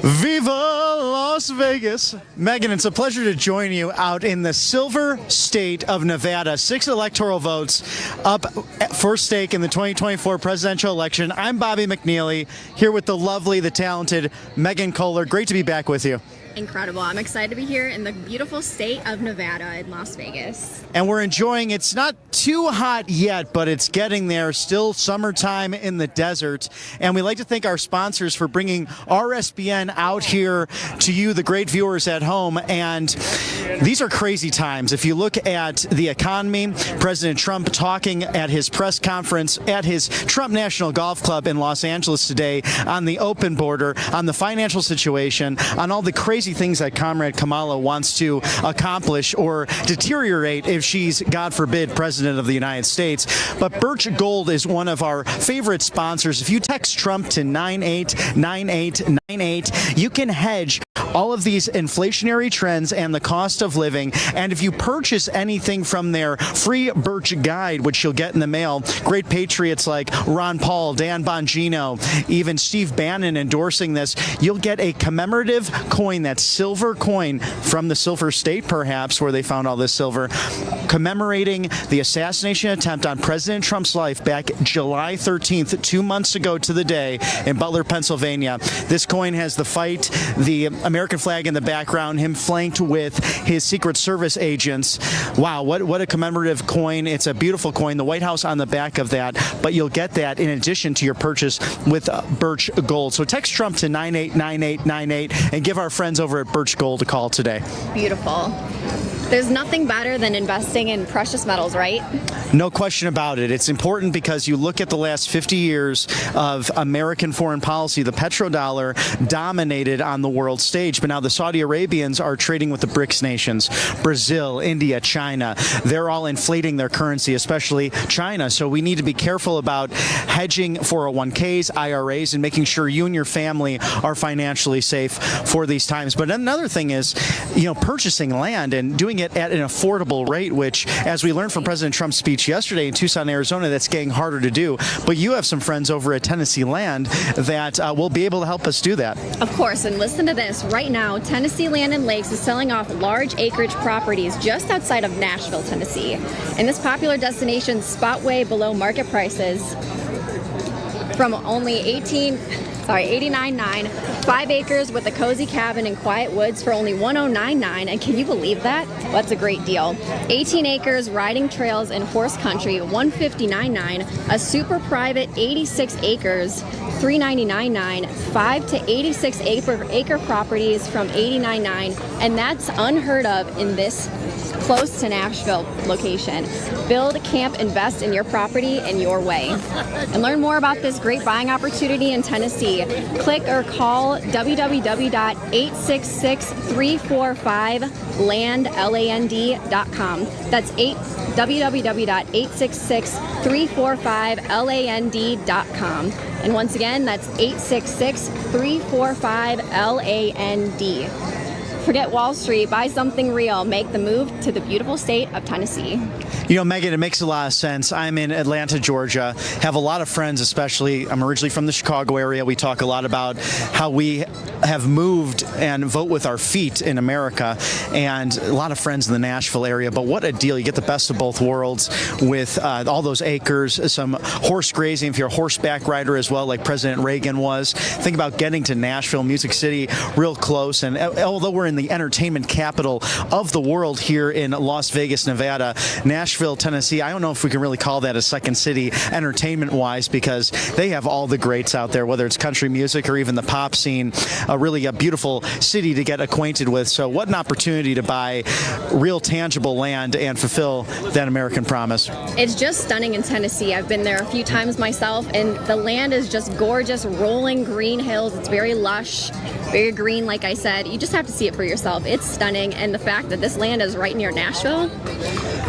Viva Las Vegas. Megan, it's a pleasure to join you out in the silver state of Nevada. 6 electoral votes up for stake in the 2024 presidential election. I'm Bobby McNeely, here with the lovely, the talented Megan Kohler. Great to be back with you. Incredible. I'm excited to be here in the beautiful state of Nevada in Las Vegas. And we're enjoying, it's not too hot yet, but it's getting there. Still summertime in the desert. And we like to thank our sponsors for bringing RSBN out here to you, the great viewers at home. And these are crazy times. If you look at the economy, President Trump talking at his press conference at his Trump National Golf Club in Los Angeles today on the open border, on the financial situation, on all the crazy things that Comrade Kamala wants to accomplish or deteriorate if she's, God forbid, President of the United States. But Birch Gold is one of our favorite sponsors. If you text Trump to 989898, you can hedge all of these inflationary trends and the cost of living. And if you purchase anything from their free Birch guide, which you'll get in the mail, great patriots like Ron Paul, Dan Bongino, even Steve Bannon endorsing this, you'll get a commemorative coin, that silver coin from the Silver State, perhaps, where they found all this silver, commemorating the assassination attempt on President Trump's life back July 13th, 2 months ago to the day in Butler, Pennsylvania. This coin has the fight, the American flag in the background, him flanked with his Secret Service agents. Wow, what a commemorative coin. It's a beautiful coin. The White House on the back of that, but you'll get that in addition to your purchase with Birch Gold. So text Trump to 989898 and give our friends over at Birch Gold a call today. Beautiful. There's nothing better than investing in precious metals, right? No question about it. It's important because you look at the last 50 years of American foreign policy, the petrodollar dominated on the world stage, but now the Saudi Arabians are trading with the BRICS nations, Brazil, India, China. They're all inflating their currency, especially China. So we need to be careful about hedging 401ks, IRAs, and making sure you and your family are financially safe for these times. But another thing is, purchasing land and doing it at an affordable rate, which, as we learned from President Trump's speech yesterday in Tucson, Arizona, that's getting harder to do. But you have some friends over at Tennessee Land that will be able to help us do that. Of course, and listen to this. Right now, Tennessee Land and Lakes is selling off large acreage properties just outside of Nashville, Tennessee. And this popular destination spot way below market prices from only $89.9, 5 acres with a cozy cabin and quiet woods for only $109.9. And can you believe that? That's a great deal. 18 acres, riding trails and horse country, $159.9. A super private 86 acres, $399.9. 5 to 86 acre properties from $89.9. And that's unheard of in this close to Nashville location. Build, camp, invest in your property in your way. And learn more about this great buying opportunity in Tennessee. Click or call www.866-345-LAND.com. That's www.866-345-LAND.com. And once again, that's 866-345-LAND. Forget Wall Street, buy something real, make the move to the beautiful state of Tennessee. Megan, it makes a lot of sense. I'm in Atlanta, Georgia, have a lot of friends, especially, I'm originally from the Chicago area. We talk a lot about how we have moved and vote with our feet in America, and a lot of friends in the Nashville area. But what a deal. You get the best of both worlds with all those acres, some horse grazing if you're a horseback rider as well, like President Reagan was. Think about getting to Nashville, Music City, real close. And although we're in the entertainment capital of the world here in Las Vegas, Nevada, Nashville, Tennessee, I don't know if we can really call that a second city entertainment-wise, because they have all the greats out there, whether it's country music or even the pop scene. Really a beautiful city to get acquainted with. So what an opportunity to buy real tangible land and fulfill that American promise. It's just stunning in Tennessee. I've been there a few times myself, and the land is just gorgeous, rolling green hills. It's very lush, very green, like I said. You just have to see it for yourself. It's stunning, and the fact that this land is right near Nashville,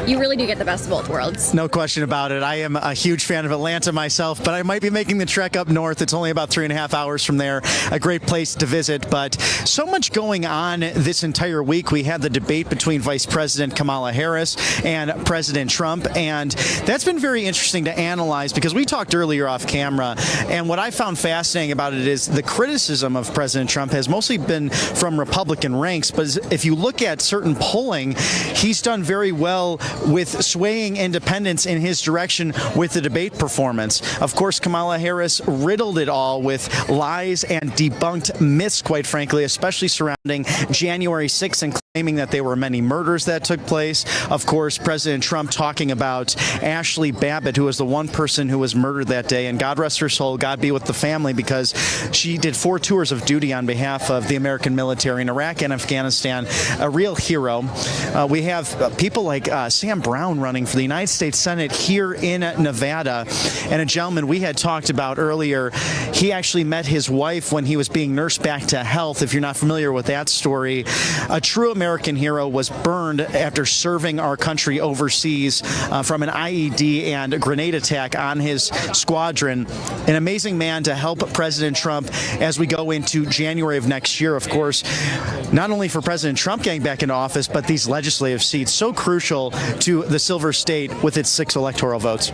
you really do get the best of both worlds. No question about it. I am a huge fan of Atlanta myself, but I might be making the trek up north. It's only about 3.5 hours from there. A great place to visit, but so much going on this entire week. We had the debate between Vice President Kamala Harris and President Trump, and that's been very interesting to analyze because we talked earlier off camera, and what I found fascinating about it is the criticism of President Trump has mostly been from Republican ranks, but if you look at certain polling, he's done very well with swaying independents in his direction with the debate performance. Of course, Kamala Harris riddled it all with lies and debunked myths, quite frankly, especially surrounding January 6th and claiming that there were many murders that took place. Of course, President Trump talking about Ashley Babbitt, who was the one person who was murdered that day, and God rest her soul, God be with the family, because she did 4 tours of duty on behalf of the American military in Iraq and Afghanistan. A real hero. We have people like Sam Brown running for the United States Senate here in Nevada, and a gentleman we had talked about earlier. He actually met his wife when he was being nursed back to health. If you're not familiar with that story, a true American hero was burned after serving our country overseas from an IED and a grenade attack on his squadron. An amazing man to help President Trump as we go into January of next year, of course, not only for President Trump getting back into office, but these legislative seats so crucial to the Silver State with its 6 electoral votes.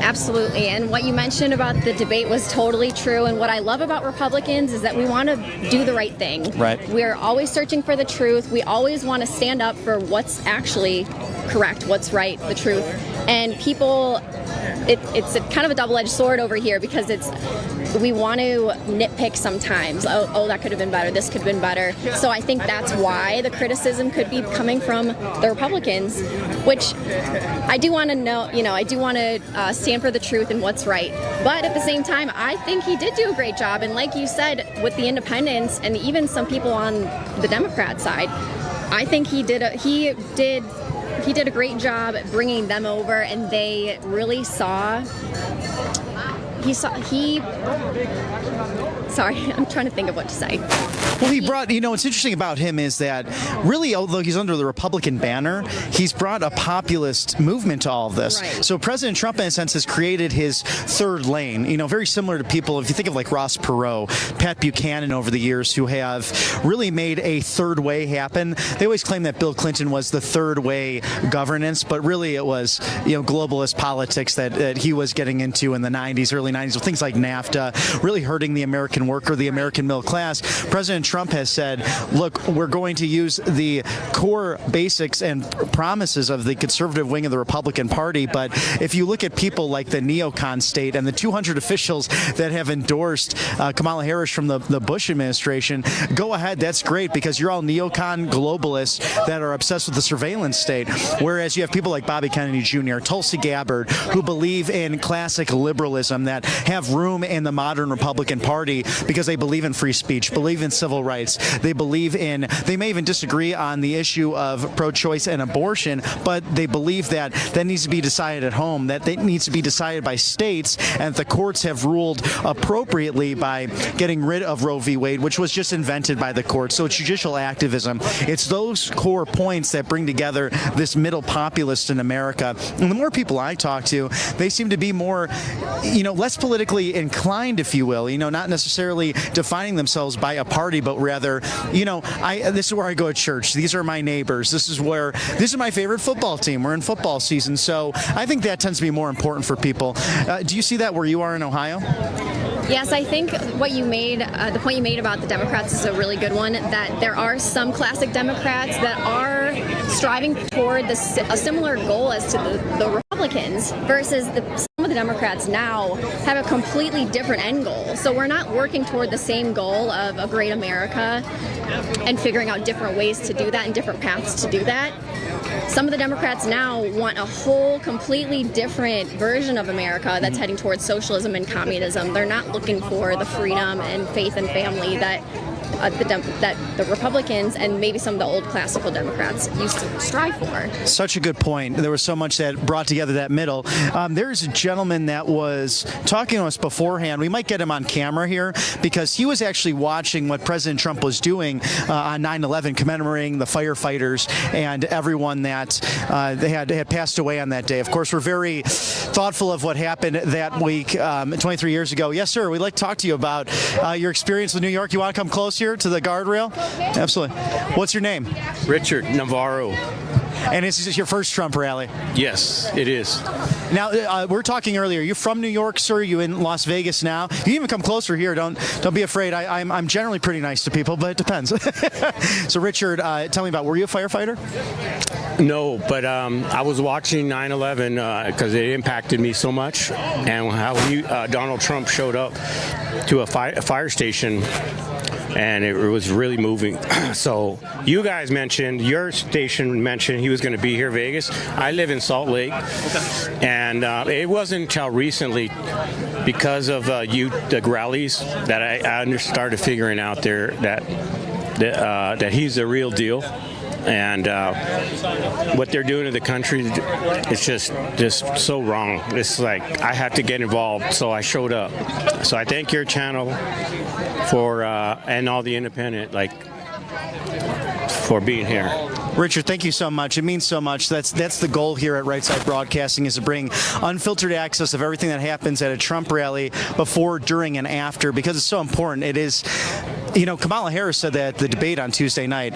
Absolutely. And what you mentioned about the debate was totally true. And what I love about Republicans is that we want to do the right thing. Right. We're always searching for the truth. We always want to stand up for what's actually correct, what's right, the truth. And people, it's a kind of a double-edged sword over here because we want to nitpick sometimes. Oh, that could have been better. This could have been better. So I think that's why the criticism could be coming from the Republicans, which I do want to know, I do want to stand for the truth and what's right. But at the same time, I think he did do a great job. And like you said, with the independents and even some people on the Democrat side, I think he did a great job at bringing them over, and they really saw. Sorry, I'm trying to think of what to say. Well, he brought, what's interesting about him is that really, although he's under the Republican banner, he's brought a populist movement to all of this. Right. So President Trump, in a sense, has created his third lane, very similar to people, if you think of like Ross Perot, Pat Buchanan over the years, who have really made a third way happen. They always claim that Bill Clinton was the third way governance, but really it was, globalist politics that he was getting into in the 90s, early 90s, with things like NAFTA, really hurting the American worker, the American middle class. President Trump has said, look, we're going to use the core basics and promises of the conservative wing of the Republican Party, but if you look at people like the neocon state and the 200 officials that have endorsed Kamala Harris from the Bush administration, go ahead, that's great, because you're all neocon globalists that are obsessed with the surveillance state, whereas you have people like Bobby Kennedy Jr., Tulsi Gabbard, who believe in classic liberalism, that have room in the modern Republican Party because they believe in free speech, believe in civil rights. They may even disagree on the issue of pro-choice and abortion, but they believe that needs to be decided at home, that it needs to be decided by states, and the courts have ruled appropriately by getting rid of Roe v. Wade, which was just invented by the courts. So it's judicial activism. It's those core points that bring together this middle populist in America. And the more people I talk to, they seem to be more, less politically inclined, if you will, not necessarily defining themselves by a party, but rather, this is where I go to church. These are my neighbors. This is my favorite football team. We're in football season. So I think that tends to be more important for people. Do you see that where you are in Ohio? Yes, I think what you made, the point you made about the Democrats is a really good one, that there are some classic Democrats that are striving toward a similar goal as to the Republicans, versus some of the Democrats now have a completely different end goal. So we're not working toward the same goal of a great America and figuring out different ways to do that and different paths to do that. Some of the Democrats now want a whole completely different version of America that's heading towards socialism and communism. They're not looking for the freedom and faith and family that that the Republicans and maybe some of the old classical Democrats used to strive for. Such a good point. There was so much that brought together that middle. There's a gentleman that was talking to us beforehand. We might get him on camera here because he was actually watching what President Trump was doing on 9/11, commemorating the firefighters and everyone that they had passed away on that day. Of course, we're very thoughtful of what happened that week 23 years ago. Yes, sir. We'd like to talk to you about your experience with New York. You want to come close here to the guardrail? Absolutely. What's your name? Richard Navarro. And this is your first Trump rally? Yes, it is. Now, we're talking earlier. You're from New York, sir. You in Las Vegas now. You can even come closer here. Don't be afraid. I'm generally pretty nice to people, but it depends. So, Richard, tell me about. Were you a firefighter? No, but I was watching 9/11 because it impacted me so much, and how Donald Trump showed up to a fire station. And it was really moving. So you guys mentioned, your station mentioned he was going to be here, Vegas. I live in Salt Lake, and it wasn't until recently, because of the rallies, that I started figuring out there that he's the real deal. And what they're doing to the country is just so wrong. It's like I had to get involved, so I showed up. So I thank your channel for and all the independent for being here. Richard, thank you so much. It means so much. That's the goal here at Right Side Broadcasting, is to bring unfiltered access of everything that happens at a Trump rally before, during, and after, because it's so important. It is, Kamala Harris said that at the debate on Tuesday night,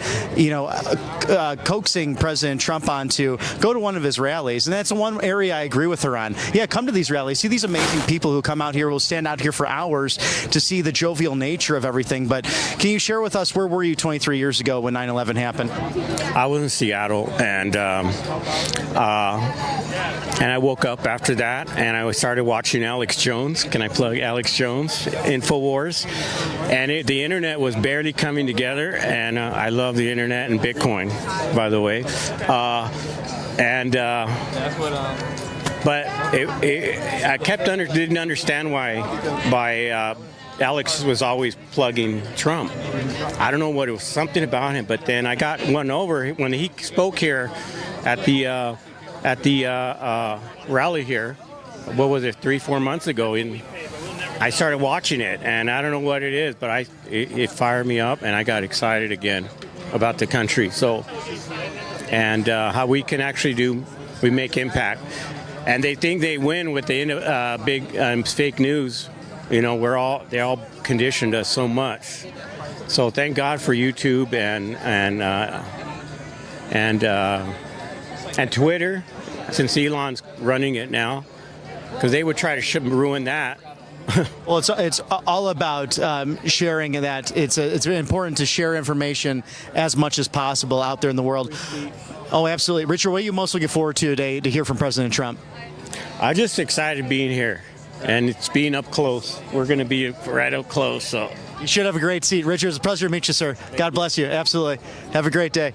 coaxing President Trump on to go to one of his rallies. And that's the one area I agree with her on. Yeah, come to these rallies. See these amazing people who come out here, will stand out here for hours to see the jovial nature of everything. But can you share with us, where were you 23 years ago when 9/11 happened? I was in Seattle, and I woke up after that, and I started watching Alex Jones. Can I plug Alex Jones? InfoWars. And the internet was barely coming together, and I love the internet and Bitcoin, by the way. But I didn't understand why Alex was always plugging Trump. I don't know what it was, something about him. But then I got won over when he spoke here at the rally here. What was it, 3-4 months ago? And I started watching it, and I don't know what it is, but it fired me up, and I got excited again about the country. So, and how we can actually we make impact. And they think they win with the big fake news. They're all conditioned us so much. So thank God for YouTube and Twitter, since Elon's running it now, because they would try to ruin that. Well, it's all about sharing that. It's important to share information as much as possible out there in the world. Oh, absolutely. Richard, what are you most looking forward to today to hear from President Trump? I'm just excited being here, and it's being up close. We're going to be right up close, so. You should have a great seat. Richard, it's a pleasure to meet you, sir. God bless you. Absolutely. Have a great day.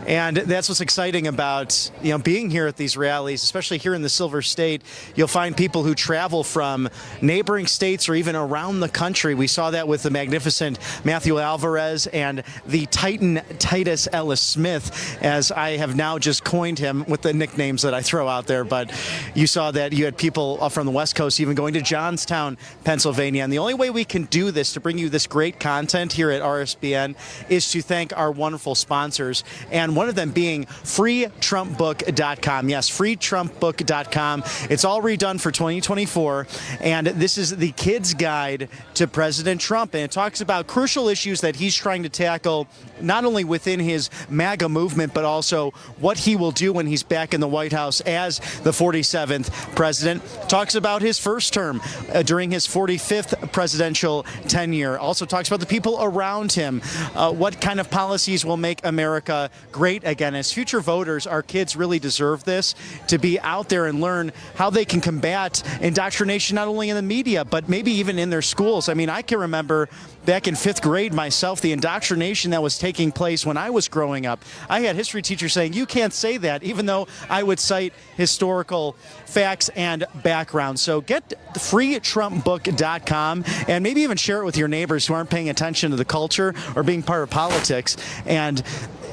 And that's what's exciting about being here at these rallies, especially here in the Silver State. You'll find people who travel from neighboring states or even around the country. We saw that with the magnificent Matthew Alvarez and the Titan Titus Ellis Smith, as I have now just coined him with the nicknames that I throw out there. But you saw that you had people from the West Coast even going to Johnstown, Pennsylvania. And the only way we can do this, to bring you this great content here at RSBN, is to thank our wonderful sponsors. And one of them being freetrumpbook.com. Yes, freetrumpbook.com. It's all redone for 2024, and this is the kid's guide to President Trump, and it talks about crucial issues that he's trying to tackle, not only within his MAGA movement, but also what he will do when he's back in the White House as the 47th president. Talks about his first term during his 45th presidential tenure. Also talks about the people around him, what kind of policies will make America great again. As future voters, our kids really deserve this, to be out there and learn how they can combat indoctrination, not only in the media, but maybe even in their schools. I mean, I can remember back in 5th grade myself, the indoctrination that was taking place when I was growing up. I had history teachers saying, you can't say that, even though I would cite historical facts and background. So get freetrumpbook.com and maybe even share it with your neighbors. neighbors who aren't paying attention to the culture or being part of politics. And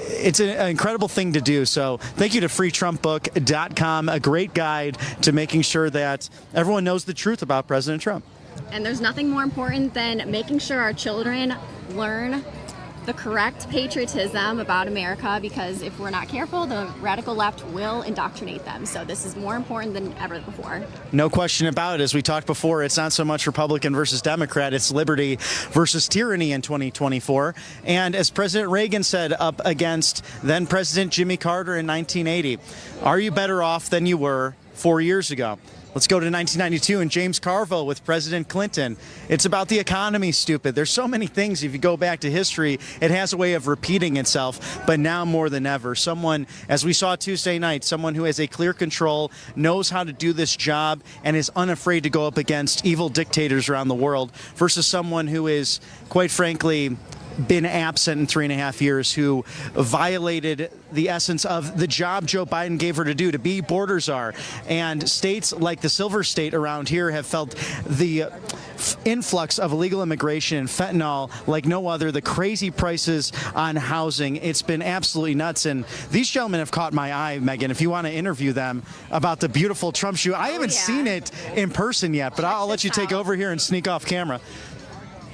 it's an incredible thing to do. So thank you to freetrumpbook.com, a great guide to making sure that everyone knows the truth about President Trump. And there's nothing more important than making sure our children learn the correct patriotism about America, because if we're not careful, the radical left will indoctrinate them. So this is more important than ever before. No question about it. As we talked before, it's not so much Republican versus Democrat, it's liberty versus tyranny in 2024. And as President Reagan said up against then President Jimmy Carter in 1980, are you better off than you were 4 years ago? Let's go to 1992 and James Carville with President Clinton. It's about the economy, stupid. There's so many things. If you go back to history, it has a way of repeating itself. But now more than ever, someone, as we saw Tuesday night, someone who has a clear control, knows how to do this job, and is unafraid to go up against evil dictators around the world, versus someone who is, quite frankly, been absent in 3.5 years, who violated the essence of the job Joe Biden gave her to do, to be border czar. And states like the Silver State around here have felt the influx of illegal immigration and fentanyl like no other, the crazy prices on housing. It's been absolutely nuts. And these gentlemen have caught my eye, Megan, if you want to interview them about the beautiful Trump shoe. I haven't seen it in person yet, but I'll let you take over here and sneak off camera.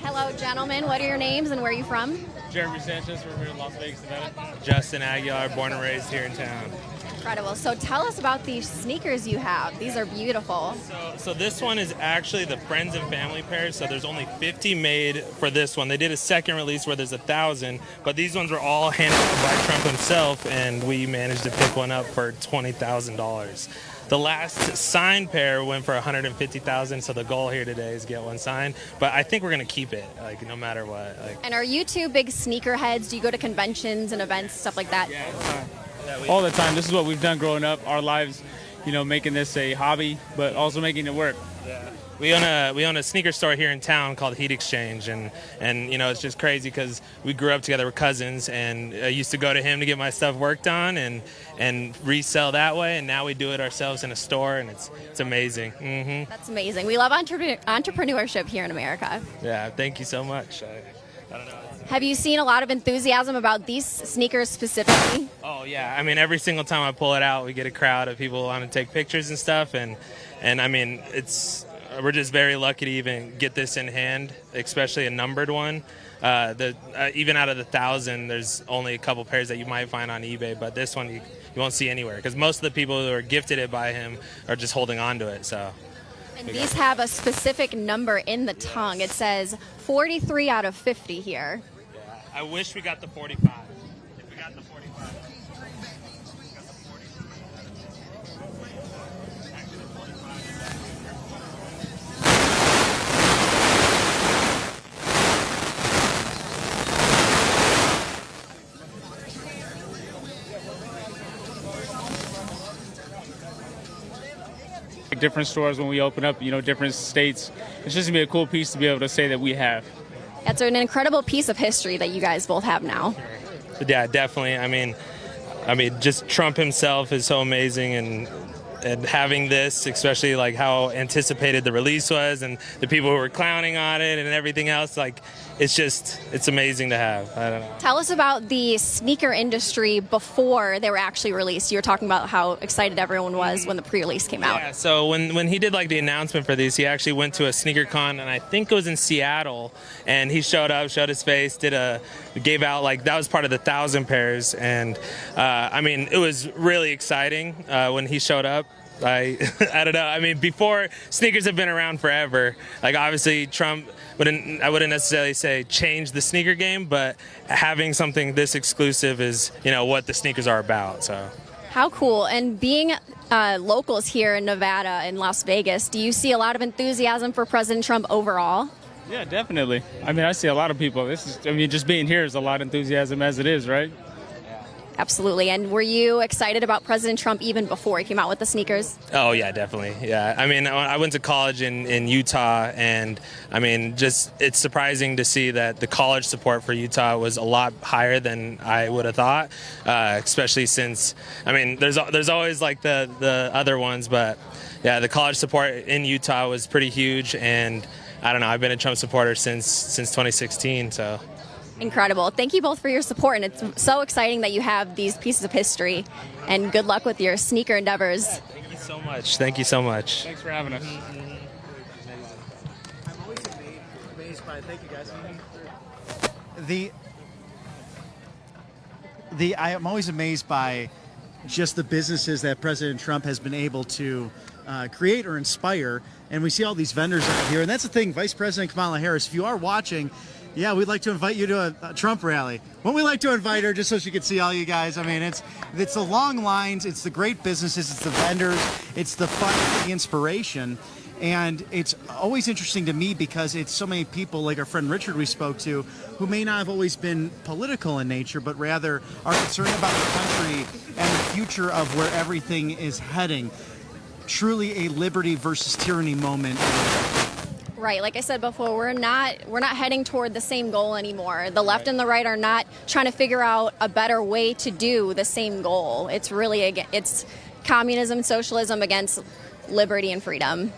Hello, gentlemen. What are your names and where are you from? Jeremy Sanchez, we're here in Las Vegas, Nevada. Justin Aguilar, born and raised here in town. Incredible. So tell us about these sneakers you have. These are beautiful. So this one is actually the friends and family pair. So there's only 50 made for this one. They did a second release where there's 1,000, but these ones were all handed out by Trump himself, and we managed to pick one up for $20,000. The last signed pair went for $150,000, so the goal here today is get one signed. But I think we're gonna keep it, like no matter what. And are you two big sneakerheads? Do you go to conventions and events, stuff like that? Yeah, all the time. This is what we've done growing up, our lives, making this a hobby, but also making it work. Yeah. We own a sneaker store here in town called Heat Exchange, and it's just crazy because we grew up together, we're cousins, and I used to go to him to get my stuff worked on and resell that way, and now we do it ourselves in a store, and it's amazing. Mm-hmm. That's amazing. We love entrepreneurship here in America. Yeah, thank you so much. I don't know. Have you seen a lot of enthusiasm about these sneakers specifically? Oh yeah, I mean every single time I pull it out, we get a crowd of people wanting to take pictures and stuff, and I mean we're just very lucky to even get this in hand, especially a numbered one. Even out of the 1,000, there's only a couple pairs that you might find on eBay, but this one you won't see anywhere because most of the people who are gifted it by him are just holding on to it. So. And these have a specific number in the tongue. It says 43 out of 50 here. Yeah, I wish we got the 45. If we got the 45. Different stores when we open up, different states. It's just gonna be a cool piece to be able to say that we have. That's an incredible piece of history that you guys both have now. Yeah, definitely. I mean, just Trump himself is so amazing, and having this, especially like how anticipated the release was, and the people who were clowning on it and everything else, like it's amazing to have. I don't know. Tell us about the sneaker industry before they were actually released. You were talking about how excited everyone was when the pre-release came out. Yeah, so when he did like the announcement for these, he actually went to a sneaker con, and I think it was in Seattle, and he showed up, showed his face, gave out, like, that was part of the 1,000 pairs, and I mean, it was really exciting when he showed up. I don't know. I mean, before, sneakers have been around forever. Like, obviously, Trump I wouldn't necessarily say change the sneaker game, but having something this exclusive is, what the sneakers are about. So. How cool. And being locals here in Nevada and Las Vegas, do you see a lot of enthusiasm for President Trump overall? Yeah, definitely. I mean, I see a lot of people. Just being here is a lot of enthusiasm as it is, right? Absolutely. And were you excited about President Trump even before he came out with the sneakers? Oh, yeah, definitely. Yeah. I mean, I went to college in Utah, and I mean, it's surprising to see that the college support for Utah was a lot higher than I would have thought, especially since, I mean, there's always like the other ones, but yeah, the college support in Utah was pretty huge, and I don't know. I've been a Trump supporter since 2016. So. Incredible. Thank you both for your support, and it's so exciting that you have these pieces of history, and good luck with your sneaker endeavors. Thank you so much. Thank you so much. Thanks for having us. I'm always amazed by, thank you guys. I'm always amazed by just the businesses that President Trump has been able to create or inspire, and we see all these vendors out here, and that's the thing, Vice President Kamala Harris, if you are watching, yeah, we'd like to invite you to a Trump rally. Wouldn't we like to invite her just so she could see all you guys? I mean, it's the long lines, it's the great businesses, it's the vendors, it's the fun, the inspiration. And it's always interesting to me because it's so many people, like our friend Richard we spoke to, who may not have always been political in nature, but rather are concerned about the country and the future of where everything is heading. Truly a liberty versus tyranny moment. Right, like I said before, we're not heading toward the same goal anymore. The left and the right are not trying to figure out a better way to do the same goal. It's really it's communism, socialism against liberty and freedom.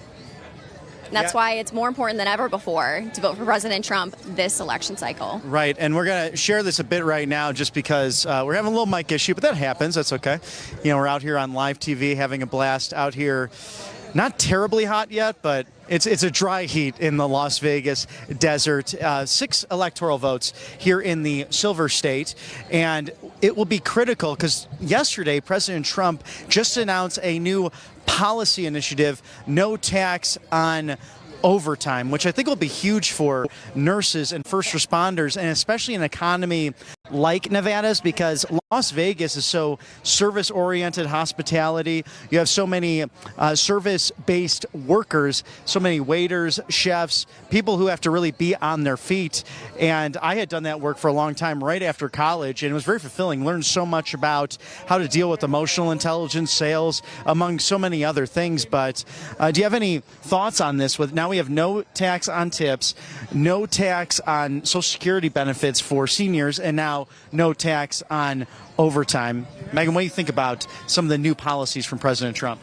And that's why it's more important than ever before to vote for President Trump this election cycle. Right, and we're going to share this a bit right now just because we're having a little mic issue, but that happens. That's okay. You know, we're out here on live TV having a blast out here. Not terribly hot yet, but it's a dry heat in the Las Vegas desert. 6 electoral votes here in the Silver State, and it will be critical because yesterday President Trump just announced a new policy initiative, no tax on overtime, which I think will be huge for nurses and first responders, and especially an economy like Nevada's, because Las Vegas is so service-oriented hospitality. You have so many service-based workers, so many waiters, chefs, people who have to really be on their feet. And I had done that work for a long time right after college, and it was very fulfilling. Learned so much about how to deal with emotional intelligence, sales, among so many other things. But do you have any thoughts on this? With now we have no tax on tips, no tax on Social Security benefits for seniors, and now no tax on overtime. Megan, what do you think about some of the new policies from President Trump?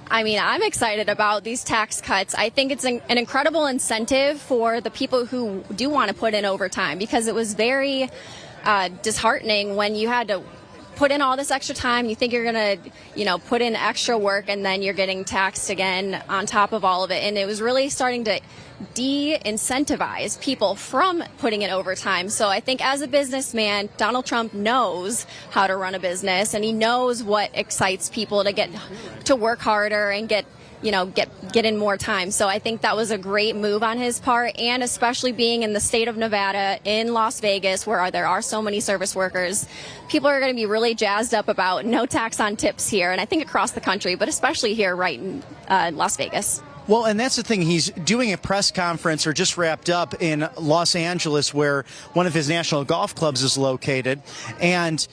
I mean, I'm excited about these tax cuts. I think it's an incredible incentive for the people who do want to put in overtime, because it was very disheartening when you had to put in all this extra time. You think you're going to, put in extra work, and then you're getting taxed again on top of all of it. And it was really starting to de-incentivize people from putting in overtime. So I think as a businessman, Donald Trump knows how to run a business, and he knows what excites people to get to work harder and get in more time. So I think that was a great move on his part, and especially being in the state of Nevada, in Las Vegas, where there are so many service workers, people are going to be really jazzed up about no tax on tips here, and I think across the country, but especially here right in Las Vegas. Well, and that's the thing. He's doing a press conference, or just wrapped up, in Los Angeles, where one of his national golf clubs is located. And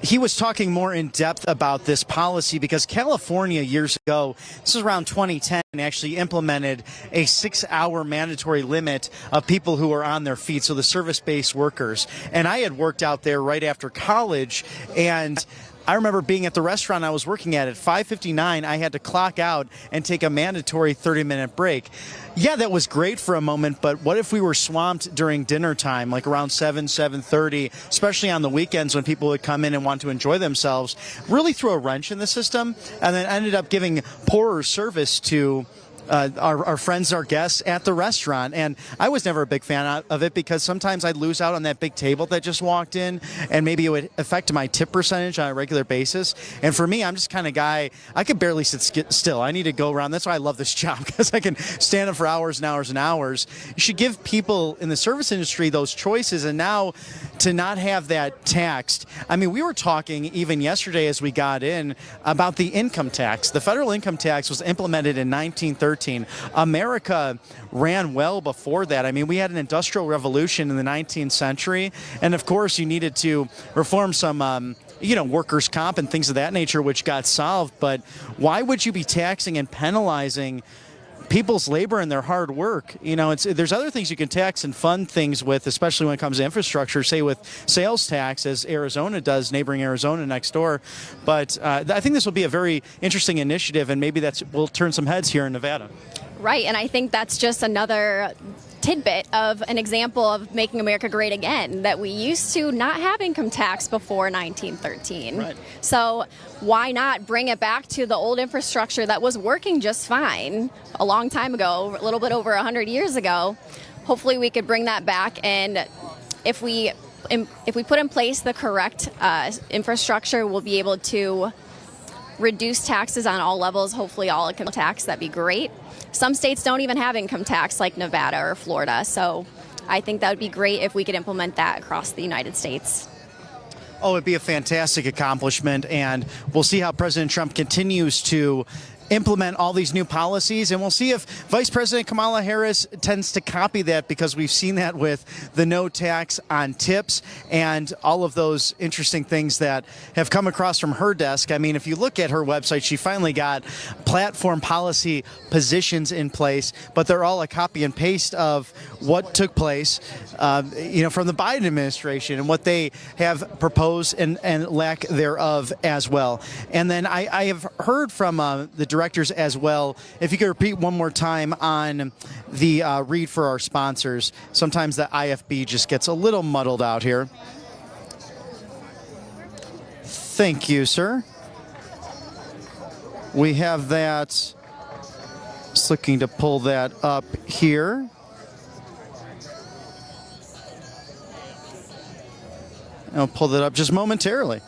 he was talking more in depth about this policy because California years ago, this is around 2010, actually implemented a 6-hour mandatory limit of people who are on their feet, so the service-based workers. And I had worked out there right after college, and I remember being at the restaurant I was working at 5:59, I had to clock out and take a mandatory 30-minute break. Yeah, that was great for a moment, but what if we were swamped during dinner time, like around 7:30, especially on the weekends when people would come in and want to enjoy themselves, really threw a wrench in the system, and then ended up giving poorer service to our friends, our guests at the restaurant. And I was never a big fan of it because sometimes I'd lose out on that big table that just walked in, and maybe it would affect my tip percentage on a regular basis. And for me, I'm just kind of guy, I could barely sit still. I need to go around. That's why I love this job, because I can stand up for hours and hours and hours. You should give people in the service industry those choices, and now to not have that taxed. I mean, we were talking even yesterday as we got in about the income tax. The federal income tax was implemented in 1913. America ran well before that. I mean, we had an industrial revolution in the 19th century, and of course you needed to reform some workers' comp and things of that nature, which got solved. But why would you be taxing and penalizing people's labor and their hard work. You know, there's other things you can tax and fund things with, especially when it comes to infrastructure, say with sales tax, as Arizona does, neighboring Arizona next door. But I think this will be a very interesting initiative, and maybe will turn some heads here in Nevada. Right, and I think that's just another tidbit of an example of making America great again, that we used to not have income tax before 1913. Right. So why not bring it back to the old infrastructure that was working just fine a long time ago, a little bit over 100 years ago? Hopefully we could bring that back, and if we put in place the correct infrastructure, we'll be able to reduce taxes on all levels, hopefully all income tax. That'd be great. Some states don't even have income tax, like Nevada or Florida, so I think that would be great if we could implement that across the United States. Oh, it'd be a fantastic accomplishment, and we'll see how President Trump continues to implement all these new policies, and we'll see if Vice President Kamala Harris tends to copy that, because we've seen that with the no tax on tips and all of those interesting things that have come across from her desk. I mean, if you look at her website, she finally got platform policy positions in place, but they're all a copy and paste of what took place, from the Biden administration and what they have proposed and lack thereof as well. And then I have heard from the directors as well. If you could repeat one more time on the read for our sponsors. Sometimes the IFB just gets a little muddled out here. Thank you, sir. We have that. Just looking to pull that up here. I'll pull that up just momentarily.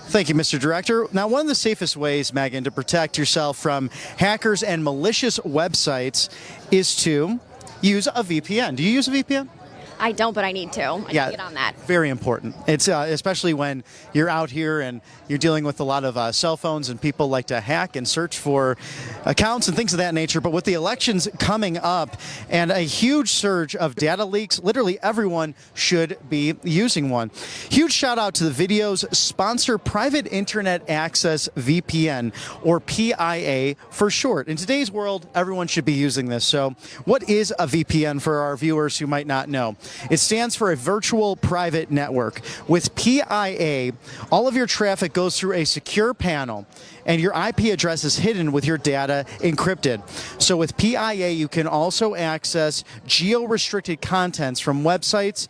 Thank you, Mr. Director. Now, one of the safest ways, Megan, to protect yourself from hackers and malicious websites is to use a VPN. Do you use a VPN? I don't, but I need to. I need to get on that. Very important. It's especially when you're out here and you're dealing with a lot of cell phones, and people like to hack and search for accounts and things of that nature. But with the elections coming up and a huge surge of data leaks, literally everyone should be using one. Huge shout out to the video's sponsor, Private Internet Access VPN, or PIA for short. In today's world, everyone should be using this. So what is a VPN for our viewers who might not know? It stands for a virtual private network. With PIA, all of your traffic goes through a secure panel, and your IP address is hidden with your data encrypted. So with PIA, you can also access geo-restricted contents from websites,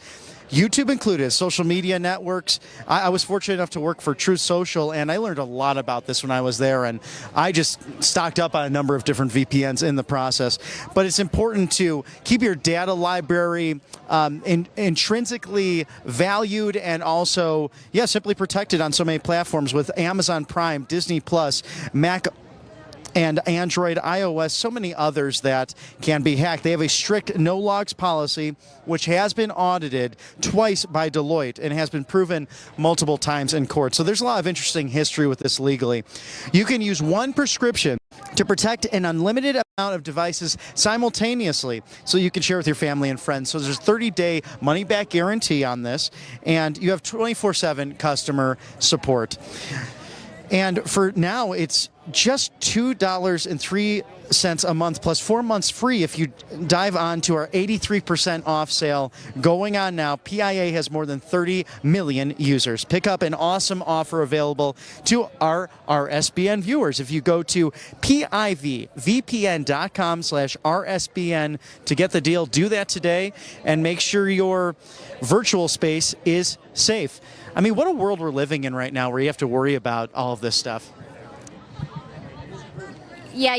YouTube included, social media networks. I was fortunate enough to work for Truth Social, and I learned a lot about this when I was there, and I just stocked up on a number of different VPNs in the process. But it's important to keep your data library intrinsically valued, and also, simply protected on so many platforms with Amazon Prime, Disney Plus, Mac and Android, iOS, so many others that can be hacked. They have a strict no logs policy, which has been audited twice by Deloitte and has been proven multiple times in court. So there's a lot of interesting history with this legally. You can use one prescription to protect an unlimited amount of devices simultaneously, so you can share with your family and friends. So there's a 30-day money-back guarantee on this, and you have 24/7 customer support. And for now, it's just $2.03 a month plus 4 months free if you dive on to our 83% off sale going on now. PIA has more than 30 million users. Pick up an awesome offer available to our RSBN viewers. If you go to pivvpn.com/RSBN to get the deal, do that today and make sure your virtual space is safe. I mean, what a world we're living in right now where you have to worry about all of this stuff. Yeah,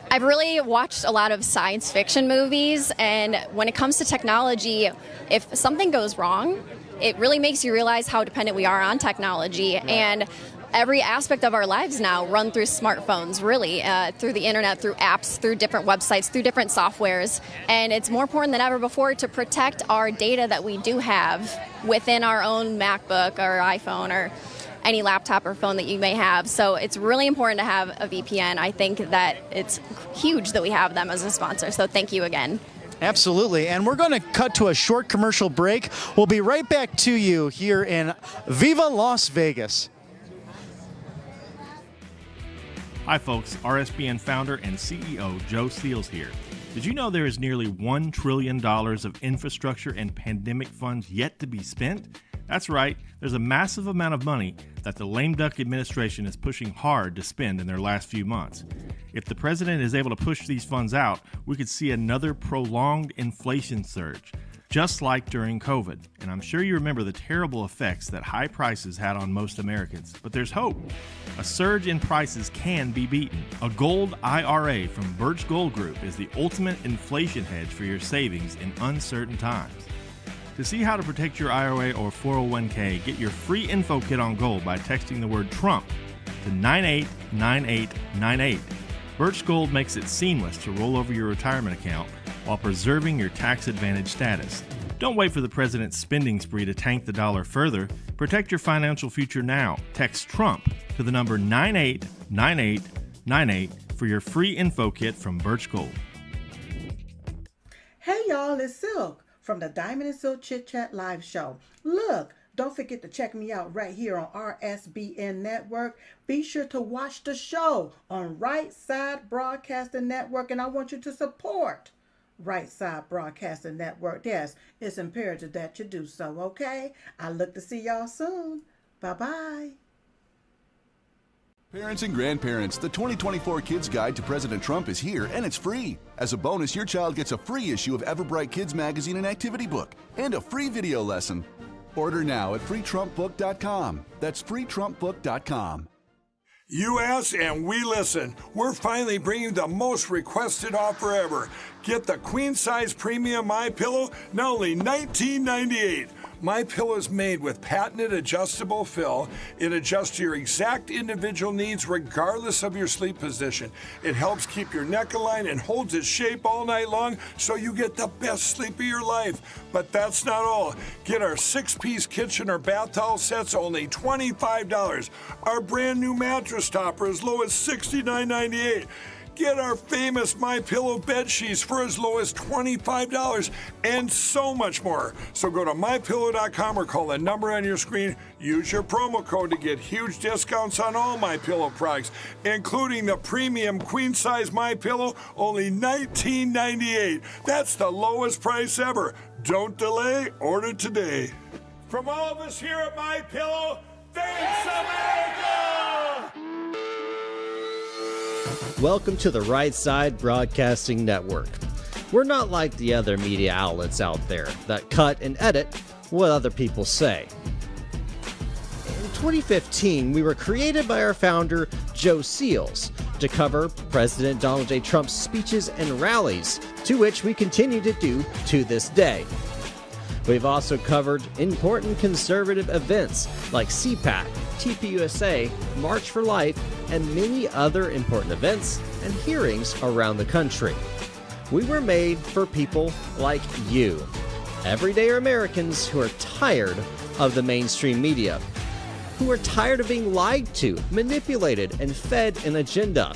I've really watched a lot of science fiction movies, and when it comes to technology, if something goes wrong, it really makes you realize how dependent we are on technology. Right. And every aspect of our lives now run through smartphones, really, through the internet, through apps, through different websites, through different softwares. And it's more important than ever before to protect our data that we do have within our own MacBook or iPhone or any laptop or phone that you may have. So it's really important to have a VPN. I think that it's huge that we have them as a sponsor. So thank you again. Absolutely. And we're going to cut to a short commercial break. We'll be right back to you here in Viva Las Vegas. Hi folks, RSBN founder and CEO Joe Seals here. Did you know there is nearly $1 trillion of infrastructure and pandemic funds yet to be spent? That's right, there's a massive amount of money that the lame duck administration is pushing hard to spend in their last few months. If the president is able to push these funds out, we could see another prolonged inflation surge, just like during COVID. And I'm sure you remember the terrible effects that high prices had on most Americans. But there's hope. A surge in prices can be beaten. A gold IRA from Birch Gold Group is the ultimate inflation hedge for your savings in uncertain times. To see how to protect your IRA or 401k, get your free info kit on gold by texting the word Trump to 989898. Birch Gold makes it seamless to roll over your retirement account while preserving your tax advantage status. Don't wait for the president's spending spree to tank the dollar further. Protect your financial future now. Text Trump to the number 989898 for your free info kit from Birch Gold. Hey y'all, it's Silk from the Diamond and Silk Chit Chat live show. Look, don't forget to check me out right here on RSBN Network. Be sure to watch the show on Right Side Broadcasting Network, and I want you to support Right Side Broadcasting Network. Yes, it's imperative that you do so, okay? I look to see y'all soon. Bye-bye. Parents and grandparents, the 2024 Kids Guide to President Trump is here, and it's free. As a bonus, your child gets a free issue of Everbright Kids Magazine and activity book, and a free video lesson. Order now at freetrumpbook.com. That's freetrumpbook.com. You ask and we listen. We're finally bringing the most requested offer ever. Get the queen size premium MyPillow, now only $19.98. MyPillow is made with patented adjustable fill. It adjusts to your exact individual needs regardless of your sleep position. It helps keep your neck aligned and holds its shape all night long so you get the best sleep of your life. But that's not all. Get our 6-piece kitchen or bath towel sets only $25. Our brand new mattress topper as low as $69.98. Get our famous MyPillow bed sheets for as low as $25 and so much more. So go to MyPillow.com or call the number on your screen. Use your promo code to get huge discounts on all MyPillow products, including the premium queen size MyPillow, only $19.98. That's the lowest price ever. Don't delay, order today. From all of us here at MyPillow, thanks America! Welcome to the Right Side Broadcasting Network. We're not like the other media outlets out there that cut and edit what other people say. In 2015, we were created by our founder, Joe Seals, to cover President Donald J. Trump's speeches and rallies, to which we continue to do to this day. We've also covered important conservative events like CPAC, TPUSA, March for Life, and many other important events and hearings around the country. We were made for people like you, everyday Americans who are tired of the mainstream media, who are tired of being lied to, manipulated, and fed an agenda.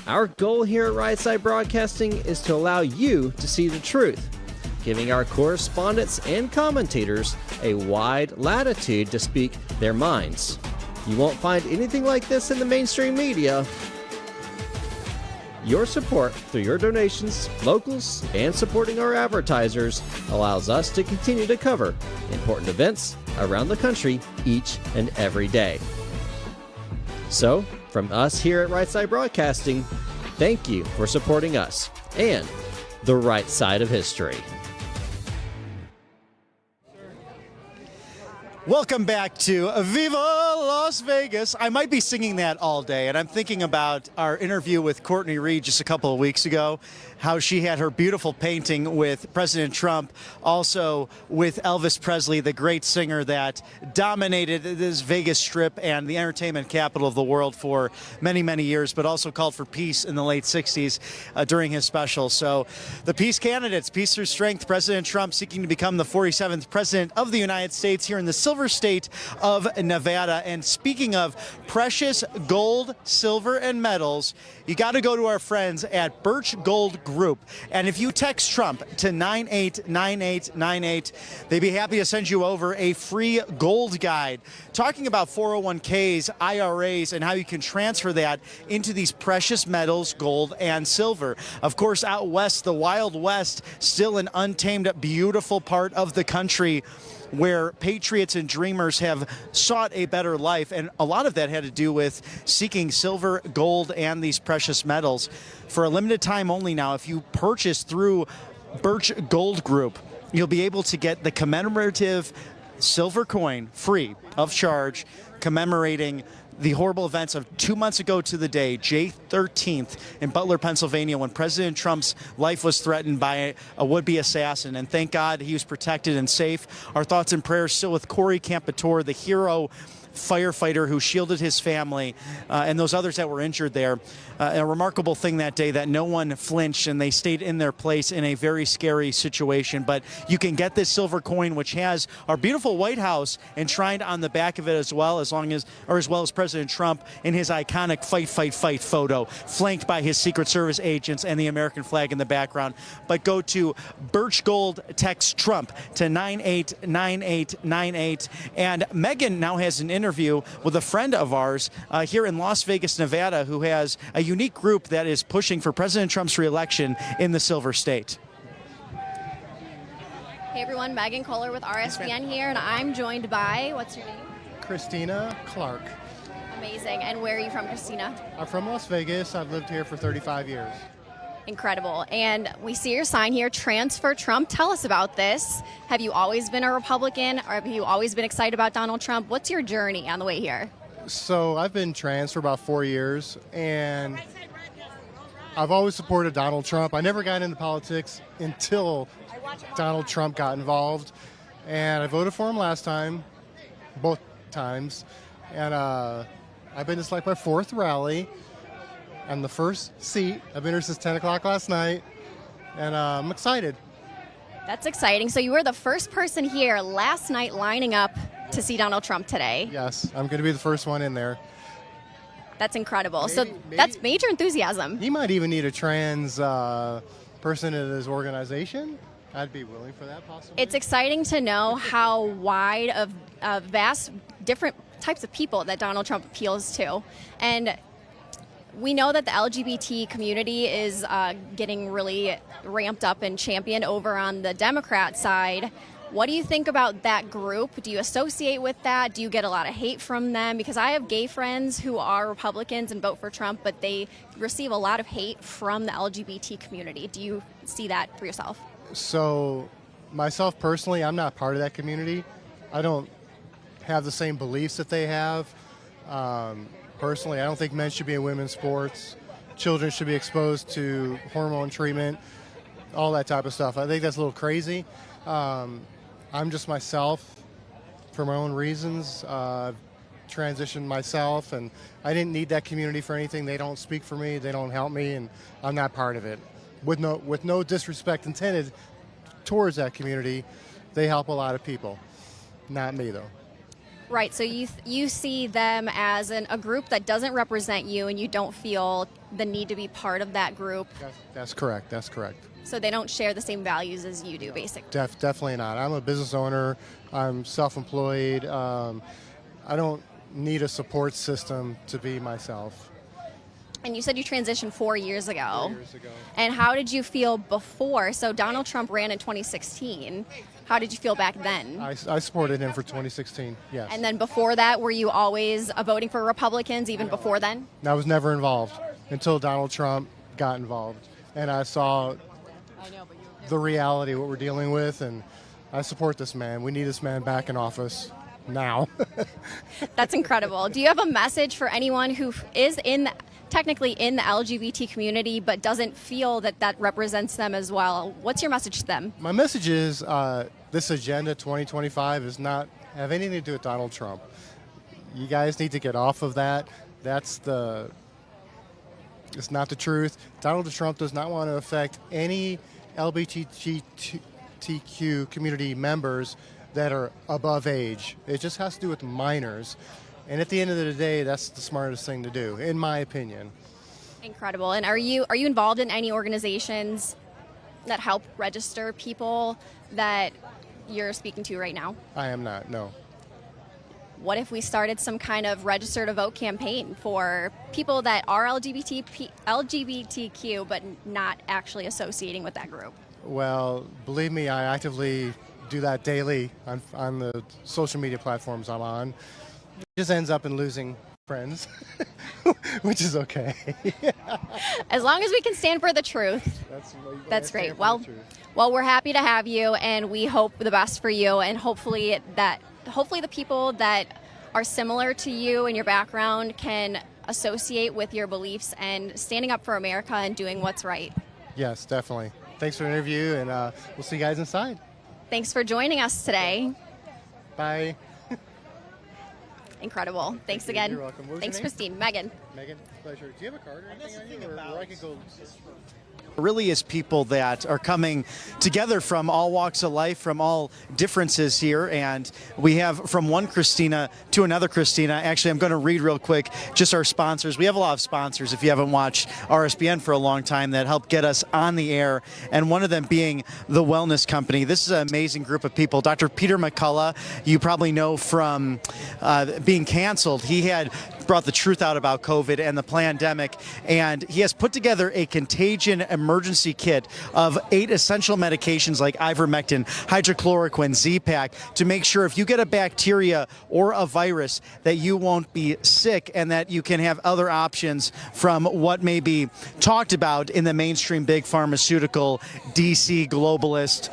Our goal here at Right Side Broadcasting is to allow you to see the truth, giving our correspondents and commentators a wide latitude to speak their minds. You won't find anything like this in the mainstream media. Your support through your donations, locals, and supporting our advertisers allows us to continue to cover important events around the country each and every day. So, from us here at Right Side Broadcasting, thank you for supporting us and the right side of history. Welcome back to Viva Las Vegas. I might be singing that all day, and I'm thinking about our interview with Courtney Reed just a couple of weeks ago, how she had her beautiful painting with President Trump, also with Elvis Presley, the great singer that dominated this Vegas Strip and the entertainment capital of the world for many, many years, but also called for peace in the late 60s during his special. So the peace candidates, Peace Through Strength, President Trump seeking to become the 47th president of the United States here in the silver state of Nevada. And speaking of precious gold, silver, and metals, you got to go to our friends at Birch Gold group. And if you text Trump to 989898, they'd be happy to send you over a free gold guide talking about 401ks, IRAs, and how you can transfer that into these precious metals, gold and silver. Of course, out west, the Wild West, still an untamed, beautiful part of the country where patriots and dreamers have sought a better life. And a lot of that had to do with seeking silver, gold, and these precious metals. For a limited time only now, if you purchase through Birch Gold Group, you'll be able to get the commemorative silver coin free of charge, commemorating the horrible events of 2 months ago to the day, J 13th in Butler, Pennsylvania, when President Trump's life was threatened by a would-be assassin. And thank God he was protected and safe. Our thoughts and prayers still with Corey Campitor, the hero firefighter who shielded his family, and those others that were injured there. A remarkable thing that day that no one flinched and they stayed in their place in a very scary situation. But you can get this silver coin, which has our beautiful White House enshrined on the back of it as well as President Trump in his iconic fight, fight, fight photo, flanked by his Secret Service agents and the American flag in the background. But go to Birch Gold, text Trump to 989898. And Megan now has an interview with a friend of ours here in Las Vegas, Nevada, who has a unique group that is pushing for President Trump's reelection in the Silver State. Hey everyone, Megan Kohler with RSBN here, and I'm joined by, what's your name? Christina Clark. Amazing. And where are you from, Christina? I'm from Las Vegas. I've lived here for 35 years. Incredible. And we see your sign here, Transfer Trump. Tell us about this. Have you always been a Republican, or have you always been excited about Donald Trump? What's your journey on the way here? So I've been trans for about 4 years, and I've always supported Donald Trump. I never got into politics until Donald Trump got involved, and I voted for him last time, both times, and I've been to like my fourth rally. I'm the first seat. I've been here since 10 o'clock last night, and I'm excited. That's exciting. So you were the first person here last night lining up to see Donald Trump today. Yes, I'm going to be the first one in there. That's incredible. Maybe, That's major enthusiasm. He might even need a trans person in his organization. I'd be willing for that, possibly. It's exciting to know how wide of vast different types of people that Donald Trump appeals to. And we know that the LGBT community is getting really ramped up and championed over on the Democrat side. What do you think about that group? Do you associate with that? Do you get a lot of hate from them? Because I have gay friends who are Republicans and vote for Trump, but they receive a lot of hate from the LGBT community. Do you see that for yourself? So, myself personally, I'm not part of that community. I don't have the same beliefs that they have. Personally, I don't think men should be in women's sports. Children should be exposed to hormone treatment, all that type of stuff. I think that's a little crazy. I'm just myself for my own reasons. Transitioned myself, and I didn't need that community for anything. They don't speak for me. They don't help me, and I'm not part of it. With no disrespect intended towards that community, they help a lot of people. Not me, though. Right, so you see them as a group that doesn't represent you, and you don't feel the need to be part of that group. That's correct. That's correct. So they don't share the same values as you do, basically. Definitely not. I'm a business owner. I'm self-employed. I don't need a support system to be myself. And you said you transitioned 4 years ago. 4 years ago. And how did you feel before? So Donald Trump ran in 2016. How did you feel back then? I supported him for 2016, yes. And then before that, were you always voting for Republicans, even before then? I was never involved until Donald Trump got involved. And I saw the reality of what we're dealing with, and I support this man. We need this man back in office now. That's incredible. Do you have a message for anyone who is technically in the LGBT community but doesn't feel that represents them as well? What's your message to them? My message is this Agenda 2025 does not have anything to do with Donald Trump. You guys need to get off of that. It's not the truth. Donald Trump does not want to affect any LGBTQ community members that are above age. It just has to do with minors. And at the end of the day, that's the smartest thing to do, in my opinion. Incredible. And are you involved in any organizations that help register people that you're speaking to right now? I am not, no. What if we started some kind of register to vote campaign for people that are LGBTQ but not actually associating with that group? Well, believe me, I actively do that daily on the social media platforms I'm on. It just ends up in losing friends, which is okay. As long as we can stand for the truth. That's great. Well, we're happy to have you, and we hope the best for you, and hopefully the people that are similar to you and your background can associate with your beliefs and standing up for America and doing what's right. Yes, definitely. Thanks for the interview, and we'll see you guys inside. Thanks for joining us today. Bye. Incredible. Thanks again. You're welcome. What was Thanks, your name? Christine. Megan. Megan, pleasure. Do you have a card or anything on you, or I could go? Really is people that are coming together from all walks of life, from all differences here. And we have from one Christina to another Christina. Actually, I'm going to read real quick just our sponsors. We have a lot of sponsors, if you haven't watched RSBN for a long time, that help get us on the air. And one of them being the Wellness Company. This is an amazing group of people. Dr. Peter McCullough, you probably know from being canceled. He had brought the truth out about COVID and the pandemic, and he has put together a contagion emergency kit of 8 essential medications like ivermectin, hydrochloroquine, Z-Pak, to make sure if you get a bacteria or a virus that you won't be sick, and that you can have other options from what may be talked about in the mainstream big pharmaceutical, DC, globalist,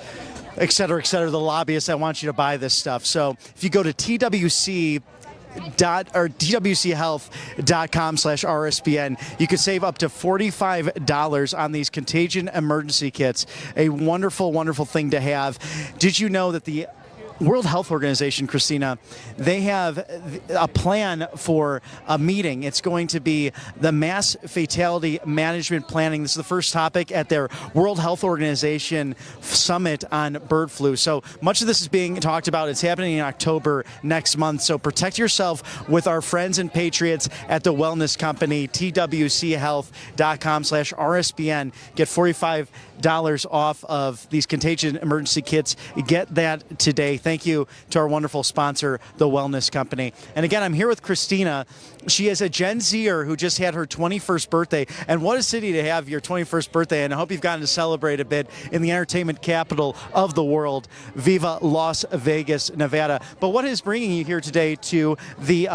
et cetera, the lobbyists that want you to buy this stuff. So if you go to twchealth.com/RSBN, you could save up to $45 on these contagion emergency kits. A wonderful, wonderful thing to have. Did you know that the World Health Organization, Christina, they have a plan for a meeting. It's going to be the Mass Fatality Management Planning. This is the first topic at their World Health Organization Summit on bird flu. So much of this is being talked about. It's happening in October next month. So protect yourself with our friends and patriots at the Wellness Company, twchealth.com/RSBN. Get $45 off of these contagion emergency kits. Get that today. Thank you to our wonderful sponsor, the Wellness Company. And again, I'm here with Christina. She is a Gen Zer who just had her 21st birthday. And what a city to have your 21st birthday. And I hope you've gotten to celebrate a bit in the entertainment capital of the world. Viva Las Vegas, Nevada. But what is bringing you here today to the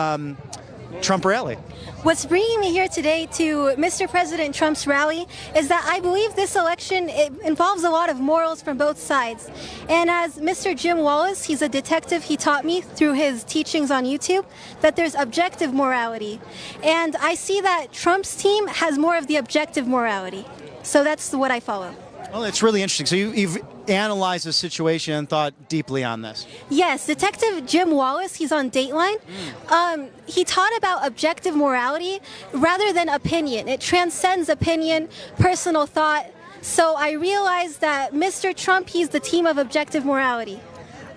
Trump rally? What's bringing me here today to Mr. President Trump's rally is that I believe this election involves a lot of morals from both sides. And as Mr. Jim Wallace, he's a detective, he taught me through his teachings on YouTube that there's objective morality. And I see that Trump's team has more of the objective morality. So that's what I follow. Well, it's really interesting. So you've analyzed the situation and thought deeply on this. Yes, Detective Jim Wallace, he's on Dateline. He taught about objective morality rather than opinion. It transcends opinion, personal thought. So I realized that Mr. Trump, he's the team of objective morality.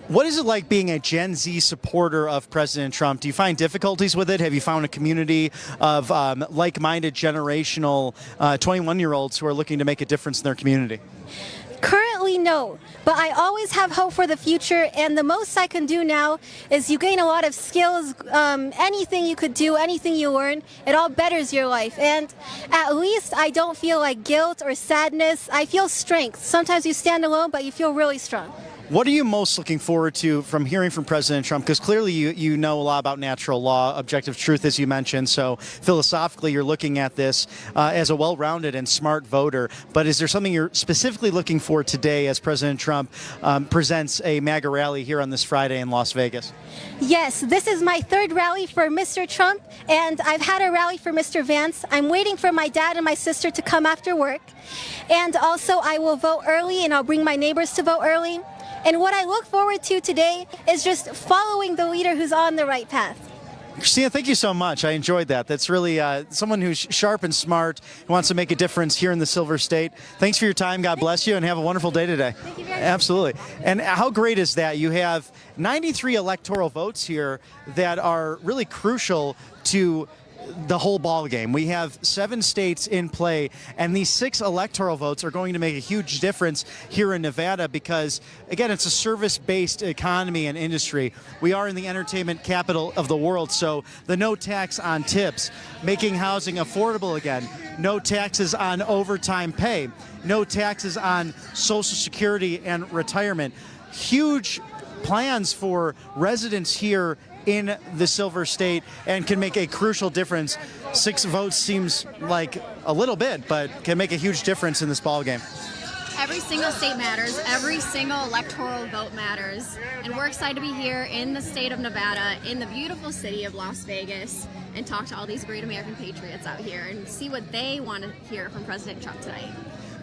What is it like being a Gen Z supporter of President Trump? Do you find difficulties with it? Have you found a community of like-minded generational 21-year-olds who are looking to make a difference in their community? Currently, no, but I always have hope for the future, and the most I can do now is you gain a lot of skills. Anything you could do, anything you learn, it all betters your life. And at least I don't feel like guilt or sadness. I feel strength. Sometimes you stand alone, but you feel really strong. What are you most looking forward to from hearing from President Trump? Because clearly you know a lot about natural law, objective truth, as you mentioned. So philosophically, you're looking at this as a well-rounded and smart voter. But is there something you're specifically looking for today as President Trump presents a MAGA rally here on this Friday in Las Vegas? Yes, this is my third rally for Mr. Trump, and I've had a rally for Mr. Vance. I'm waiting for my dad and my sister to come after work. And also, I will vote early, and I'll bring my neighbors to vote early. And what I look forward to today is just following the leader who's on the right path. Christina, thank you so much. I enjoyed that. That's really someone who's sharp and smart, who wants to make a difference here in the Silver State. Thanks for your time. God bless you, and have a wonderful day today. Thank you very much. Absolutely. And how great is that? You have 93 electoral votes here that are really crucial to the whole ball game. We have 7 states in play, and these 6 electoral votes are going to make a huge difference here in Nevada because, again, it's a service-based economy and industry. We are in the entertainment capital of the world, so the no tax on tips, making housing affordable again, no taxes on overtime pay, no taxes on Social Security and retirement. Huge plans for residents here in the Silver State and can make a crucial difference. 6 votes seems like a little bit, but can make a huge difference in this ball game. Every single state matters. Every single electoral vote matters. And we're excited to be here in the state of Nevada, in the beautiful city of Las Vegas, and talk to all these great American patriots out here and see what they want to hear from President Trump tonight.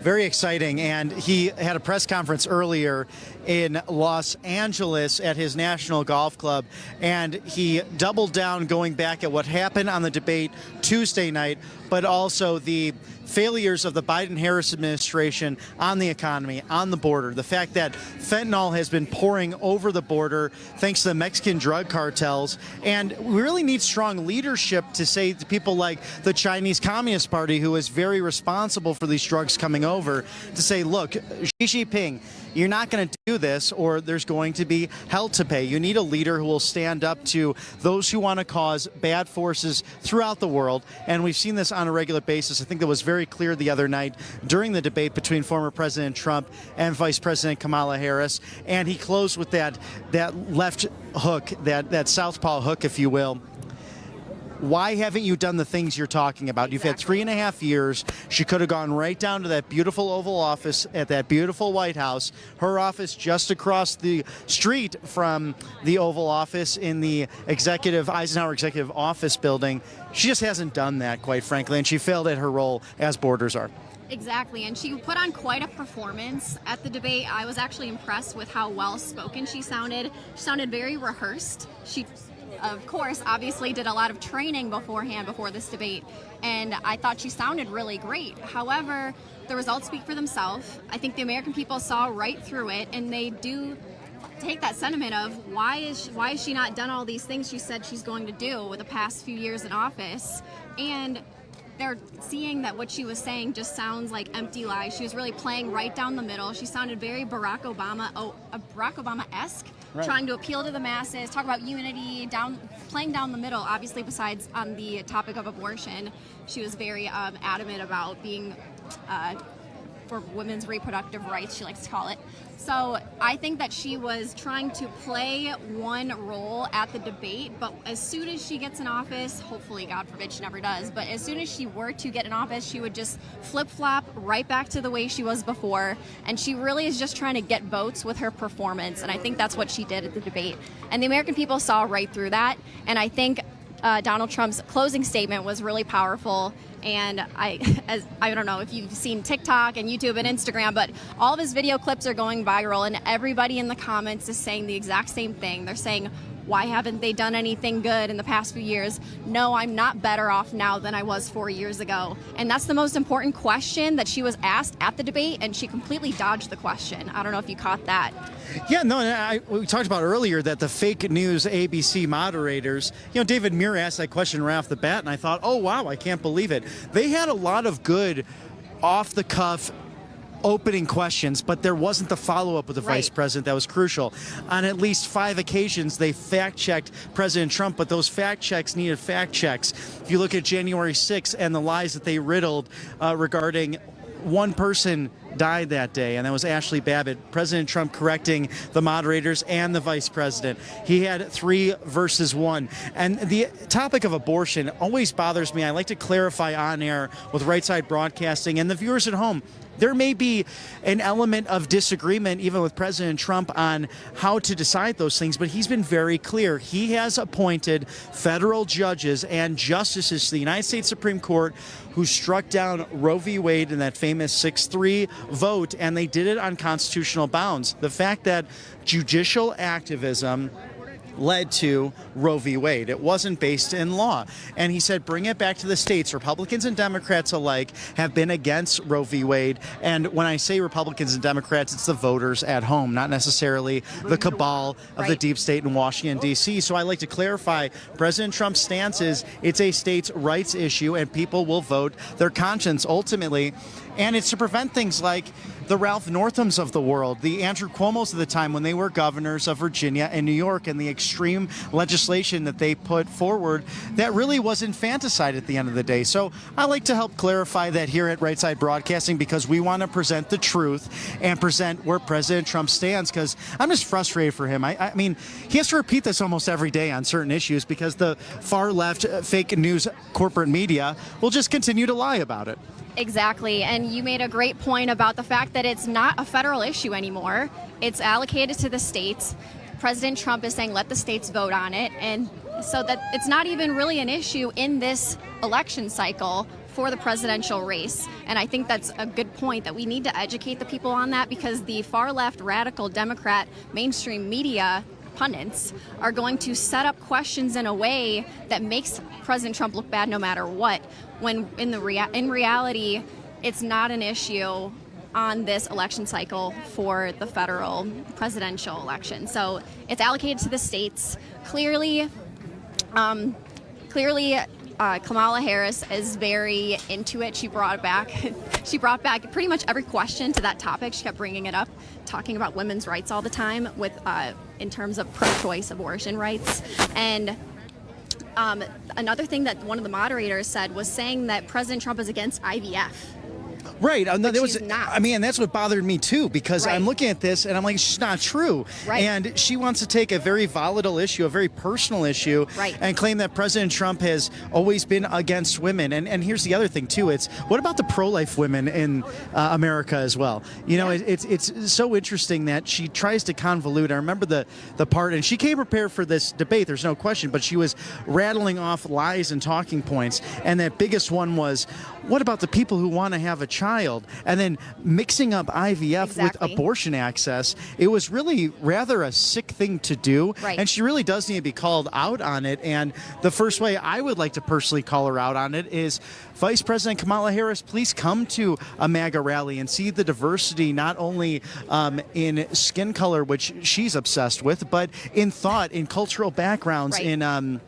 Very exciting, and he had a press conference earlier in Los Angeles at his National Golf Club, and he doubled down going back at what happened on the debate Tuesday night, but also the failures of the Biden-Harris administration on the economy, on the border, the fact that fentanyl has been pouring over the border thanks to the Mexican drug cartels, and we really need strong leadership to say to people like the Chinese Communist Party, who is very responsible for these drugs coming over, to say, look, Xi Jinping, you're not going to do this or there's going to be hell to pay. You need a leader who will stand up to those who want to cause bad forces throughout the world, and we've seen this on a regular basis. I think that was very clear the other night during the debate between former President Trump and Vice President Kamala Harris, and he closed with that left hook, that southpaw hook, if you will. Why haven't you done the things you're talking about? You've had 3.5 years. She could have gone right down to that beautiful Oval Office at that beautiful White House. Her office just across the street from the Oval Office in the Eisenhower Executive Office building. She just hasn't done that, quite frankly, and she failed at her role as border czar. Exactly, and she put on quite a performance at the debate. I was actually impressed with how well spoken she sounded. She sounded very rehearsed. She, of course, obviously did a lot of training beforehand before this debate, and I thought she sounded really great. However, the results speak for themselves. I think the American people saw right through it, and they do take that sentiment of why is she not done all these things she said she's going to do with the past few years in office, and they're seeing that what she was saying just sounds like empty lies. She was really playing right down the middle. She sounded very Barack Obama-esque, right, trying to appeal to the masses, talk about unity, playing down the middle. Obviously, besides on the topic of abortion, she was very adamant about being for women's reproductive rights, she likes to call it. So I think that she was trying to play one role at the debate, but as soon as she gets in office, hopefully, God forbid she never does, but as soon as she were to get in office, she would just flip-flop right back to the way she was before, and she really is just trying to get votes with her performance, and I think that's what she did at the debate. And the American people saw right through that, and I think Donald Trump's closing statement was really powerful. And I don't know if you've seen TikTok and YouTube and Instagram, but all of his video clips are going viral, and everybody in the comments is saying the exact same thing. They're saying, why haven't they done anything good in the past few years? No, I'm not better off now than I was 4 years ago. And that's the most important question that she was asked at the debate, and she completely dodged the question. I don't know if you caught that. Yeah, no, we talked about earlier that the fake news ABC moderators, David Muir asked that question right off the bat, and I thought, oh, wow, I can't believe it. They had a lot of good off-the-cuff opening questions, but there wasn't the follow-up with the vice president that was crucial. On at least 5 occasions, they fact-checked President Trump, but those fact-checks needed fact-checks. If you look at January 6th and the lies that they riddled regarding one person died that day, and that was Ashley Babbitt. President Trump correcting the moderators and the vice president. He had 3 versus 1. And the topic of abortion always bothers me. I like to clarify on air with Right Side Broadcasting and the viewers at home. There may be an element of disagreement even with President Trump on how to decide those things, but he's been very clear. He has appointed federal judges and justices to the United States Supreme Court who struck down Roe v. Wade in that famous 6-3 vote, and they did it on constitutional bounds. The fact that judicial activism led to Roe v. Wade. It wasn't based in law. And he said, bring it back to the states. Republicans and Democrats alike have been against Roe v. Wade. And when I say Republicans and Democrats, it's the voters at home, not necessarily the cabal of the deep state in Washington, D.C. So I like to clarify, President Trump's stance is it's a states' rights issue, and people will vote their conscience ultimately. And it's to prevent things like the Ralph Northams of the world, the Andrew Cuomo's of the time when they were governors of Virginia and New York, and the extreme legislation that they put forward that really was infanticide at the end of the day. So I like to help clarify that here at Right Side Broadcasting, because we want to present the truth and present where President Trump stands, because I'm just frustrated for him. I mean, he has to repeat this almost every day on certain issues because the far left fake news corporate media will just continue to lie about it. Exactly, and you made a great point about the fact that it's not a federal issue anymore. It's allocated to the states. President Trump is saying let the states vote on it, and so that it's not even really an issue in this election cycle for the presidential race. And I think that's a good point, that we need to educate the people on that, because the far left radical Democrat mainstream media pundits are going to set up questions in a way that makes President Trump look bad no matter what, when in reality it's not an issue on this election cycle for the federal presidential election. So it's allocated to the states. Clearly Kamala Harris is very into it. She brought back pretty much every question to that topic. She kept bringing it up, talking about women's rights all the time with in terms of pro-choice abortion rights. And another thing that one of the moderators said was saying that President Trump is against IVF. Right. She's not. I mean, and that's what bothered me too, because Right. I'm looking at this and I'm like, it's not true. Right. And she wants to take a very volatile issue, a very personal issue, Right. and claim that President Trump has always been against women. And here's the other thing too. It's what about the pro-life women in America as well? You know, it's so interesting that she tries to convolute. I remember the part, and she came prepared for this debate, there's no question, but she was rattling off lies and talking points. And that biggest one was, what about the people who want to have a child? And then mixing up IVF with abortion access. It was really rather a sick thing to do. Right. And she really does need to be called out on it. And the first way I would like to personally call her out on it is, Vice President Kamala Harris, please come to a MAGA rally and see the diversity, not only in skin color, which she's obsessed with, but in thought, in cultural backgrounds, Right. in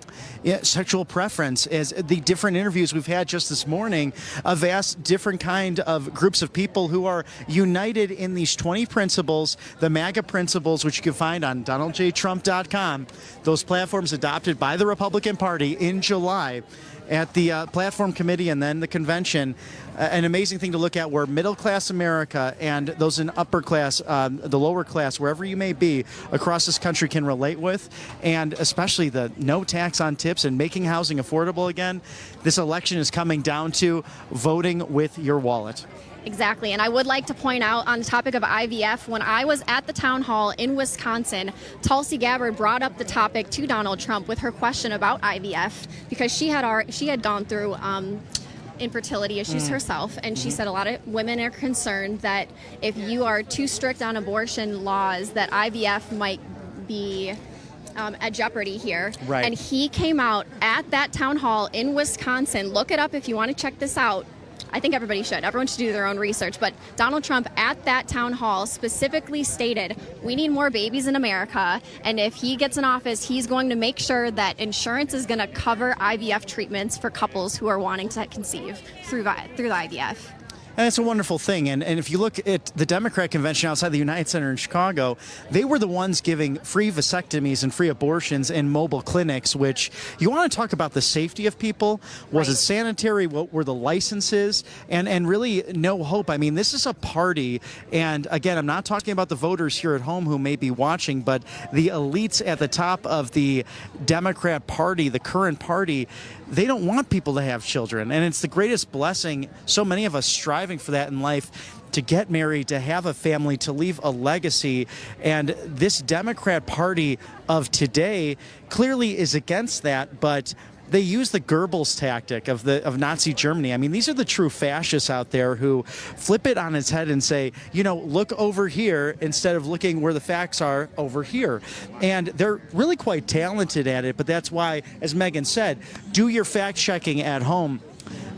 sexual preference. As the different interviews we've had just this morning, a vast different kind of groups of people who are united in these 20 principles, the MAGA principles, which you can find on DonaldJTrump.com, those platforms adopted by the Republican Party in July at the platform committee and then the convention. An amazing thing to look at, where middle-class America and those in upper class, the lower class, wherever you may be across this country, can relate with, and especially the no tax on tips and making housing affordable again. This election is coming down to voting with your wallet. Exactly, and I would like to point out on the topic of IVF, when I was at the town hall in Wisconsin, Tulsi Gabbard brought up the topic to Donald Trump with her question about IVF, because she had gone through infertility issues herself, and she said a lot of women are concerned that if you are too strict on abortion laws, that IVF might be at jeopardy here. Right. And he came out at that town hall in Wisconsin. Look it up if you want to check this out. I think everybody should. Everyone should do their own research. But Donald Trump at that town hall specifically stated, we need more babies in America. And if he gets in office, he's going to make sure that insurance is going to cover IVF treatments for couples who are wanting to conceive through the IVF. And it's a wonderful thing. And if you look at the Democrat convention outside the United Center in Chicago, they were the ones giving free vasectomies and free abortions in mobile clinics, which you want to talk about the safety of people. Was it sanitary? What were the licenses? And really no hope. I mean, this is a party. And again, I'm not talking about the voters here at home who may be watching, but the elites at the top of the Democrat Party, the current party, they don't want people to have children. And it's the greatest blessing. So many of us striving for that in life, to get married, to have a family, to leave a legacy. And this Democrat Party of today clearly is against that, but they use the Goebbels tactic of Nazi Germany. I mean, these are the true fascists out there who flip it on its head and say, look over here instead of looking where the facts are over here. And they're really quite talented at it, but that's why, as Megan said, do your fact checking at home.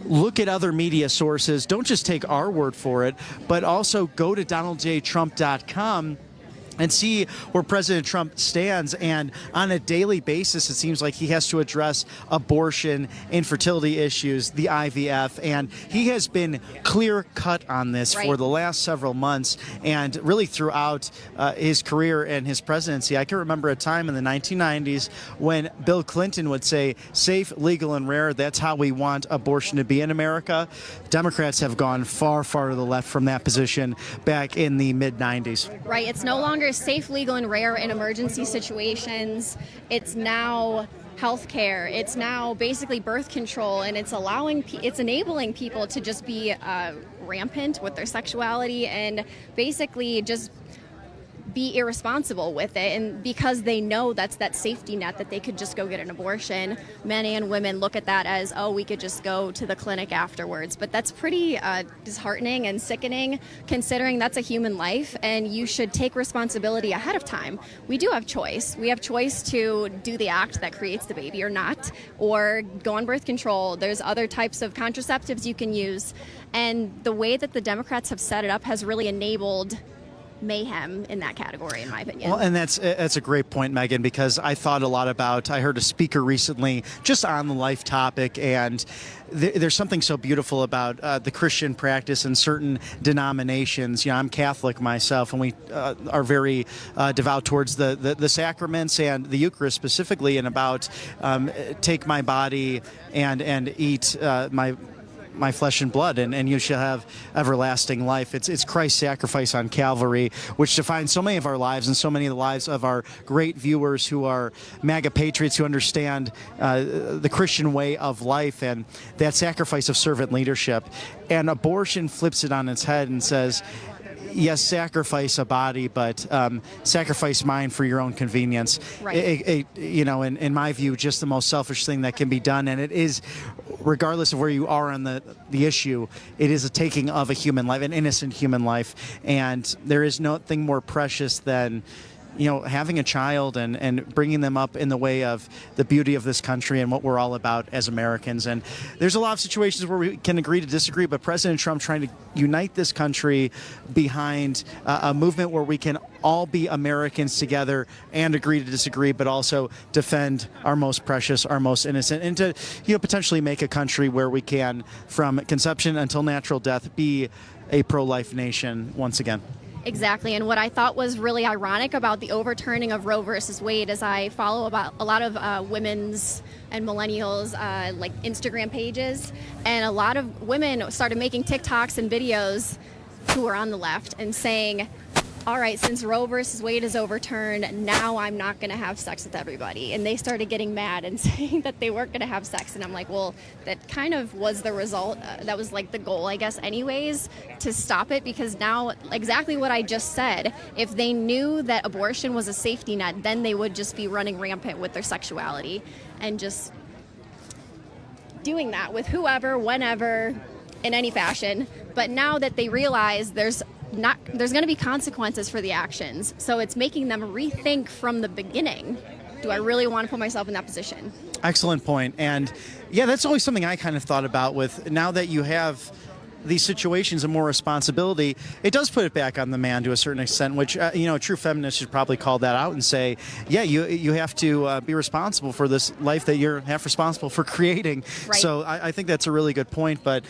Look at other media sources. Don't just take our word for it, but also go to DonaldJTrump.com and see where President Trump stands. And on a daily basis, it seems like he has to address abortion, infertility issues, the IVF, and he has been clear-cut on this for the last several months and really throughout his career and his presidency. I can remember a time in the 1990s when Bill Clinton would say, safe, legal, and rare, that's how we want abortion to be in America. Democrats have gone far, far to the left from that position back in the mid-90s. Right, it's no longer safe, legal, and rare in emergency situations. It's now healthcare. It's now basically birth control, and it's enabling people to just be rampant with their sexuality and basically just be irresponsible with it. And because they know that's that safety net that they could just go get an abortion, men and women look at that as, oh, we could just go to the clinic afterwards. But that's pretty disheartening and sickening, considering that's a human life and you should take responsibility ahead of time. We do have choice. We have choice to do the act that creates the baby or not, or go on birth control. There's other types of contraceptives you can use. And the way that the Democrats have set it up has really enabled mayhem in that category, in my opinion. Well, and that's a great point, Megan, because I thought a lot about, I heard a speaker recently just on the life topic, and there's something so beautiful about the Christian practice in certain denominations. I'm Catholic myself, and we are very devout towards the sacraments and the Eucharist specifically, and about take my body and eat my flesh and blood, and you shall have everlasting life. It's Christ's sacrifice on Calvary, which defines so many of our lives and so many of the lives of our great viewers who are MAGA patriots who understand the Christian way of life and that sacrifice of servant leadership. And abortion flips it on its head and says, yes, sacrifice a body, but sacrifice mine for your own convenience. Right. In my view, just the most selfish thing that can be done. And it is, regardless of where you are on the issue, it is a taking of a human life, an innocent human life. And there is nothing more precious than having a child and bringing them up in the way of the beauty of this country and what we're all about as Americans. And there's a lot of situations where we can agree to disagree, but President Trump trying to unite this country behind a movement where we can all be Americans together and agree to disagree, but also defend our most precious, our most innocent, and to potentially make a country where we can, from conception until natural death, be a pro-life nation once again. Exactly, and what I thought was really ironic about the overturning of Roe versus Wade is I follow about a lot of women's and millennials like Instagram pages, and a lot of women started making TikToks and videos who are on the left and saying, all right, since Roe versus Wade is overturned, now I'm not going to have sex with everybody. And they started getting mad and saying that they weren't going to have sex. And I'm like, well, that kind of was the result. That was like the goal, I guess, anyways, to stop it. Because now, exactly what I just said, if they knew that abortion was a safety net, then they would just be running rampant with their sexuality and just doing that with whoever, whenever, in any fashion. But now that they realize there's going to be consequences for the actions. So it's making them rethink from the beginning. Do I really want to put myself in that position? Excellent point. And yeah, that's always something I kind of thought about with now that you have these situations and more responsibility, it does put it back on the man to a certain extent, which, a true feminist should probably call that out and say, yeah, you have to be responsible for this life that you're half responsible for creating. Right. So I think that's a really good point. But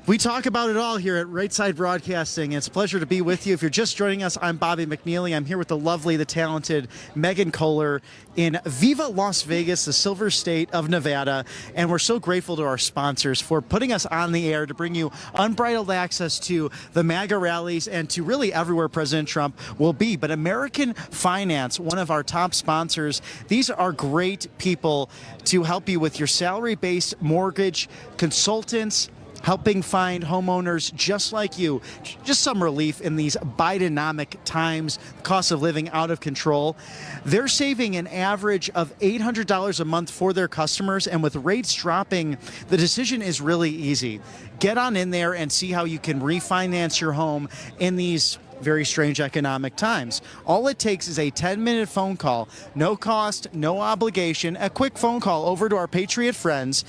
we talk about it all here at Right Side Broadcasting. It's a pleasure to be with you. If you're just joining us, I'm Bobby McNeely. I'm here with the lovely, the talented Megan Kohler in Viva Las Vegas, the Silver State of Nevada. And we're so grateful to our sponsors for putting us on the air to bring you unbridled access to the MAGA rallies and to really everywhere President Trump will be. But American Finance, one of our top sponsors, these are great people to help you with your salary-based mortgage, consultants, helping find homeowners just like you just some relief in these Bidenomic times, cost of living out of control. They're saving an average of $800 a month for their customers, and with rates dropping, the decision is really easy. Get on in there and see how you can refinance your home in these very strange economic times. All it takes is a 10-minute phone call, no cost, no obligation, a quick phone call over to our Patriot friends.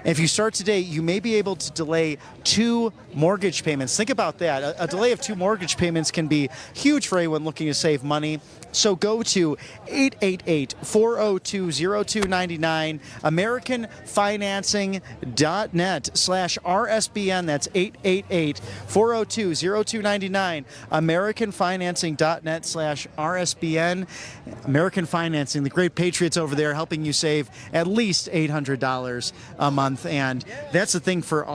If you start today, you may be able to delay 2 mortgage payments. Think about that. A delay of 2 mortgage payments can be huge for anyone looking to save money. So go to 888-402-0299, AmericanFinancing.net/RSBN. That's 888-402-0299, AmericanFinancing.net/RSBN. American Financing, the great patriots over there helping you save at least $800 a month. And that's the thing for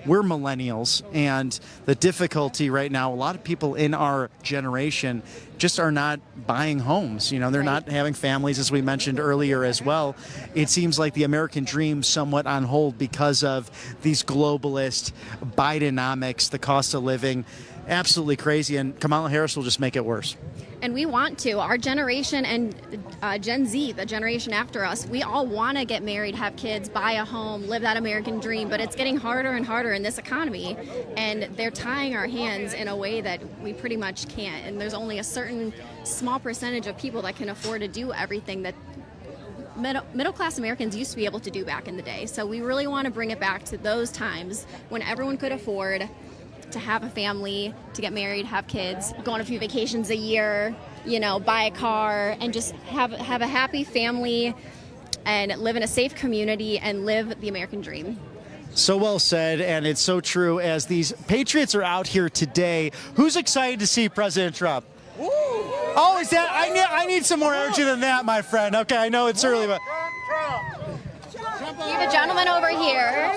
we're millennials, and the difficulty right now, a lot of people in our generation just are not buying homes. You know, they're not having families, as we mentioned earlier as well. It seems like the American dream somewhat on hold because of these globalist Bidenomics, the cost of living. Absolutely crazy, and Kamala Harris will just make it worse. And we want to. Our generation and Gen Z, the generation after us, we all want to get married, have kids, buy a home, live that American dream, but it's getting harder and harder in this economy, and they're tying our hands in a way that we pretty much can't. And there's only a certain small percentage of people that can afford to do everything that middle-class Americans used to be able to do back in the day. So we really want to bring it back to those times when everyone could afford to have a family, to get married, have kids, go on a few vacations a year, you know, buy a car, and just have a happy family and live in a safe community and live the American dream. So well said, and it's so true. As these patriots are out here today, who's excited to see President Trump? Oh, is that? I need some more energy than that, my friend. Okay, I know it's early, but We have a gentleman over here.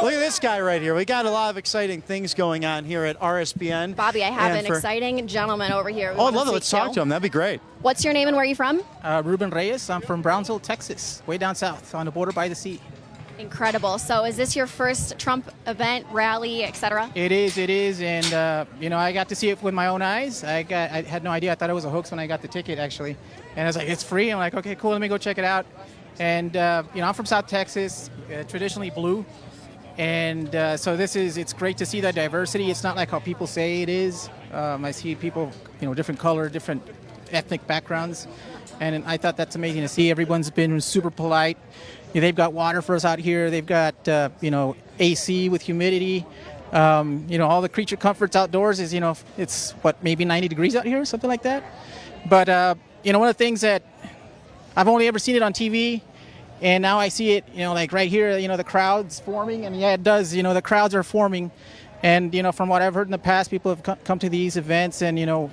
Look at this guy right here. We got a lot of exciting things going on here at RSBN. Bobby, I have an exciting gentleman over here. Oh, I'd love it. Let's talk to him. That'd be great. What's your name and where are you from? Ruben Reyes. I'm from Brownsville, Texas, way down south on the border by the sea. Incredible. So is this your first Trump event, rally, etc.? It is. And, you know, I got to see it with my own eyes. I had no idea. I thought it was a hoax when I got the ticket, actually. And I was like, it's free. I'm like, okay, cool. Let me go check it out. And, you know, I'm from South Texas, traditionally blue. And so it's great to see that diversity. It's not like how people say it is. I see people, you know, different color, different ethnic backgrounds. And I thought that's amazing to see. Everyone's been super polite. You know, they've got water for us out here. They've got, you know, AC with humidity. You know, all the creature comforts outdoors is, you know, it's, maybe 90 degrees out here, something like that. But, you know, one of the things that I've only ever seen it on TV, and now I see it, you know, like right here, you know, the crowds forming. And yeah, it does, you know, the crowds are forming. And, you know, from what I've heard in the past, people have come to these events, and, you know,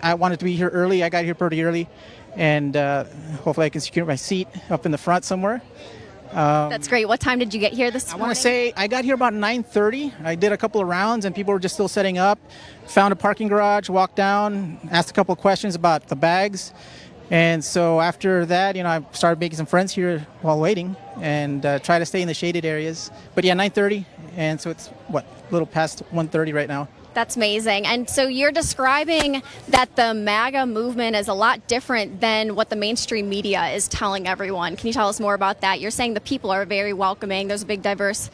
I wanted to be here early. I got here pretty early. And hopefully I can secure my seat up in the front somewhere. That's great. What time did you get here this morning? I want to say I got here about 9:30. I did a couple of rounds, and people were just still setting up. Found a parking garage, walked down, asked a couple of questions about the bags. And so after that, you know, I started making some friends here while waiting, and try to stay in the shaded areas. But yeah, 9:30, and so it's, a little past 1:30 right now. That's amazing. And so you're describing that the MAGA movement is a lot different than what the mainstream media is telling everyone. Can you tell us more about that? You're saying the people are very welcoming. There's a big diverse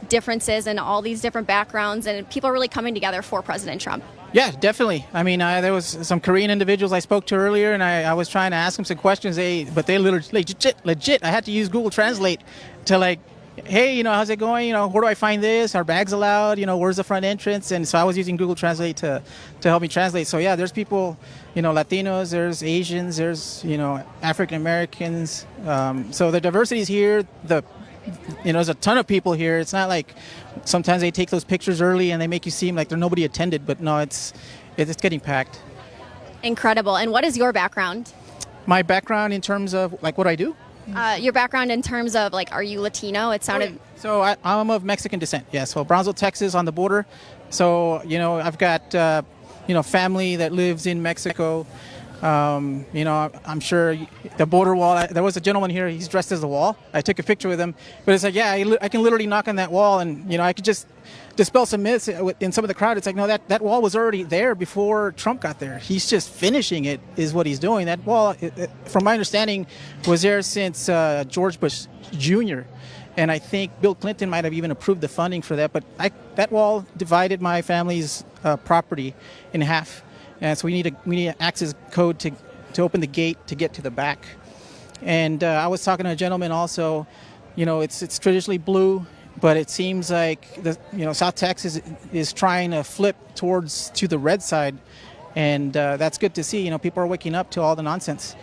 differences in all these different backgrounds, and people are really coming together for President Trump. Yeah, definitely. I mean, there was some Korean individuals I spoke to earlier, and I was trying to ask them some questions. But they literally legit. I had to use Google Translate to, like, hey, you know, how's it going? You know, where do I find this? Are bags allowed? You know, where's the front entrance? And so I was using Google Translate to help me translate. So yeah, there's people, you know, Latinos, there's Asians, there's, you know, African Americans. So the diversity is here. You know, there's a ton of people here. It's not like sometimes they take those pictures early and they make you seem like nobody attended, but no, it's getting packed. Incredible. And what is your background? My background in terms of, like, what I do? Your background in terms of, like, are you Latino? It sounded... Oh, yeah. So I'm of Mexican descent, yeah. So Brownsville, Texas, on the border. So, you know, I've got, you know, family that lives in Mexico. I'm sure the border wall, there was a gentleman here, he's dressed as the wall. I took a picture with him, but it's like, yeah, I can literally knock on that wall and, I could just dispel some myths in some of the crowd. It's like, no, that wall was already there before Trump got there. He's just finishing it is what he's doing. That wall, from my understanding, was there since George Bush Jr., and I think Bill Clinton might have even approved the funding for that, but that wall divided my family's property in half. And so we need an access code to open the gate to get to the back. And I was talking to a gentleman also, it's traditionally blue, but it seems like South Texas is trying to flip to the red side. And that's good to see. People are waking up to all the nonsense.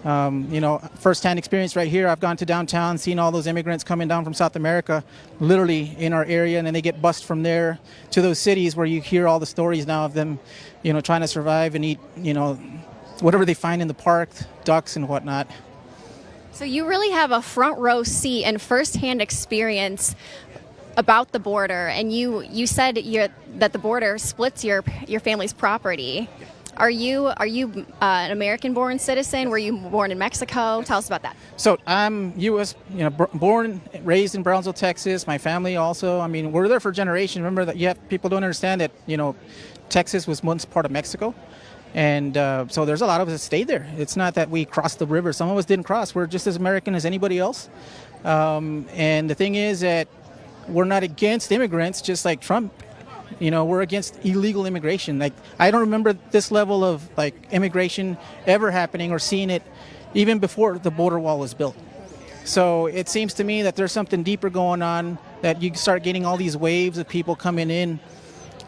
First-hand experience right here. I've gone to downtown, seen all those immigrants coming down from South America, literally in our area, and then they get bused from there to those cities where you hear all the stories now of them, trying to survive and eat, whatever they find in the park, ducks and whatnot. So you really have a front row seat and first-hand experience about the border, and you said that the border splits your family's property. Are you an American-born citizen? Were you born in Mexico? Tell us about that. So I'm U.S., born, raised in Brownsville, Texas. My family also. I mean, we're there for generations. Remember that people don't understand that, Texas was once part of Mexico. And so there's a lot of us that stayed there. It's not that we crossed the river. Some of us didn't cross. We're just as American as anybody else. And the thing is that we're not against immigrants, just like Trump. We're against illegal immigration. Like, I don't remember this level of immigration ever happening or seeing it even before the border wall was built. So it seems to me that there's something deeper going on, that you start getting all these waves of people coming in,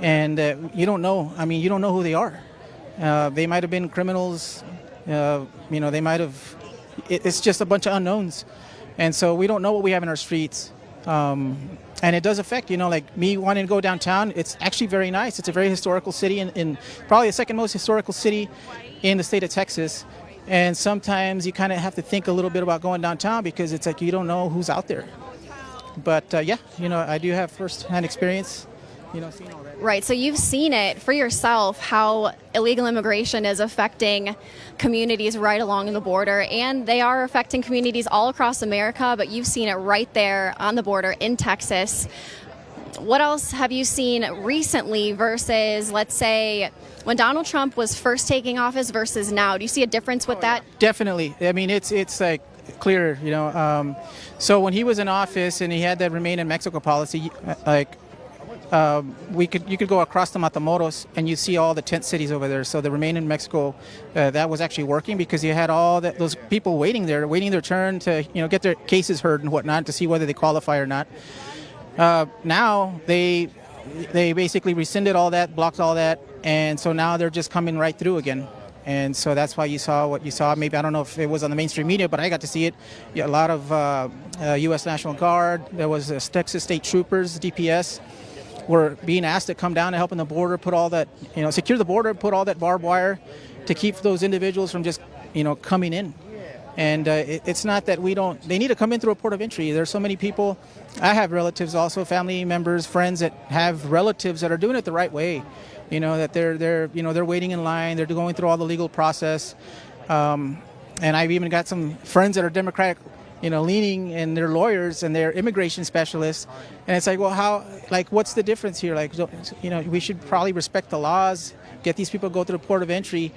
and you don't know. I mean, you don't know who they are. They might have been criminals. They might have. It's just a bunch of unknowns, and so we don't know what we have in our streets. And it does affect, like me wanting to go downtown. It's actually very nice. It's a very historical city, in probably the second most historical city in the state of Texas. And sometimes you kind of have to think a little bit about going downtown because it's like you don't know who's out there. But I do have first-hand experience, seeing all that. Right, so you've seen it for yourself, how illegal immigration is affecting communities right along the border, and they are affecting communities all across America, but you've seen it right there on the border in Texas. What else have you seen recently versus, let's say, when Donald Trump was first taking office versus now? Do you see a difference with that? Definitely. I mean, it's like clear, So when he was in office and he had that Remain in Mexico policy, you could go across the Matamoros and you see all the tent cities over there. So the Remain in Mexico, that was actually working because you had all those people waiting their turn to get their cases heard and whatnot to see whether they qualify or not. Now they basically rescinded all that, blocked all that, and so now they're just coming right through again. And so that's why you saw what you saw. Maybe I don't know if it was on the mainstream media, but I got to see it. A lot of U.S. National Guard. There was Texas State Troopers, DPS. Were being asked to come down and help on the border, put all that, secure the border, put all that barbed wire to keep those individuals from just, coming in. And it's not that they need to come in through a port of entry. There's so many people. I have relatives also, family members, friends that have relatives that are doing it the right way. That they're waiting in line, they're going through all the legal process. And I've even got some friends that are Democratic leaning, and they're lawyers and they're immigration specialists. And it's like, well, what's the difference here? We should probably respect the laws, get these people to go through the port of entry.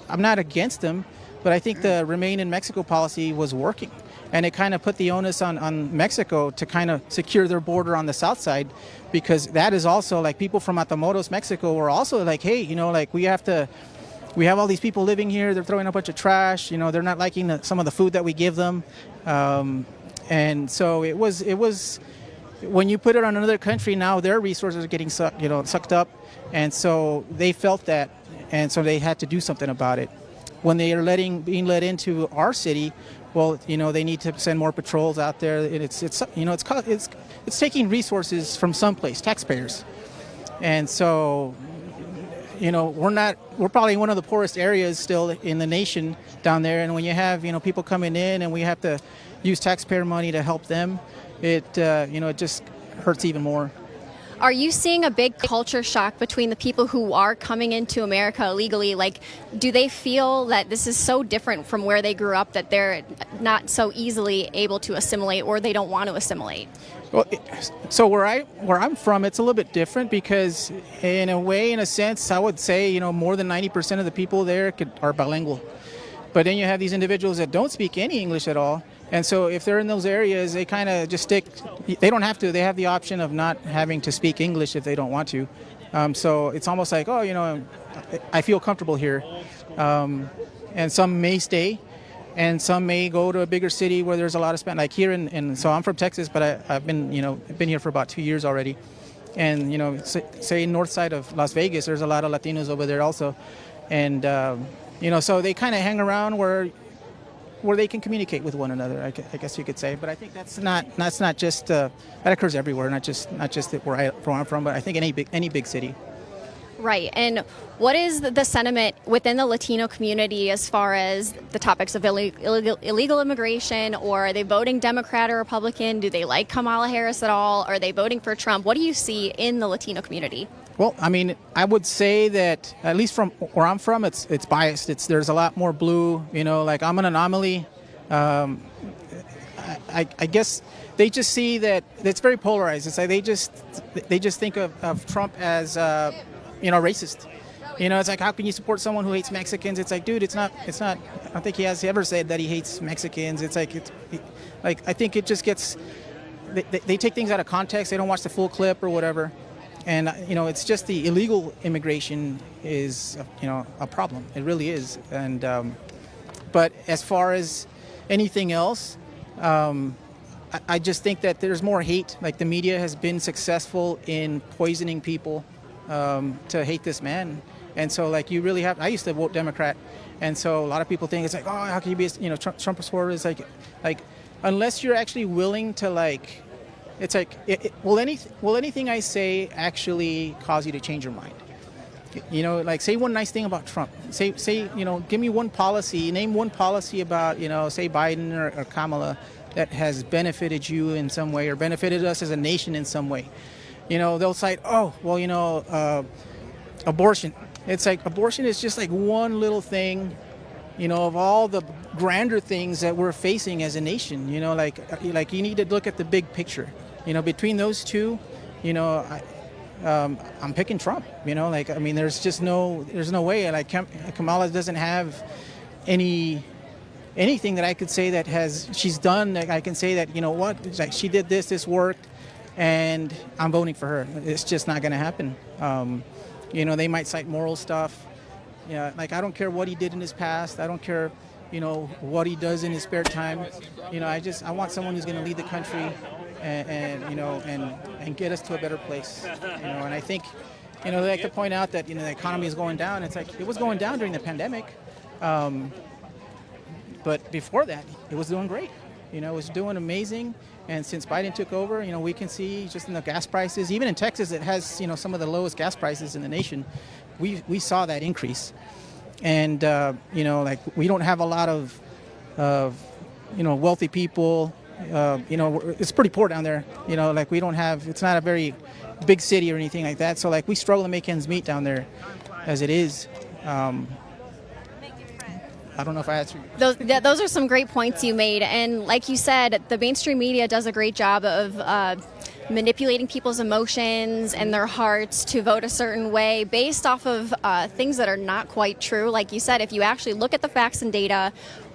I'm not against them, but I think the Remain in Mexico policy was working. And it kind of put the onus on Mexico to kind of secure their border on the south side, because that is also people from Matamoros, Mexico, were also hey, we have all these people living here. They're throwing a bunch of trash. They're not liking some of the food that we give them. And so it was when you put it on another country, now their resources are getting sucked up. And so they felt that. And so they had to do something about it. When they are being led into our city, well, they need to send more patrols out there. It's taking resources from someplace, taxpayers. And so we're probably one of the poorest areas still in the nation down there. And when you have, people coming in and we have to use taxpayer money to help them, it just hurts even more. Are you seeing a big culture shock between the people who are coming into America illegally? Like, do they feel that this is so different from where they grew up that they're not so easily able to assimilate, or they don't want to assimilate? Well, so where I'm from, it's a little bit different because in a sense, I would say, more than 90% of the people there are bilingual. But then you have these individuals that don't speak any English at all. And so if they're in those areas, they kind of just stick. They don't have to. They have the option of not having to speak English if they don't want to. So it's almost like, I feel comfortable here. And some may stay, and some may go to a bigger city where there's a lot of Spanish. Like here so I'm from Texas, but I've been here for about 2 years already. And say north side of Las Vegas, there's a lot of Latinos over there also. And so they kind of hang around where they can communicate with one another, I guess you could say. But I think that's not just that occurs everywhere, not just where I'm from, but I think any big city. Right. And what is the sentiment within the Latino community as far as the topics of illegal immigration, or are they voting Democrat or Republican? Do they like Kamala Harris at all? Are they voting for Trump? What do you see in the Latino community? Well, I mean, I would say that at least from where I'm from, it's biased. There's a lot more blue. Like I'm an anomaly. I guess they just see that it's very polarized. It's like they just think of Trump as racist. It's like, how can you support someone who hates Mexicans? It's like, dude, it's not. I don't think he has ever said that he hates Mexicans. It's like I think it just gets. They take things out of context. They don't watch the full clip or whatever. And, it's just the illegal immigration is, a problem. It really is. And but as far as anything else, I just think that there's more hate. Like the media has been successful in poisoning people to hate this man. And so, like, you really have. I used to vote Democrat. And so a lot of people think it's like, oh, how can you be, Trump supporter? It's like, unless you're actually willing to, like, it's like, will anything I say actually cause you to change your mind? Like say one nice thing about Trump. Say, give me one policy, name one policy about, say Biden or Kamala that has benefited you in some way or benefited us as a nation in some way. They'll cite, abortion. It's like abortion is just like one little thing, of all the grander things that we're facing as a nation. Like you need to look at the big picture. Between those two, I'm picking Trump. There's no way. Like Kamala doesn't have anything that I could say that she's done. Like I can say that it's like she did this worked, and I'm voting for her. It's just not going to happen. They might cite moral stuff. Like I don't care what he did in his past. I don't care, what he does in his spare time. I want someone who's going to lead the country. And get us to a better place, and I think, they like to point out that, the economy is going down. It's like, it was going down during the pandemic, but before that, it was doing great, it was doing amazing. And since Biden took over, we can see just in the gas prices, even in Texas, it has, some of the lowest gas prices in the nation. We saw that increase. And, like we don't have a lot of wealthy people. It's pretty poor down there. Like we don't have. It's not a very big city or anything like that. So like we struggle to make ends meet down there, as it is. I don't know if I answered. Those are some great points you made, and like you said, the mainstream media does a great job of manipulating people's emotions and their hearts to vote a certain way based off of things that are not quite true. Like you said, if you actually look at the facts and data,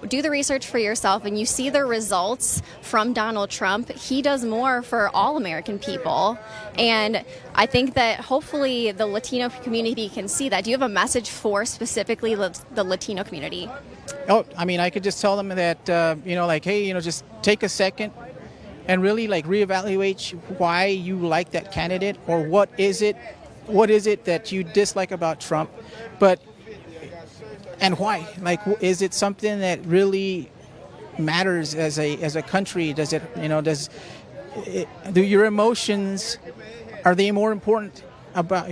do the research for yourself, and you see the results from Donald Trump, he does more for all American people. And I think that hopefully the Latino community can see that. Do you have a message for specifically the Latino community? Oh, I could just tell them that, hey, just take a second and really like reevaluate why you like that candidate, or what is it that you dislike about Trump, and why? Like, is it something that really matters as a country? Does it, do your emotions, are they more important about,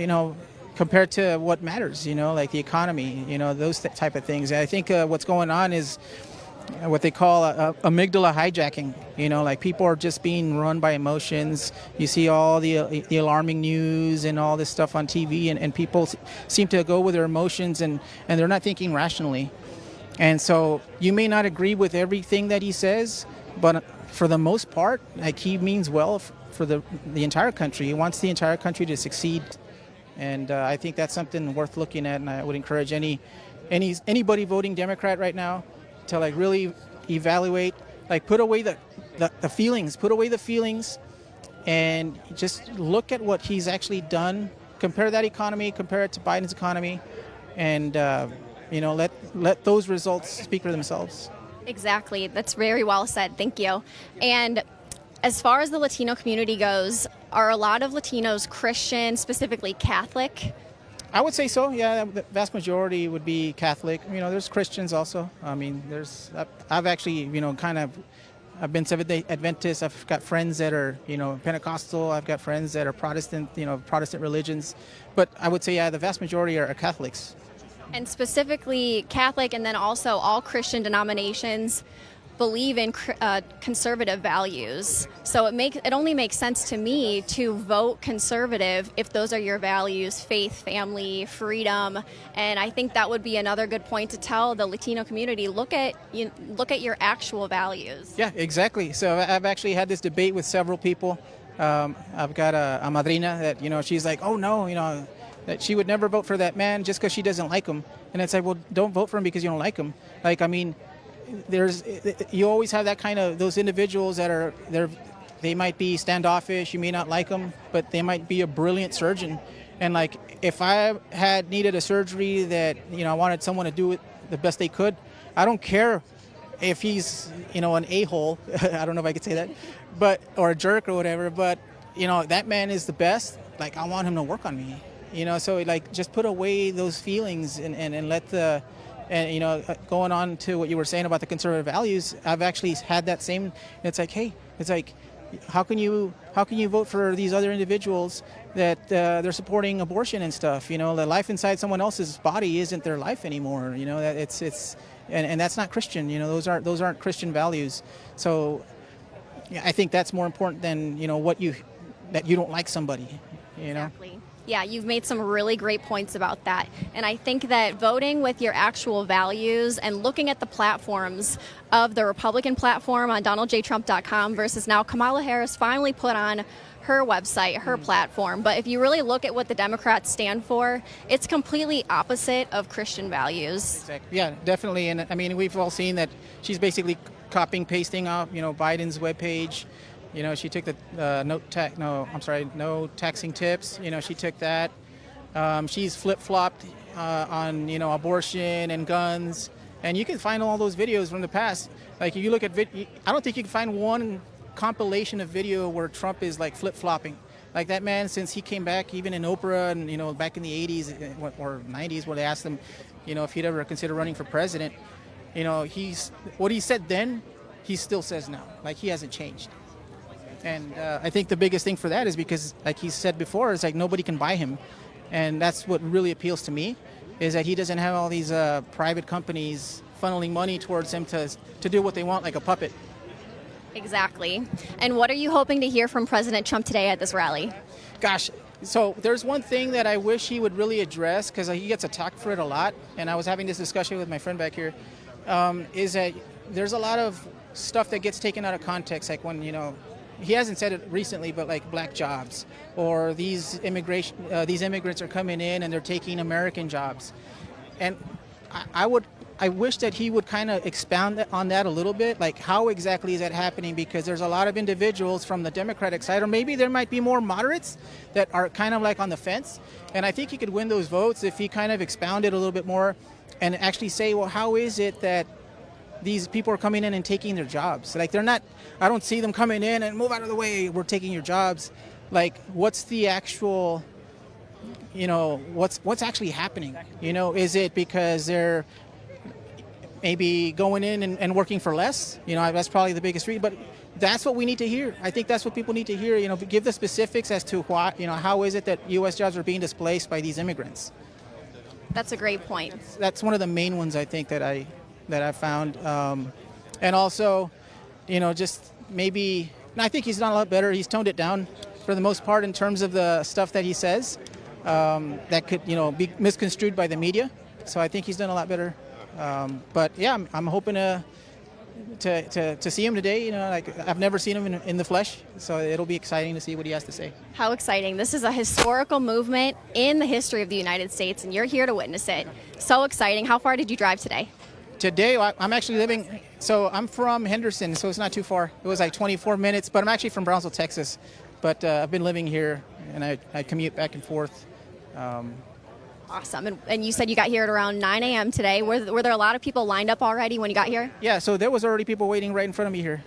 compared to what matters, like the economy, those type of things. And I think what's going on is what they call amygdala hijacking. You know, like people are just being run by emotions. You see all the alarming news and all this stuff on TV, and people seem to go with their emotions, and they're not thinking rationally. And so you may not agree with everything that he says, but for the most part, like, he means well for the entire country. He wants the entire country to succeed. And I think that's something worth looking at, and I would encourage anybody voting Democrat right now to like really evaluate, like put away the feelings, and just look at what he's actually done. Compare that economy, compare it to Biden's economy, and let those results speak for themselves. Exactly. That's very well said. Thank you. And as far as the Latino community goes, are a lot of Latinos Christian, specifically Catholic? I would say so. Yeah, the vast majority would be Catholic. You know, there's Christians also. I mean, I've actually, I've been Seventh-day Adventist. I've got friends that are, Pentecostal. I've got friends that are Protestant, Protestant religions. But I would say, yeah, the vast majority are Catholics. And specifically Catholic, and then also all Christian denominations believe in conservative values. So it only makes sense to me to vote conservative if those are your values: faith, family, freedom. And I think that would be another good point to tell the Latino community: look at your actual values. Yeah, exactly. So I've actually had this debate with several people. I've got a madrina that she's like, oh no, that she would never vote for that man just because she doesn't like him. And it's like, well, don't vote for him because you don't like him. Like, I mean, you always have that kind of those individuals that they might be standoffish. You may not like them, but they might be a brilliant surgeon. And like, if I had needed a surgery that I wanted someone to do it the best they could, I don't care if he's an a-hole. I don't know if I could say that, or a jerk or whatever. But that man is the best. Like, I want him to work on me. So like, just put away those feelings and let the. And going on to what you were saying about the conservative values, I've actually had that same. It's like, hey, how can you vote for these other individuals that they're supporting abortion and stuff? The life inside someone else's body isn't their life anymore. That it's and that's not Christian. Those aren't Christian values. So yeah, I think that's more important than that you don't like somebody. Exactly. Yeah, you've made some really great points about that. And I think that voting with your actual values and looking at the platforms of the Republican platform on DonaldJTrump.com versus now Kamala Harris finally put on her website, her platform. But if you really look at what the Democrats stand for, it's completely opposite of Christian values. Exactly. Yeah, definitely. And I mean, we've all seen that she's basically copying, pasting off, Biden's webpage. She took the no taxing tips. She took that. She's flip-flopped on, abortion and guns. And you can find all those videos from the past. Like, if you look at I don't think you can find one compilation of video where Trump is like flip-flopping. Like, that man, since he came back, even in Oprah and, back in the 80s or 90s, where they asked him, if he'd ever consider running for president, what he said then, he still says now. Like, he hasn't changed. And I think the biggest thing for that is because, like he said before, it's like nobody can buy him. And that's what really appeals to me, is that he doesn't have all these private companies funneling money towards him to do what they want, like a puppet. Exactly. And what are you hoping to hear from President Trump today at this rally? Gosh, so there's one thing that I wish he would really address, because he gets attacked for it a lot. And I was having this discussion with my friend back here, is that there's a lot of stuff that gets taken out of context, like when, he hasn't said it recently, but like black jobs, or these immigrants are coming in and they're taking American jobs. And I wish that he would kind of expound on that a little bit, like how exactly is that happening? Because there's a lot of individuals from the Democratic side, or maybe there might be more moderates that are kind of like on the fence. And I think he could win those votes if he kind of expounded a little bit more and actually say, well, how is it that these people are coming in and taking their jobs? Like, I don't see them coming in and move out of the way, we're taking your jobs. Like, what's the actual, what's actually happening? Is it because they're maybe going in and working for less? That's probably the biggest reason, but that's what we need to hear. I think that's what people need to hear, give the specifics as to why, how is it that U.S. jobs are being displaced by these immigrants? That's a great point. That's one of the main ones I think that I found. And also, just maybe, and I think he's done a lot better. He's toned it down for the most part in terms of the stuff that he says that could, be misconstrued by the media. So I think he's done a lot better. But yeah, I'm hoping to see him today. I've never seen him in the flesh, so it'll be exciting to see what he has to say. How exciting. This is a historical movement in the history of the United States, and you're here to witness it. So exciting. How far did you drive today? Today, I'm actually I'm from Henderson, so it's not too far. It was like 24 minutes, but I'm actually from Brownsville, Texas. But I've been living here, and I commute back and forth. Awesome. And you said you got here at around 9 a.m. today. Were there a lot of people lined up already when you got here? Yeah, so there was already people waiting right in front of me here.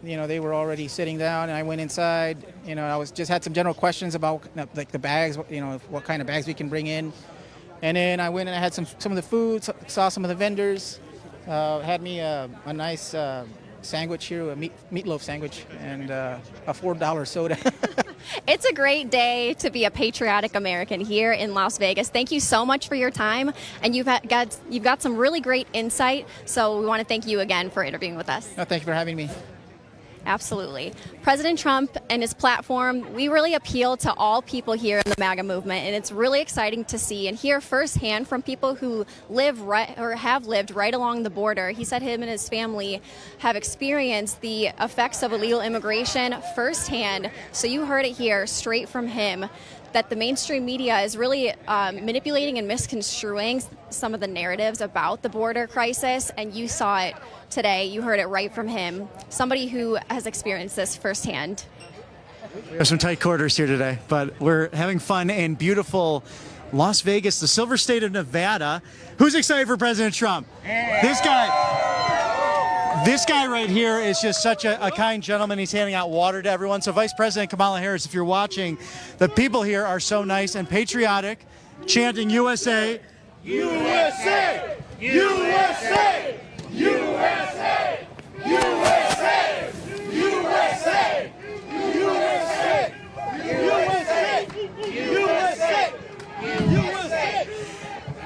They were already sitting down, and I went inside. I had some general questions about like the bags, what kind of bags we can bring in. And then I went and I had some of the food, saw some of the vendors, had me a nice sandwich here, a meatloaf sandwich, and a $4 soda. It's a great day to be a patriotic American here in Las Vegas. Thank you so much for your time, and you've got some really great insight. So we want to thank you again for interviewing with us. No, thank you for having me. Absolutely. President Trump and his platform, we really appeal to all people here in the MAGA movement, and it's really exciting to see and hear firsthand from people who have lived right along the border. He said him and his family have experienced the effects of illegal immigration firsthand, so you heard it here straight from him, that the mainstream media is really manipulating and misconstruing some of the narratives about the border crisis, and you saw it today. You heard it right from him, somebody who has experienced this firsthand. There's some tight quarters here today, but we're having fun in beautiful Las Vegas, the Silver State of Nevada. Who's excited for President Trump? This guy right here is just such a kind gentleman. He's handing out water to everyone. So Vice President Kamala Harris, if you're watching, the people here are so nice and patriotic, chanting USA, USA, USA, USA, USA, USA, USA, USA, USA, USA.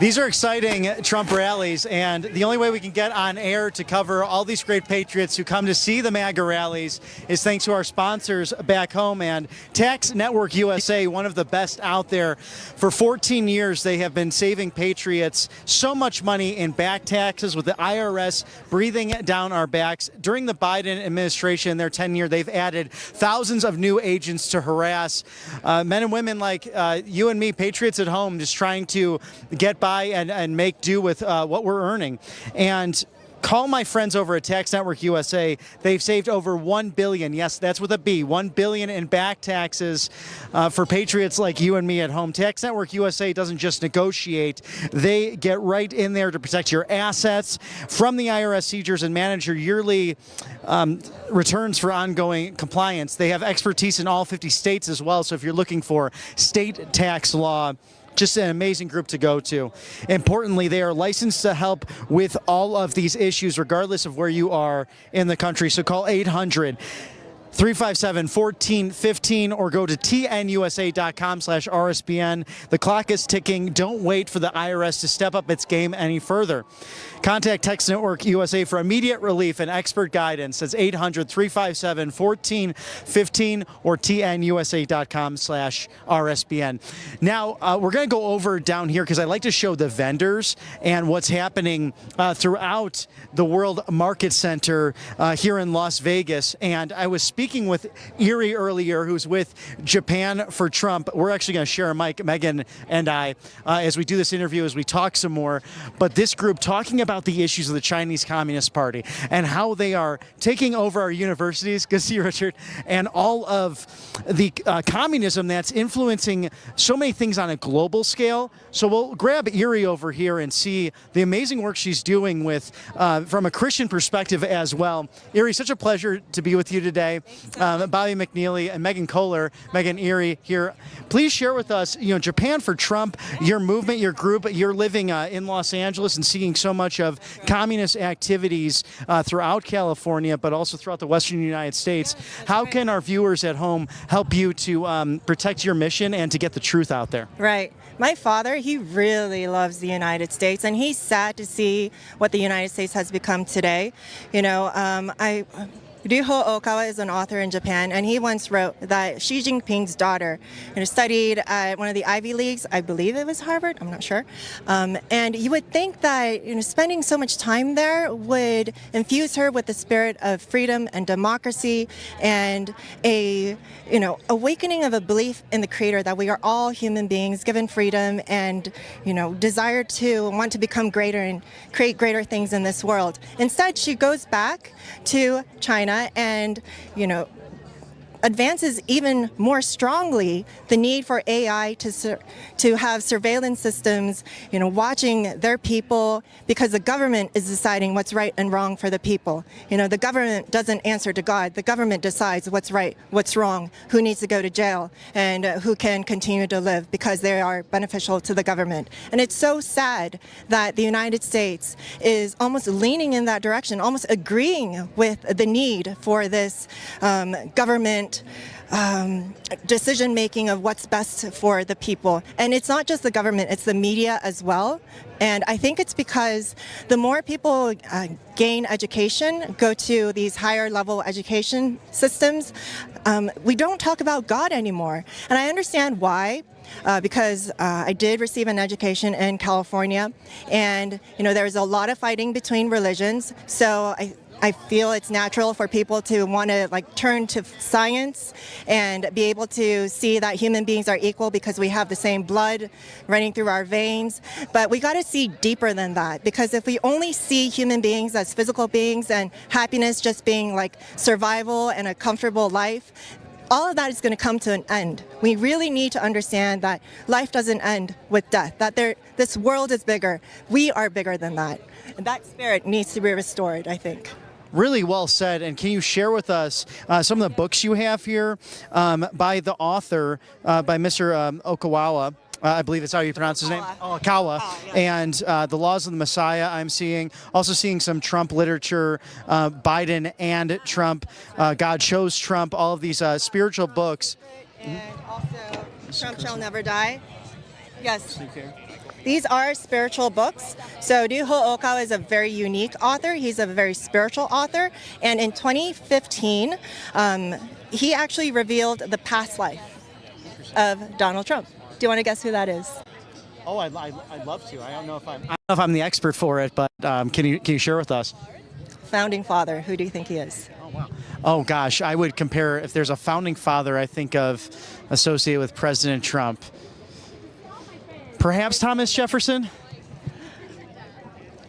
These are exciting Trump rallies, and the only way we can get on air to cover all these great patriots who come to see the MAGA rallies is thanks to our sponsors back home. And Tax Network USA, one of the best out there. For 14 years, they have been saving patriots so much money in back taxes, with the IRS breathing down our backs. During the Biden administration, their tenure, they've added thousands of new agents to harass men and women like you and me, patriots at home, just trying to get by and make do with what we're earning. And call my friends over at Tax Network USA. They've saved over $1 billion. Yes, that's with a B. $1 billion in back taxes for patriots like you and me at home. Tax Network USA doesn't just negotiate. They get right in there to protect your assets from the IRS seizures and manage your yearly returns for ongoing compliance. They have expertise in all 50 states as well. So if you're looking for state tax law, just an amazing group to go to. Importantly, they are licensed to help with all of these issues, regardless of where you are in the country. So call 800-357-1415 or go to tnusa.com/RSBN. The clock is ticking. Don't wait for the IRS to step up its game any further. Contact Tax Network USA for immediate relief and expert guidance. That's 800-357-1415 or tnusa.com/RSBN. Now, we're going to go over down here because I like to show the vendors and what's happening throughout the World Market Center here in Las Vegas. And I was speaking with Erie earlier, who's with Japan for Trump. We're actually going to share a mic, Megan and I, as we do this interview, as we talk some more. But this group talking about the issues of the Chinese Communist Party and how they are taking over our universities, good to see you, Richard, and all of the communism that's influencing so many things on a global scale. So we'll grab Erie over here and see the amazing work she's doing with, from a Christian perspective as well. Erie, such a pleasure to be with you today. Bobby McNeely and Megan Kohler, Megan Erie here. Please share with us, Japan for Trump, your movement, your group. You're living in Los Angeles and seeing so much of communist activities throughout California, but also throughout the Western United States. How can our viewers at home help you to protect your mission and to get the truth out there? Right. My father, he really loves the United States, and he's sad to see what the United States has become today. You know, Ryuho Okawa is an author in Japan, and he once wrote that Xi Jinping's daughter studied at one of the Ivy Leagues. I believe it was Harvard. I'm not sure. And you would think that spending so much time there would infuse her with the spirit of freedom and democracy and a awakening of a belief in the Creator that we are all human beings given freedom and desire to want to become greater and create greater things in this world. Instead, she goes back to China and advances even more strongly the need for AI to have surveillance systems, watching their people, because the government is deciding what's right and wrong for the people. The government doesn't answer to God. The government decides what's right, what's wrong, who needs to go to jail, and who can continue to live because they are beneficial to the government. And it's so sad that the United States is almost leaning in that direction, almost agreeing with the need for this government decision-making of what's best for the people. And it's not just the government, it's the media as well. And I think it's because the more people gain education, go to these higher level education systems, we don't talk about God anymore. And I understand why. Because I did receive an education in California, and there's a lot of fighting between religions. So I feel it's natural for people to want to turn to science and be able to see that human beings are equal because we have the same blood running through our veins. But we got to see deeper than that, because if we only see human beings as physical beings and happiness just being survival and a comfortable life, all of that is going to come to an end. We really need to understand that life doesn't end with death, that this world is bigger. We are bigger than that. And that spirit needs to be restored, I think. Really well said. And can you share with us some of the books you have here by the author, by Mr. Okawa? I believe it's how you pronounce his name. Okawa. And The Laws of the Messiah, I'm seeing. Also seeing some Trump literature, Biden and Trump, God Chose Trump, all of these spiritual books. And also Trump Shall Never Die. Yes. These are spiritual books. So Ryuho Okawa is a very unique author. He's a very spiritual author. And in 2015, he actually revealed the past life of Donald Trump. Do you want to guess who that is? Oh, I'd love to. I don't know if I'm the expert for it, but can you share with us? Founding father. Who do you think he is? Oh, wow. Oh, gosh. I would compare, if there's a founding father I think of associated with President Trump, perhaps Thomas Jefferson?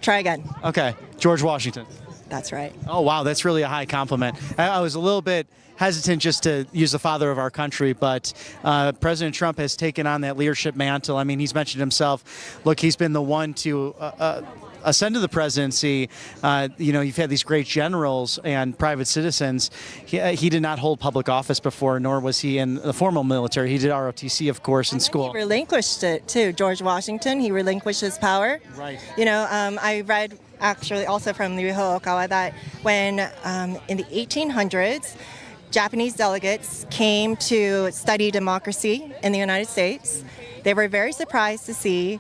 Try again. Okay. George Washington. That's right. Oh, wow. That's really a high compliment. I was a little bit hesitant just to use the father of our country, but President Trump has taken on that leadership mantle. I mean, he's mentioned himself. Look, he's been the one to ascend to the presidency. You've had these great generals and private citizens. He did not hold public office before, nor was he in the formal military. He did ROTC, of course, in school. He relinquished it too. George Washington, he relinquished his power. Right. I read actually also from Ryuho Okawa that when in the 1800s, Japanese delegates came to study democracy in the United States, they were very surprised to see,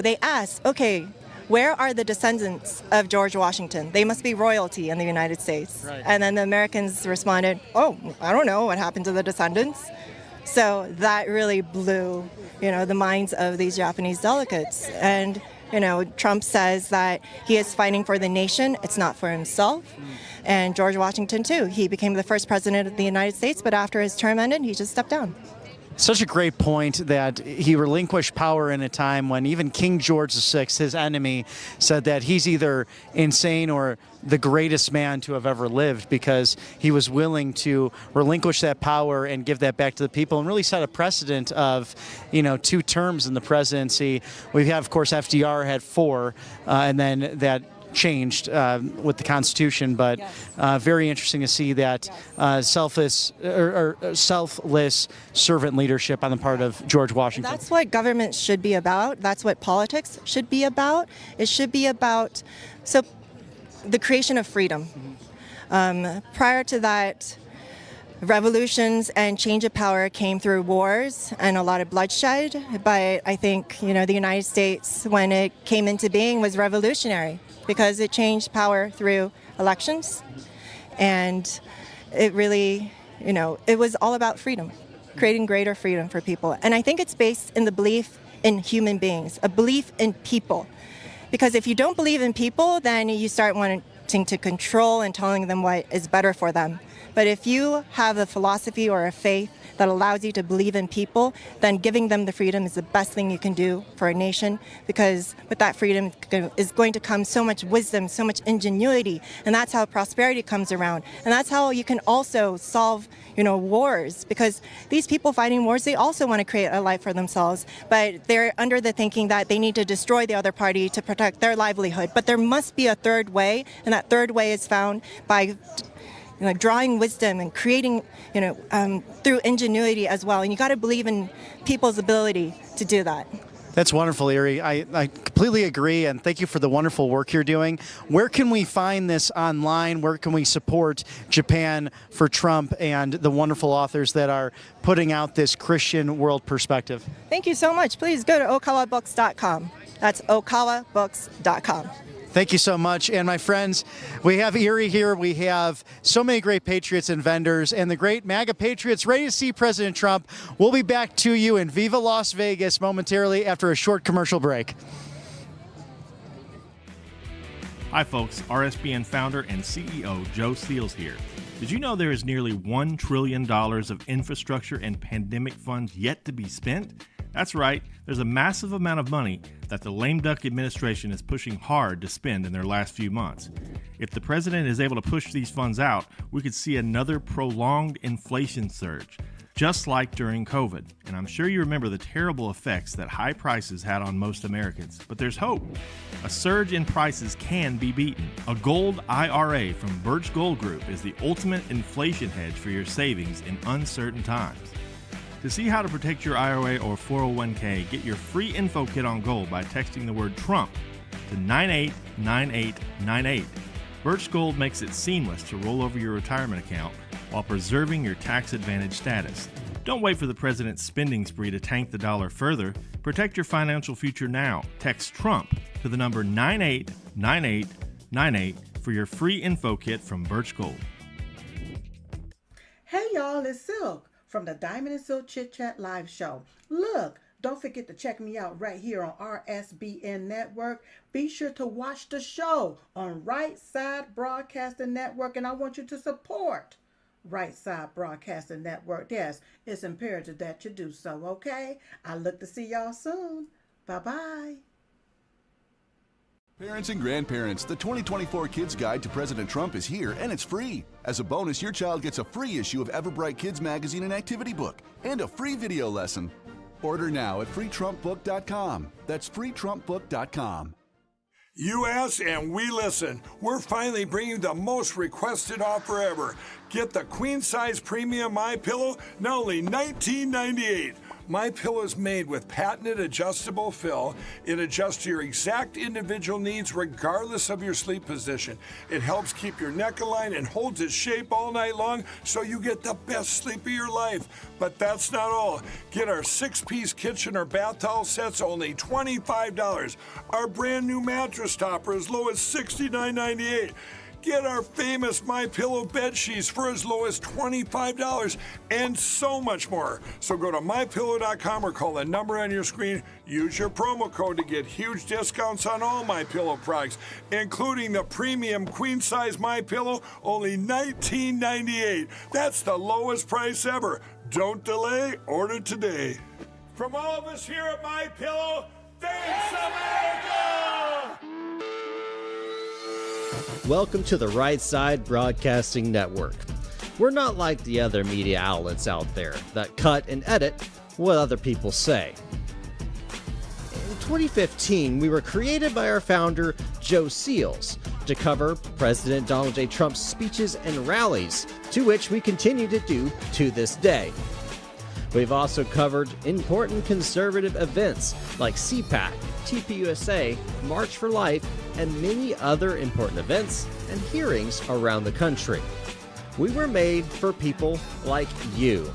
they asked, okay, where are the descendants of George Washington? They must be royalty in the United States. Right. And then the Americans responded, I don't know what happened to the descendants. So that really blew, the minds of these Japanese delegates. And, Trump says that he is fighting for the nation. It's not for himself. And George Washington, too. He became the first president of the United States, but after his term ended, he just stepped down. Such a great point that he relinquished power in a time when even King George VI, his enemy, said that he's either insane or the greatest man to have ever lived, because he was willing to relinquish that power and give that back to the people and really set a precedent of, 2 terms in the presidency. We have, of course, FDR had 4, and then that changed with the Constitution, but very interesting to see that selfless servant leadership on the part of George Washington. That's what government should be about. That's what politics should be about. It should be about the creation of freedom. Prior to that, revolutions and change of power came through wars and a lot of bloodshed. But I think, the United States, when it came into being, was revolutionary because it changed power through elections. And it really, it was all about freedom, creating greater freedom for people. And I think it's based in the belief in human beings, a belief in people. Because if you don't believe in people, then you start wanting to control and telling them what is better for them. But if you have a philosophy or a faith that allows you to believe in people, then giving them the freedom is the best thing you can do for a nation, because with that freedom is going to come so much wisdom, so much ingenuity, and that's how prosperity comes around. And that's how you can also solve, wars, because these people fighting wars, they also want to create a life for themselves, but they're under the thinking that they need to destroy the other party to protect their livelihood. But there must be a third way, and that third way is found by drawing wisdom and creating, through ingenuity as well. And you got to believe in people's ability to do that. That's wonderful, Erie. I completely agree, and thank you for the wonderful work you're doing. Where can we find this online? Where can we support Japan for Trump and the wonderful authors that are putting out this Christian world perspective? Thank you so much. Please go to okawabooks.com. That's okawabooks.com. Thank you so much. And my friends, we have Erie here. We have so many great patriots and vendors and the great MAGA patriots ready to see President Trump. We'll be back to you in Viva Las Vegas momentarily after a short commercial break. Hi folks, RSBN founder and CEO Joe Steele's here. Did you know there is nearly $1 trillion of infrastructure and pandemic funds yet to be spent? That's right, there's a massive amount of money that the lame duck administration is pushing hard to spend in their last few months. If the president is able to push these funds out, we could see another prolonged inflation surge, just like during COVID. And I'm sure you remember the terrible effects that high prices had on most Americans. But there's hope. A surge in prices can be beaten. A gold IRA from Birch Gold Group is the ultimate inflation hedge for your savings in uncertain times. To see how to protect your IRA or 401k, get your free info kit on gold by texting the word Trump to 989898. Birch Gold makes it seamless to roll over your retirement account while preserving your tax advantage status. Don't wait for the president's spending spree to tank the dollar further. Protect your financial future now. Text Trump to the number 989898 for your free info kit from Birch Gold. Hey y'all, it's Silk from the Diamond and Silk Chit Chat live show. Look, don't forget to check me out right here on RSBN Network. Be sure to watch the show on Right Side Broadcasting Network, and I want you to support Right Side Broadcasting Network. Yes, it's imperative that you do so, okay? I look to see y'all soon. Bye-bye. Parents and grandparents, the 2024 Kids Guide to President Trump is here, and it's free. As a bonus, your child gets a free issue of Everbright Kids Magazine and Activity Book, and a free video lesson. Order now at freetrumpbook.com. That's freetrumpbook.com. You ask and we listen. We're finally bringing the most requested offer ever. Get the queen size premium MyPillow, now only $19.98. MyPillow is made with patented adjustable fill. It adjusts to your exact individual needs regardless of your sleep position. It helps keep your neck aligned and holds its shape all night long so you get the best sleep of your life. But that's not all. Get our 6-piece kitchen or bath towel sets only $25. Our brand new mattress topper as low as $69.98. Get our famous MyPillow bed sheets for as low as $25 and so much more. So go to MyPillow.com or call the number on your screen. Use your promo code to get huge discounts on all MyPillow products, including the premium queen-size MyPillow, only $19.98. That's the lowest price ever. Don't delay, order today. From all of us here at MyPillow, thanks America! Welcome to the Right Side Broadcasting Network. We're not like the other media outlets out there that cut and edit what other people say. In 2015, we were created by our founder, Joe Seals, to cover President Donald J. Trump's speeches and rallies, to which we continue to do to this day. We've also covered important conservative events like CPAC, TPUSA, March for Life, and many other important events and hearings around the country. We were made for people like you,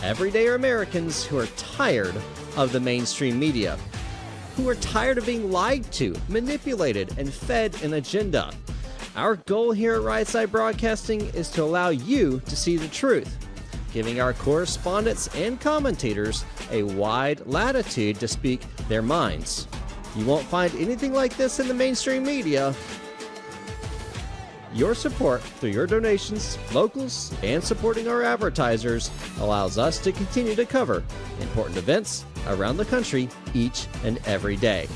everyday Americans who are tired of the mainstream media, who are tired of being lied to, manipulated, and fed an agenda. Our goal here at Right Side Broadcasting is to allow you to see the truth, giving our correspondents and commentators a wide latitude to speak their minds. You won't find anything like this in the mainstream media. Your support through your donations, locals, and supporting our advertisers allows us to continue to cover important events around the country each and every day.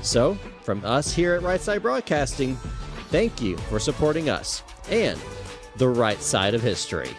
So, from us here at Right Side Broadcasting, thank you for supporting us and the right side of history.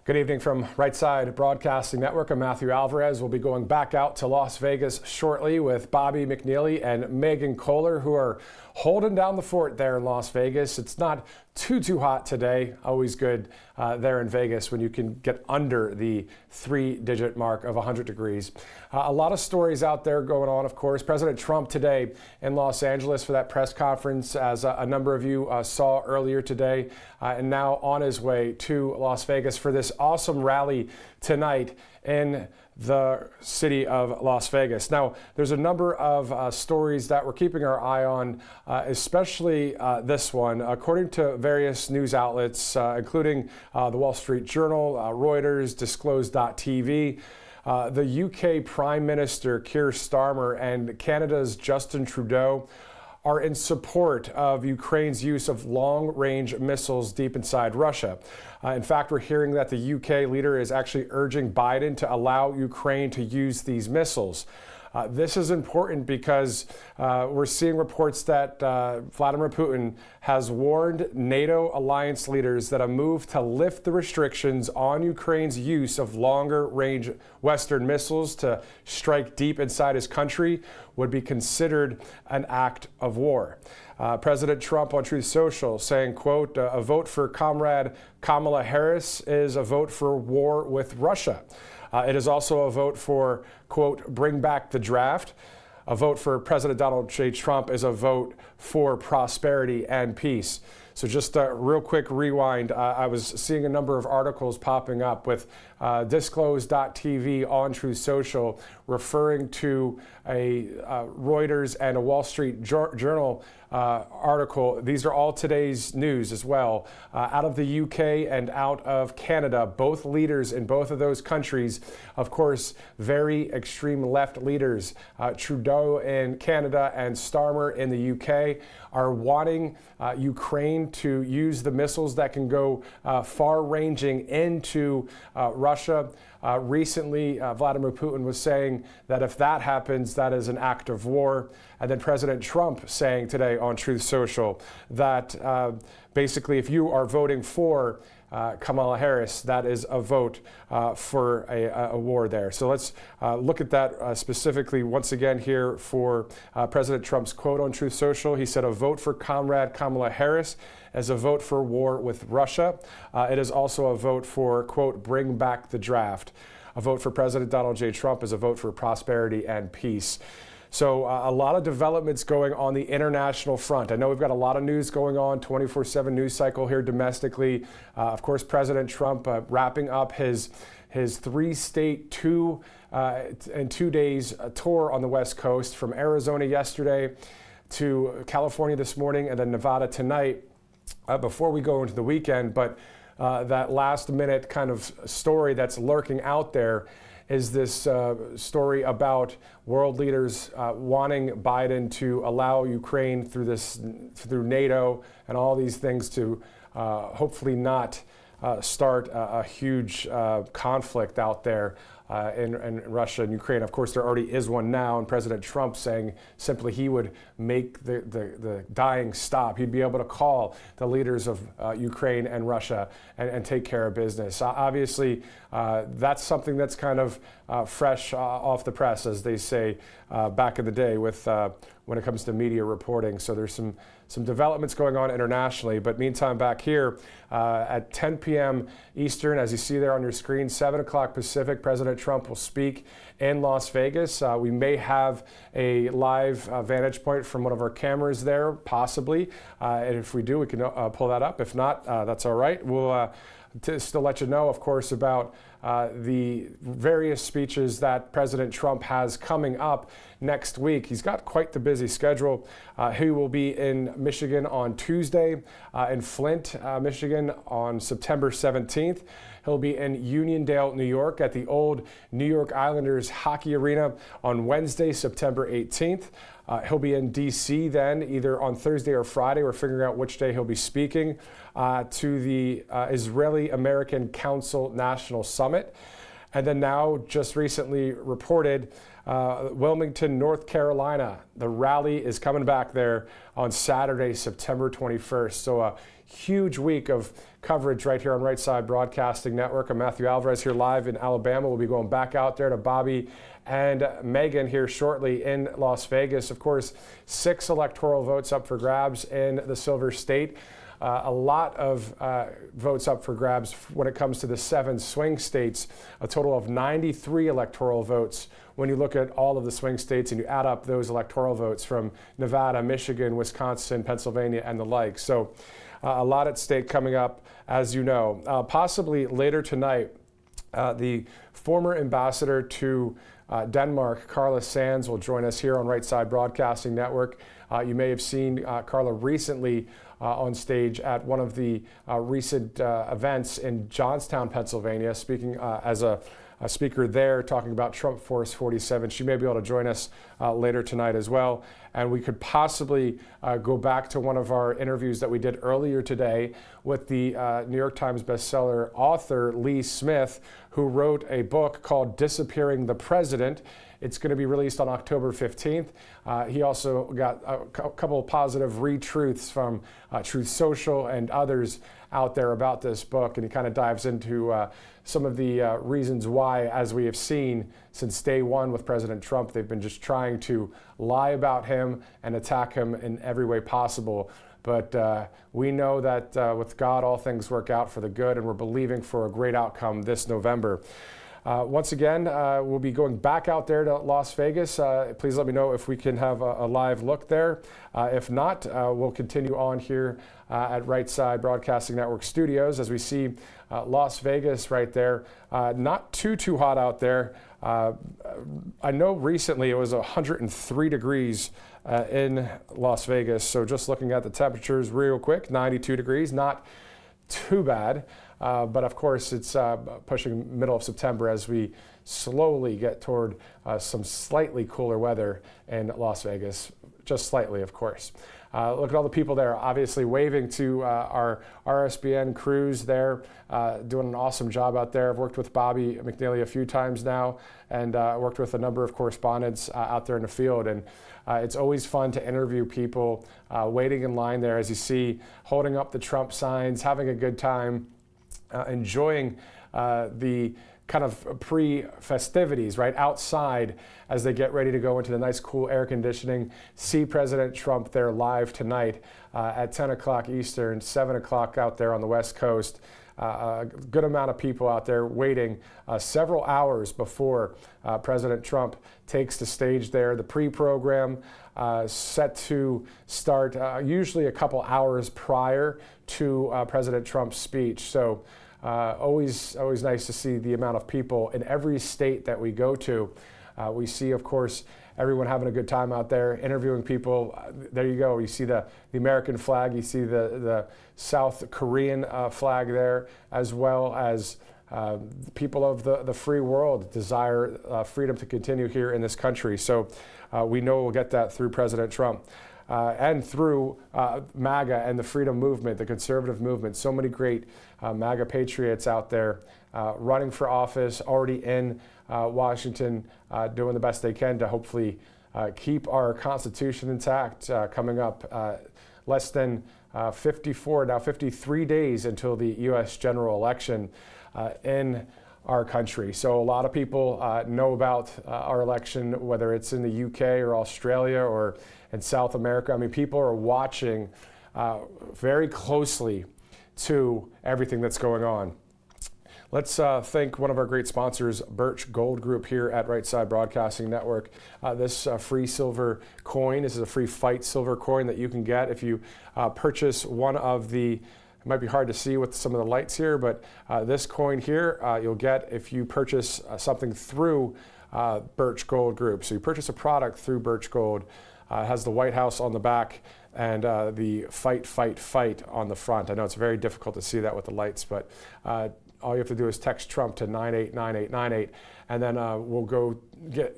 Good evening from Right Side Broadcasting Network. I'm Matthew Alvarez. We'll be going back out to Las Vegas shortly with Bobby McNeely and Megan Kohler, who are holding down the fort there in Las Vegas. It's not too hot today. Always good there in Vegas when you can get under the 3-digit mark of 100 degrees. A lot of stories out there going on, of course. President Trump today in Los Angeles for that press conference, as a number of you saw earlier today, and now on his way to Las Vegas for this awesome rally tonight in the city of Las Vegas. Now, there's a number of stories that we're keeping our eye on, especially this one. According to various news outlets, including the Wall Street Journal, Reuters, Disclose.tv, the UK Prime Minister Keir Starmer and Canada's Justin Trudeau are in support of Ukraine's use of long-range missiles deep inside Russia. In fact, we're hearing that the UK leader is actually urging Biden to allow Ukraine to use these missiles. This is important because we're seeing reports that Vladimir Putin has warned NATO alliance leaders that a move to lift the restrictions on Ukraine's use of longer-range Western missiles to strike deep inside his country would be considered an act of war. President Trump on Truth Social saying, quote, a vote for Comrade Kamala Harris is a vote for war with Russia. It is also a vote for, quote, bring back the draft. A vote for President Donald J. Trump is a vote for prosperity and peace. So just a real quick rewind. I was seeing a number of articles popping up with Disclose.tv on Truth Social referring to a Reuters and a Wall Street Journal article. These are all today's news as well. Out of the UK and out of Canada, both leaders in both of those countries, of course, very extreme left leaders, Trudeau in Canada and Starmer in the UK, are wanting Ukraine to use the missiles that can go far-ranging into Russia. Recently, Vladimir Putin was saying that if that happens, that is an act of war. And then President Trump saying today on Truth Social that basically if you are voting for Kamala Harris, that is a vote for a war there. So let's look at that specifically once again here for President Trump's quote on Truth Social. He said a vote for Comrade Kamala Harris as a vote for war with Russia. It is also a vote for, quote, bring back the draft. A vote for President Donald J. Trump is a vote for prosperity and peace. So a lot of developments going on the international front. I know we've got a lot of news going on, 24/7 news cycle here domestically. Of course, President Trump wrapping up his 3-state 2 days tour on the West Coast, from Arizona yesterday to California this morning and then Nevada tonight before we go into the weekend. But that last minute kind of story that's lurking out there is this story about world leaders wanting Biden to allow Ukraine through NATO and all these things to hopefully not start a huge conflict out there in Russia and Ukraine. Of course, there already is one now, and President Trump saying simply he would make the dying stop. He'd be able to call the leaders of Ukraine and Russia and take care of business. Obviously, that's something that's kind of fresh off the press, as they say back in the day with when it comes to media reporting. So there's some developments going on internationally. But meantime, back here at 10 p.m. Eastern, as you see there on your screen, 7 o'clock Pacific, President President Trump will speak in Las Vegas. We may have a live vantage point from one of our cameras there, possibly. And if we do, we can pull that up. If not, that's all right. We'll still let you know, of course, about the various speeches that President Trump has coming up next week. He's got quite the busy schedule. He will be in Michigan on Tuesday, in Flint, Michigan on September 17th. He'll be in Uniondale, New York at the old New York Islanders hockey arena on Wednesday, September 18th. He'll be in D.C. then, either on Thursday or Friday. We're figuring out which day he'll be speaking to the Israeli-American Council National Summit. And then now, just recently reported, Wilmington, North Carolina. The rally is coming back there on Saturday, September 21st. So a huge week of coverage right here on Right Side Broadcasting Network. I'm Matthew Alvarez here live in Alabama. We'll be going back out there to Bobby and Megan here shortly in Las Vegas. Of course, 6 electoral votes up for grabs in the Silver State. A lot of votes up for grabs when it comes to the 7 swing states, a total of 93 electoral votes when you look at all of the swing states and you add up those electoral votes from Nevada, Michigan, Wisconsin, Pennsylvania, and the like. So a lot at stake coming up, as you know. Possibly later tonight, the former ambassador to Denmark, Carla Sands, will join us here on Right Side Broadcasting Network. You may have seen Carla recently on stage at one of the recent events in Johnstown, Pennsylvania, speaking as a speaker there, talking about Trump Force 47. She may be able to join us later tonight as well. And we could possibly go back to one of our interviews that we did earlier today with the New York Times bestseller author Lee Smith, who wrote a book called Disappearing the President. It's going to be released on October 15th. He also got a couple of positive retruths from Truth Social and others out there about this book, and he kind of dives into some of the reasons why, as we have seen since day one with President Trump, they've been just trying to lie about him and attack him in every way possible. But we know that with God, all things work out for the good, and we're believing for a great outcome this November. Once again, we'll be going back out there to Las Vegas. Please let me know if we can have a live look there. If not, we'll continue on here at Right Side Broadcasting Network Studios as we see Las Vegas right there. Not too hot out there. I know recently it was 103 degrees in Las Vegas. So just looking at the temperatures real quick, 92 degrees, not too bad. But of course, it's pushing middle of September as we slowly get toward some slightly cooler weather in Las Vegas, just slightly, of course. Look at all the people there, obviously waving to our RSBN crews there, doing an awesome job out there. I've worked with Bobby McNeely a few times now, and worked with a number of correspondents out there in the field. And it's always fun to interview people waiting in line there, as you see, holding up the Trump signs, having a good time. Enjoying the kind of pre-festivities right outside as they get ready to go into the nice cool air conditioning. See President Trump there live tonight at 10 o'clock Eastern, 7 o'clock out there on the West Coast. A good amount of people out there waiting several hours before President Trump takes the stage there. The pre-program set to start usually a couple hours prior to President Trump's speech. So always nice to see the amount of people in every state that we go to. We see, of course, everyone having a good time out there, interviewing people. There you go. You see the American flag. You see the South Korean flag there, as well as people of the free world desire freedom to continue here in this country. So we know we'll get that through President Trump. And through MAGA and the freedom movement, the conservative movement. So many great MAGA patriots out there running for office, already in Washington, doing the best they can to hopefully keep our Constitution intact. Coming up less than 53 days until the U.S. general election in our country. So a lot of people know about our election, whether it's in the UK or Australia or in South America. I mean, people are watching very closely to everything that's going on. let's thank one of our great sponsors, Birch Gold Group here at Right Side Broadcasting Network. This free silver coin, this is a free fight silver coin that you can get if you purchase one of the, it might be hard to see with some of the lights here, but this coin here you'll get if you purchase something through Birch Gold Group. So you purchase a product through Birch Gold. It has the White House on the back and the fight, fight, fight on the front. I know it's very difficult to see that with the lights, but all you have to do is text Trump to 989898, and then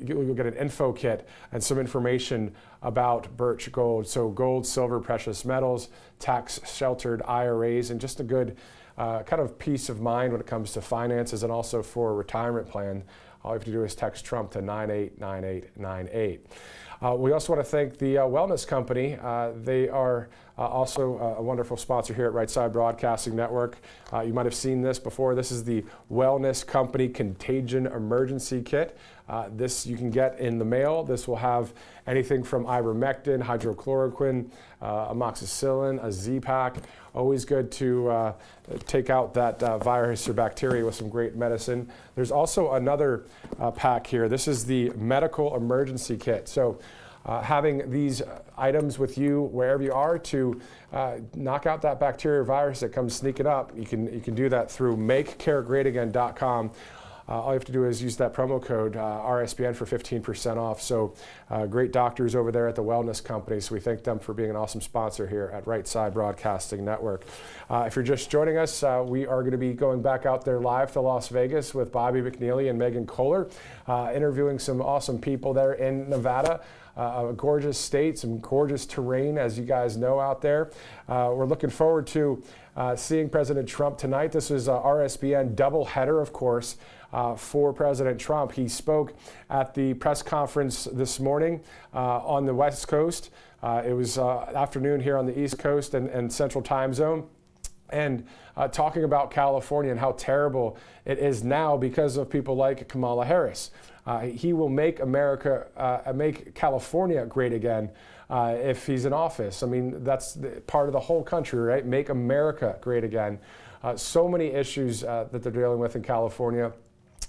you'll get an info kit and some information about Birch Gold. So gold, silver, precious metals, tax-sheltered IRAs, and just a good kind of peace of mind when it comes to finances and also for a retirement plan. All you have to do is text Trump to 989898. We also want to thank the Wellness Company. They are also a wonderful sponsor here at Right Side Broadcasting Network. You might have seen this before. This is the Wellness Company Contagion Emergency Kit. This you can get in the mail. This will have anything from ivermectin, hydrochloroquine, amoxicillin, a Z-Pack. Always good to take out that virus or bacteria with some great medicine. There's also another pack here. This is the Medical Emergency Kit. So having these items with you wherever you are to knock out that bacteria or virus that comes sneaking up, you can do that through makecaregreatagain.com. All you have to do is use that promo code RSBN for 15% off. So great doctors over there at the Wellness Company. So we thank them for being an awesome sponsor here at Right Side Broadcasting Network. If you're just joining us, we are going to be going back out there live to Las Vegas with Bobby McNeely and Megan Kohler, interviewing some awesome people there in Nevada. A gorgeous state, some gorgeous terrain, as you guys know out there. We're looking forward to seeing President Trump tonight. This is a RSBN doubleheader, of course, for President Trump. He spoke at the press conference this morning on the West Coast. It was afternoon here on the East Coast and Central Time Zone. And talking about California and how terrible it is now because of people like Kamala Harris. He will make make California great again if he's in office. I mean, that's part of the whole country, right? Make America great again. So many issues that they're dealing with in California,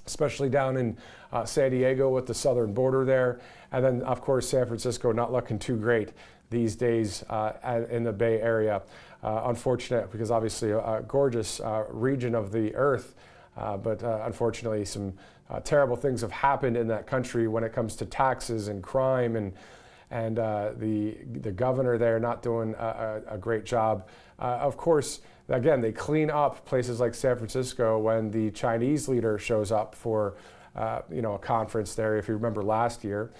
especially down in San Diego with the southern border there. And then, of course, San Francisco not looking too great these days in the Bay Area. Unfortunate, because obviously a gorgeous region of the earth, but unfortunately some terrible things have happened in that country when it comes to taxes and crime, and the governor there not doing a great job. Of course, again, they clean up places like San Francisco when the Chinese leader shows up for a conference there, if you remember last year.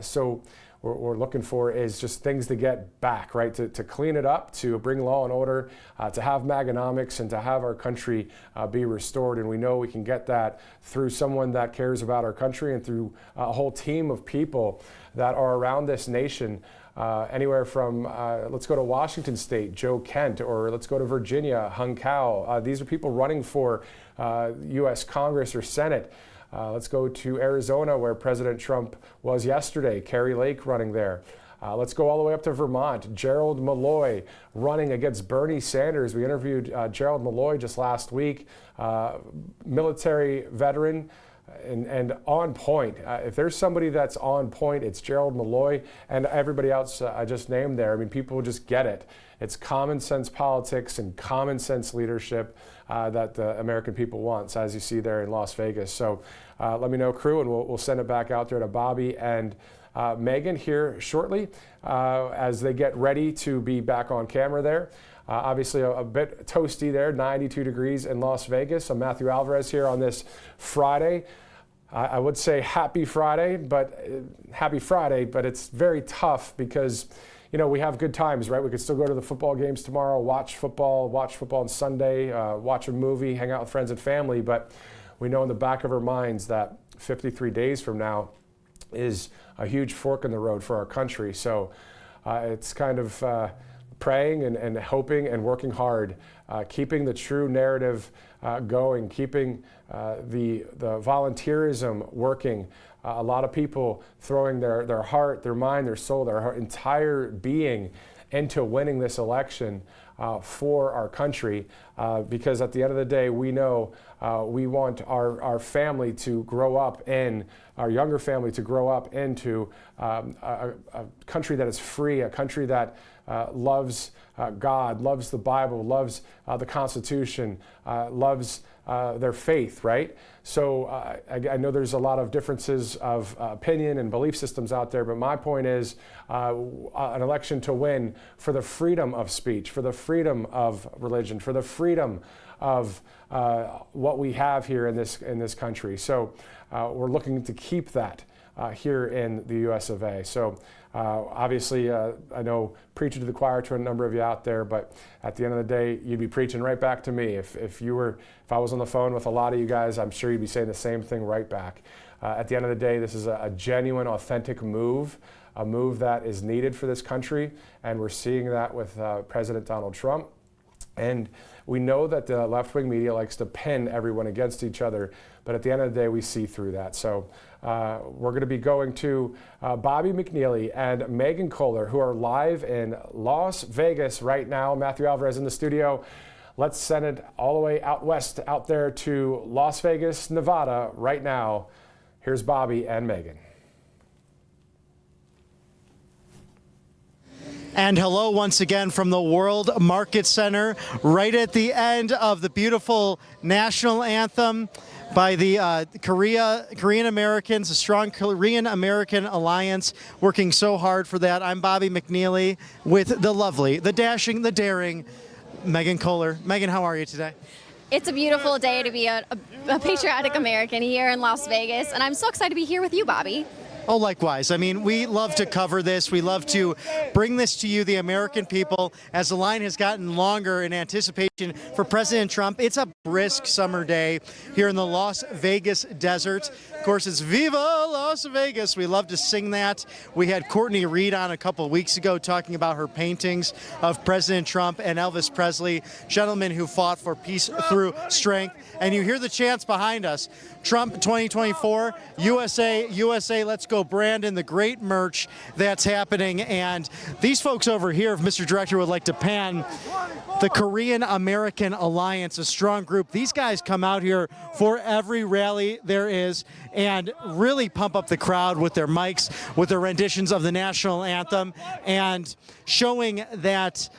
So what we're looking for is just things to get back, right? To clean it up, to bring law and order, to have Maganomics, and to have our country be restored. And we know we can get that through someone that cares about our country and through a whole team of people that are around this nation. Anywhere from, let's go to Washington State, Joe Kent, or let's go to Virginia, Hung Cao. These are people running for U.S. Congress or Senate. Let's go to Arizona, where President Trump was yesterday, Carrie Lake running there. Let's go all the way up to Vermont, Gerald Malloy running against Bernie Sanders. We interviewed Gerald Malloy just last week, military veteran, and on point. If there's somebody that's on point, it's Gerald Malloy, and everybody else I just named there. I mean, people just get it. It's common sense politics and common sense leadership that the American people want, as you see there in Las Vegas. So let me know, crew, and we'll send it back out there to Bobby and Megan here shortly as they get ready to be back on camera there. Obviously a bit toasty there, 92 degrees in Las Vegas. I'm Matthew Alvarez here on this Friday. I would say happy Friday, but it's very tough because we have good times, right? We could still go to the football games tomorrow, watch football on Sunday, watch a movie, hang out with friends and family, but we know in the back of our minds that 53 days from now is a huge fork in the road for our country. So it's kind of praying and hoping and working hard, keeping the true narrative going, keeping the volunteerism working. A lot of people throwing their heart, their mind, their soul, their entire being into winning this election. for our country, because at the end of the day, we know we want our family to grow up in, our younger family to grow up into a country that is free, a country that loves God, loves the Bible, loves the Constitution, loves their faith, right? So I know there's a lot of differences of opinion and belief systems out there, but my point is an election to win for the freedom of speech, for the freedom of religion, for the freedom of what we have here in this country. So we're looking to keep that here in the U.S. of A. So obviously, I know preaching to the choir to a number of you out there, but at the end of the day, you'd be preaching right back to me. If I was on the phone with a lot of you guys, I'm sure you'd be saying the same thing right back. At the end of the day, this is a genuine, authentic move, a move that is needed for this country, and we're seeing that with President Donald Trump. And we know that the left-wing media likes to pin everyone against each other, but at the end of the day, we see through that. So we're going to be going to Bobby McNeely and Megan Kohler, who are live in Las Vegas right now. Matthew Alvarez in the studio. Let's send it all the way out west, out there to Las Vegas, Nevada right now. Here's Bobby and Megan. And hello once again from the World Market Center, right at the end of the beautiful national anthem by the Korean Americans, the strong Korean American Alliance, working so hard for that. I'm Bobby McNeely with the lovely, the dashing, the daring Megan Kohler. Megan, how are you today? It's a beautiful day to be a patriotic American here in Las Vegas, and I'm so excited to be here with you, Bobby. Oh, likewise. I mean, we love to cover this. We love to bring this to you, the American people, as the line has gotten longer in anticipation for President Trump. It's a brisk summer day here in the Las Vegas desert. Of course, it's Viva Las Vegas. We love to sing that. We had Courtney Reed on a couple of weeks ago talking about her paintings of President Trump and Elvis Presley, gentlemen who fought for peace through strength. And you hear the chants behind us. Trump 2024, USA, USA, let's go Brandon, the great merch that's happening. And these folks over here, if Mr. Director would like to pan, the Korean American Alliance, a strong group. These guys come out here for every rally there is and really pump up the crowd with their mics, with their renditions of the national anthem, and showing that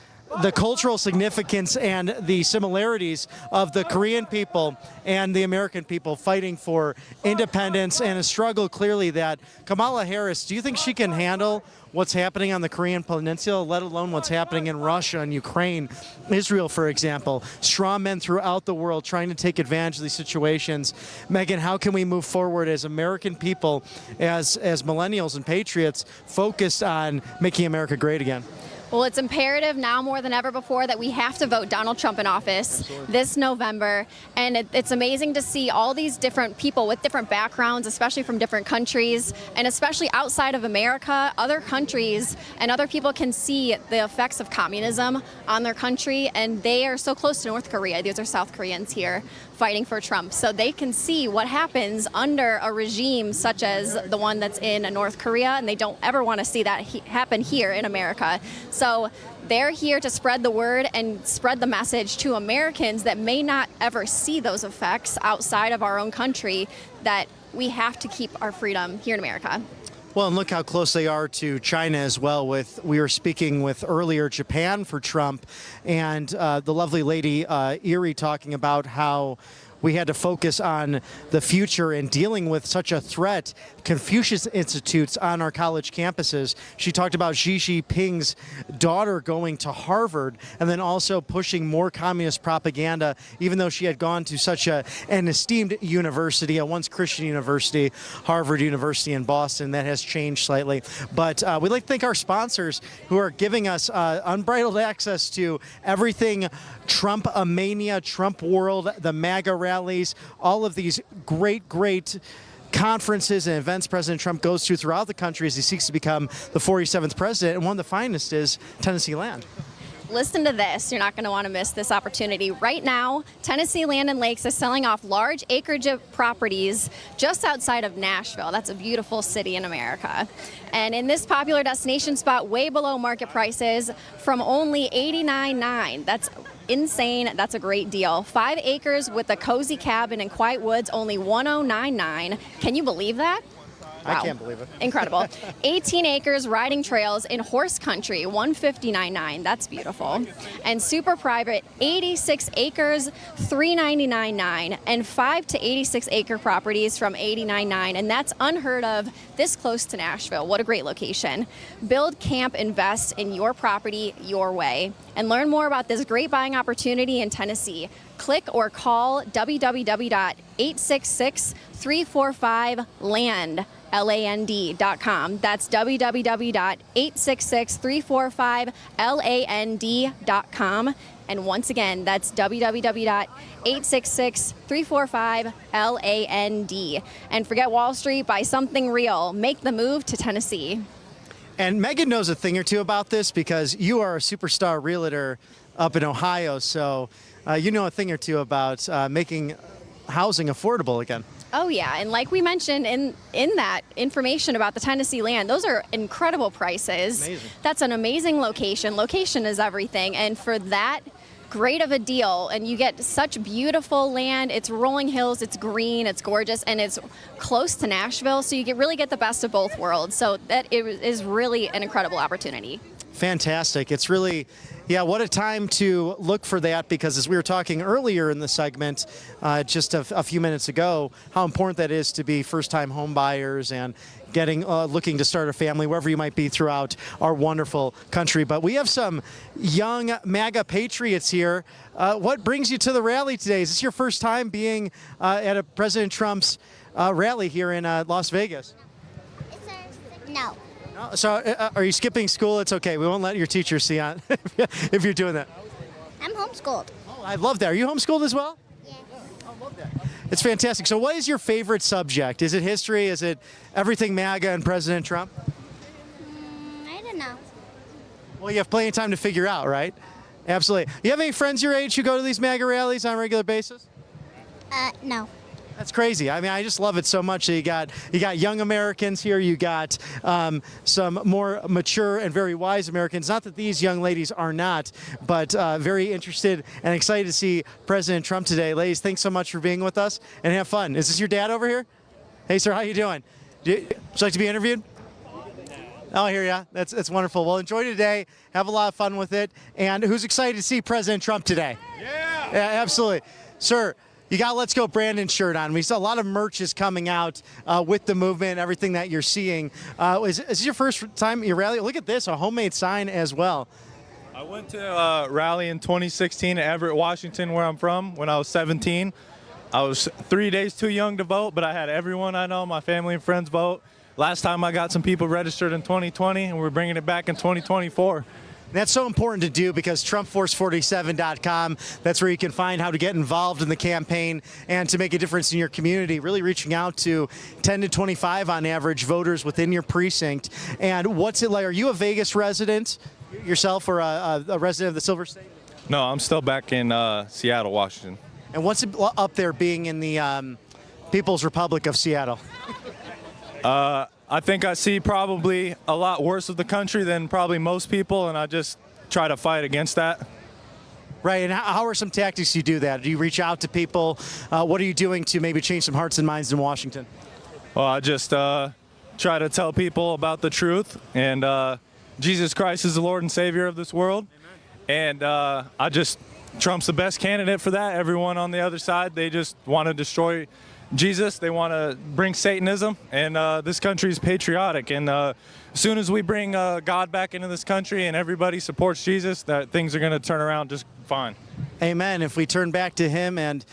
the cultural significance and the similarities of the Korean people and the American people fighting for independence, and a struggle clearly that Kamala Harris, do you think she can handle what's happening on the Korean Peninsula, let alone what's happening in Russia and Ukraine, Israel, for example? Straw men throughout the world trying to take advantage of these situations. Megan, how can we move forward as American people, as millennials and patriots, focused on making America great again? Well, it's imperative now more than ever before that we have to vote Donald Trump in office this November. And it's amazing to see all these different people with different backgrounds, especially from different countries, and especially outside of America, other countries and other people can see the effects of communism on their country. And they are so close to North Korea. These are South Koreans here fighting for Trump. So they can see what happens under a regime such as the one that's in North Korea, and they don't ever want to see that happen here in America. So they're here to spread the word and spread the message to Americans that may not ever see those effects outside of our own country, that we have to keep our freedom here in America. Well, and look how close they are to China as well. We were speaking with earlier Japan for Trump, and the lovely lady Erie talking about how we had to focus on the future and dealing with such a threat, Confucius Institutes on our college campuses. She talked about Xi Jinping's daughter going to Harvard and then also pushing more communist propaganda, even though she had gone to such an esteemed university, a once Christian university, Harvard University in Boston. That has changed slightly. But we'd like to thank our sponsors who are giving us unbridled access to everything Trump-mania, Trump world, the MAGA rallies, all of these great conferences and events President Trump goes to throughout the country as he seeks to become the 47th president, and one of the finest is Tennessee Land. listen to this. You're not going to want to miss this opportunity. Right now, Tennessee Land and Lakes is selling off large acreage of properties just outside of Nashville. That's a beautiful city in America. And in this popular destination spot, way below market prices from only $89.9. That's insane. That's a great deal. 5 acres with a cozy cabin in quiet woods, only $109.9. Can you believe that? Wow. I can't believe it. Incredible. 18 acres riding trails in horse country, $159.9. That's beautiful. And super private, 86 acres, $399.9. And 5 to 86 acre properties from $89.9. And that's unheard of this close to Nashville. What a great location. Build, camp, invest in your property your way. And learn more about this great buying opportunity in Tennessee. Click or call www.866-345-LAND. LAND.com. That's www.866-345-LAND.com. And once again, that's www.866-345-LAND. And forget Wall Street, buy something real. Make the move to Tennessee. And Megan knows a thing or two about this because you are a superstar realtor up in Ohio, so you know a thing or two about making housing affordable again. Oh yeah, and like we mentioned in that information about the Tennessee land, those are incredible prices. Amazing. That's an amazing location. Location is everything, and for that great of a deal, and you get such beautiful land. It's rolling hills, it's green, it's gorgeous, and it's close to Nashville, so you really get the best of both worlds. So that is really an incredible opportunity. Fantastic. It's really, yeah, what a time to look for that, because as we were talking earlier in the segment, just a few minutes ago, how important that is to be first-time home buyers and looking to start a family wherever you might be throughout our wonderful country. But we have some young MAGA patriots here. What brings you to the rally today? Is this your first time being at a President Trump's rally here in Las Vegas? No. So are you skipping school? It's okay. We won't let your teacher see on if you're doing that. I'm homeschooled. Oh, I love that. Are you homeschooled as well? Yeah. I love that. It's fantastic. So what is your favorite subject? Is it history? Is it everything MAGA and President Trump? I don't know. Well, you have plenty of time to figure out, right? Absolutely. You have any friends your age who go to these MAGA rallies on a regular basis? No. That's crazy. I mean, I just love it so much. You got young Americans here. You got some more mature and very wise Americans. Not that these young ladies are not, but very interested and excited to see President Trump today. Ladies, thanks so much for being with us, and have fun. Is this your dad over here? Hey, sir, how you doing? Would you like to be interviewed? Oh, here, yeah. That's wonderful. Well, enjoy today. Have a lot of fun with it. And who's excited to see President Trump today? Yeah, absolutely. Sir, you got Let's Go Brandon shirt on. We saw a lot of merches coming out with the movement, everything that you're seeing. Is this your first time at your rally? Look at this, a homemade sign as well. I went to a rally in 2016 at Everett, Washington, where I'm from, when I was 17. I was 3 days too young to vote, but I had everyone I know, my family and friends, vote. Last time I got some people registered in 2020, and we're bringing it back in 2024. That's so important to do because TrumpForce47.com, that's where you can find how to get involved in the campaign and to make a difference in your community, really reaching out to 10 to 25 on average voters within your precinct. And what's it like? Are you a Vegas resident yourself or a resident of the Silver State? No, I'm still back in Seattle, Washington. And what's it up there being in the People's Republic of Seattle? I think I see probably a lot worse of the country than probably most people, and I just try to fight against that. Right, and how are some tactics you do that? Do you reach out to people? What are you doing to maybe change some hearts and minds in Washington? Well, I just try to tell people about the truth, and Jesus Christ is the Lord and Savior of this world. Amen. And Trump's the best candidate for that. Everyone on the other side, they just want to destroy Jesus. They want to bring Satanism, and this country is patriotic. And as soon as we bring God back into this country and everybody supports Jesus, that things are going to turn around just fine. Amen. If we turn back to him and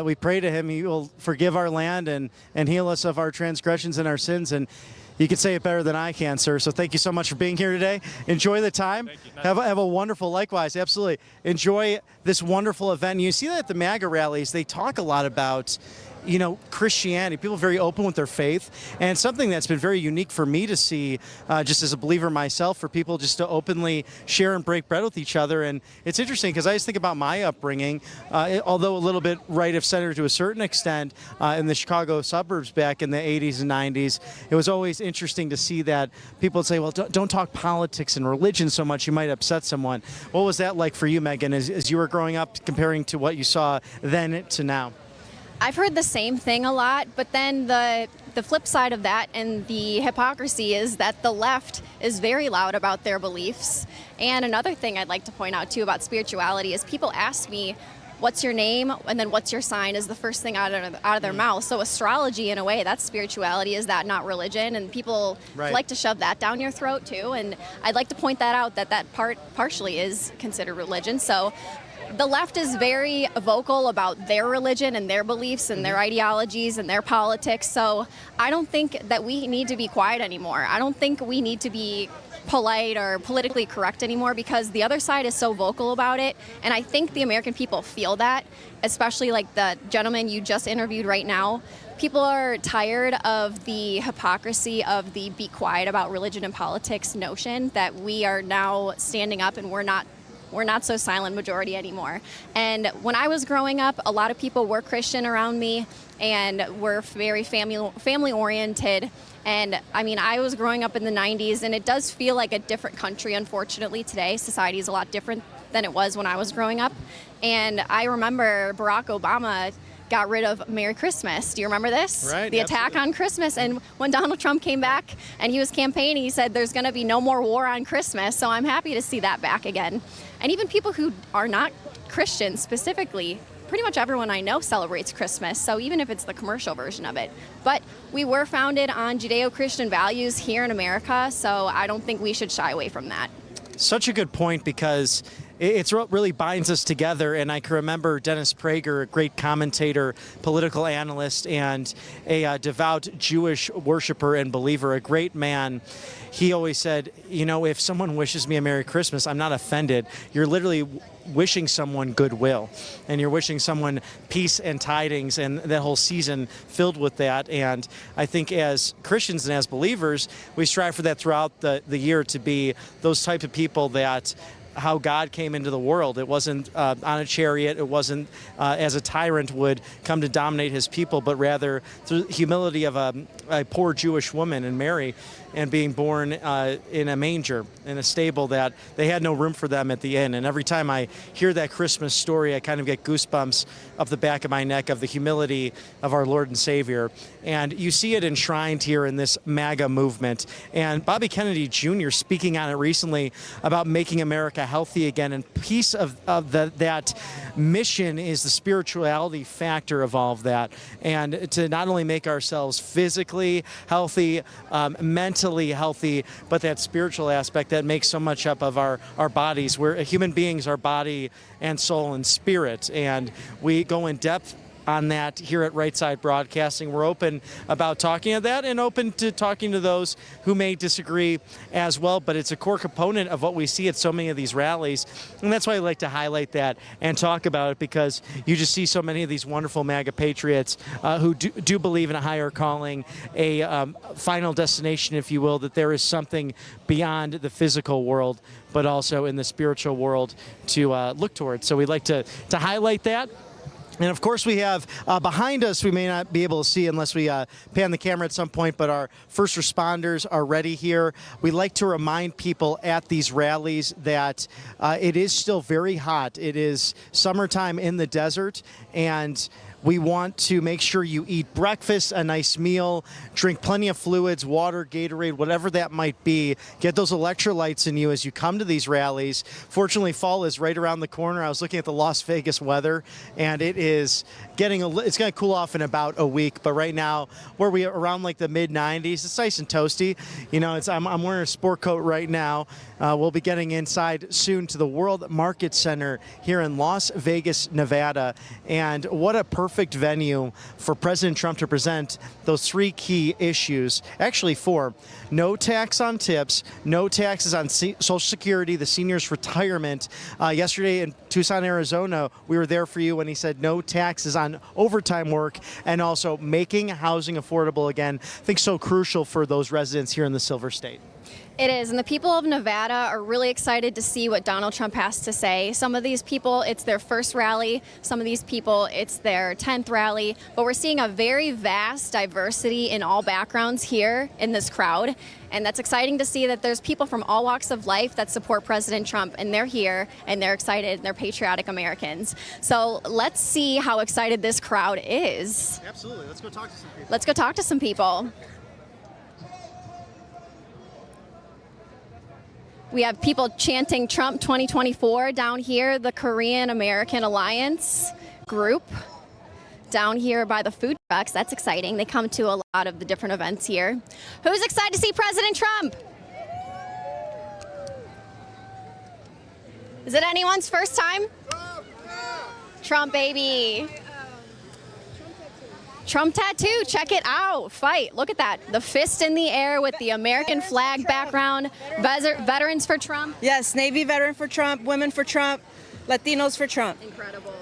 we pray to him, he will forgive our land and heal us of our transgressions and our sins. And you can say it better than I can, sir. So thank you so much for being here today. Enjoy the time. Have a wonderful, likewise, absolutely. Enjoy this wonderful event. You see that at the MAGA rallies, they talk a lot about Christianity, people very open with their faith, and something that's been very unique for me to see, just as a believer myself, for people just to openly share and break bread with each other. And it's interesting because I just think about my upbringing, although a little bit right of center to a certain extent, in the Chicago suburbs back in the 80s and 90s, it was always interesting to see that people would say, well, don't talk politics and religion so much, you might upset someone. What was that like for you, Megan, as you were growing up, comparing to what you saw then to now? I've heard the same thing a lot, but then the flip side of that and the hypocrisy is that the left is very loud about their beliefs. And another thing I'd like to point out too about spirituality is people ask me, what's your name? And then what's your sign is the first thing out of their mouth. So astrology, in a way, that's spirituality. Is that not religion? And people like to shove that down your throat too. And I'd like to point that out, that partially is considered religion. So the left is very vocal about their religion and their beliefs and their ideologies and their politics. So I don't think that we need to be quiet anymore. I don't think we need to be polite or politically correct anymore, because the other side is so vocal about it. And I think the American people feel that, especially like the gentleman you just interviewed right now. People are tired of the hypocrisy of the be quiet about religion and politics notion that we are now standing up and we're not so silent majority anymore. And when I was growing up, a lot of people were Christian around me and were very family oriented. And I mean, I was growing up in the 90s, and it does feel like a different country, unfortunately, today. Society is a lot different than it was when I was growing up. And I remember Barack Obama got rid of Merry Christmas. Do you remember this? Right. The attack on Christmas. And when Donald Trump came back and he was campaigning, he said there's going to be no more war on Christmas. So I'm happy to see that back again. And even people who are not Christians specifically, pretty much everyone I know celebrates Christmas, so even if it's the commercial version of it. But we were founded on Judeo-Christian values here in America, so I don't think we should shy away from that. Such a good point, because it's what really binds us together. And I can remember Dennis Prager, a great commentator, political analyst, and a devout Jewish worshiper and believer, a great man. He always said, if someone wishes me a Merry Christmas, I'm not offended. You're literally wishing someone goodwill, and you're wishing someone peace and tidings, and that whole season filled with that. And I think as Christians and as believers, we strive for that throughout the year, to be those type of people that how God came into the world. It wasn't on a chariot. It wasn't as a tyrant would come to dominate his people, but rather through the humility of a poor Jewish woman and Mary, and being born in a manger, in a stable that they had no room for them at the inn. And every time I hear that Christmas story, I kind of get goosebumps up the back of my neck of the humility of our Lord and Savior. And you see it enshrined here in this MAGA movement. And Bobby Kennedy Jr. speaking on it recently about making America healthy again. And piece of that mission is the spirituality factor of all of that. And to not only make ourselves physically healthy, mentally healthy, but that spiritual aspect that makes so much up of our bodies. We're human beings, our body and soul and spirit. And we go in depth on that here at Right Side Broadcasting. We're open about talking of that and open to talking to those who may disagree as well, but it's a core component of what we see at so many of these rallies. And that's why I like to highlight that and talk about it, because you just see so many of these wonderful MAGA patriots who do believe in a higher calling, a final destination, if you will, that there is something beyond the physical world, but also in the spiritual world to look towards. So we'd like to highlight that. And of course, we have behind us, we may not be able to see unless we pan the camera at some point, but our first responders are ready here. We like to remind people at these rallies that it is still very hot. It is summertime in the desert, and we want to make sure you eat breakfast, a nice meal, drink plenty of fluids, water, Gatorade, whatever that might be. Get those electrolytes in you as you come to these rallies. Fortunately, fall is right around the corner. I was looking at the Las Vegas weather, and it is it's going to cool off in about a week. But right now, where we are around like the mid-90s, it's nice and toasty. I'm wearing a sport coat right now. We'll be getting inside soon to the World Market Center here in Las Vegas, Nevada. And what a perfect perfect venue for President Trump to present those three key issues. Actually, four. No tax on tips, no taxes on Social Security, the seniors' retirement. Yesterday in Tucson, Arizona, we were there for you when he said no taxes on overtime work, and also making housing affordable again. I think so crucial for those residents here in the Silver State. It is, and the people of Nevada are really excited to see what Donald Trump has to say. Some of these people, it's their first rally. Some of these people, it's their 10th rally. But we're seeing a very vast diversity in all backgrounds here in this crowd. And that's exciting to see that there's people from all walks of life that support President Trump, and they're here, and they're excited, and they're patriotic Americans. So let's see how excited this crowd is. Absolutely. Let's go talk to some people. Let's go talk to some people. We have people chanting Trump 2024 down here, the Korean American Alliance group down here by the food trucks. That's exciting. They come to a lot of the different events here. Who's excited to see President Trump? Is it anyone's first time? Trump, baby. Trump tattoo, check it out. Fight, look at that. The fist in the air with the American flag background. Veterans for Trump. Yes, Navy veteran for Trump, women for Trump, Latinos for Trump. Incredible.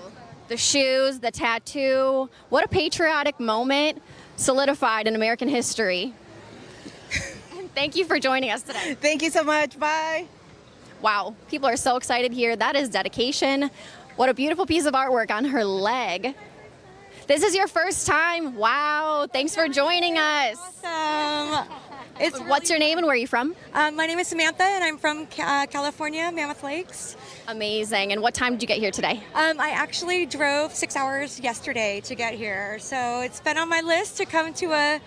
The shoes, the tattoo. What a patriotic moment solidified in American history. Thank you for joining us today. Thank you so much, bye. Wow, people are so excited here. That is dedication. What a beautiful piece of artwork on her leg. This is your first time. Wow. Thanks for joining us. Awesome. What's your name and where are you from? My name is Samantha and I'm from California, Mammoth Lakes. Amazing. And what time did you get here today? I actually drove 6 hours yesterday to get here. So it's been on my list to come to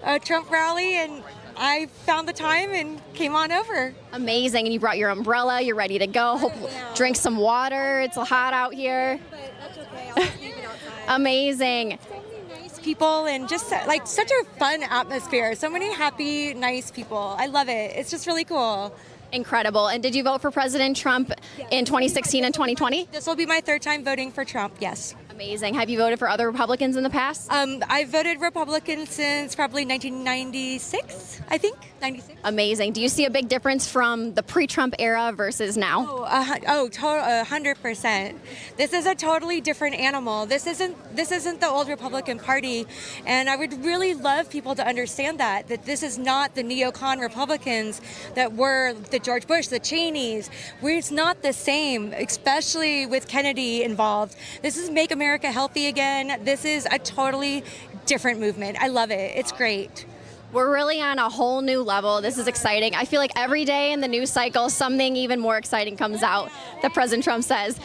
a Trump rally, and I found the time and came on over. Amazing. And you brought your umbrella. You're ready to go. Drink some water. It's hot out here. But that's okay. I'll just leave it outside. Amazing. So many nice people and just like such a fun atmosphere. So many happy, nice people. I love it. It's just really cool. Incredible. And did you vote for President Trump in 2016 and 2020? This will be my third time voting for Trump, yes. Amazing. Have you voted for other Republicans in the past? I've voted Republican since probably 1996, I think. 96. Amazing. Do you see a big difference from the pre-Trump era versus now? 100%. This is a totally different animal. This isn't the old Republican Party, and I would really love people to understand that this is not the neocon Republicans that were the George Bush, the Cheneys. It's not the same, especially with Kennedy involved. This is Make America Healthy Again. This is a totally different movement. I love it. It's great. We're really on a whole new level. This is exciting. I feel like every day in the news cycle, something even more exciting comes out that President Trump says.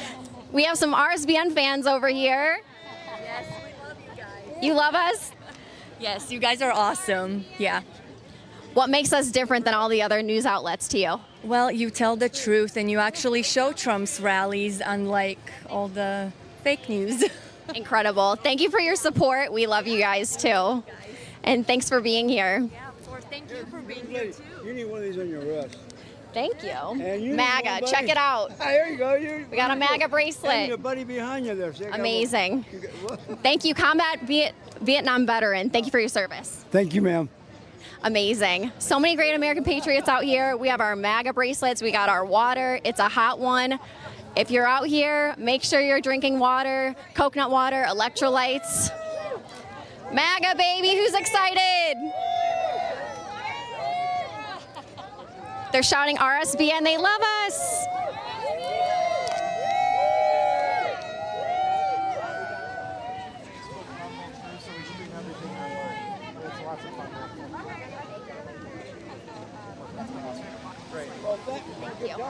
We have some RSBN fans over here. Yes, we love you guys. You love us? Yes, you guys are awesome. Yeah. What makes us different than all the other news outlets to you? Well, you tell the truth and you actually show Trump's rallies, unlike all the fake news. Incredible. Thank you for your support. We love you guys too. And thanks for being here. Yeah, of course. Thank you for being here too. You need one of these on your wrist. Thank you. And you MAGA, check it out. There you go. We got a MAGA bracelet. And your buddy behind you there. Amazing. Thank you, Combat Vietnam veteran. Thank you for your service. Thank you, ma'am. Amazing. So many great American patriots out here. We have our MAGA bracelets. We got our water. It's a hot one. If you're out here, make sure you're drinking water, coconut water, electrolytes. MAGA, baby, who's excited? They're shouting RSBN, they love us. Thank you.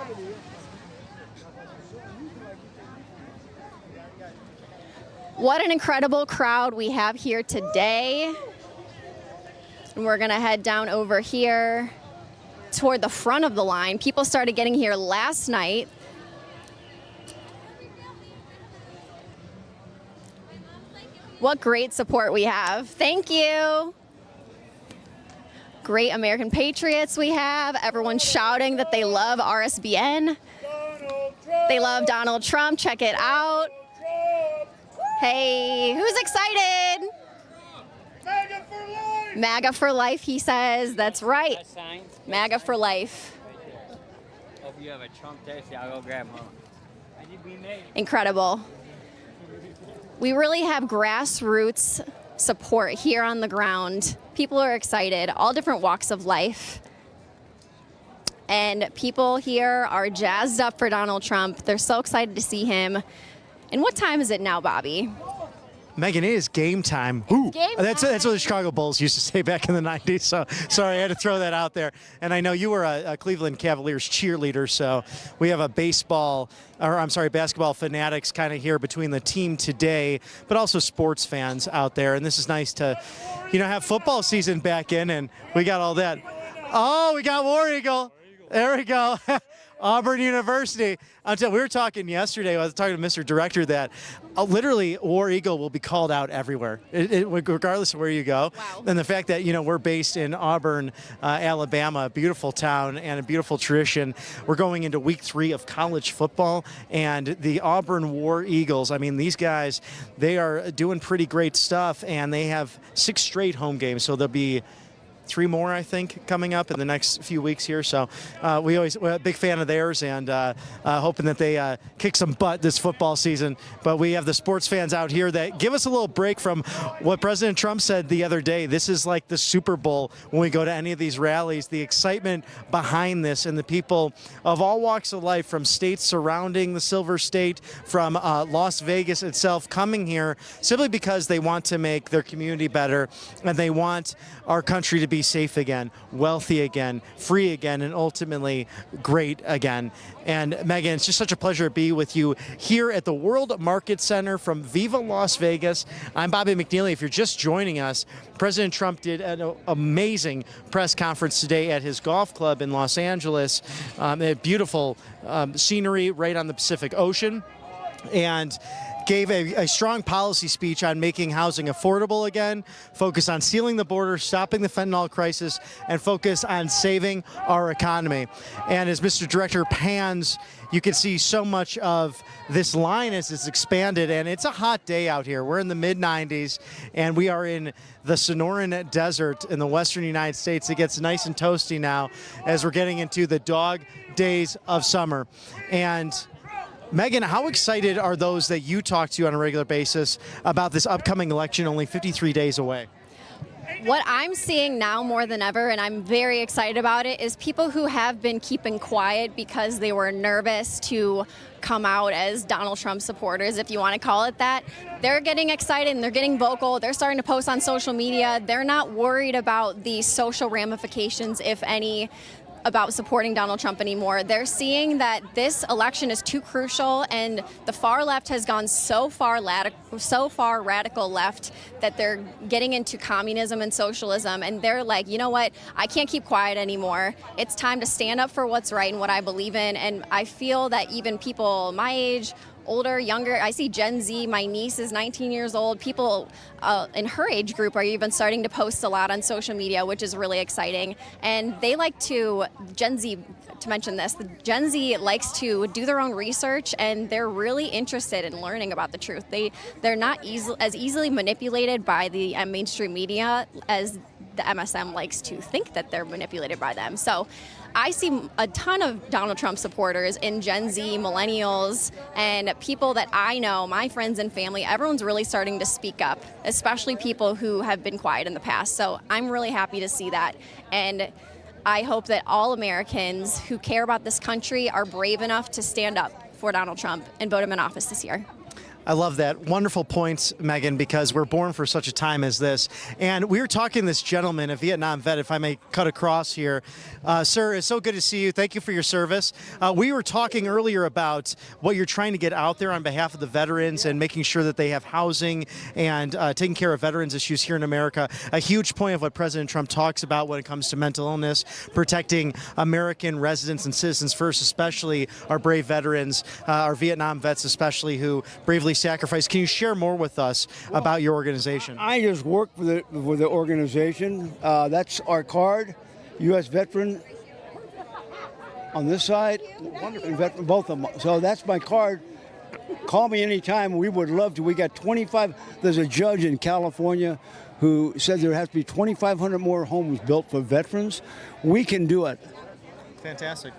What an incredible crowd we have here today. And we're gonna head down over here toward the front of the line. People started getting here last night. What great support we have. Thank you. Great American patriots we have. Everyone shouting that they love RSBN. They love Donald Trump. Check it out. Hey, who's excited? MAGA for life! MAGA for life, he says. That's right. MAGA for life. Hope you have a Trump test. I'll go grab one. Incredible. We really have grassroots support here on the ground. People are excited, all different walks of life. And people here are jazzed up for Donald Trump. They're so excited to see him. And what time is it now, Bobby? Megan, it is game time. Ooh, Game that's what the Chicago Bulls used to say back in the 90s. So sorry, I had to throw that out there. And I know you were a Cleveland Cavaliers cheerleader, so we have a basketball fanatics kind of here between the team today, but also sports fans out there. And this is nice to, have football season back in, and we got all that. Oh, we got War Eagle. There we go. Auburn University. We were talking yesterday, I was talking to Mr. Director, that literally War Eagle will be called out everywhere, regardless of where you go. Wow. And the fact that, we're based in Auburn, Alabama, a beautiful town and a beautiful tradition. We're going into week 3 of college football, and the Auburn War Eagles, these guys, they are doing pretty great stuff, and they have 6 straight home games, so there'll be 3 more, I think, coming up in the next few weeks here. So we're a big fan of theirs, and hoping that they kick some butt this football season. But we have the sports fans out here that give us a little break from what President Trump said the other day. This is like the Super Bowl when we go to any of these rallies. The excitement behind this, and the people of all walks of life, from states surrounding the Silver State, from Las Vegas itself, coming here simply because they want to make their community better, and they want our country to be safe again, wealthy again, free again, and ultimately great again. And Megan, it's just such a pleasure to be with you here at the World Market Center from Viva Las Vegas. I'm Bobby McNeely. If you're just joining us, President Trump did an amazing press conference today at his golf club in Los Angeles. Beautiful scenery right on the Pacific Ocean, and gave a strong policy speech on making housing affordable again, focus on sealing the border, stopping the fentanyl crisis, and focus on saving our economy. And as Mr. Director pans, you can see so much of this line as it's expanded, and it's a hot day out here. We're in the mid-90s, and we are in the Sonoran Desert in the western United States. It gets nice and toasty now as we're getting into the dog days of summer. And Megan, how excited are those that you talk to on a regular basis about this upcoming election only 53 days away? What I'm seeing now more than ever, and I'm very excited about it, is people who have been keeping quiet because they were nervous to come out as Donald Trump supporters, if you want to call it that. They're getting excited and they're getting vocal. They're starting to post on social media. They're not worried about the social ramifications, if any, about supporting Donald Trump anymore. They're seeing that this election is too crucial, and the far left has gone so far radical left that they're getting into communism and socialism, and they're like, you know what, I can't keep quiet anymore. It's time to stand up for what's right and what I believe in. And I feel that even people my age, older, younger, I see Gen Z, my niece is 19 years old, people in her age group are even starting to post a lot on social media, which is really exciting. And they like to, Gen Z, to mention this, the Gen Z likes to do their own research, and they're really interested in learning about the truth. They're not as easily manipulated by the mainstream media as the MSM likes to think that they're manipulated by them. So I see a ton of Donald Trump supporters in Gen Z, millennials, and people that I know, my friends and family. Everyone's really starting to speak up, especially people who have been quiet in the past. So I'm really happy to see that. And I hope that all Americans who care about this country are brave enough to stand up for Donald Trump and vote him in office this year. I love that. Wonderful points, Megan, because we're born for such a time as this. And we were talking to this gentleman, a Vietnam vet, if I may cut across here. Sir, it's so good to see you. Thank you for your service. We were talking earlier about what you're trying to get out there on behalf of the veterans and making sure that they have housing and taking care of veterans issues here in America. A huge point of what President Trump talks about when it comes to mental illness, protecting American residents and citizens first, especially our brave veterans, our Vietnam vets especially, who bravely sacrifice. Can you share more with us about your organization? I just work for the organization. That's our card, U.S. veteran on this side, and veteran, both of them. So that's my card. call me anytime. We would love to. We got 25. There's a judge in California who said there has to be 2,500 more homes built for veterans. We can do it. Fantastic.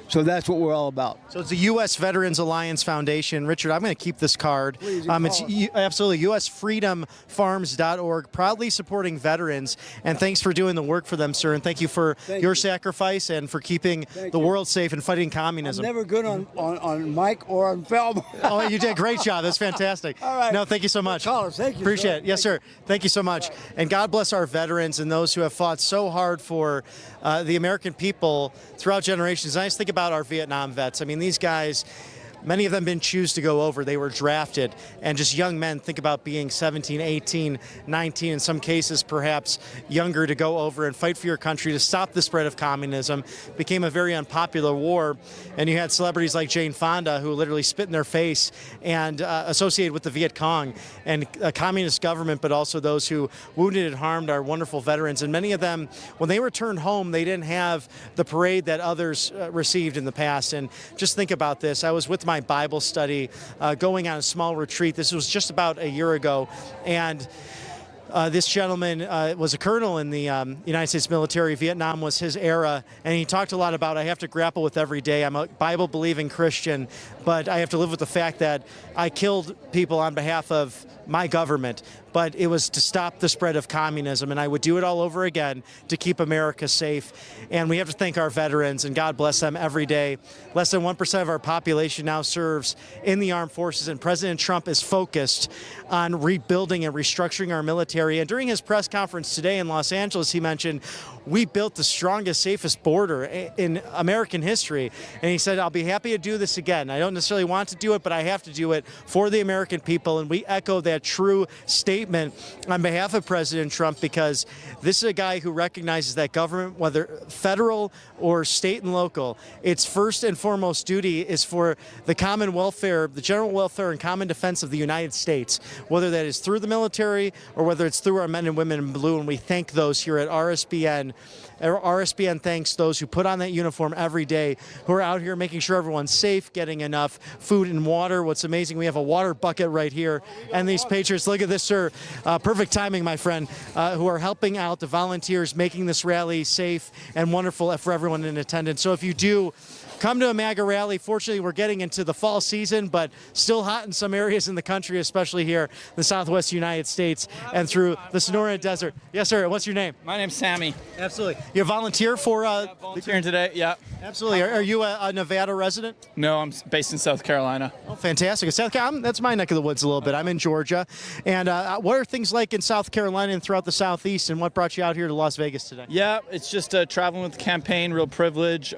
So that's what we're all about. So it's the U.S. Veterans Alliance Foundation. Richard, I'm going to keep this card. Please, It's absolutely usfreedomfarms.org, proudly supporting veterans. And thanks for doing the work for them, sir. And thank you for your sacrifice and for keeping the world safe and fighting communism. I'm never good on mic or on film. Oh, you did a great job. That's fantastic. All right. No, thank you so much. Thank you. Appreciate it. Yes, sir. Thank you so much. And God bless our veterans and those who have fought so hard for the American people throughout generations. And I just think about our Vietnam vets. I mean, these guys, many of them didn't choose to go over. They were drafted. And just young men, think about being 17, 18, 19, in some cases perhaps younger, to go over and fight for your country to stop the spread of communism. It became a very unpopular war. And you had celebrities like Jane Fonda who literally spit in their face and associated with the Viet Cong and a communist government, but also those who wounded and harmed our wonderful veterans. And many of them, when they returned home, they didn't have the parade that others received in the past. And just think about this. I was with my Bible study going on a small retreat. This was just about a year ago. And this gentleman was a colonel in the United States military. Vietnam was his era. And he talked a lot about, I have to grapple with every day. I'm a Bible-believing Christian, but I have to live with the fact that I killed people on behalf of my government. But it was to stop the spread of communism, and I would do it all over again to keep America safe. And we have to thank our veterans, and God bless them every day. Less than 1% of our population now serves in the armed forces, and President Trump is focused on rebuilding and restructuring our military. And during his press conference today in Los Angeles, he mentioned, we built the strongest, safest border in American history. And he said, I'll be happy to do this again. I don't necessarily want to do it, but I have to do it for the American people. And we echo that true statement on behalf of President Trump, because this is a guy who recognizes that government, whether federal or state and local, its first and foremost duty is for the common welfare, the general welfare and common defense of the United States, whether that is through the military or whether it's through our men and women in blue. And we thank those here at RSBN. RSBN thanks those who put on that uniform every day, who are out here making sure everyone's safe, getting enough food and water. What's amazing, we have a water bucket right here. And these patriots, look at this, sir. Perfect timing, my friend, who are helping out the volunteers, making this rally safe and wonderful for everyone in attendance. So if you do come to a MAGA rally, fortunately we're getting into the fall season, but still hot in some areas in the country, especially here in the Southwest United States and through the Sonora Desert. Yes, sir. What's your name? My name's Sammy. Absolutely. You a volunteer for... volunteering today, yeah. Absolutely. Are you a Nevada resident? No, I'm based in South Carolina. Oh, fantastic. South Carolina, that's my neck of the woods a little bit. I'm in Georgia. And what are things like in South Carolina and throughout the Southeast, and what brought you out here to Las Vegas today? Yeah, it's just traveling with the campaign, real privilege.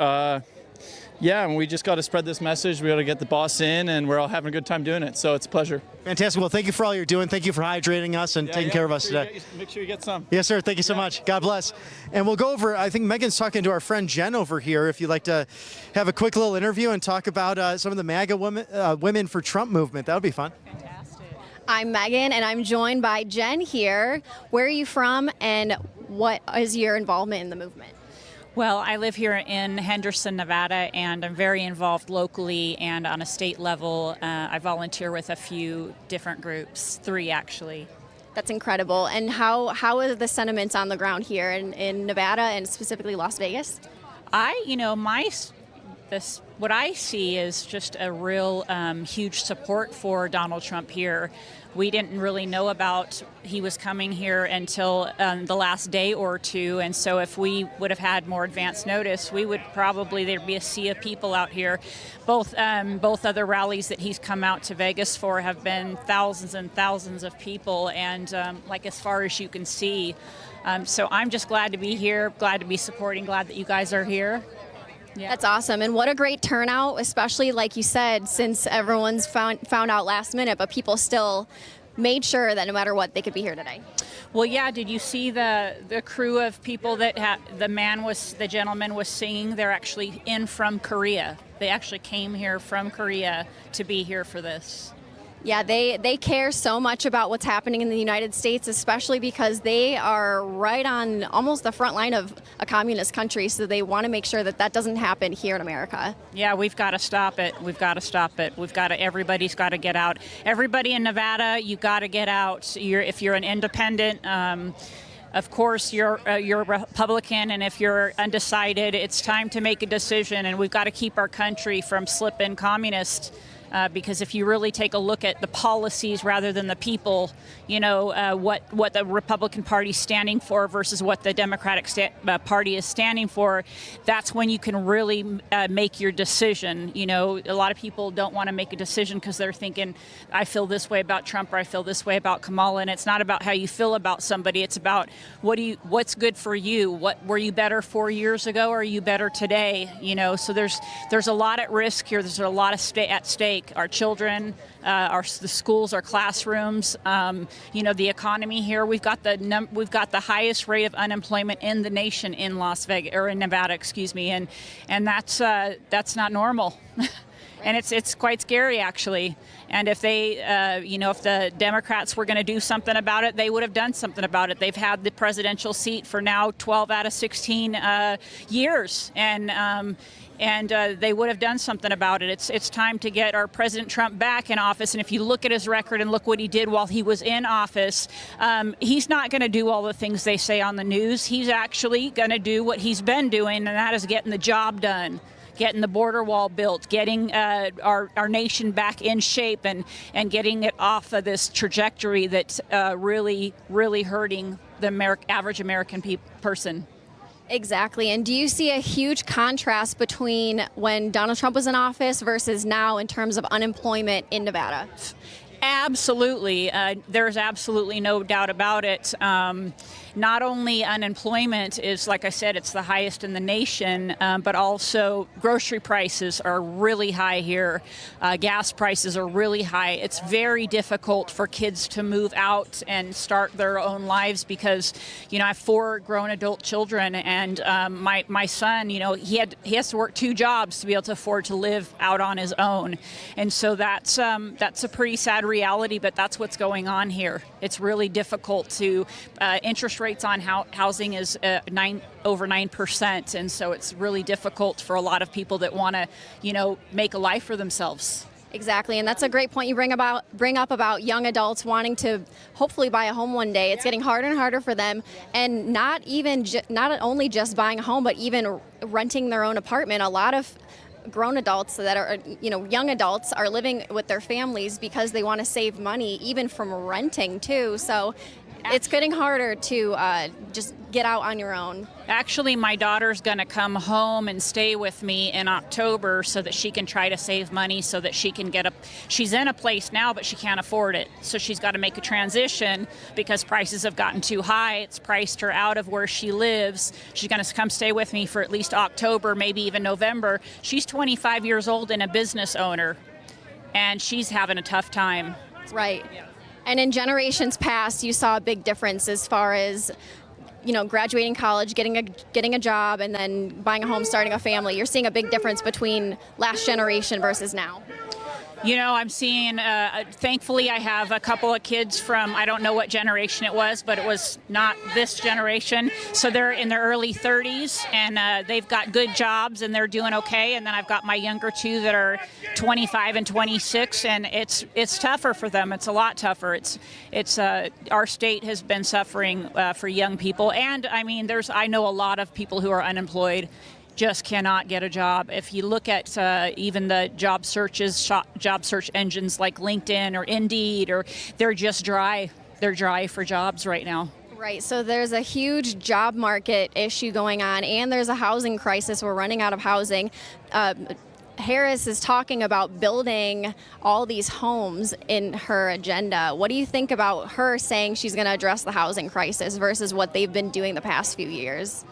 Yeah, and we just got to spread this message. We got to get the boss in, and we're all having a good time doing it. So it's a pleasure. Fantastic. Well, thank you for all you're doing. Thank you for hydrating us and taking care of us today. Make sure you get some. Yes, sir. Thank you so much. God bless. And we'll go over, I think Megan's talking to our friend Jen over here. If you'd like to have a quick little interview and talk about some of the MAGA women for Trump movement, that would be fun. I'm Megan, and I'm joined by Jen here. Where are you from, and what is your involvement in the movement? Well, I live here in Henderson, Nevada, and I'm very involved locally and on a state level. I volunteer with a few different groups, 3 actually. That's incredible. And how are the sentiments on the ground here in Nevada and specifically Las Vegas? What I see is just a real huge support for Donald Trump here. We didn't really know about he was coming here until the last day or two, and so if we would have had more advance notice, there'd be a sea of people out here. Both other rallies that he's come out to Vegas for have been thousands and thousands of people, and as far as you can see. So I'm just glad to be here, glad to be supporting, glad that you guys are here. Yeah. That's awesome. And what a great turnout, especially like you said, since everyone's found out last minute, but people still made sure that no matter what, they could be here today. Well, yeah. Did you see the crew of people that the gentleman was singing? They're actually from Korea. They actually came here from Korea to be here for this. Yeah, they care so much about what's happening in the United States, especially because they are right on almost the front line of a communist country, so they want to make sure that that doesn't happen here in America. Yeah, we've got to stop it. We've got to stop it. Everybody's got to get out. Everybody in Nevada, you've got to get out. If you're an independent, of course, you're a Republican, and if you're undecided, it's time to make a decision, and we've got to keep our country from slipping communist. Because if you really take a look at the policies rather than the people, what the Republican Party is standing for versus what the Democratic Party is standing for, that's when you can really make your decision. A lot of people don't want to make a decision because they're thinking, I feel this way about Trump or I feel this way about Kamala, and it's not about how you feel about somebody. It's about what's good for you. What were you better 4 years ago, or are you better today? So there's a lot at risk here. There's a lot at stake. Our children, the schools, our classrooms, the economy here. We've got the highest rate of unemployment in the nation in in Nevada, and that's not normal. And it's quite scary, actually. And if if the Democrats were going to do something about it, they would have done something about it. They've had the presidential seat for now 12 out of 16 years, and they would have done something about it. It's time to get our President Trump back in office. And if you look at his record and look what he did while he was in office, he's not going to do all the things they say on the news. He's actually going to do what he's been doing, and that is getting the job done. Getting the border wall built, getting our nation back in shape, and getting it off of this trajectory that's really, really hurting the average American person. Exactly. And do you see a huge contrast between when Donald Trump was in office versus now in terms of unemployment in Nevada? Absolutely. There's absolutely no doubt about it. Not only unemployment is, like I said, it's the highest in the nation, but also grocery prices are really high here. Gas prices are really high. It's very difficult for kids to move out and start their own lives because, I have 4 grown adult children, and my son, he has to work 2 jobs to be able to afford to live out on his own. And so that's a pretty sad reality, but that's what's going on here. It's really difficult to interest rates on housing is over 9%, and so it's really difficult for a lot of people that want to, make a life for themselves. Exactly, and that's a great point you bring up about young adults wanting to hopefully buy a home one day. It's getting harder and harder for them, and not only just buying a home, but even renting their own apartment. A lot of grown adults that are, young adults are living with their families because they want to save money, even from renting too. So it's getting harder to just get out on your own. Actually, my daughter's going to come home and stay with me in October so that she can try to save money so that she can she's in a place now, but she can't afford it. So she's got to make a transition because prices have gotten too high. It's priced her out of where she lives. She's going to come stay with me for at least October, maybe even November. She's 25 years old and a business owner, and she's having a tough time. Right. And in generations past, you saw a big difference as far as, graduating college, getting a job, and then buying a home, starting a family. You're seeing a big difference between last generation versus now. I'm seeing, thankfully, I have a couple of kids from, I don't know what generation it was, but it was not this generation. So they're in their early 30s, and they've got good jobs, and they're doing okay. And then I've got my younger 2 that are 25 and 26, and it's tougher for them. It's a lot tougher. It's our state has been suffering for young people. And, I know a lot of people who are unemployed just cannot get a job. If you look at even the job search engines like LinkedIn or Indeed, they're just dry. They're dry for jobs right now. Right, so there's a huge job market issue going on, and there's a housing crisis. We're running out of housing. Harris is talking about building all these homes in her agenda. What do you think about her saying she's going to address the housing crisis versus what they've been doing the past few years?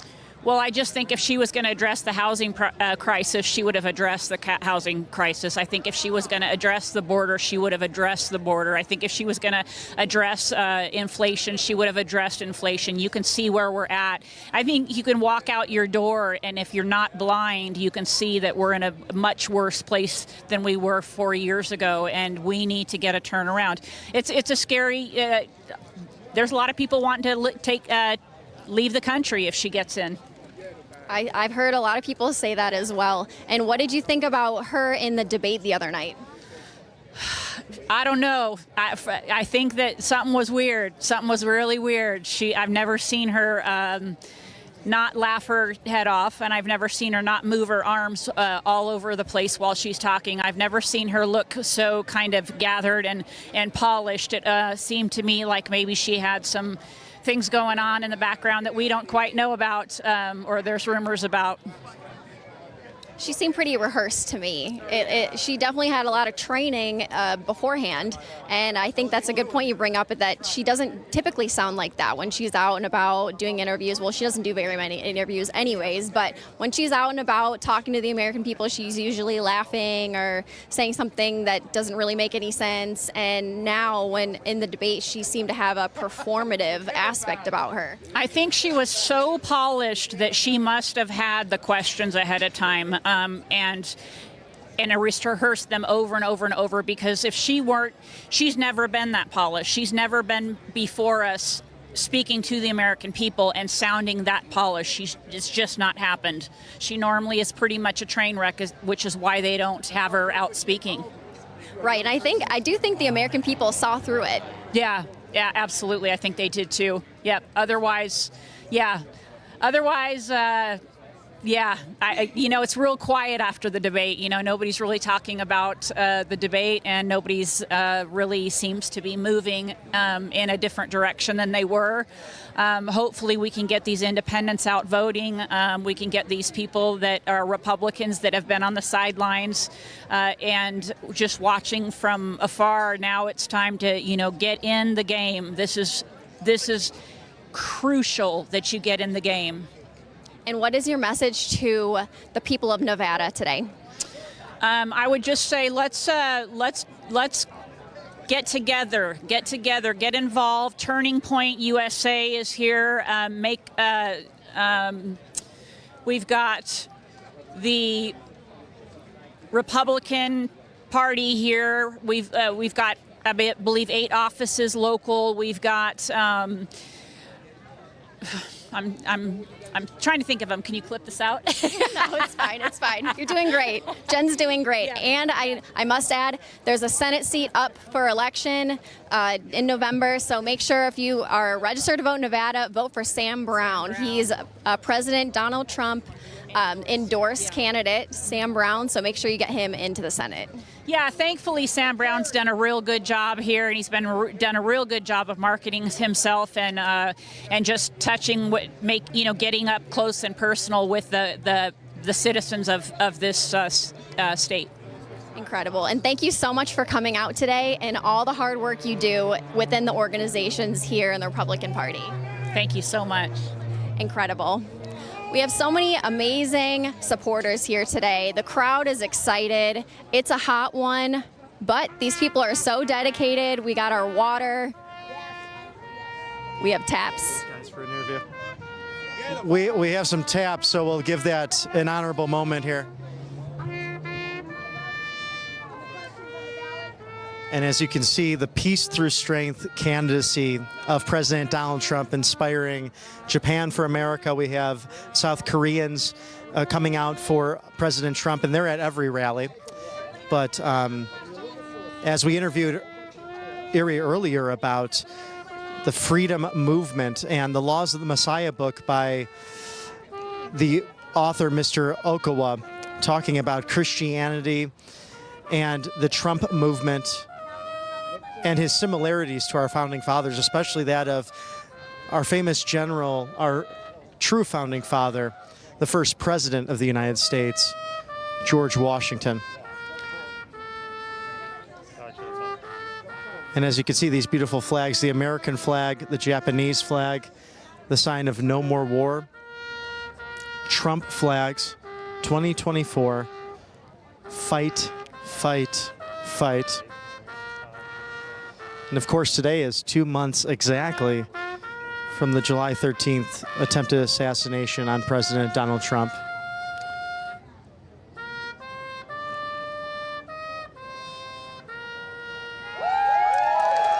Well, I just think if she was going to address the housing crisis, she would have addressed the housing crisis. I think if she was going to address the border, she would have addressed the border. I think if she was going to address inflation, she would have addressed inflation. You can see where we're at. I think you can walk out your door, and if you're not blind, you can see that we're in a much worse place than we were 4 years ago, and we need to get a turnaround. It's a scary. There's a lot of people wanting to leave the country if she gets in. I've heard a lot of people say that as well. And what did you think about her in the debate the other night? I don't know. I think that something was weird. Something was really weird. I've never seen her not laugh her head off, and I've never seen her not move her arms all over the place while she's talking. I've never seen her look so kind of gathered and polished. It seemed to me like maybe she had some things going on in the background that we don't quite know about, or there's rumors about. She seemed pretty rehearsed to me. She definitely had a lot of training beforehand, and I think that's a good point you bring up, that she doesn't typically sound like that when she's out and about doing interviews. Well, she doesn't do very many interviews anyways, but when she's out and about talking to the American people, she's usually laughing or saying something that doesn't really make any sense. And now when in the debate, she seemed to have a performative aspect about her. I think she was so polished that she must have had the questions ahead of time. And rehearsed them over and over and over, because if she weren't, she's never been that polished. She's never been before us speaking to the American people and sounding that polished. It's just not happened. She normally is pretty much a train wreck, which is why they don't have her out speaking. Right, and I do think the American people saw through it. Yeah, absolutely. I think they did too. Yep. Otherwise, it's real quiet after the debate. Nobody's really talking about the debate, and nobody's really seems to be moving in a different direction than they were. Hopefully we can get these independents out voting. We can get these people that are Republicans that have been on the sidelines and just watching from afar. Now it's time to, get in the game. This is crucial that you get in the game. And what is your message to the people of Nevada today? I would just say let's get together, get involved. Turning Point USA is here. We've got the Republican Party here. We've got, I believe, 8 offices local. We've got. I'm trying to think of them. Can you clip this out? No, it's fine. It's fine. You're doing great. Jen's doing great. Yeah. And I must add, there's a Senate seat up for election in November. So make sure if you are registered to vote in Nevada, vote for Sam Brown. He's President Donald Trump endorsed candidate, Sam Brown. So make sure you get him into the Senate. Yeah, thankfully Sam Brown's done a real good job here, and he's done a real good job of marketing himself and just touching getting up close and personal with the citizens of this state. Incredible. And thank you so much for coming out today and all the hard work you do within the organizations here in the Republican Party. Thank you so much. Incredible. We have so many amazing supporters here today. The crowd is excited. It's a hot one, but these people are so dedicated. We got our water. We have taps. Guys, for an interview. We have some taps, so we'll give that an honorable moment here. And as you can see, the Peace Through Strength candidacy of President Donald Trump inspiring Japan for America. We have South Koreans coming out for President Trump, and they're at every rally. But as we interviewed Erie earlier about the freedom movement and the Laws of the Messiah book by the author, Mr. Okawa, talking about Christianity and the Trump movement and his similarities to our founding fathers, especially that of our famous general, our true founding father, the first president of the United States, George Washington. And as you can see, these beautiful flags, the American flag, the Japanese flag, the sign of no more war, Trump flags, 2024, fight, fight, fight. And of course, today is 2 months exactly from the July 13th attempted assassination on President Donald Trump.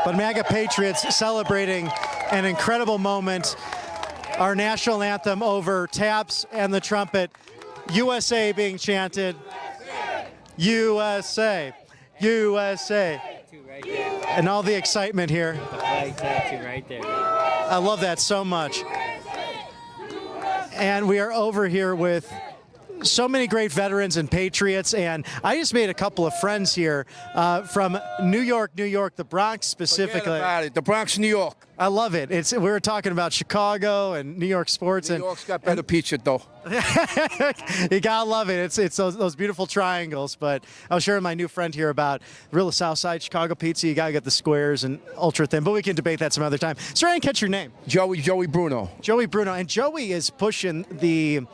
But MAGA Patriots celebrating an incredible moment. Our national anthem over taps and the trumpet. USA being chanted. USA. USA. And all the excitement here. The flag tattoo right there. I love that so much. And we are over here with so many great veterans and patriots, and I just made a couple of friends here from New York, the Bronx specifically. Forget about it. The Bronx, New York. I love it. We were talking about Chicago and New York sports. New York's got better pizza, though. You gotta love it. It's those beautiful triangles. But I was sharing my new friend here about real South Side Chicago pizza. You gotta get the squares and ultra thin. But we can debate that some other time. Sorry, I didn't catch your name. Joey Bruno. Joey Bruno, and Joey is pushing the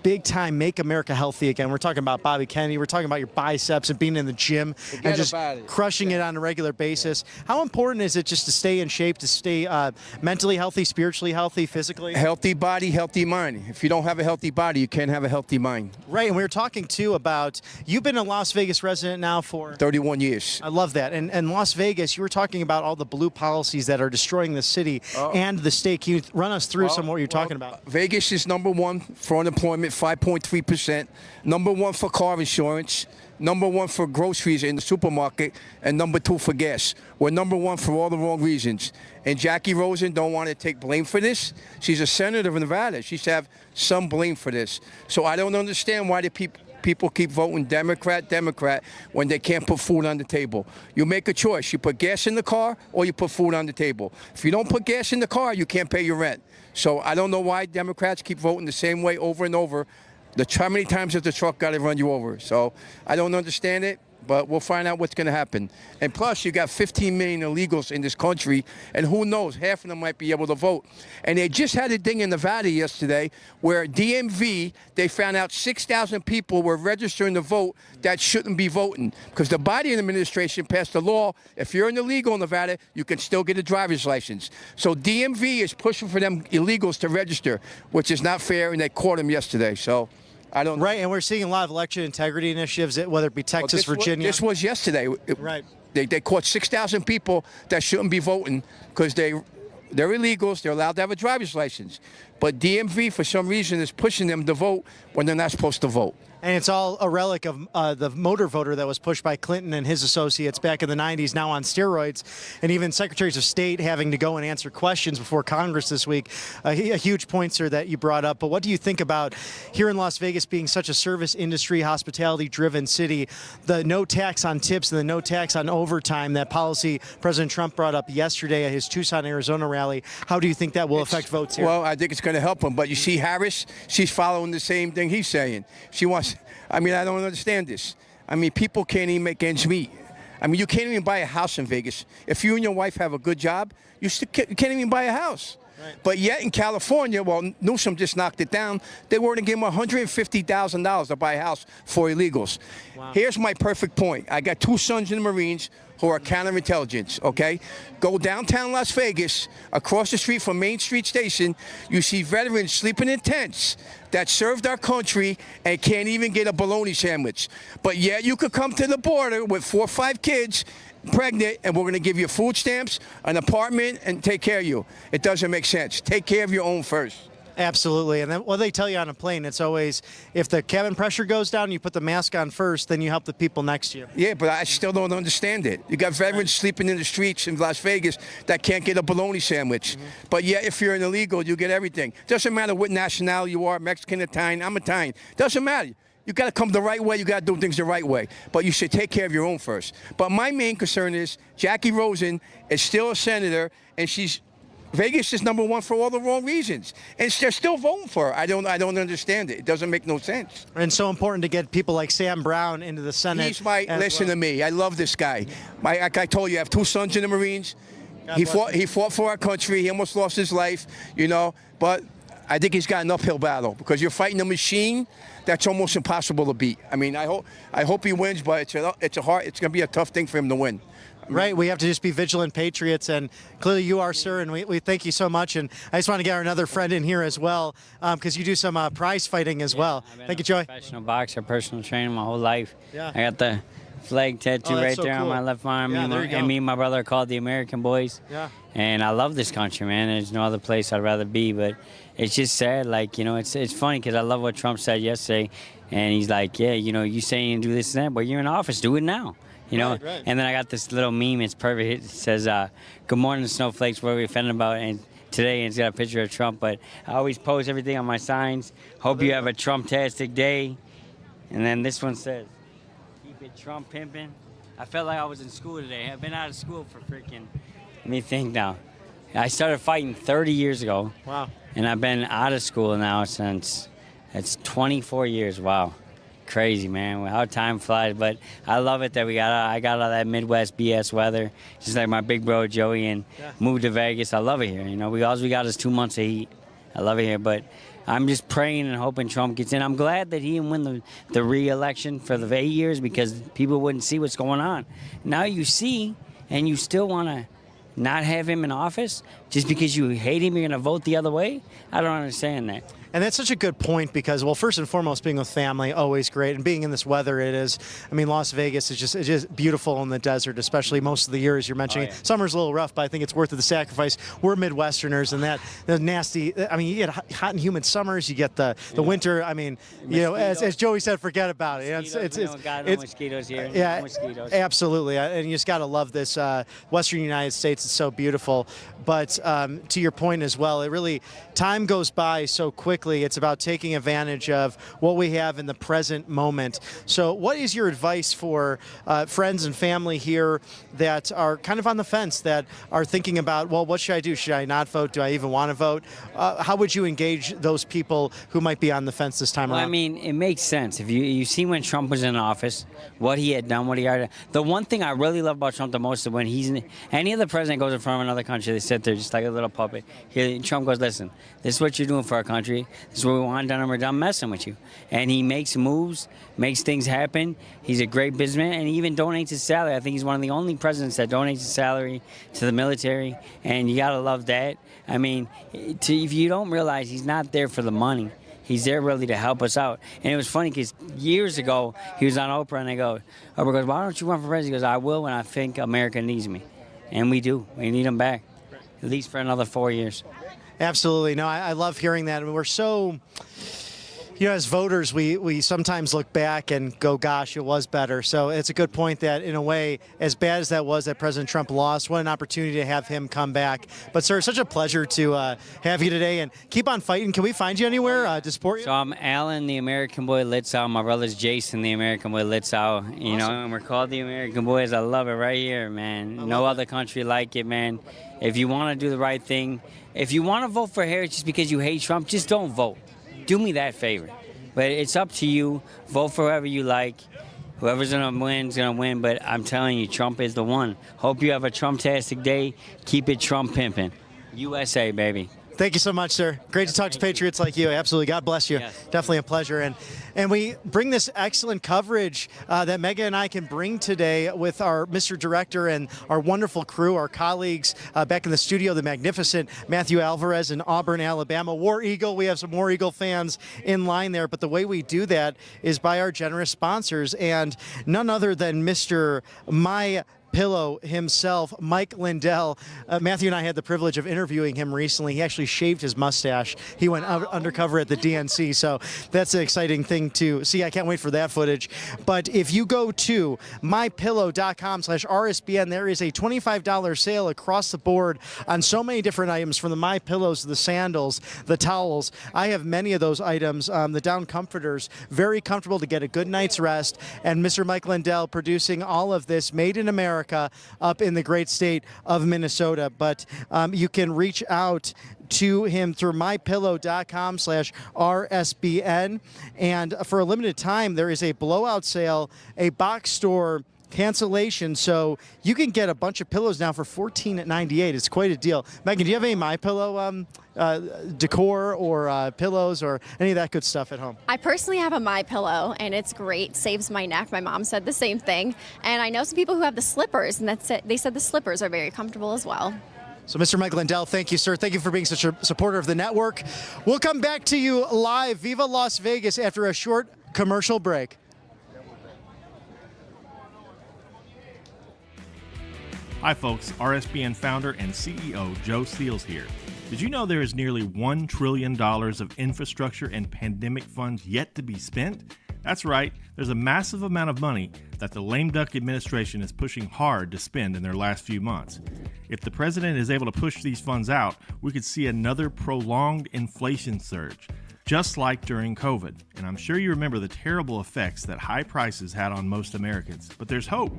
big time Make America Healthy Again. We're talking about Bobby Kennedy. We're talking about your biceps and being in the gym and just crushing it on a regular basis. How important is it just to stay in shape, to stay mentally healthy, spiritually healthy, physically? Healthy body, healthy mind. If you don't have a healthy body, you can't have a healthy mind. Right, and we were talking too about, you've been a Las Vegas resident now for 31 years. I love that. And Las Vegas, you were talking about all the blue policies that are destroying the city and the state. Can you run us through some of what you're talking about? Vegas is #1 for unemployment. 5.3%, #1 for car insurance, #1 for groceries in the supermarket, and #2 for gas. We're #1 for all the wrong reasons. And Jackie Rosen don't want to take blame for this. She's a senator of Nevada. She should have some blame for this. So I don't understand why the people keep voting Democrat when they can't put food on the table. You make a choice. You put gas in the car or you put food on the table. If you don't put gas in the car, you can't pay your rent. So I don't know why Democrats keep voting the same way over and over. How many times has the truck got to run you over? So I don't understand it, but we'll find out what's going to happen. And plus, you got 15 million illegals in this country, and who knows, half of them might be able to vote. And they just had a thing in Nevada yesterday where DMV, they found out 6,000 people were registering to vote that shouldn't be voting. Because the Biden administration passed a law, if you're an illegal in Nevada, you can still get a driver's license. So DMV is pushing for them illegals to register, which is not fair, and they caught them yesterday. So I don't know. Right, and we're seeing a lot of election integrity initiatives, whether it be Texas, Virginia. This was yesterday. Right. They caught 6,000 people that shouldn't be voting because they're illegals. They're allowed to have a driver's license. But DMV, for some reason, is pushing them to vote when they're not supposed to vote. And it's all a relic of the motor voter that was pushed by Clinton and his associates back in the 90s, now on steroids. And even secretaries of state having to go and answer questions before Congress this week. A huge point, sir, that you brought up. But what do you think about here in Las Vegas being such a service industry, hospitality-driven city, the no tax on tips and the no tax on overtime, that policy President Trump brought up yesterday at his Tucson, Arizona rally? How do you think that will affect votes here? Well, I think it's going to help him. But you see Harris, she's following the same thing he's saying. She wants... I mean, I don't understand this. I mean, people can't even make ends meet. I mean, you can't even buy a house in Vegas. If you and your wife have a good job, you can't even buy a house. Right. But yet in California, well, Newsom just knocked it down. They were to give him $150,000 to buy a house for illegals. Wow. Here's my perfect point. I got 2 sons in the Marines who are counterintelligence, okay? Go downtown Las Vegas, across the street from Main Street Station, you see veterans sleeping in tents that served our country and can't even get a bologna sandwich. But yet you could come to the border with 4 or 5 kids pregnant, and we're going to give you food stamps, an apartment, and take care of you. It doesn't make sense. Take care of your own first. Absolutely. And then what they tell you on a plane, it's always, if the cabin pressure goes down, you put the mask on first, then you help the people next to you. Yeah, but I still don't understand it. You got veterans sleeping in the streets in Las Vegas that can't get a bologna sandwich. But yeah, if you're an illegal, you get everything. Doesn't matter what nationality you are, Mexican, Italian, I'm Italian. Doesn't matter. You got to come the right way. You got to do things the right way. But you should take care of your own first. But my main concern is Jackie Rosen is still a senator, and Vegas is #1 for all the wrong reasons, and they're still voting for her. I don't understand it. It doesn't make no sense. And so important to get people like Sam Brown into the Senate. Listen to me. I love this guy. Like I told you, I have 2 sons in the Marines. He fought for our country. He almost lost his life, you know. But I think he's got an uphill battle because you're fighting a machine that's almost impossible to beat. I mean, I hope he wins, but it's going to be a tough thing for him to win. Right, we have to just be vigilant patriots, and clearly you are, sir, and we thank you so much. And I just want to get another friend in here as well, because you do some prize fighting as well. Thank you, Joey. Professional boxer, personal trainer my whole life. Yeah. I got the flag tattoo right so there cool. on my left arm. Yeah, there you go. And me and my brother are called the American Boys. Yeah. And I love this country, man. There's no other place I'd rather be. But it's just sad, like, it's funny because I love what Trump said yesterday. And he's like, yeah, you saying you do this and that, but you're in office, do it now. Right. And then I got this little meme. It's perfect. It says, "Good morning, snowflakes. What are we offended about?" And today, it's got a picture of Trump. But I always post everything on my signs. Hope you have a Trump-tastic day. And then this one says, "Keep it Trump pimping." I felt like I was in school today. I've been out of school for freaking. Let me think now. I started fighting 30 years ago. Wow. And I've been out of school now since. It's 24 years. Wow. Crazy, man, how time flies. But I love it that I got all that Midwest BS weather, just like my big bro Joey, and moved to Vegas. I love it here. All we got is 2 months of heat. I love it here, but I'm just praying and hoping Trump gets in. I'm glad that he didn't win the re-election for the 8 years because people wouldn't see what's going on. Now you see, and you still want to not have him in office just because you hate him. You're going to vote the other way. I don't understand that. And that's such a good point because, well, first and foremost, being with family, always great. And being in this weather, it is. I mean, Las Vegas is it's just beautiful in the desert, especially most of the years you're mentioning. Summer's a little rough, but I think it's worth the sacrifice. We're Midwesterners, and the nasty, I mean, you get hot and humid summers, you get the winter. I mean, as Joey said, forget about it. No mosquitoes here. Yeah, no mosquitoes. Absolutely. And you just got to love this Western United States. It's so beautiful. But to your point as well, it really, time goes by so quickly. It's about taking advantage of what we have in the present moment. So what is your advice for friends and family here that are kind of on the fence, that are thinking about, well, what should I do? Should I not vote? Do I even want to vote? How would you engage those people who might be on the fence this time around? I mean, it makes sense. If you see when Trump was in office, what he had done, what he had done. The one thing I really love about Trump the most is when any other president goes in front of another country, they sit there just like a little puppet. Trump goes, listen, this is what you're doing for our country. This is what we want done, and we're done messing with you. And he makes moves, makes things happen. He's a great businessman, and he even donates his salary. I think he's one of the only presidents that donates his salary to the military, and you got to love that. I mean, if you don't realize he's not there for the money. He's there really to help us out. And it was funny because years ago, he was on Oprah, and Oprah goes, why don't you run for president? He goes, I will when I think America needs me. And we do. We need him back, at least for another 4 years. Absolutely. No, I love hearing that. And we're so, as voters, we sometimes look back and go, gosh, it was better. So it's a good point that, in a way, as bad as that was that President Trump lost, what an opportunity to have him come back. But, sir, it's such a pleasure to have you today. And keep on fighting. Can we find you anywhere to support you? So I'm Alan, the American Boy Litzau. My brother's Jason, the American Boy Litzau. And we're called the American Boys. I love it right here, man. No other country like it, man. If you want to do the right thing, if you want to vote for Harris just because you hate Trump, just don't vote. Do me that favor. But it's up to you. Vote for whoever you like. Whoever's going to win is going to win. But I'm telling you, Trump is the one. Hope you have a Trump-tastic day. Keep it Trump pimping. USA, baby. Thank you so much, sir. Great to talk to patriots like you. Absolutely. God bless you. Yes. Definitely a pleasure. And we bring this excellent coverage that Mega and I can bring today with our Mr. Director and our wonderful crew, our colleagues back in the studio, the magnificent Matthew Alvarez in Auburn, Alabama. War Eagle. We have some War Eagle fans in line there. But the way we do that is by our generous sponsors, and none other than Mr. My Pillow himself, Mike Lindell. Matthew and I had the privilege of interviewing him recently. He actually shaved his mustache. He went undercover at the DNC, so that's an exciting thing to see. I can't wait for that footage. But if you go to mypillow.com/RSBN, there is a $25 sale across the board on so many different items, from the My Pillows, the sandals, the towels. I have many of those items. The down comforters, very comfortable to get a good night's rest. And Mr. Mike Lindell producing all of this, made in America, up in the great state of Minnesota. But you can reach out to him through mypillow.com/RSBN. And for a limited time, there is a blowout sale, a box store cancellation. So you can get a bunch of pillows now for $14.98. It's quite a deal. Megan, do you have any MyPillow decor or pillows or any of that good stuff at home? I personally have a MyPillow, and it's great. Saves my neck. My mom said the same thing. And I know some people who have the slippers, and that's it. They said the slippers are very comfortable as well. So, Mr. Mike Lindell, thank you, sir. Thank you for being such a supporter of the network. We'll come back to you live, Viva Las Vegas, after a short commercial break. Hi, folks. RSBN founder and CEO Joe Seals here. Did you know there is nearly $1 trillion of infrastructure and pandemic funds yet to be spent? That's right, there's a massive amount of money that the lame duck administration is pushing hard to spend in their last few months. If the president is able to push these funds out, we could see another prolonged inflation surge, just like during COVID. And I'm sure you remember the terrible effects that high prices had on most Americans. But there's hope.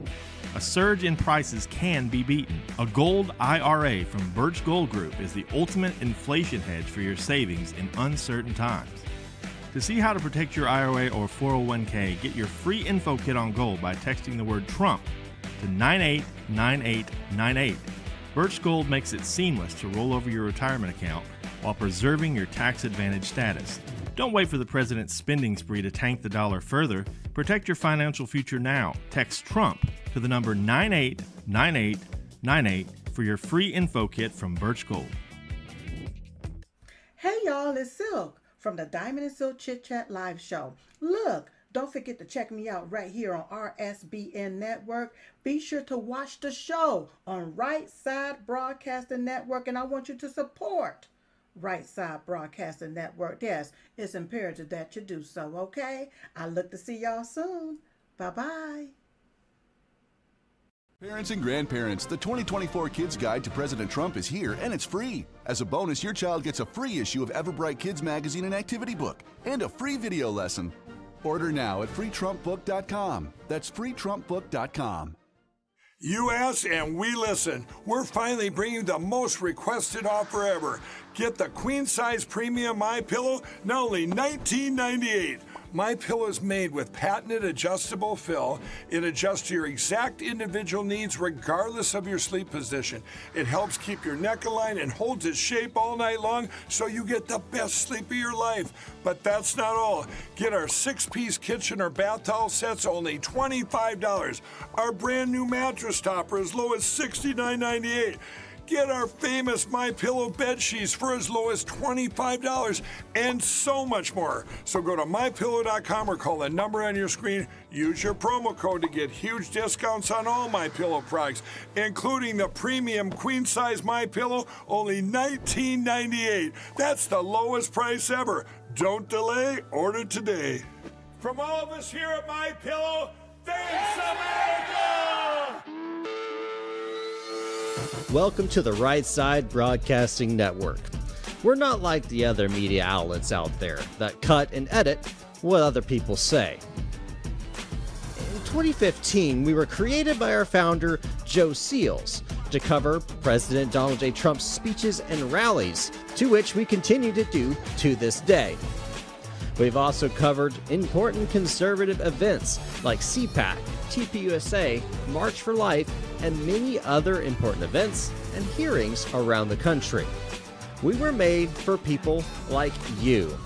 A surge in prices can be beaten. A gold IRA from Birch Gold Group is the ultimate inflation hedge for your savings in uncertain times. To see how to protect your IRA or 401k, get your free info kit on gold by texting the word Trump to 989898. Birch Gold makes it seamless to roll over your retirement account while preserving your tax advantage status. Don't wait for the president's spending spree to tank the dollar further. Protect your financial future now. Text Trump to the number 989898 for your free info kit from Birch Gold. Hey y'all, it's Silk from the Diamond and Silk Chit Chat live show. Look, don't forget to check me out right here on RSBN Network. Be sure to watch the show on Right Side Broadcasting Network, and I want you to support Right Side Broadcasting Network. Yes, it's imperative that you do so, okay? I look to see y'all soon. Bye-bye. Parents and grandparents, the 2024 Kids Guide to President Trump is here, and it's free. As a bonus, your child gets a free issue of Everbright Kids Magazine and Activity Book, and a free video lesson. Order now at freetrumpbook.com. That's freetrumpbook.com. You ask and we listen. We're finally bringing the most requested offer ever. Get the queen size premium MyPillow, now only $19.98. MyPillow is made with patented adjustable fill. It adjusts to your exact individual needs regardless of your sleep position. It helps keep your neck aligned and holds its shape all night long so you get the best sleep of your life. But that's not all. Get our 6-piece kitchen or bath towel sets only $25. Our brand new mattress topper as low as $69.98. Get our famous MyPillow bed sheets for as low as $25 and so much more. So go to MyPillow.com or call the number on your screen. Use your promo code to get huge discounts on all MyPillow products, including the premium queen-size MyPillow, only $19.98. That's the lowest price ever. Don't delay, order today. From all of us here at MyPillow, thanks America! Welcome to the Right Side Broadcasting Network. We're not like the other media outlets out there that cut and edit what other people say. In 2015, we were created by our founder, Joe Seals, to cover President Donald J. Trump's speeches and rallies, to which we continue to do to this day. We've also covered important conservative events like CPAC, TPUSA, March for Life, and many other important events and hearings around the country. We were made for people like you,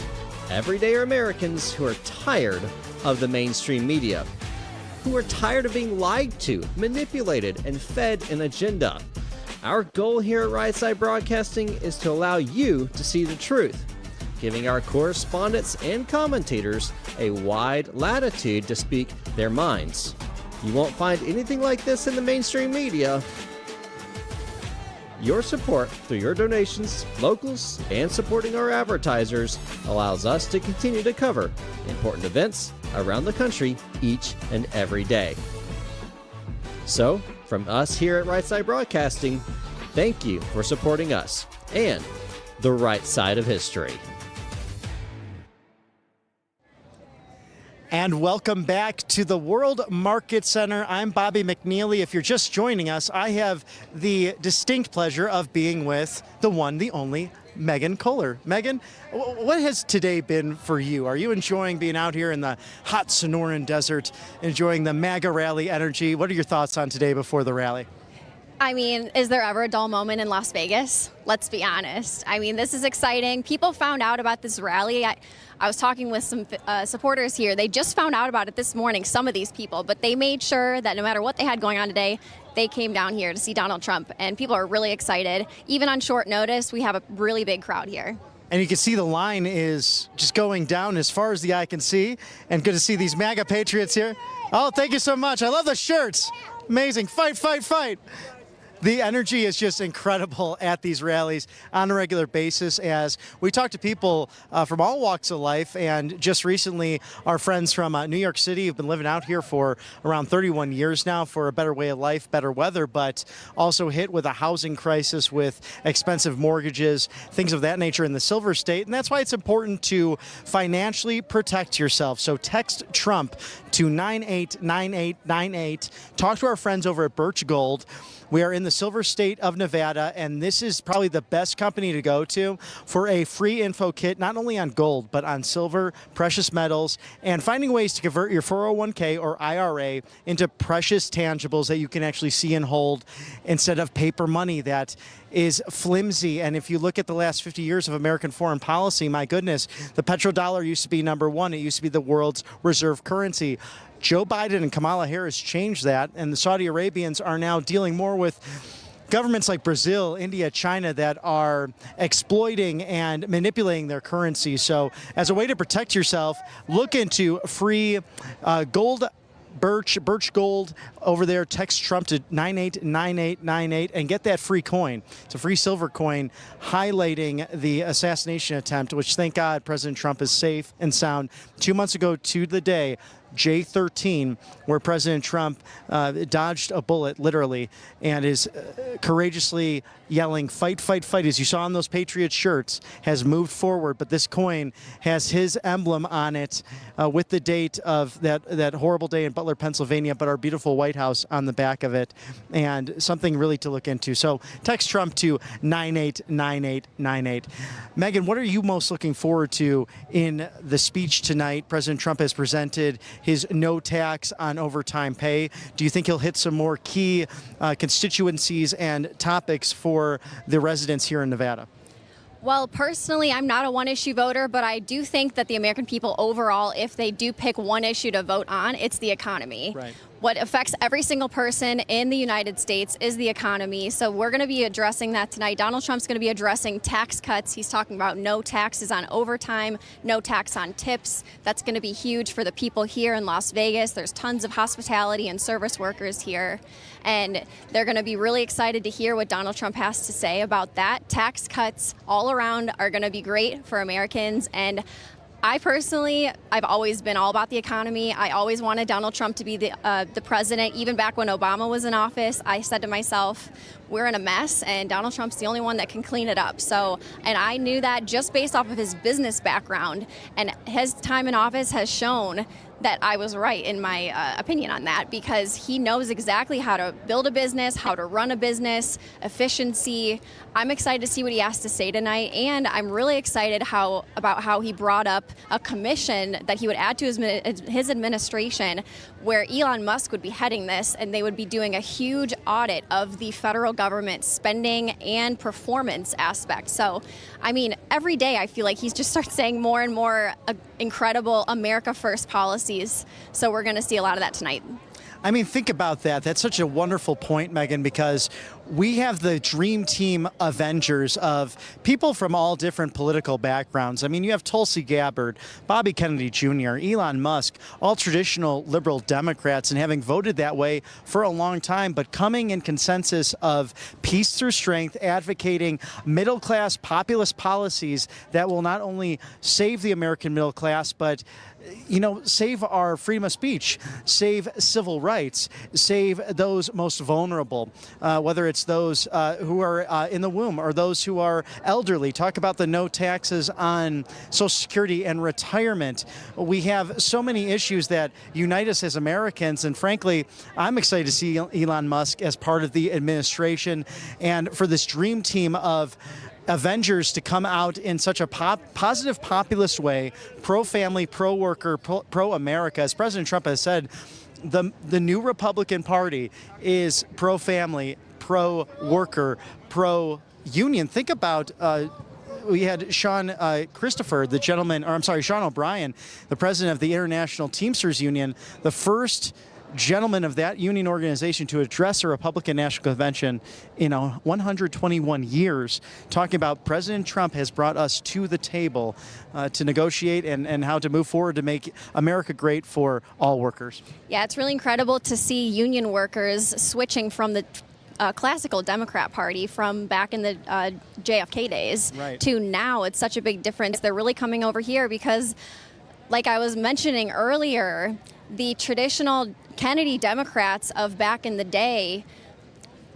everyday Americans who are tired of the mainstream media, who are tired of being lied to, manipulated, and fed an agenda. Our goal here at Right Side Broadcasting is to allow you to see the truth, giving our correspondents and commentators a wide latitude to speak their minds. You won't find anything like this in the mainstream media. Your support through your donations, locals, and supporting our advertisers allows us to continue to cover important events around the country each and every day. So, from us here at Right Side Broadcasting, thank you for supporting us and the right side of history. And welcome back to the World Market Center. I'm Bobby McNeely. If you're just joining us, I have the distinct pleasure of being with the one, the only, Megan Kohler. Megan, what has today been for you? Are you enjoying being out here in the hot Sonoran Desert, enjoying the MAGA rally energy? What are your thoughts on today before the rally? I mean, is there ever a dull moment in Las Vegas? Let's be honest. I mean, this is exciting. People found out about this rally. I was talking with some supporters here. They just found out about it this morning, some of these people, but they made sure that no matter what they had going on today, they came down here to see Donald Trump, and people are really excited. Even on short notice, we have a really big crowd here. And you can see the line is just going down as far as the eye can see, and good to see these MAGA patriots here. Oh, thank you so much. I love the shirts. Amazing. Fight, fight, fight. The energy is just incredible at these rallies on a regular basis as we talk to people from all walks of life. And just recently, our friends from New York City have been living out here for around 31 years now for a better way of life, better weather, but also hit with a housing crisis with expensive mortgages, things of that nature in the Silver State. And that's why it's important to financially protect yourself. So text Trump to 989898. Talk to our friends over at Birch Gold. We are in the Silver State of Nevada, and this is probably the best company to go to for a free info kit, not only on gold, but on silver, precious metals, and finding ways to convert your 401k or IRA into precious tangibles that you can actually see and hold instead of paper money that is flimsy. And if you look at the last 50 years of American foreign policy, my goodness, the petrodollar used to be number one. It used to be the world's reserve currency. Joe Biden and Kamala Harris changed that, and the Saudi Arabians are now dealing more with governments like Brazil, India, China that are exploiting and manipulating their currency. So as a way to protect yourself, look into free gold. Birch Gold over there. Text Trump to 989898 and get that free coin. It's a free silver coin highlighting the assassination attempt, which thank God President Trump is safe and sound. 2 months ago to the day, J13, where President Trump dodged a bullet, literally, and is courageously yelling, fight, fight, fight, as you saw on those Patriot shirts, has moved forward. But this coin has his emblem on it with the date of that horrible day in Butler, Pennsylvania, but our beautiful White House on the back of it, and something really to look into. So text Trump to 989898. Megan, what are you most looking forward to in the speech tonight? President Trump has presented his no tax on overtime pay. Do you think he'll hit some more key constituencies and topics for the residents here in Nevada? Well, personally, I'm not a one-issue voter, but I do think that the American people overall, if they do pick one issue to vote on, it's the economy. Right. What affects every single person in the United States is the economy. So we're going to be addressing that tonight. Donald Trump's going to be addressing tax cuts. He's talking about no taxes on overtime, no tax on tips. That's going to be huge for the people here in Las Vegas. There's tons of hospitality and service workers here. And they're going to be really excited to hear what Donald Trump has to say about that. Tax cuts all around are going to be great for Americans. And I personally, I've always been all about the economy. I always wanted Donald Trump to be the president. Even back when Obama was in office, I said to myself, we're in a mess, and Donald Trump's the only one that can clean it up. So, and I knew that just based off of his business background, and his time in office has shown that I was right in my opinion on that, because he knows exactly how to build a business, how to run a business, efficiency. I'm excited to see what he has to say tonight, and I'm really excited about how he brought up a commission that he would add to his administration, where Elon Musk would be heading this, and they would be doing a huge audit of the federal government spending and performance aspect. So, I mean, every day I feel like he just starts saying more and more incredible America First policies. So we're going to see a lot of that tonight. I mean, think about that. That's such a wonderful point, Megan, because we have the dream team Avengers of people from all different political backgrounds. I mean, you have Tulsi Gabbard, Bobby Kennedy Jr., Elon Musk, all traditional liberal Democrats, and having voted that way for a long time, but coming in consensus of peace through strength, advocating middle-class populist policies that will not only save the American middle class, but save our freedom of speech, save civil rights, save those most vulnerable, whether it's those who are in the womb or those who are elderly. Talk about the no taxes on Social Security and retirement. We have so many issues that unite us as Americans, and frankly, I'm excited to see Elon Musk as part of the administration and for this dream team of Avengers to come out in such a positive populist way, pro-family, pro-worker, pro-America. As President Trump has said, the new Republican Party is pro-family, pro-worker, pro-union. Think about we had Sean O'Brien, the president of the International Teamsters Union, the first gentleman of that union organization to address a Republican National Convention in 121 years, talking about President Trump has brought us to the table to negotiate and how to move forward to make America great for all workers. Yeah, it's really incredible to see union workers switching from the classical Democrat Party from back in the JFK days to now. It's such a big difference. They're really coming over here because, like I was mentioning earlier, the traditional Kennedy Democrats of back in the day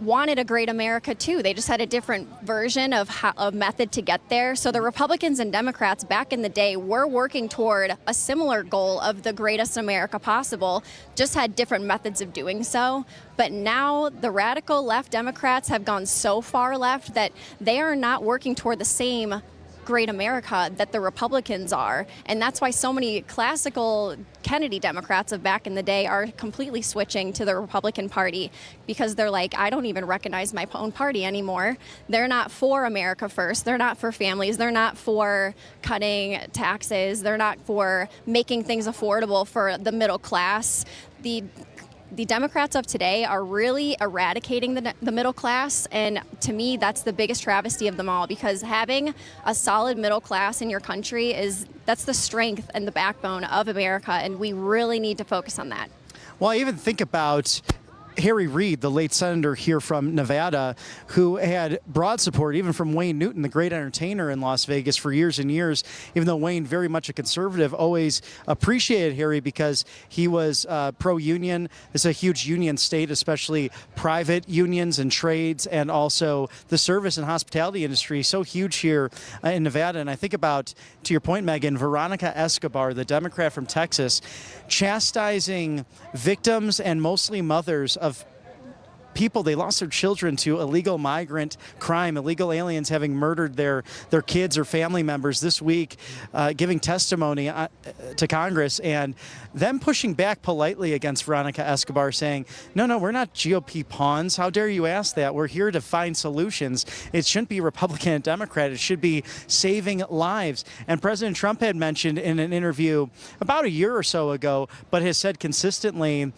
wanted a great America too. They just had a different version of a method to get there. So the Republicans and Democrats back in the day were working toward a similar goal of the greatest America possible, just had different methods of doing so. But now the radical left Democrats have gone so far left that they are not working toward the same great America that the Republicans are. And that's why so many classical Kennedy Democrats of back in the day are completely switching to the Republican Party because they're like, I don't even recognize my own party anymore. They're not for America first. They're not for families. They're not for cutting taxes. They're not for making things affordable for the middle class. The Democrats of today are really eradicating the middle class, and to me, that's the biggest travesty of them all, because having a solid middle class in your country that's the strength and the backbone of America, and we really need to focus on that. Well, I even think about Harry Reid, the late senator here from Nevada, who had broad support even from Wayne Newton, the great entertainer in Las Vegas for years and years. Even though Wayne, very much a conservative, always appreciated Harry because he was pro-union. It's a huge union state, especially private unions and trades, and also the service and hospitality industry, so huge here in Nevada. And I think about, to your point, Megan, Veronica Escobar, the Democrat from Texas, chastising victims and mostly mothers of people. They lost their children to illegal migrant crime, illegal aliens having murdered their kids or family members this week, giving testimony to Congress, and them pushing back politely against Veronica Escobar, saying, no, we're not GOP pawns. How dare you ask that? We're here to find solutions. It shouldn't be Republican and Democrat. It should be saving lives. And President Trump had mentioned in an interview about a year or so ago, but has said consistently,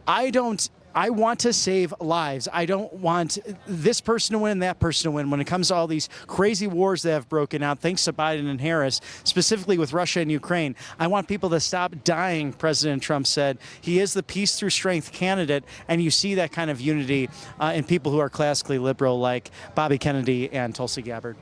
I want to save lives. I don't want this person to win and that person to win. When it comes to all these crazy wars that have broken out, thanks to Biden and Harris, specifically with Russia and Ukraine, I want people to stop dying, President Trump said. He is the peace through strength candidate, and you see that kind of unity in people who are classically liberal like Bobby Kennedy and Tulsi Gabbard.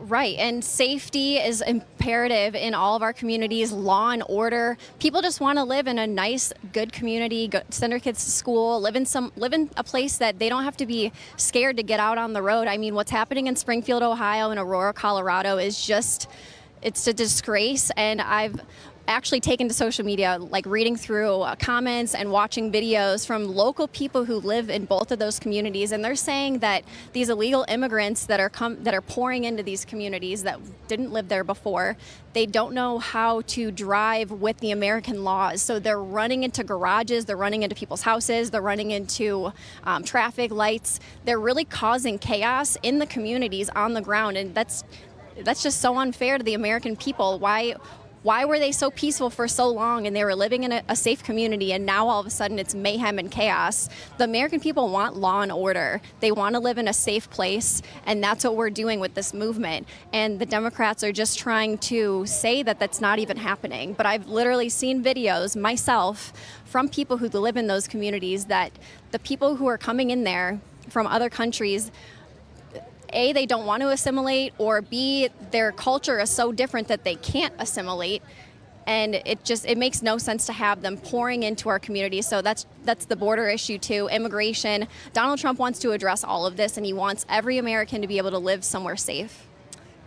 Right, and safety is imperative in all of our communities, law and order. People just want to live in a nice, good community, send their kids to school, live in a place that they don't have to be scared to get out on the road. I mean, what's happening in Springfield, Ohio, and Aurora, Colorado is just, it's a disgrace, and I've actually taken to social media, like reading through comments and watching videos from local people who live in both of those communities, and they're saying that these illegal immigrants that are pouring into these communities that didn't live there before, they don't know how to drive with the American laws. So they're running into garages, they're running into people's houses, they're running into traffic lights. They're really causing chaos in the communities on the ground, and that's just so unfair to the American people. Why were they so peaceful for so long, and they were living in a safe community, and now all of a sudden it's mayhem and chaos? The American people want law and order. They want to live in a safe place, and that's what we're doing with this movement. And the Democrats are just trying to say that that's not even happening. But I've literally seen videos myself from people who live in those communities that the people who are coming in there from other countries, A, they don't want to assimilate, or B, their culture is so different that they can't assimilate. and it makes no sense to have them pouring into our community. So that's the border issue too, immigration. Donald Trump wants to address all of this, and he wants every American to be able to live somewhere safe.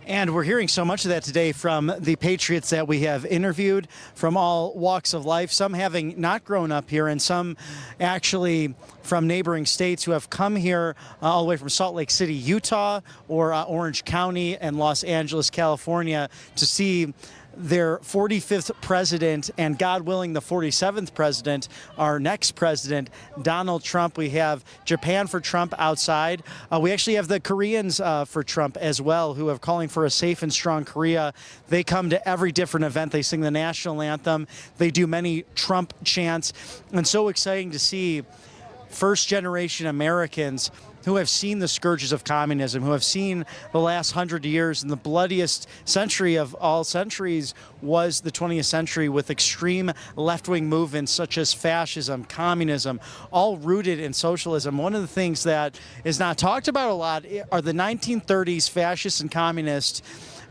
And we're hearing so much of that today from the patriots that we have interviewed from all walks of life, some having not grown up here and some actually from neighboring states who have come here all the way from Salt Lake City, Utah, or Orange County and Los Angeles, California, to see their 45th president and, God willing, the 47th president, our next president, Donald Trump. We have Japan for Trump outside. We actually have the Koreans for Trump as well, who are calling for a safe and strong Korea. They come to every different event. They sing the national anthem. They do many Trump chants. And so exciting to see first-generation Americans who have seen the scourges of communism, who have seen the last 100 years, and the bloodiest century of all centuries was the 20th century, with extreme left-wing movements such as fascism, communism, all rooted in socialism. One of the things that is not talked about a lot are the 1930s fascists and communists.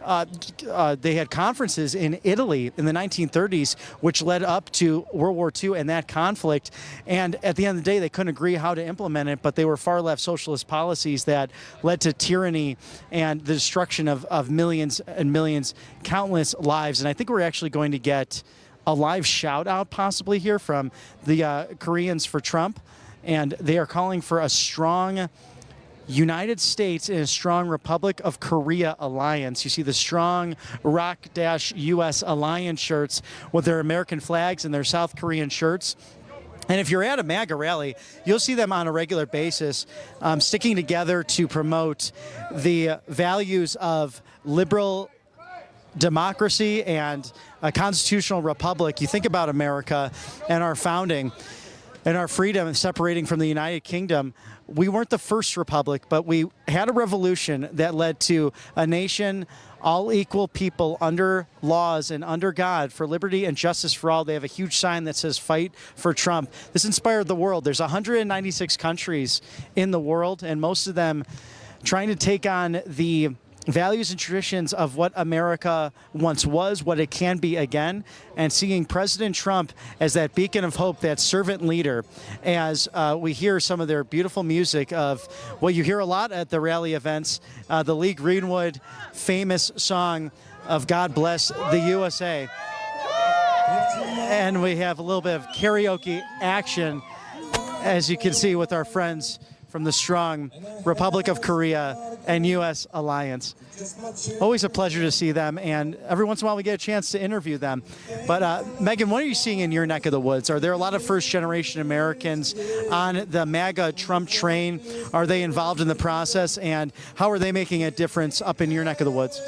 They had conferences in Italy in the 1930s, which led up to World War II and that conflict. And at the end of the day, they couldn't agree how to implement it, but they were far-left socialist policies that led to tyranny and the destruction of millions and millions, countless lives. And I think we're actually going to get a live shout-out possibly here from the Koreans for Trump. And they are calling for a strong United States and a strong Republic of Korea alliance. You see the strong ROC-US alliance shirts with their American flags and their South Korean shirts. And if you're at a MAGA rally, you'll see them on a regular basis sticking together to promote the values of liberal democracy and a constitutional republic. You think about America and our founding and our freedom separating from the United Kingdom. We weren't the first republic, but we had a revolution that led to a nation, all equal people under laws and under God, for liberty and justice for all. They have a huge sign that says "Fight for Trump." This inspired the world. There's 196 countries in the world, and most of them trying to take on the values and traditions of what America once was, what it can be again, and seeing President Trump as that beacon of hope, that servant leader, as we hear some of their beautiful music of what you hear a lot at the rally events, the Lee Greenwood famous song of "God Bless the USA." And we have a little bit of karaoke action, as you can see, with our friends from the strong Republic of Korea and U.S. alliance. Always a pleasure to see them, and every once in a while we get a chance to interview them. But Megan, what are you seeing in your neck of the woods? Are there a lot of first-generation Americans on the MAGA Trump train? Are they involved in the process, and how are they making a difference up in your neck of the woods?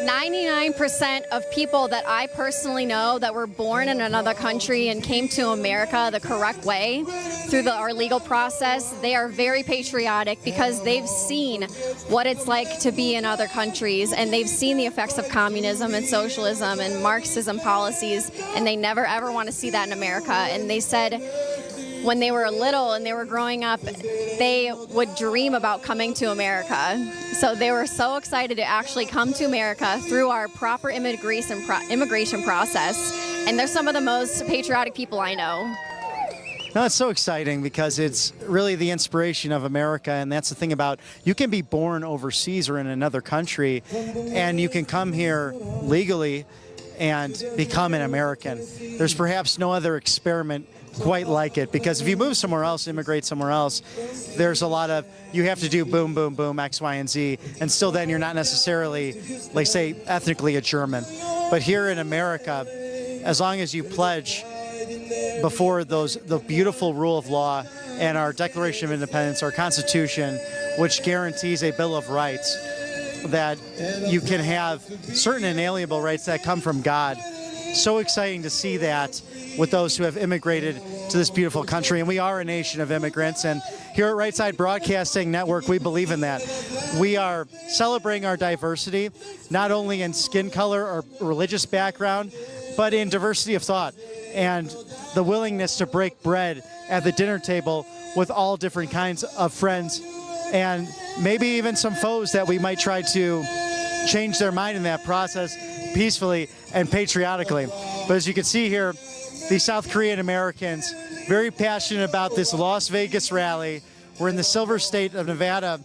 99% of people that I personally know that were born in another country and came to America the correct way through our legal process, they are very patriotic because they've seen what it's like to be in other countries, and they've seen the effects of communism and socialism and Marxism policies, and they never ever want to see that in America. And they said when they were little and they were growing up, they would dream about coming to America. So they were so excited to actually come to America through our proper immigration process. And they're some of the most patriotic people I know. No, it's so exciting because it's really the inspiration of America, and that's the thing about, you can be born overseas or in another country, and you can come here legally and become an American. There's perhaps no other experiment quite like it, because if you move somewhere else, immigrate somewhere else, there's a lot of, you have to do boom, boom, boom, X, Y, and Z, and still then you're not necessarily, like say, ethnically a German. But here in America, as long as you pledge before the beautiful rule of law and our Declaration of Independence, our Constitution, which guarantees a Bill of Rights, that you can have certain inalienable rights that come from God. So exciting to see that with those who have immigrated to this beautiful country. And we are a nation of immigrants. And here at Right Side Broadcasting Network, we believe in that. We are celebrating our diversity, not only in skin color or religious background, but in diversity of thought and the willingness to break bread at the dinner table with all different kinds of friends, and maybe even some foes that we might try to change their mind in that process. peacefully and patriotically. But as you can see here, the South Korean Americans very passionate about this Las Vegas rally. We're in the Silver State of Nevada.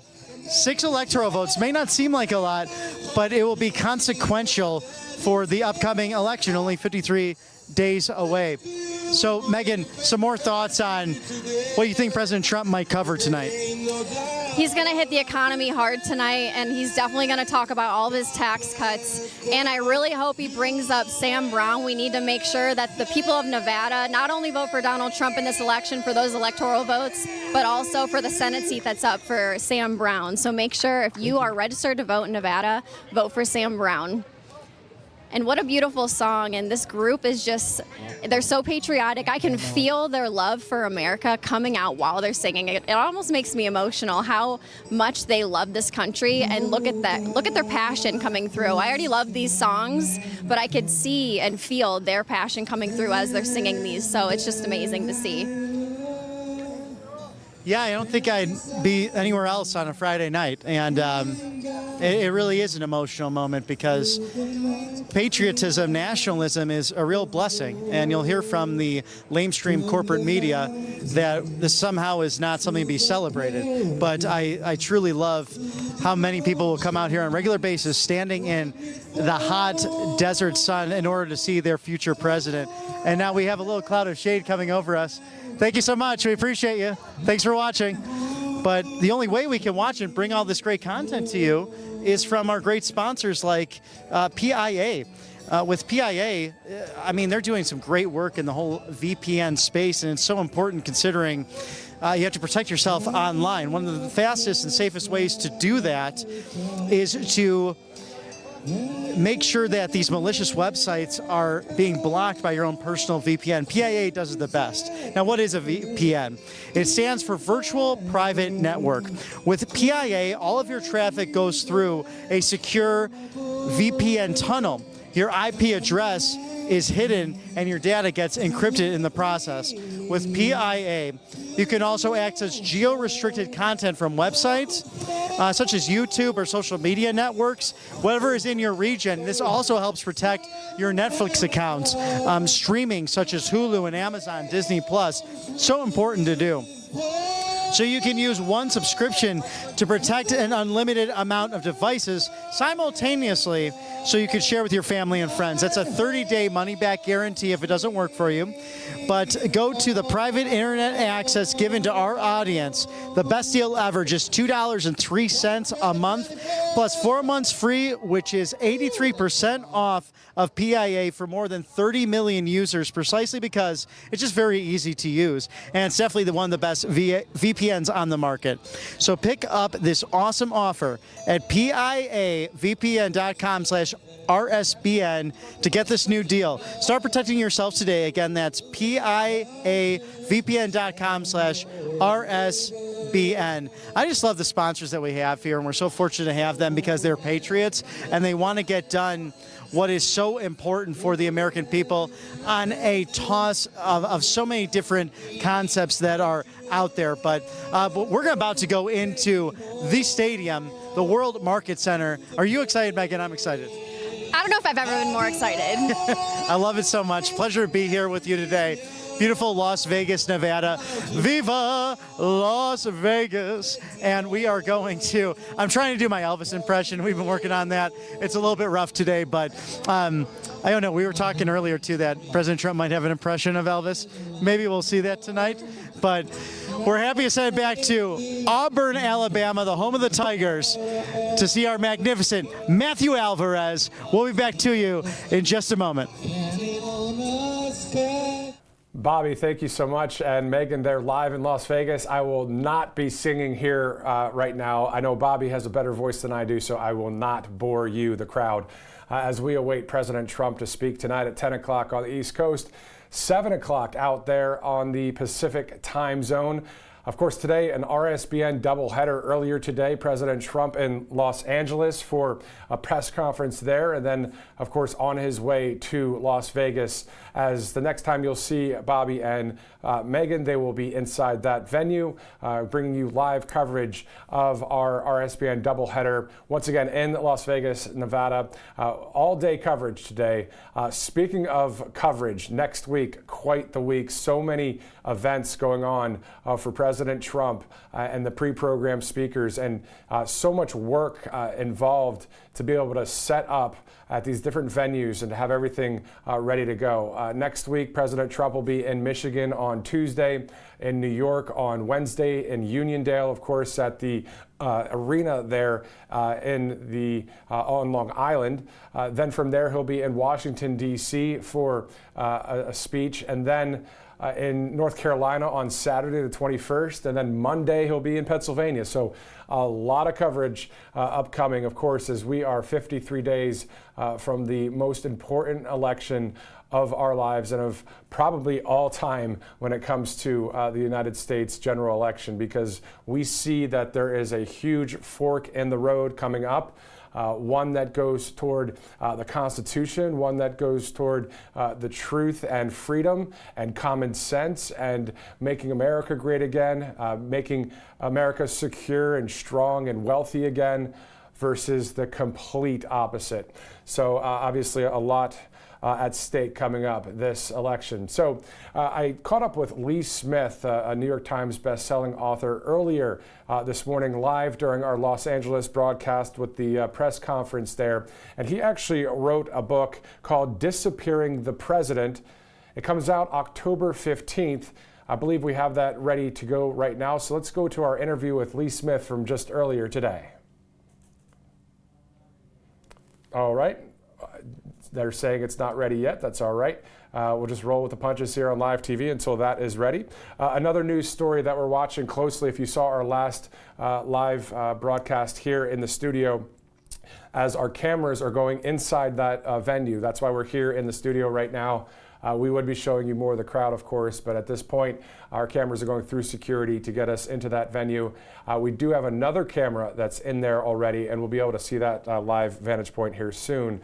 6 electoral votes may not seem like a lot, but it will be consequential for the upcoming election, only 53 days away. So, Megan, some more thoughts on what you think President Trump might cover tonight? He's going to hit the economy hard tonight, and he's definitely going to talk about all of his tax cuts. And I really hope he brings up Sam Brown. We need to make sure that the people of Nevada not only vote for Donald Trump in this election for those electoral votes, but also for the Senate seat that's up for Sam Brown. So make sure if you are registered to vote in Nevada, vote for Sam Brown. And what a beautiful song. And this group is just, they're so patriotic. I can feel their love for America coming out while they're singing. It almost makes me emotional how much they love this country. And look at that, look at their passion coming through. I already love these songs, but I could see and feel their passion coming through as they're singing these. So it's just amazing to see. Yeah, I don't think I'd be anywhere else on a Friday night. And it really is an emotional moment because patriotism, nationalism is a real blessing. And you'll hear from the lamestream corporate media that this somehow is not something to be celebrated. But I truly love how many people will come out here on a regular basis standing in the hot desert sun in order to see their future president. And now we have a little cloud of shade coming over us. Thank you so much. We appreciate you. Thanks for watching. But the only way we can watch and bring all this great content to you is from our great sponsors like PIA. With PIA, I mean, they're doing some great work in the whole VPN space, and it's so important considering you have to protect yourself online. One of the fastest and safest ways to do that is to make sure that these malicious websites are being blocked by your own personal VPN. PIA does it the best. Now, what is a VPN? It stands for Virtual Private Network. With PIA, all of your traffic goes through a secure VPN tunnel. Your IP address is hidden and your data gets encrypted in the process. With PIA, you can also access geo-restricted content from websites, such as YouTube or social media networks, whatever is in your region. This also helps protect your Netflix accounts, streaming such as Hulu and Amazon, Disney Plus. So important to do. So you can use one subscription to protect an unlimited amount of devices simultaneously so you can share with your family and friends. That's a 30-day money-back guarantee if it doesn't work for you. But go to the private internet access given to our audience. The best deal ever, just $2.03 a month, plus 4 months free, which is 83% off of PIA for more than 30 million users, precisely because it's just very easy to use. And it's definitely one of the best VPNs on the market. So pick up this awesome offer at piavpn.com/RSBN to get this new deal. Start protecting yourself today. Again, that's piavpn.com/RSBN. I just love the sponsors that we have here, and we're so fortunate to have them because they're patriots and they want to get done what is so important for the American people on a toss of so many different concepts that are out there. But we're about to go into the stadium, the World Market Center. Are you excited, Megan? I'm excited. I don't know if I've ever been more excited. I love it so much. Pleasure to be here with you today. Beautiful Las Vegas, Nevada. Viva Las Vegas. And we are going to, I'm trying to do my Elvis impression. We've been working on that. It's a little bit rough today, but I don't know. We were talking earlier, too, that President Trump might have an impression of Elvis. Maybe we'll see that tonight. But we're happy to send it back to Auburn, Alabama, the home of the Tigers, to see our magnificent Matthew Alvarez. We'll be back to you in just a moment. Bobby, thank you so much. And Megan, they're live in Las Vegas. I will not be singing here right now. I know Bobby has a better voice than I do, so I will not bore you, the crowd, as we await President Trump to speak tonight at 10 o'clock on the East Coast, 7 o'clock out there on the Pacific time zone. Of course, today, an RSBN doubleheader. Earlier today, President Trump in Los Angeles for a press conference there, and then, of course, on his way to Las Vegas. As the next time you'll see Bobby and Megyn, they will be inside that venue, bringing you live coverage of our RSBN doubleheader, once again in Las Vegas, Nevada. All-day coverage today. Speaking of coverage, next week, quite the week. So many events going on for President Trump and the pre-programmed speakers, and so much work involved to be able to set up at these different venues and to have everything ready to go. Next week, President Trump will be in Michigan on Tuesday, in New York on Wednesday, in Uniondale, of course, at the arena there on Long Island. Then from there, he'll be in Washington, D.C. for a speech, and then in North Carolina on Saturday the 21st, and then Monday he'll be in Pennsylvania. So a lot of coverage upcoming, of course, as we are 53 days from the most important election of our lives and of probably all time when it comes to the United States general election, because we see that there is a huge fork in the road coming up. One that goes toward the Constitution, one that goes toward the truth and freedom and common sense and making America great again, making America secure and strong and wealthy again, versus the complete opposite. So obviously a lot at stake coming up this election. So I caught up with Lee Smith, a New York Times best-selling author, earlier this morning live during our Los Angeles broadcast with the press conference there. And he actually wrote a book called Disappearing the President. It comes out October 15th. I believe we have that ready to go right now. So let's go to our interview with Lee Smith from just earlier today. All right. They're saying it's not ready yet. That's all right. We'll just roll with the punches here on live TV until that is ready. Another news story that we're watching closely, if you saw our last live broadcast here in the studio, as our cameras are going inside that venue. That's why we're here in the studio right now. We would be showing you more of the crowd, of course, but at this point, our cameras are going through security to get us into that venue. We do have another camera that's in there already, and we'll be able to see that live vantage point here soon.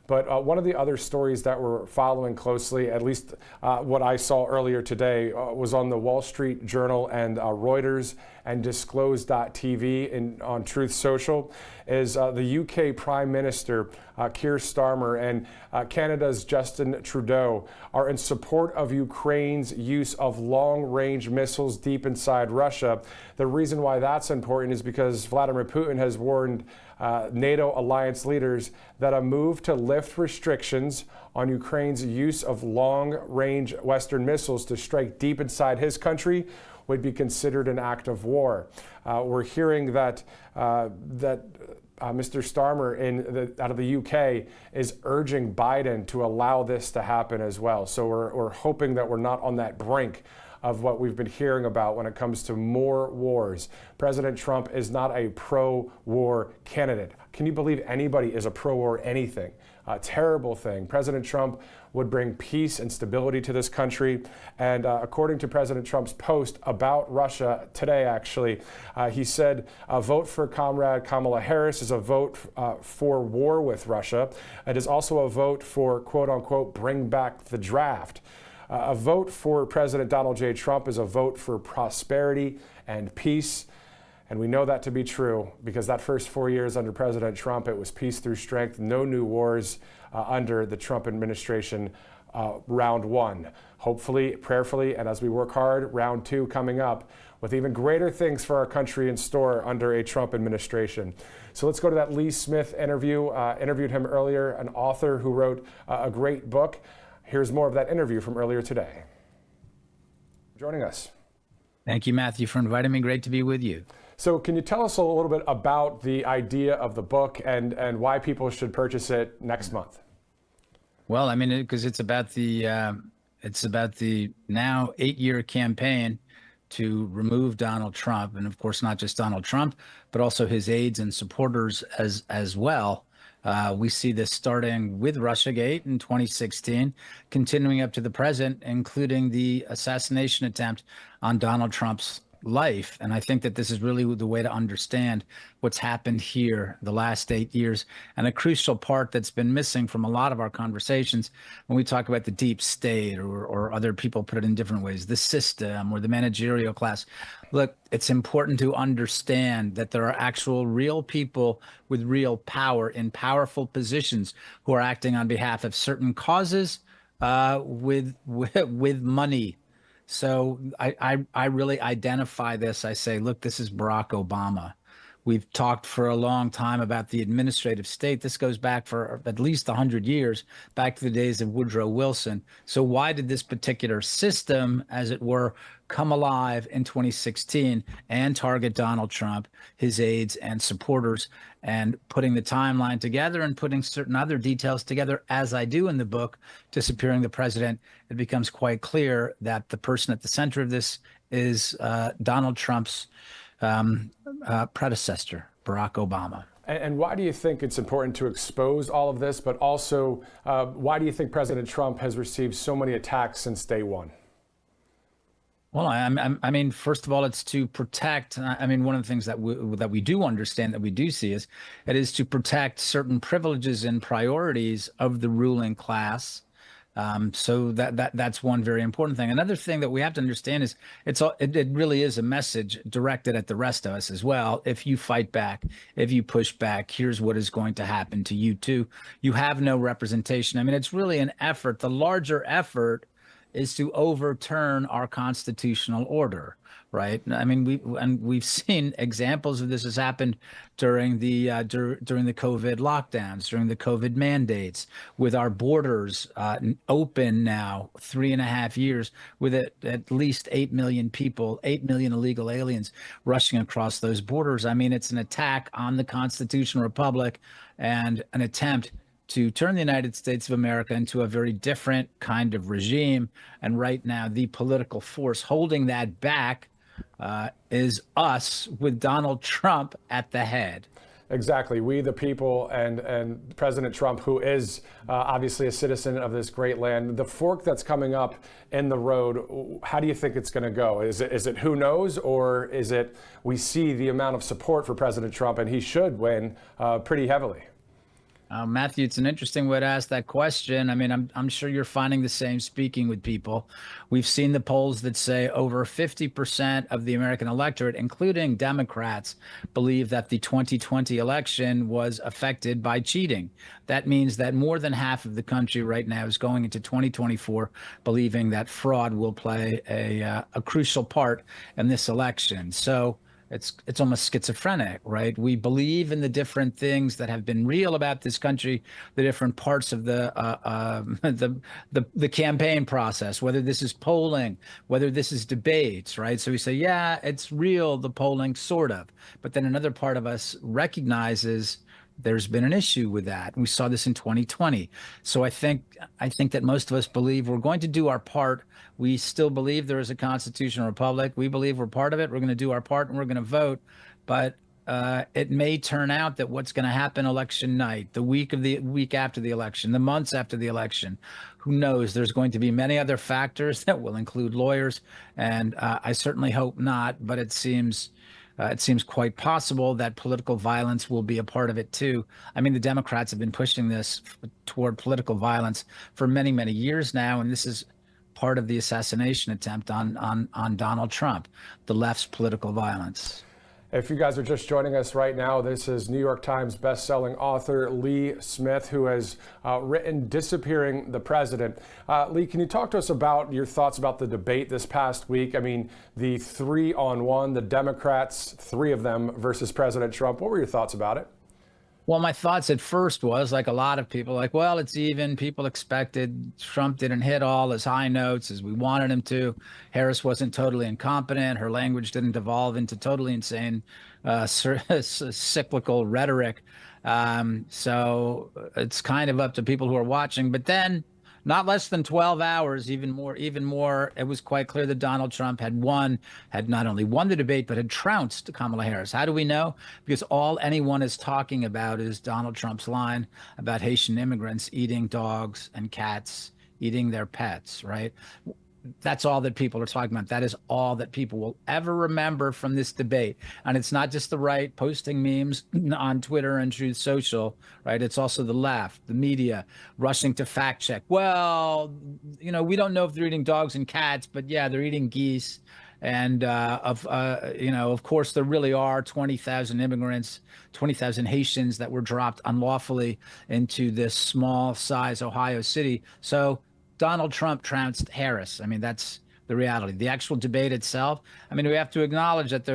But one of the other stories that we're following closely, at least what I saw earlier today, was on the Wall Street Journal and Reuters and Disclose.tv on Truth Social, is the UK Prime Minister, Keir Starmer, and Canada's Justin Trudeau are in support of Ukraine's use of long-range missiles deep inside Russia. The reason why that's important is because Vladimir Putin has warned NATO alliance leaders that a move to lift restrictions on Ukraine's use of long-range Western missiles to strike deep inside his country would be considered an act of war. We're hearing that Mr. Starmer out of the UK is urging Biden to allow this to happen as well. So we're hoping that we're not on that brink of what we've been hearing about when it comes to more wars. President Trump is not a pro-war candidate. Can you believe anybody is a pro-war anything? A terrible thing. President Trump would bring peace and stability to this country. And according to President Trump's post about Russia today, actually, he said a vote for Comrade Kamala Harris is a vote for war with Russia. It is also a vote for, quote unquote, bring back the draft. A vote for President Donald J. Trump is a vote for prosperity and peace. And we know that to be true because that first 4 years under President Trump, it was peace through strength, no new wars under the Trump administration, round one. Hopefully, prayerfully, and as we work hard, round two coming up with even greater things for our country in store under a Trump administration. So let's go to that Lee Smith interview. Interviewed him earlier, an author who wrote a great book. Here's more of that interview from earlier today. Joining us. Thank you, Matthew, for inviting me. Great to be with you. So can you tell us a little bit about the idea of the book and why people should purchase it next month? Well, I mean, because it's about the now 8-year campaign to remove Donald Trump, and of course not just Donald Trump, but also his aides and supporters as well. We see this starting with Russiagate in 2016, continuing up to the present, including the assassination attempt on Donald Trump's life. And I think that this is really the way to understand what's happened here the last 8 years. And a crucial part that's been missing from a lot of our conversations when we talk about the deep state, or other people put it in different ways, the system or the managerial class. Look, it's important to understand that there are actual real people with real power in powerful positions who are acting on behalf of certain causes with money. So I really identify this. I say, look, this is Barack Obama. We've talked for a long time about the administrative state. This goes back for at least 100 years, back to the days of Woodrow Wilson. So why did this particular system, as it were, come alive in 2016 and target Donald Trump, his aides and supporters? And putting the timeline together and putting certain other details together, as I do in the book, Disappearing the President, it becomes quite clear that the person at the center of this is Donald Trump's predecessor, Barack Obama. And why do you think it's important to expose all of this? But also, why do you think President Trump has received so many attacks since day one? Well, I mean, first of all, it's to protect. I mean, one of the things that we do understand, that we do see, is it is to protect certain privileges and priorities of the ruling class. So that's one very important thing. Another thing that we have to understand is it really is a message directed at the rest of us as well. If you fight back, if you push back, here's what is going to happen to you too. You have no representation. I mean, it's really an effort. The larger effort is to overturn our constitutional order, right? I mean, we've seen examples of this has happened during the COVID lockdowns, during the COVID mandates, with our borders open now 3.5 years, with at least 8 million people, 8 million illegal aliens rushing across those borders. I mean, it's an attack on the constitutional republic and an attempt to turn the United States of America into a very different kind of regime. And right now, the political force holding that back is us, with Donald Trump at the head. Exactly. We, the people, and President Trump, who is obviously a citizen of this great land. The fork that's coming up in the road, how do you think it's going to go? Is it who knows, or is it we see the amount of support for President Trump and he should win pretty heavily? Matthew, it's an interesting way to ask that question. I mean, I'm sure you're finding the same speaking with people. We've seen the polls that say over 50% of the American electorate, including Democrats, believe that the 2020 election was affected by cheating. That means that more than half of the country right now is going into 2024 believing that fraud will play a crucial part in this election. So it's almost schizophrenic, right? We believe in the different things that have been real about this country, the different parts of the campaign process, whether this is polling, whether this is debates, right? So we say, yeah, it's real, the polling, sort of. But then another part of us recognizes there's been an issue with that. We saw this in 2020. So I think that most of us believe we're going to do our part. We still believe there is a constitutional republic. We believe we're part of it. We're going to do our part and we're going to vote. But it may turn out that what's going to happen election night, the week after the election, the months after the election, who knows? There's going to be many other factors that will include lawyers. And I certainly hope not, but it seems quite possible that political violence will be a part of it too. I mean, the Democrats have been pushing this toward political violence for many, many years now, and this is part of the assassination attempt on Donald Trump, the left's political violence. If you guys are just joining us right now, this is New York Times bestselling author Lee Smith, who has written Disappearing the President. Lee, can you talk to us about your thoughts about the debate this past week? I mean, the 3-on-1, the Democrats, 3 of them versus President Trump. What were your thoughts about it? Well, my thoughts at first was, like a lot of people, like, well, it's even. People expected. Trump didn't hit all his high notes as we wanted him to. Harris wasn't totally incompetent. Her language didn't devolve into totally insane, cyclical rhetoric. So it's kind of up to people who are watching. But then, not less than 12 hours, even more, it was quite clear that Donald Trump had not only won the debate, but had trounced Kamala Harris. How do we know? Because all anyone is talking about is Donald Trump's line about Haitian immigrants eating dogs and cats, eating their pets, right? that's all that people are talking about. That is all that people will ever remember from this debate. And it's not just the right posting memes on Twitter and Truth Social, right? It's also the left, the media, rushing to fact check. Well, we don't know if they're eating dogs and cats, but yeah, they're eating geese. And of course, there really are 20,000 immigrants, 20,000 Haitians that were dropped unlawfully into this small size Ohio city. So Donald Trump trounced Harris. I mean, that's the reality. The actual debate itself, I mean, we have to acknowledge that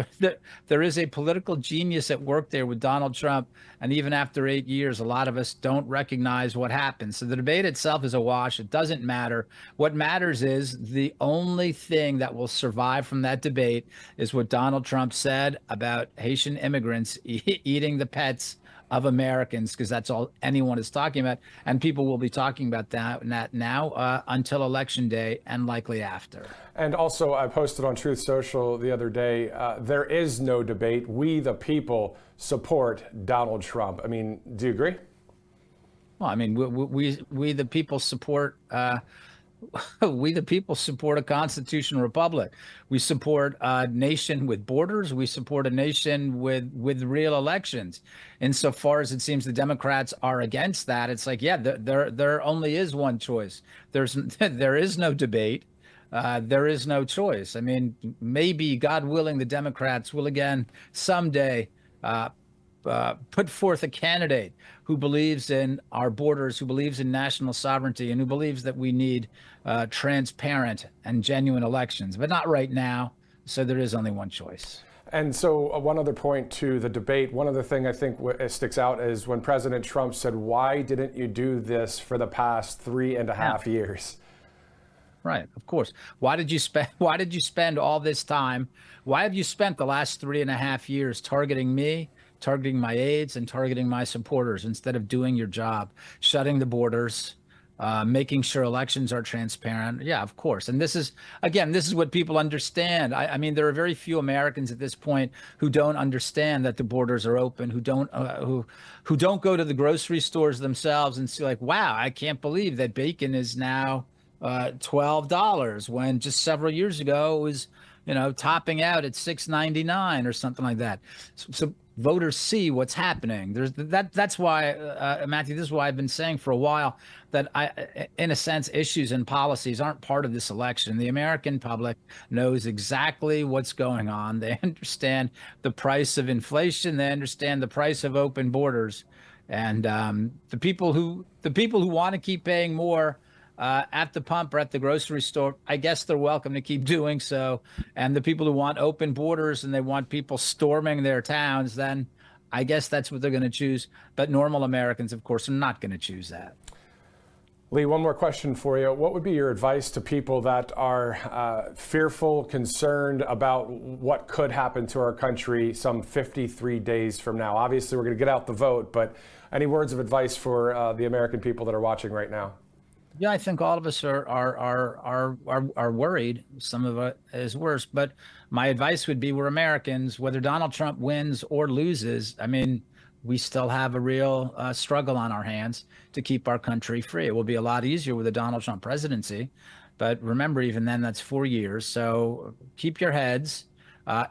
there is a political genius at work there with Donald Trump. And even after 8 years, a lot of us don't recognize what happened. So the debate itself is a wash. It doesn't matter. What matters is the only thing that will survive from that debate is what Donald Trump said about Haitian immigrants eating the pets of Americans, because that's all anyone is talking about. And people will be talking about that now until Election Day and likely after. And also, I posted on Truth Social the other day, there is no debate. We, the people, support Donald Trump. I mean, do you agree? Well, I mean, we the people support we the people support a constitutional republic. We support a nation with borders. We support a nation with real elections. Insofar as it seems the Democrats are against that, it's like, yeah, there only is one choice. There is no debate. There is no choice. I mean, maybe, God willing, the Democrats will again someday put forth a candidate who believes in our borders, who believes in national sovereignty, and who believes that we need transparent and genuine elections, but not right now. So there is only one choice. And so one other point to the debate, one other thing I think sticks out is when President Trump said, why didn't you do this for the past 3.5 years? Right, of course. Why did you spend all this time? Why have you spent the last 3.5 years targeting me, targeting my aides, and targeting my supporters instead of doing your job, shutting the borders, making sure elections are transparent? Yeah, of course. And this is what people understand. I mean, there are very few Americans at this point who don't understand that the borders are open, who don't go to the grocery stores themselves and see, like, wow, I can't believe that bacon is now $12 when just several years ago it was, topping out at $6.99 or something like that. So voters see what's happening. That's why, Matthew, this is why I've been saying for a while that in a sense, issues and policies aren't part of this election. The American public knows exactly what's going on. They understand the price of inflation. They understand the price of open borders. And the people who want to keep paying more at the pump or at the grocery store, I guess they're welcome to keep doing so. And the people who want open borders and they want people storming their towns, then I guess that's what they're going to choose. But normal Americans, of course, are not going to choose that. Lee, one more question for you. What would be your advice to people that are fearful, concerned about what could happen to our country some 53 days from now? Obviously, we're going to get out the vote, but any words of advice for the American people that are watching right now? Yeah, I think all of us are worried. Some of it is worse, but my advice would be we're Americans. Whether Donald Trump wins or loses, I mean, we still have a real struggle on our hands to keep our country free. It will be a lot easier with a Donald Trump presidency, but remember, even then, that's 4 years. So keep your heads.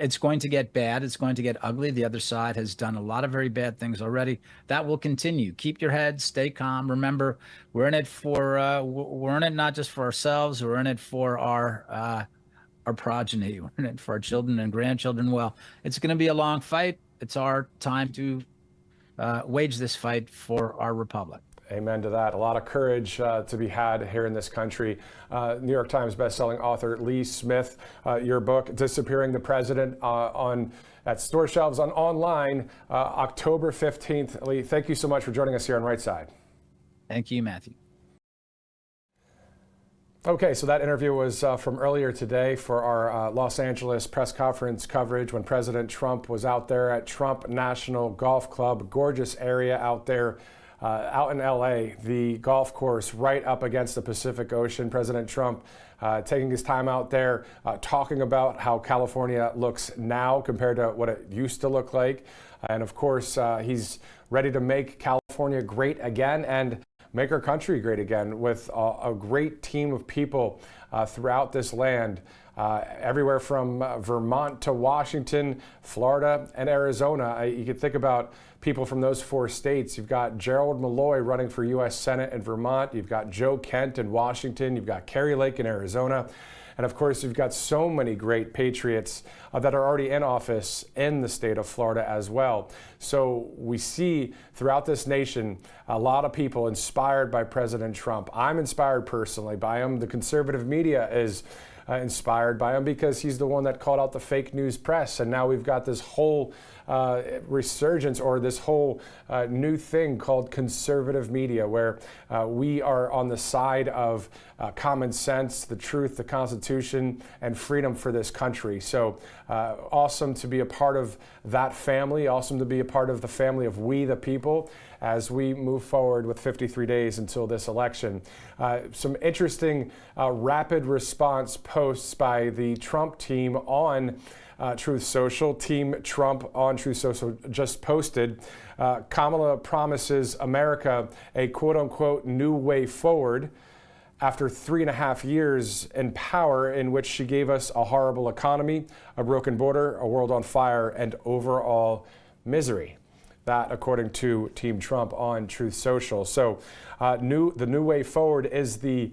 It's going to get bad. It's going to get ugly. The other side has done a lot of very bad things already. That will continue. Keep your head, stay calm. Remember, we're in it not just for ourselves. We're in it for our progeny. We're in it for our children and grandchildren. Well, it's going to be a long fight. It's our time to wage this fight for our republic. Amen to that. A lot of courage to be had here in this country. New York Times bestselling author Lee Smith, your book, Disappearing the President, at store shelves online October 15th. Lee, thank you so much for joining us here on Right Side. Thank you, Matthew. Okay, so that interview was from earlier today for our Los Angeles press conference coverage when President Trump was out there at Trump National Golf Club. Gorgeous area out there. Out in LA, the golf course right up against the Pacific Ocean. President Trump taking his time out there, talking about how California looks now compared to what it used to look like. And of course, he's ready to make California great again. And make our country great again with a great team of people throughout this land. Everywhere from Vermont to Washington, Florida, and Arizona. You could think about people from those 4 states. You've got Gerald Malloy running for U.S. Senate in Vermont. You've got Joe Kent in Washington. You've got Kerry Lake in Arizona. And of course, you've got so many great patriots that are already in office in the state of Florida as well. So we see throughout this nation a lot of people inspired by President Trump. I'm inspired personally by him. The conservative media is inspired by him because he's the one that called out the fake news press. And now we've got this whole resurgence or this whole new thing called conservative media, where we are on the side of common sense, the truth, the Constitution, and freedom for this country. So awesome to be a part of that family, awesome to be a part of the family of we the people as we move forward with 53 days until this election. Some interesting rapid response posts by the Trump team on Truth Social. Team Trump on Truth Social just posted, Kamala promises America a quote-unquote new way forward after 3.5 years in power in which she gave us a horrible economy, a broken border, a world on fire, and overall misery. That, according to Team Trump on Truth Social. So the new way forward is the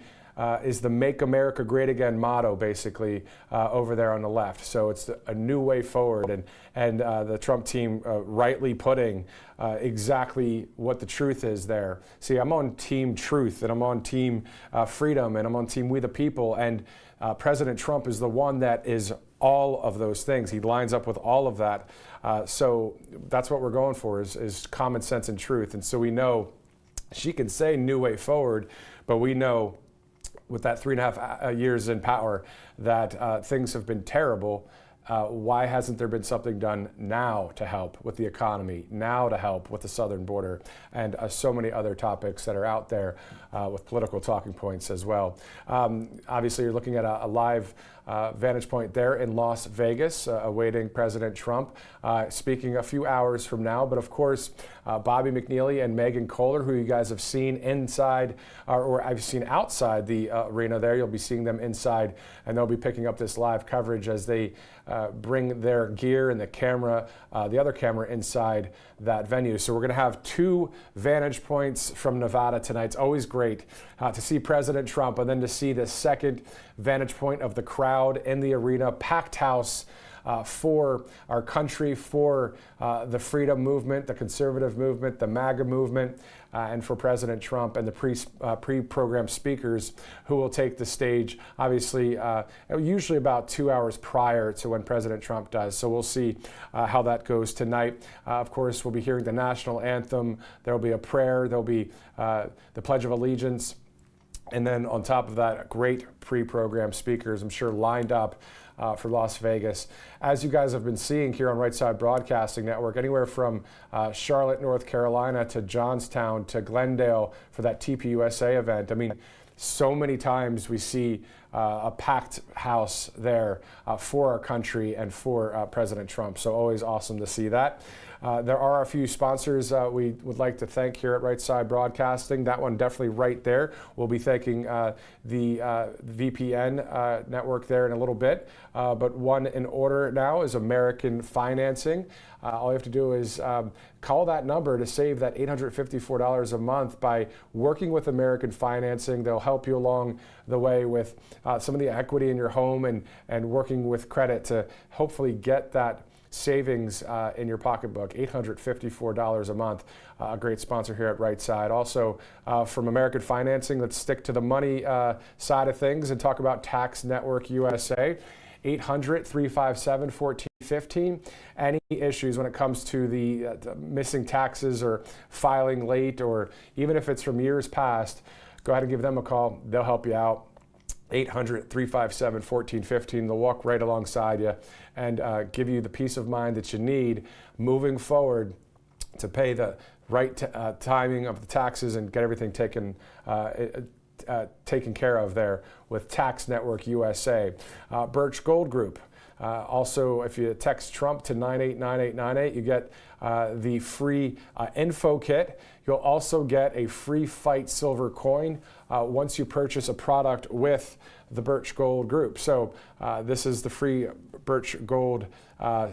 Make America Great Again motto, basically, over there on the left. So it's a new way forward, and the Trump team rightly putting exactly what the truth is there. See, I'm on Team Truth, and I'm on Team Freedom, and I'm on Team We the People, and President Trump is the one that is all of those things. He lines up with all of that. So that's what we're going for is common sense and truth. And so we know she can say new way forward, but we know with that 3.5 years in power that things have been terrible. Why hasn't there been something done now to help with the economy, now to help with the southern border, and so many other topics that are out there with political talking points as well. Obviously, you're looking at a live vantage point there in Las Vegas, awaiting President Trump, speaking a few hours from now. But of course, Bobby McNeely and Megan Kohler, who you guys have seen inside, or I've seen outside the arena there. You'll be seeing them inside, and they'll be picking up this live coverage as they bring their gear and the camera, the other camera inside that venue. So we're going to have 2 vantage points from Nevada tonight. It's always great to see President Trump and then to see the second vantage point of the crowd in the arena, packed house for our country, for the freedom movement, the conservative movement, the MAGA movement, and for President Trump and the pre-programmed speakers who will take the stage, obviously, usually about 2 hours prior to when President Trump does. So we'll see how that goes tonight. Of course, we'll be hearing the national anthem. There will be a prayer. There will be the Pledge of Allegiance. And then on top of that, great pre-programmed speakers, I'm sure, lined up for Las Vegas. As you guys have been seeing here on Right Side Broadcasting Network, anywhere from Charlotte, North Carolina to Johnstown to Glendale for that TPUSA event. I mean, so many times we see a packed house there for our country and for President Trump. So always awesome to see that. There are a few sponsors we would like to thank here at Right Side Broadcasting. That one definitely right there. We'll be thanking the VPN network there in a little bit. But one in order now is American Financing. All you have to do is call that number to save that $854 a month by working with American Financing. They'll help you along the way with some of the equity in your home and working with credit to hopefully get that savings in your pocketbook. $854 a month. A great sponsor here at Right Side. Also from American Financing, let's stick to the money side of things and talk about Tax Network USA. 800-357-1415. Any issues when it comes to the missing taxes or filing late, or even if it's from years past, go ahead and give them a call. They'll help you out. 800-357-1415. They'll walk right alongside you and give you the peace of mind that you need moving forward to pay the right timing of the taxes and get everything taken care of there with Tax Network USA. Birch Gold Group. Also, if you text Trump to 989898, you get the free info kit. You'll also get a free Fight silver coin once you purchase a product with the Birch Gold Group. So this is the free Birch Gold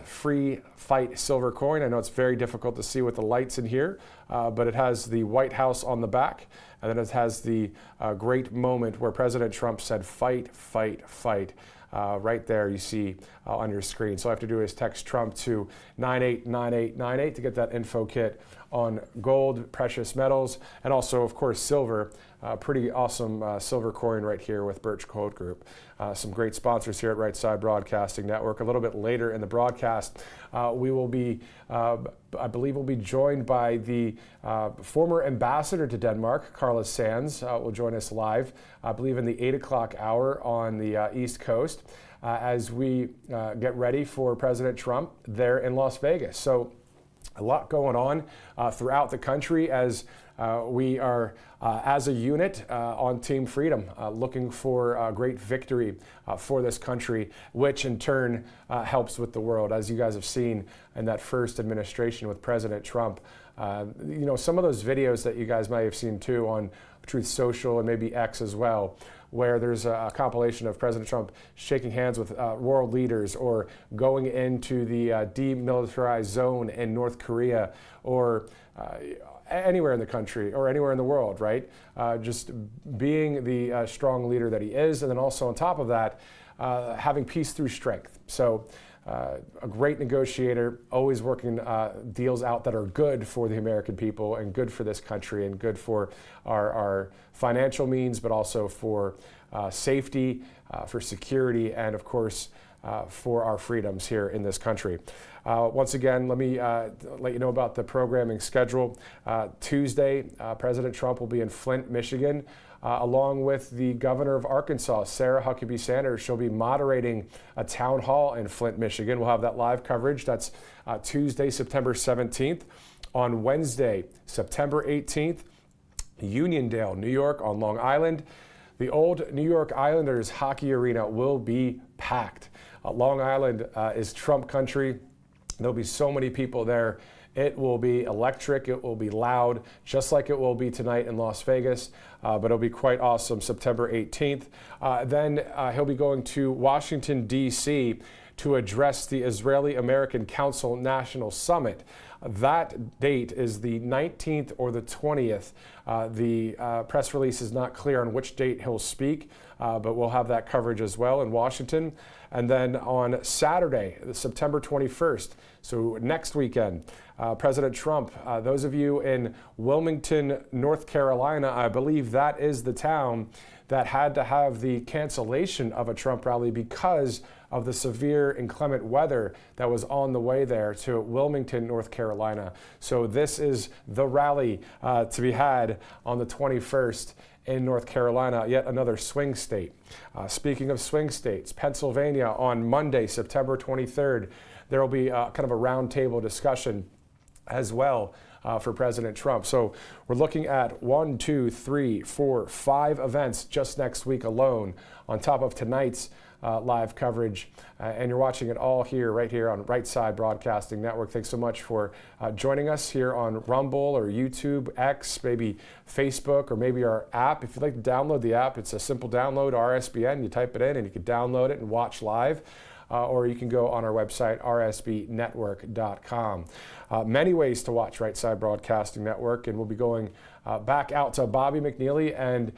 free Fight silver coin. I know it's very difficult to see with the lights in here, but it has the White House on the back, and then it has the great moment where President Trump said, "Fight, fight, fight." Right there you see on your screen. So all I have to do is text Trump to 989898 to get that info kit on gold, precious metals, and also, of course, silver. Pretty awesome silver coin right here with Birch Gold Group. Some great sponsors here at Right Side Broadcasting Network. A little bit later in the broadcast, we will be, I believe we'll be joined by the former ambassador to Denmark, Carla Sands, will join us live, I believe in the 8 o'clock hour on the East Coast, as we get ready for President Trump there in Las Vegas. So a lot going on throughout the country as we are, as a unit, on Team Freedom, looking for a great victory for this country, which in turn helps with the world. As you guys have seen in that first administration with President Trump, you know, some of those videos that you guys may have seen too on Truth Social and maybe X as well, where there's a compilation of President Trump shaking hands with world leaders, or going into the demilitarized zone in North Korea, or anywhere in the country or anywhere in the world, right? Just being the strong leader that he is, and then also on top of that, having peace through strength. So a great negotiator, always working deals out that are good for the American people and good for this country and good for our financial means, but also for safety, for security, and of course, for our freedoms here in this country. Once again, let me let you know about the programming schedule. Tuesday, President Trump will be in Flint, Michigan, along with the governor of Arkansas, Sarah Huckabee Sanders. She'll be moderating a town hall in Flint, Michigan. We'll have that live coverage. That's Tuesday, September 17th. On Wednesday, September 18th, Uniondale, New York on Long Island. The old New York Islanders hockey arena will be packed. Long Island is Trump country. There'll be so many people there. It will be electric. It will be loud, just like it will be tonight in Las Vegas. But it'll be quite awesome, September 18th. Then he'll be going to Washington, D.C. to address the Israeli-American Council National Summit. That date is the 19th or the 20th. The press release is not clear on which date he'll speak, but we'll have that coverage as well in Washington. And then on Saturday, September 21st, so next weekend, President Trump, those of you in Wilmington, North Carolina, I believe that is the town that had to have the cancellation of a Trump rally because of the severe inclement weather that was on the way there to Wilmington, North Carolina. So this is the rally to be had on the 21st in North Carolina, yet another swing state. Speaking of swing states, Pennsylvania on Monday, September 23rd, there will be kind of a roundtable discussion as well for President Trump. So we're looking at 1, 2, 3, 4, 5 events just next week alone, on top of tonight's live coverage. And you're watching it all here, right here on Right Side Broadcasting Network. Thanks so much for joining us here on Rumble or YouTube, X, maybe Facebook, or maybe our app. If you'd like to download the app, it's a simple download, RSBN. You type it in and you can download it and watch live. Or you can go on our website, rsbnetwork.com. Many ways to watch Right Side Broadcasting Network, and we'll be going back out to Bobby McNeely and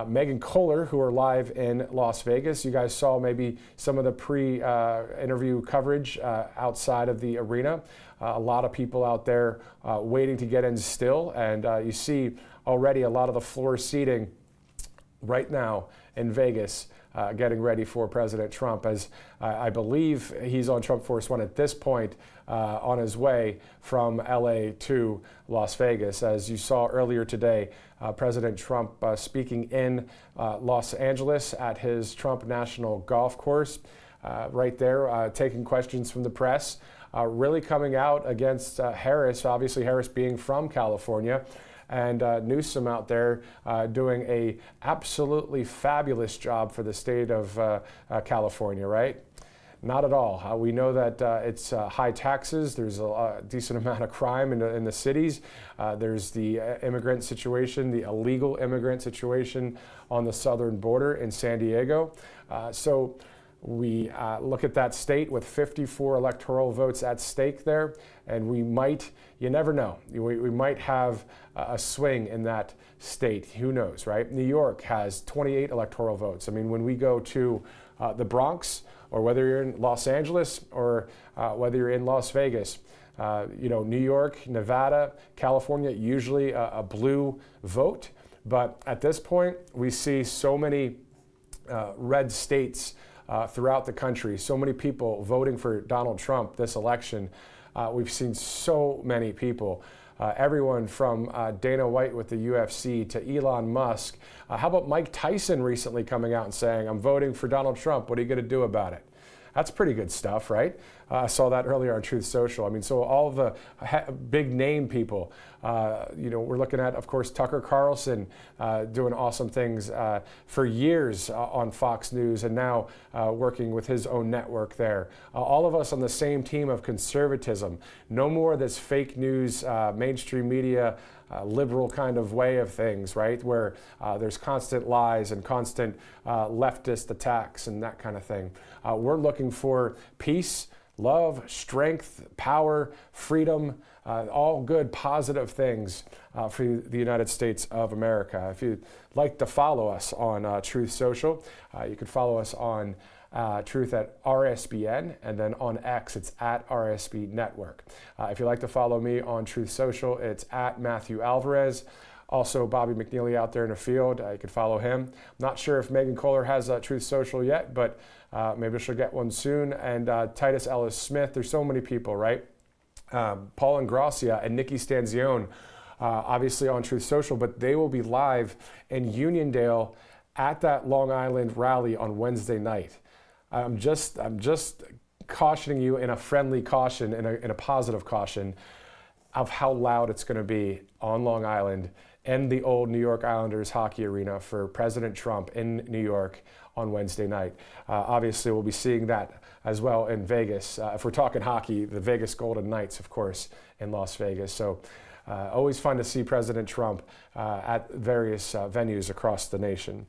Megan Kohler, who are live in Las Vegas. You guys saw maybe some of the pre-interview coverage outside of the arena. A lot of people out there waiting to get in still, and you see already a lot of the floor seating right now in Vegas. Getting ready for President Trump, as I believe he's on Trump Force One at this point on his way from LA to Las Vegas. As you saw earlier today, President Trump speaking in Los Angeles at his Trump National Golf Course, right there, taking questions from the press, really coming out against Harris, obviously Harris being from California, and Newsom out there doing a absolutely fabulous job for the state of California, right? Not at all. We know that it's high taxes. There's a decent amount of crime in the cities. There's the immigrant situation, the illegal immigrant situation on the southern border in San Diego. So we look at that state with 54 electoral votes at stake there, and we might, you never know, we might have a swing in that state. Who knows, right? New York has 28 electoral votes. I mean, when we go to the Bronx, or whether you're in Los Angeles or whether you're in Las Vegas, New York, Nevada, California, usually a blue vote. But at this point, we see so many red states throughout the country, so many people voting for Donald Trump this election. We've seen so many people. Everyone from Dana White with the UFC to Elon Musk. How about Mike Tyson recently coming out and saying, I'm voting for Donald Trump. What are you going to do about it? That's pretty good stuff, right? I saw that earlier on Truth Social. I mean, so all the big name people, we're looking at, of course, Tucker Carlson doing awesome things for years on Fox News, and now working with his own network there. All of us on the same team of conservatism. No more of this fake news, mainstream media, liberal kind of way of things, right? Where there's constant lies and constant leftist attacks and that kind of thing. We're looking for peace, love, strength, power, freedom, all good, positive things for the United States of America. If you'd like to follow us on Truth Social, you can follow us on Truth at RSBN, and then on X, it's at RSB Network. If you'd like to follow me on Truth Social, it's at Matthew Alvarez. Also, Bobby McNeely out there in the field, you can follow him. Not sure if Megan Kohler has Truth Social yet, but maybe she'll get one soon. And Titus Ellis Smith, there's so many people, right? Paul Ingrassia and Nikki Stanzione, obviously on Truth Social, but they will be live in Uniondale at that Long Island rally on Wednesday night. I'm just cautioning you in a friendly caution, in a positive caution, of how loud it's going to be on Long Island in the old New York Islanders hockey arena for President Trump in New York on Wednesday night. Obviously, we'll be seeing that as well in Vegas. If we're talking hockey, the Vegas Golden Knights, of course, in Las Vegas. So always fun to see President Trump at various venues across the nation.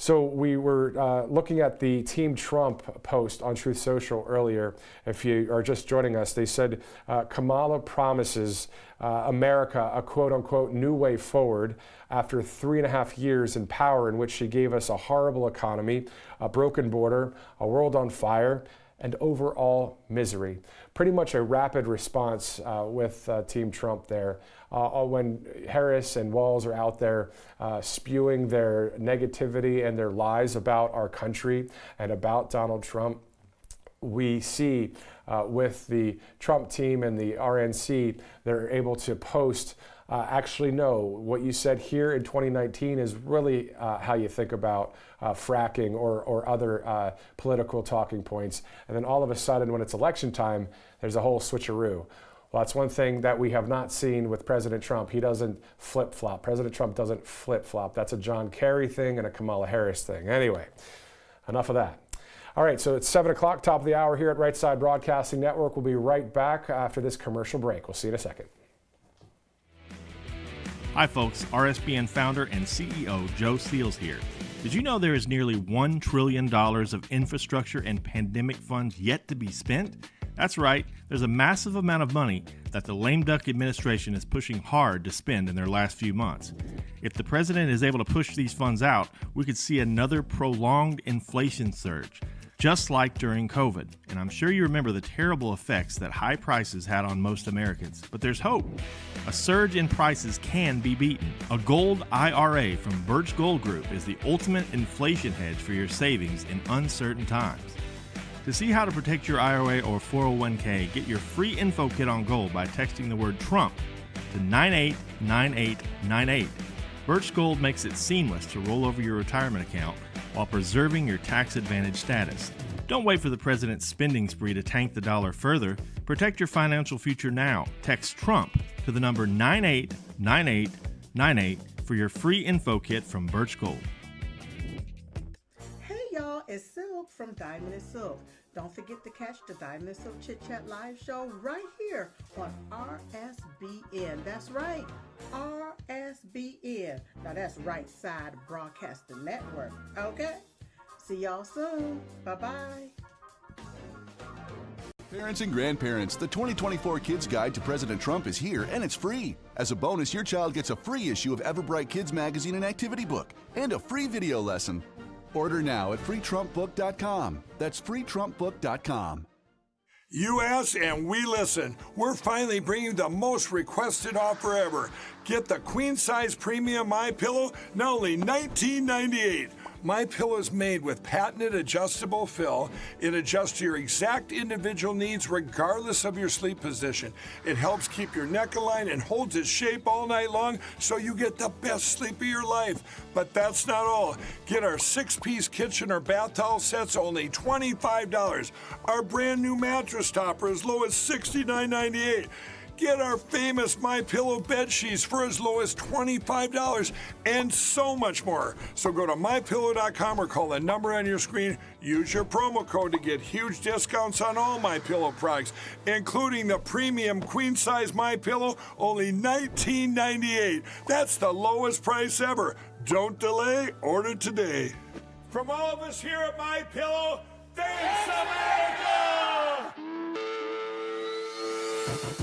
So we were looking at the Team Trump post on Truth Social earlier. If you are just joining us, they said Kamala promises America a quote-unquote new way forward after 3.5 years in power in which she gave us a horrible economy, a broken border, a world on fire, and overall misery. Pretty much a rapid response with Team Trump there. When Harris and Walz are out there spewing their negativity and their lies about our country and about Donald Trump, we see with the Trump team and the RNC, they're able to post, actually no, what you said here in 2019 is really how you think about fracking or other political talking points. And then all of a sudden, when it's election time, there's a whole switcheroo. Well, that's one thing that we have not seen with President Trump. He doesn't flip-flop. President Trump doesn't flip-flop. That's a John Kerry thing and a Kamala Harris thing. Anyway, enough of that. All right, so it's 7 o'clock, top of the hour here at Right Side Broadcasting Network. We'll be right back after this commercial break. We'll see you in a second. Hi folks, RSBN founder and CEO Joe Seals here. Did you know there is nearly $1 trillion of infrastructure and pandemic funds yet to be spent? That's right, there's a massive amount of money that the lame duck administration is pushing hard to spend in their last few months. If the president is able to push these funds out, we could see another prolonged inflation surge, just like during COVID. And I'm sure you remember the terrible effects that high prices had on most Americans. But there's hope. A surge in prices can be beaten. A gold IRA from Birch Gold Group is the ultimate inflation hedge for your savings in uncertain times. To see how to protect your IRA or 401k, get your free info kit on gold by texting the word Trump to 989898. Birch Gold makes it seamless to roll over your retirement account while preserving your tax advantage status. Don't wait for the president's spending spree to tank the dollar further. Protect your financial future now. Text Trump to the number 989898 for your free info kit from Birch Gold. Hey y'all, it's Silk book from Diamond and Silk. Don't forget to catch the Diamond and Silk Chit Chat live show right here on RSBN. That's right, RSBN. Now that's Right Side Broadcasting Network. Okay? See y'all soon. Bye-bye. Parents and grandparents, the 2024 Kids Guide to President Trump is here, and it's free. As a bonus, your child gets a free issue of Everbright Kids Magazine and Activity Book, and a free video lesson. Order now at freetrumpbook.com. That's freetrumpbook.com. You ask and we listen. We're finally bringing the most requested offer ever. Get the queen size premium MyPillow, now only $19.98. MyPillow is made with patented adjustable fill. It adjusts to your exact individual needs regardless of your sleep position. It helps keep your neck aligned and holds its shape all night long so you get the best sleep of your life. But that's not all. Get our 6-piece kitchen or bath towel sets only $25. Our brand new mattress topper as low as $69.98. Get our famous MyPillow bed sheets for as low as $25 and so much more. So go to MyPillow.com or call the number on your screen. Use your promo code to get huge discounts on all MyPillow products, including the premium queen-size MyPillow, only $19.98. That's the lowest price ever. Don't delay, order today. From all of us here at MyPillow, thanks America!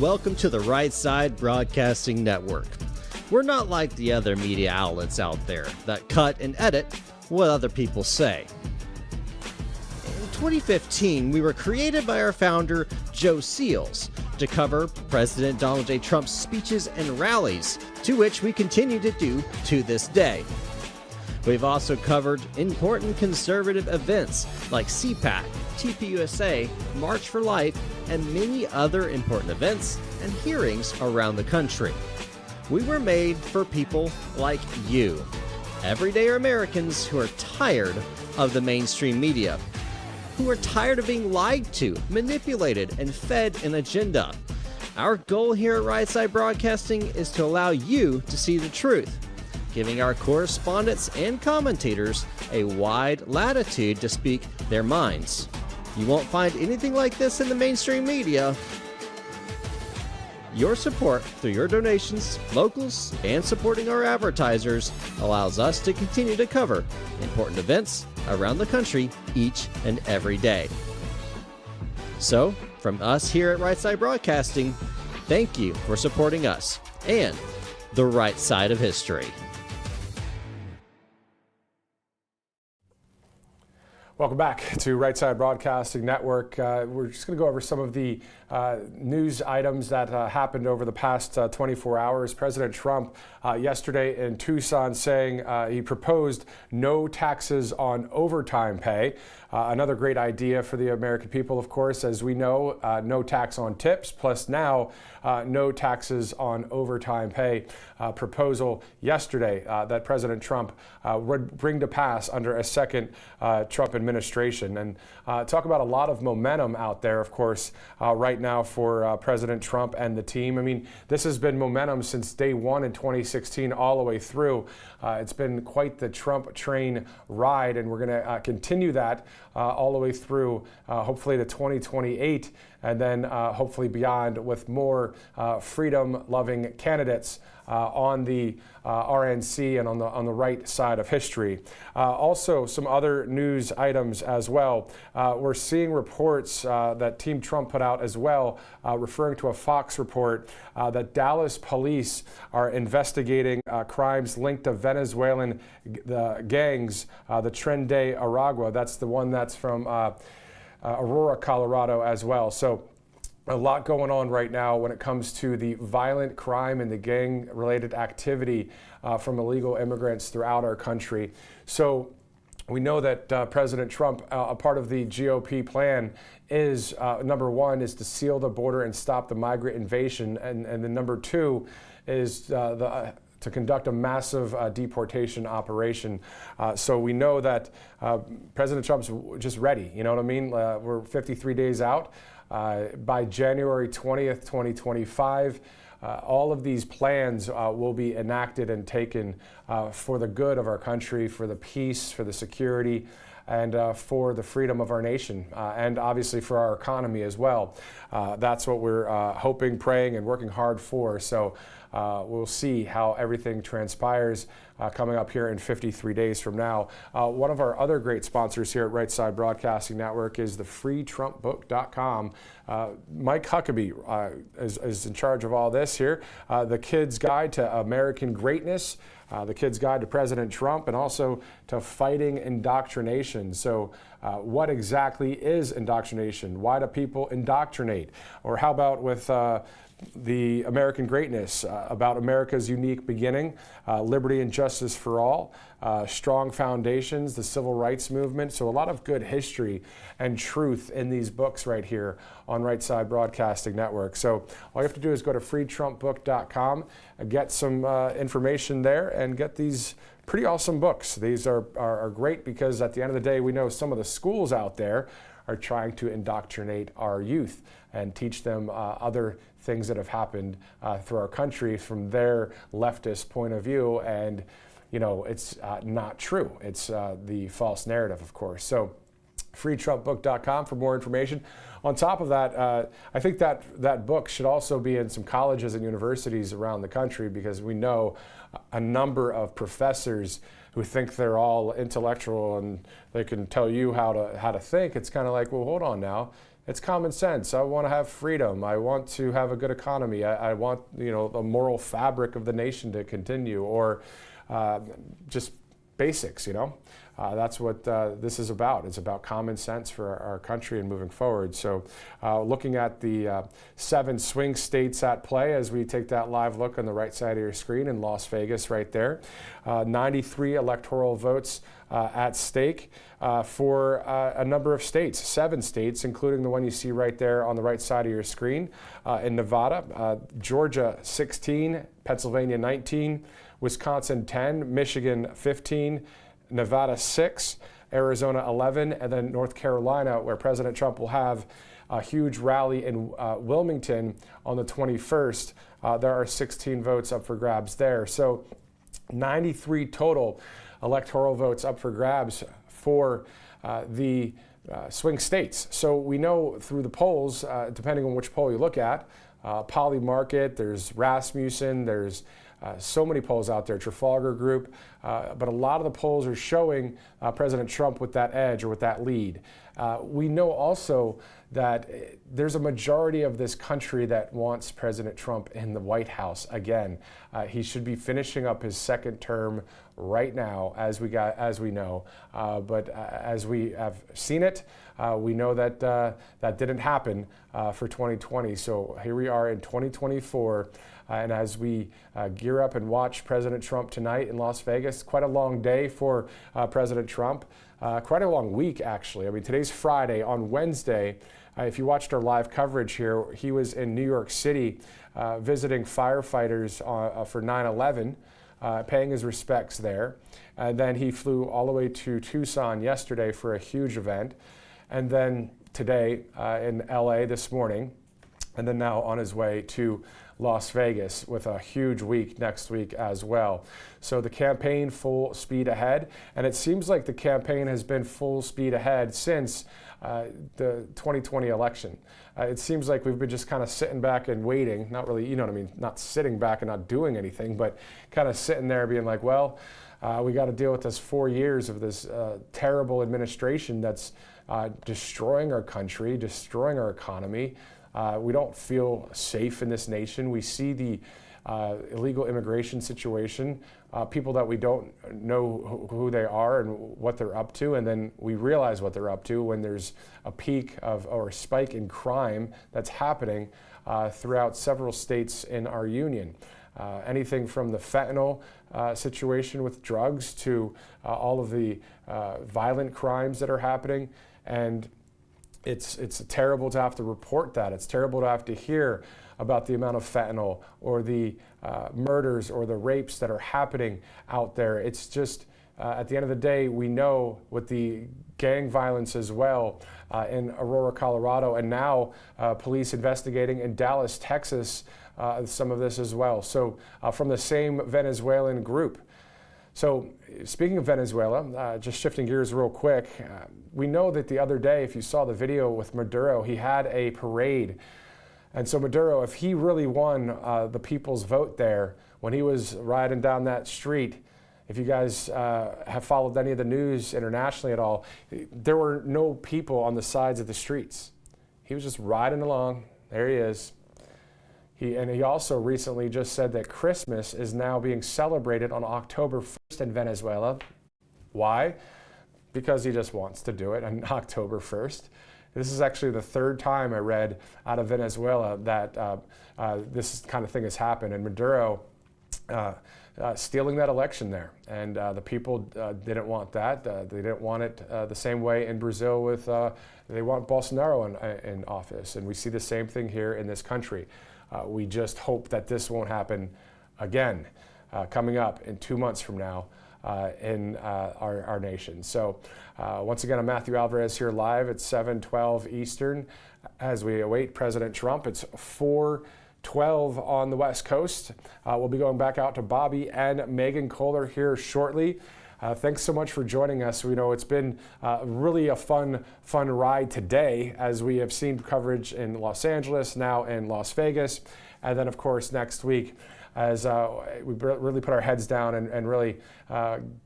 Welcome to the Right Side Broadcasting Network. We're not like the other media outlets out there that cut and edit what other people say. In 2015, we were created by our founder, Joe Seals, to cover President Donald J. Trump's speeches and rallies, to which we continue to do to this day. We've also covered important conservative events like CPAC, TPUSA, March for Life, and many other important events and hearings around the country. We were made for people like you, everyday Americans who are tired of the mainstream media, who are tired of being lied to, manipulated, and fed an agenda. Our goal here at Right Side Broadcasting is to allow you to see the truth, giving our correspondents and commentators a wide latitude to speak their minds. You won't find anything like this in the mainstream media. Your support through your donations, locals, and supporting our advertisers allows us to continue to cover important events around the country each and every day. So, from us here at Right Side Broadcasting, thank you for supporting us and the right side of history. Welcome back to Right Side Broadcasting Network. We're just going to go over some of the news items that happened over the past 24 hours. President Trump yesterday in Tucson saying he proposed no taxes on overtime pay. Another great idea for the American people, of course, as we know, no tax on tips, plus now no taxes on overtime pay proposal yesterday that President Trump would bring to pass under a second Trump administration. And talk about a lot of momentum out there, of course, right now for President Trump and the team. I mean, this has been momentum since day one in 2016 all the way through. It's been quite the Trump train ride, and we're going to continue that all the way through, hopefully to 2028, and then hopefully beyond with more freedom-loving candidates on the RNC and on the right side of history. Also, some other news items as well. We're seeing reports that Team Trump put out as well, referring to a Fox report that Dallas police are investigating crimes linked to Venezuelan gangs, the Tren de Aragua. That's the one that's from Aurora, Colorado as well. So a lot going on right now when it comes to the violent crime and the gang-related activity from illegal immigrants throughout our country. So we know that President Trump, a part of the GOP plan is, number one, is to seal the border and stop the migrant invasion. And then number two is to conduct a massive deportation operation. So we know that President Trump's just ready, you know what I mean? We're 53 days out. By January 20th, 2025, all of these plans will be enacted and taken for the good of our country, for the peace, for the security, and for the freedom of our nation, and obviously for our economy as well. That's what we're hoping, praying, and working hard for. So we'll see how everything transpires coming up here in 53 days from now. One of our other great sponsors here at Right Side Broadcasting Network is the freetrumpbook.com. Mike Huckabee is in charge of all this here. The Kid's Guide to American Greatness, the Kid's Guide to President Trump, and also to Fighting Indoctrination. So what exactly is indoctrination? Why do people indoctrinate? Or how about with the American Greatness, about America's unique beginning, liberty and justice for all, strong foundations, the civil rights movement. So a lot of good history and truth in these books right here on Right Side Broadcasting Network. So all you have to do is go to freetrumpbook.com, get some information there, and get these pretty awesome books. These are great because at the end of the day, we know some of the schools out there are trying to indoctrinate our youth and teach them other things that have happened through our country from their leftist point of view. And, you know, it's not true. It's the false narrative, of course. So freetrumpbook.com for more information. On top of that, I think that book should also be in some colleges and universities around the country, because we know a number of professors who think they're all intellectual and they can tell you how to think. It's kind of like, well, hold on now. It's common sense. I want to have freedom. I want to have a good economy. I want, you know, the moral fabric of the nation to continue, or just basics, you know. That's what this is about. It's about common sense for our country and moving forward. So looking at the 7 swing states at play as we take that live look on the right side of your screen in Las Vegas right there. 93 electoral votes at stake for a number of states, 7 states, including the one you see right there on the right side of your screen. In Nevada, Georgia 16, Pennsylvania 19, Wisconsin 10, Michigan 15, Nevada 6, Arizona 11, and then North Carolina, where President Trump will have a huge rally in Wilmington on the 21st. There are 16 votes up for grabs there. So 93 total electoral votes up for grabs for the swing states. So we know through the polls, depending on which poll you look at, Poly Market, there's Rasmussen, there's so many polls out there, Trafalgar Group, but a lot of the polls are showing President Trump with that edge or with that lead. We know also that there's a majority of this country that wants President Trump in the White House again. He should be finishing up his second term right now, as we know. But as we have seen it, we know that that didn't happen for 2020. So here we are in 2024. And as we gear up and watch President Trump tonight in Las Vegas, quite a long day for President Trump, quite a long week, actually. I mean, today's Friday. On Wednesday, if you watched our live coverage here, he was in New York City visiting firefighters for 9/11, paying his respects there. And then he flew all the way to Tucson yesterday for a huge event. And then today in LA this morning, and then now on his way to Las Vegas with a huge week next week as well. So the campaign full speed ahead, and it seems like the campaign has been full speed ahead since the 2020 election. It seems like we've been just kind of sitting back and waiting, not really, you know what I mean, not sitting back and not doing anything, but kind of sitting there being like, well, we got to deal with this 4 years of this terrible administration that's destroying our country, destroying our economy. We don't feel safe in this nation. We see the illegal immigration situation, people that we don't know who they are and what they're up to, and then we realize what they're up to when there's a peak of or a spike in crime that's happening throughout several states in our union. Anything from the fentanyl situation with drugs to all of the violent crimes that are happening. And it's terrible to have to report that. It's terrible to have to hear about the amount of fentanyl or the murders or the rapes that are happening out there. It's just, at the end of the day, we know with the gang violence as well in Aurora, Colorado, and now police investigating in Dallas, Texas, some of this as well. So from the same Venezuelan group. So speaking of Venezuela, just shifting gears real quick, we know that the other day, if you saw the video with Maduro, he had a parade. And so Maduro, if he really won the people's vote there, when he was riding down that street, if you guys have followed any of the news internationally at all, there were no people on the sides of the streets. He was just riding along. There he is. He also recently just said that Christmas is now being celebrated on October 1st in Venezuela. Why? Because he just wants to do it on October 1st. This is actually the third time I read out of Venezuela that this kind of thing has happened. And Maduro stealing that election there. And the people didn't want that. They didn't want it the same way in Brazil with, they want Bolsonaro in office. And we see the same thing here in this country. We just hope that this won't happen again coming up in 2 months from now in our nation. So once again, I'm Matthew Alvarez here live at 7:12 Eastern as we await President Trump. It's 4:12 on the West Coast. We'll be going back out to Bobby and Megan Kohler here shortly. Thanks so much for joining us. We know it's been really a fun ride today as we have seen coverage in Los Angeles, now in Las Vegas, and then of course next week as we really put our heads down and really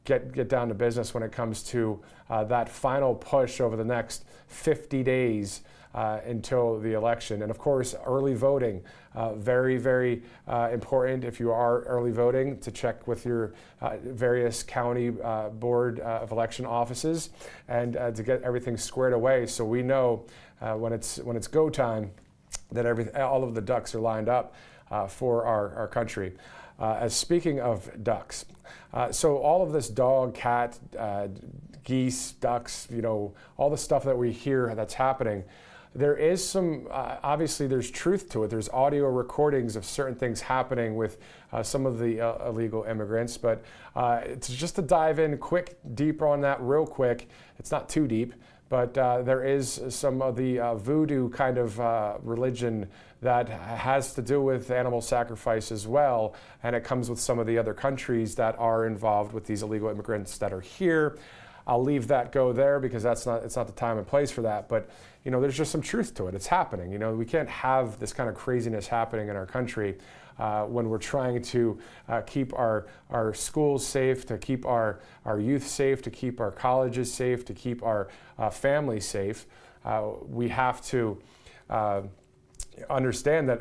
get down to business when it comes to that final push over the next 50 days until the election. And of course, early voting, very, very important if you are early voting to check with your various county board of election offices and to get everything squared away so we know when it's go time that all of the ducks are lined up for our country. As speaking of ducks, so all of this dog, cat, geese, ducks, all the stuff that we hear that's happening, there is some, obviously there's truth to it. There's audio recordings of certain things happening with some of the illegal immigrants, but just to dive in deeper on that real quick, it's not too deep, but there is some of the voodoo kind of religion that has to do with animal sacrifice as well, and it comes with some of the other countries that are involved with these illegal immigrants that are here. I'll leave that go there because it's not the time and place for that. But there's just some truth to it. It's happening. We can't have this kind of craziness happening in our country when we're trying to keep our schools safe, to keep our youth safe, to keep our colleges safe, to keep our families safe. We have to understand that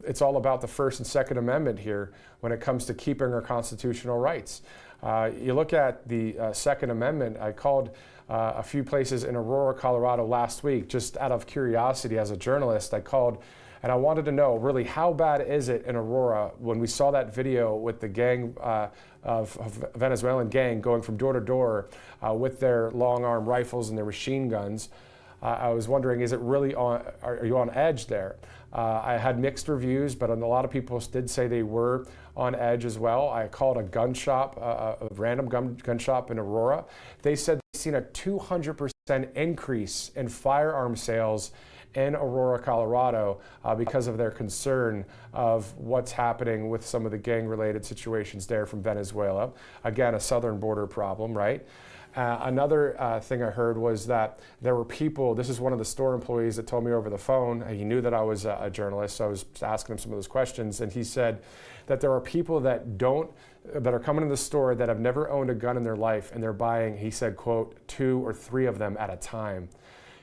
it's all about the First and Second Amendment here when it comes to keeping our constitutional rights. You look at the Second Amendment. I called a few places in Aurora, Colorado last week, just out of curiosity as a journalist. I called and I wanted to know really how bad is it in Aurora when we saw that video with the gang of Venezuelan gang going from door to door with their long arm rifles and their machine guns. I was wondering, is it really are you on edge there? I had mixed reviews, but a lot of people did say they were on edge as well. I called a gun shop, a random gun shop in Aurora. They said they've seen a 200% increase in firearm sales in Aurora, Colorado, because of their concern of what's happening with some of the gang-related situations there from Venezuela. Again, a southern border problem, right? Another thing I heard was that there were people, this is one of the store employees that told me over the phone, he knew that I was a journalist, so I was asking him some of those questions, and he said that there are people that are coming to the store that have never owned a gun in their life, and they're buying, he said, quote, 2 or 3 of them at a time.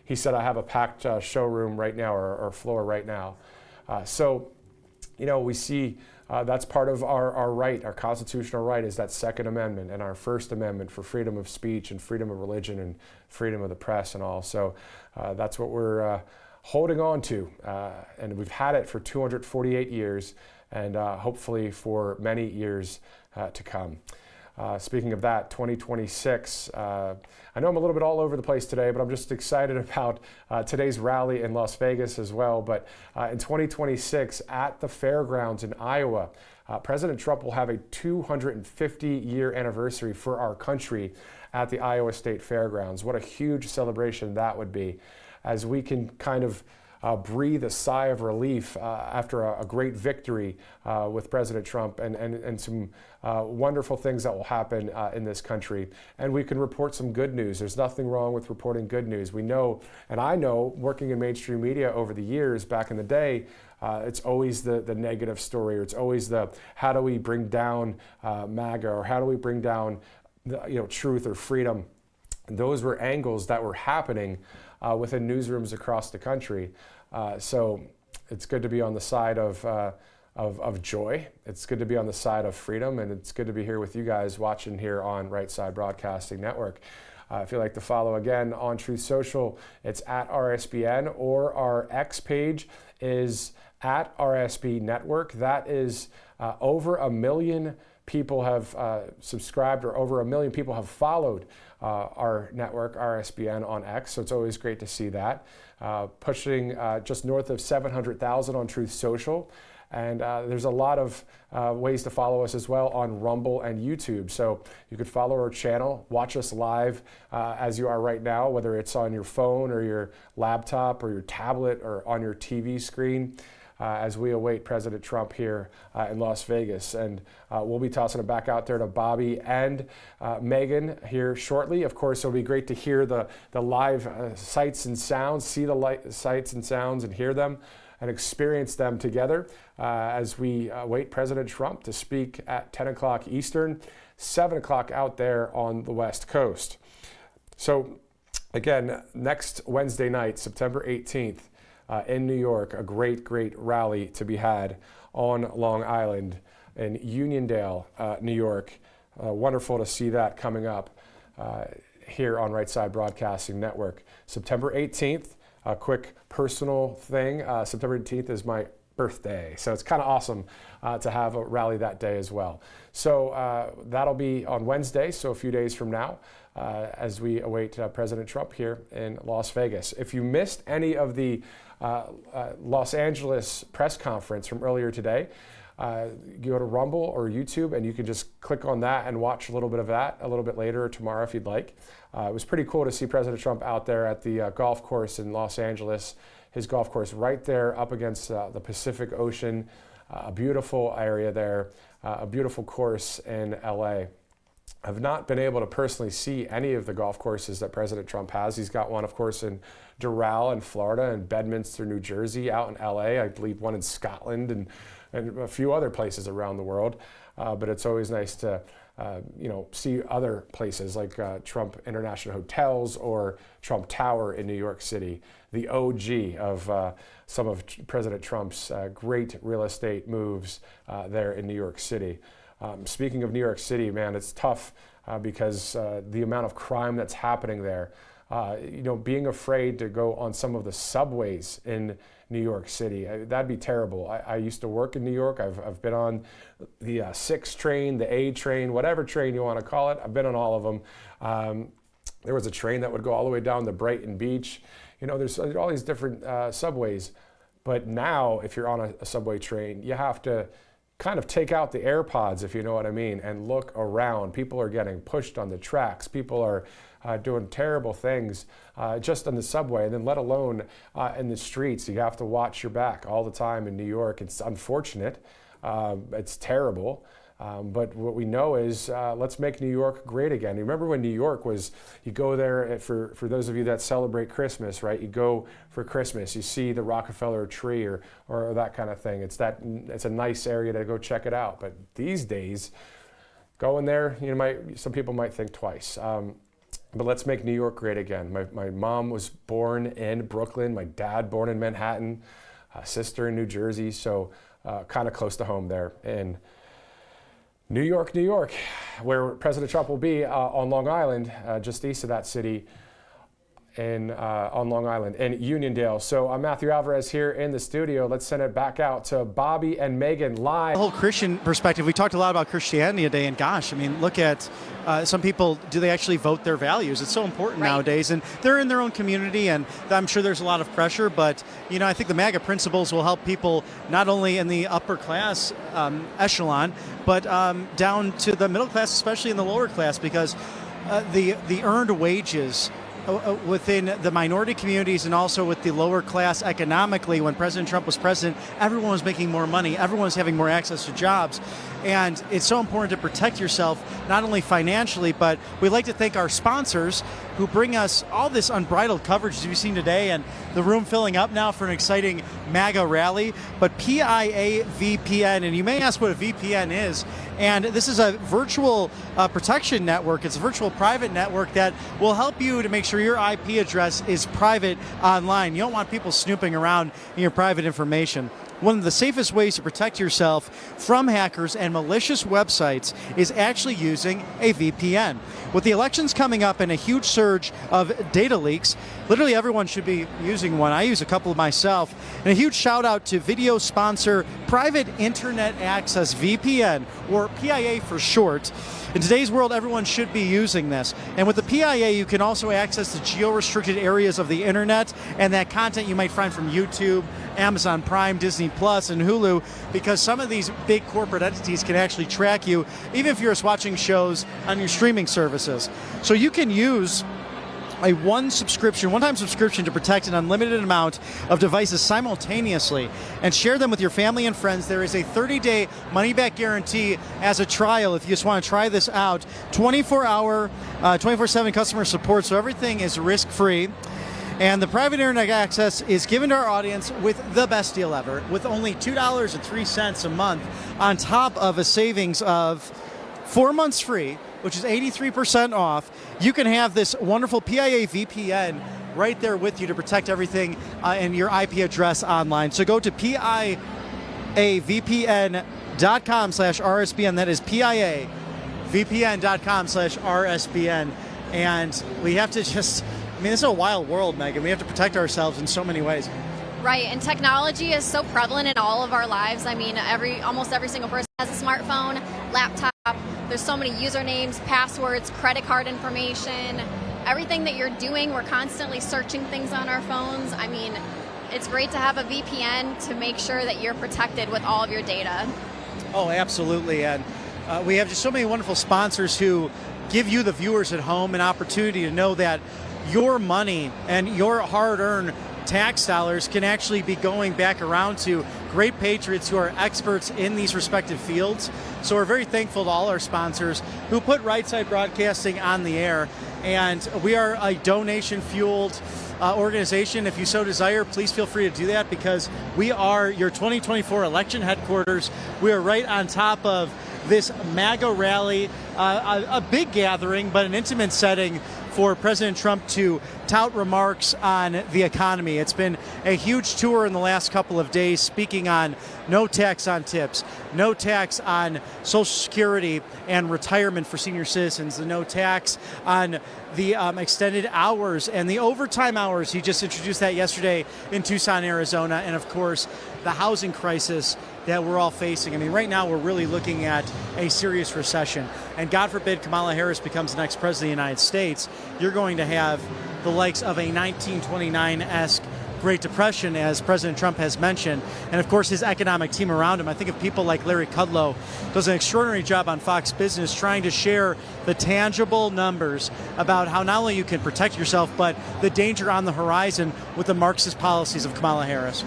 He said, I have a packed showroom right now, or floor right now. So, we see that's part of our right, our constitutional right is that Second Amendment and our First Amendment for freedom of speech and freedom of religion and freedom of the press and all. So that's what we're holding on to. And we've had it for 248 years and hopefully for many years to come. Speaking of that, 2026, I know I'm a little bit all over the place today, but I'm just excited about today's rally in Las Vegas as well. But in 2026 at the fairgrounds in Iowa, President Trump will have a 250-year anniversary for our country at the Iowa State Fairgrounds. What a huge celebration that would be, as we can kind of breathe a sigh of relief after a great victory with President Trump and some wonderful things that will happen in this country. And we can report some good news. There's nothing wrong with reporting good news. We know, and I know, working in mainstream media over the years, back in the day, it's always the negative story, or it's always the how do we bring down MAGA, or how do we bring down truth or freedom. Those were angles that were happening within newsrooms across the country. So it's good to be on the side of joy. It's good to be on the side of freedom, and it's good to be here with you guys watching here on Right Side Broadcasting Network. If you'd like to follow again on Truth Social, it's at RSBN, or our X page is at RSB Network. That is over 1 million people have subscribed, or over 1 million people have followed our network, RSBN, on X. So it's always great to see that. Pushing just north of 700,000 on Truth Social. And there's a lot of ways to follow us as well on Rumble and YouTube. So you could follow our channel, watch us live as you are right now, whether it's on your phone or your laptop or your tablet or on your TV screen, as we await President Trump here in Las Vegas. And we'll be tossing it back out there to Bobby and Megan here shortly. Of course, it'll be great to hear the live sights and sounds, see the sights and sounds and hear them and experience them together as we await President Trump to speak at 10 o'clock Eastern, 7 o'clock out there on the West Coast. So again, next Wednesday night, September 18th, in New York, a great rally to be had on Long Island in Uniondale, New York. Wonderful to see that coming up here on Right Side Broadcasting Network. September 18th, a quick personal thing. September 18th is my birthday, so it's kind of awesome to have a rally that day as well. So that'll be on Wednesday, so a few days from now, as we await President Trump here in Las Vegas. If you missed any of the Los Angeles press conference from earlier today, go to Rumble or YouTube, and you can just click on that and watch a little bit of that a little bit later or tomorrow if you'd like. It was pretty cool to see President Trump out there at the golf course in Los Angeles, his golf course right there up against the Pacific Ocean, a beautiful area there, a beautiful course in LA. I've not been able to personally see any of the golf courses that President Trump has. He's got one, of course, in Doral in Florida, and Bedminster, New Jersey, out in LA, I believe one in Scotland, and a few other places around the world. But it's always nice to see other places like Trump International Hotels or Trump Tower in New York City, the OG of some of President Trump's great real estate moves there in New York City. Speaking of New York City, man, it's tough because the amount of crime that's happening there. Being afraid to go on some of the subways in New York City, that'd be terrible. I used to work in New York. I've been on the 6 train, the A train, whatever train you want to call it. I've been on all of them. There was a train that would go all the way down to Brighton Beach. There's all these different subways. But now, if you're on a subway train, you have to kind of take out the AirPods, if you know what I mean, and look around. People are getting pushed on the tracks. People are doing terrible things just on the subway, and then let alone in the streets. You have to watch your back all the time in New York. It's unfortunate. It's terrible. But what we know is let's make New York great again. You remember when New York was, you go there, for those of you that celebrate Christmas, right? You go for Christmas, you see the Rockefeller tree or that kind of thing. It's a nice area to go check it out. But these days, going there, some people might think twice. But let's make New York great again. My mom was born in Brooklyn, my dad born in Manhattan, sister in New Jersey, so kind of close to home there in New York, where President Trump will be on Long Island, just east of that city, on Long Island, in Uniondale. So I'm Matthew Alvarez here in the studio. Let's send it back out to Bobby and Megan live. The whole Christian perspective, we talked a lot about Christianity today, and gosh, I mean, look at some people, do they actually vote their values? It's so important nowadays, and they're in their own community, and I'm sure there's a lot of pressure, but I think the MAGA principles will help people not only in the upper class echelon, but down to the middle class, especially in the lower class, because the earned wages within the minority communities and also with the lower class economically, when President Trump was president, everyone was making more money, everyone was having more access to jobs. And it's so important to protect yourself, not only financially, but we'd like to thank our sponsors who bring us all this unbridled coverage as you've seen today, and the room filling up now for an exciting MAGA rally. But Pia VPN, and you may ask what a VPN is, and this is a virtual protection network. It's a virtual private network that will help you to make sure your IP address is private online. You don't want people snooping around in your private information. One of the safest ways to protect yourself from hackers and malicious websites is actually using a VPN. With the elections coming up and a huge surge of data leaks, literally everyone should be using one. I use a couple myself. And a huge shout out to video sponsor Private Internet Access VPN, or PIA for short. In today's world, everyone should be using this. And with the PIA, you can also access the geo-restricted areas of the internet and that content you might find from YouTube, Amazon Prime, Disney Plus, and Hulu, because some of these big corporate entities can actually track you, even if you're just watching shows on your streaming services. So you can use a one-time subscription to protect an unlimited amount of devices simultaneously and share them with your family and friends. There is a 30-day money-back guarantee as a trial if you just want to try this out. 24/7 customer support, so everything is risk-free. And the private internet access is given to our audience with the best deal ever, with only $2.03 a month on top of a savings of 4 months free, which is 83% off. You can have this wonderful PIA VPN right there with you to protect everything and your IP address online. So go to piavpn.com/RSBN. That is piavpn.com/RSBN. And we have to just, this is a wild world, Megan. We have to protect ourselves in so many ways. Right, and technology is so prevalent in all of our lives. I mean, almost every single person has a smartphone, laptop. There's so many usernames, passwords, credit card information. Everything that you're doing, we're constantly searching things on our phones. I mean, it's great to have a VPN to make sure that you're protected with all of your data. Oh, absolutely. And we have just so many wonderful sponsors who give you, the viewers at home, an opportunity to know that your money and your hard-earned tax dollars can actually be going back around to great patriots who are experts in these respective fields. So we're very thankful to all our sponsors who put Right Side Broadcasting on the air. And we are a donation-fueled organization. If you so desire, please feel free to do that, because we are your 2024 election headquarters. We are right on top of this MAGA rally, a big gathering, but an intimate setting for President Trump to tout remarks on the economy. It's been a huge tour in the last couple of days, speaking on no tax on tips, no tax on Social Security and retirement for senior citizens, the no tax on the extended hours and the overtime hours. He just introduced that yesterday in Tucson, Arizona, and of course, the housing crisis that we're all facing. I mean, right now we're really looking at a serious recession. And God forbid Kamala Harris becomes the next president of the United States, you're going to have the likes of a 1929-esque Great Depression, as President Trump has mentioned, and of course his economic team around him. I think of people like Larry Kudlow, does an extraordinary job on Fox Business trying to share the tangible numbers about how not only you can protect yourself, but the danger on the horizon with the Marxist policies of Kamala Harris.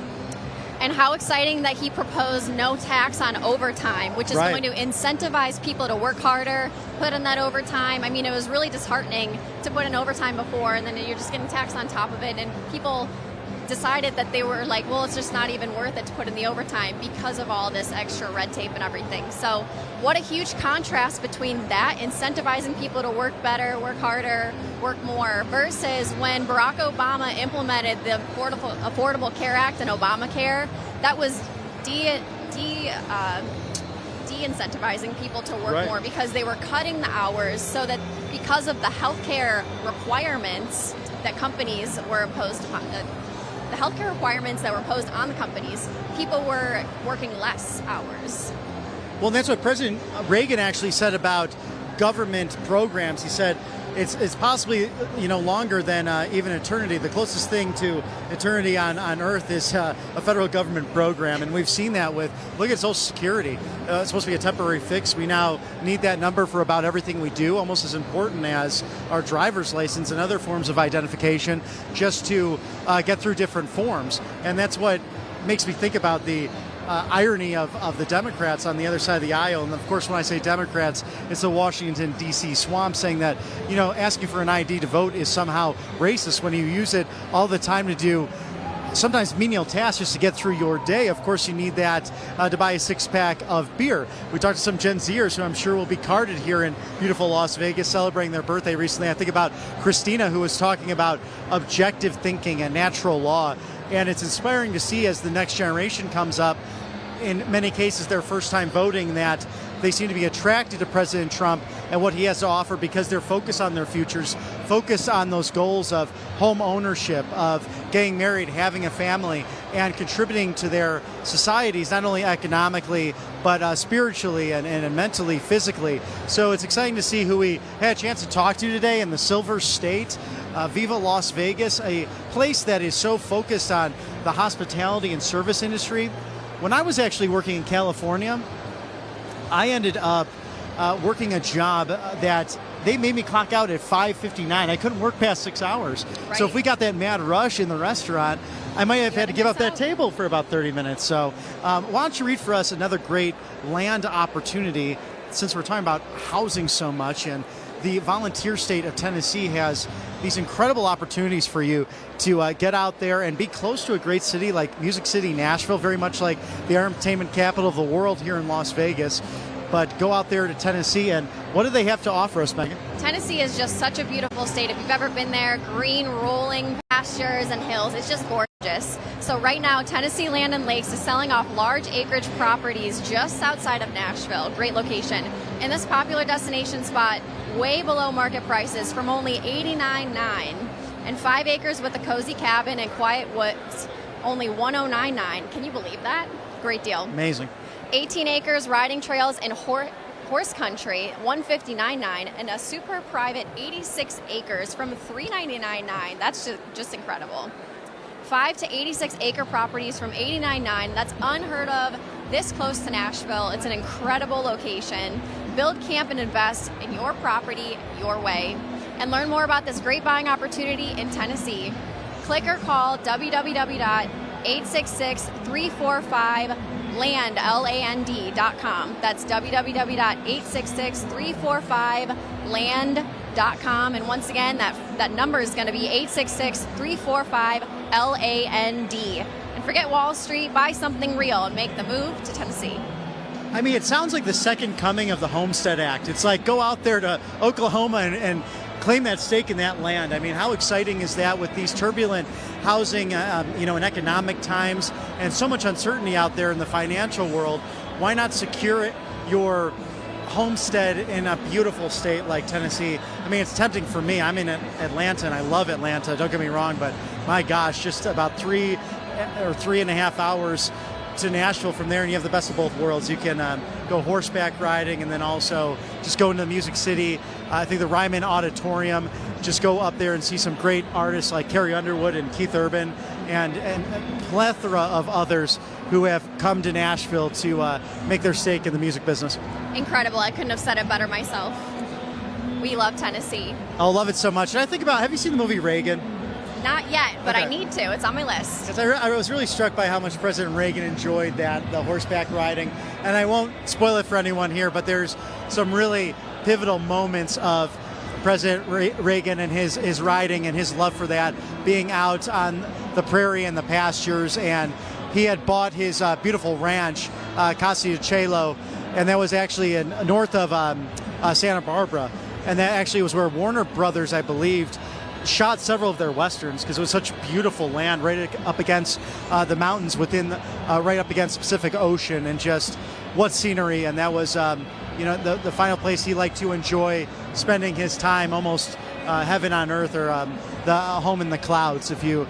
And how exciting that he proposed no tax on overtime, which is Right. going to incentivize people to work harder, put in that overtime. I mean, it was really disheartening to put in overtime before, and then you're just getting taxed on top of it. And people decided that they were like, well, it's just not even worth it to put in the overtime because of all this extra red tape and everything. So what a huge contrast between that, incentivizing people to work better, work harder, work more, versus when Barack Obama implemented the Affordable Care Act and Obamacare. That was de-incentivizing people to work Right. more, because they were cutting the hours, so that because of the healthcare requirements that companies were imposed upon, the healthcare requirements that were imposed on the companies, people were working less hours. Well, and that's what President Reagan actually said about government programs. He said, it's possibly longer than even eternity. The closest thing to eternity on Earth is a federal government program, and we've seen that with look at Social Security. It's supposed to be a temporary fix. We now need that number for about everything we do, almost as important as our driver's license and other forms of identification, just to get through different forms. And that's what makes me think about the irony of the Democrats on the other side of the aisle. And of course, when I say Democrats, it's the Washington, D.C. swamp, saying that, asking for an ID to vote is somehow racist when you use it all the time to do sometimes menial tasks just to get through your day. Of course, you need that to buy a six-pack of beer. We talked to some Gen Zers who I'm sure will be carded here in beautiful Las Vegas celebrating their birthday recently. I think about Christina, who was talking about objective thinking and natural law. And it's inspiring to see as the next generation comes up, in many cases their first time voting, that they seem to be attracted to President Trump and what he has to offer because they're focused on their futures, focused on those goals of home ownership, of getting married, having a family, and contributing to their societies, not only economically, but spiritually and mentally, physically. So it's exciting to see who we had a chance to talk to today in the Silver State. Viva Las Vegas, a place that is so focused on the hospitality and service industry. When I was actually working in California, I ended up working a job that they made me clock out at 5:59. I couldn't work past 6 hours. Right. So if we got that mad rush in the restaurant, I might have had to give up that table for about 30 minutes. So why don't you read for us another great land opportunity, since we're talking about housing so much, and the volunteer state of Tennessee has these incredible opportunities for you to get out there and be close to a great city like Music City, Nashville, very much like the entertainment capital of the world here in Las Vegas. But go out there to Tennessee, and what do they have to offer us, Megan? Tennessee is just such a beautiful state. If you've ever been there, green, rolling pastures and hills, it's just gorgeous. So right now, Tennessee Land and Lakes is selling off large acreage properties just outside of Nashville. Great location. In this popular destination spot, way below market prices from only $89.9, and 5 acres with a cozy cabin and quiet woods, only $109.9. Can you believe that? Great deal. Amazing. 18 acres, riding trails in horse country, $159.9, and a super private 86 acres from $399.9. That's just incredible. 5 to 86 acre properties from $89.9. That's unheard of this close to Nashville. It's an incredible location. Build, camp, and invest in your property your way. And learn more about this great buying opportunity in Tennessee. Click or call www.866-345-LAND, LAND.com. That's www.866-345-LAND.com. And once again, that number is going to be 866-345-LAND. And forget Wall Street, buy something real and make the move to Tennessee. I mean, it sounds like the second coming of the Homestead Act. It's like go out there to Oklahoma and claim that stake in that land. I mean, how exciting is that with these turbulent housing, in economic times and so much uncertainty out there in the financial world? Why not secure your homestead in a beautiful state like Tennessee? I mean, it's tempting for me. I'm in Atlanta and I love Atlanta, don't get me wrong, but my gosh, just about 3 or 3.5 hours to Nashville from there, and you have the best of both worlds. You can go horseback riding and then also just go into the Music City. I think the Ryman Auditorium, just go up there and see some great artists like Carrie Underwood and Keith Urban and a plethora of others who have come to Nashville to make their stake in the music business. Incredible. I couldn't have said it better myself. We love Tennessee. I love it so much. And I think about, have you seen the movie Reagan? Not yet, but okay. I need to. It's on my list. I was really struck by how much President Reagan enjoyed the horseback riding. And I won't spoil it for anyone here, but there's some really pivotal moments of President Reagan and his riding and his love for that, being out on the prairie and the pastures. And he had bought his beautiful ranch, Casa de Chelo, and that was actually north of Santa Barbara. And that actually was where Warner Brothers, I believed, shot several of their westerns, because it was such beautiful land right up against the mountains right up against the Pacific Ocean, and just what scenery. And that was the final place he liked to enjoy spending his time, almost heaven on earth, or the home in the clouds if you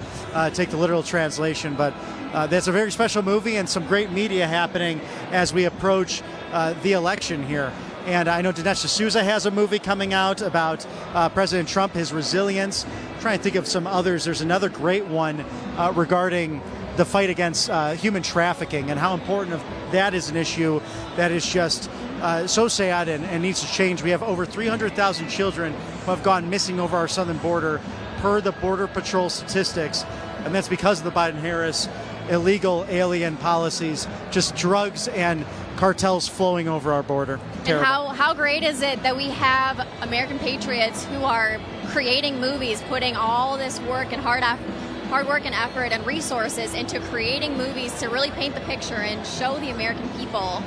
take the literal translation. But that's a very special movie and some great media happening as we approach the election here. And I know Dinesh D'Souza has a movie coming out about President Trump, his resilience. I'm trying to think of some others. There's another great one regarding the fight against human trafficking and how important that is an issue that is just so sad and needs to change. We have over 300,000 children who have gone missing over our southern border per the Border Patrol statistics, and that's because of the Biden-Harris illegal alien policies, just drugs and cartels flowing over our border. And how great is it that we have American patriots who are creating movies, putting all this work and hard work and effort and resources into creating movies to really paint the picture and show the American people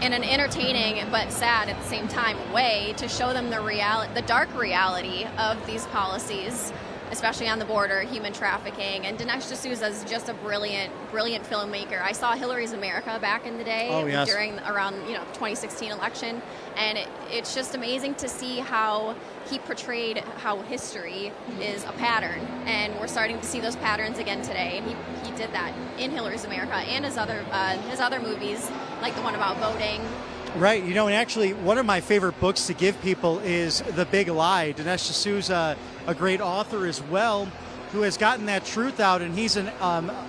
in an entertaining but sad at the same time way to show them the dark reality of these policies, especially on the border, human trafficking. And Dinesh D'Souza is just a brilliant filmmaker. I saw Hillary's America back in the day around 2016 election, and it's just amazing to see how he portrayed how history is a pattern, and we're starting to see those patterns again today. And he did that in Hillary's America and his other movies, like the one about voting. Right, and actually one of my favorite books to give people is The Big Lie. Dinesh D'Souza, a great author as well, who has gotten that truth out, and he's an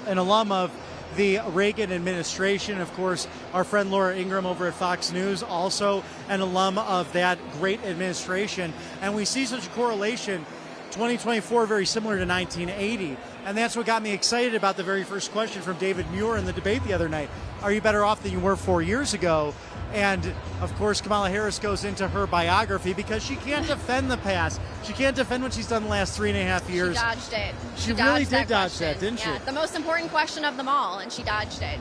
alum of the Reagan administration. Of course, our friend Laura Ingraham over at Fox News, also an alum of that great administration, and we see such a correlation. 2024 very similar to 1980, and that's what got me excited about the very first question from David Muir in the debate the other night. Are you better off than you were 4 years ago? And of course, Kamala Harris goes into her biography because she can't defend the past. She can't defend what she's done the last 3.5 years. She dodged it. She really did dodge that, didn't she? The most important question of them all, and she dodged it.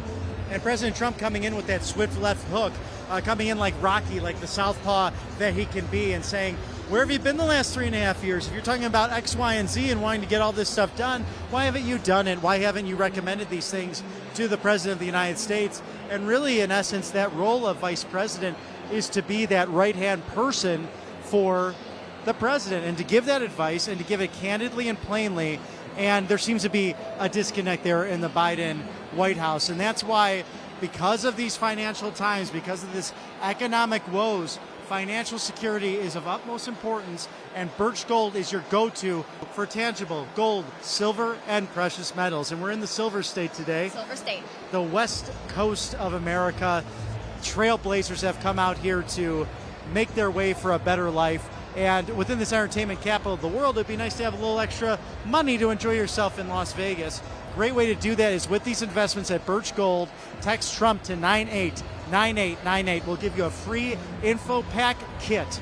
And President Trump coming in with that swift left hook, coming in like Rocky, like the southpaw that he can be, and saying, where have you been the last 3.5 years? If you're talking about X, Y, and Z and wanting to get all this stuff done, why haven't you done it? Why haven't you recommended these things to the President of the United States? And really, in essence, that role of Vice President is to be that right-hand person for the President and to give that advice and to give it candidly and plainly. And there seems to be a disconnect there in the Biden White House. And that's why, because of these financial times, because of this economic woes, financial security is of utmost importance, and Birch Gold is your go-to for tangible gold, silver, and precious metals. And we're in the Silver State today. Silver State. The west coast of America. Trailblazers have come out here to make their way for a better life. And within this entertainment capital of the world, it'd be nice to have a little extra money to enjoy yourself in Las Vegas. Great way to do that is with these investments at Birch Gold. Text Trump to 989898. We'll give you a free info pack kit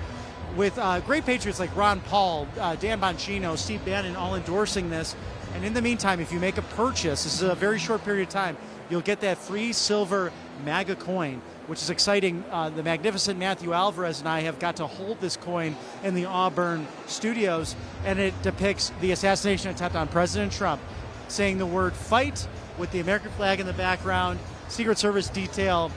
with great patriots like Ron Paul, Dan Bongino, Steve Bannon all endorsing this. And in the meantime, if you make a purchase, this is a very short period of time, you'll get that free silver MAGA coin, which is exciting. The magnificent Matthew Alvarez and I have got to hold this coin in the Auburn studios, and it depicts the assassination attempt on President Trump, saying the word fight with the American flag in the background, Secret Service detail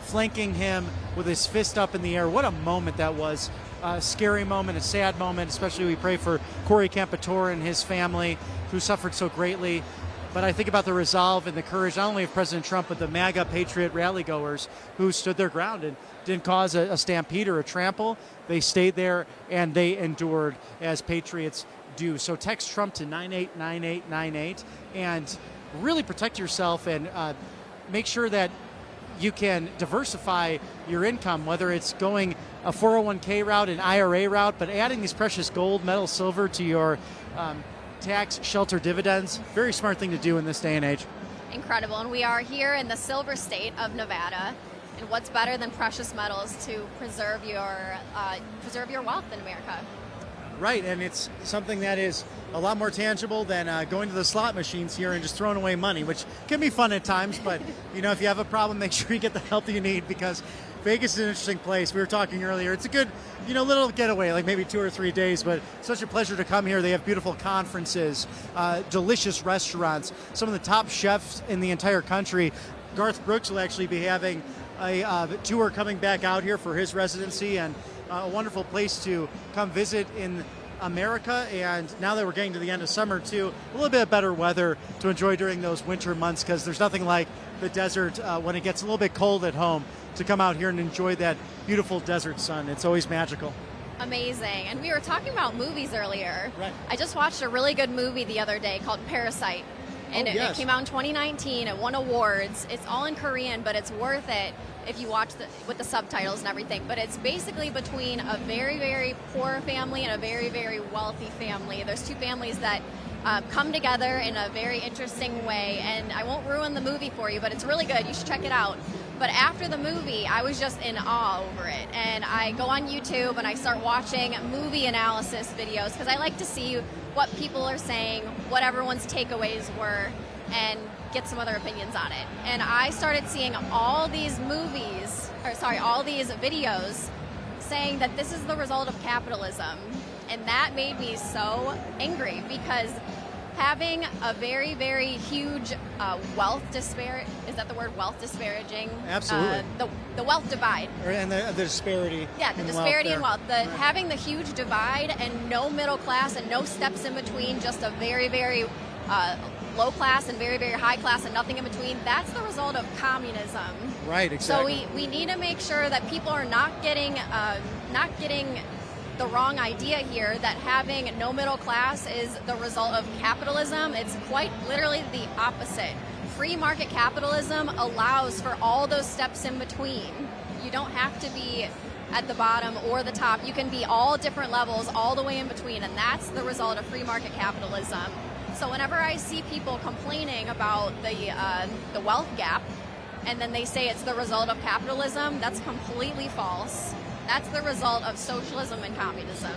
flanking him with his fist up in the air. What a moment that was. A scary moment, a sad moment, especially we pray for Corey Campitor and his family who suffered so greatly. But I think about the resolve and the courage not only of President Trump, but the MAGA Patriot rally goers who stood their ground and didn't cause a stampede or a trample. They stayed there and they endured as patriots do. So text Trump to 989898 and really protect yourself and make sure that you can diversify your income, whether it's going a 401k route, an IRA route, but adding these precious gold, metal, silver to your tax shelter dividends. Very smart thing to do in this day and age. Incredible. And we are here in the Silver State of Nevada. And what's better than precious metals to preserve your wealth in America? Right, and it's something that is a lot more tangible than going to the slot machines here and just throwing away money, which can be fun at times, but if you have a problem, make sure you get the help you need, because Vegas is an interesting place. We were talking earlier. It's a good, little getaway, like maybe 2 or 3 days, but such a pleasure to come here. They have beautiful conferences, delicious restaurants, some of the top chefs in the entire country. Garth Brooks will actually be having a tour coming back out here for his residency, and a wonderful place to come visit in America. And now that we're getting to the end of summer too, a little bit of better weather to enjoy during those winter months, because there's nothing like the desert when it gets a little bit cold at home to come out here and enjoy that beautiful desert sun. It's always magical. Amazing. And we were talking about movies earlier. Right. I just watched a really good movie the other day called Parasite. And Oh, yes. it came out in 2019. It won awards. It's all in Korean, but it's worth it if you watch with the subtitles and everything. But it's basically between a very, very poor family and a very, very wealthy family. There's two families that come together in a very interesting way. And I won't ruin the movie for you, but it's really good. You should check it out. But after the movie, I was just in awe over it. And I go on YouTube and I start watching movie analysis videos because I like to see what people are saying, what everyone's takeaways were, and get some other opinions on it. And I started seeing all these videos saying that this is the result of capitalism. And that made me so angry because having a very, very huge wealth disparity, is that the word wealth disparaging? Absolutely. The wealth divide. And the disparity. Yeah, the disparity in wealth. Having the huge divide and no middle class and no steps in between, just a very, very low class and very, very high class and nothing in between, that's the result of communism. Right, exactly. So we need to make sure that people are not getting the wrong idea here that having no middle class is the result of capitalism. It's quite literally the opposite. Free market capitalism allows for all those steps in between. You don't have to be at the bottom or the top. You can be all different levels all the way in between, and that's the result of free market capitalism. So whenever I see people complaining about the wealth gap and then they say it's the result of capitalism, that's completely false. That's the result of socialism and communism.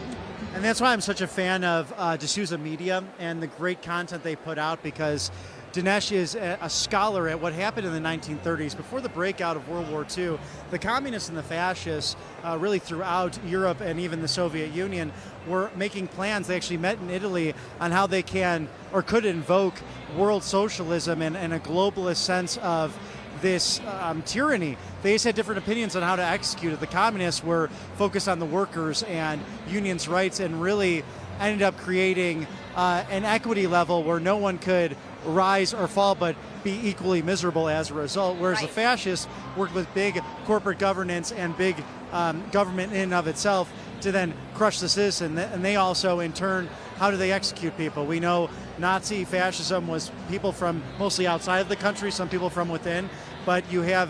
And that's why I'm such a fan of D'Souza Media and the great content they put out, because Dinesh is a scholar at what happened in the 1930s. Before the breakout of World War II, the communists and the fascists really throughout Europe and even the Soviet Union were making plans. They actually met in Italy on how they can or could invoke world socialism and a globalist sense of this tyranny. They just had different opinions on how to execute it. The communists were focused on the workers and unions' rights and really ended up creating an equity level where no one could rise or fall but be equally miserable as a result, whereas the fascists worked with big corporate governance and big government in and of itself to then crush the citizen. And they also, in turn, how do they execute people? We know Nazi fascism was people from mostly outside of the country, some people from within, but you have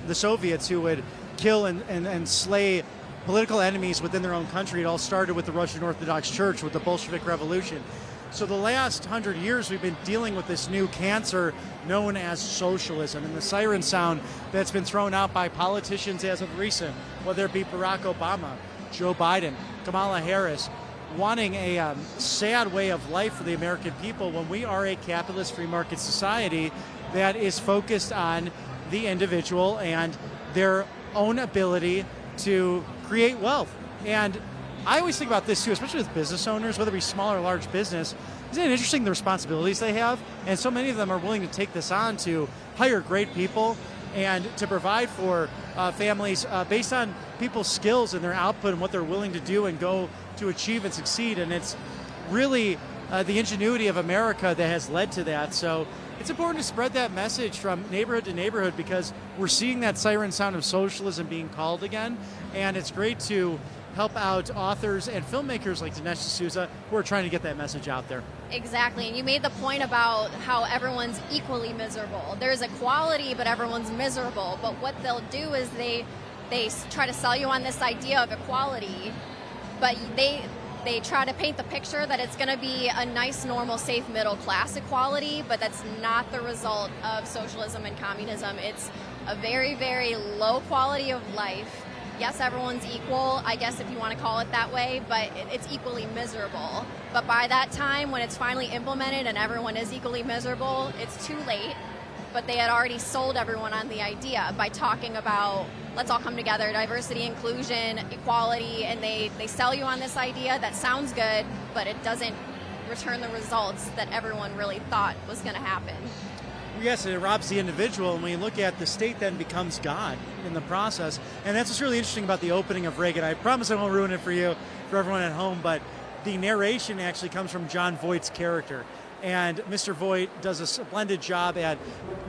the Soviets who would kill and slay political enemies within their own country. It all started with the Russian Orthodox Church, with the Bolshevik Revolution. So the last 100 years, we've been dealing with this new cancer known as socialism, and the siren sound that's been thrown out by politicians as of recent, whether it be Barack Obama, Joe Biden, Kamala Harris, wanting a sad way of life for the American people when we are a capitalist free market society that is focused on the individual and their own ability to create wealth. And I always think about this too, especially with business owners, whether it be small or large business. Isn't it interesting the responsibilities they have? And so many of them are willing to take this on to hire great people and to provide for families based on people's skills and their output and what they're willing to do and go to achieve and succeed. And it's really the ingenuity of America that has led to that. So it's important to spread that message from neighborhood to neighborhood, because we're seeing that siren sound of socialism being called again. And it's great to help out authors and filmmakers like Dinesh D'Souza who are trying to get that message out there. Exactly, and you made the point about how everyone's equally miserable. There's equality, but everyone's miserable. But what they'll do is they try to sell you on this idea of equality, but they try to paint the picture that it's going to be a nice, normal, safe middle class equality, but that's not the result of socialism and communism. It's a very, very low quality of life. Yes, everyone's equal, I guess, if you want to call it that way, but it's equally miserable. But by that time, when it's finally implemented and everyone is equally miserable, it's too late. But they had already sold everyone on the idea by talking about, let's all come together, diversity, inclusion, equality, and they sell you on this idea that sounds good, but it doesn't return the results that everyone really thought was going to happen. Yes, it robs the individual, and when you look at the state then becomes God in the process. And that's what's really interesting about the opening of Reagan. I promise I won't ruin it for you, for everyone at home, but the narration actually comes from John Voight's character. And Mr. Voigt does a splendid job at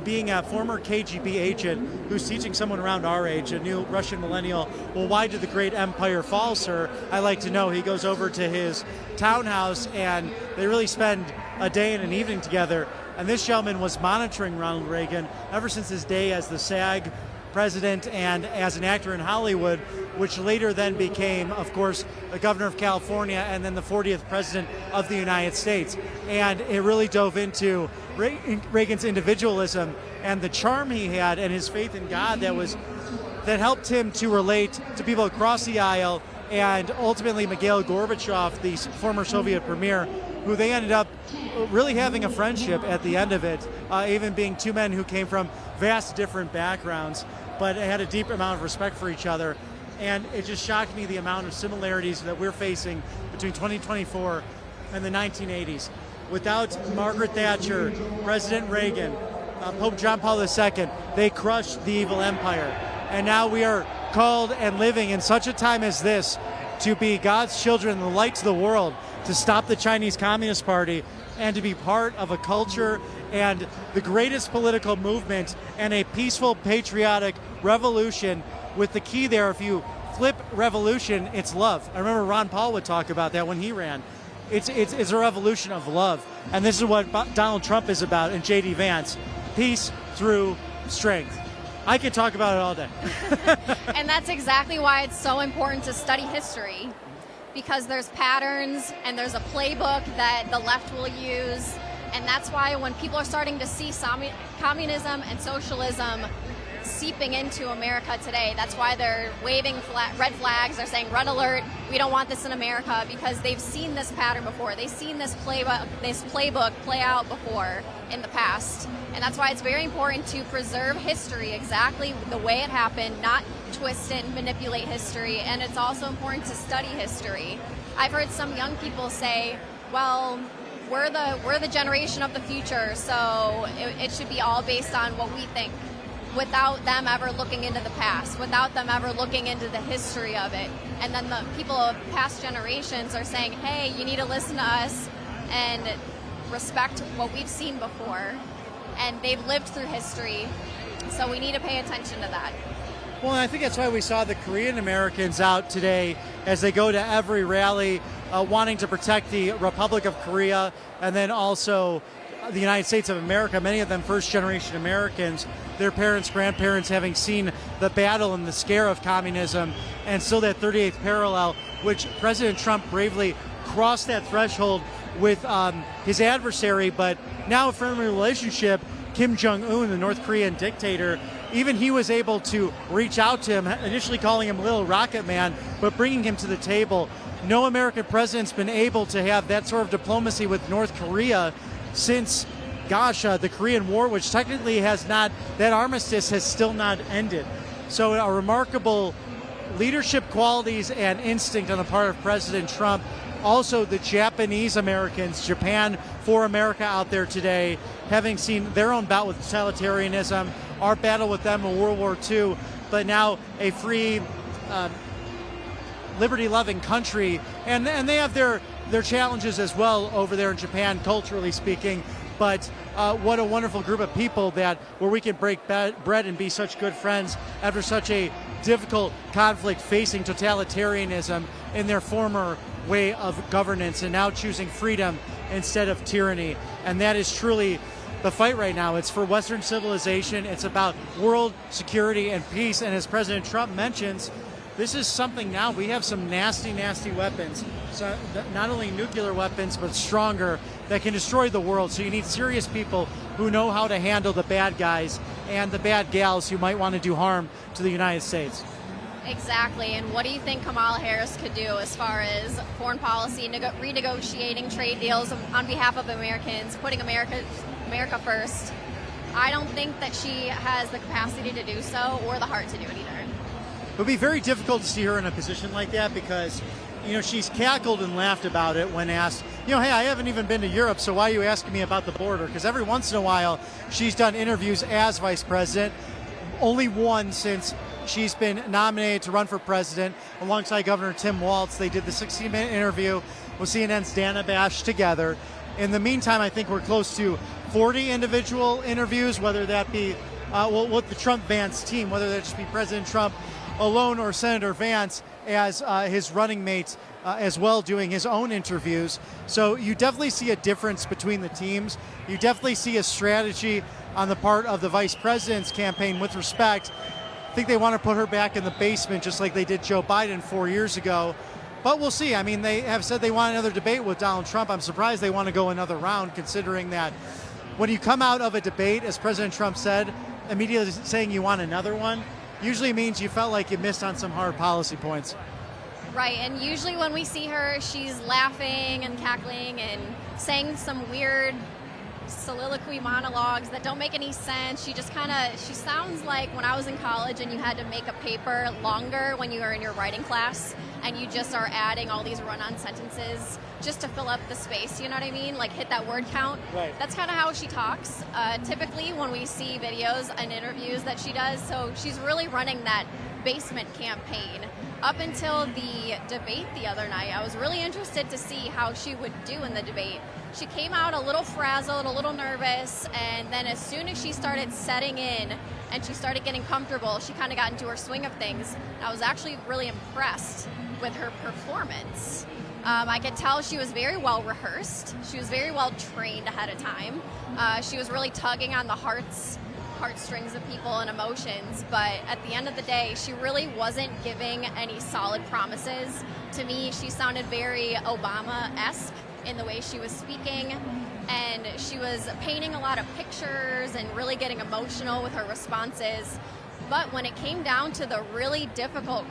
being a former KGB agent who's teaching someone around our age, a new Russian millennial, well, why did the great empire fall, sir? I like to know. He goes over to his townhouse and they really spend a day and an evening together. And this gentleman was monitoring Ronald Reagan ever since his day as the SAG president and as an actor in Hollywood, which later then became, of course, the governor of California and then the 40th president of the United States. And it really dove into Reagan's individualism and the charm he had and his faith in God that helped him to relate to people across the aisle, and ultimately Mikhail Gorbachev, the former Soviet premier, who they ended up really having a friendship at the end of it, even being two men who came from vast different backgrounds, but had a deep amount of respect for each other. And it just shocked me the amount of similarities that we're facing between 2024 and the 1980s. Without Margaret Thatcher, President Reagan, Pope John Paul II, they crushed the evil empire. And now we are called and living in such a time as this to be God's children and the light to the world, to stop the Chinese Communist Party, and to be part of a culture and the greatest political movement and a peaceful, patriotic revolution, with the key there, if you flip revolution, it's love. I remember Ron Paul would talk about that when he ran. It's a revolution of love. And this is what Donald Trump is about, and J.D. Vance. Peace through strength. I could talk about it all day. And that's exactly why it's so important to study history, because there's patterns and there's a playbook that the left will use. And that's why when people are starting to see communism and socialism seeping into America today, that's why they're waving red flags. They're saying red alert, we don't want this in America, because they've seen this pattern before. They've seen this playbook play out before in the past. And that's why it's very important to preserve history exactly the way it happened, not twist and manipulate history. And it's also important to study history. I've heard some young people say, well, we're the generation of the future, so it should be all based on what we think, without them ever looking into the past, without them ever looking into the history of it. And then the people of past generations are saying, hey, you need to listen to us and respect what we've seen before. And they've lived through history, so we need to pay attention to that. Well, and I think that's why we saw the Korean Americans out today as they go to every rally wanting to protect the Republic of Korea, and then also the United States of America, many of them first-generation Americans, their parents, grandparents having seen the battle and the scare of communism, and still that 38th parallel, which President Trump bravely crossed that threshold with his adversary, but now a friendly relationship, Kim Jong-un, the North Korean dictator, even he was able to reach out to him, initially calling him Little Rocket Man, but bringing him to the table. No American president's been able to have that sort of diplomacy with North Korea since, the Korean War, which technically has not, that armistice has still not ended. So a remarkable leadership qualities and instinct on the part of President Trump. Also the Japanese Americans, Japan for America out there today, having seen their own bout with totalitarianism, our battle with them in World War II, but now a free, liberty-loving country. And they have their challenges as well over there in Japan, culturally speaking. But what a wonderful group of people where we can break bread and be such good friends after such a difficult conflict facing totalitarianism in their former way of governance, and now choosing freedom instead of tyranny. And that is truly the fight right now. It's for Western civilization. It's about world security and peace. And as President Trump mentions, this is something now, we have some nasty, nasty weapons. So not only nuclear weapons, but stronger, that can destroy the world. So you need serious people who know how to handle the bad guys and the bad gals who might want to do harm to the United States. Exactly. And what do you think Kamala Harris could do as far as foreign policy, renegotiating trade deals on behalf of Americans, putting America first? I don't think that she has the capacity to do so or the heart to do it either. It would be very difficult to see her in a position like that because, she's cackled and laughed about it when asked, hey, I haven't even been to Europe, so why are you asking me about the border? Because every once in a while, she's done interviews as vice president, only one since she's been nominated to run for president alongside Governor Tim Walz. They did the 60-minute interview with CNN's Dana Bash together. In the meantime, I think we're close to 40 individual interviews, whether that be with the Trump-Vance team, whether that just be President Trump alone or Senator Vance as his running mate as well doing his own interviews. So you definitely see a difference between the teams. You definitely see a strategy on the part of the vice president's campaign with respect. I think they want to put her back in the basement just like they did Joe Biden 4 years ago. But we'll see. I mean, they have said they want another debate with Donald Trump. I'm surprised they want to go another round, considering that when you come out of a debate, as President Trump said, immediately saying you want another one, usually means you felt like you missed on some hard policy points. Right, and usually when we see her, she's laughing and cackling and saying some weird soliloquy monologues that don't make any sense. She sounds like when I was in college and you had to make a paper longer when you were in your writing class and you just are adding all these run-on sentences just to fill up the space, you know what I mean? Like hit that word count. Right. That's kind of how she talks, typically when we see videos and interviews that she does. So she's really running that basement campaign. Up until the debate the other night, I was really interested to see how she would do in the debate. She came out a little frazzled, a little nervous, and then as soon as she started setting in and she started getting comfortable, she kind of got into her swing of things. I was actually really impressed with her performance. I could tell she was very well rehearsed. She was very well trained ahead of time. She was really tugging on the heartstrings of people and emotions, but at the end of the day, she really wasn't giving any solid promises. To me, she sounded very Obama-esque in the way she was speaking, and she was painting a lot of pictures and really getting emotional with her responses. But when it came down to the really difficult,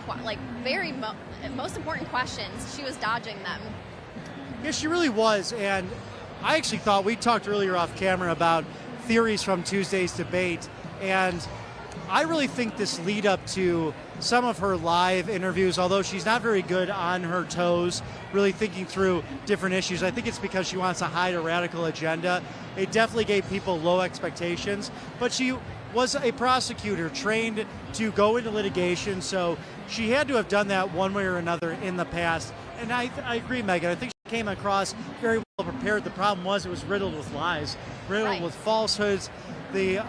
most important questions, she was dodging them. Yeah, she really was, and I actually thought, we talked earlier off camera about theories from Tuesday's debate, and I really think this lead up to some of her live interviews, although she's not very good on her toes, really thinking through different issues. I think it's because she wants to hide a radical agenda. It definitely gave people low expectations, but she was a prosecutor trained to go into litigation, so she had to have done that one way or another in the past. And I agree, Megan. I think she came across very well prepared. The problem was it was riddled with lies, riddled with falsehoods. The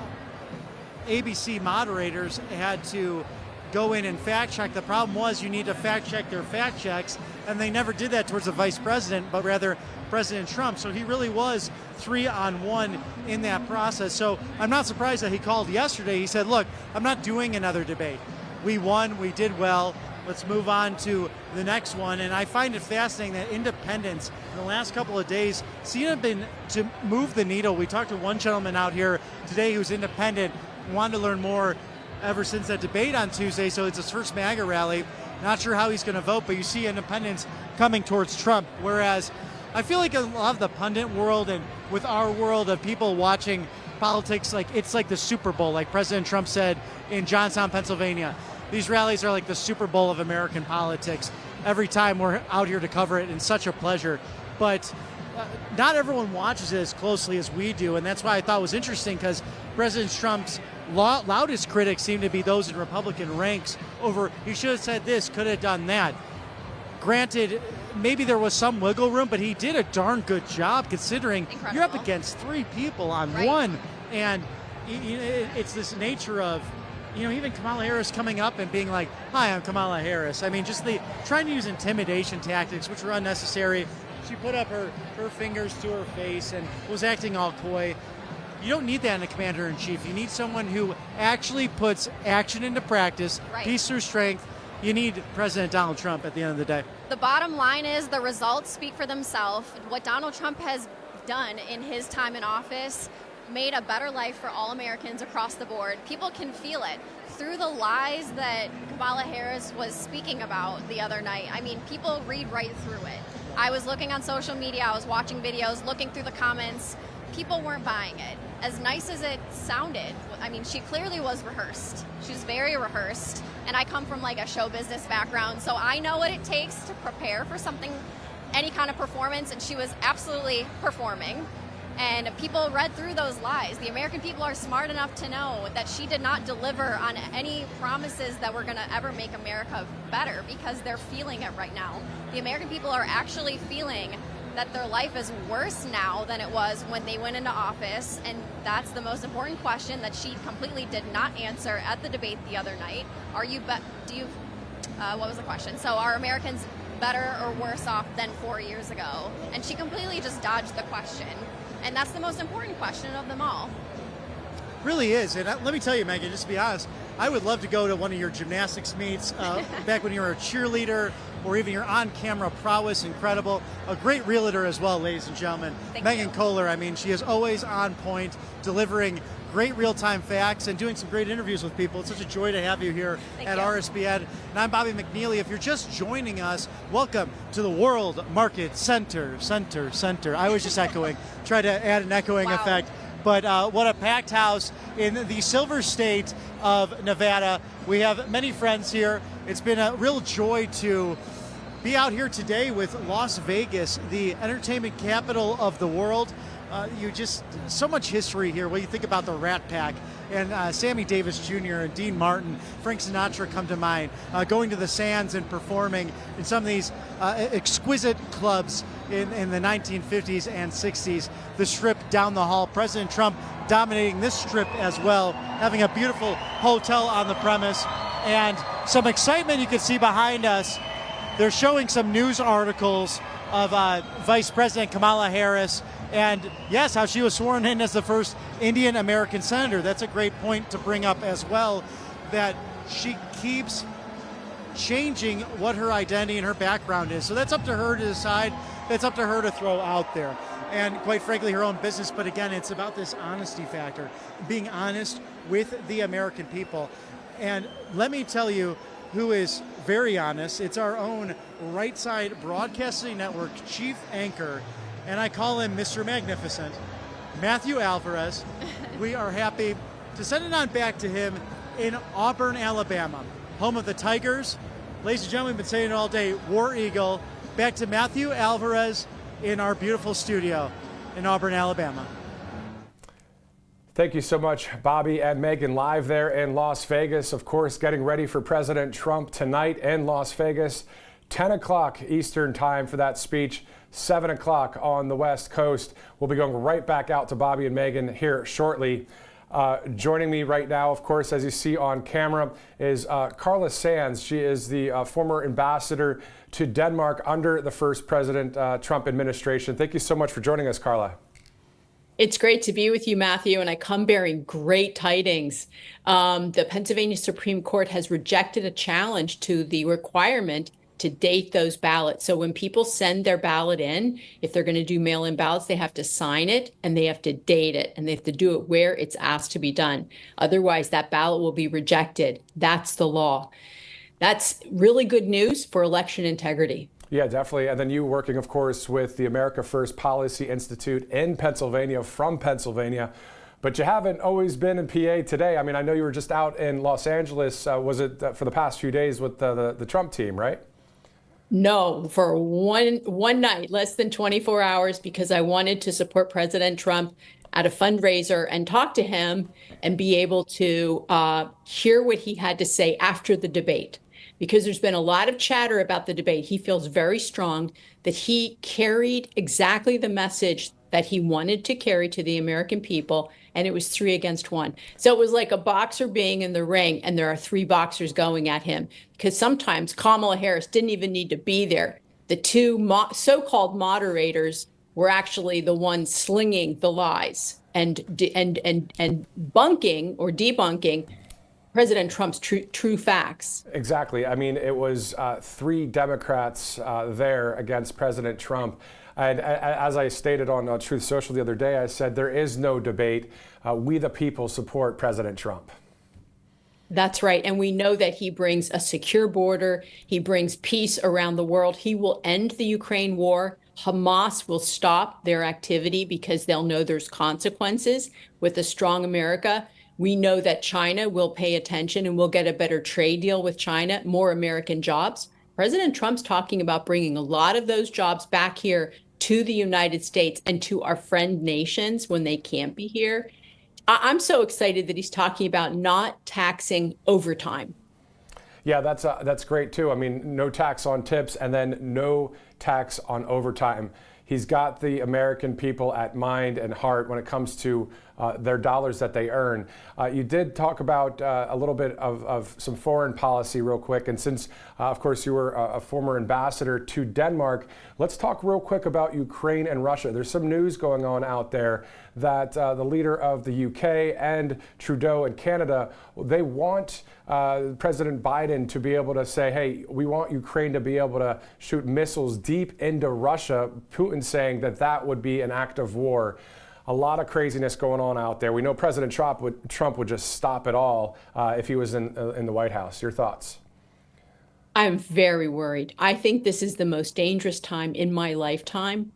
ABC moderators had to go in and fact check. The problem was you need to fact check their fact checks, and they never did that towards the vice president, but rather President Trump. So he really was 3-on-1 in that process. So I'm not surprised that he called yesterday. He said, look, I'm not doing another debate. We won, we did well. Let's move on to the next one. And I find it fascinating that independents in the last couple of days seem to move the needle. We talked to one gentleman out here today who's independent, wanted to learn more ever since that debate on Tuesday. So it's his first MAGA rally. Not sure how he's going to vote, but you see independents coming towards Trump. Whereas I feel like a lot of the pundit world and with our world of people watching politics, like it's like the Super Bowl, like President Trump said in Johnstown, Pennsylvania. These rallies are like the Super Bowl of American politics. Every time we're out here to cover it, and such a pleasure. But not everyone watches it as closely as we do, and that's why I thought it was interesting, because President Trump's loudest critics seem to be those in Republican ranks over, he should have said this, could have done that. Granted, maybe there was some wiggle room, but he did a darn good job considering you're up against three people on one, and it's this nature of, even Kamala Harris coming up and being like, hi, I'm Kamala Harris. I mean, just trying to use intimidation tactics, which were unnecessary. She put up her fingers to her face and was acting all coy. You don't need that in a commander-in-chief. You need someone who actually puts action into practice, peace through strength. You need President Donald Trump at the end of the day. The bottom line is the results speak for themselves. What Donald Trump has done in his time in office made a better life for all Americans across the board. People can feel it through the lies that Kamala Harris was speaking about the other night. I mean, people read right through it. I was looking on social media, I was watching videos, looking through the comments. People weren't buying it. As nice as it sounded, I mean, she clearly was rehearsed. She's very rehearsed, and I come from like a show business background, so I know what it takes to prepare for something, any kind of performance, and she was absolutely performing. And people read through those lies. The American people are smart enough to know that she did not deliver on any promises that were going to ever make America better, because they're feeling it right now. The American people are actually feeling that their life is worse now than it was when they went into office, and that's the most important question that she completely did not answer at the debate the other night. What was the question? So are Americans better or worse off than 4 years ago? And she completely just dodged the question. And that's the most important question of them all. Really is. And let me tell you, Megan, just to be honest, I would love to go to one of your gymnastics meets back when you were a cheerleader, or even your on-camera prowess, incredible. A great realtor as well, ladies and gentlemen. Megan Kohler, I mean, she is always on point, delivering great real-time facts and doing some great interviews with people. It's such a joy to have you here at RSBN. And I'm Bobby McNeely. If you're just joining us, welcome to the World Market Center. I was just echoing, try to add an echoing effect. But what a packed house in the Silver State of Nevada. We have many friends here. It's been a real joy to be out here today with Las Vegas, the entertainment capital of the world. So much history here. When you think about the Rat Pack and Sammy Davis Jr. and Dean Martin, Frank Sinatra come to mind, going to the Sands and performing in some of these exquisite clubs in the 1950s and 60s. The Strip down the hall, President Trump dominating this strip as well, having a beautiful hotel on the premise, and some excitement you can see behind us. They're showing some news articles of Vice President Kamala Harris, and yes, how she was sworn in as the first Indian American senator. That's a great point to bring up as well, that she keeps changing what her identity and her background is. So that's up to her to decide. That's up to her to throw out there. And quite frankly, her own business. But again, it's about this honesty factor, being honest with the American people. And let me tell you who is very honest. It's our own Right Side Broadcasting Network chief anchor, and I call him Mr. Magnificent, Matthew Alvarez. We are happy to send it on back to him in Auburn, Alabama, home of the Tigers. Ladies and gentlemen, we've been saying it all day, War Eagle. Back to Matthew Alvarez in our beautiful studio in Auburn, Alabama. Thank you so much, Bobby and Megan, live there in Las Vegas. Of course, getting ready for President Trump tonight in Las Vegas. 10 o'clock Eastern time for that speech, 7 o'clock on the West Coast. We'll be going right back out to Bobby and Megan here shortly. Joining me right now, of course, as you see on camera, is Carla Sands. She is the former ambassador to Denmark under the first President Trump administration. Thank you so much for joining us, Carla. It's great to be with you, Matthew, and I come bearing great tidings. The Pennsylvania Supreme Court has rejected a challenge to the requirement to date those ballots. So when people send their ballot in, if they're going to do mail-in ballots, they have to sign it and they have to date it, and they have to do it where it's asked to be done. Otherwise, that ballot will be rejected. That's the law. That's really good news for election integrity. Yeah, definitely. And then you working, of course, with the America First Policy Institute in Pennsylvania, from Pennsylvania. But you haven't always been in PA today. I mean, I know you were just out in Los Angeles. Was it for the past few days with the Trump team, right? No, for one night, less than 24 hours, because I wanted to support President Trump at a fundraiser and talk to him and be able to hear what he had to say after the debate. Because there's been a lot of chatter about the debate. He feels very strong that he carried exactly the message that he wanted to carry to the American people, and it was 3 against 1. So it was like a boxer being in the ring, and there are 3 boxers going at him, because sometimes Kamala Harris didn't even need to be there. The 2 so-called moderators were actually the ones slinging the lies and bunking or debunking President Trump's true facts. Exactly. I mean, it was 3 Democrats there against President Trump. And as I stated on Truth Social the other day, I said there is no debate. We the people support President Trump. That's right. And we know that he brings a secure border. He brings peace around the world. He will end the Ukraine war. Hamas will stop their activity because they'll know there's consequences with a strong America. We know that China will pay attention and we'll get a better trade deal with China, more American jobs. President Trump's talking about bringing a lot of those jobs back here to the United States and to our friend nations when they can't be here. I'm so excited that he's talking about not taxing overtime. Yeah, that's great too. I mean, no tax on tips and then no tax on overtime. he's got the American people at mind and heart when it comes to their dollars that they earn. You did talk about a little bit of some foreign policy real quick. And since, of course, you were a former ambassador to Denmark, let's talk real quick about Ukraine and Russia. There's some news going on out there that the leader of the UK and Trudeau in Canada, they want President Biden to be able to say, hey, we want Ukraine to be able to shoot missiles deep into Russia. Putin saying that that would be an act of war. A lot of craziness going on out there. We know President Trump would just stop it all if he was in the White House. Your thoughts? I'm very worried. I think this is the most dangerous time in my lifetime.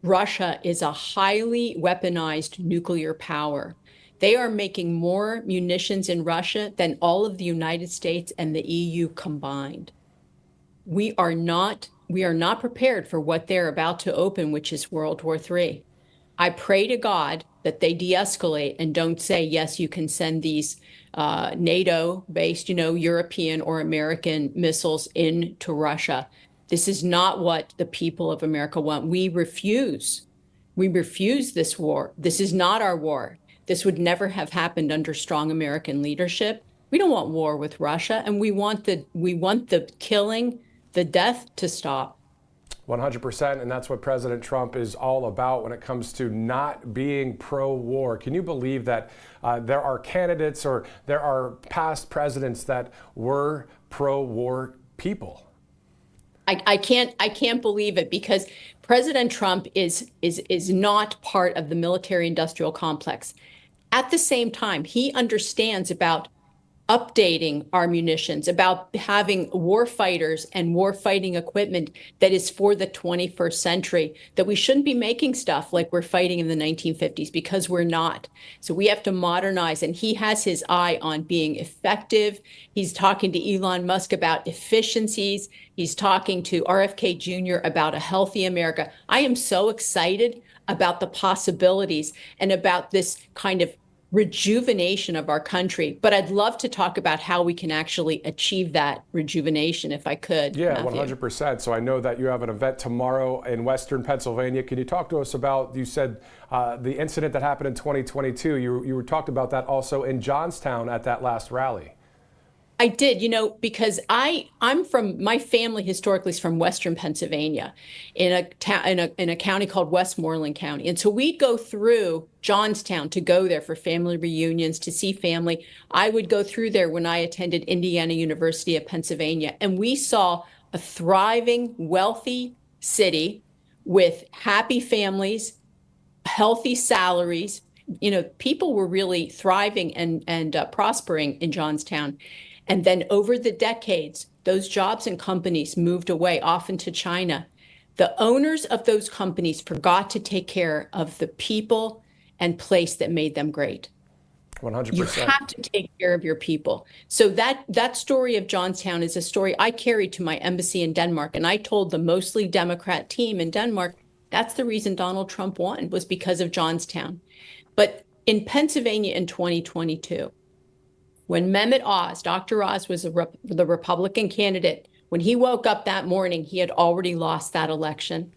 Russia is a highly weaponized nuclear power. They are making more munitions in Russia than all of the United States and the EU combined. We are not prepared for what they're about to open, which is World War III. I pray to God that they de-escalate and don't say, yes, you can send these NATO-based, European or American missiles into Russia. This is not what the people of America want. We refuse this war. This is not our war. This would never have happened under strong American leadership. We don't want war with Russia, and we want the killing, the death to stop. 100%, and that's what President Trump is all about when it comes to not being pro-war. Can you believe that there are candidates or there are past presidents that were pro-war people? I can't believe it, because President Trump is not part of the military-industrial complex. At the same time, he understands about updating our munitions, about having war fighters and war fighting equipment that is for the 21st century, that we shouldn't be making stuff like we're fighting in the 1950s, because we're not. So we have to modernize, and he has his eye on being effective. He's talking to Elon Musk about efficiencies. He's talking to RFK Jr. about a healthy America. I am so excited about the possibilities and about this kind of rejuvenation of our country. But I'd love to talk about how we can actually achieve that rejuvenation, if I could. Yeah, Matthew. 100%. So I know that you have an event tomorrow in Western Pennsylvania. Can you talk to us about, you said the incident that happened in 2022. You were talked about that also in Johnstown at that last rally. I did, because I'm from, my family historically is from Western Pennsylvania in a county called Westmoreland County. And so we'd go through Johnstown to go there for family reunions, to see family. I would go through there when I attended Indiana University of Pennsylvania. And we saw a thriving, wealthy city with happy families, healthy salaries. People were really thriving and prospering in Johnstown. And then over the decades, those jobs and companies moved away, often to China. The owners of those companies forgot to take care of the people and place that made them great. 100%. You have to take care of your people. So that story of Johnstown is a story I carried to my embassy in Denmark. And I told the mostly Democrat team in Denmark, that's the reason Donald Trump won, was because of Johnstown. But in Pennsylvania in 2022, when Mehmet Oz, Dr. Oz was the Republican candidate, when he woke up that morning, he had already lost that election.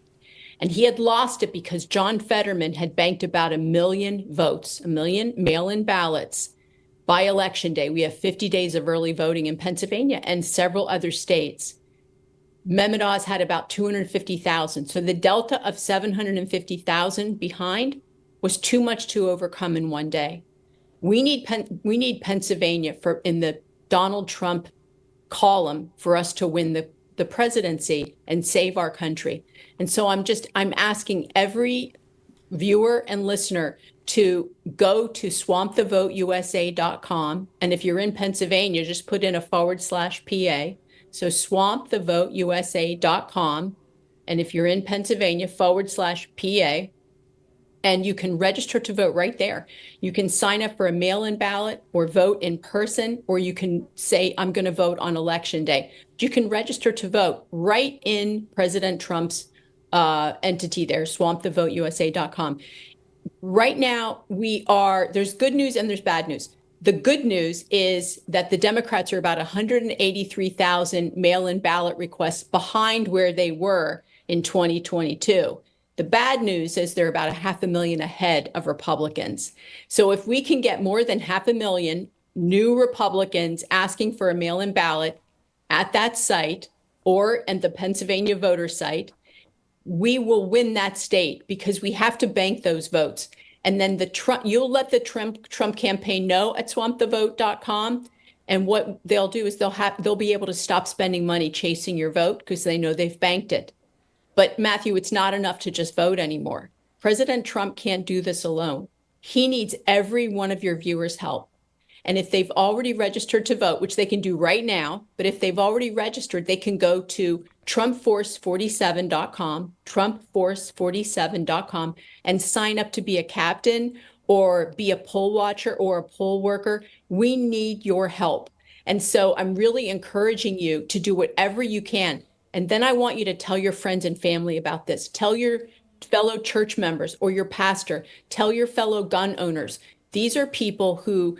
And he had lost it because John Fetterman had banked about 1 million votes, 1 million mail-in ballots by Election Day. We have 50 days of early voting in Pennsylvania and several other states. Mehmet Oz had about 250,000. So the delta of 750,000 behind was too much to overcome in one day. We need Pennsylvania in the Donald Trump column for us to win the presidency and save our country. And so I'm asking every viewer and listener to go to swampthevoteusa.com. And if you're in Pennsylvania, just put in a /PA. So swampthevoteusa.com. And if you're in Pennsylvania, /PA. And you can register to vote right there. You can sign up for a mail-in ballot or vote in person, or you can say, I'm going to vote on Election Day. You can register to vote right in President Trump's entity there, swampthevoteusa.com. Right now, there's good news and there's bad news. The good news is that the Democrats are about 183,000 mail-in ballot requests behind where they were in 2022. The bad news is they're about 500,000 ahead of Republicans. So if we can get more than 500,000 new Republicans asking for a mail-in ballot at that site or at the Pennsylvania voter site, we will win that state because we have to bank those votes. And then you'll let the Trump campaign know at swampthevote.com. And what they'll do is they'll be able to stop spending money chasing your vote because they know they've banked it. But Matthew, it's not enough to just vote anymore. President Trump can't do this alone. He needs every one of your viewers' help. And if they've already registered to vote, which they can do right now, but if they've already registered, they can go to TrumpForce47.com, TrumpForce47.com, and sign up to be a captain or be a poll watcher or a poll worker. We need your help. And so I'm really encouraging you to do whatever you can. And then I want you to tell your friends and family about this. Tell your fellow church members or your pastor. Tell your fellow gun owners. These are people who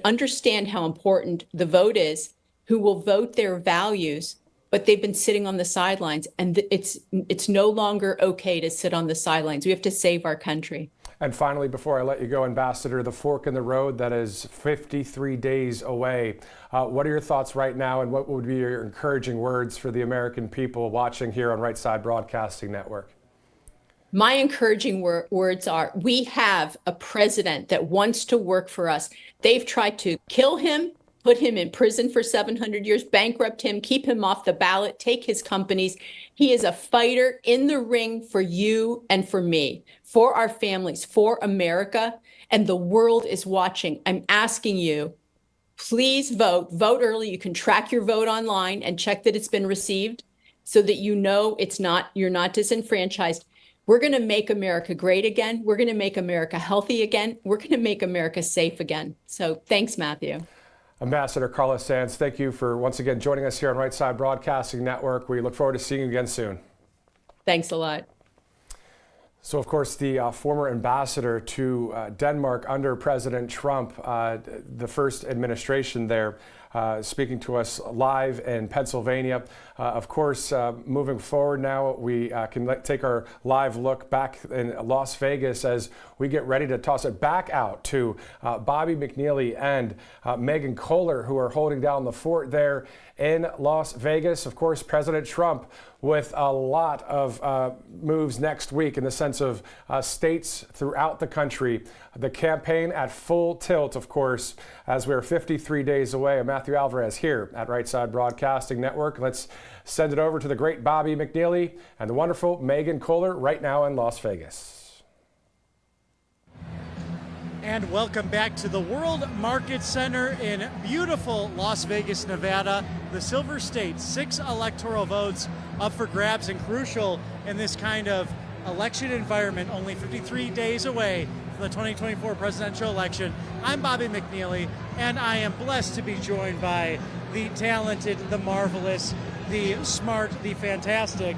understand how important the vote is, who will vote their values, but they've been sitting on the sidelines. And it's no longer okay to sit on the sidelines. We have to save our country. And finally, before I let you go, Ambassador, the fork in the road that is 53 days away. What are your thoughts right now, and what would be your encouraging words for the American people watching here on Right Side Broadcasting Network? My encouraging words are, we have a president that wants to work for us. They've tried to kill him, put him in prison for 700 years, bankrupt him, keep him off the ballot, take his companies. He is a fighter in the ring for you and for me, for our families, for America, and the world is watching. I'm asking you, please vote. Vote early. You can track your vote online and check that it's been received so that you know you're not disenfranchised. We're going to make America great again. We're going to make America healthy again. We're going to make America safe again. So thanks, Matthew. Ambassador Carla Sands, thank you for once again joining us here on Right Side Broadcasting Network. We look forward to seeing you again soon. Thanks a lot. So, of course, the former ambassador to Denmark under President Trump, the first administration there, speaking to us live in Pennsylvania. Of course, moving forward now, we can take our live look back in Las Vegas as we get ready to toss it back out to Bobby McNeely and Megan Kohler, who are holding down the fort there in Las Vegas. Of course, President Trump with a lot of moves next week in the sense of states throughout the country. The campaign at full tilt, of course, as we're 53 days away. I'm Matthew Alvarez here at Right Side Broadcasting Network. Let's send it over to the great Bobby McNeely and the wonderful Megan Kohler right now in Las Vegas. And welcome back to the World Market Center in beautiful Las Vegas, Nevada. The Silver State, 6 electoral votes up for grabs and crucial in this kind of election environment, only 53 days away from the 2024 presidential election. I'm Bobby McNeely, and I am blessed to be joined by the talented, the marvelous, the smart, the fantastic.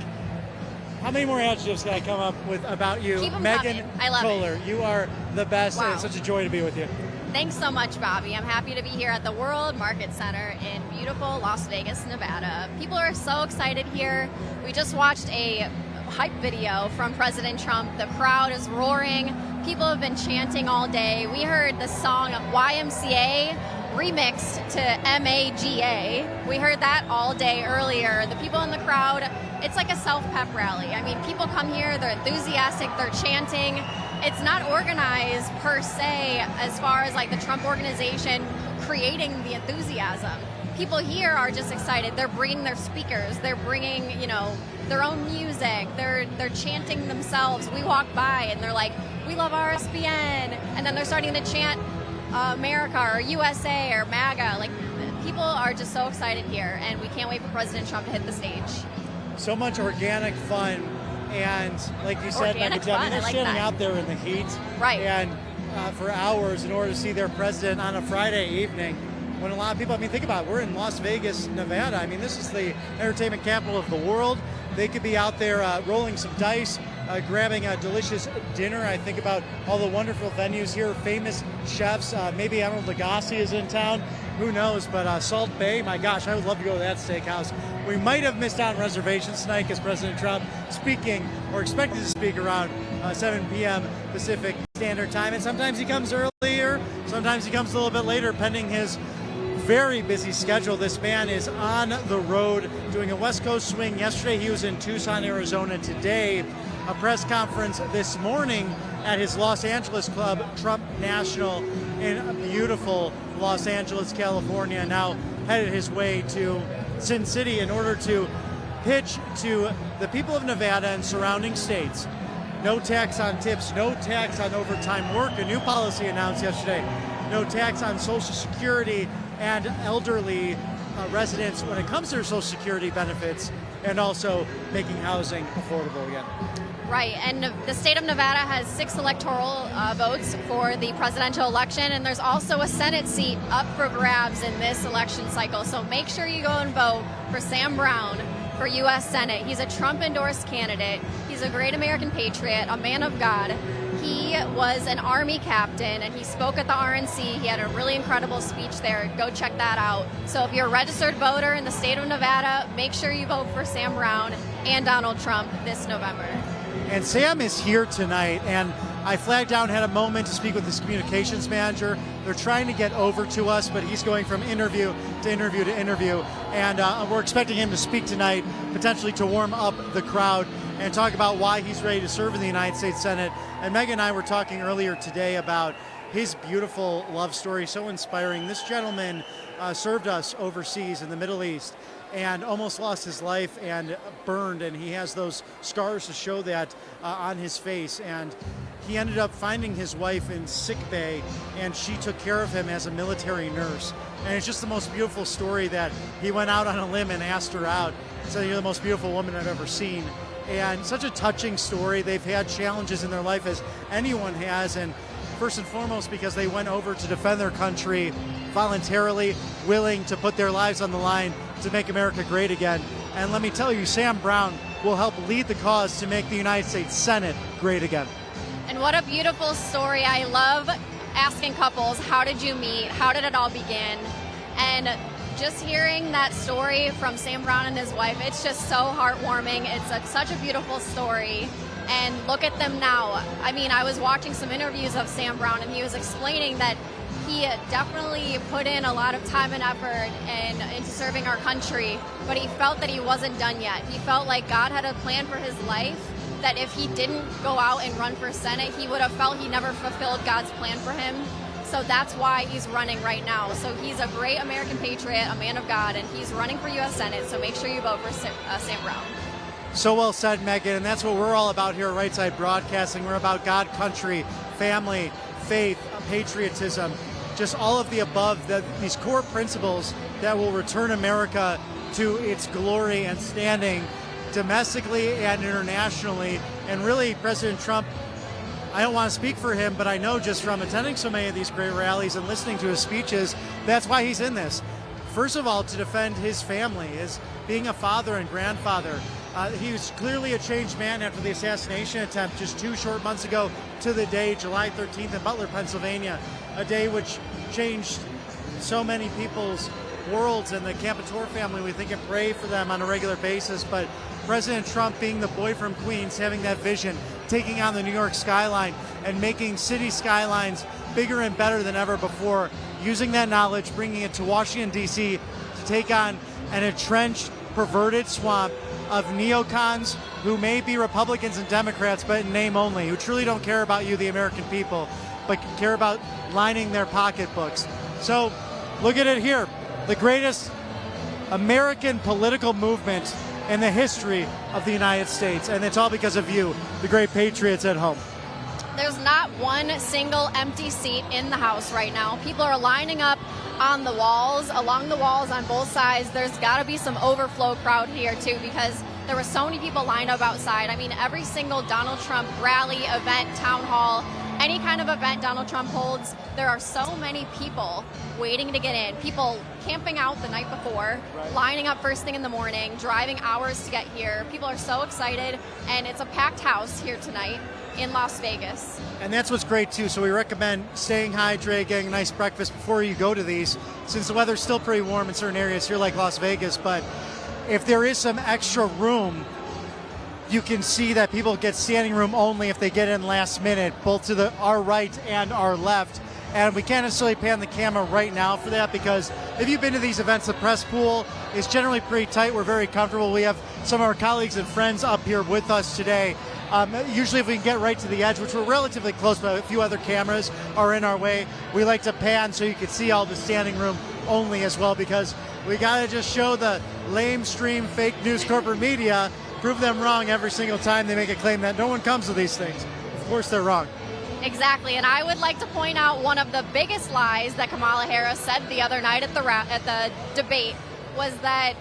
How many more adjectives can I come up with about you? Megan Kohler, you are the best, and it's such a joy to be with you. Thanks so much, Bobby. I'm happy to be here at the World Market Center in beautiful Las Vegas, Nevada. People are so excited here. We just watched a hype video from President Trump. The crowd is roaring. People have been chanting all day. We heard the song YMCA remixed to MAGA. We heard that all day earlier. The people in the crowd, it's like a self-pep rally. I mean, people come here, they're enthusiastic, they're chanting. It's not organized per se as far as like the Trump organization creating the enthusiasm. People here are just excited. They're bringing their speakers. They're bringing, their own music. They're chanting themselves. We walk by and they're like, we love RSBN. And then they're starting to chant America or USA or MAGA. Like, people are just so excited here, and we can't wait for President Trump to hit the stage. So much organic fun. And like you said, they're standing out there in the heat, right? And for hours in order to see their president on a Friday evening. When a lot of people, think about it, we're in Las Vegas, Nevada. This is the entertainment capital of the world. They could be out there rolling some dice, grabbing a delicious dinner. I think about all the wonderful venues here, famous chefs. Maybe Arnold Lagasse is in town. Who knows? But Salt Bay, my gosh, I would love to go to that steakhouse We might have missed out on reservations tonight because President Trump speaking or expected to speak around 7 p.m. Pacific Standard Time. And sometimes he comes earlier, sometimes he comes a little bit later, pending his very busy schedule. This man is on the road doing a West Coast swing. Yesterday he was in Tucson, Arizona. Today, a press conference this morning at his Los Angeles club, Trump National, in beautiful Los Angeles, California. Now headed his way to Sin City in order to pitch to the people of Nevada and surrounding states. No tax on tips, no tax on overtime work, a new policy announced yesterday. No tax on Social Security and elderly residents when it comes to their Social Security benefits, and also making housing affordable again. Right, and the state of Nevada has 6 electoral votes for the presidential election, and there's also a Senate seat up for grabs in this election cycle. So make sure you go and vote for Sam Brown for U.S. Senate. He's a Trump-endorsed candidate. He's a great American patriot, a man of God. He was an Army captain, and he spoke at the RNC. He had a really incredible speech there. Go check that out. So if you're a registered voter in the state of Nevada, make sure you vote for Sam Brown and Donald Trump this November. And Sam is here tonight, and I flagged down, had a moment to speak with his communications manager. They're trying to get over to us, but he's going from interview to interview to interview, and we're expecting him to speak tonight, potentially to warm up the crowd and talk about why he's ready to serve in the United States Senate. And Megan and I were talking earlier today about his beautiful love story, so inspiring. This gentleman served us overseas in the Middle East and almost lost his life and burned, and he has those scars to show that on his face. And he ended up finding his wife in sick bay, and she took care of him as a military nurse. And it's just the most beautiful story that he went out on a limb and asked her out. Said, "You're the most beautiful woman I've ever seen." And such a touching story. They've had challenges in their life, as anyone has, and first and foremost because they went over to defend their country voluntarily, willing to put their lives on the line to make America great again. And let me tell you, Sam Brown will help lead the cause to make the United States Senate great again. And what a beautiful story. I love asking couples, how did you meet? How did it all begin? And just hearing that story from Sam Brown and his wife, it's just so heartwarming. It's such a beautiful story. And look at them now. I mean, I was watching some interviews of Sam Brown, and he was explaining that he definitely put in a lot of time and effort into serving our country, but he felt that he wasn't done yet. He felt like God had a plan for his life, that if he didn't go out and run for Senate, he would have felt he never fulfilled God's plan for him. So that's why he's running right now. So he's a great American patriot, a man of God, and he's running for U.S. Senate, so make sure you vote for Sam Brown. So well said, Megan, and that's what we're all about here at Right Side Broadcasting. We're about God, country, family, faith, patriotism, just all of the above, these core principles that will return America to its glory and standing domestically and internationally. And really, President Trump, I don't want to speak for him, but I know just from attending so many of these great rallies and listening to his speeches, that's why he's in this. First of all, to defend his family, his being a father and grandfather. He was clearly a changed man after the assassination attempt just 2 short months ago to the day, July 13th in Butler, Pennsylvania, a day which changed so many people's worlds. And the Capitor family, we think and pray for them on a regular basis. But President Trump, being the boy from Queens, having that vision, taking on the New York skyline and making city skylines bigger and better than ever before, using that knowledge, bringing it to Washington, D.C. to take on an entrenched, perverted swamp of neocons who may be Republicans and Democrats, but in name only, who truly don't care about you, the American people, but care about lining their pocketbooks. So look at it here, the greatest American political movement in the history of the United States, and it's all because of you, the great patriots at home. There's not one single empty seat in the House right now. People are lining up on the walls, along the walls on both sides. There's got to be some overflow crowd here too, because there were so many people lined up outside. I mean, every single Donald Trump rally, event, town hall, any kind of event Donald Trump holds, there are so many people waiting to get in. People camping out the night before, lining up first thing in the morning, driving hours to get here. People are so excited, and it's a packed house here tonight in Las Vegas. And that's what's great too. So we recommend staying hydrated, getting a nice breakfast before you go to these, since the weather's still pretty warm in certain areas here like Las Vegas. But if there is some extra room, you can see that people get standing room only if they get in last minute, both to our right and our left. And we can't necessarily pan the camera right now for that because if you've been to these events, the press pool is generally pretty tight. We're very comfortable. We have some of our colleagues and friends up here with us today. Usually if we can get right to the edge, which we're relatively close, but a few other cameras are in our way, we like to pan so you can see all the standing room only as well, because we got to just show the lamestream fake news corporate media, prove them wrong every single time they make a claim that no one comes to these things. Of course they're wrong. Exactly, and I would like to point out one of the biggest lies that Kamala Harris said the other night at the debate was that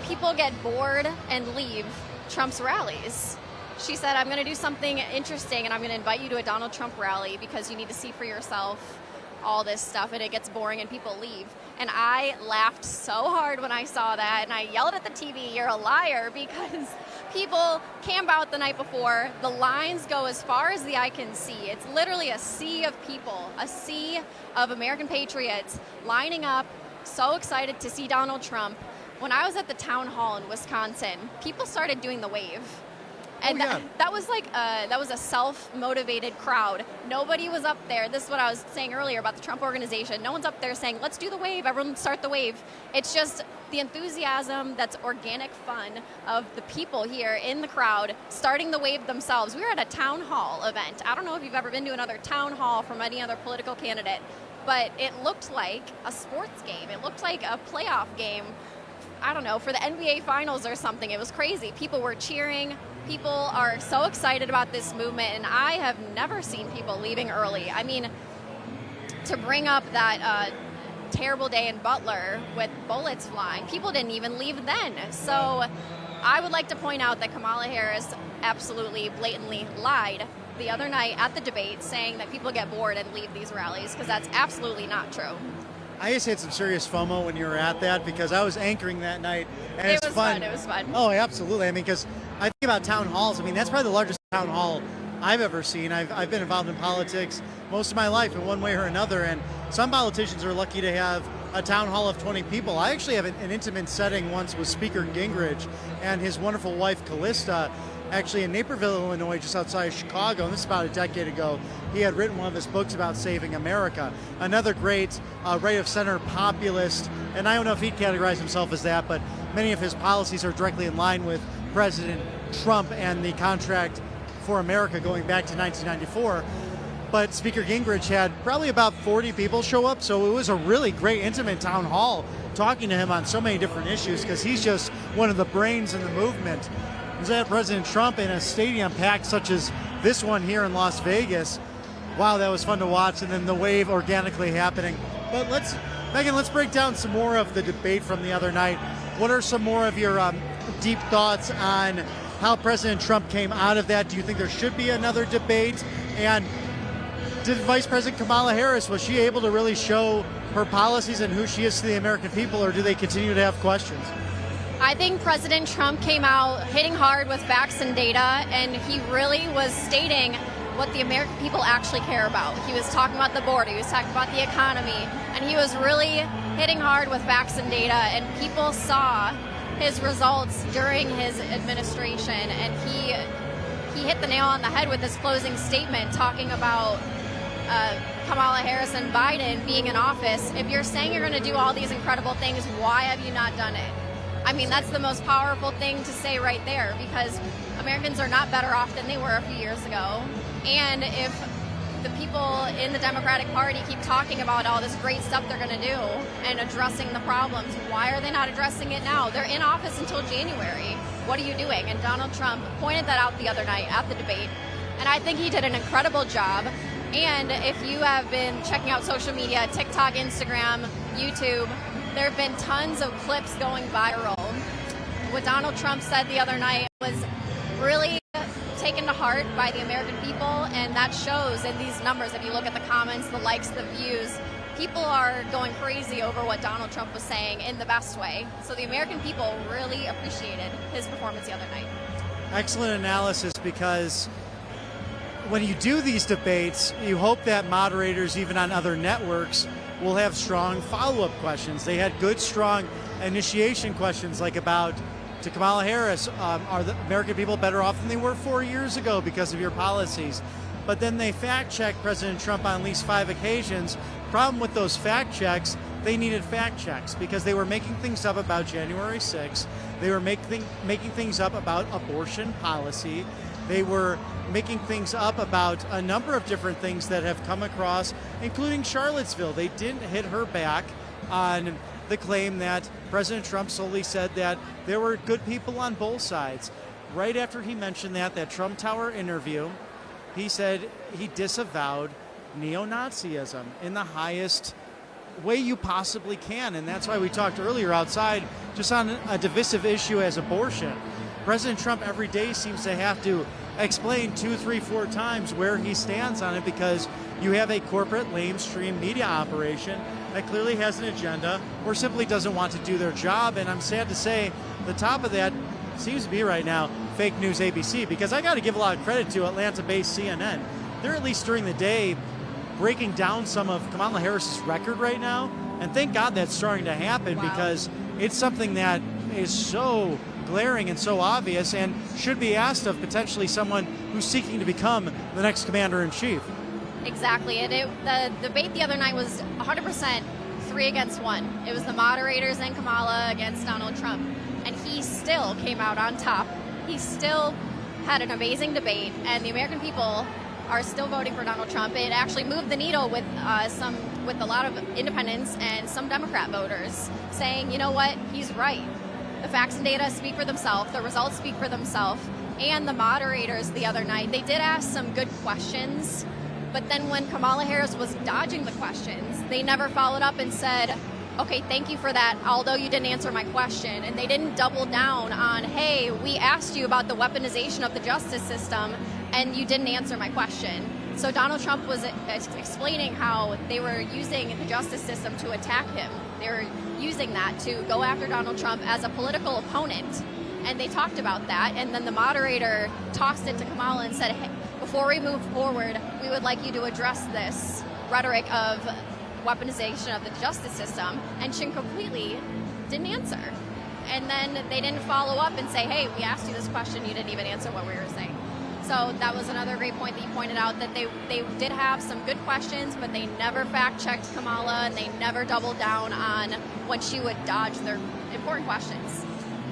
people get bored and leave Trump's rallies. She said, I'm going to do something interesting and I'm going to invite you to a Donald Trump rally because you need to see for yourself all this stuff and it gets boring and people leave. And I laughed so hard when I saw that and I yelled at the TV, you're a liar, because people camp out the night before. The lines go as far as the eye can see. It's literally a sea of people, a sea of American patriots lining up, so excited to see Donald Trump. When I was at the town hall in Wisconsin, people started doing the wave. And that was like that was a self-motivated crowd. Nobody was up there. This is what I was saying earlier about the Trump organization. No one's up there saying, let's do the wave, everyone start the wave. It's just the enthusiasm, that's organic fun of the people here in the crowd starting the wave themselves. We were at a town hall event. I don't know if you've ever been to another town hall from any other political candidate, but it looked like a sports game. It looked like a playoff game, I don't know, for the NBA Finals or something. It was crazy. People were cheering. People are so excited about this movement, and I have never seen people leaving early. I mean, to bring up that terrible day in Butler with bullets flying, people didn't even leave then. So I would like to point out that Kamala Harris absolutely blatantly lied the other night at the debate saying that people get bored and leave these rallies, because that's absolutely not true. I just had some serious FOMO when you were at that because I was anchoring that night, and it was fun. It was fun. Oh, absolutely. I mean, because I think about town halls. I mean, that's probably the largest town hall I've ever seen. I've been involved in politics most of my life in one way or another, and some politicians are lucky to have a town hall of 20 people. I actually have an intimate setting once with Speaker Gingrich and his wonderful wife, Callista, actually in Naperville, Illinois, just outside of Chicago, and this is about a decade ago. He had written one of his books about saving America. Another great right-of-center populist, and I don't know if he'd categorize himself as that, but many of his policies are directly in line with President Trump and the Contract for America going back to 1994. But Speaker Gingrich had probably about 40 people show up, so it was a really great, intimate town hall talking to him on so many different issues, because he's just one of the brains in the movement. Is that President Trump in a stadium packed such as this one here in Las Vegas? Wow, that was fun to watch, and then the wave organically happening. But Megan, let's break down some more of the debate from the other night. What are some more of your deep thoughts on how President Trump came out of that? Do you think there should be another debate? And did Vice President Kamala Harris, was she able to really show her policies and who she is to the American people, or do they continue to have questions? I think President Trump came out hitting hard with facts and data, and he really was stating what the American people actually care about. He was talking about the border, he was talking about the economy, and he was really hitting hard with facts and data, and people saw his results during his administration, and he hit the nail on the head with his closing statement talking about Kamala Harris and Biden being in office. If you're saying you're going to do all these incredible things, why have you not done it? I mean, that's the most powerful thing to say right there, because Americans are not better off than they were a few years ago. And if the people in the Democratic Party keep talking about all this great stuff they're going to do and addressing the problems, why are they not addressing it now? They're in office until January. What are you doing? And Donald Trump pointed that out the other night at the debate. And I think he did an incredible job. And if you have been checking out social media, TikTok, Instagram, YouTube, there have been tons of clips going viral. What Donald Trump said the other night was really taken to heart by the American people, and that shows in these numbers. If you look at the comments, the likes, the views, people are going crazy over what Donald Trump was saying in the best way. So the American people really appreciated his performance the other night. Excellent analysis, because when you do these debates, you hope that moderators, even on other networks, will have strong follow-up questions. They had good, strong initiation questions, like about to Kamala Harris, are the American people better off than they were 4 years ago because of your policies? But then they fact-checked President Trump on at least 5 occasions. Problem with those fact checks, they needed fact checks because they were making things up about January 6th. They were making things up about abortion policy. They were making things up about a number of different things that have come across, including Charlottesville. They didn't hit her back on the claim that President Trump solely said that there were good people on both sides. Right after he mentioned that Trump Tower interview, he said he disavowed neo-Nazism in the highest way you possibly can. And that's why we talked earlier outside just on a divisive issue as abortion. President Trump every day seems to have to explain 2, 3, 4 times where he stands on it because you have a corporate lamestream media operation that clearly has an agenda or simply doesn't want to do their job. And I'm sad to say the top of that seems to be right now fake news ABC, because I got to give a lot of credit to Atlanta-based CNN. They're at least during the day breaking down some of Kamala Harris's record right now, and thank God that's starting to happen because it's something that is so glaring and so obvious and should be asked of potentially someone who's seeking to become the next commander-in-chief. Exactly. The debate the other night was 100% 3 against 1. It was the moderators and Kamala against Donald Trump, and he still came out on top. He still had an amazing debate, and the American people are still voting for Donald Trump. It actually moved the needle with a lot of independents and some Democrat voters saying, you know what, he's right. The facts and data speak for themselves. The results speak for themselves. And the moderators the other night, they did ask some good questions, but then when Kamala Harris was dodging the questions, they never followed up and said, okay, thank you for that, although you didn't answer my question. And they didn't double down on, hey, we asked you about the weaponization of the justice system, and you didn't answer my question. So Donald Trump was explaining how they were using the justice system to attack him. They were using that to go after Donald Trump as a political opponent. And they talked about that. And then the moderator tossed it to Kamala and said, hey, before we move forward, we would like you to address this rhetoric of weaponization of the justice system. And she completely didn't answer. And then they didn't follow up and say, hey, we asked you this question, you didn't even answer what we were saying. So that was another great point that you pointed out, that they did have some good questions, but they never fact-checked Kamala, and they never doubled down on when she would dodge their important questions.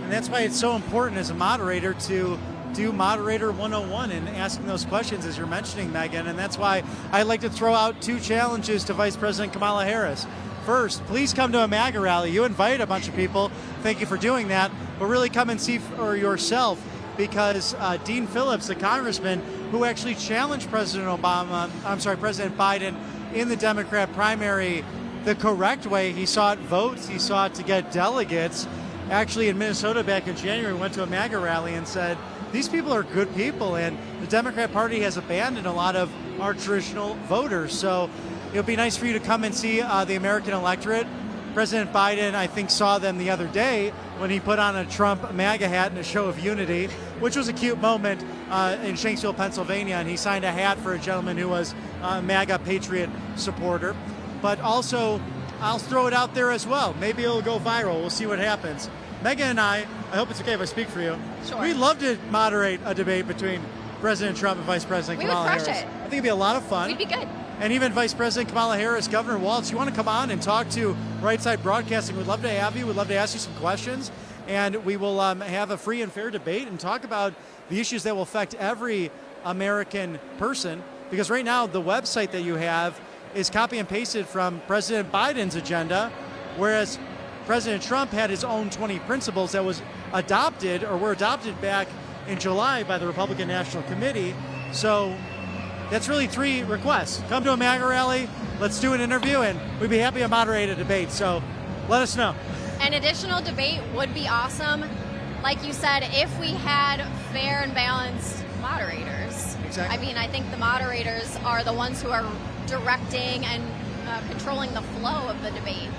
And that's why it's so important as a moderator to do Moderator 101 and asking those questions, as you're mentioning, Megan. And that's why I'd like to throw out 2 challenges to Vice President Kamala Harris. First, please come to a MAGA rally. You invite a bunch of people. Thank you for doing that. But really come and see for yourself, because Dean Phillips, the congressman who actually challenged President Biden in the Democrat primary the correct way, he sought votes, he sought to get delegates. Actually, in Minnesota back in January, went to a MAGA rally and said, these people are good people, and the Democrat Party has abandoned a lot of our traditional voters. So it would be nice for you to come and see the American electorate. President Biden, I think, saw them the other day when he put on a Trump MAGA hat in a show of unity, which was a cute moment in Shanksville, Pennsylvania, and he signed a hat for a gentleman who was a MAGA Patriot supporter. But also, I'll throw it out there as well. Maybe it'll go viral. We'll see what happens. Megan and I hope it's okay if I speak for you. Sure. We'd love to moderate a debate between President Trump and Vice President Kamala Harris. We would crush it. I think it'd be a lot of fun. We'd be good. And even Vice President Kamala Harris, Governor Walz, you want to come on and talk to Right Side Broadcasting, we'd love to have you. We'd love to ask you some questions. And we will have a free and fair debate and talk about the issues that will affect every American person. Because right now, the website that you have is copy and pasted from President Biden's agenda, whereas President Trump had his own 20 principles that was adopted, or were adopted back in July by the Republican National Committee. So that's really 3 requests. Come to a MAGA rally, let's do an interview, and we'd be happy to moderate a debate. So let us know. An additional debate would be awesome. Like you said, if we had fair and balanced moderators. Exactly. I mean, I think the moderators are the ones who are directing and controlling the flow of the debate.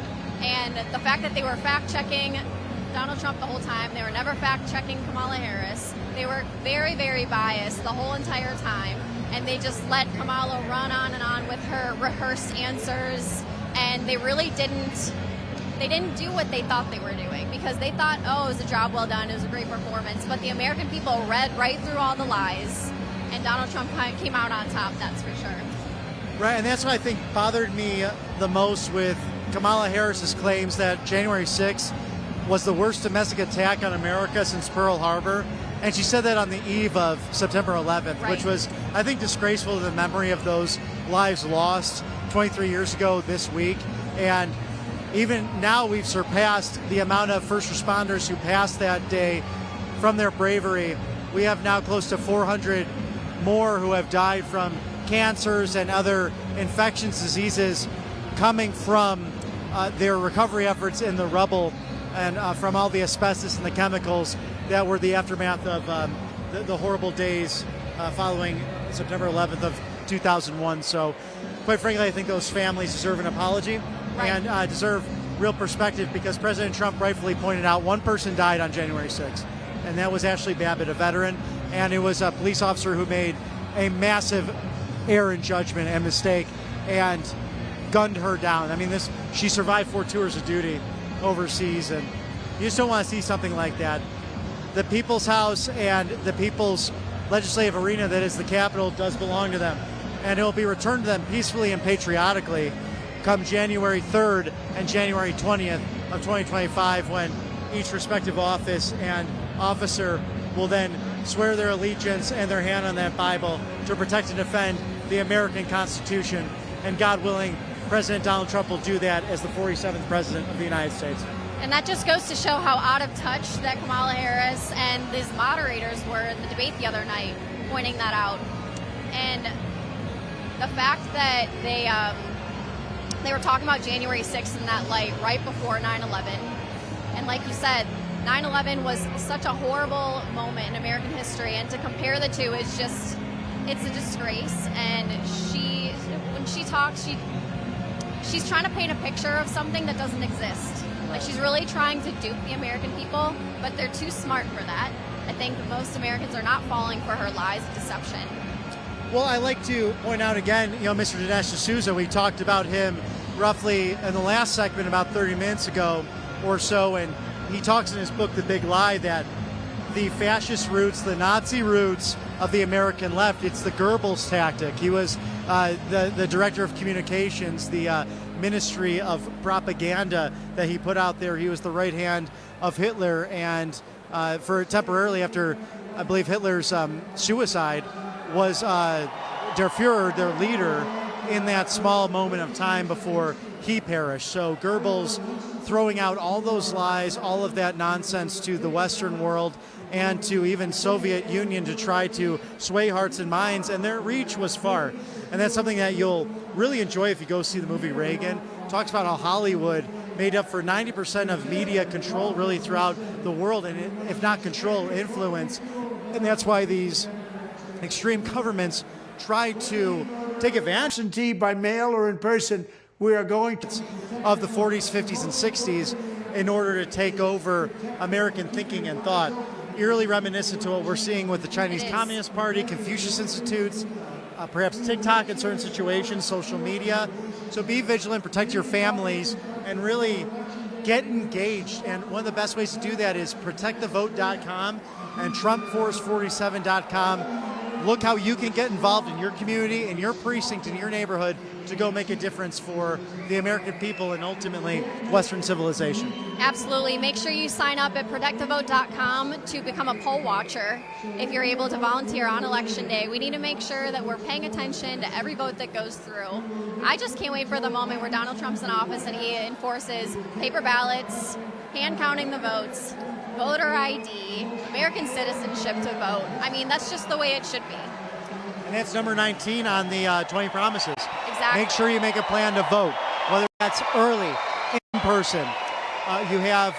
And the fact that they were fact-checking Donald Trump the whole time, they were never fact-checking Kamala Harris. They were very, very biased the whole entire time. And they just let Kamala run on and on with her rehearsed answers. And they really didn't they didn't do what they thought they were doing, because they thought, oh, it was a job well done, it was a great performance. But the American people read right through all the lies, and Donald Trump came out on top, that's for sure. Right, and that's what I think bothered me the most with Kamala Harris's claims that January 6th was the worst domestic attack on America since Pearl Harbor. And she said that on the eve of September 11th, Right. which was, I think, disgraceful to the memory of those lives lost 23 years ago this week. And even now we've surpassed the amount of first responders who passed that day from their bravery. We have now close to 400 more who have died from cancers and other infectious diseases coming from their recovery efforts in the rubble and from all the asbestos and the chemicals that were the aftermath of the horrible days following September 11th of 2001. So, quite frankly, I think those families deserve an apology and deserve real perspective, because President Trump rightfully pointed out one person died on January 6th, and that was Ashley Babbitt, a veteran, and it was a police officer who made a massive error in judgment and mistake and gunned her down. I mean, she survived 4 tours of duty overseas, and you just don't want to see something like that. The People's House and the People's Legislative Arena that is the Capitol does belong to them, and it will be returned to them peacefully and patriotically come January 3rd and January 20th of 2025, when each respective office and officer will then swear their allegiance and their hand on that Bible to protect and defend the American Constitution. And God willing, President Donald Trump will do that as the 47th President of the United States. And that just goes to show how out of touch that Kamala Harris and these moderators were in the debate the other night, pointing that out. And the fact that they were talking about January 6th in that light right before 9/11. And like you said, 9/11 was such a horrible moment in American history, and to compare the two is just, it's a disgrace. And when she talks, she's trying to paint a picture of something that doesn't exist. Like, she's really trying to dupe the American people, but they're too smart for that. I think most Americans are not falling for her lies and deception. Well, I like to point out again, Mr. Dinesh D'Souza, we talked about him roughly in the last segment about 30 minutes ago or so, and he talks in his book, The Big Lie, that the fascist roots, the Nazi roots of the American left, it's the Goebbels tactic. He was the director of communications, the Ministry of Propaganda that he put out there. He was the right hand of Hitler, and for temporarily after, I believe, Hitler's suicide, was Der Fuhrer, their leader, in that small moment of time before he perished. So Goebbels throwing out all those lies, all of that nonsense to the Western world and to even Soviet Union to try to sway hearts and minds, and their reach was far. And that's something that you'll really enjoy if you go see the movie Reagan. It talks about how Hollywood made up for 90% of media control really throughout the world, and if not control, influence. And that's why these extreme governments try to take advantage. Absentee by mail or in person, we are going to of the 40s, 50s, and 60s in order to take over American thinking and thought. Eerily reminiscent to what we're seeing with the Chinese Communist Party, Confucius Institutes, perhaps TikTok in certain situations, social media. So be vigilant, protect your families, and really get engaged. And one of the best ways to do that is protectthevote.com and TrumpForce47.com. Look how you can get involved in your community, in your precinct, in your neighborhood to go make a difference for the American people and ultimately Western civilization. Absolutely. Make sure you sign up at protectthevote.com to become a poll watcher if you're able to volunteer on Election Day. We need to make sure that we're paying attention to every vote that goes through. I just can't wait for the moment where Donald Trump's in office and he enforces paper ballots, hand counting the votes, voter ID, American citizenship to vote. I mean, that's just the way it should be. And that's number 19 on the 20 promises. Exactly. Make sure you make a plan to vote, whether that's early, in person. You have,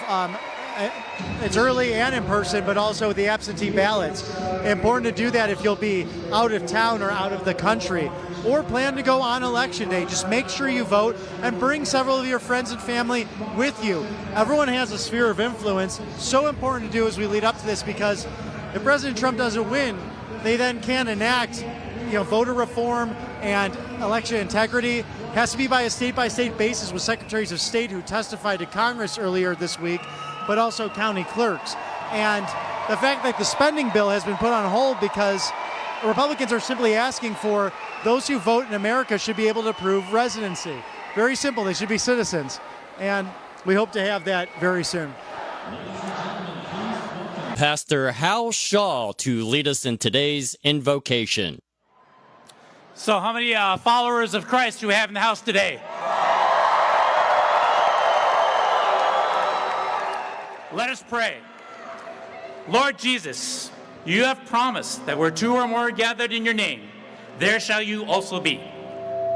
it's early and in person, but also the absentee ballots. Important to do that if you'll be out of town or out of the country, or plan to go on Election Day. Just make sure you vote and bring several of your friends and family with you. Everyone has a sphere of influence. So important to do as we lead up to this, because if President Trump doesn't win, they then can't enact voter reform and election integrity. has to be by a state-by-state basis with secretaries of state who testified to Congress earlier this week, but also county clerks. And the fact that the spending bill has been put on hold because Republicans are simply asking for those who vote in America should be able to prove residency. Very simple, they should be citizens. And we hope to have that very soon. Pastor Hal Shaw to lead us in today's invocation. So how many followers of Christ do we have in the house today? Let us pray. Lord Jesus, you have promised that where two or more are gathered in your name, there shall you also be.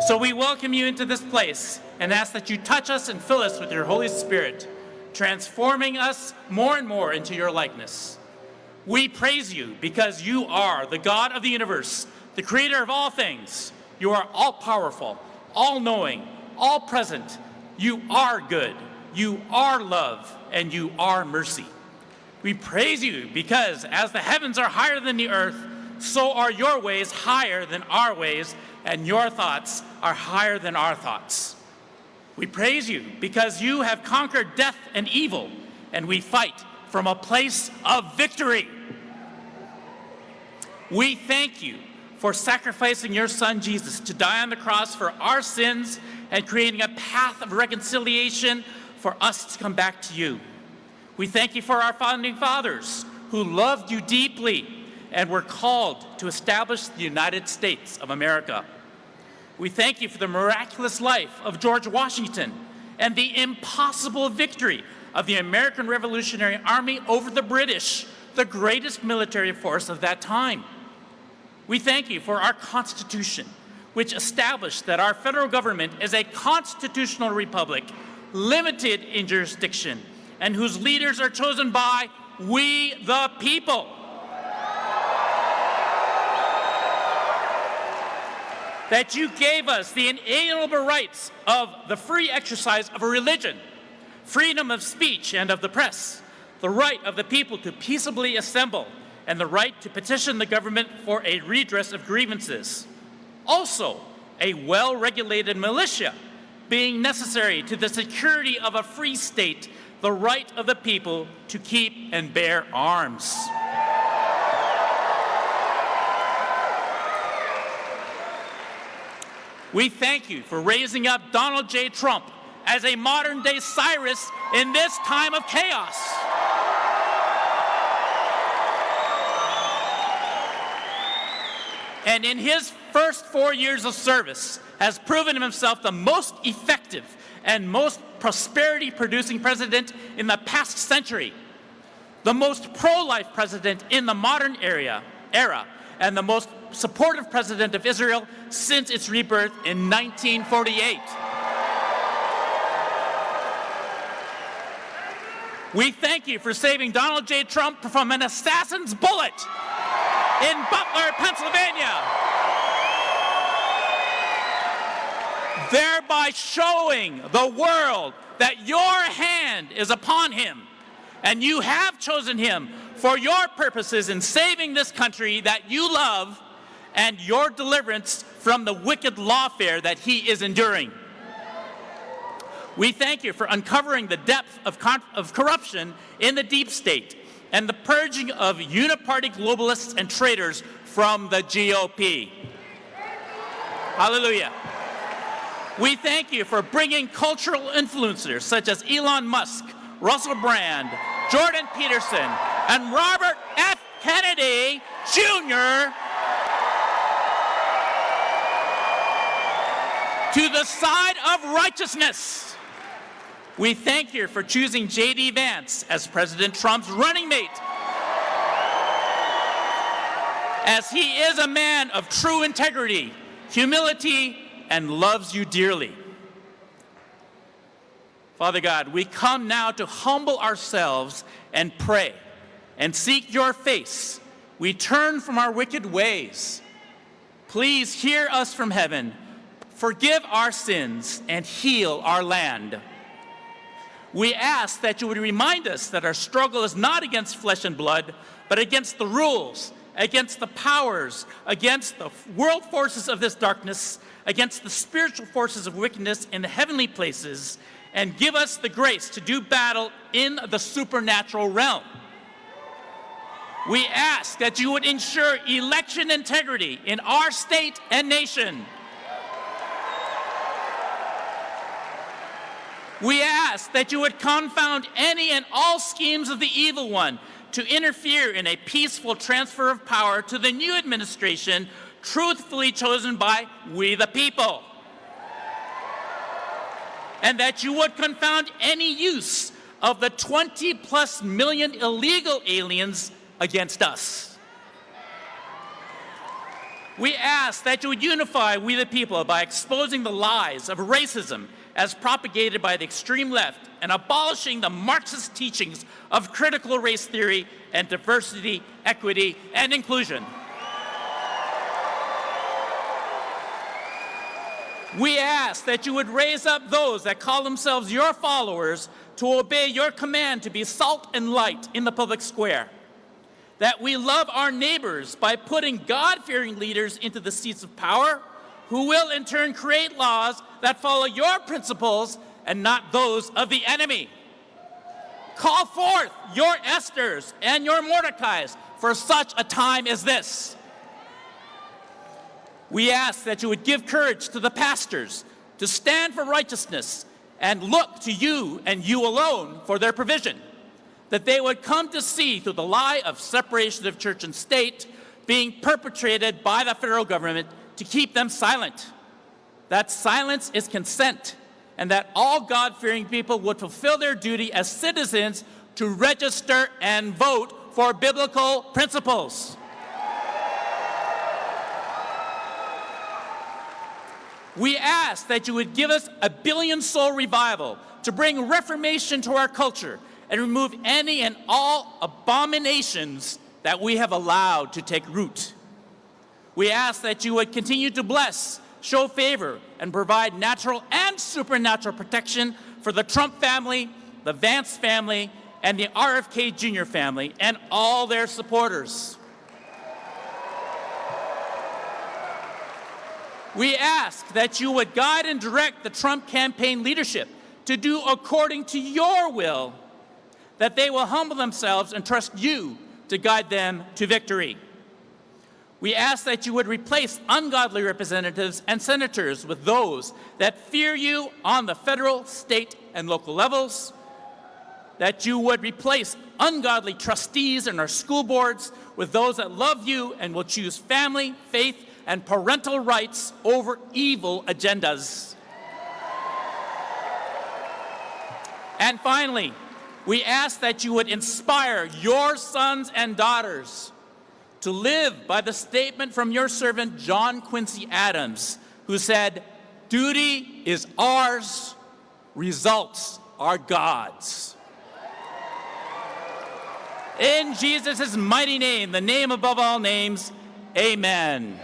So we welcome you into this place and ask that you touch us and fill us with your Holy Spirit, transforming us more and more into your likeness. We praise you because you are the God of the universe, the creator of all things. You are all-powerful, all-knowing, all-present. You are good, you are love, and you are mercy. We praise you because as the heavens are higher than the earth, so are your ways higher than our ways, and your thoughts are higher than our thoughts. We praise you because you have conquered death and evil, and we fight from a place of victory. We thank you for sacrificing your son Jesus to die on the cross for our sins and creating a path of reconciliation for us to come back to you. We thank you for our founding fathers who loved you deeply and were called to establish the United States of America. We thank you for the miraculous life of George Washington and the impossible victory of the American Revolutionary Army over the British, the greatest military force of that time. We thank you for our Constitution, which established that our federal government is a constitutional republic, limited in jurisdiction, and whose leaders are chosen by we the people. That you gave us the inalienable rights of the free exercise of a religion, freedom of speech and of the press, the right of the people to peaceably assemble, and the right to petition the government for a redress of grievances. Also, a well-regulated militia being necessary to the security of a free state, the right of the people to keep and bear arms. We thank you for raising up Donald J. Trump as a modern-day Cyrus in this time of chaos. And in his first 4 years of service, has proven himself the most effective and most prosperity-producing president in the past century, the most pro-life president in the modern era, and the most supportive president of Israel since its rebirth in 1948. We thank you for saving Donald J. Trump from an assassin's bullet in Butler, Pennsylvania, thereby showing the world that your hand is upon him and you have chosen him for your purposes in saving this country that you love and your deliverance from the wicked lawfare that he is enduring. We thank you for uncovering the depth of corruption in the deep state and the purging of uniparty globalists and traitors from the GOP. Hallelujah. We thank you for bringing cultural influencers such as Elon Musk, Russell Brand, Jordan Peterson, and Robert F. Kennedy Jr. to the side of righteousness. We thank you for choosing J.D. Vance as President Trump's running mate, as he is a man of true integrity, humility, and loves you dearly. Father God, we come now to humble ourselves and pray and seek your face. We turn from our wicked ways. Please hear us from heaven, forgive our sins, and heal our land. We ask that you would remind us that our struggle is not against flesh and blood, but against the rules against the powers, against the world forces of this darkness, against the spiritual forces of wickedness in the heavenly places, and give us the grace to do battle in the supernatural realm. We ask that you would ensure election integrity in our state and nation. We ask that you would confound any and all schemes of the evil one to interfere in a peaceful transfer of power to the new administration truthfully chosen by we the people. And that you would confound any use of the 20+ million illegal aliens against us. We ask that you would unify we the people by exposing the lies of racism as propagated by the extreme left and abolishing the Marxist teachings of critical race theory and diversity, equity, and inclusion. We ask that you would raise up those that call themselves your followers to obey your command to be salt and light in the public square. That we love our neighbors by putting God-fearing leaders into the seats of power, who will in turn create laws that follow your principles and not those of the enemy. Call forth your Esthers and your Mordecais for such a time as this. We ask that you would give courage to the pastors to stand for righteousness and look to you and you alone for their provision, that they would come to see through the lie of separation of church and state being perpetrated by the federal government to keep them silent, that silence is consent, and that all God-fearing people would fulfill their duty as citizens to register and vote for biblical principles. We ask that you would give us a billion-soul revival to bring reformation to our culture and remove any and all abominations that we have allowed to take root. We ask that you would continue to bless, show favor, and provide natural and supernatural protection for the Trump family, the Vance family, and the RFK Jr. family, and all their supporters. We ask that you would guide and direct the Trump campaign leadership to do according to your will, that they will humble themselves and trust you to guide them to victory. We ask that you would replace ungodly representatives and senators with those that fear you on the federal, state, and local levels, that you would replace ungodly trustees in our school boards with those that love you and will choose family, faith, and parental rights over evil agendas. And finally, we ask that you would inspire your sons and daughters to live by the statement from your servant John Quincy Adams, who said, "Duty is ours, results are God's." In Jesus' mighty name, the name above all names, amen.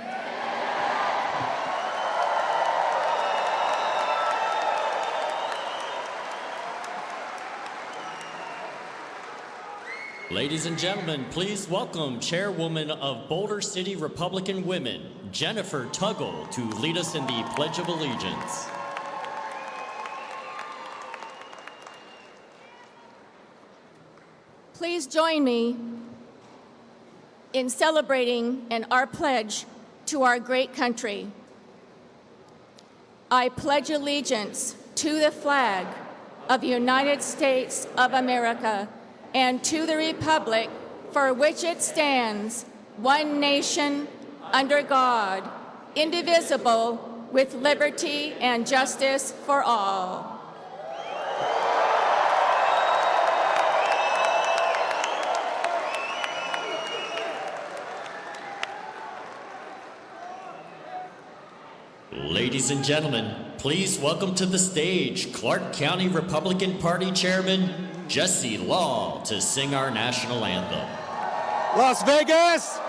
Ladies and gentlemen, please welcome Chairwoman of Boulder City Republican Women, Jennifer Tuggle, to lead us in the Pledge of Allegiance. Please join me in celebrating our pledge to our great country. I pledge allegiance to the flag of the United States of America and to the republic for which it stands, one nation, under God, indivisible, with liberty and justice for all. Ladies and gentlemen, please welcome to the stage Clark County Republican Party Chairman Jesse Law to sing our national anthem. Las Vegas!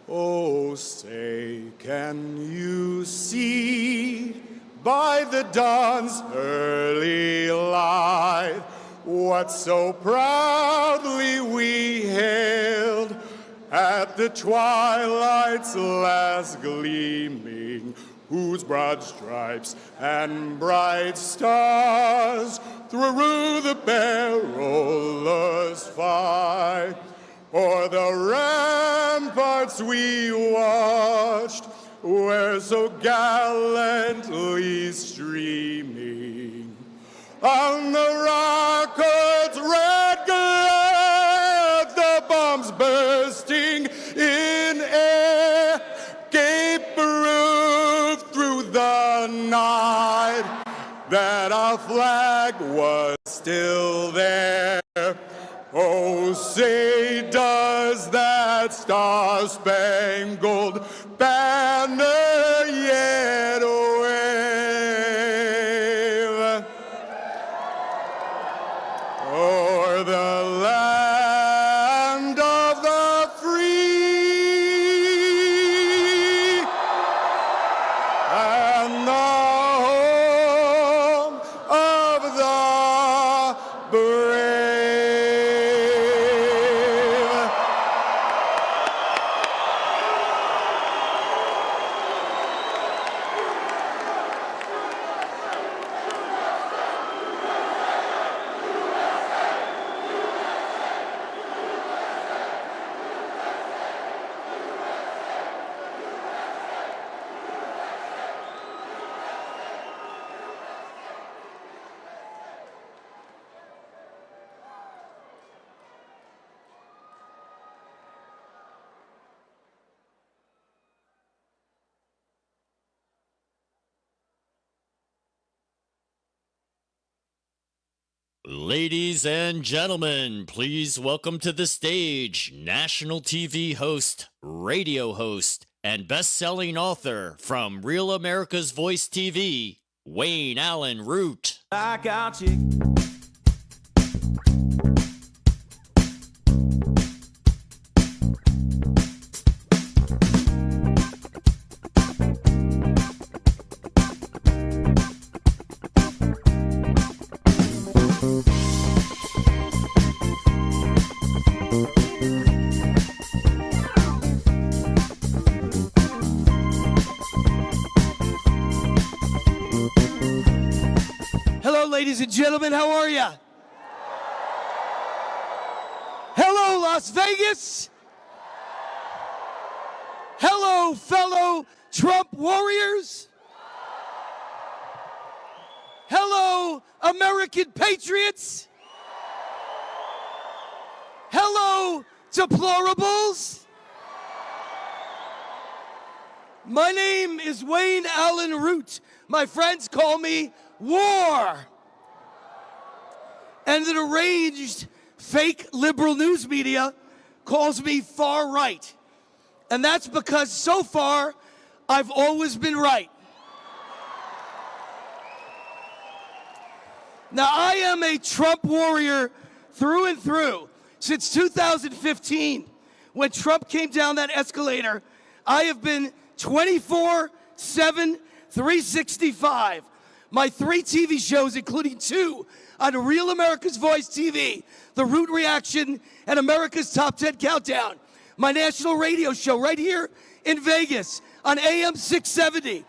Oh, say, can you see by the dawn's early light what so proudly we hailed at the twilight's last gleaming, whose broad stripes and bright stars through the perilous fight. O'er the ramparts we watched, where so gallantly streaming, on the rocket's red glare, the bombs bursting in air, gave proof through the night that our flag was still there. Oh, say does that star-spangled banner yet wave o'er the land of the free and the home of the brave? Ladies and gentlemen, please welcome to the stage national TV host, radio host, and best-selling author from Real America's Voice TV, Wayne Allen Root. Blackout chick. Ladies and gentlemen, how are ya? Hello, Las Vegas. Hello, fellow Trump warriors. Hello, American patriots. Hello, deplorables. My name is Wayne Allen Root. My friends call me War. And the deranged, fake liberal news media calls me far right. And that's because so far, I've always been right. Now, I am a Trump warrior through and through. Since 2015, when Trump came down that escalator, I have been 24/7, 365. My 3 TV shows, including 2 on Real America's Voice TV, The Root Reaction, and America's Top 10 Countdown. My national radio show right here in Vegas on AM 670.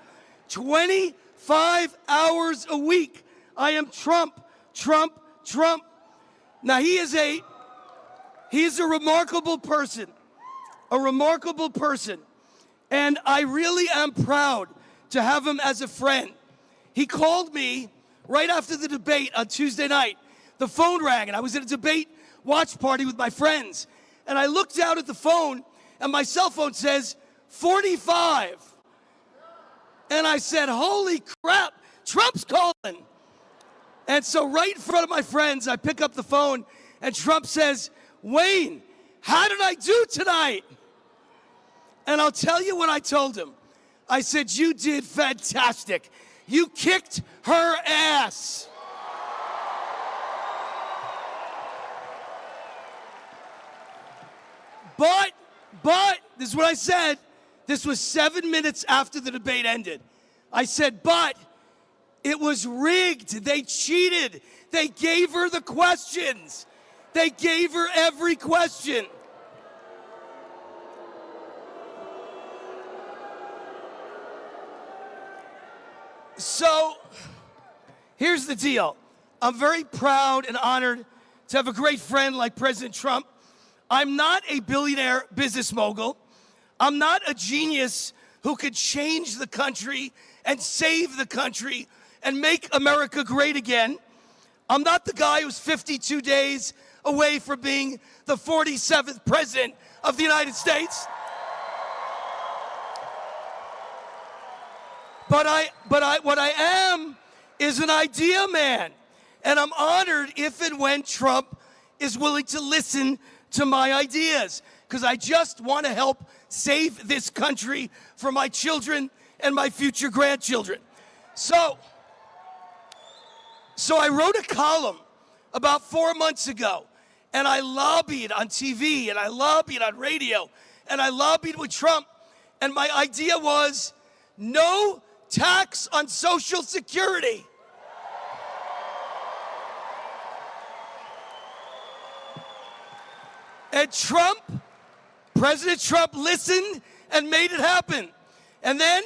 25 hours a week. I am Trump, Trump, Trump. Now he is a remarkable person. A remarkable person. And I really am proud to have him as a friend. He called me right after the debate on Tuesday night. The phone rang, and I was at a debate watch party with my friends. And I looked out at the phone, and my cell phone says 45. And I said, holy crap, Trump's calling. And so right in front of my friends, I pick up the phone, and Trump says, Wayne, how did I do tonight? And I'll tell you what I told him. I said, you did fantastic. You kicked her ass. But, this is what I said. This was 7 minutes after the debate ended. I said, but It was rigged. They cheated. They gave her the questions. They gave her every question. So, here's the deal. I'm very proud and honored to have a great friend like President Trump. I'm not a billionaire business mogul. I'm not a genius who could change the country and save the country and make America great again. I'm not the guy who's 52 days away from being the 47th president of the United States. But what I am is an idea man. And I'm honored if and when Trump is willing to listen to my ideas, because I just want to help save this country for my children and my future grandchildren. So I wrote a column about 4 months ago, and I lobbied on TV, and I lobbied on radio, and I lobbied with Trump, and my idea was no tax on Social Security. And President Trump listened and made it happen. And then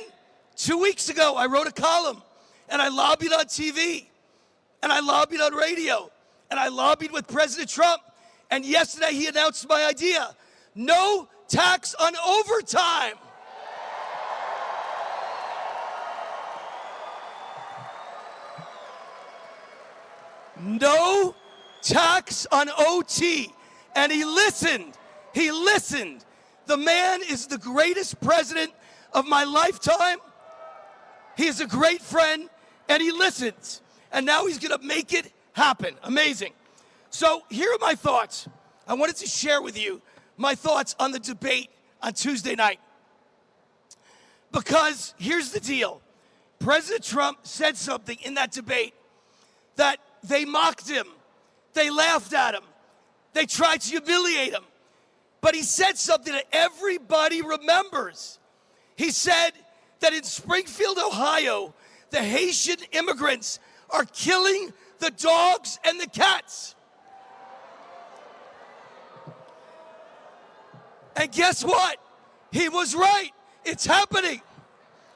2 weeks ago, I wrote a column, and I lobbied on TV, and I lobbied on radio, and I lobbied with President Trump. And yesterday, he announced my idea: no tax on overtime. No tax on OT. And he listened. He listened. The man is the greatest president of my lifetime. He is a great friend, and he listens. And now he's going to make it happen. Amazing. So here are my thoughts. I wanted to share with you my thoughts on the debate on Tuesday night. Because here's the deal. President Trump said something in that debate that they mocked him. They laughed at him. They tried to humiliate him. But he said something that everybody remembers. He said that in Springfield, Ohio, the Haitian immigrants are killing the dogs and the cats. And guess what? He was right. It's happening.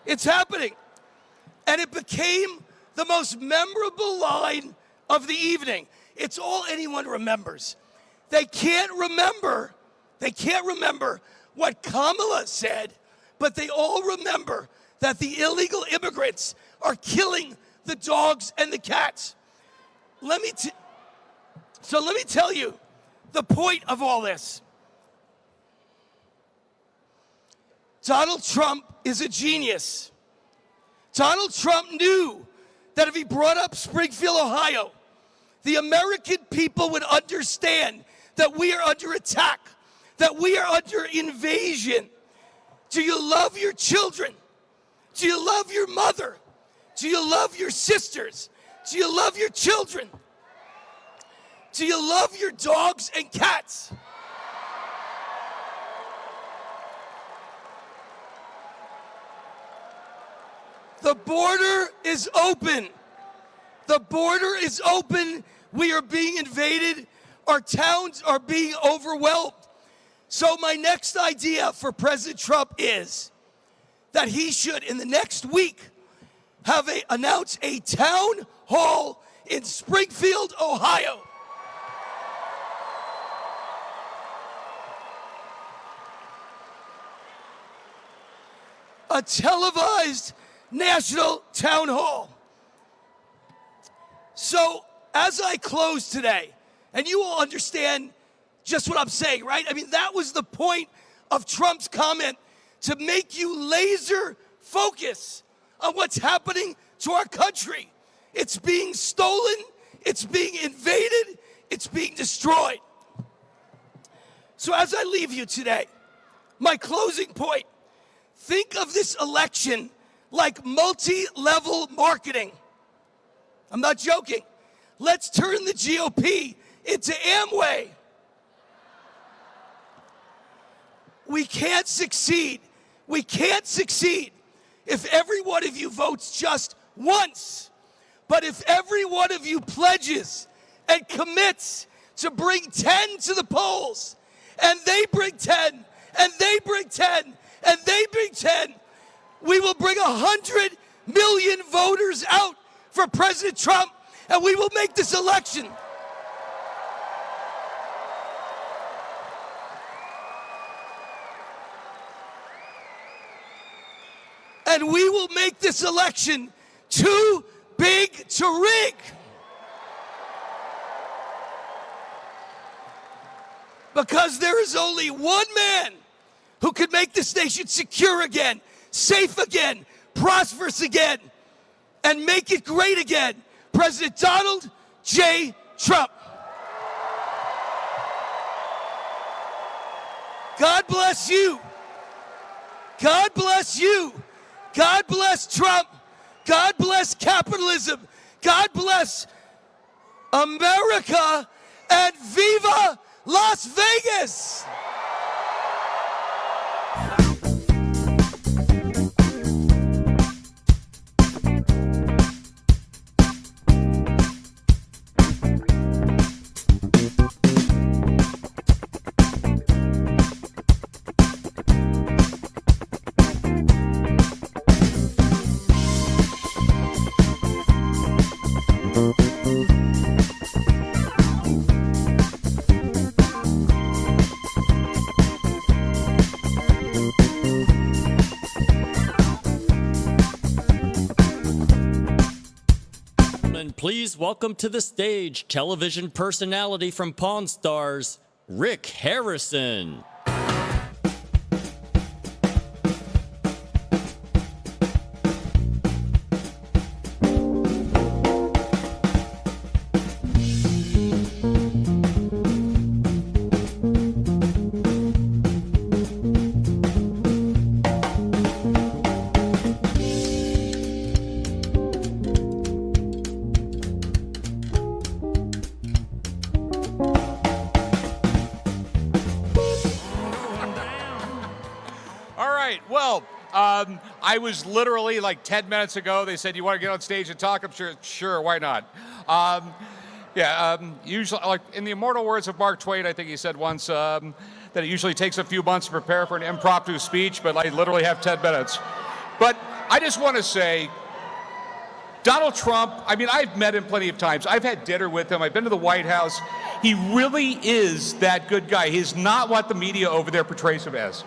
It's happening. And it became the most memorable line of the evening. It's all anyone remembers. They can't remember what Kamala said, but they all remember that the illegal immigrants are killing the dogs and the cats. Let me tell you the point of all this. Donald Trump is a genius. Donald Trump knew that if he brought up Springfield, Ohio, the American people would understand that we are under attack, that we are under invasion. Do you love your children? Do you love your mother? Do you love your sisters? Do you love your children? Do you love your dogs and cats? The border is open. The border is open. We are being invaded. Our towns are being overwhelmed. So my next idea for President Trump is that he should, in the next week, announce a town hall in Springfield, Ohio. A televised national town hall. So as I close today, and you will understand just what I'm saying, right? I mean, that was the point of Trump's comment, to make you laser focus on what's happening to our country. It's being stolen, it's being invaded, it's being destroyed. So as I leave you today, my closing point, think of this election like multi-level marketing. I'm not joking. Let's turn the GOP into Amway. We can't succeed. We can't succeed if every one of you votes just once. But if every one of you pledges and commits to bring 10 to the polls, and they bring 10, and they bring 10, and they bring 10, we will bring 100 million voters out for President Trump, and we will make this election. And we will make this election too big to rig. Because there is only one man who can make this nation secure again, safe again, prosperous again, and make it great again. President Donald J. Trump. God bless you. God bless you. God bless Trump. God bless capitalism. God bless America, and viva Las Vegas! Please welcome to the stage television personality from Pawn Stars, Rick Harrison. I was literally like 10 minutes ago, they said, you want to get on stage and talk? I'm sure, why not? Usually, like in the immortal words of Mark Twain, I think he said once that it usually takes a few months to prepare for an impromptu speech, but I literally have 10 minutes. But I just want to say, Donald Trump, I mean, I've met him plenty of times. I've had dinner with him. I've been to the White House. He really is that good guy. He's not what the media over there portrays him as.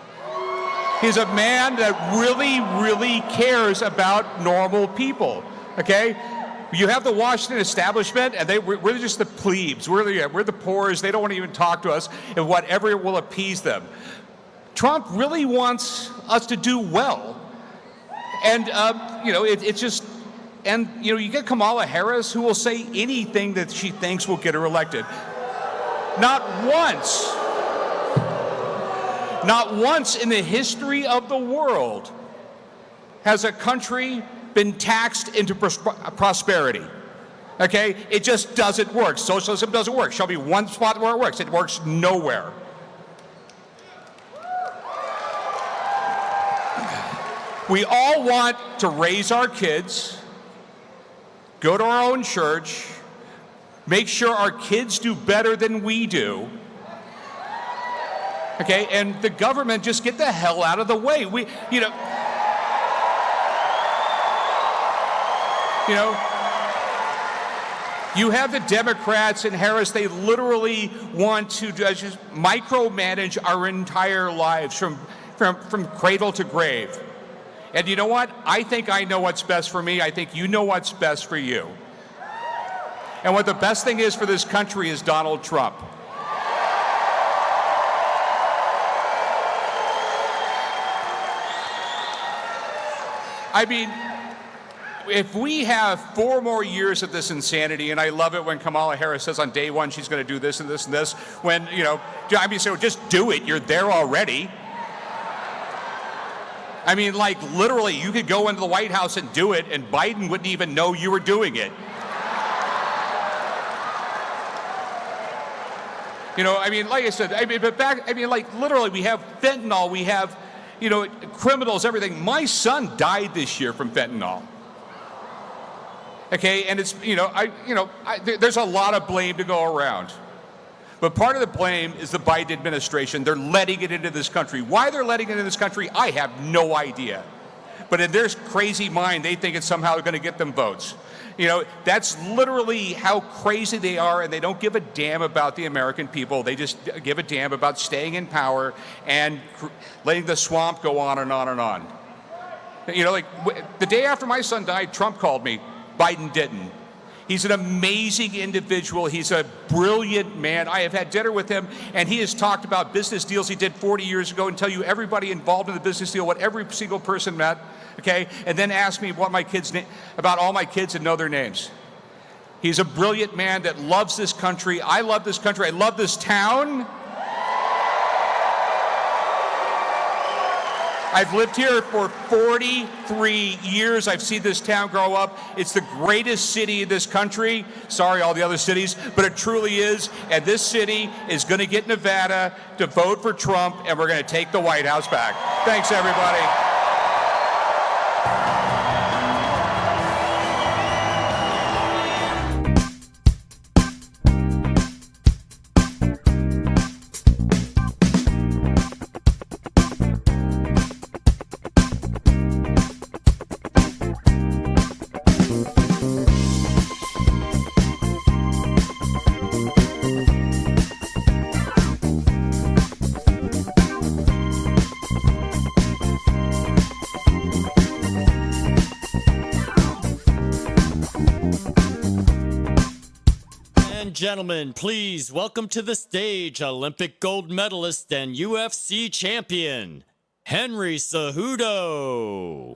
He's a man that really, really cares about normal people, okay? You have the Washington establishment, and we're just the plebes. We're the poors. They don't want to even talk to us, and whatever will appease them. Trump really wants us to do well. And, it's just, and, you get Kamala Harris, who will say anything that she thinks will get her elected. Not once in the history of the world has a country been taxed into prosperity. Okay? It just doesn't work. Socialism doesn't work. Show me one spot where it works. It works nowhere. We all want to raise our kids, go to our own church, make sure our kids do better than we do. Okay, and the government just get the hell out of the way. You have the Democrats and Harris, they literally want to just micromanage our entire lives from cradle to grave. And you know what? I think I know what's best for me. I think you know what's best for you. And what the best thing is for this country is Donald Trump. I mean, if we have 4 more years of this insanity, and I love it when Kamala Harris says on day one she's going to do this and this and this, when, so just do it. You're there already. I mean, like, literally, you could go into the White House and do it, and Biden wouldn't even know you were doing it. Like I said, literally, we have fentanyl, we have, criminals, everything. My son died this year from fentanyl. Okay, and it's, there's a lot of blame to go around. But part of the blame is the Biden administration. They're letting it into this country. Why they're letting it into this country, I have no idea. But in their crazy mind, they think it's somehow going to get them votes. That's literally how crazy they are, and they don't give a damn about the American people. They just give a damn about staying in power and letting the swamp go on and on and on. The day after my son died, Trump called me. Biden didn't. He's an amazing individual. He's a brilliant man. I have had dinner with him, and he has talked about business deals he did 40 years ago and tell you everybody involved in the business deal, what every single person met, okay? And then ask me what about all my kids and know their names. He's a brilliant man that loves this country. I love this country. I love this town. I've lived here for 43 years. I've seen this town grow up. It's the greatest city in this country. Sorry, all the other cities, but it truly is. And this city is going to get Nevada to vote for Trump, and we're going to take the White House back. Thanks, everybody. Gentlemen, please welcome to the stage Olympic gold medalist and UFC champion, Henry Cejudo.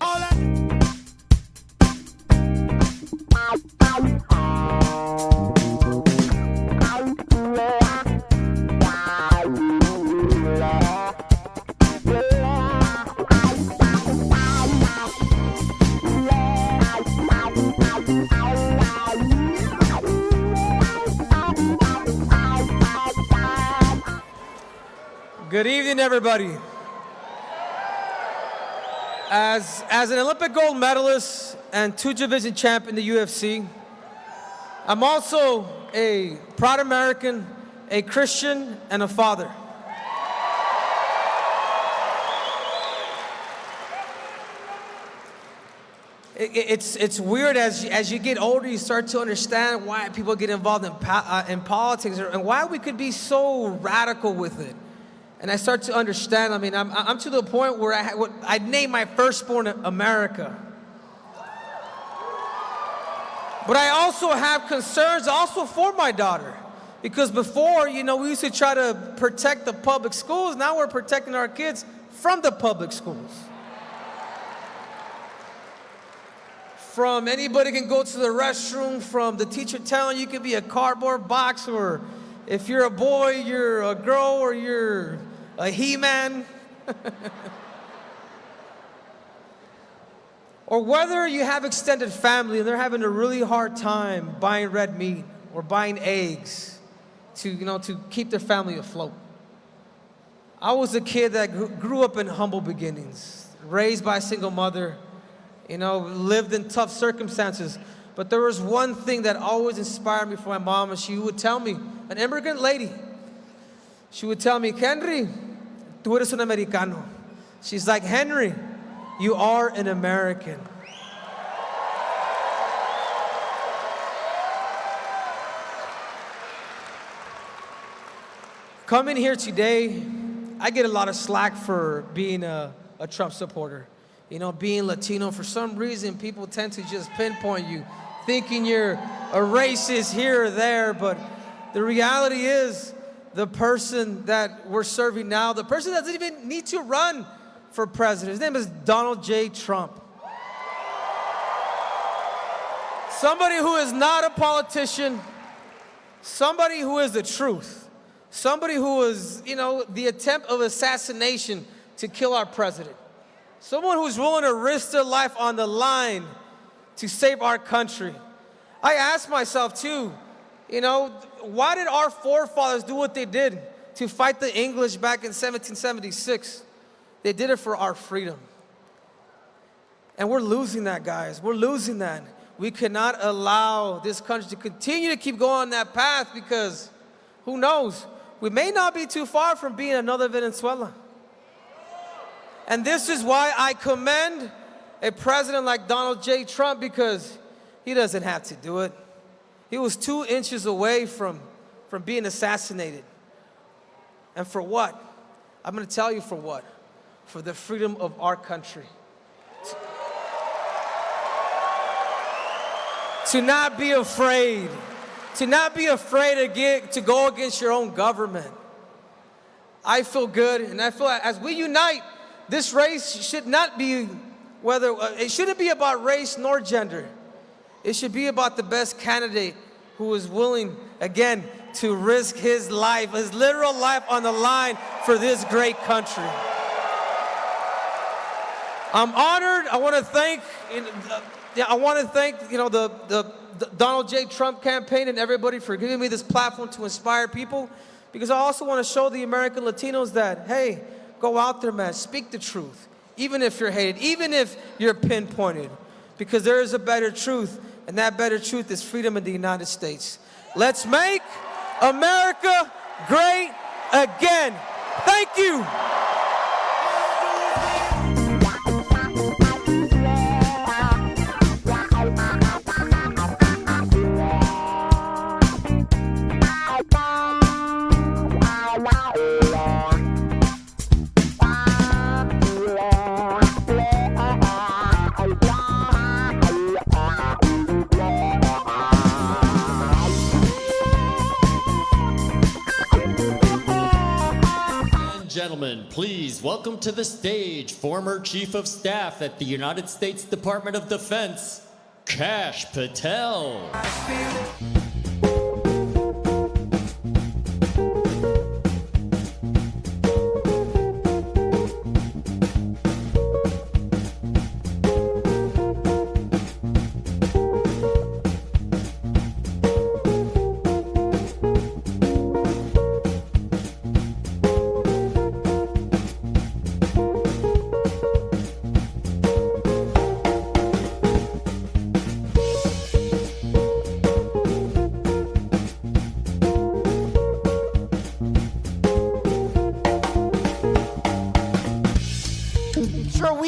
Good evening, everybody. As an Olympic gold medalist and two-division champ in the UFC, I'm also a proud American, a Christian, and a father. It's weird as you get older, you start to understand why people get involved in politics and why we could be so radical with it. And I start to understand. I mean, I'm to the point where I named my firstborn America. But I also have concerns also for my daughter. Because before, we used to try to protect the public schools. Now we're protecting our kids from the public schools. From anybody can go to the restroom, from the teacher telling you could be a cardboard box, or if you're a boy, you're a girl, or you're a he-man. Or whether you have extended family and they're having a really hard time buying red meat or buying eggs to keep their family afloat. I was a kid that grew up in humble beginnings, raised by a single mother, lived in tough circumstances. But there was one thing that always inspired me from my mom, and she would tell me, an immigrant lady, she would tell me, Henry, tú eres un americano. She's like, Henry, you are an American. Coming here today, I get a lot of slack for being a Trump supporter. Being Latino, for some reason, people tend to just pinpoint you, thinking you're a racist here or there, but the reality is, the person that we're serving now, the person that doesn't even need to run for president, his name is Donald J. Trump. Somebody who is not a politician, somebody who is the truth, somebody who is, the attempt of assassination to kill our president. Someone who's willing to risk their life on the line to save our country. I ask myself too, why did our forefathers do what they did to fight the English back in 1776? They did it for our freedom. And we're losing that, guys. We're losing that. We cannot allow this country to continue to keep going on that path because who knows? We may not be too far from being another Venezuela. And this is why I commend a president like Donald J. Trump, because he doesn't have to do it. He was 2 inches away from being assassinated. And for what? I'm going to tell you for what. For the freedom of our country. To not be afraid. To not be afraid to go against your own government. I feel good, and I feel as we unite, this race should not be it shouldn't be about race nor gender. It should be about the best candidate who is willing, again, to risk his life, his literal life on the line for this great country. I'm honored. I want to thank the Donald J. Trump campaign and everybody for giving me this platform to inspire people, because I also want to show the American Latinos that, hey, go out there, man, speak the truth. Even if you're hated, even if you're pinpointed, because there is a better truth, and that better truth is freedom in the United States. Let's make America great again. Thank you. Gentlemen, please welcome to the stage former Chief of Staff at the United States Department of Defense, Kash Patel.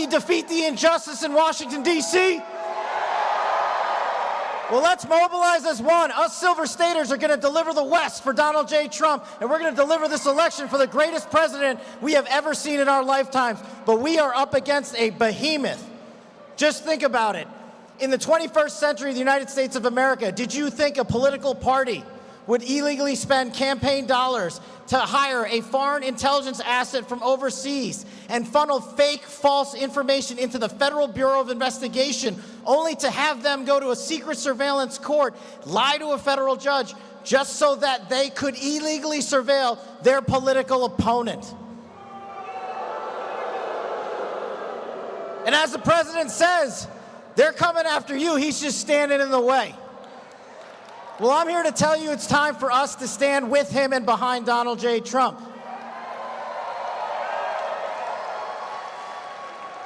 Defeat the injustice in Washington, D.C.? Well, let's mobilize as one. Us Silver Staters are going to deliver the West for Donald J. Trump, and we're going to deliver this election for the greatest president we have ever seen in our lifetimes. But we are up against a behemoth. Just think about it. In the 21st century of the United States of America, did you think a political party would illegally spend campaign dollars to hire a foreign intelligence asset from overseas and funnel fake, false information into the Federal Bureau of Investigation, only to have them go to a secret surveillance court, lie to a federal judge, just so that they could illegally surveil their political opponent? And as the president says, they're coming after you, he's just standing in the way. Well, I'm here to tell you it's time for us to stand with him and behind Donald J. Trump.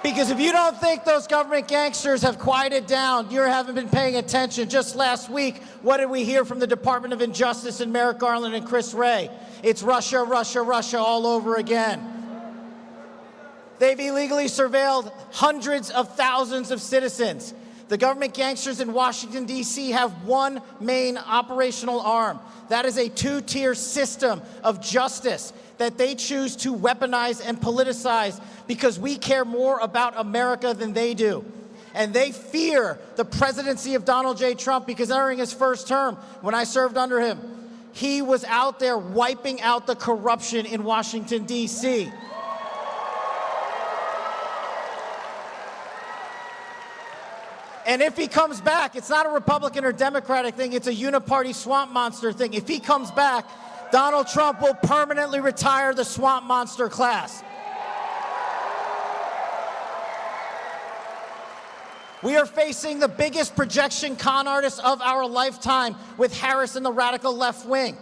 Because if you don't think those government gangsters have quieted down, you haven't been paying attention. Just last week, what did we hear from the Department of Injustice and Merrick Garland and Chris Wray? It's Russia, Russia, Russia all over again. They've illegally surveilled hundreds of thousands of citizens. The government gangsters in Washington, D.C. have one main operational arm. That is a two-tier system of justice that they choose to weaponize and politicize because we care more about America than they do. And they fear the presidency of Donald J. Trump because during his first term, when I served under him, he was out there wiping out the corruption in Washington, D.C. And if he comes back, it's not a Republican or Democratic thing, it's a uniparty swamp monster thing. If he comes back, Donald Trump will permanently retire the swamp monster class. We are facing the biggest projection con artist of our lifetime with Harris and the radical left wing.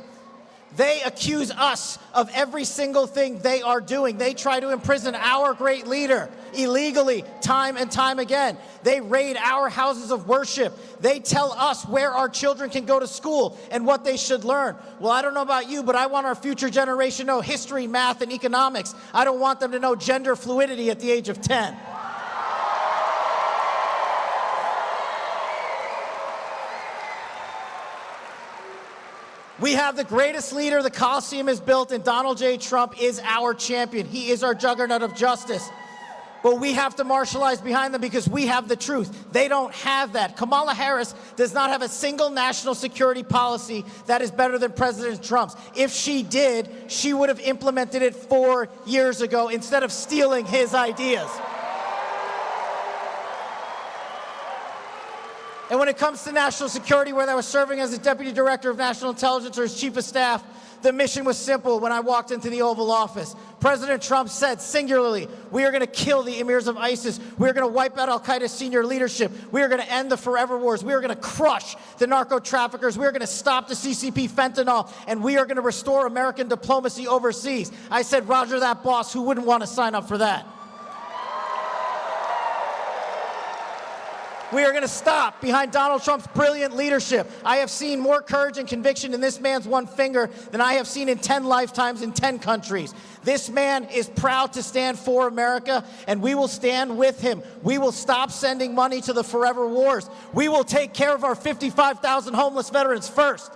They accuse us of every single thing they are doing. They try to imprison our great leader illegally time and time again. They raid our houses of worship. They tell us where our children can go to school and what they should learn. Well, I don't know about you, but I want our future generation to know history, math, and economics. I don't want them to know gender fluidity at the age of 10. We have the greatest leader the Coliseum has built, and Donald J. Trump is our champion. He is our juggernaut of justice. But we have to marshalize behind them because we have the truth. They don't have that. Kamala Harris does not have a single national security policy that is better than President Trump's. If she did, she would have implemented it 4 years ago instead of stealing his ideas. And when it comes to national security, whether I was serving as the Deputy Director of National Intelligence or as Chief of Staff, the mission was simple when I walked into the Oval Office. President Trump said singularly, we are going to kill the emirs of ISIS. We are going to wipe out al-Qaeda's senior leadership. We are going to end the forever wars. We are going to crush the narco-traffickers. We are going to stop the CCP fentanyl. And we are going to restore American diplomacy overseas. I said, Roger that, boss. Who wouldn't want to sign up for that? We are going to stop behind Donald Trump's brilliant leadership. I have seen more courage and conviction in this man's one finger than I have seen in 10 lifetimes in 10 countries. This man is proud to stand for America, and we will stand with him. We will stop sending money to the forever wars. We will take care of our 55,000 homeless veterans first.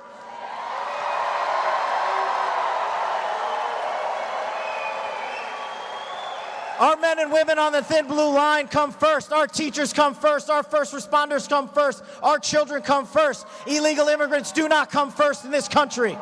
Our men and women on the thin blue line come first. Our teachers come first. Our first responders come first. Our children come first. Illegal immigrants do not come first in this country.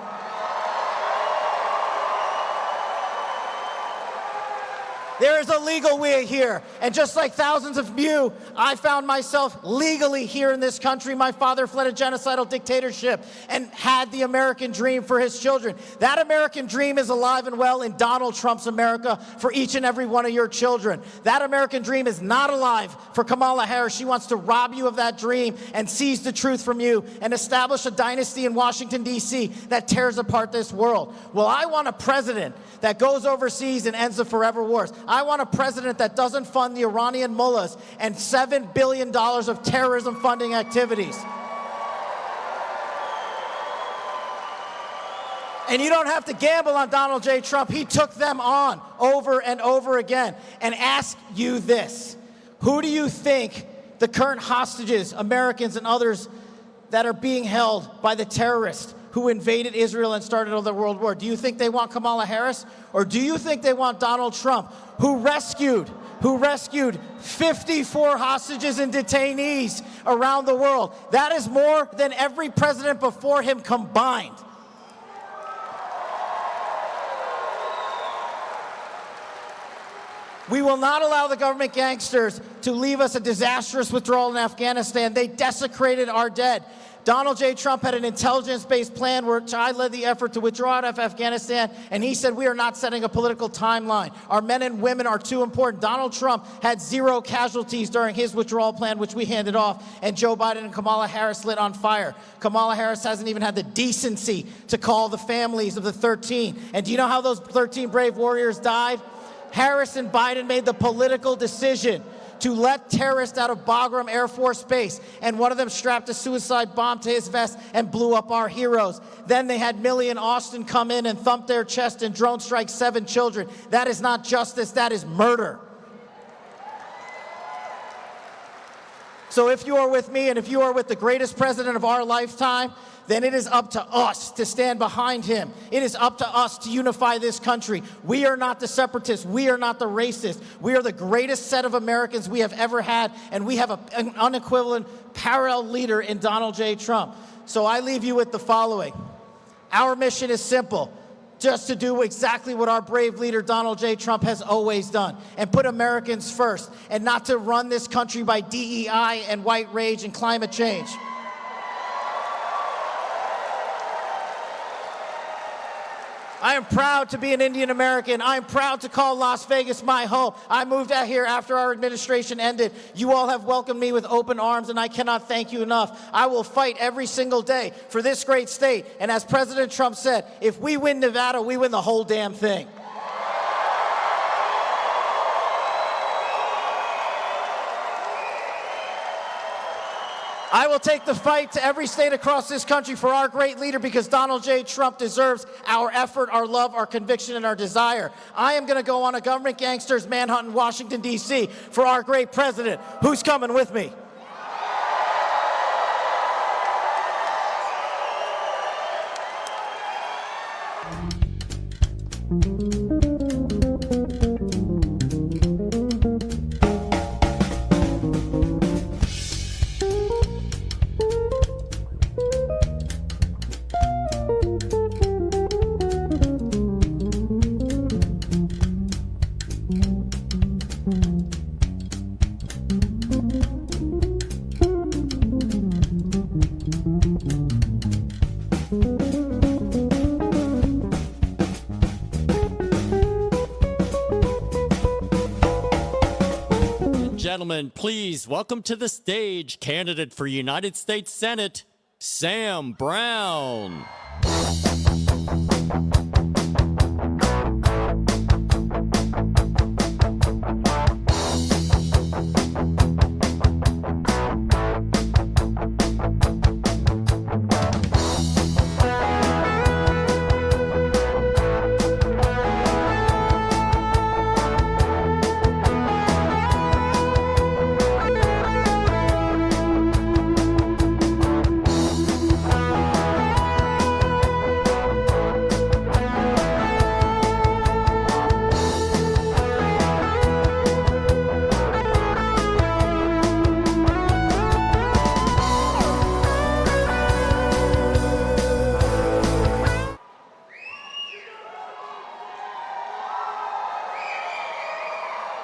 There is a legal way here. And just like thousands of you, I found myself legally here in this country. My father fled a genocidal dictatorship and had the American dream for his children. That American dream is alive and well in Donald Trump's America for each and every one of your children. That American dream is not alive for Kamala Harris. She wants to rob you of that dream and seize the truth from you and establish a dynasty in Washington, D.C. that tears apart this world. Well, I want a president that goes overseas and ends the forever wars. I want a president that doesn't fund the Iranian mullahs and $7 billion of terrorism funding activities. And you don't have to gamble on Donald J. Trump. He took them on over and over again. And ask you this, who do you think the current hostages, Americans and others that are being held by the terrorists who invaded Israel and started another world war, do you think they want Kamala Harris? Or do you think they want Donald Trump, who rescued 54 hostages and detainees around the world? That is more than every president before him combined. We will not allow the government gangsters to leave us a disastrous withdrawal in Afghanistan. They desecrated our dead. Donald J. Trump had an intelligence-based plan which I led the effort to withdraw out of Afghanistan, and he said we are not setting a political timeline. Our men and women are too important. Donald Trump had 0 casualties during his withdrawal plan, which we handed off, and Joe Biden and Kamala Harris lit on fire. Kamala Harris hasn't even had the decency to call the families of the 13. And do you know how those 13 brave warriors died? Harris and Biden made the political decision to let terrorists out of Bagram Air Force Base, and one of them strapped a suicide bomb to his vest and blew up our heroes. Then they had Millie and Austin come in and thump their chest and drone strike 7 children. That is not justice, that is murder. So if you are with me and if you are with the greatest president of our lifetime, then it is up to us to stand behind him. It is up to us to unify this country. We are not the separatists. We are not the racists. We are the greatest set of Americans we have ever had, and we have an unequivalent parallel leader in Donald J. Trump. So I leave you with the following. Our mission is simple. Just to do exactly what our brave leader Donald J. Trump has always done, and put Americans first, and not to run this country by DEI and white rage and climate change. I am proud to be an Indian American. I am proud to call Las Vegas my home. I moved out here after our administration ended. You all have welcomed me with open arms, and I cannot thank you enough. I will fight every single day for this great state. And as President Trump said, if we win Nevada, we win the whole damn thing. I will take the fight to every state across this country for our great leader, because Donald J. Trump deserves our effort, our love, our conviction, and our desire. I am going to go on a government gangster's manhunt in Washington, D.C. for our great president. Who's coming with me? Gentlemen, please welcome to the stage candidate for United States Senate, Sam Brown.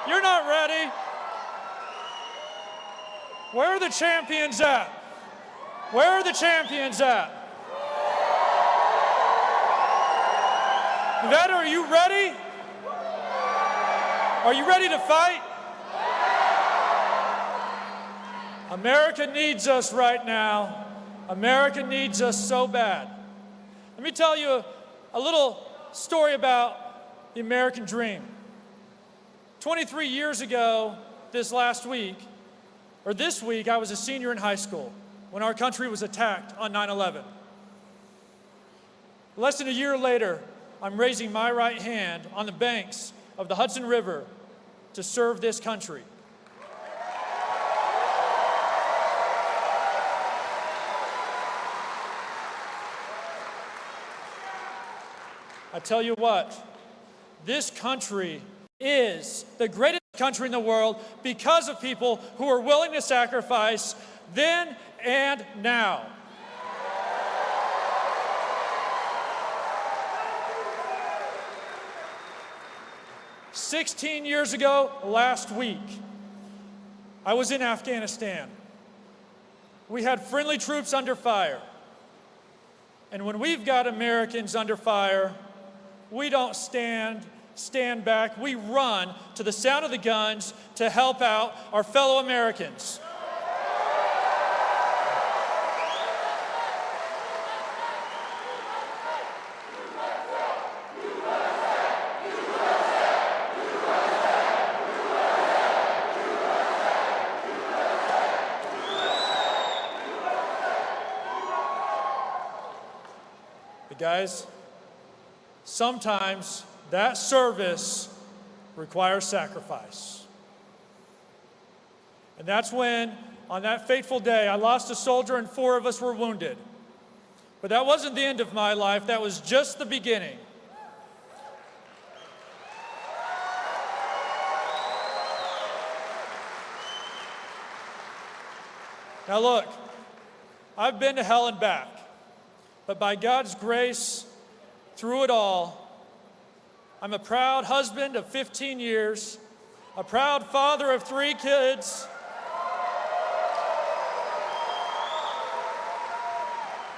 You're not ready. Where are the champions at? Where are the champions at? Nevada, are you ready? Are you ready to fight? America needs us right now. America needs us so bad. Let me tell you a little story about the American dream. 23 years ago, this week, I was a senior in high school when our country was attacked on 9/11. Less than a year later, I'm raising my right hand on the banks of the Hudson River to serve this country. I tell you what, this country is the greatest country in the world because of people who are willing to sacrifice then and now. "16 years ago, last week, I was in Afghanistan. We had friendly troops under fire. And when we've got Americans under fire, we don't stand back, we run to the sound of the guns to help out our fellow Americans. But guys, sometimes that service requires sacrifice. And that's when, on that fateful day, I lost a soldier and 4 of us were wounded. But that wasn't the end of my life, that was just the beginning. Now look, I've been to hell and back, but by God's grace, through it all, I'm a proud husband of 15 years, a proud father of 3 kids,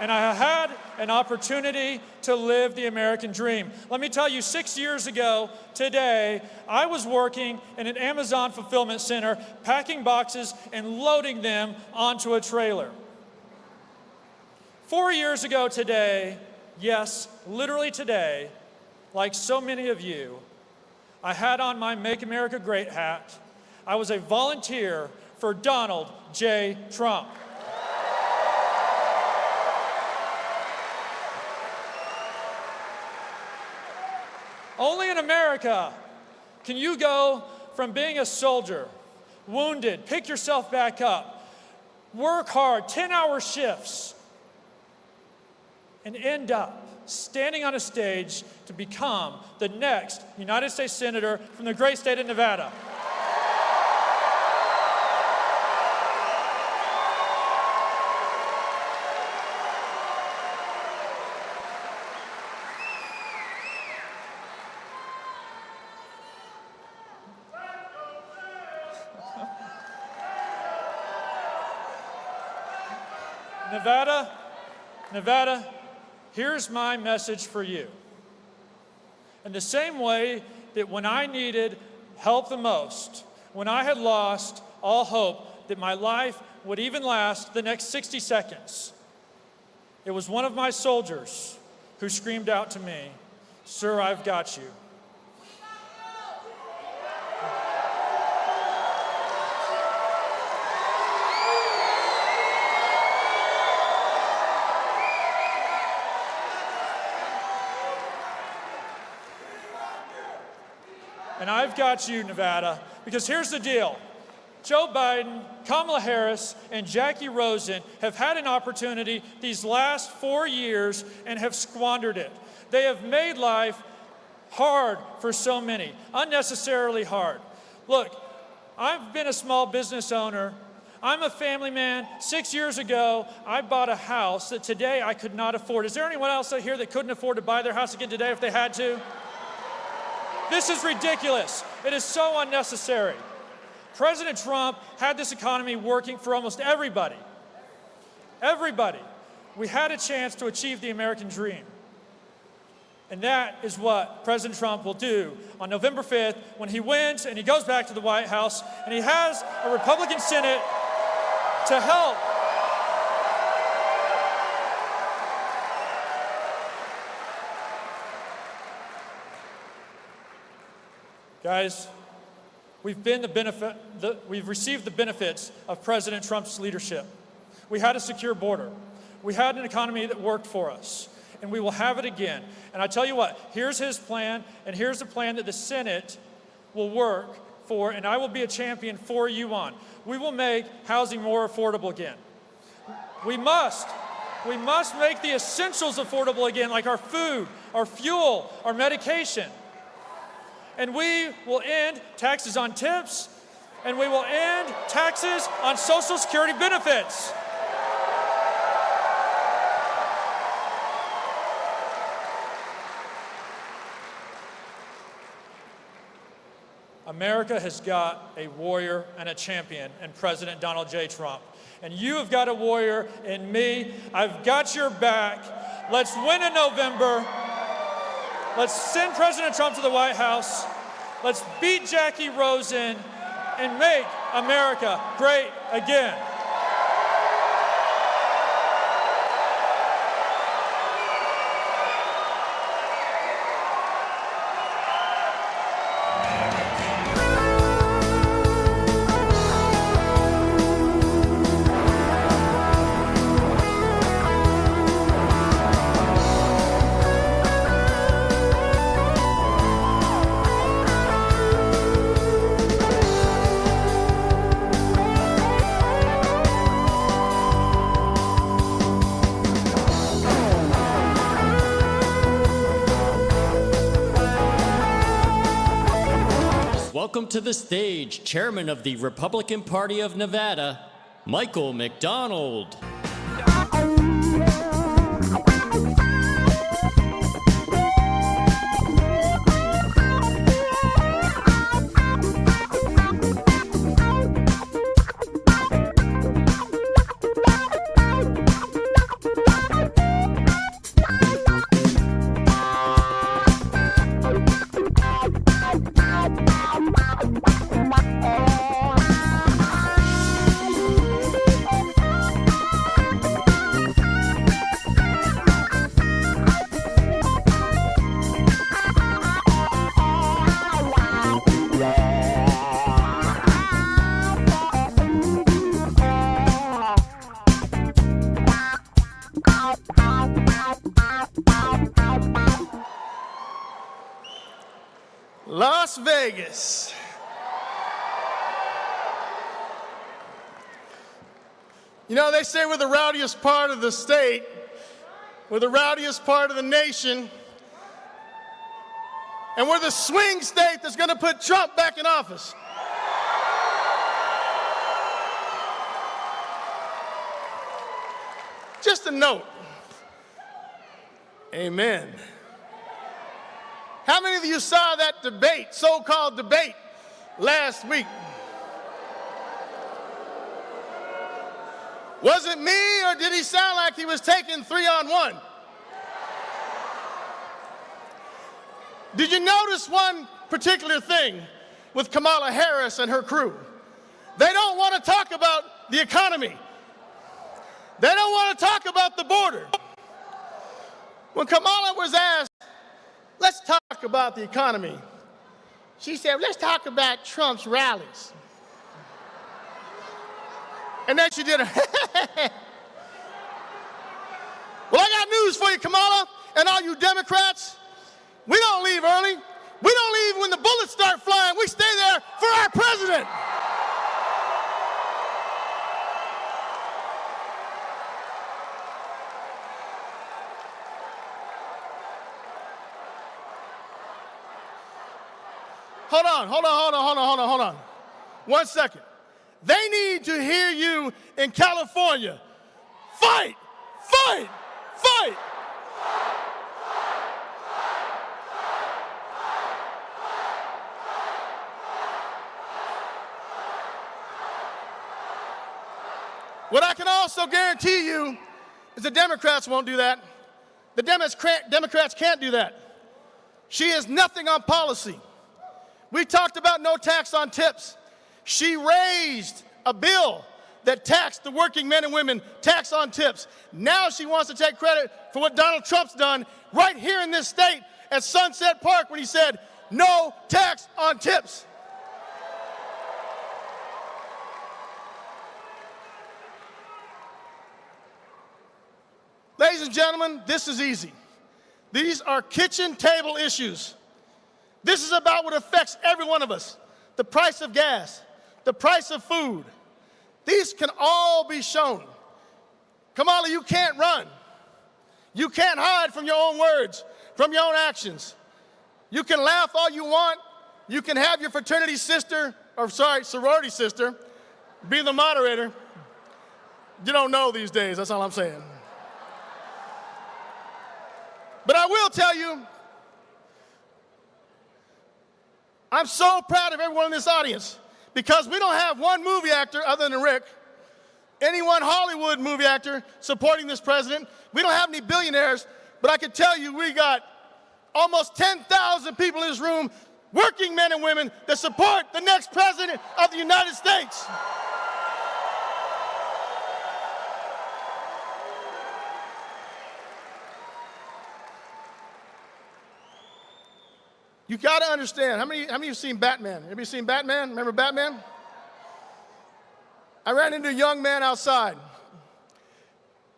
And I had an opportunity to live the American dream. Let me tell you, 6 years ago today, I was working in an Amazon fulfillment center, packing boxes and loading them onto a trailer. 4 years ago today, yes, literally today, like so many of you, I had on my Make America Great hat. I was a volunteer for Donald J. Trump. Only in America can you go from being a soldier, wounded, pick yourself back up, work hard, 10-hour shifts, and end up standing on a stage to become the next United States Senator from the great state of Nevada. Nevada, here's my message for you. In the same way that when I needed help the most, when I had lost all hope that my life would even last the next 60 seconds, it was one of my soldiers who screamed out to me, "Sir, I've got you." And I've got you, Nevada, because here's the deal. Joe Biden, Kamala Harris, and Jackie Rosen have had an opportunity these last 4 years and have squandered it. They have made life hard for so many, unnecessarily hard. Look, I've been a small business owner. I'm a family man. 6 years ago, I bought a house that today I could not afford. Is there anyone else out here that couldn't afford to buy their house again today if they had to? This is ridiculous. It is so unnecessary. President Trump had this economy working for almost everybody. Everybody. We had a chance to achieve the American dream. And that is what President Trump will do on November 5th when he wins and he goes back to the White House and he has a Republican Senate to help. Guys, we've received the benefits of President Trump's leadership. We had a secure border. We had an economy that worked for us, and we will have it again. And I tell you what, here's his plan, and here's the plan that the Senate will work for, and I will be a champion for you on. We will make housing more affordable again. We must make the essentials affordable again, like our food, our fuel, our medication. And we will end taxes on tips, and we will end taxes on Social Security benefits. America has got a warrior and a champion in President Donald J. Trump. And you have got a warrior in me. I've got your back. Let's win in November. Let's send President Trump to the White House. Let's beat Jackie Rosen and make America great again. Welcome to the stage, Chairman of the Republican Party of Nevada, Michael McDonald. Las Vegas. You know, they say we're the rowdiest part of the state, we're the rowdiest part of the nation, and we're the swing state that's going to put Trump back in office. Just a note. Amen. How many of you saw that debate, so-called debate, last week? Was it me, or did he sound like he was taking 3-on-1? Did you notice one particular thing with Kamala Harris and her crew? They don't want to talk about the economy. They don't want to talk about the border. When Kamala was asked, let's talk about the economy, she said, let's talk about Trump's rallies. And then she did a Well, I got news for you, Kamala, and all you Democrats. We don't leave early. We don't leave when the bullets start flying. We stay there for our president. Hold on. 1 second. They need to hear you in California. Fight! Fight! Fight! What I can also guarantee you is the Democrats won't do that. The Democrats can't do that. She has nothing on policy. We talked about no tax on tips. She raised a bill that taxed the working men and women, tax on tips. Now she wants to take credit for what Donald Trump's done right here in this state at Sunset Park when he said, no tax on tips. Ladies and gentlemen, this is easy. These are kitchen table issues. This is about what affects every one of us. The price of gas, the price of food. These can all be shown. Kamala, you can't run. You can't hide from your own words, from your own actions. You can laugh all you want. You can have your sorority sister, be the moderator. You don't know these days, that's all I'm saying. But I will tell you, I'm so proud of everyone in this audience because we don't have one movie actor other than Rick, any one Hollywood movie actor supporting this president. We don't have any billionaires, but I can tell you we got almost 10,000 people in this room, working men and women that support the next president of the United States. You got to understand, how many of you have seen Batman? Anybody seen Batman? Remember Batman? I ran into a young man outside,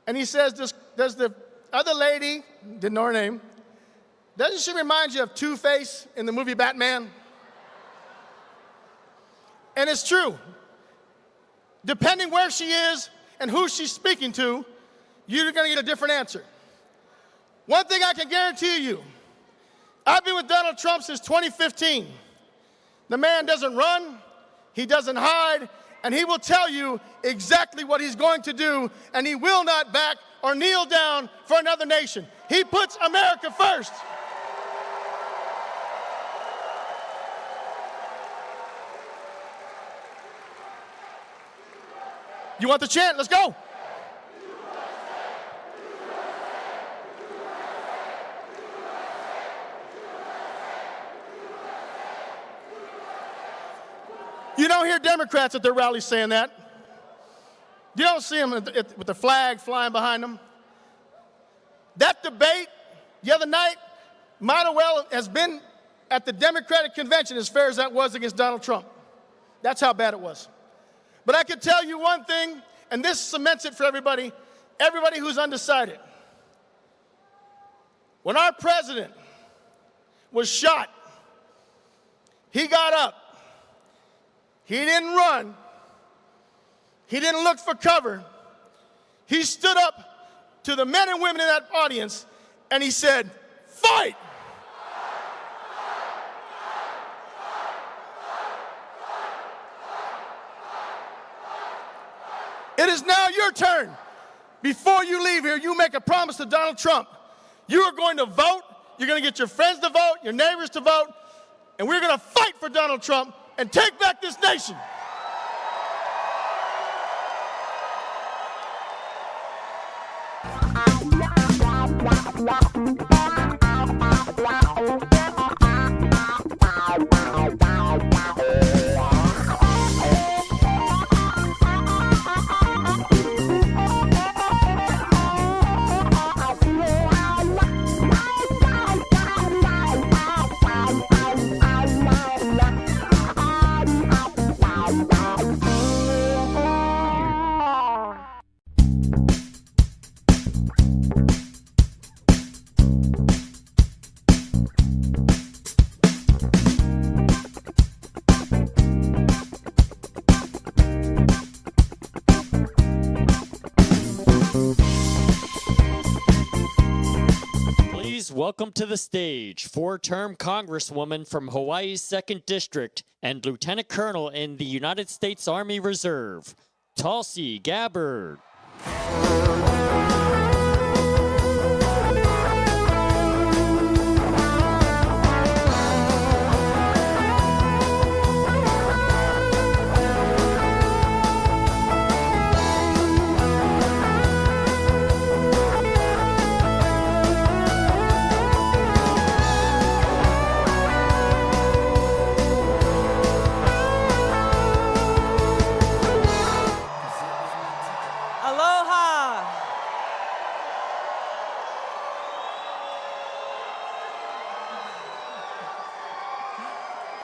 and he says, does the other lady, didn't know her name, doesn't she remind you of Two-Face in the movie Batman? And it's true. Depending where she is and who she's speaking to, you're going to get a different answer. One thing I can guarantee you, I've been with Donald Trump since 2015. The man doesn't run, he doesn't hide, and he will tell you exactly what he's going to do, and he will not back or kneel down for another nation. He puts America first. You want the chant? Let's go. You don't hear Democrats at their rallies saying that. You don't see them with the flag flying behind them. That debate the other night might as well has been at the Democratic convention as fair as that was against Donald Trump. That's how bad it was. But I can tell you one thing, and this cements it for everybody who's undecided. When our president was shot He got up. He didn't run. He didn't look for cover. He stood up to the men and women in that audience and he said, "Fight!" It is now your turn. Before you leave here, you make a promise to Donald Trump. You are going to vote. You're going to get your friends to vote, your neighbors to vote, and we're going to fight for Donald Trump and take back this nation. Welcome to the stage, four-term Congresswoman from Hawaii's 2nd District and Lieutenant Colonel in the United States Army Reserve, Tulsi Gabbard.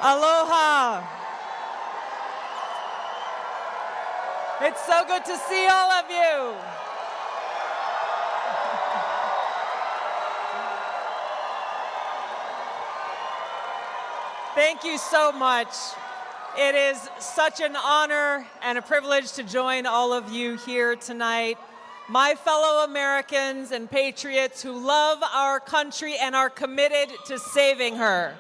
Aloha. It's so good to see all of you. Thank you so much. It is such an honor and a privilege to join all of you here tonight. My fellow Americans and patriots who love our country and are committed to saving her.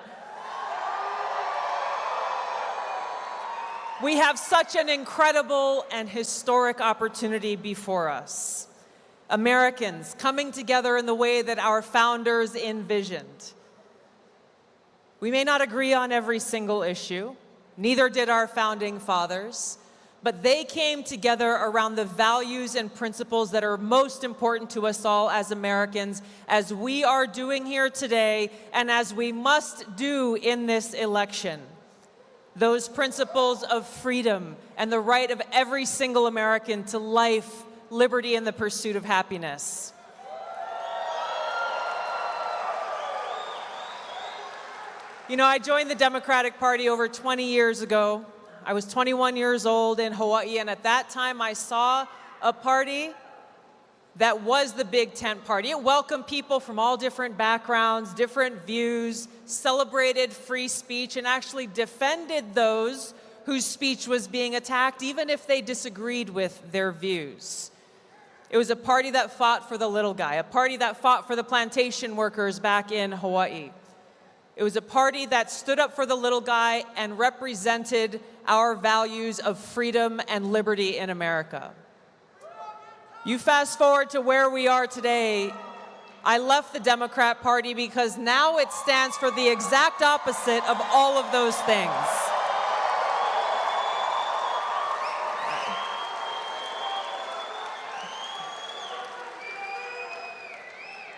We have such an incredible and historic opportunity before us. Americans coming together in the way that our founders envisioned. We may not agree on every single issue, neither did our founding fathers, but they came together around the values and principles that are most important to us all as Americans, as we are doing here today and as we must do in this election. Those principles of freedom and the right of every single American to life, liberty, and the pursuit of happiness. You know, I joined the Democratic Party over 20 years ago. I was 21 years old in Hawaii, and at that time I saw a party that was the big tent party. It welcomed people from all different backgrounds, different views, celebrated free speech, and actually defended those whose speech was being attacked, even if they disagreed with their views. It was a party that fought for the little guy, a party that fought for the plantation workers back in Hawaii. It was a party that stood up for the little guy and represented our values of freedom and liberty in America. You fast forward to where we are today. I left the Democrat Party because now it stands for the exact opposite of all of those things.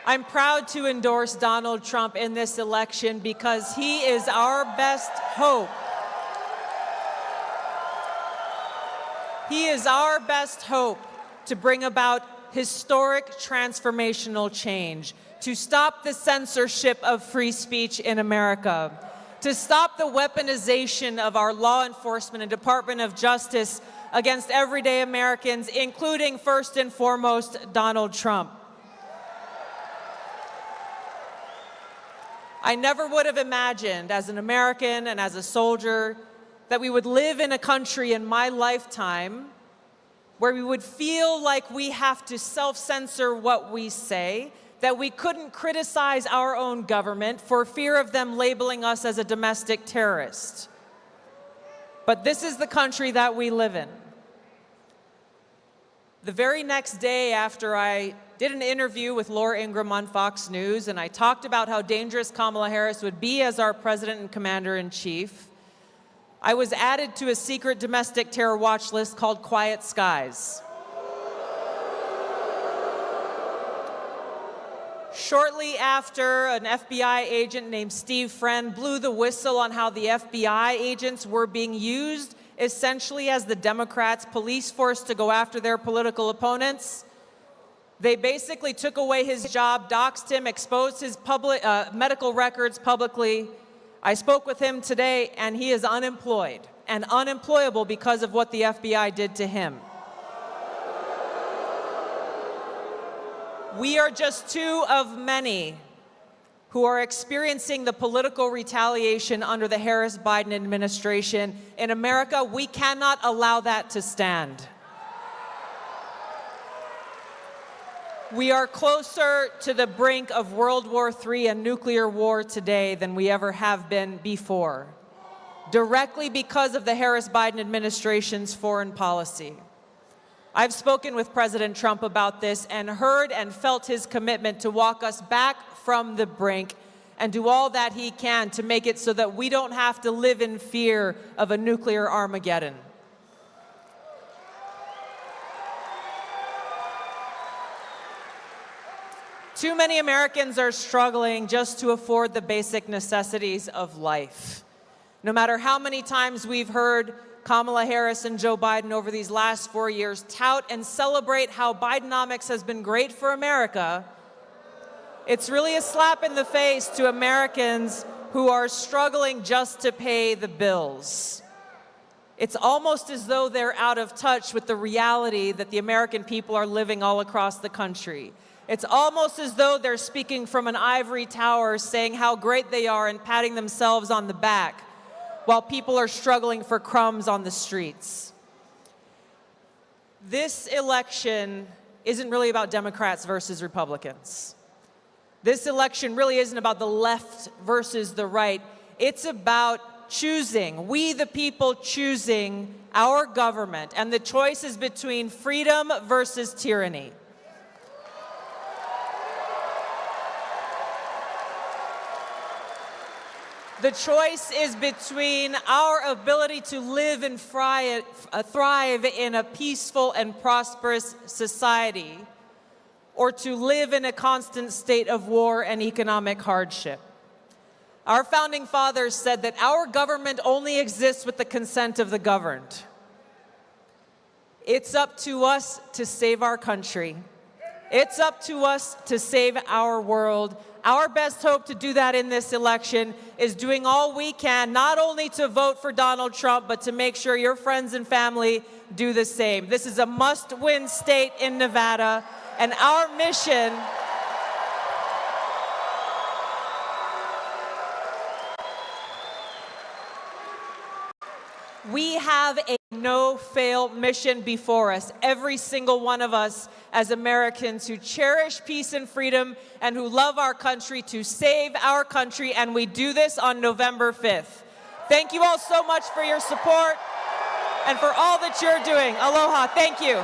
I'm proud to endorse Donald Trump in this election because he is our best hope. He is our best hope to bring about historic transformational change, to stop the censorship of free speech in America, to stop the weaponization of our law enforcement and Department of Justice against everyday Americans, including first and foremost Donald Trump. I never would have imagined as an American and as a soldier that we would live in a country in my lifetime where we would feel like we have to self-censor what we say, that we couldn't criticize our own government for fear of them labeling us as a domestic terrorist. But this is the country that we live in. The very next day after I did an interview with Laura Ingraham on Fox News, and I talked about how dangerous Kamala Harris would be as our president and commander-in-chief, I was added to a secret domestic terror watch list called Quiet Skies. Shortly after, an FBI agent named Steve Friend blew the whistle on how the FBI agents were being used essentially as the Democrats' police force to go after their political opponents. They basically took away his job, doxed him, exposed his medical records publicly. I spoke with him today, and he is unemployed and unemployable because of what the FBI did to him. We are just two of many who are experiencing the political retaliation under the Harris-Biden administration. In America, we cannot allow that to stand. We are closer to the brink of World War III and nuclear war today than we ever have been before, directly because of the Harris-Biden administration's foreign policy. I've spoken with President Trump about this and heard and felt his commitment to walk us back from the brink and do all that he can to make it so that we don't have to live in fear of a nuclear Armageddon. Too many Americans are struggling just to afford the basic necessities of life. No matter how many times we've heard Kamala Harris and Joe Biden over these last 4 years tout and celebrate how Bidenomics has been great for America, it's really a slap in the face to Americans who are struggling just to pay the bills. It's almost as though they're out of touch with the reality that the American people are living all across the country. It's almost as though they're speaking from an ivory tower, saying how great they are and patting themselves on the back, while people are struggling for crumbs on the streets. This election isn't really about Democrats versus Republicans. This election really isn't about the left versus the right. It's about choosing, we the people choosing our government, and the choice is between freedom versus tyranny. The choice is between our ability to live and thrive in a peaceful and prosperous society, or to live in a constant state of war and economic hardship. Our founding fathers said that our government only exists with the consent of the governed. It's up to us to save our country. It's up to us to save our world. Our best hope to do that in this election is doing all we can, not only to vote for Donald Trump, but to make sure your friends and family do the same. This is a must-win state in Nevada, and our mission we have a no-fail mission before us, every single one of us as Americans who cherish peace and freedom and who love our country, to save our country, and we do this on November 5th. Thank you all so much for your support and for all that you're doing. Aloha. Thank you.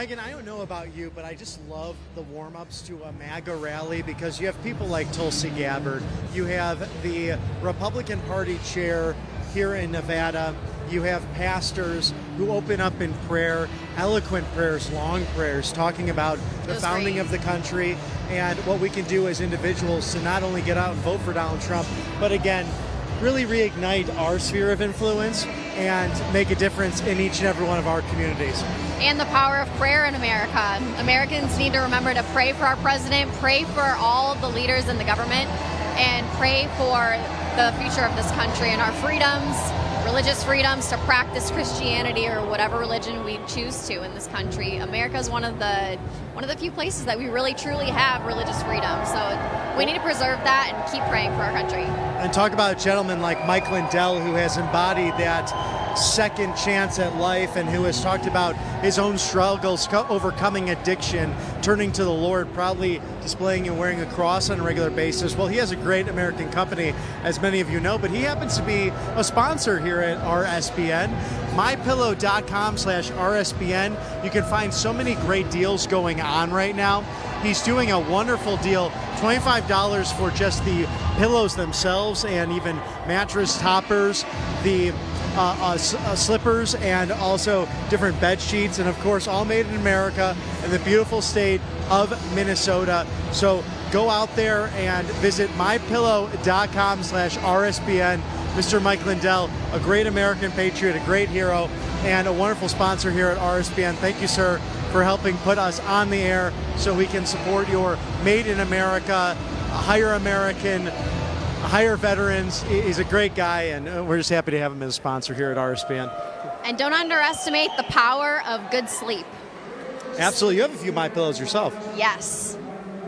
Megan, I don't know about you, but I just love the warm-ups to a MAGA rally because you have people like Tulsi Gabbard. You have the Republican Party chair here in Nevada. You have pastors who open up in prayer, eloquent prayers, long prayers, talking about the founding of the country and what we can do as individuals to not only get out and vote for Donald Trump, but again, really reignite our sphere of influence and make a difference in each and every one of our communities. And the power of prayer in America. Americans need to remember to pray for our president, pray for all of the leaders in the government, and pray for the future of this country and our freedoms, religious freedoms to practice Christianity or whatever religion we choose to in this country. America is one of the few places that we really truly have religious freedom. So we need to preserve that and keep praying for our country. And talk about a gentleman like Mike Lindell, who has embodied that second chance at life and who has talked about his own struggles overcoming addiction, turning to the Lord, proudly displaying and wearing a cross on a regular basis. Well, he has a great American company, as many of you know, but he happens to be a sponsor here at RSBN. MyPillow.com/RSBN. You can find so many great deals going on right now. He's doing a wonderful deal, $25 for just the pillows themselves and even mattress toppers, the slippers, and also different bed sheets, and of course all made in America in the beautiful state of Minnesota. So go out there and visit mypillow.com/RSBN. Mr. Mike Lindell, a great American patriot, a great hero, and a wonderful sponsor here at RSBN. Thank you, sir, for helping put us on the air so we can support your Made in America, hire American, hire veterans. He's a great guy, and we're just happy to have him as a sponsor here at RSBN. And don't underestimate the power of good sleep. Absolutely. You have a few MyPillows yourself. Yes.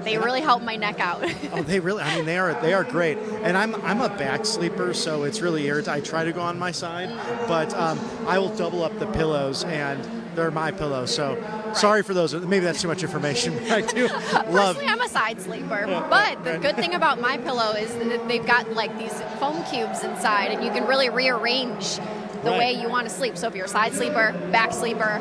They really help my neck out. Oh, they really, I mean, they are great. And I'm a back sleeper, so it's really irritating. I try to go on my side, but I will double up the pillows, and they're my pillows. So sorry for those. Maybe that's too much information. But I do love. Personally, I'm a side sleeper, but the good thing about my pillow is that they've got like these foam cubes inside, and you can really rearrange the way you want to sleep. So if you're a side sleeper, back sleeper,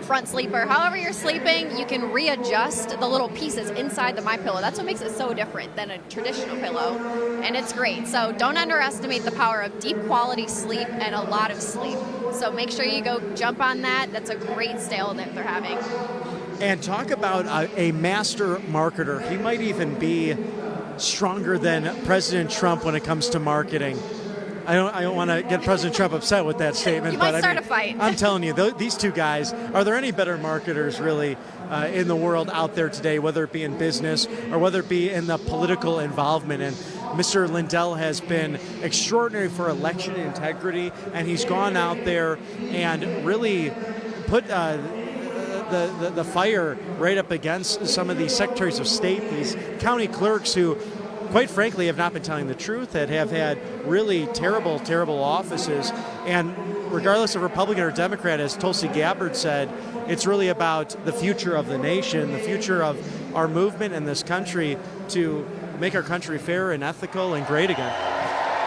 front sleeper, however you're sleeping, you can readjust the little pieces inside the MyPillow. That's what makes it so different than a traditional pillow, and it's great. So don't underestimate the power of deep quality sleep and a lot of sleep. So make sure you go jump on that. That's a great sale that they're having. And talk about a master marketer. He might even be stronger than President Trump when it comes to marketing. I don't want to get President Trump upset with that statement, You but might start a fight. I'm telling you, these two guys, are there any better marketers really in the world out there today, whether it be in business or whether it be in the political involvement? And Mr. Lindell has been extraordinary for election integrity, and he's gone out there and really put the fire right up against some of these secretaries of state, these county clerks who, quite frankly, have not been telling the truth, that have had really terrible, terrible offices. And regardless of Republican or Democrat, as Tulsi Gabbard said, it's really about the future of the nation, the future of our movement in this country to make our country fair and ethical and great again.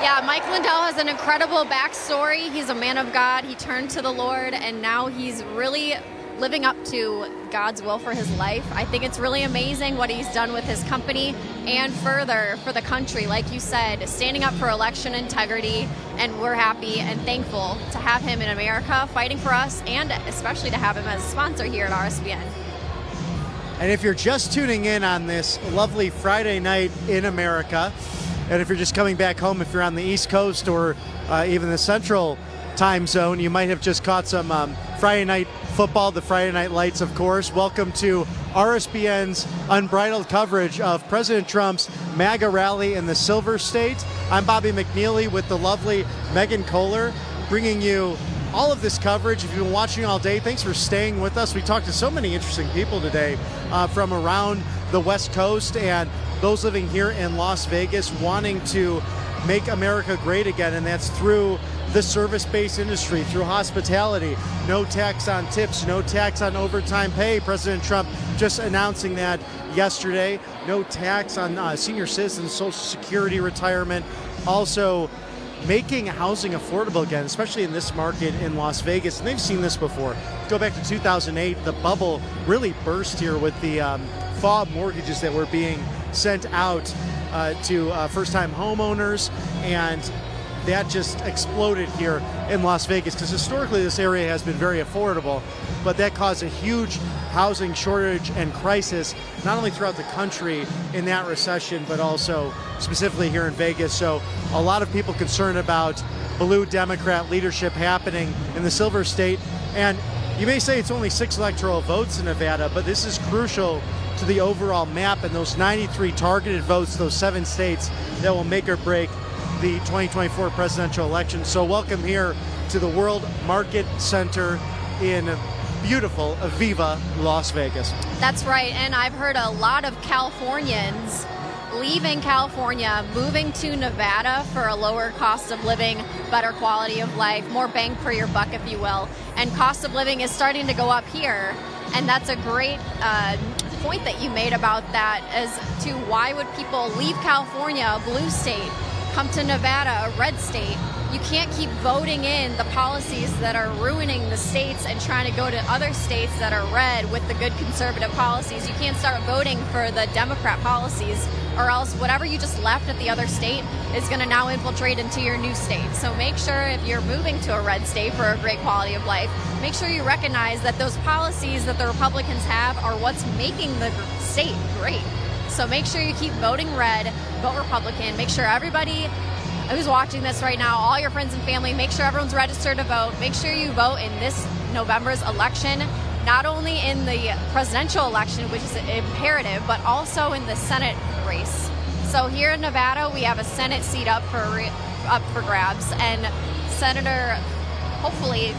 Yeah, Mike Lindell has an incredible backstory. He's a man of God. He turned to the Lord, and now he's really living up to God's will for his life. I think it's really amazing what he's done with his company and further for the country. Like you said, standing up for election integrity, and we're happy and thankful to have him in America fighting for us, and especially to have him as a sponsor here at RSBN. And if you're just tuning in on this lovely Friday night in America, and if you're just coming back home, if you're on the East Coast or even the Central time zone, you might have just caught some Friday night football, the Friday Night Lights, of course. Welcome to RSBN's unbridled coverage of President Trump's MAGA rally in the Silver State. I'm Bobby McNeely with the lovely Megan Kohler, bringing you all of this coverage. If you've been watching all day, thanks for staying with us. We talked to so many interesting people today from around the West Coast and those living here in Las Vegas wanting to make America great again, and that's through the service-based industry, through hospitality. No tax on tips, no tax on overtime pay. President Trump just announcing that yesterday. No tax on senior citizens' Social Security retirement. Also, making housing affordable again, especially in this market in Las Vegas. And they've seen this before. Go back to 2008, the bubble really burst here with the FOB mortgages that were being sent out to first-time homeowners, and that just exploded here in Las Vegas because historically this area has been very affordable, but that caused a huge housing shortage and crisis, not only throughout the country in that recession, but also specifically here in Vegas. So a lot of people concerned about blue Democrat leadership happening in the Silver State. And you may say it's only 6 electoral votes in Nevada, but this is crucial to the overall map and those 93 targeted votes, those 7 states that will make or break the 2024 presidential election. So welcome here to the World Market Center in beautiful Viva Las Vegas. That's right, and I've heard a lot of Californians leaving California, moving to Nevada for a lower cost of living, better quality of life, more bang for your buck, if you will. And cost of living is starting to go up here, and that's a great point that you made about that as to why would people leave California, a blue state, come to Nevada, a red state. You can't keep voting in the policies that are ruining the states and trying to go to other states that are red with the good conservative policies. You can't start voting for the Democrat policies, or else whatever you just left at the other state is going to now infiltrate into your new state. So make sure if you're moving to a red state for a great quality of life, make sure you recognize that those policies that the Republicans have are what's making the state great. So make sure you keep voting red, vote Republican, make sure everybody who's watching this right now, all your friends and family, make sure everyone's registered to vote. Make sure you vote in this November's election, not only in the presidential election, which is imperative, but also in the Senate race. So here in Nevada, we have a Senate seat up for grabs, and Senator, hopefully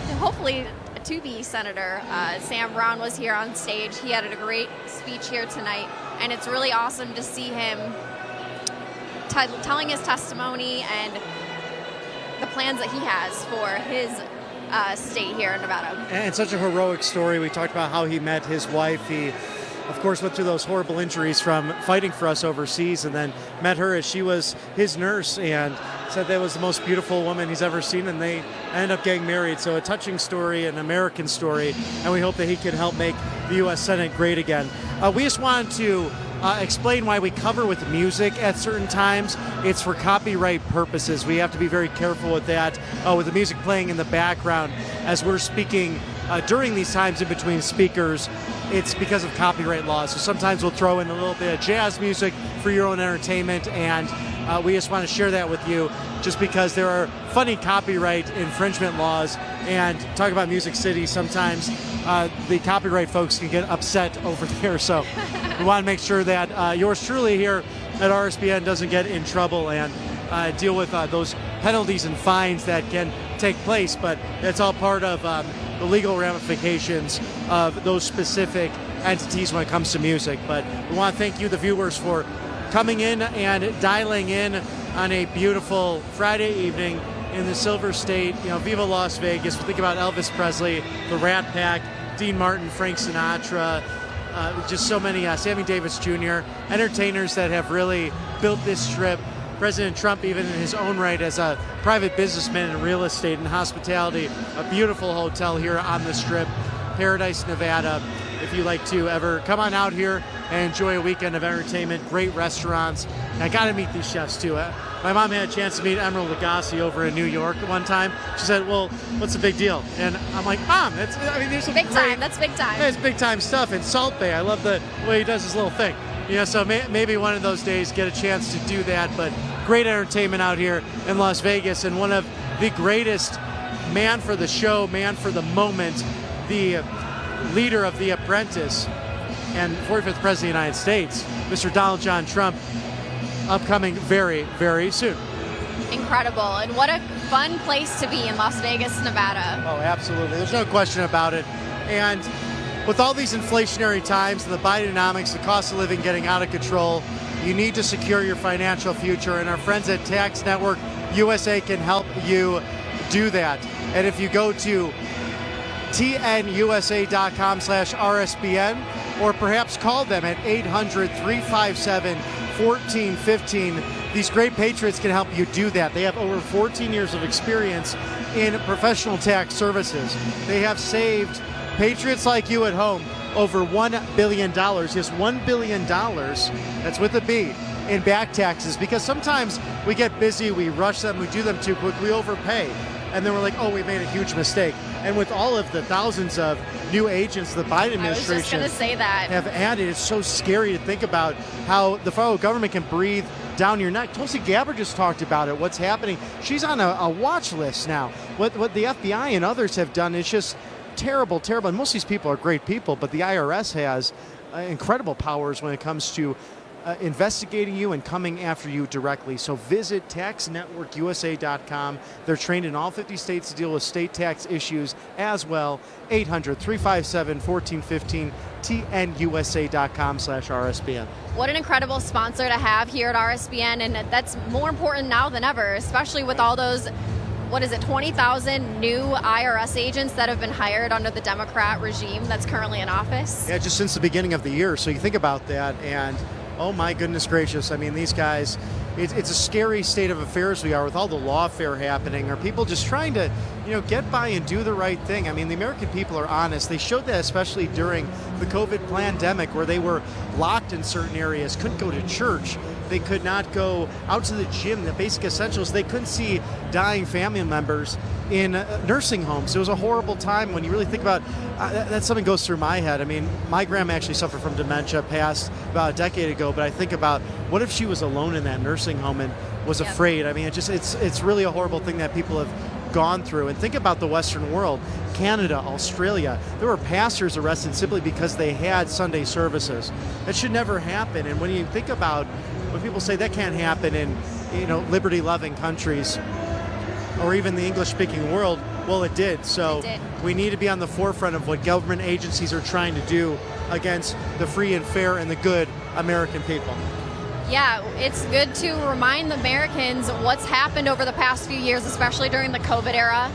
to be Senator Sam Brown was here on stage. He had a great speech here tonight, and it's really awesome to see him telling his testimony and the plans that he has for his state here in Nevada. And such a heroic story. We talked about how he met his wife. He, of course, went through those horrible injuries from fighting for us overseas, and then met her as she was his nurse, and said that was the most beautiful woman he's ever seen, and they ended up getting married. So a touching story, an American story, and we hope that he can help make the U.S. Senate great again. We just wanted to explain why we cover with music at certain times. It's for copyright purposes. We have to be very careful with that, with the music playing in the background as we're speaking during these times in between speakers. It's because of copyright laws. So sometimes we'll throw in a little bit of jazz music for your own entertainment, and we just want to share that with you just because there are funny copyright infringement laws, and talk about Music City, sometimes the copyright folks can get upset over there. So we want to make sure that yours truly here at RSBN doesn't get in trouble and deal with those penalties and fines that can take place, but it's all part of the legal ramifications of those specific entities when it comes to music. But we want to thank you, the viewers, for coming in and dialing in on a beautiful Friday evening in the Silver State. You know, Viva Las Vegas. We think about Elvis Presley, the Rat Pack, Dean Martin, Frank Sinatra, just so many, Sammy Davis Jr., entertainers that have really built this strip. President Trump, even in his own right as a private businessman in real estate and hospitality, a beautiful hotel here on the Strip, Paradise, Nevada. If you like to ever come on out here and enjoy a weekend of entertainment, great restaurants. And I got to meet these chefs too. My mom had a chance to meet Emerald Lagasse over in New York one time. She said, "Well, what's the big deal?" And I'm like, "Mom, there's some big time. That's big time. Yeah, it's big time stuff." And Salt Bay, I love the way he does his little thing. You know, so maybe one of those days get a chance to do that. But great entertainment out here in Las Vegas, and one of the greatest man for the show, man for the moment, the leader of The Apprentice and 45th President of the United States, Mr. Donald John Trump, upcoming very, very soon. Incredible. And what a fun place to be in Las Vegas, Nevada. Oh, absolutely. There's no question about it. And with all these inflationary times, the Bidenomics, the cost of living getting out of control, you need to secure your financial future, and our friends at Tax Network USA can help you do that. And if you go to tnusa.com/RSBN, or perhaps call them at 800-357 14, 15, these great patriots can help you do that. They have over 14 years of experience in professional tax services. They have saved patriots like you at home over $1 billion. Yes, $1 billion, that's with a B, in back taxes, because sometimes we get busy, we rush them, we do them too quick, we overpay, and then we're like, oh, we made a huge mistake. And with all of the thousands of new agents the Biden administration I was just gonna say that. have added, it's so scary to think about how the federal government can breathe down your neck. Tulsi Gabbard just talked about it, what's happening. She's on a watch list now. What the FBI and others have done is just terrible, terrible. And most of these people are great people, but the IRS has incredible powers when it comes to investigating you and coming after you directly. So visit taxnetworkusa.com. They're trained in all 50 states to deal with state tax issues as well. 800-357-1415, tnusa.com/RSBN. What an incredible sponsor to have here at RSBN, and that's more important now than ever, especially with all those 20,000 new IRS agents that have been hired under the Democrat regime that's currently in office? Yeah, just since the beginning of the year. So you think about that, and oh my goodness gracious, I mean, these guys, it's a scary state of affairs we are with all the lawfare happening. Are people just trying to, get by and do the right thing? I mean, the American people are honest. They showed that especially during the COVID pandemic, where they were locked in certain areas, couldn't go to church. They could not go out to the gym, the basic essentials. They couldn't see dying family members in nursing homes. It was a horrible time when you really think about that. Something goes through my head. I mean, my grandma actually suffered from dementia, passed about a decade ago, but I think about what if she was alone in that nursing home and was afraid. I mean, it's really a horrible thing that people have gone through. And think about the Western world, Canada, Australia. There were pastors arrested simply because they had Sunday services. That should never happen. And when you think about when people say that can't happen in, liberty-loving countries or even the English-speaking world, well, it did. So we need to be on the forefront of what government agencies are trying to do against the free and fair and the good American people. Yeah, it's good to remind the Americans what's happened over the past few years, especially during the COVID era.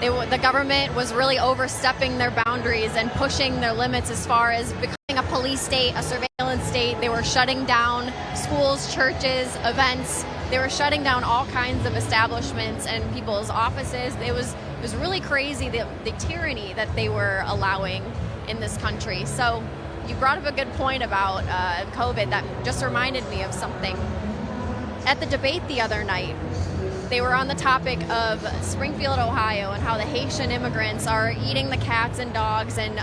The government was really overstepping their boundaries and pushing their limits as far as becoming a police state, a surveillance state. They were shutting down schools, churches, events. They were shutting down all kinds of establishments and people's offices. It was really crazy, the tyranny that they were allowing in this country. So you brought up a good point about COVID that just reminded me of something. At the debate the other night, they were on the topic of Springfield, Ohio, and how the Haitian immigrants are eating the cats and dogs and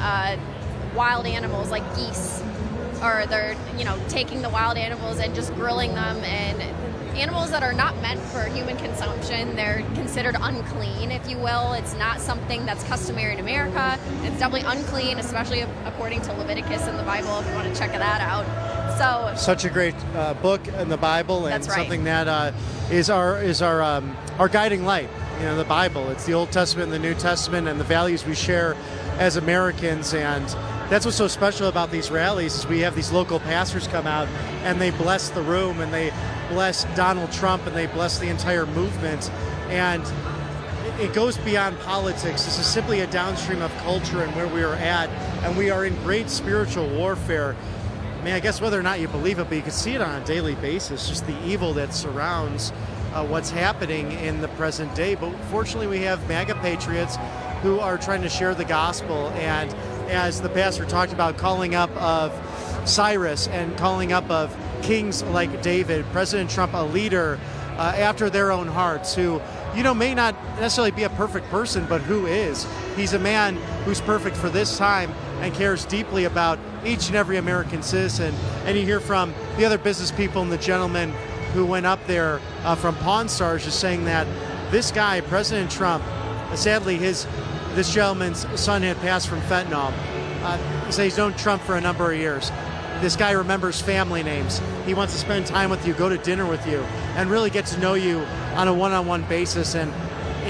wild animals like geese, or they're taking the wild animals and just grilling them, and animals that are not meant for human consumption. They're considered unclean, if you will. It's not something that's customary in America. It's definitely unclean, especially according to Leviticus in the Bible, if you want to check that out. So such a great book in the Bible, and that's right. Something that is our guiding light. The Bible. It's the Old Testament and the New Testament, and the values we share as Americans. And that's what's so special about these rallies is we have these local pastors come out and they bless the room, and they bless Donald Trump, and they bless the entire movement. And it goes beyond politics. This is simply a downstream of culture and where we are at, and we are in great spiritual warfare. I mean, I guess whether or not you believe it, but you can see it on a daily basis, just the evil that surrounds what's happening in the present day. But fortunately, we have MAGA patriots who are trying to share the gospel, and as the pastor talked about, calling up of Cyrus and calling up of kings like David, President Trump, a leader after their own hearts, who may not necessarily be a perfect person, but who is. He's a man who's perfect for this time and cares deeply about each and every American citizen. And you hear from the other business people and the gentleman who went up there from Pawn Stars just saying that this guy, President Trump, sadly this gentleman's son had passed from fentanyl. He said he's known Trump for a number of years. This guy remembers family names. He wants to spend time with you, go to dinner with you, and really get to know you on a one-on-one basis. And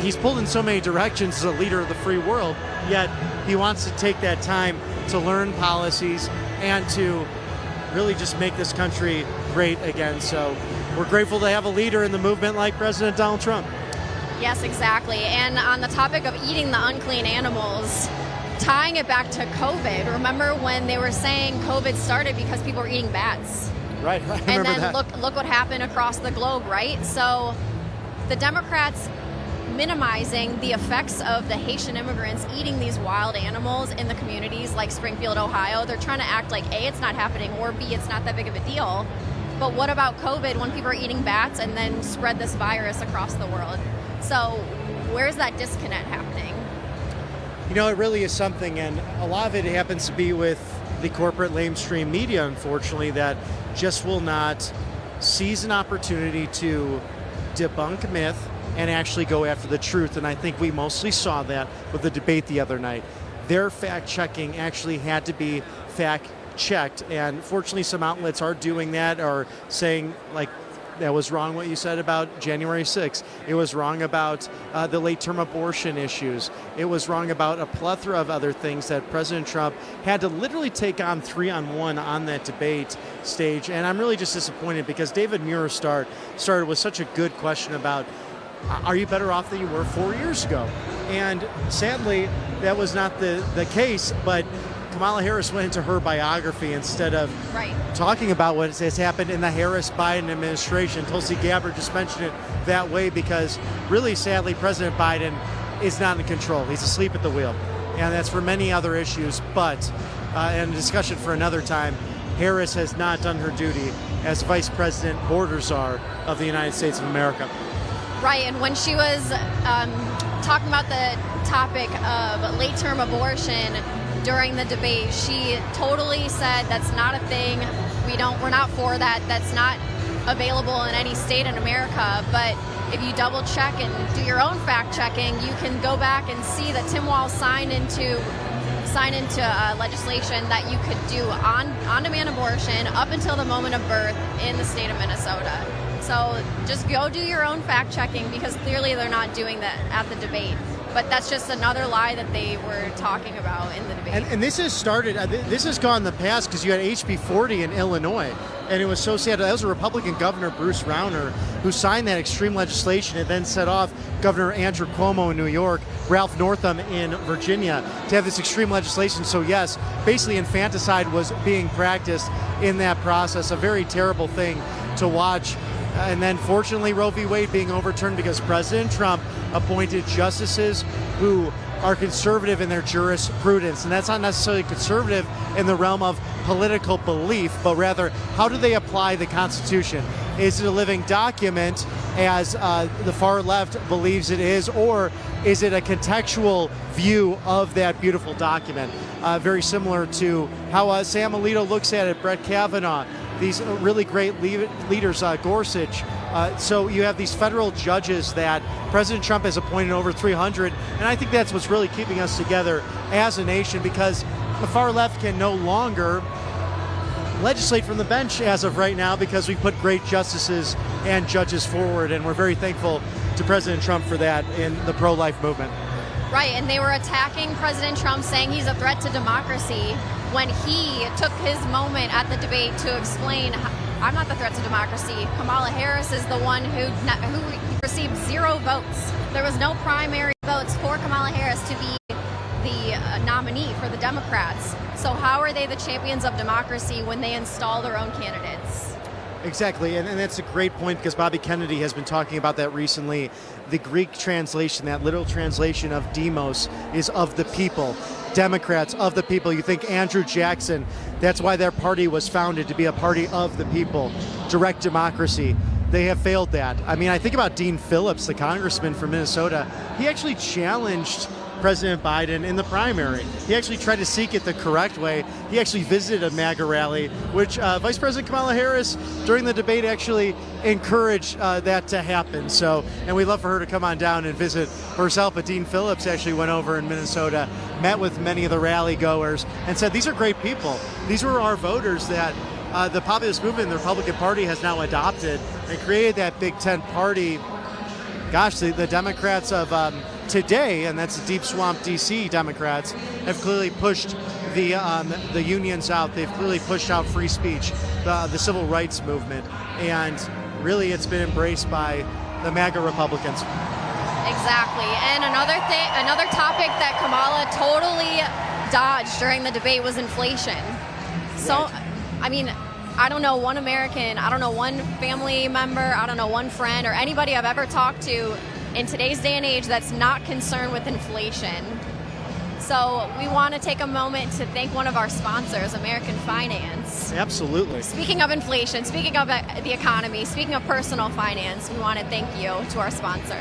he's pulled in so many directions as a leader of the free world, yet he wants to take that time to learn policies and to really just make this country great again. So we're grateful to have a leader in the movement like President Donald Trump. Yes, exactly. And on the topic of eating the unclean animals, tying it back to COVID, remember when they were saying COVID started because people were eating bats? Right. I And remember then that. look what happened across the globe, right? So the Democrats minimizing the effects of the Haitian immigrants eating these wild animals in the communities like Springfield, Ohio. They're trying to act like A, it's not happening, or B, it's not that big of a deal. But what about COVID when people are eating bats and then spread this virus across the world? So where's that disconnect happening? You know, it really is something, and a lot of it happens to be with the corporate lamestream media, unfortunately, that just will not seize an opportunity to debunk myth and actually go after the truth. And I think we mostly saw that with the debate the other night. Their fact-checking actually had to be fact-checked, and fortunately some outlets are doing that, or saying, like, that was wrong what you said about January 6th. It was wrong about the late-term abortion issues. It was wrong about a plethora of other things that President Trump had to literally take on 3-on-1 on that debate stage. And I'm really just disappointed because David Muir started with such a good question about, are you better off than you were 4 years ago? And sadly, that was not the case, but Kamala Harris went into her biography instead of talking about what has happened in the Harris-Biden administration. Tulsi Gabbard just mentioned it that way because really, sadly, President Biden is not in control. He's asleep at the wheel. And that's for many other issues, but, and a discussion for another time, Harris has not done her duty as Vice President border czar of the United States of America. Right, and when she was talking about the topic of late-term abortion during the debate, she totally said that's not a thing. We're not for that. That's not available in any state in America. But if you double check and do your own fact checking, you can go back and see that Tim Walz signed into legislation that you could do on-demand abortion up until the moment of birth in the state of Minnesota. So just go do your own fact checking because clearly they're not doing that at the debate. But that's just another lie that they were talking about in the debate. And this has started, this has gone in the past because you had HB 40 in Illinois. And it was so sad. That was a Republican governor, Bruce Rauner, who signed that extreme legislation and then set off Governor Andrew Cuomo in New York, Ralph Northam in Virginia to have this extreme legislation. So yes, basically infanticide was being practiced in that process. A very terrible thing to watch. And then fortunately Roe v. Wade being overturned because President Trump appointed justices who are conservative in their jurisprudence. And that's not necessarily conservative in the realm of political belief, but rather how do they apply the Constitution? Is it a living document as the far left believes it is, or is it a contextual view of that beautiful document? Very similar to how Sam Alito looks at it, Brett Kavanaugh, these really great leaders, Gorsuch. So you have these federal judges that President Trump has appointed, over 300, and I think that's what's really keeping us together as a nation, because the far left can no longer legislate from the bench as of right now because we put great justices and judges forward, and we're very thankful to President Trump for that in the pro-life movement. Right, and they were attacking President Trump, saying he's a threat to democracy, when he took his moment at the debate to explain, I'm not the threat to democracy. Kamala Harris is the one who received 0 votes. There was no primary votes for Kamala Harris to be the nominee for the Democrats. So how are they the champions of democracy when they install their own candidates? Exactly, and that's a great point because Bobby Kennedy has been talking about that recently. The Greek translation, that literal translation of demos, is of the people. Democrats, of the people. You think Andrew Jackson, that's why their party was founded, to be a party of the people. Direct democracy. They have failed that. I mean, I think about Dean Phillips, the congressman from Minnesota. He actually challenged President Biden in the primary. He actually tried to seek it the correct way. He actually visited a MAGA rally, which Vice President Kamala Harris, during the debate, actually encouraged that to happen. So, and we'd love for her to come on down and visit herself. But Dean Phillips actually went over in Minnesota, met with many of the rally goers, and said, these are great people. These were our voters that the populist movement, the Republican Party, has now adopted and created that Big Tent party. Gosh, the Democrats of today, and that's the Deep Swamp DC Democrats, have clearly pushed the unions out. They've clearly pushed out free speech, the civil rights movement, and really it's been embraced by the MAGA Republicans. Exactly. And another topic that Kamala totally dodged during the debate was inflation. So, I mean, I don't know one American, I don't know one family member, I don't know one friend or anybody I've ever talked to in today's day and age that's not concerned with inflation. So we want to take a moment to thank one of our sponsors, American Finance. Absolutely. Speaking of inflation, speaking of the economy, speaking of personal finance, we want to thank you to our sponsor.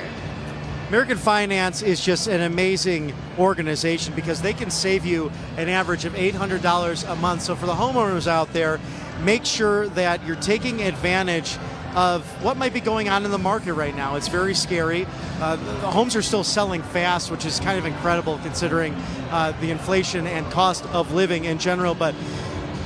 American Finance is just an amazing organization because they can save you an average of $800 a month. So for the homeowners out there, make sure that you're taking advantage of what might be going on in the market right now. It's very scary. The homes are still selling fast, which is kind of incredible considering the inflation and cost of living in general. But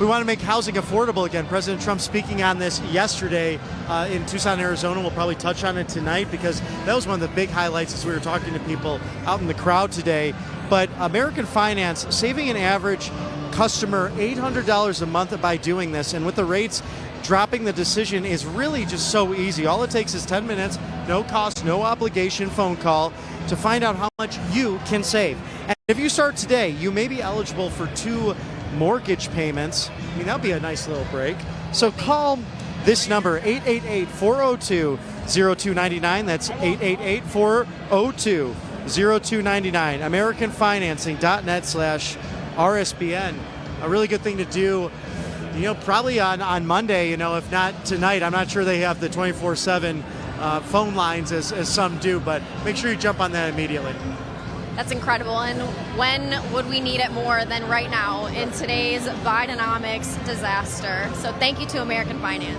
we want to make housing affordable again. President Trump speaking on this yesterday in Tucson, Arizona. We'll probably touch on it tonight because that was one of the big highlights as we were talking to people out in the crowd today. But American Finance saving an average customer $800 a month by doing this, and with the rates dropping, the decision is really just so easy. All it takes is 10 minutes, no cost, no obligation phone call to find out how much you can save. And if you start today, you may be eligible for 2 mortgage payments. I mean, that'd be a nice little break. So call this number, 888-402-0299. That's 888-402-0299. AmericanFinancing.net/RSBN. A really good thing to do, probably on Monday, if not tonight. I'm not sure they have the 24/7 phone lines as some do, but make sure you jump on that immediately. That's incredible. And when would we need it more than right now in today's Bidenomics disaster? So thank you to American Finance.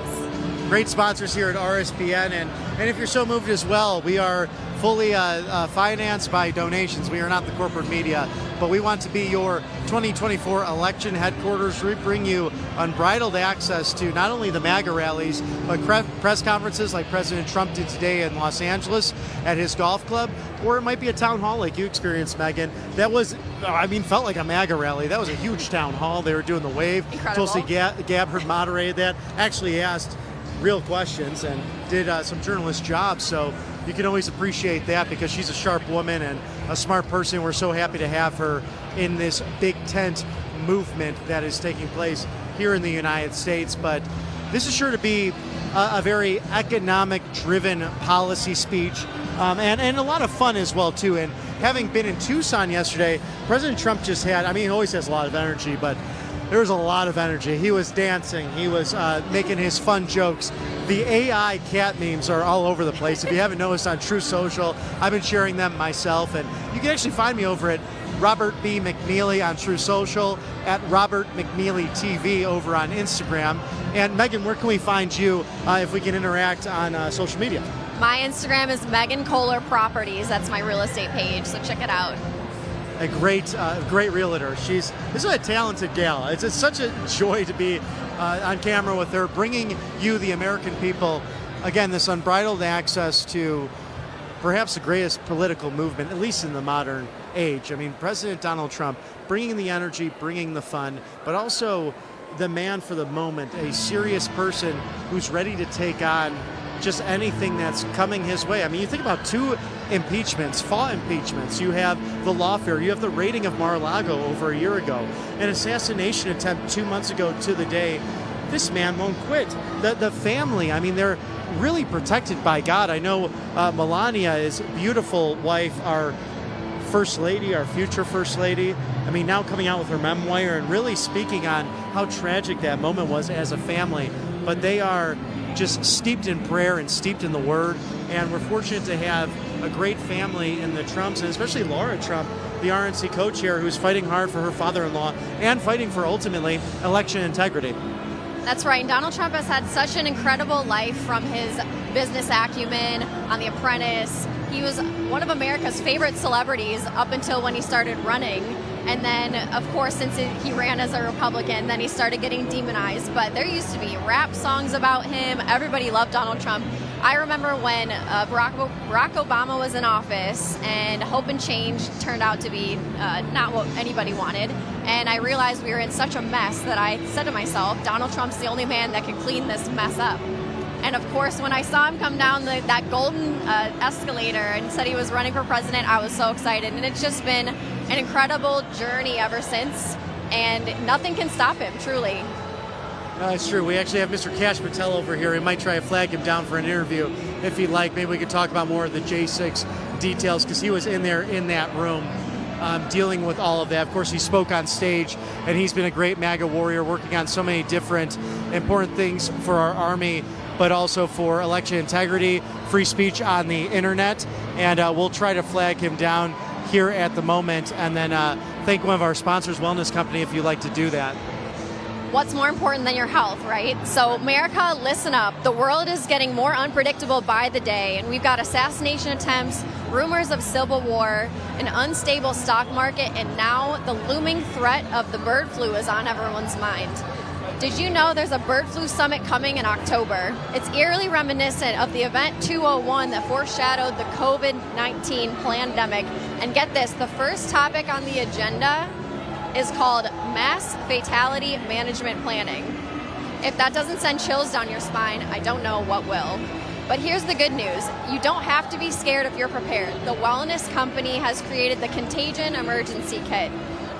Great sponsors here at RSBN. And if you're so moved as well, we are fully financed by donations. We are not the corporate media, but we want to be your 2024 election headquarters. We bring you unbridled access to not only the MAGA rallies, but press conferences like President Trump did today in Los Angeles at his golf club, or it might be a town hall like you experienced, Megan. That was, felt like a MAGA rally. That was a huge town hall. They were doing the wave. Incredible. Tulsi Gabbard moderated that, actually asked real questions and did some journalist jobs. So you can always appreciate that because she's a sharp woman and a smart person. We're so happy to have her in this big tent movement that is taking place here in the United States. But this is sure to be a very economic-driven policy speech and a lot of fun as well, too. And having been in Tucson yesterday, President Trump just had, he always has a lot of energy, but there was a lot of energy. He was dancing. He was making his fun jokes. The AI cat memes are all over the place. If you haven't noticed on True Social, I've been sharing them myself. And you can actually find me over at Robert B. McNeely on True Social, at Robert McNeely TV over on Instagram. And Megan, where can we find you if we can interact on social media? My Instagram is Megan Kohler Properties. That's my real estate page, so check it out. A great realtor. This is a talented gal. It's such a joy to be on camera with her, bringing you, the American people, again, this unbridled access to perhaps the greatest political movement, at least in the modern age. President Donald Trump bringing the energy, bringing the fun, but also the man for the moment, a serious person who's ready to take on just anything that's coming his way. You think about 2 impeachments, fall impeachments. You have the lawfare. You have the raiding of Mar-a-Lago over a year ago. An assassination attempt 2 months ago to the day. This man won't quit. The family, they're really protected by God. I know Melania, his beautiful wife, our First Lady, our future First Lady, now coming out with her memoir and really speaking on how tragic that moment was as a family. But they are just steeped in prayer and steeped in the Word. And we're fortunate to have a great family in the Trumps, and especially Laura Trump, the RNC co-chair, who's fighting hard for her father-in-law and fighting for, ultimately, election integrity. That's right. Donald Trump has had such an incredible life, from his business acumen on The Apprentice. He was one of America's favorite celebrities up until when he started running. And then, of course, since he ran as a Republican, then he started getting demonized. But there used to be rap songs about him. Everybody loved Donald Trump. I remember when Barack Obama was in office and Hope and Change turned out to be not what anybody wanted. And I realized we were in such a mess that I said to myself, Donald Trump's the only man that can clean this mess up. And of course, when I saw him come down that golden escalator and said he was running for president, I was so excited. And it's just been an incredible journey ever since. And nothing can stop him, truly. No, that's true. We actually have Mr. Kash Patel over here. We might try to flag him down for an interview if he'd like. Maybe we could talk about more of the J6 details because he was in there in that room dealing with all of that. Of course, he spoke on stage, and he's been a great MAGA warrior working on so many different important things for our Army, but also for election integrity, free speech on the internet, and we'll try to flag him down here at the moment, and then thank one of our sponsors, Wellness Company, if you'd like to do that. What's more important than your health, right? So America, listen up. The world is getting more unpredictable by the day, and we've got assassination attempts, rumors of civil war, an unstable stock market, and now the looming threat of the bird flu is on everyone's mind. Did you know there's a bird flu summit coming in October? It's eerily reminiscent of the event 201 that foreshadowed the COVID-19 pandemic. And get this, the first topic on the agenda is called Mass Fatality Management Planning. If that doesn't send chills down your spine, I don't know what will. But here's the good news. You don't have to be scared if you're prepared. The Wellness Company has created the Contagion Emergency Kit,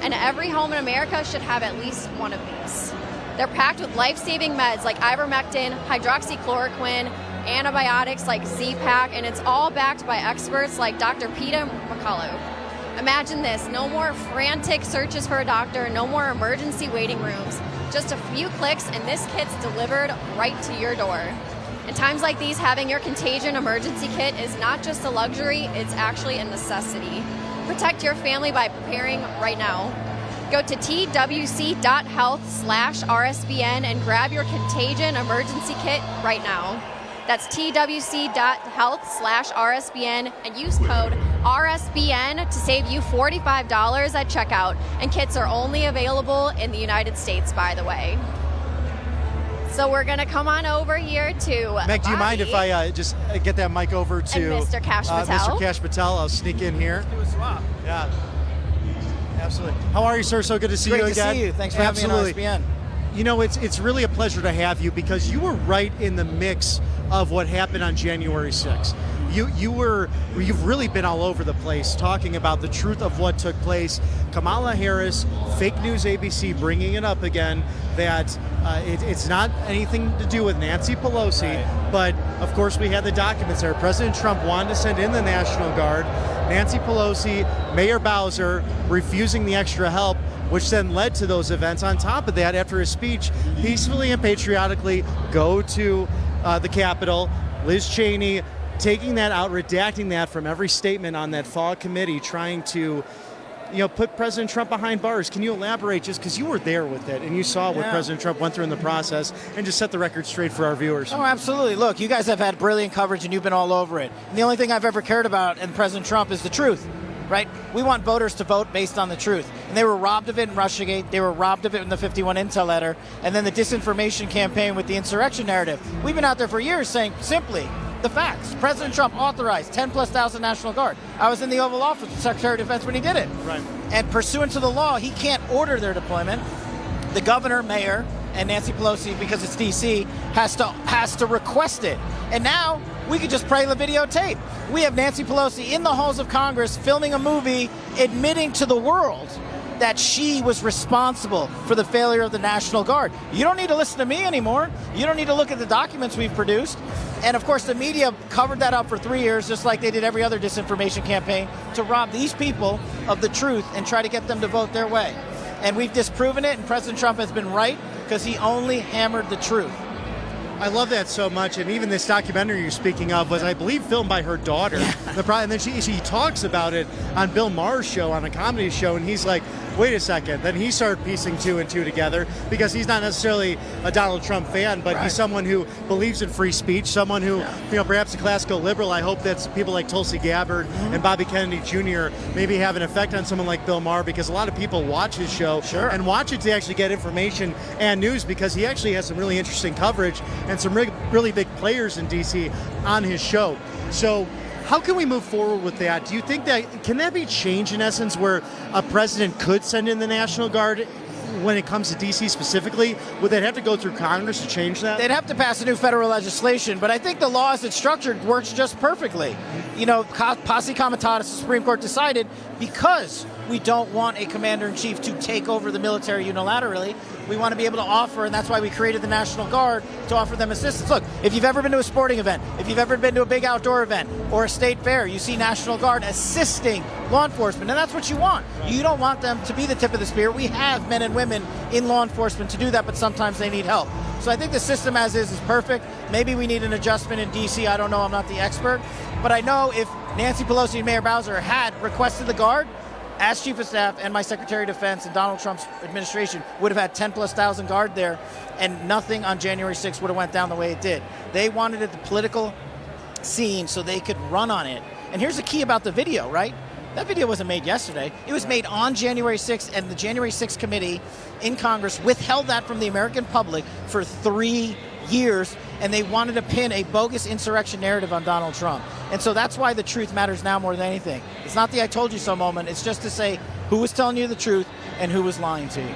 and every home in America should have at least one of these. They're packed with life-saving meds like ivermectin, hydroxychloroquine, antibiotics like Z-Pak, and it's all backed by experts like Dr. Pia VPN. Imagine this, no more frantic searches for a doctor, no more emergency waiting rooms. Just a few clicks and this kit's delivered right to your door. In times like these, having your Contagion Emergency Kit is not just a luxury, it's actually a necessity. Protect your family by preparing right now. Go to twc.health/RSBN and grab your Contagion Emergency Kit right now. That's twc.health/RSBN and use code RSBN to save you $45 at checkout. And kits are only available in the United States, by the way. So we're going to come on over here to Meg, do you mind if I just get that mic over to Mr. Kash Patel? Mr. Kash Patel, I'll sneak in here. Do a swap. Yeah, absolutely. How are you, sir? So good to see you again. Great to see you. Thanks for having me on RSBN. You know, it's really a pleasure to have you because you were right in the mix of what happened on January 6th. You've really been all over the place talking about the truth of what took place. Kamala Harris, fake news ABC, bringing it up again that it's not anything to do with Nancy Pelosi, right. But of course we had the documents there. President Trump wanted to send in the National Guard. Nancy Pelosi, Mayor Bowser refusing the extra help, which then led to those events. On top of that, after his speech, peacefully and patriotically go to the Capitol, Liz Cheney taking that out, redacting that from every statement on that FAW committee, trying to, put President Trump behind bars. Can you elaborate, just because you were there with it and you saw what President Trump went through in the process, and just set the record straight for our viewers? Oh, absolutely. Look, you guys have had brilliant coverage and you've been all over it. And the only thing I've ever cared about in President Trump is the truth, right? We want voters to vote based on the truth. And they were robbed of it in Russiagate. They were robbed of it in the 51 Intel letter. And then the disinformation campaign with the insurrection narrative. We've been out there for years saying simply the facts. President Trump authorized 10,000+ National Guard. I was in the Oval Office with the Secretary of Defense when he did it. Right. And pursuant to the law, he can't order their deployment. The governor, mayor, and Nancy Pelosi, because it's D.C., has to request it. And now we could just play the videotape. We have Nancy Pelosi in the halls of Congress filming a movie admitting to the world that she was responsible for the failure of the National Guard. You don't need to listen to me anymore. You don't need to look at the documents we've produced. And of course, the media covered that up for 3 years, just like they did every other disinformation campaign, to rob these people of the truth and try to get them to vote their way. And we've disproven it, and President Trump has been right because he only hammered the truth. I love that so much, and even this documentary you're speaking of was, I believe, filmed by her daughter. And then she talks about it on Bill Maher's show, on a comedy show, and he's like, wait a second. Then he started piecing two and two together, because he's not necessarily a Donald Trump fan, but he's someone who believes in free speech, someone who, perhaps a classical liberal. I hope that people like Tulsi Gabbard and Bobby Kennedy Jr. maybe have an effect on someone like Bill Maher, because a lot of people watch his show and watch it to actually get information and news, because he actually has some really interesting coverage and some really big players in D.C. on his show. So how can we move forward with that? Do you think can that be changed in essence, where a president could send in the National Guard when it comes to D.C. specifically? Would that have to go through Congress to change that? They'd have to pass a new federal legislation, but I think the law as it's structured works just perfectly. Posse comitatus, the Supreme Court decided, because we don't want a commander-in-chief to take over the military unilaterally. We want to be able to offer, and that's why we created the National Guard, to offer them assistance. Look, if you've ever been to a sporting event, if you've ever been to a big outdoor event or a state fair, you see National Guard assisting law enforcement, and that's what you want. You don't want them to be the tip of the spear. We have men and women in law enforcement to do that, but sometimes they need help. So I think the system as is perfect. Maybe we need an adjustment in D.C. I don't know. I'm not the expert. But I know if Nancy Pelosi and Mayor Bowser had requested the Guard, as Chief of Staff and my Secretary of Defense and Donald Trump's administration would have had 10,000+ Guard there, and nothing on January 6th would have went down the way it did. They wanted it the political scene so they could run on it. And here's the key about the video, right? That video wasn't made yesterday. It was made on January 6th, and the January 6th committee in Congress withheld that from the American public for 3 years, and they wanted to pin a bogus insurrection narrative on Donald Trump. And so that's why the truth matters now more than anything. It's not the I told you so moment. It's just to say who was telling you the truth and who was lying to you.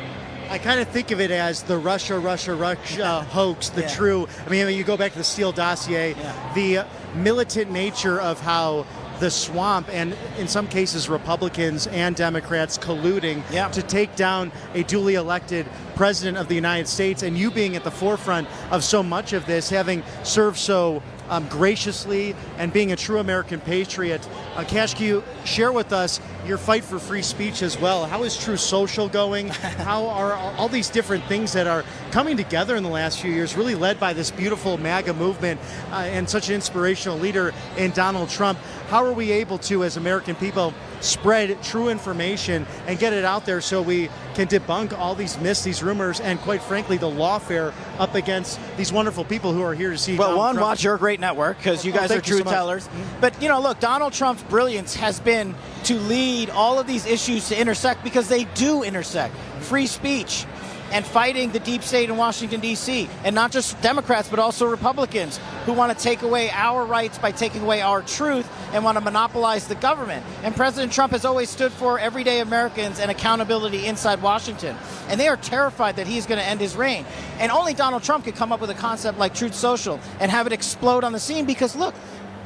I kind of think of it as the Russia hoax, the true. I mean, you go back to the Steele dossier, the militant nature of how the swamp, and in some cases Republicans and Democrats colluding to take down a duly elected president of the United States, and you being at the forefront of so much of this, having served so graciously and being a true American patriot. Kash, can you share with us your fight for free speech as well? How is True Social going? How are all these different things that are coming together in the last few years, really led by this beautiful MAGA movement and such an inspirational leader in Donald Trump? How are we able to, as American people, spread true information and get it out there so we can debunk all these myths, these rumors, and quite frankly, the lawfare up against these wonderful people who are here to see Well, Donald Trump. watch your great network, because you guys are true tellers. But, look, Donald Trump's brilliance has been to lead all of these issues to intersect, because they do intersect. Free speech and fighting the deep state in Washington, D.C., and not just Democrats, but also Republicans who want to take away our rights by taking away our truth and want to monopolize the government. And President Trump has always stood for everyday Americans and accountability inside Washington. And they are terrified that he's going to end his reign. And only Donald Trump could come up with a concept like Truth Social and have it explode on the scene, because, look,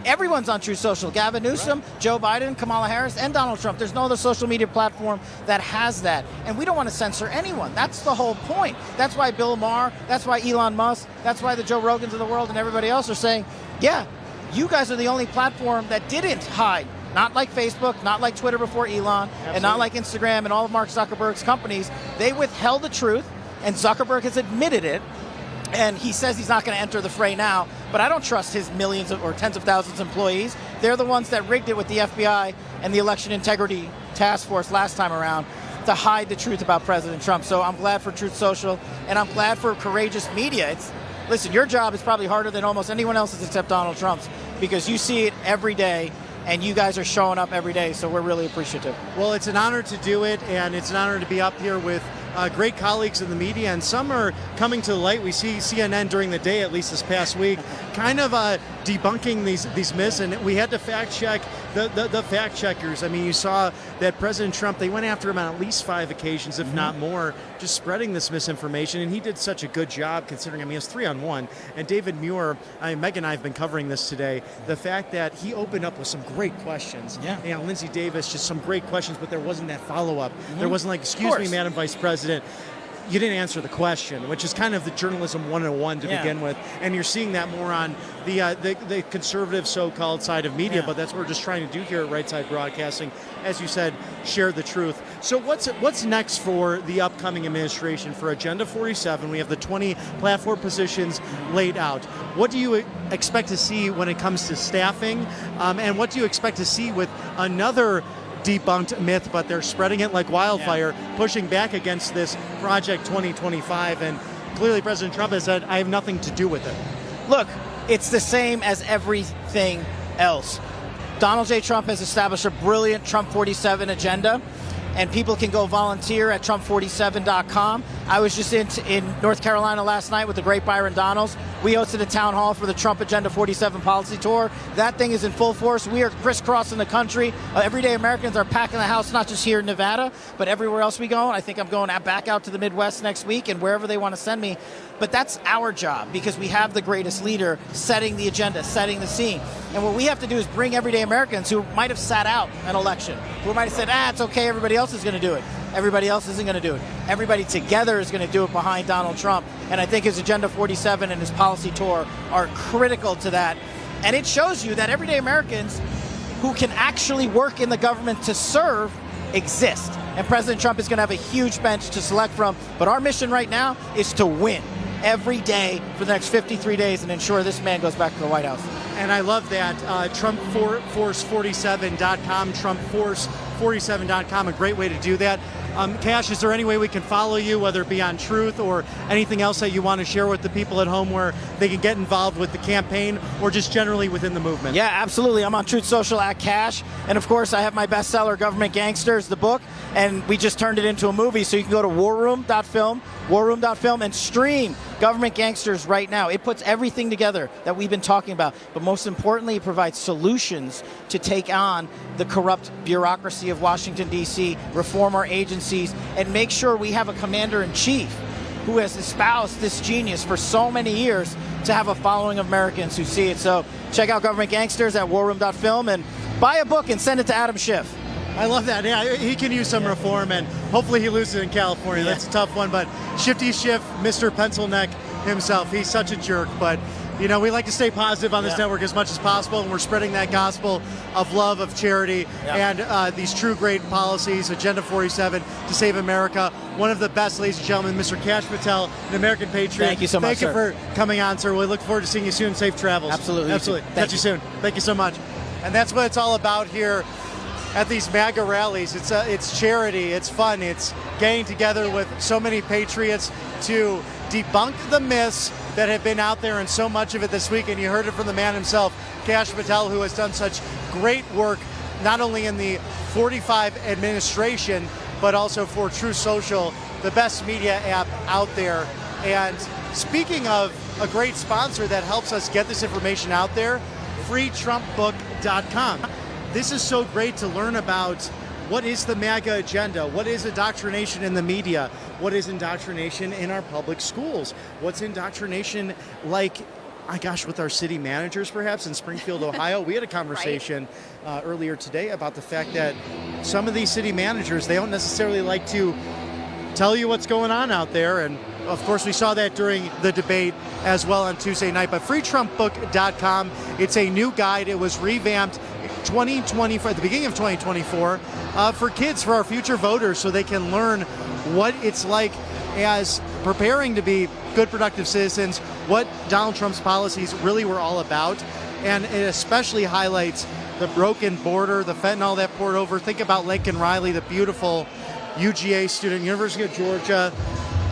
everyone's on True Social. Gavin Newsom, Joe Biden, Kamala Harris, and Donald Trump. There's no other social media platform that has that. And we don't want to censor anyone. That's the whole point. That's why Bill Maher, that's why Elon Musk, that's why the Joe Rogans of the world and everybody else are saying, yeah, you guys are the only platform that didn't hide. Not like Facebook, not like Twitter before Elon, and not like Instagram and all of Mark Zuckerberg's companies. They withheld the truth, and Zuckerberg has admitted it. And he says he's not going to enter the fray now, but I don't trust his millions or tens of thousands of employees. They're the ones that rigged it with the FBI and the Election Integrity Task Force last time around to hide the truth about President Trump. So I'm glad for Truth Social, and I'm glad for courageous media. Listen, your job is probably harder than almost anyone else's except Donald Trump's, because you see it every day, and you guys are showing up every day, so we're really appreciative. Well, it's an honor to do it, and it's an honor to be up here with great colleagues in the media, and some are coming to the light. We see CNN during the day, at least this past week, kind of debunking these myths, and we had to fact check the fact checkers. I mean, you saw that President Trump, they went after him on at least 5 occasions, if not more, just spreading this misinformation, and he did such a good job considering, I mean, he was 3-on-1, and David Muir, Meg and I have been covering this today, the fact that he opened up with some great questions. Lindsey Davis, just some great questions, but there wasn't that follow-up. There wasn't like, excuse me, Madam Vice President, you didn't answer the question, which is kind of the journalism 101 to begin with, and you're seeing that more on the conservative so-called side of media, but that's what we're just trying to do here at Right Side Broadcasting. As you said, share the truth. So what's next for the upcoming administration? For Agenda 47, we have the 20 platform positions laid out. What do you expect to see when it comes to staffing, and what do you expect to see with another debunked myth, but they're spreading it like wildfire, pushing back against this Project 2025, and clearly President Trump has said, I have nothing to do with it. Look, it's the same as everything else. Donald J. Trump has established a brilliant Trump 47 agenda, and people can go volunteer at Trump47.com. I was just in North Carolina last night with the great Byron Donalds. We hosted a town hall for the Trump Agenda 47 policy tour. That thing is in full force. We are crisscrossing the country. Everyday Americans are packing the house, not just here in Nevada, but everywhere else we go. I think I'm going back out to the Midwest next week and wherever they want to send me. But that's our job because we have the greatest leader setting the agenda, setting the scene. And what we have to do is bring everyday Americans who might have sat out an election, who might have said, it's okay, everybody else is going to do it. Everybody else isn't going to do it. Everybody together is going to do it behind Donald Trump. And I think his Agenda 47 and his policy tour are critical to that. And it shows you that everyday Americans who can actually work in the government to serve exist. And President Trump is going to have a huge bench to select from. But our mission right now is to win every day for the next 53 days and ensure this man goes back to the White House. And I love that. TrumpForce47.com, TrumpForce47.com, a great way to do that. Kash, is there any way we can follow you, whether it be on Truth or anything else that you want to share with the people at home where they can get involved with the campaign or just generally within the movement? Yeah, absolutely. I'm on Truth Social at Kash. And of course, I have my bestseller, Government Gangsters, the book, and we just turned it into a movie. So you can go to warroom.film and stream Government Gangsters right now. It puts everything together that we've been talking about, but most importantly, it provides solutions to take on the corrupt bureaucracy of Washington, D.C., reform our agencies, and make sure we have a commander-in-chief who has espoused this genius for so many years to have a following of Americans who see it. So check out Government Gangsters at warroom.film and buy a book and send it to Adam Schiff. I love that. Yeah, he can use some reform, and hopefully he loses in California. That's a tough one, but Shifty Schiff, Mr. Pencil Neck himself, he's such a jerk, but we like to stay positive on this network as much as possible, and we're spreading that gospel of love, of charity, and these true great policies, Agenda 47 to save America. One of the best, ladies and gentlemen, Mr. Kash Patel, an American patriot. Thank you so much, Thank you for coming on, sir. We look forward to seeing you soon. Safe travels. Absolutely. Catch you soon. Thank you so much. And that's what it's all about here at these MAGA rallies. It's charity, it's fun, it's getting together with so many patriots to debunk the myths that have been out there, and so much of it this week. And you heard it from the man himself, Kash Patel, who has done such great work, not only in the 45 administration, but also for Truth Social, the best media app out there. And speaking of a great sponsor that helps us get this information out there, freetrumpbook.com. This is so great to learn about what is the MAGA agenda, what is indoctrination in the media, what is indoctrination in our public schools, what's indoctrination like, with our city managers perhaps in Springfield, Ohio. We had a conversation earlier today about the fact that some of these city managers, they don't necessarily like to tell you what's going on out there, and of course we saw that during the debate as well on Tuesday night. But freetrumpbook.com, it's a new guide. It was revamped 2024, at the beginning of 2024, for kids, for our future voters, so they can learn what it's like as preparing to be good, productive citizens, what Donald Trump's policies really were all about. And it especially highlights the broken border, the fentanyl that poured over. Think about Lincoln Riley, the beautiful UGA student, University of Georgia,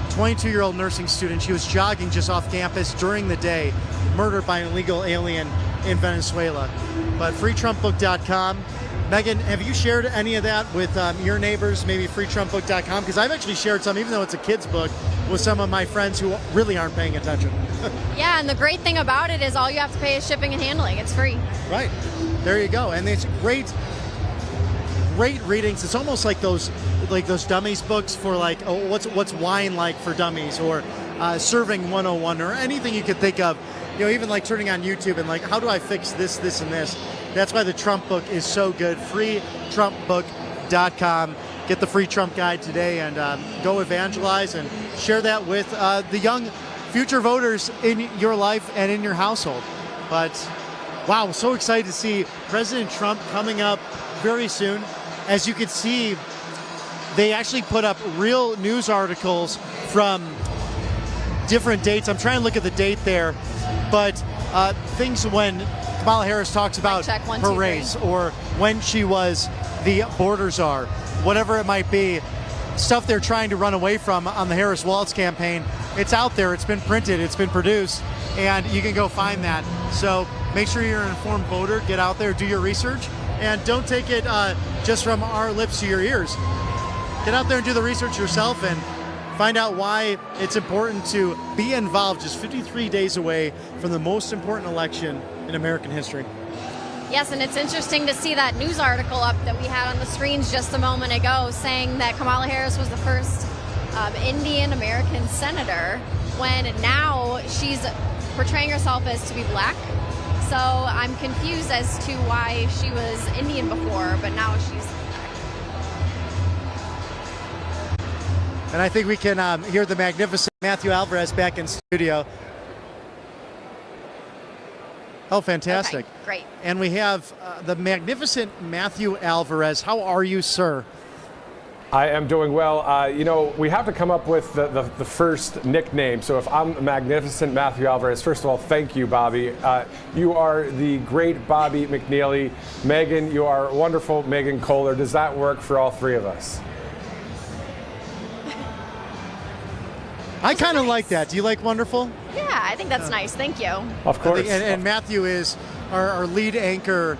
22-year-old nursing student. She was jogging just off campus during the day, murdered by an illegal alien in Venezuela. But freetrumpbook.com. Megan, have you shared any of that with your neighbors, maybe freetrumpbook.com? Because I've actually shared some, even though it's a kid's book, with some of my friends who really aren't paying attention. Yeah, and the great thing about it is all you have to pay is shipping and handling. It's free. Right. There you go. And it's great readings. It's almost like those dummies books for what's wine like for dummies, or serving 101, or anything you could think of. Even like turning on YouTube and how do I fix this, this, and this? That's why the Trump book is so good. freetrumpbook.com. Get the free Trump guide today and go evangelize and share that with the young future voters in your life and in your household. But wow, so excited to see President Trump coming up very soon. As you can see, they actually put up real news articles from different dates. I'm trying to look at the date there, but things when Kamala Harris talks about her race, or when she was the border czar, whatever it might be, stuff they're trying to run away from on the Harris-Walz campaign. It's out there, it's been printed, it's been produced, and you can go find that. So make sure you're an informed voter, get out there, do your research, and don't take it just from our lips to your ears. Get out there and do the research yourself, and find out why it's important to be involved just 53 days away from the most important election in American history. Yes, and it's interesting to see that news article up that we had on the screens just a moment ago saying that Kamala Harris was the first Indian American senator, when now she's portraying herself as to be black. So I'm confused as to why she was Indian before, but now she's black. And I think we can hear the magnificent Matthew Alvarez back in studio. Oh, fantastic. Okay, great. And we have the magnificent Matthew Alvarez. How are you, sir? I am doing well. You know, we have to come up with the first nickname. So if I'm Magnificent Matthew Alvarez, first of all, thank you, Bobby. You are the great Bobby McNeely. Megan, you are wonderful Megan Kohler. Does that work for all three of us? I kind of like that. Do you like wonderful? Yeah, I think that's nice. Thank you. Of course. And Matthew is our lead anchor,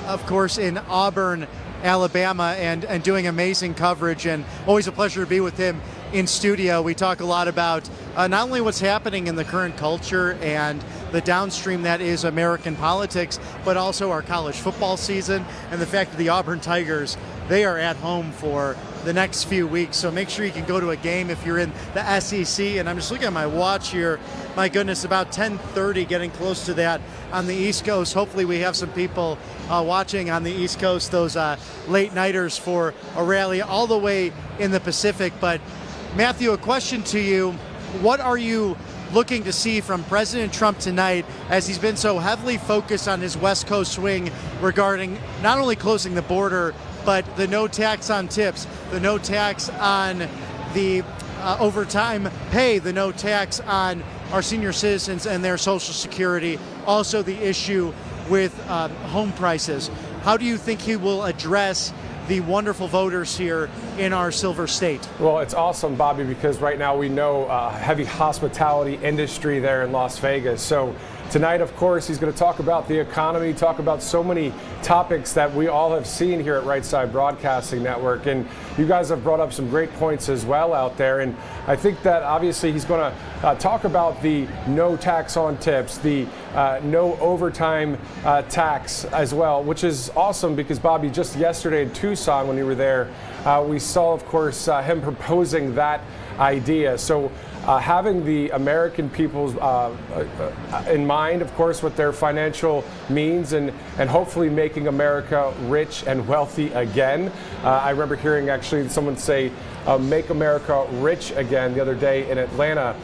of course, in Auburn, Alabama, and doing amazing coverage, and always a pleasure to be with him in studio. We talk a lot about not only what's happening in the current culture and the downstream that is American politics, but also our college football season and the fact that the Auburn Tigers, they are at home for the next few weeks. So make sure you can go to a game if you're in the SEC. And I'm just looking at my watch here. My goodness, about 10:30, getting close to that on the East Coast. Hopefully we have some people watching on the East Coast, those late nighters for a rally all the way in the Pacific. But Matthew, a question to you. What are you looking to see from President Trump tonight, as he's been so heavily focused on his West Coast swing regarding not only closing the border, but the no tax on tips, the no tax on the overtime pay, the no tax on our senior citizens and their Social Security, also the issue with home prices. How do you think he will address the wonderful voters here in our Silver State? Well, it's awesome, Bobby, because right now we know heavy hospitality industry there in Las Vegas. So tonight, of course, he's going to talk about the economy, talk about so many topics that we all have seen here at Right Side Broadcasting Network. And you guys have brought up some great points as well out there. And I think that obviously he's going to talk about the no tax on tips, the no overtime tax as well, which is awesome because, Bobby, just yesterday in Tucson when you were there, we saw, of course, him proposing that idea. So having the American people in mind, of course, with their financial means and hopefully making America rich and wealthy again. I remember hearing actually someone say, make America rich again the other day in Atlanta,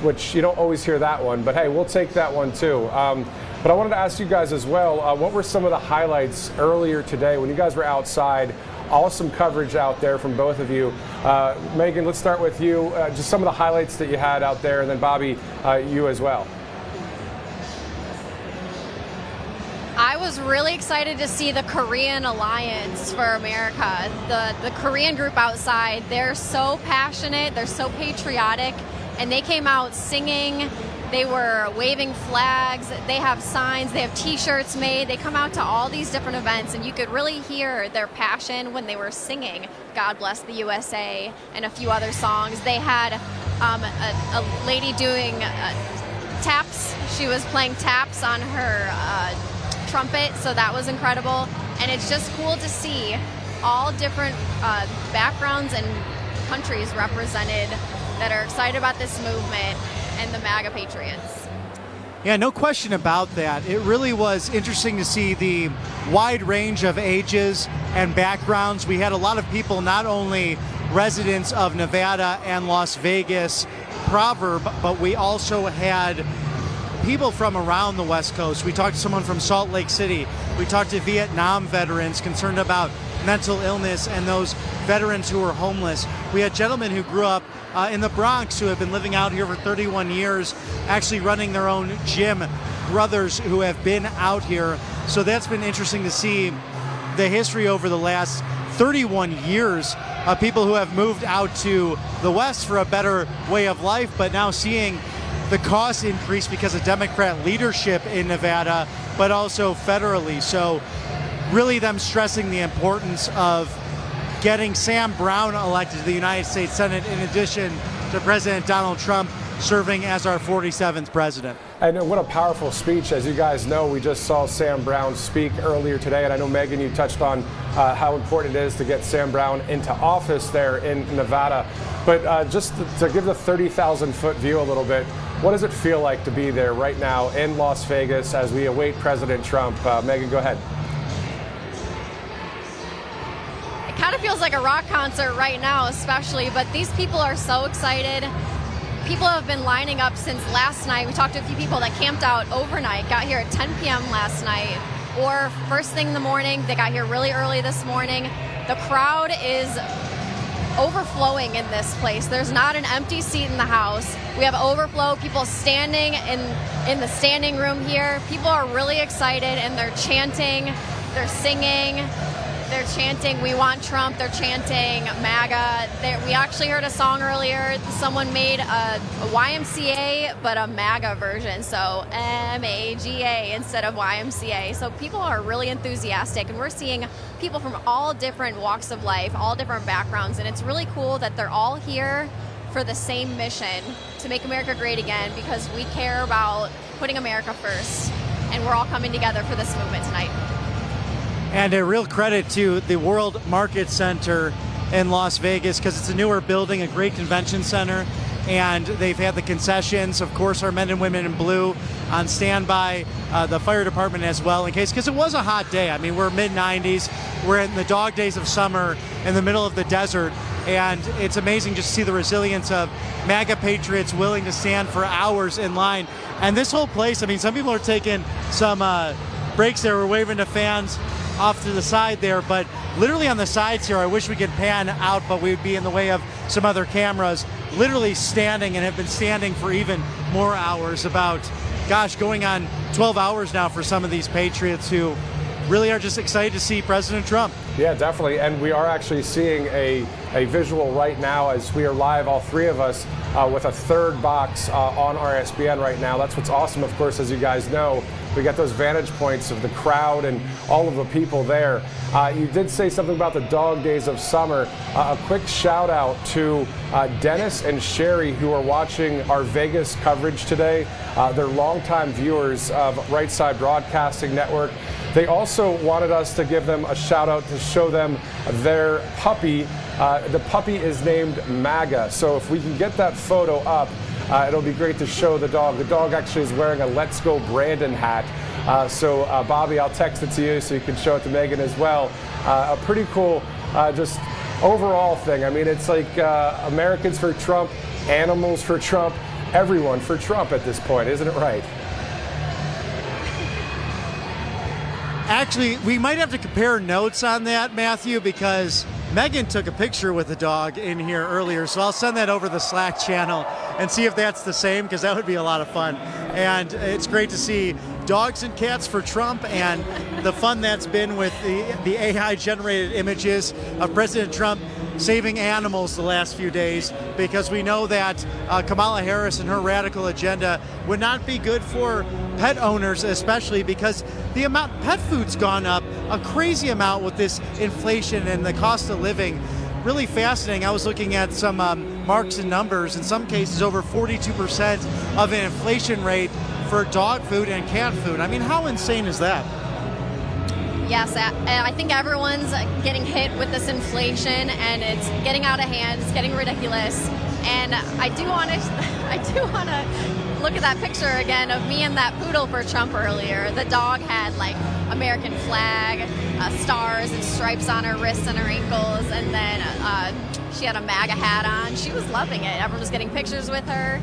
which you don't always hear that one, but hey, we'll take that one too. But I wanted to ask you guys as well, what were some of the highlights earlier today when you guys were outside? Awesome coverage out there from both of you. Megan, let's start with you. Just some of the highlights that you had out there, and then Bobby, you as well. I was really excited to see the Korean Alliance for America. The Korean group outside, they're so passionate, they're so patriotic, and they came out singing. They were waving flags, they have signs, they have t-shirts made. They come out to all these different events, and you could really hear their passion when they were singing God Bless the USA and a few other songs. They had a lady doing taps. She was playing taps on her trumpet, so that was incredible. And it's just cool to see all different backgrounds and countries represented that are excited about this movement and the MAGA Patriots. Yeah, no question about that. It really was interesting to see the wide range of ages and backgrounds. We had a lot of people, not only residents of Nevada and Las Vegas proper, but we also had people from around the West Coast. We talked to someone from Salt Lake City. We talked to Vietnam veterans concerned about mental illness and those veterans who are homeless. We had gentlemen who grew up in the Bronx who have been living out here for 31 years, actually running their own gym, brothers who have been out here. So that's been interesting to see the history over the last 31 years of people who have moved out to the West for a better way of life, but now seeing the cost increase because of Democrat leadership in Nevada, but also federally. So really them stressing the importance of getting Sam Brown elected to the United States Senate in addition to President Donald Trump serving as our 47th president. And what a powerful speech. As you guys know, we just saw Sam Brown speak earlier today, and I know, Megan, you touched on how important it is to get Sam Brown into office there in Nevada. But just to give the 30,000-foot view a little bit, what does it feel like to be there right now in Las Vegas as we await President Trump? Megan, go ahead. It kind of feels like a rock concert right now, especially, but these people are so excited. People have been lining up since last night. We talked to a few people that camped out overnight, got here at 10 p.m. last night, or first thing in the morning. They got here really early this morning. The crowd is overflowing in this place. There's not an empty seat in the house. We have overflow, people standing in the standing room here. People are really excited, and they're chanting, they're singing. They're chanting, "We want Trump." They're chanting MAGA. We actually heard a song earlier. Someone made a YMCA, but a MAGA version. So MAGA instead of YMCA. So people are really enthusiastic, and we're seeing people from all different walks of life, all different backgrounds. And it's really cool that they're all here for the same mission, to make America great again, because we care about putting America first. And we're all coming together for this movement tonight. And a real credit to the World Market Center in Las Vegas, because it's a newer building, a great convention center, and they've had the concessions. Of course, our men and women in blue on standby, the fire department as well, in case, because it was a hot day. I mean, we're mid-90s, we're in the dog days of summer in the middle of the desert, and it's amazing just to see the resilience of MAGA patriots willing to stand for hours in line. And this whole place, I mean, some people are taking some breaks there, we're waving to fans off to the side there, but literally on the sides here, I wish we could pan out, but we would be in the way of some other cameras, literally standing, and have been standing for even more hours, about, gosh, going on 12 hours now for some of these patriots who really are just excited to see President Trump. Yeah, definitely, and we are actually seeing a visual right now as we are live, all three of us, with a third box on RSBN right now. That's what's awesome, of course, as you guys know. We got those vantage points of the crowd and all of the people there. You did say something about the dog days of summer. A quick shout out to Dennis and Sherry, who are watching our Vegas coverage today. They're longtime viewers of Right Side Broadcasting Network. They also wanted us to give them a shout out to show them their puppy. The puppy is named MAGA. So if we can get that photo up, it'll be great to show the dog. The dog actually is wearing a Let's Go Brandon hat. So Bobby, I'll text it to you so you can show it to Megan as well. A pretty cool just overall thing. I mean, it's like Americans for Trump, animals for Trump, everyone for Trump at this point, isn't it right? Actually, we might have to compare notes on that, Matthew, because Megan took a picture with the dog in here earlier, so I'll send that over the Slack channel and see if that's the same, because that would be a lot of fun. And it's great to see dogs and cats for Trump, and the fun that's been with the AI-generated images of President Trump saving animals the last few days, because we know that Kamala Harris and her radical agenda would not be good for pet owners, especially because the amount pet food's gone up a crazy amount with this inflation and the cost of living. Really fascinating. I was looking at some marks and numbers. In some cases, over 42% of an inflation rate for dog food and cat food. I mean, how insane is that? Yes, I think everyone's getting hit with this inflation, and it's getting out of hand. It's getting ridiculous. And I do want to look at that picture again of me and that poodle for Trump earlier. The dog had like American flag, stars and stripes on her wrists and her ankles, and then she had a MAGA hat on. She was loving it. Everyone was getting pictures with her.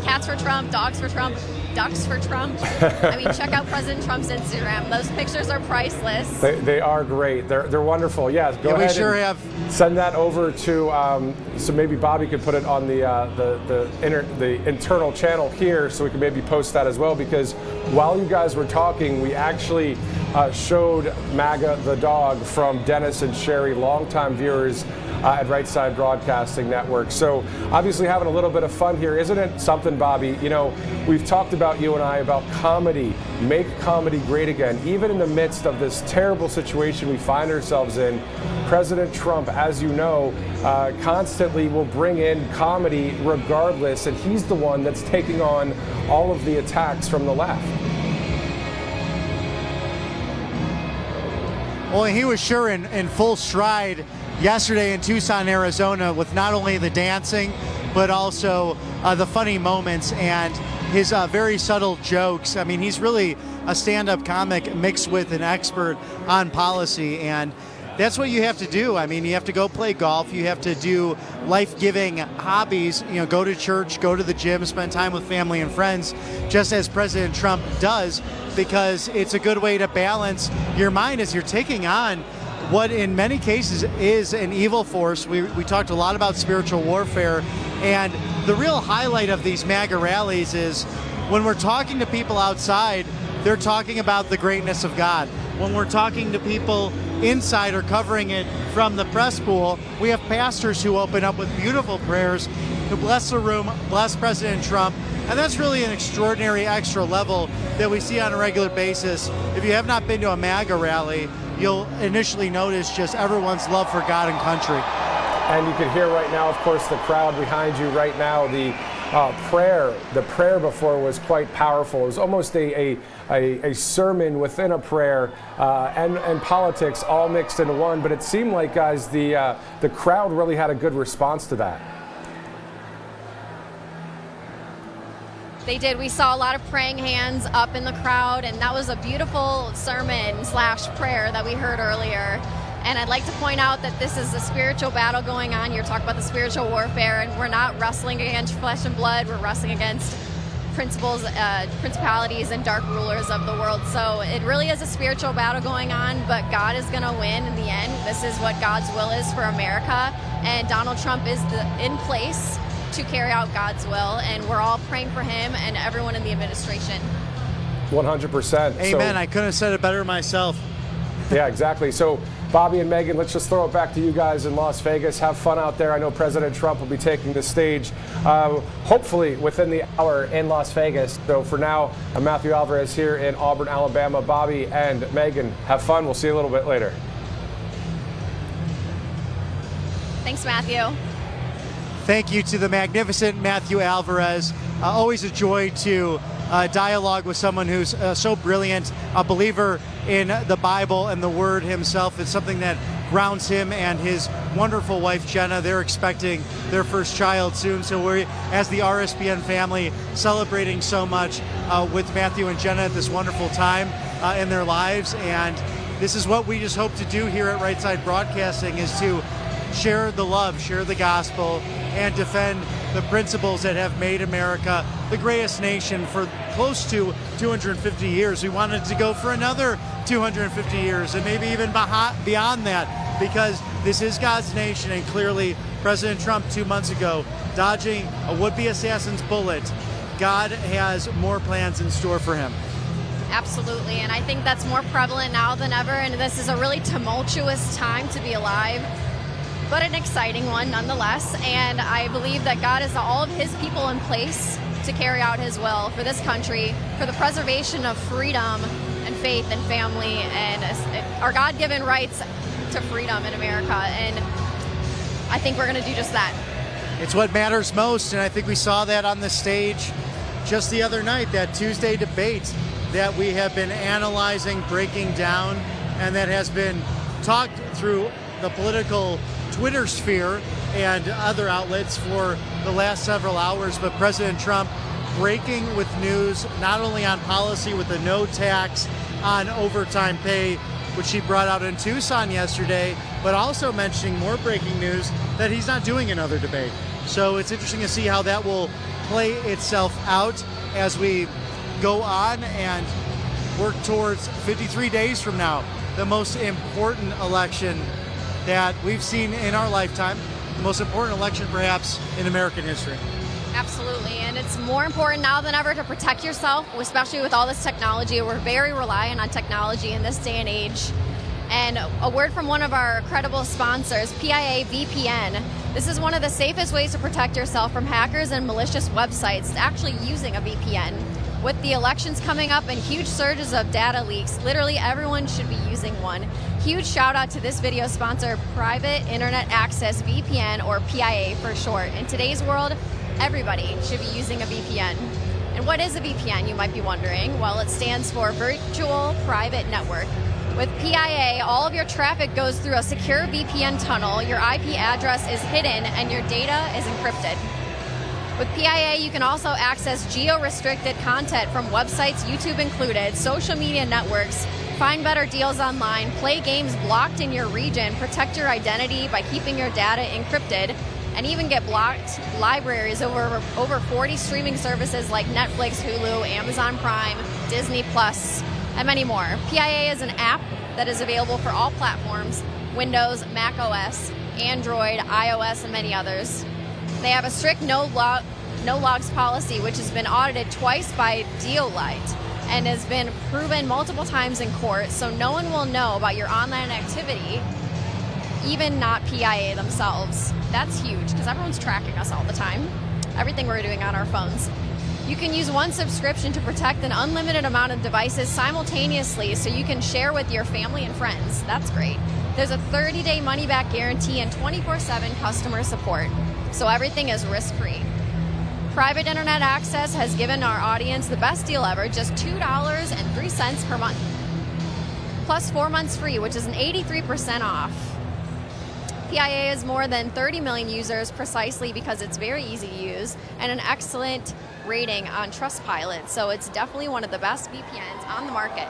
Cats for Trump, dogs for Trump, ducks for Trump. I mean, check out President Trump's Instagram. Those pictures are priceless. They are great. They're wonderful. Yes, go ahead. We sure have. Send that over to so maybe Bobby could put it on the internal channel here, so we can maybe post that as well. Because while you guys were talking, we actually showed MAGA the dog from Dennis and Sherry, longtime viewers at Right Side Broadcasting Network. So obviously having a little bit of fun here. Isn't it something, Bobby? You know, we've talked about, you and I, about comedy. Make comedy great again. Even in the midst of this terrible situation we find ourselves in, President Trump, as you know, constantly will bring in comedy regardless, and he's the one that's taking on all of the attacks from the left. Well, he was sure in full stride yesterday in Tucson, Arizona, with not only the dancing, but also the funny moments and his very subtle jokes. I mean, he's really a stand-up comic mixed with an expert on policy, and that's what you have to do. I mean, you have to go play golf. You have to do life-giving hobbies, you know, go to church, go to the gym, spend time with family and friends, just as President Trump does, because it's a good way to balance your mind as you're taking on what in many cases is an evil force. We talked a lot about spiritual warfare, and the real highlight of these MAGA rallies is when we're talking to people outside, they're talking about the greatness of God. When we're talking to people inside or covering it from the press pool, we have pastors who open up with beautiful prayers, who bless the room, bless President Trump, and that's really an extraordinary extra level that we see on a regular basis. If you have not been to a MAGA rally, you'll initially notice just everyone's love for God and country. And you can hear right now, of course, the crowd behind you right now, the prayer. The prayer before was quite powerful. It was almost a sermon within a prayer, and politics all mixed into one. But it seemed like, guys, the crowd really had a good response to that. They did. We saw a lot of praying hands up in the crowd, and that was a beautiful sermon/prayer that we heard earlier. And I'd like to point out that this is a spiritual battle going on. You're talking about the spiritual warfare, and we're not wrestling against flesh and blood. We're wrestling against principalities and dark rulers of the world. So it really is a spiritual battle going on, but God is going to win in the end. This is what God's will is for America, and Donald Trump is in place to carry out God's will, and we're all praying for him and everyone in the administration. 100%. Amen. I couldn't have said it better myself. Yeah, exactly. So, Bobby and Megan, let's just throw it back to you guys in Las Vegas. Have fun out there. I know President Trump will be taking the stage, hopefully within the hour in Las Vegas. So for now, I'm Matthew Alvarez here in Auburn, Alabama. Bobby and Megan, have fun. We'll see you a little bit later. Thanks, Matthew. Thank you to the magnificent Matthew Alvarez. Always a joy to dialogue with someone who's so brilliant, a believer in the Bible and the Word himself. It's something that grounds him and his wonderful wife, Jenna. They're expecting their first child soon. So we're, as the RSBN family, celebrating so much with Matthew and Jenna at this wonderful time in their lives. And this is what we just hope to do here at Right Side Broadcasting, is to share the love, share the gospel, and defend the principles that have made America the greatest nation for close to 250 years. We wanted to go for another 250 years and maybe even beyond that, because this is God's nation, and clearly President Trump 2 months ago dodging a would-be assassin's bullet, God has more plans in store for him. Absolutely, and I think that's more prevalent now than ever, and this is a really tumultuous time to be alive, but an exciting one nonetheless. And I believe that God has all of his people in place to carry out his will for this country, for the preservation of freedom and faith and family and our God-given rights to freedom in America. And I think we're going to do just that. It's what matters most, and I think we saw that on the stage just the other night, that Tuesday debate that we have been analyzing, breaking down, and that has been talked through the political Twitter sphere and other outlets for the last several hours. But President Trump breaking with news, not only on policy with the no tax on overtime pay, which he brought out in Tucson yesterday, but also mentioning more breaking news that he's not doing another debate. So it's interesting to see how that will play itself out as we go on and work towards 53 days from now, the most important election that we've seen in our lifetime, the most important election perhaps in American history. Absolutely, and it's more important now than ever to protect yourself, especially with all this technology. We're very reliant on technology in this day and age, And a word from one of our credible sponsors, Pia VPN. This is one of the safest ways to protect yourself from hackers and malicious websites, actually using a VPN. With the elections coming up and huge surges of data leaks, literally everyone should be using one. Huge shout out to this video sponsor, Private Internet Access VPN, or PIA for short. In today's world, everybody should be using a VPN. And what is a VPN, you might be wondering? Well, it stands for Virtual Private Network. With PIA, all of your traffic goes through a secure VPN tunnel, your IP address is hidden, and your data is encrypted. With PIA, you can also access geo-restricted content from websites, YouTube included, social media networks, find better deals online, play games blocked in your region, protect your identity by keeping your data encrypted, and even get blocked libraries over 40 streaming services like Netflix, Hulu, Amazon Prime, Disney Plus, and many more. PIA is an app that is available for all platforms, Windows, Mac OS, Android, iOS, and many others. They have a strict no logs policy, which has been audited twice by Deolite and has been proven multiple times in court, so no one will know about your online activity, even not PIA themselves. That's huge, because everyone's tracking us all the time, everything we're doing on our phones. You can use one subscription to protect an unlimited amount of devices simultaneously, so you can share with your family and friends. That's great. There's a 30-day money-back guarantee and 24/7 customer support, so everything is risk-free. Private Internet Access has given our audience the best deal ever, just $2.03 per month, plus 4 months free, which is an 83% off. PIA has more than 30 million users precisely because it's very easy to use and an excellent rating on Trustpilot, so it's definitely one of the best VPNs on the market.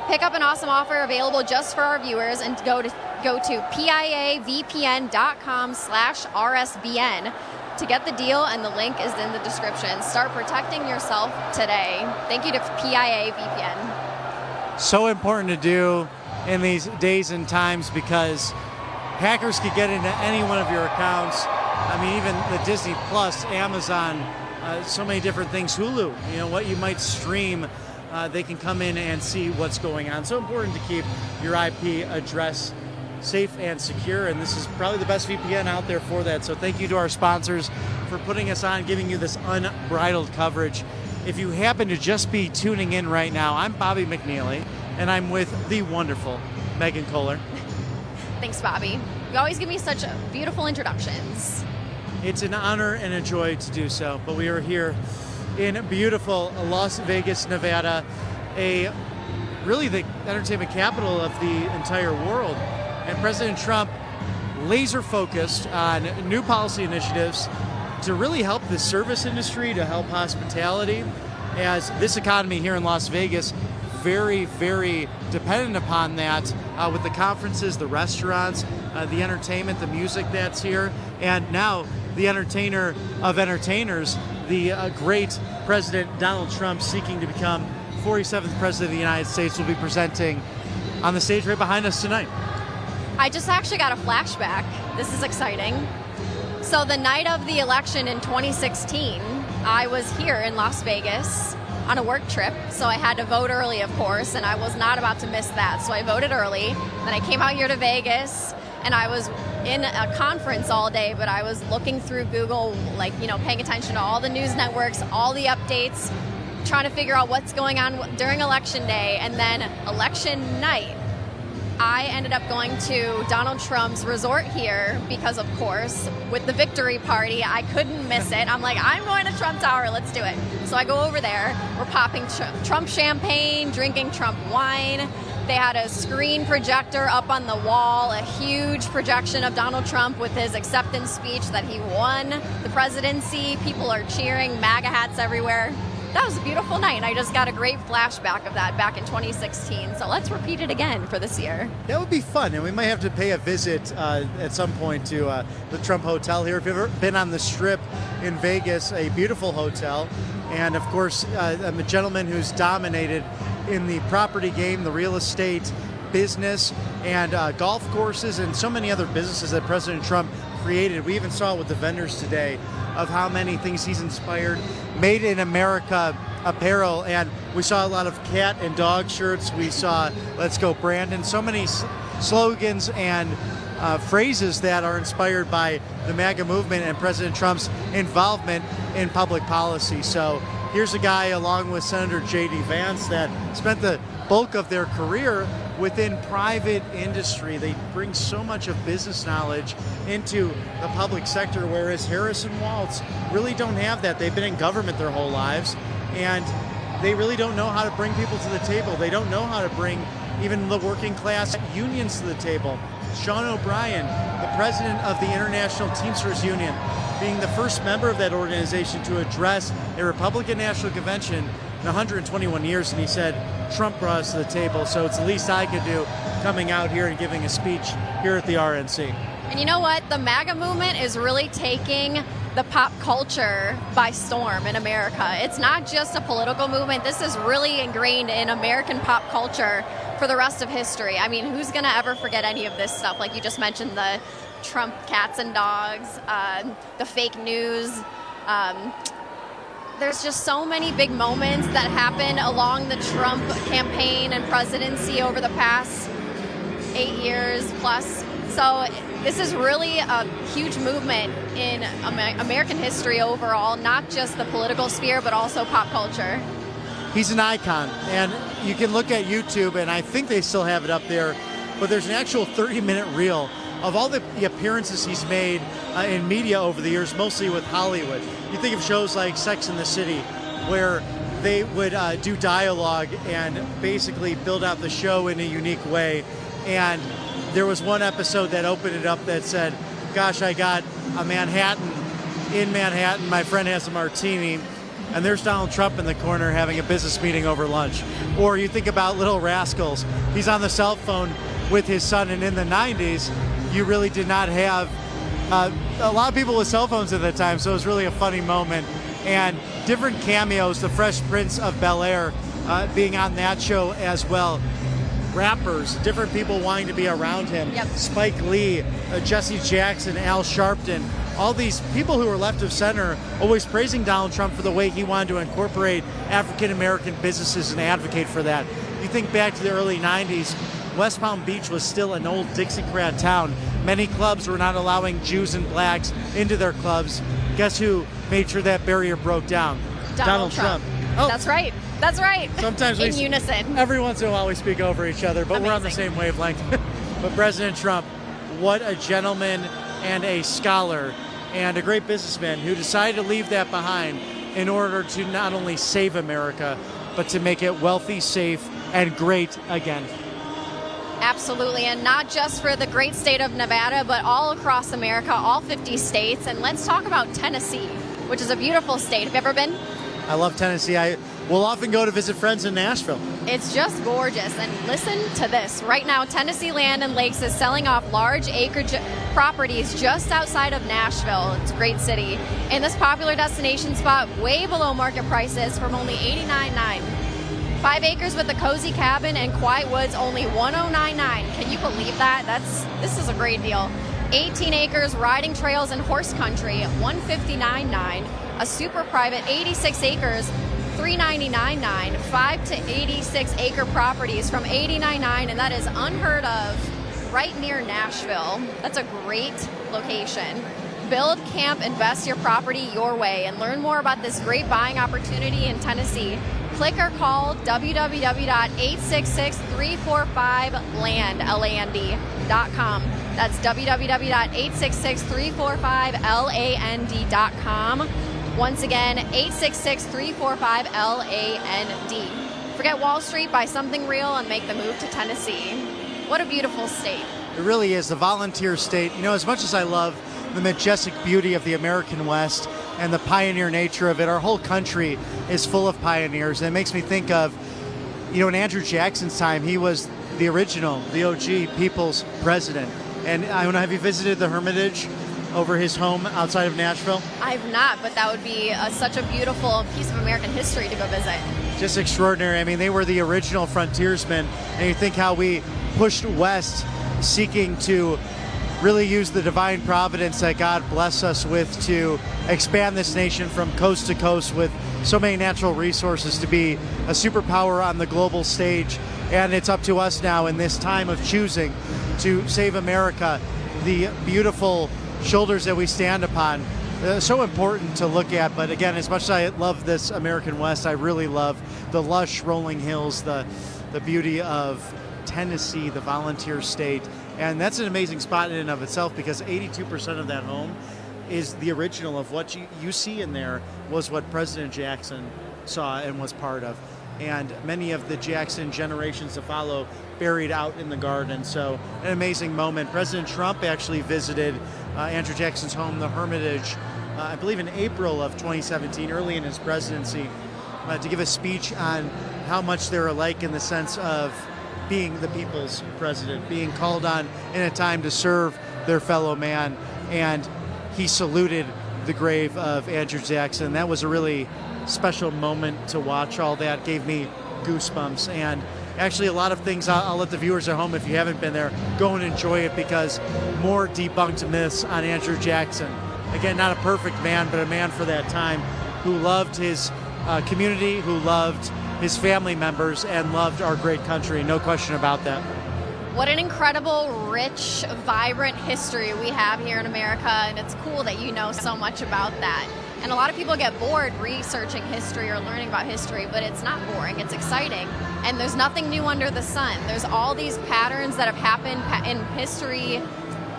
Pick up an awesome offer available just for our viewers and go to piavpn.com/RSBN to get the deal, and the link is in the description. Start protecting yourself today. Thank you to PIA VPN. So important to do in these days and times because hackers could get into any one of your accounts. I mean, even the Disney Plus, Amazon, so many different things, Hulu, you know, what you might stream, they can come in and see what's going on. So important to keep your IP address safe and secure, and this is probably the best VPN out there for that. So thank you to our sponsors for putting us on, giving you this unbridled coverage. If you happen to just be tuning in right now, I'm Bobby McNeely, and I'm with the wonderful Megan Kohler. Thanks, Bobby. You always give me such beautiful introductions. It's an honor and a joy to do so, but we are here in beautiful Las Vegas, Nevada, really the entertainment capital of the entire world. And President Trump laser focused on new policy initiatives to really help the service industry, to help hospitality, as this economy here in Las Vegas, very, very dependent upon that with the conferences, the restaurants, the entertainment, the music that's here, and now the entertainer of entertainers, the great President Donald Trump, seeking to become 47th President of the United States, will be presenting on the stage right behind us tonight. I just actually got a flashback. This is exciting. So the night of the election in 2016, I was here in Las Vegas on a work trip, so I had to vote early, of course, and I was not about to miss that, so I voted early. Then I came out here to Vegas, and I was in a conference all day, but I was looking through Google, like, you know, paying attention to all the news networks, all the updates, trying to figure out what's going on during election day, and then election night. I ended up going to Donald Trump's resort here because, of course, with the victory party, I couldn't miss it. I'm like, I'm going to Trump Tower, let's do it. So I go over there, we're popping Trump champagne, drinking Trump wine. They had a screen projector up on the wall, a huge projection of Donald Trump with his acceptance speech that he won the presidency. People are cheering, MAGA hats everywhere. That was a beautiful night, and I just got a great flashback of that back in 2016. So let's repeat it again for this year. That would be fun, and we might have to pay a visit at some point to the Trump Hotel here. If you've ever been on the Strip in Vegas, a beautiful hotel, and of course, I'm a gentleman who's dominated in the property game, the real estate business, and golf courses, and so many other businesses that President Trump created. We even saw it with the vendors today of how many things he's inspired. Made in America apparel, and we saw a lot of cat and dog shirts. We saw "Let's Go Brandon," so many slogans and phrases that are inspired by the MAGA movement and President Trump's involvement in public policy. So here's a guy along with Senator J.D. Vance that spent the bulk of their career within private industry. They bring so much of business knowledge into the public sector, whereas Harris and Waltz really don't have that. They've been in government their whole lives, and they really don't know how to bring people to the table. They don't know how to bring even the working class unions to the table. Sean O'Brien, the president of the International Teamsters Union, being the first member of that organization to address a Republican National Convention in 121 years, and he said, Trump brought us to the table, so it's the least I could do coming out here and giving a speech here at the RNC. And you know what? The MAGA movement is really taking the pop culture by storm in America. It's not just a political movement. This is really ingrained in American pop culture for the rest of history. I mean, who's going to ever forget any of this stuff? Like you just mentioned, the Trump cats and dogs, the fake news. There's just so many big moments that happen along the Trump campaign and presidency over the past 8 years plus. So this is really a huge movement in American history overall, not just the political sphere, but also pop culture. He's an icon, and you can look at YouTube, and I think they still have it up there, but there's an actual 30-minute reel of all the appearances he's made in media over the years, mostly with Hollywood. You think of shows like Sex and the City, where they would do dialogue and basically build out the show in a unique way. And there was one episode that opened it up that said, gosh, I got a Manhattan. In Manhattan, my friend has a martini, and there's Donald Trump in the corner having a business meeting over lunch. Or you think about Little Rascals. He's on the cell phone with his son, and in the 90s, you really did not have a lot of people with cell phones at the time, so it was really a funny moment. And different cameos, the Fresh Prince of Bel-Air being on that show as well. Rappers, different people wanting to be around him. Yep. Spike Lee, Jesse Jackson, Al Sharpton, all these people who were left of center always praising Donald Trump for the way he wanted to incorporate African-American businesses and advocate for that. You think back to the early 90s, West Palm Beach was still an old Dixiecrat town. Many clubs were not allowing Jews and blacks into their clubs. Guess who made sure that barrier broke down? Donald Trump. Oh. That's right. That's right. Sometimes in unison. Every once in a while we speak over each other, but we're on the same wavelength. But President Trump, what a gentleman and a scholar and a great businessman who decided to leave that behind in order to not only save America, but to make it wealthy, safe, and great again. Absolutely, and not just for the great state of Nevada, but all across America, all 50 states. And let's talk about Tennessee, which is a beautiful state. Have you ever been? I love Tennessee. I will often go to visit friends in Nashville. It's just gorgeous. And listen to this. Right now, Tennessee Land and Lakes is selling off large acreage properties just outside of Nashville. It's a great city. In this popular destination spot, way below market prices from only $89.9. 5 acres with a cozy cabin and quiet woods, only $109.9. Can you believe that? This is a great deal. 18 acres, riding trails and horse country, $159.9. A super private 86 acres, $399.9. 5 to 86 acre properties from $89.9, and that is unheard of. Right near Nashville. That's a great location. Build, camp, invest your property your way, and learn more about this great buying opportunity in Tennessee. Click or call www.866-345-LAND.com. That's www.866-345-LAND.com. Once again, 866-345-LAND. Forget Wall Street, buy something real, and make the move to Tennessee. What a beautiful state. It really is, the volunteer state. You know, as much as I love the majestic beauty of the American West and the pioneer nature of it, our whole country is full of pioneers. And it makes me think of, you know, in Andrew Jackson's time, he was the original, the OG people's president. And I don't know, have you visited the Hermitage over his home outside of Nashville? I've not, but that would be such a beautiful piece of American history to go visit. Just extraordinary. I mean, they were the original frontiersmen. And you think how we pushed west seeking to really use the divine providence that God bless us with to expand this nation from coast to coast with so many natural resources to be a superpower on the global stage. And it's up to us now in this time of choosing to save America, the beautiful shoulders that we stand upon. So important to look at, but again, as much as I love this American West, I really love the lush rolling hills, the beauty of Tennessee, the volunteer state. And that's an amazing spot in and of itself, because 82% of that home is the original of what you see in there was what President Jackson saw and was part of. And many of the Jackson generations to follow buried out in the garden. So an amazing moment. President Trump actually visited Andrew Jackson's home, the Hermitage, I believe in April of 2017, early in his presidency, to give a speech on how much they're alike in the sense of being the people's president, being called on in a time to serve their fellow man. And he saluted the grave of Andrew Jackson. That was a really special moment to watch. All that gave me goosebumps. And actually a lot of things, I'll let the viewers at home, if you haven't been there, go and enjoy it, because more debunked myths on Andrew Jackson. Again, not a perfect man, but a man for that time who loved his community, who loved his family members, and loved our great country. No question about that. What an incredible, rich, vibrant history we have here in America, and it's cool that you know so much about that. And a lot of people get bored researching history or learning about history, but it's not boring, it's exciting. And there's nothing new under the sun. There's all these patterns that have happened in history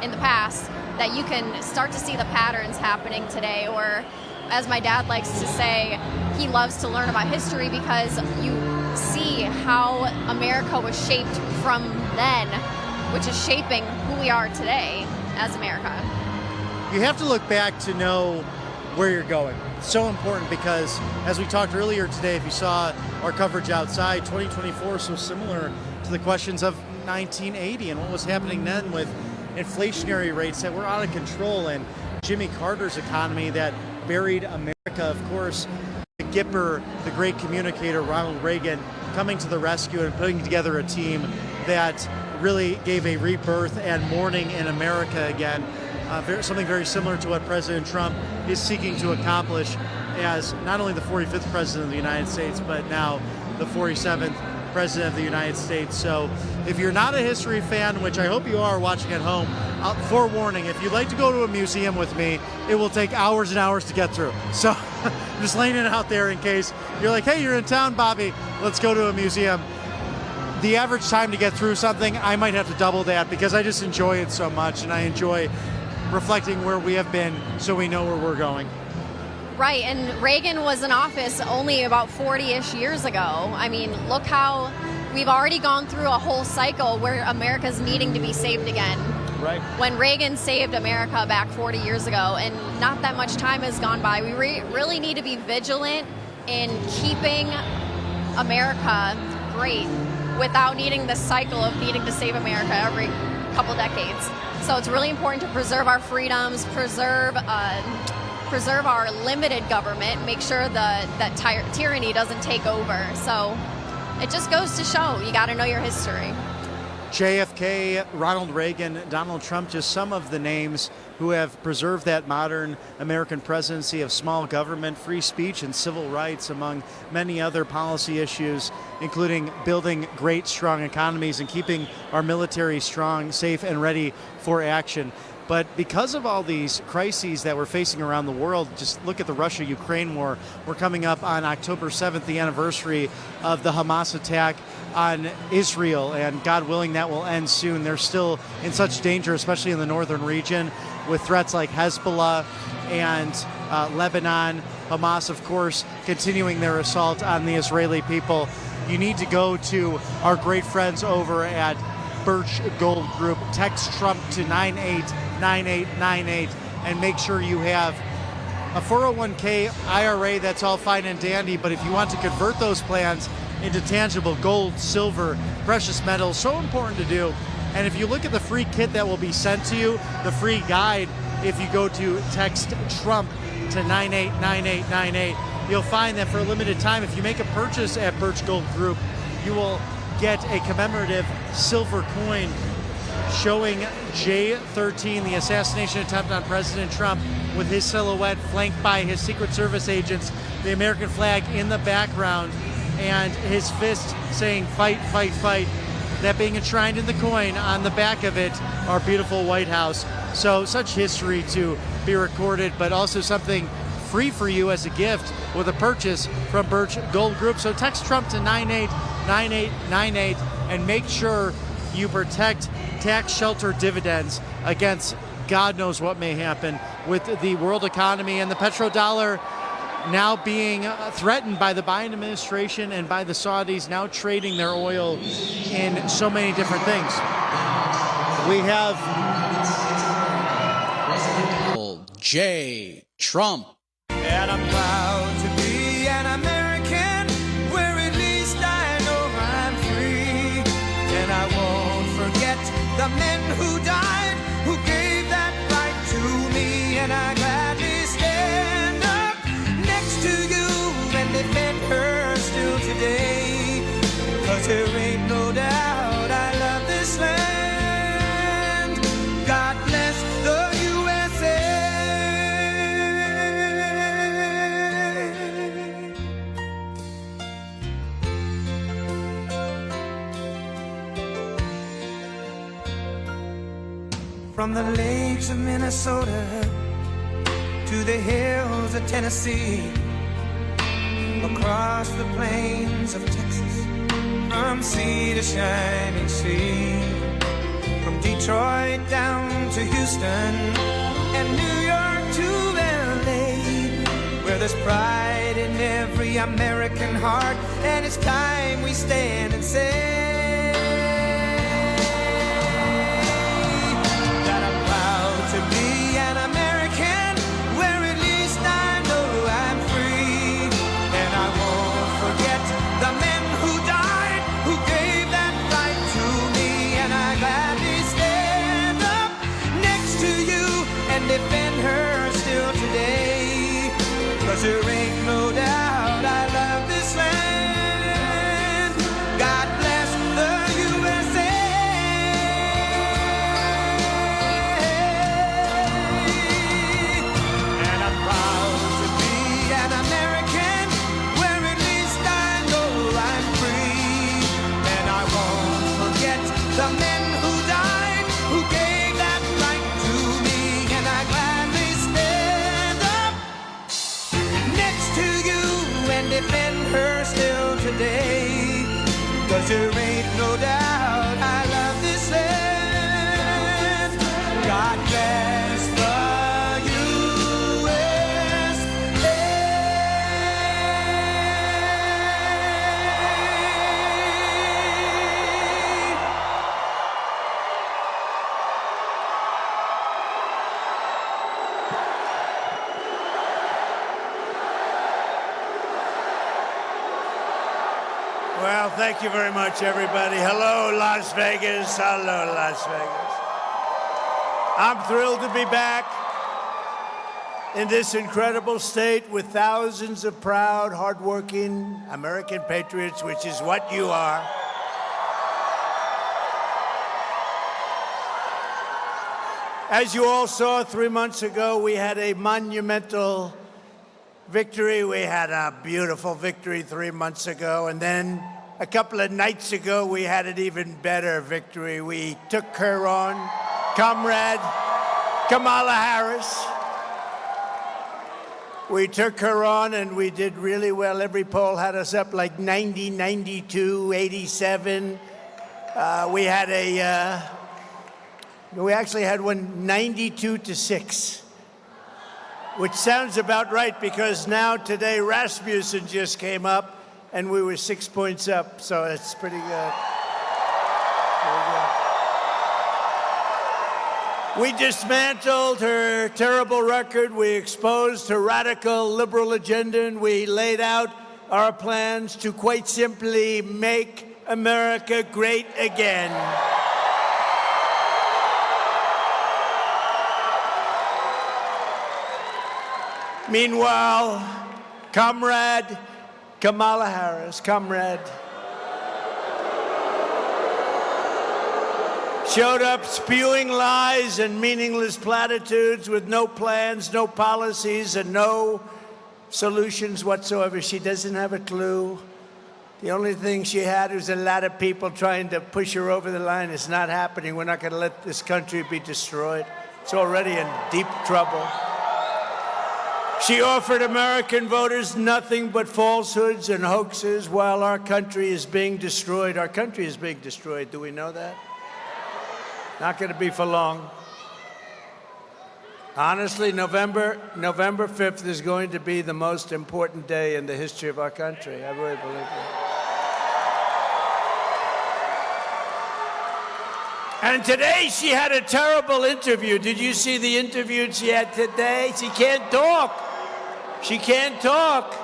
in the past that you can start to see the patterns happening today. Or, as my dad likes to say, he loves to learn about history because you see how America was shaped from then, which is shaping who we are today as America. You have to look back to know where you're going. It's so important because, as we talked earlier today, if you saw our coverage outside, 2024 is so similar to the questions of 1980 and what was happening then with inflationary rates that were out of control, and Jimmy Carter's economy that buried America. Of course, the Gipper, the great communicator, Ronald Reagan, coming to the rescue and putting together a team that really gave a rebirth and mourning in America again. Something very similar to what President Trump is seeking to accomplish as not only the 45th President of the United States, but now the 47th President of the United States. So if you're not a history fan, which I hope you are watching at home, forewarning, if you'd like to go to a museum with me, it will take hours and hours to get through. So I'm just laying it out there in case you're like, hey, you're in town, Bobby, let's go to a museum. The average time to get through something, I might have to double that because I just enjoy it so much, and I enjoy reflecting where we have been so we know where we're going. Right, and Reagan was in office only about 40-ish years ago. I mean, look how we've already gone through a whole cycle where America's needing to be saved again. Right. When Reagan saved America back 40 years ago, and not that much time has gone by, we really need to be vigilant in keeping America great without needing this cycle of needing to save America every couple decades. So it's really important to preserve our freedoms, preserve our limited government, make sure that tyranny doesn't take over. So it just goes to show you got to know your history. JFK, Ronald Reagan, Donald Trump, just some of the names who have preserved that modern American presidency of small government, free speech, and civil rights, among many other policy issues, including building great, strong economies and keeping our military strong, safe, and ready for action. But because of all these crises that we're facing around the world, just look at the Russia-Ukraine war. We're coming up on October 7th, the anniversary of the Hamas attack on Israel, and God willing that will end soon. They're still in such danger, especially in the northern region, with threats like Hezbollah and Lebanon. Hamas, of course, continuing their assault on the Israeli people. You need to go to our great friends over at Birch Gold Group. Text Trump to 989898 and make sure you have a 401k IRA. That's all fine and dandy, but if you want to convert those plans into tangible gold, silver, precious metals, so important to do. And if you look at the free kit that will be sent to you, the free guide, if you go to text Trump to 989898, you'll find that for a limited time, if you make a purchase at Birch Gold Group, you will get a commemorative silver coin showing J13, the assassination attempt on President Trump, with his silhouette flanked by his Secret Service agents, the American flag in the background, and his fist saying, "Fight, fight, fight." That being enshrined in the coin on the back of it, our beautiful White House. So such history to be recorded, but also something free for you as a gift with a purchase from Birch Gold Group. So text Trump to 989898 and make sure you protect tax shelter dividends against God knows what may happen with the world economy and the petrodollar now being threatened by the Biden administration and by the Saudis now trading their oil in so many different things. We have J. Trump. And I'm proud to be an American, where at least I know I'm free. And I won't forget the men who died, who gave that right to me. And I gladly stand up next to you and defend her still today. 'Cause there ain't no doubt I love this land. God bless the USA. From the lakes of Minnesota to the hills of Tennessee, across the plains of Texas, from sea to shining sea, from Detroit down to Houston and New York to LA, where there's pride in every American heart, and it's time we stand and say to be an American, where at least I know I'm free. And I won't forget the men who died, who gave that right to me. And I gladly stand up next to you and defend her still today. 'Cause there ain't no doubt I love this land. God bless the USA. The men who died, who gave that right to me. And I gladly stand up next to you and defend her still today. 'Cause there ain't no doubt I love this land. God bless the Well, thank you very much, everybody. Hello, Las Vegas. Hello, Las Vegas. I'm thrilled to be back in this incredible state with thousands of proud, hardworking American patriots, which is what you are. As you all saw 3 months ago, we had a monumental victory. We had a beautiful victory 3 months ago. And then a couple of nights ago, we had an even better victory. We took her on, Comrade Kamala Harris. We took her on and we did really well. Every poll had us up like 90, 92, 87. We actually had one 92-6. Which sounds about right, because now today Rasmussen just came up and we were 6 points up, so it's pretty good. We dismantled her terrible record, we exposed her radical liberal agenda, and we laid out our plans to quite simply make America great again. Meanwhile, Comrade Kamala Harris, comrade, showed up spewing lies and meaningless platitudes with no plans, no policies, and no solutions whatsoever. She doesn't have a clue. The only thing she had was a lot of people trying to push her over the line. It's not happening. We're not going to let this country be destroyed. It's already in deep trouble. She offered American voters nothing but falsehoods and hoaxes while our country is being destroyed. Our country is being destroyed. Do we know that? Not going to be for long. Honestly, November 5th is going to be the most important day in the history of our country. I really believe that. And today she had a terrible interview. Did you see the interview she had today? She can't talk. She can't talk.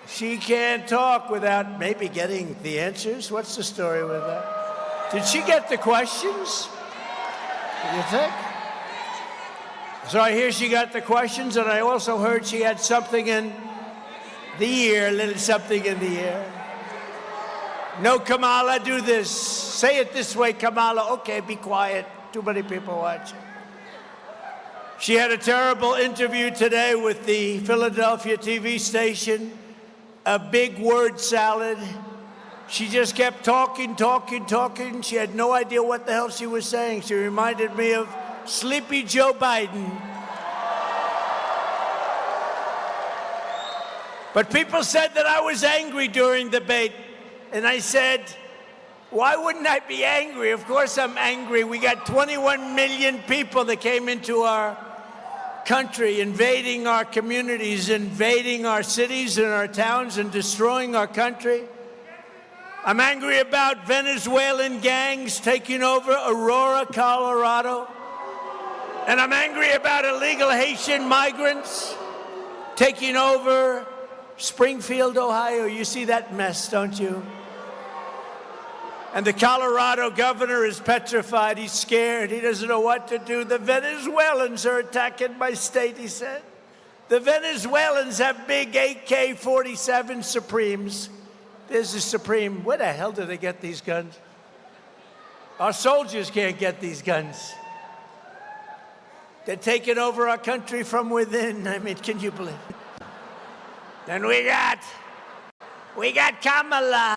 She can't talk without maybe getting the answers. What's the story with that? Did she get the questions? Do you think? So I hear she got the questions, and I also heard she had something in the ear, a little something in the ear. No, Kamala, do this. Say it this way, Kamala. Okay, be quiet. Too many people watching. She had a terrible interview today with the Philadelphia TV station, a big word salad. She just kept talking. She had no idea what the hell she was saying. She reminded me of Sleepy Joe Biden. But people said that I was angry during the debate. And I said, why wouldn't I be angry? Of course I'm angry. We got 21 million people that came into our country, invading our communities, invading our cities and our towns, and destroying our country. I'm angry about Venezuelan gangs taking over Aurora, Colorado. And I'm angry about illegal Haitian migrants taking over Springfield, Ohio. You see that mess, don't you? And the Colorado governor is petrified. He's scared. He doesn't know what to do. The Venezuelans are attacking my state, he said. The Venezuelans have big AK-47 Supremes. There's a Supreme. Where the hell do they get these guns? Our soldiers can't get these guns. They're taking over our country from within. I mean, can you believe it? Then we got Kamala.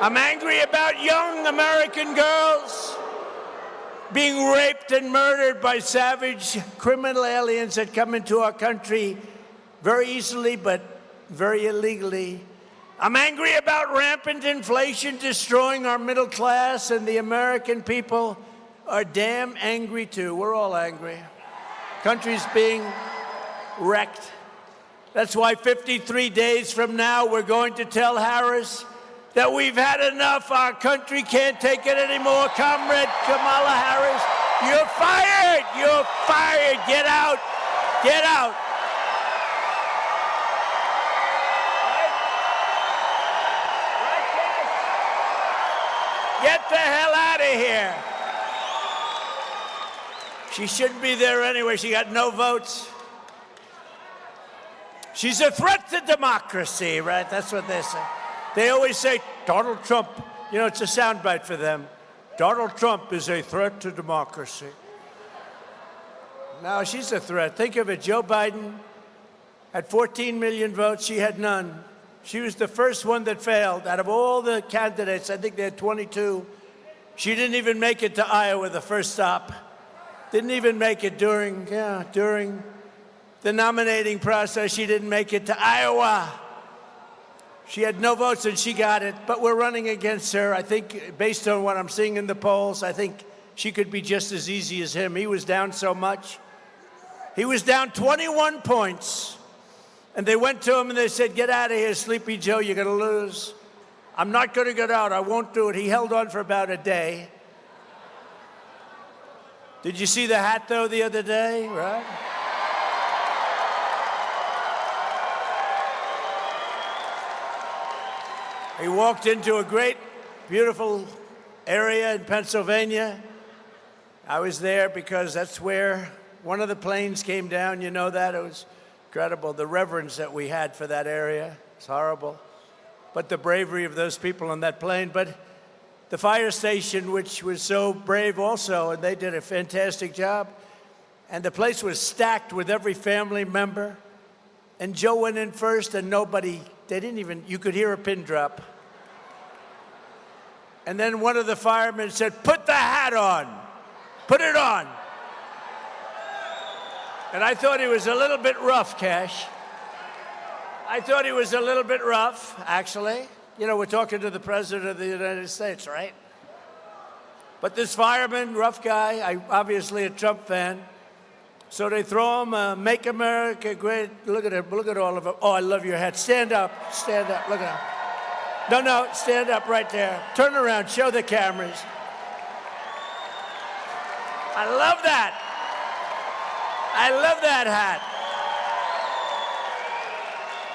I'm angry about young American girls being raped and murdered by savage criminal aliens that come into our country very easily but very illegally. I'm angry about rampant inflation destroying our middle class, and the American people are damn angry too. We're all angry. Country's being wrecked. That's why 53 days from now, we're going to tell Harris that we've had enough. Our country can't take it anymore. Comrade Kamala Harris, you're fired. You're fired. Get out. Get out. Get the hell out of here. She shouldn't be there anyway. She got no votes. She's a threat to democracy, right? That's what they say. They always say, Donald Trump, you know, it's a soundbite for them. Donald Trump is a threat to democracy. No, she's a threat. Think of it. Joe Biden had 14 million votes. She had none. She was the first one that failed. Out of all the candidates, I think they had 22. She didn't even make it to Iowa, the first stop. Didn't even make it during the nominating process. She didn't make it to Iowa. She had no votes, and she got it. But we're running against her. I think, based on what I'm seeing in the polls, I think she could be just as easy as him. He was down so much. He was down 21 points. And they went to him and they said, get out of here, Sleepy Joe, you're going to lose. I'm not going to get out. I won't do it. He held on for about a day. Did you see the hat, though, the other day, right? He walked into a great, beautiful area in Pennsylvania. I was there because that's where one of the planes came down. You know that? It was incredible. The reverence that we had for that area. It's horrible. but the bravery of those people on that plane. But the fire station, which was so brave also, and they did a fantastic job. And the place was stacked with every family member. And Joe went in first, and nobody, they didn't even, you could hear a pin drop. And then one of the firemen said, "Put the hat on. Put it on." And I thought he was a little bit rough, Kash. I thought he was a little bit rough, actually. You know, we're talking to the President of the United States, right? But this fireman, rough guy, obviously a Trump fan. So they throw him a "Make America Great." Look at him. Look at all of them. Oh, I love your hat. Stand up. Stand up. Look at him. No, stand up right there. Turn around. Show the cameras. I love that. I love that hat.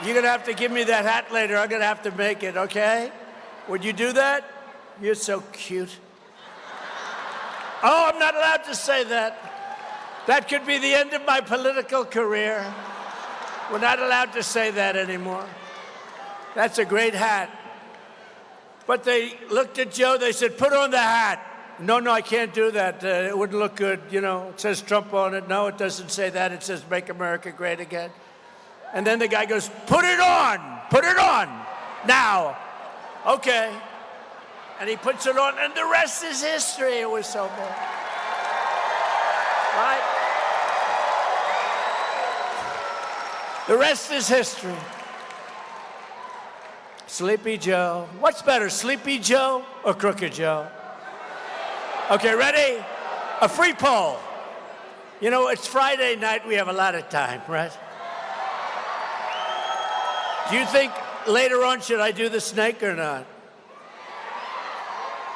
You're going to have to give me that hat later. I'm going to have to make it, okay? Would you do that? You're so cute. Oh, I'm not allowed to say that. That could be the end of my political career. We're not allowed to say that anymore. That's a great hat. But they looked at Joe, they said, "Put on the hat." No, I can't do that. It wouldn't look good. You know, it says Trump on it. No, it doesn't say that. It says "Make America Great Again." And then the guy goes, "Put it on. Put it on. Now." Okay. And he puts it on, and the rest is history. It was so good. Right? The rest is history. Sleepy Joe. What's better, Sleepy Joe or Crooked Joe? Okay, ready? A free poll. You know, it's Friday night. We have a lot of time, right? Do you think later on should I do the snake or not?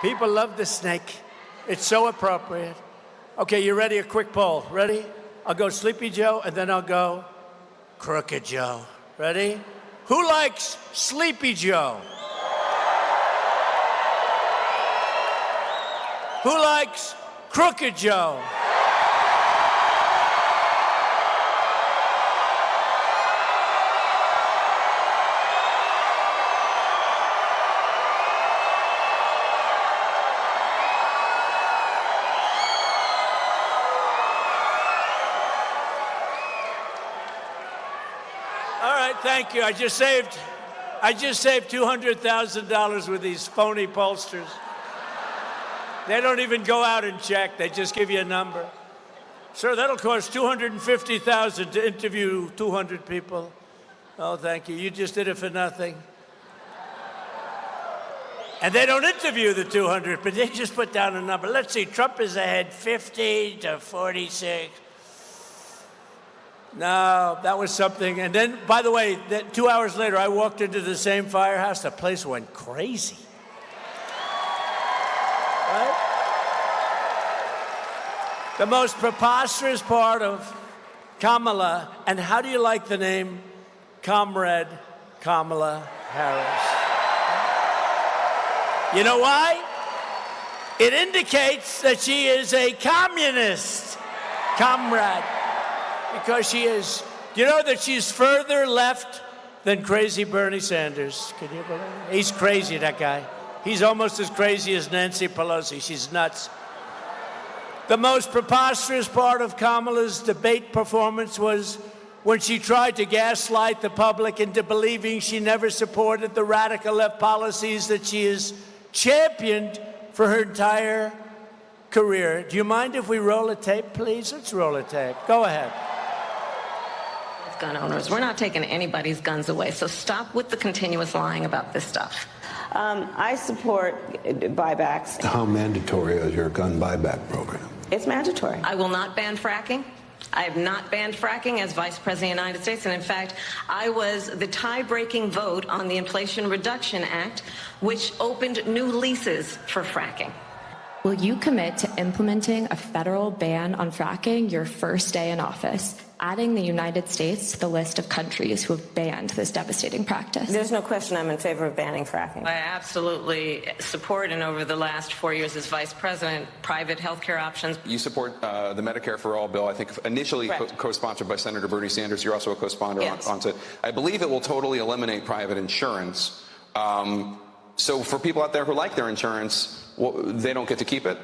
People love the snake. It's so appropriate. Okay, you ready? A quick poll. Ready? I'll go Sleepy Joe, and then I'll go Crooked Joe. Ready? Who likes Sleepy Joe? Who likes Crooked Joe? Thank you. I just saved $200,000 with these phony pollsters. They don't even go out and check. They just give you a number. Sir, that'll cost $250,000 to interview 200 people. Oh, thank you. You just did it for nothing. And they don't interview the 200, but they just put down a number. Let's see. Trump is ahead 50 to 46. No, that was something. And then, by the way, 2 hours later, I walked into the same firehouse. The place went crazy. Right? The most preposterous part of Kamala, and how do you like the name Comrade Kamala Harris? You know why? It indicates that she is a communist. Comrade. Because she is. Do you know that she's further left than crazy Bernie Sanders? Can you believe it? He's crazy, that guy. He's almost as crazy as Nancy Pelosi. She's nuts. The most preposterous part of Kamala's debate performance was when she tried to gaslight the public into believing she never supported the radical left policies that she has championed for her entire career. Do you mind if we roll a tape, please? Let's roll a tape. Go ahead. Gun owners. We're not taking anybody's guns away, so stop with the continuous lying about this stuff. I support buybacks. How mandatory is your gun buyback program? It's mandatory. I will not ban fracking. I have not banned fracking as Vice President of the United States, and in fact, I was the tie-breaking vote on the Inflation Reduction Act, which opened new leases for fracking. Will you commit to implementing a federal ban on fracking your first day in office, adding the United States to the list of countries who have banned this devastating practice? There's no question I'm in favor of banning fracking. I absolutely support, and over the last 4 years as Vice President, private health care options. You support the Medicare for All bill, I think initially co-sponsored by Senator Bernie Sanders. You're also a co-sponsor yes. onto. I believe it will totally eliminate private insurance. So for people out there who like their insurance, they don't get to keep it?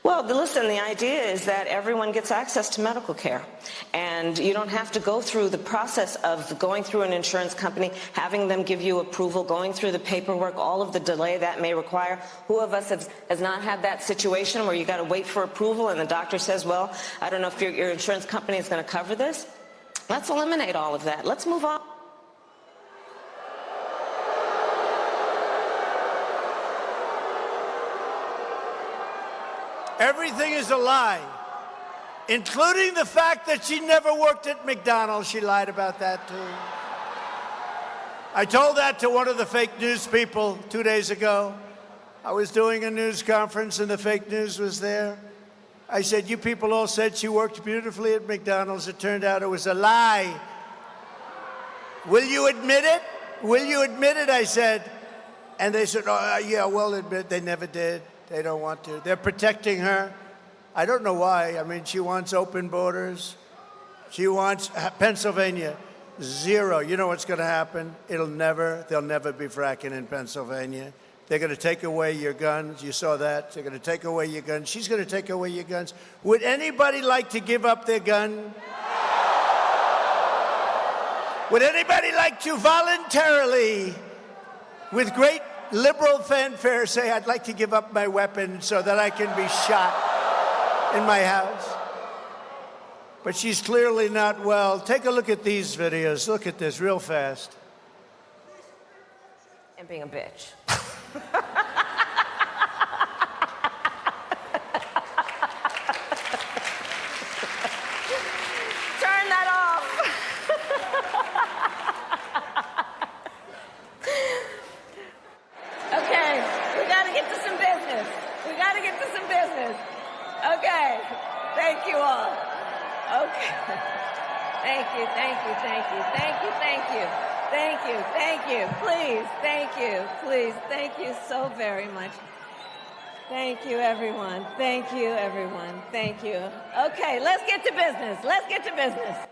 Well, listen, the idea is that everyone gets access to medical care. And you don't have to go through the process of going through an insurance company, having them give you approval, going through the paperwork, all of the delay that may require. Who of us has not had that situation where you got to wait for approval and the doctor says, well, I don't know if your insurance company is going to cover this? Let's eliminate all of that. Let's move on. Everything is a lie, including the fact that she never worked at McDonald's. She lied about that, too. I told that to one of the fake news people 2 days ago. I was doing a news conference, and the fake news was there. I said, you people all said she worked beautifully at McDonald's. It turned out it was a lie. Will you admit it? Will you admit it, I said. And they said, oh, yeah, we'll admit they never did. They don't want to. They're protecting her. I don't know why. I mean, she wants open borders. She wants Pennsylvania, zero. You know what's going to happen? They'll never be fracking in Pennsylvania. They're going to take away your guns. You saw that. They're going to take away your guns. She's going to take away your guns. Would anybody like to give up their gun? Would anybody like to voluntarily, with great liberal fanfare, say, I'd like to give up my weapon so that I can be shot in my house? But she's clearly not well. Take a look at these videos. Look at this real fast. And being a bitch. Turn that off. Okay, we got to get to some business. We got to get to some business. Okay, thank you all. Okay. Thank you, thank you, thank you, thank you, thank you. Thank you, thank you, please, thank you, please, thank you so very much. Thank you, everyone. Thank you, everyone. Thank you. Okay, let's get to business. Let's get to business.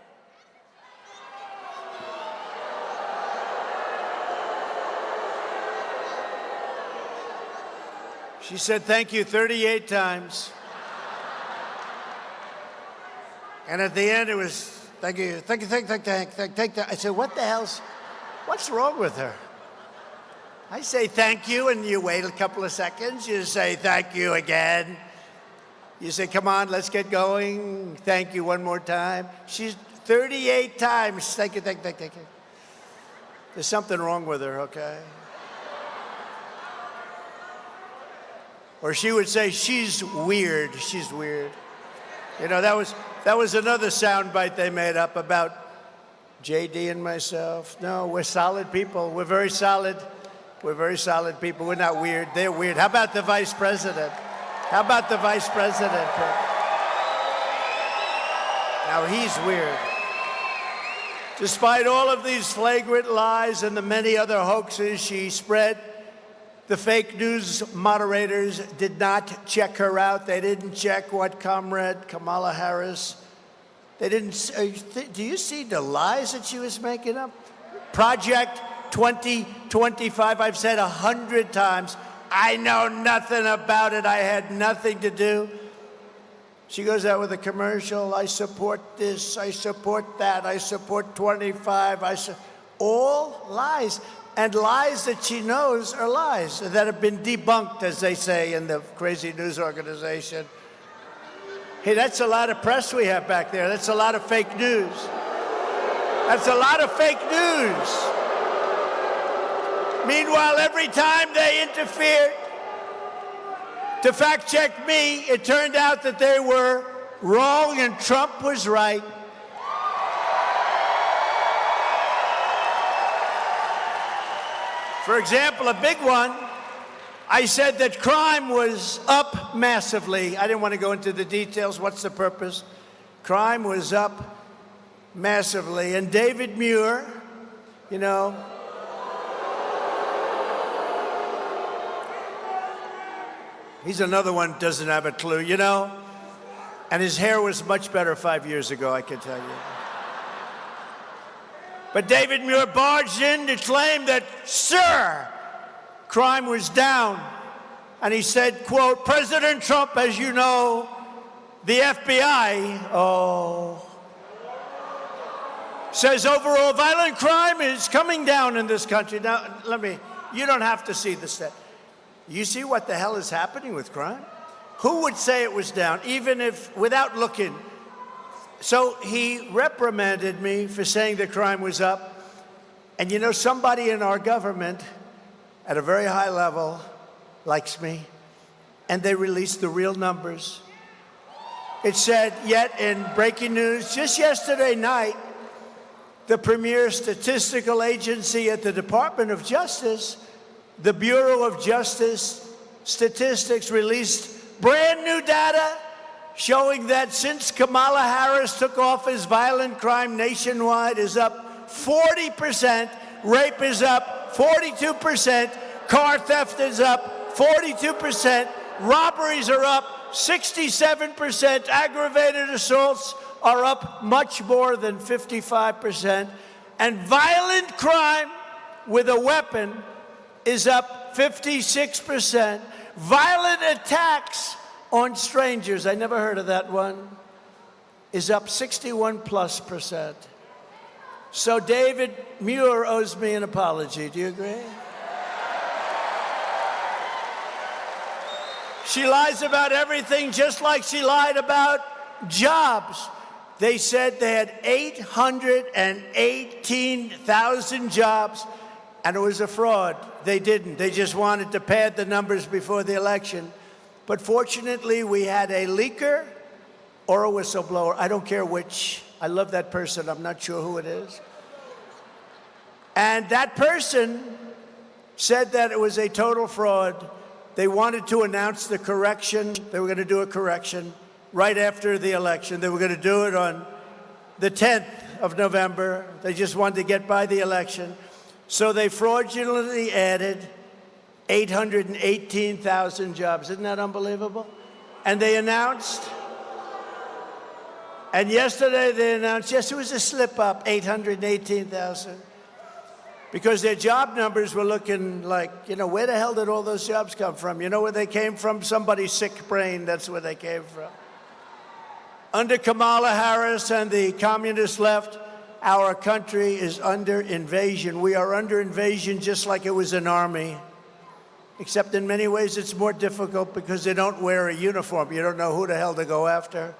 She said thank you 38 times. And at the end, it was thank you, thank you, thank you. I said, what the hell's, what's wrong with her? I say thank you, and you wait a couple of seconds. You say thank you again. You say, come on, let's get going. Thank you one more time. She's 38 times. Thank you, thank you, thank you. There's something wrong with her, okay? Or she would say, she's weird. She's weird. You know, that was another soundbite they made up about JD and myself. No, we're solid people. We're very solid. We're very solid people. We're not weird. They're weird. How about the vice president? How about the vice president? Now he's weird. Despite all of these flagrant lies and the many other hoaxes she spread, the fake news moderators did not check her out. They didn't check what Comrade Kamala Harris, they didn't, do you see the lies that she was making up? Project 2025, I've said 100 times, I know nothing about it. I had nothing to do. She goes out with a commercial, I support this, I support that, I support 25, all lies. And lies that she knows are lies that have been debunked, as they say in the crazy news organization. Hey, that's a lot of press we have back there. That's a lot of fake news. That's a lot of fake news. Meanwhile, every time they interfered to fact check me, it turned out that they were wrong and Trump was right. For example, a big one, I said that crime was up massively. I didn't want to go into the details. What's the purpose? Crime was up massively. And David Muir, you know, he's another one who doesn't have a clue, you know? And his hair was much better 5 years ago, I can tell you. But David Muir barged in to claim that, sir, crime was down. And he said, quote, President Trump, as you know, the FBI, says overall violent crime is coming down in this country. Now, you don't have to see the stat. You see what the hell is happening with crime? Who would say it was down, even if, without looking? So he reprimanded me for saying the crime was up. And you know, somebody in our government at a very high level likes me, and they released the real numbers. It said, yet in breaking news, just yesterday night, the premier statistical agency at the Department of Justice, the Bureau of Justice Statistics, released brand new data showing that since Kamala Harris took office, violent crime nationwide is up 40%, rape is up 42%, car theft is up 42%, robberies are up 67%, aggravated assaults are up much more than 55%, and violent crime with a weapon is up 56%. Violent attacks on strangers, I never heard of that one, is up 61+%. So David Muir owes me an apology. Do you agree? She lies about everything, just like she lied about jobs. They said they had 818,000 jobs, and it was a fraud. They didn't. They just wanted to pad the numbers before the election. But fortunately, we had a leaker or a whistleblower. I don't care which. I love that person. I'm not sure who it is. And that person said that it was a total fraud. They wanted to announce the correction. They were going to do a correction right after the election. They were going to do it on the 10th of November. They just wanted to get by the election. So they fraudulently added 818,000 jobs. Isn't that unbelievable? And they announced, and yesterday they announced, yes, it was a slip up, 818,000. Because their job numbers were looking like, you know, where the hell did all those jobs come from? You know where they came from? Somebody's sick brain, that's where they came from. Under Kamala Harris and the communist left, our country is under invasion. We are under invasion just like it was an army. Except in many ways it's more difficult because they don't wear a uniform. You don't know who the hell to go after.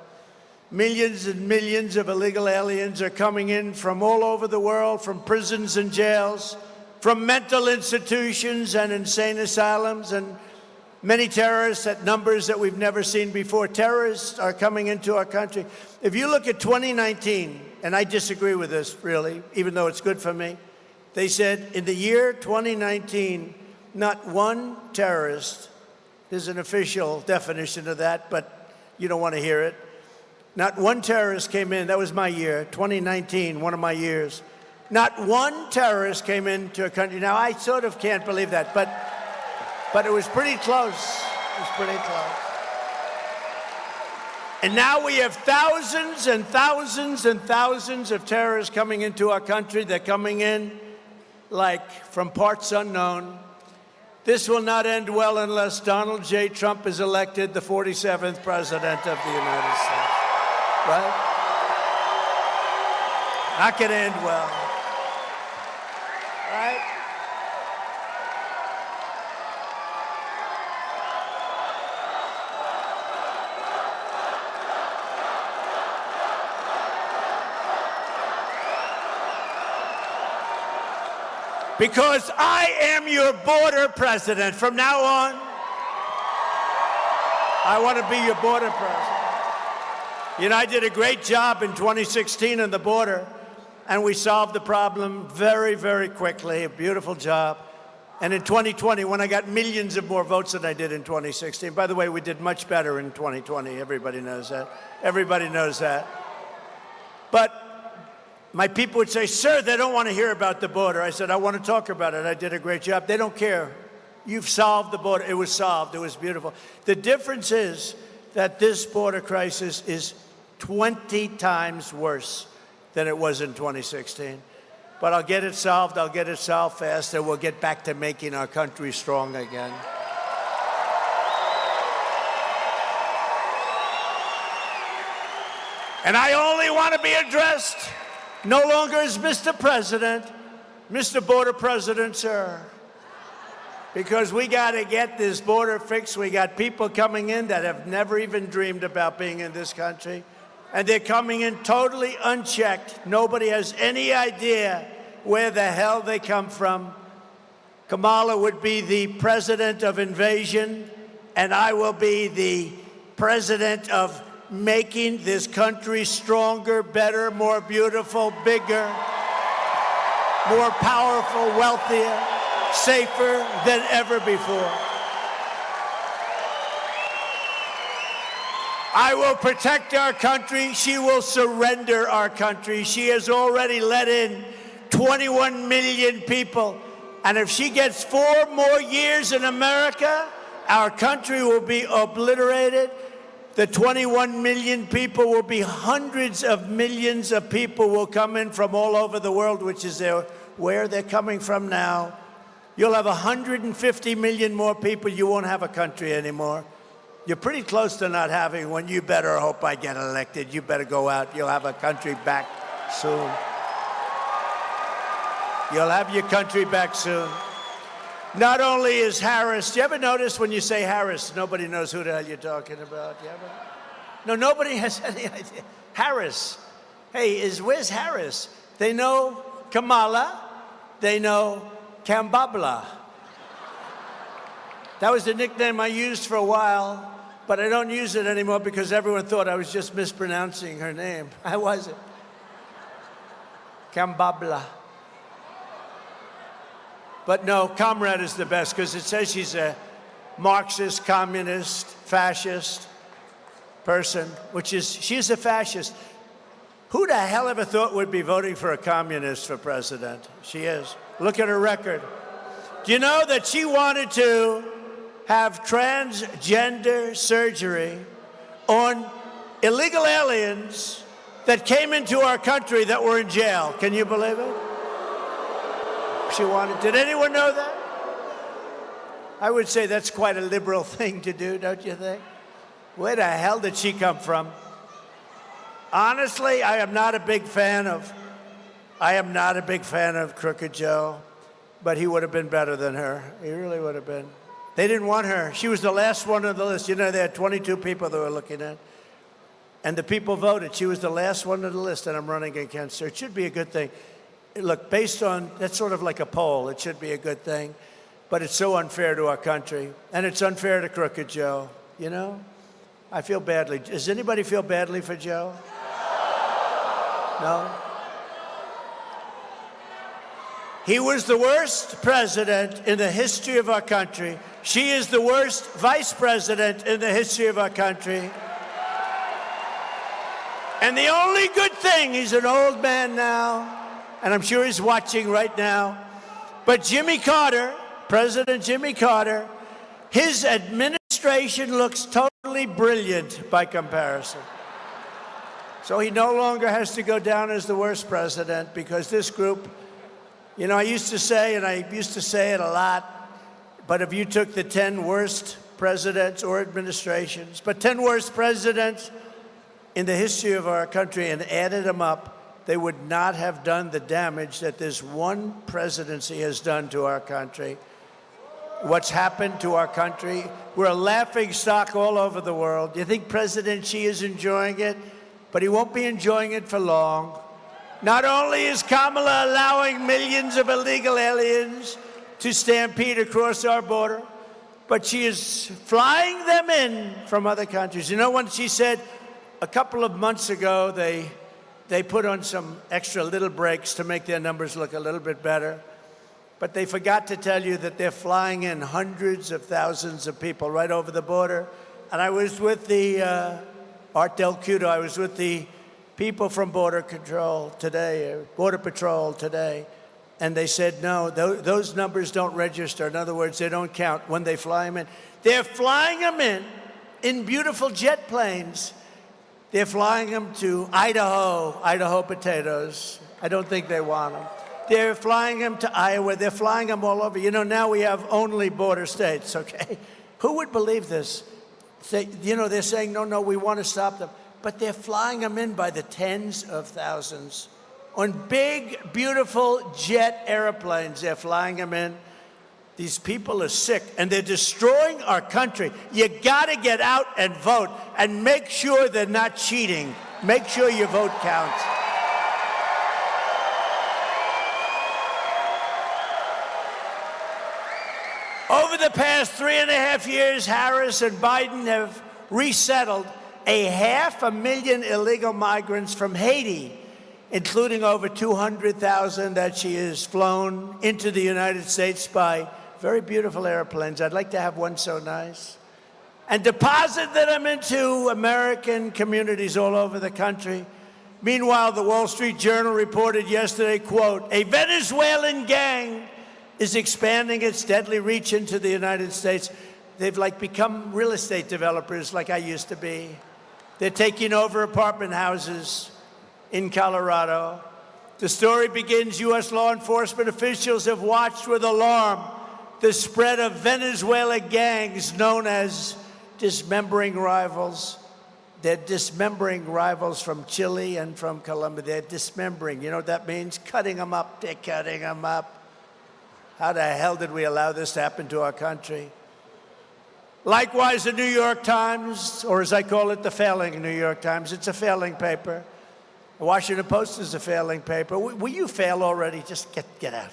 Millions and millions of illegal aliens are coming in from all over the world, from prisons and jails, from mental institutions and insane asylums, and many terrorists at numbers that we've never seen before. Terrorists are coming into our country. If you look at 2019, and I disagree with this, really, even though it's good for me, they said in the year 2019, not one terrorist, there's an official definition of that, but you don't want to hear it. Not one terrorist came in. That was my year, 2019, one of my years. Not one terrorist came into a country. Now, I sort of can't believe that, but it was pretty close. It was pretty close. And now we have thousands and thousands and thousands of terrorists coming into our country. They're coming in like from parts unknown. This will not end well unless Donald J. Trump is elected the 47th president of the United States. Right? Not going to end well. Right? Because I am your border president. From now on, I want to be your border president. You know, I did a great job in 2016 on the border, and we solved the problem very, very quickly. A beautiful job. And in 2020, when I got millions of more votes than I did in 2016, by the way, we did much better in 2020. Everybody knows that. Everybody knows that. But my people would say, sir, they don't want to hear about the border. I said, I want to talk about it. I did a great job. They don't care. You've solved the border. It was solved. It was beautiful. The difference is that this border crisis is 20 times worse than it was in 2016. But I'll get it solved. I'll get it solved fast, and we'll get back to making our country strong again. And I only want to be addressed no longer as Mr. President, Mr. Border President, sir. Because we got to get this border fixed. We got people coming in that have never even dreamed about being in this country. And they're coming in totally unchecked. Nobody has any idea where the hell they come from. Kamala would be the president of invasion, and I will be the president of making this country stronger, better, more beautiful, bigger, more powerful, wealthier, safer than ever before. I will protect our country. She will surrender our country. She has already let in 21 million people. And if she gets 4 more years in America, our country will be obliterated. The 21 million people will be hundreds of millions of people will come in from all over the world, which is where they're coming from now. You'll have 150 million more people. You won't have a country anymore. You're pretty close to not having one. You better hope I get elected. You better go out. You'll have a country back soon. You'll have your country back soon. Not only is Harris, do you ever notice when you say Harris, nobody knows who the hell you're talking about? You ever? No, nobody has any idea. Harris. Hey, where's Harris? They know Kamala. They know Kambabla. That was the nickname I used for a while, but I don't use it anymore because everyone thought I was just mispronouncing her name. I wasn't. Kambabla. But no, Comrade is the best because it says she's a Marxist, communist, fascist person, she's a fascist. Who the hell ever thought would be voting for a communist for president? She is. Look at her record. Do you know that she wanted to have transgender surgery on illegal aliens that came into our country that were in jail? Can you believe it? She wanted. Did anyone know that? I would say that's quite a liberal thing to do, don't you think? Where the hell did she come from? Honestly, I am not a big fan of Crooked Joe, but he would have been better than her. He really would have been. They didn't want her. She was the last one on the list. You know, they had 22 people they were looking at. And the people voted. She was the last one on the list, and I'm running against her. It should be a good thing. Look, based on, that's sort of like a poll. It should be a good thing. But it's so unfair to our country. And it's unfair to Crooked Joe, you know? I feel badly. Does anybody feel badly for Joe? No? He was the worst president in the history of our country. She is the worst vice president in the history of our country. And the only good thing, he's an old man now, and I'm sure he's watching right now, but Jimmy Carter, President Jimmy Carter, his administration looks totally brilliant by comparison. So he no longer has to go down as the worst president because this group, you know, I used to say, and I used to say it a lot, but if you took the 10 worst presidents or administrations, but 10 worst presidents in the history of our country and added them up, they would not have done the damage that this one presidency has done to our country. What's happened to our country, we're a laughing stock all over the world. You think President Xi is enjoying it? But he won't be enjoying it for long. Not only is Kamala allowing millions of illegal aliens to stampede across our border, but she is flying them in from other countries. You know, when she said a couple of months ago, they put on some extra little brakes to make their numbers look a little bit better. But they forgot to tell you that they're flying in hundreds of thousands of people right over the border. And I was with the Art Del Cudo, I was with the people from Border Patrol today, and they said, no, those numbers don't register. In other words, they don't count when they fly them in. They're flying them in beautiful jet planes. They're flying them to Idaho potatoes. I don't think they want them. They're flying them to Iowa. They're flying them all over. You know, now we have only border states, okay? Who would believe this? They're saying, no, we want to stop them. But they're flying them in by the tens of thousands. On big, beautiful jet airplanes, they're flying them in. These people are sick, and they're destroying our country. You got to get out and vote, and make sure they're not cheating. Make sure your vote counts. Over the past 3.5 years, Harris and Biden have resettled 500,000 illegal migrants from Haiti, including over 200,000 that she has flown into the United States by very beautiful airplanes. I'd like to have one so nice. And deposited them into American communities all over the country. Meanwhile, the Wall Street Journal reported yesterday, quote, a Venezuelan gang is expanding its deadly reach into the United States. They've become real estate developers like I used to be. They're taking over apartment houses in Colorado. The story begins, U.S. law enforcement officials have watched with alarm the spread of Venezuela gangs known as dismembering rivals. They're dismembering rivals from Chile and from Colombia. They're dismembering. You know what that means? Cutting them up. They're cutting them up. How the hell did we allow this to happen to our country? Likewise, the New York Times, or as I call it, the failing New York Times. It's a failing paper. The Washington Post is a failing paper. Will you fail already? Just get out.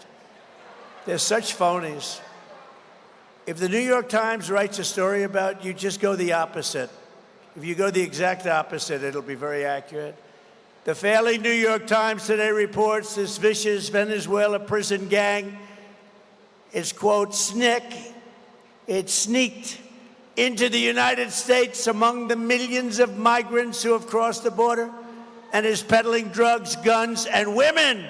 They're such phonies. If the New York Times writes a story about you, just go the opposite. If you go the exact opposite, it'll be very accurate. The failing New York Times today reports this vicious Venezuela prison gang is, quote, it sneaked into the United States among the millions of migrants who have crossed the border and is peddling drugs, guns, and women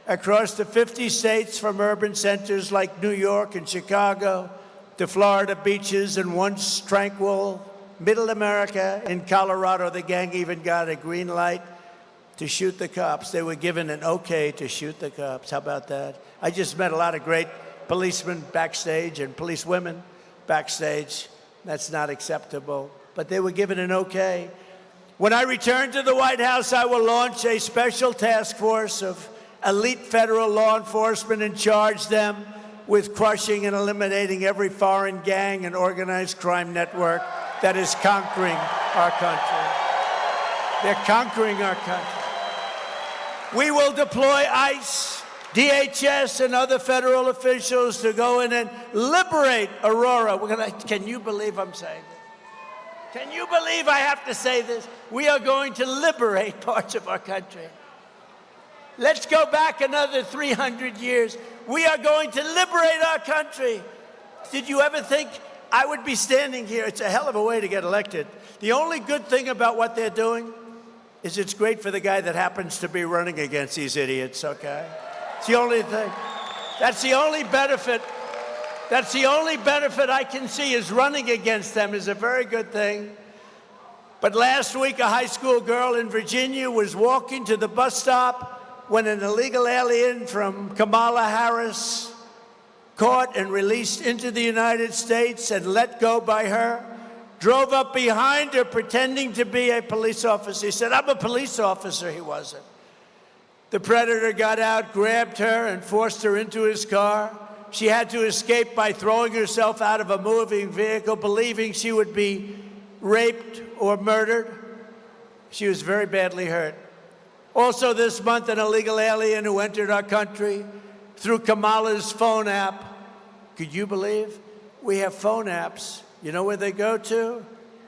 across the 50 states from urban centers like New York and Chicago to Florida beaches and once tranquil middle America. In Colorado, the gang even got a green light to shoot the cops. They were given an okay to shoot the cops. How about that? I just met a lot of great policemen backstage and police women backstage. That's not acceptable. But they were given an okay. When I return to the White House, I will launch a special task force of elite federal law enforcement and charge them with crushing and eliminating every foreign gang and organized crime network that is conquering our country. They're conquering our country. We will deploy ICE, DHS, and other federal officials to go in and liberate Aurora. Can you believe I'm saying this? Can you believe I have to say this? We are going to liberate parts of our country. Let's go back another 300 years. We are going to liberate our country. Did you ever think I would be standing here? It's a hell of a way to get elected. The only good thing about what they're doing is it's great for the guy that happens to be running against these idiots, okay? It's the only thing. That's the only benefit. That's the only benefit I can see is running against them is a very good thing. But last week, a high school girl in Virginia was walking to the bus stop when an illegal alien from Kamala Harris, caught and released into the United States and let go by her, drove up behind her pretending to be a police officer. He said, I'm a police officer. He wasn't. The predator got out, grabbed her, and forced her into his car. She had to escape by throwing herself out of a moving vehicle, believing she would be raped or murdered. She was very badly hurt. Also this month, an illegal alien who entered our country through Kamala's phone app. Could you believe? We have phone apps. You know where they go to?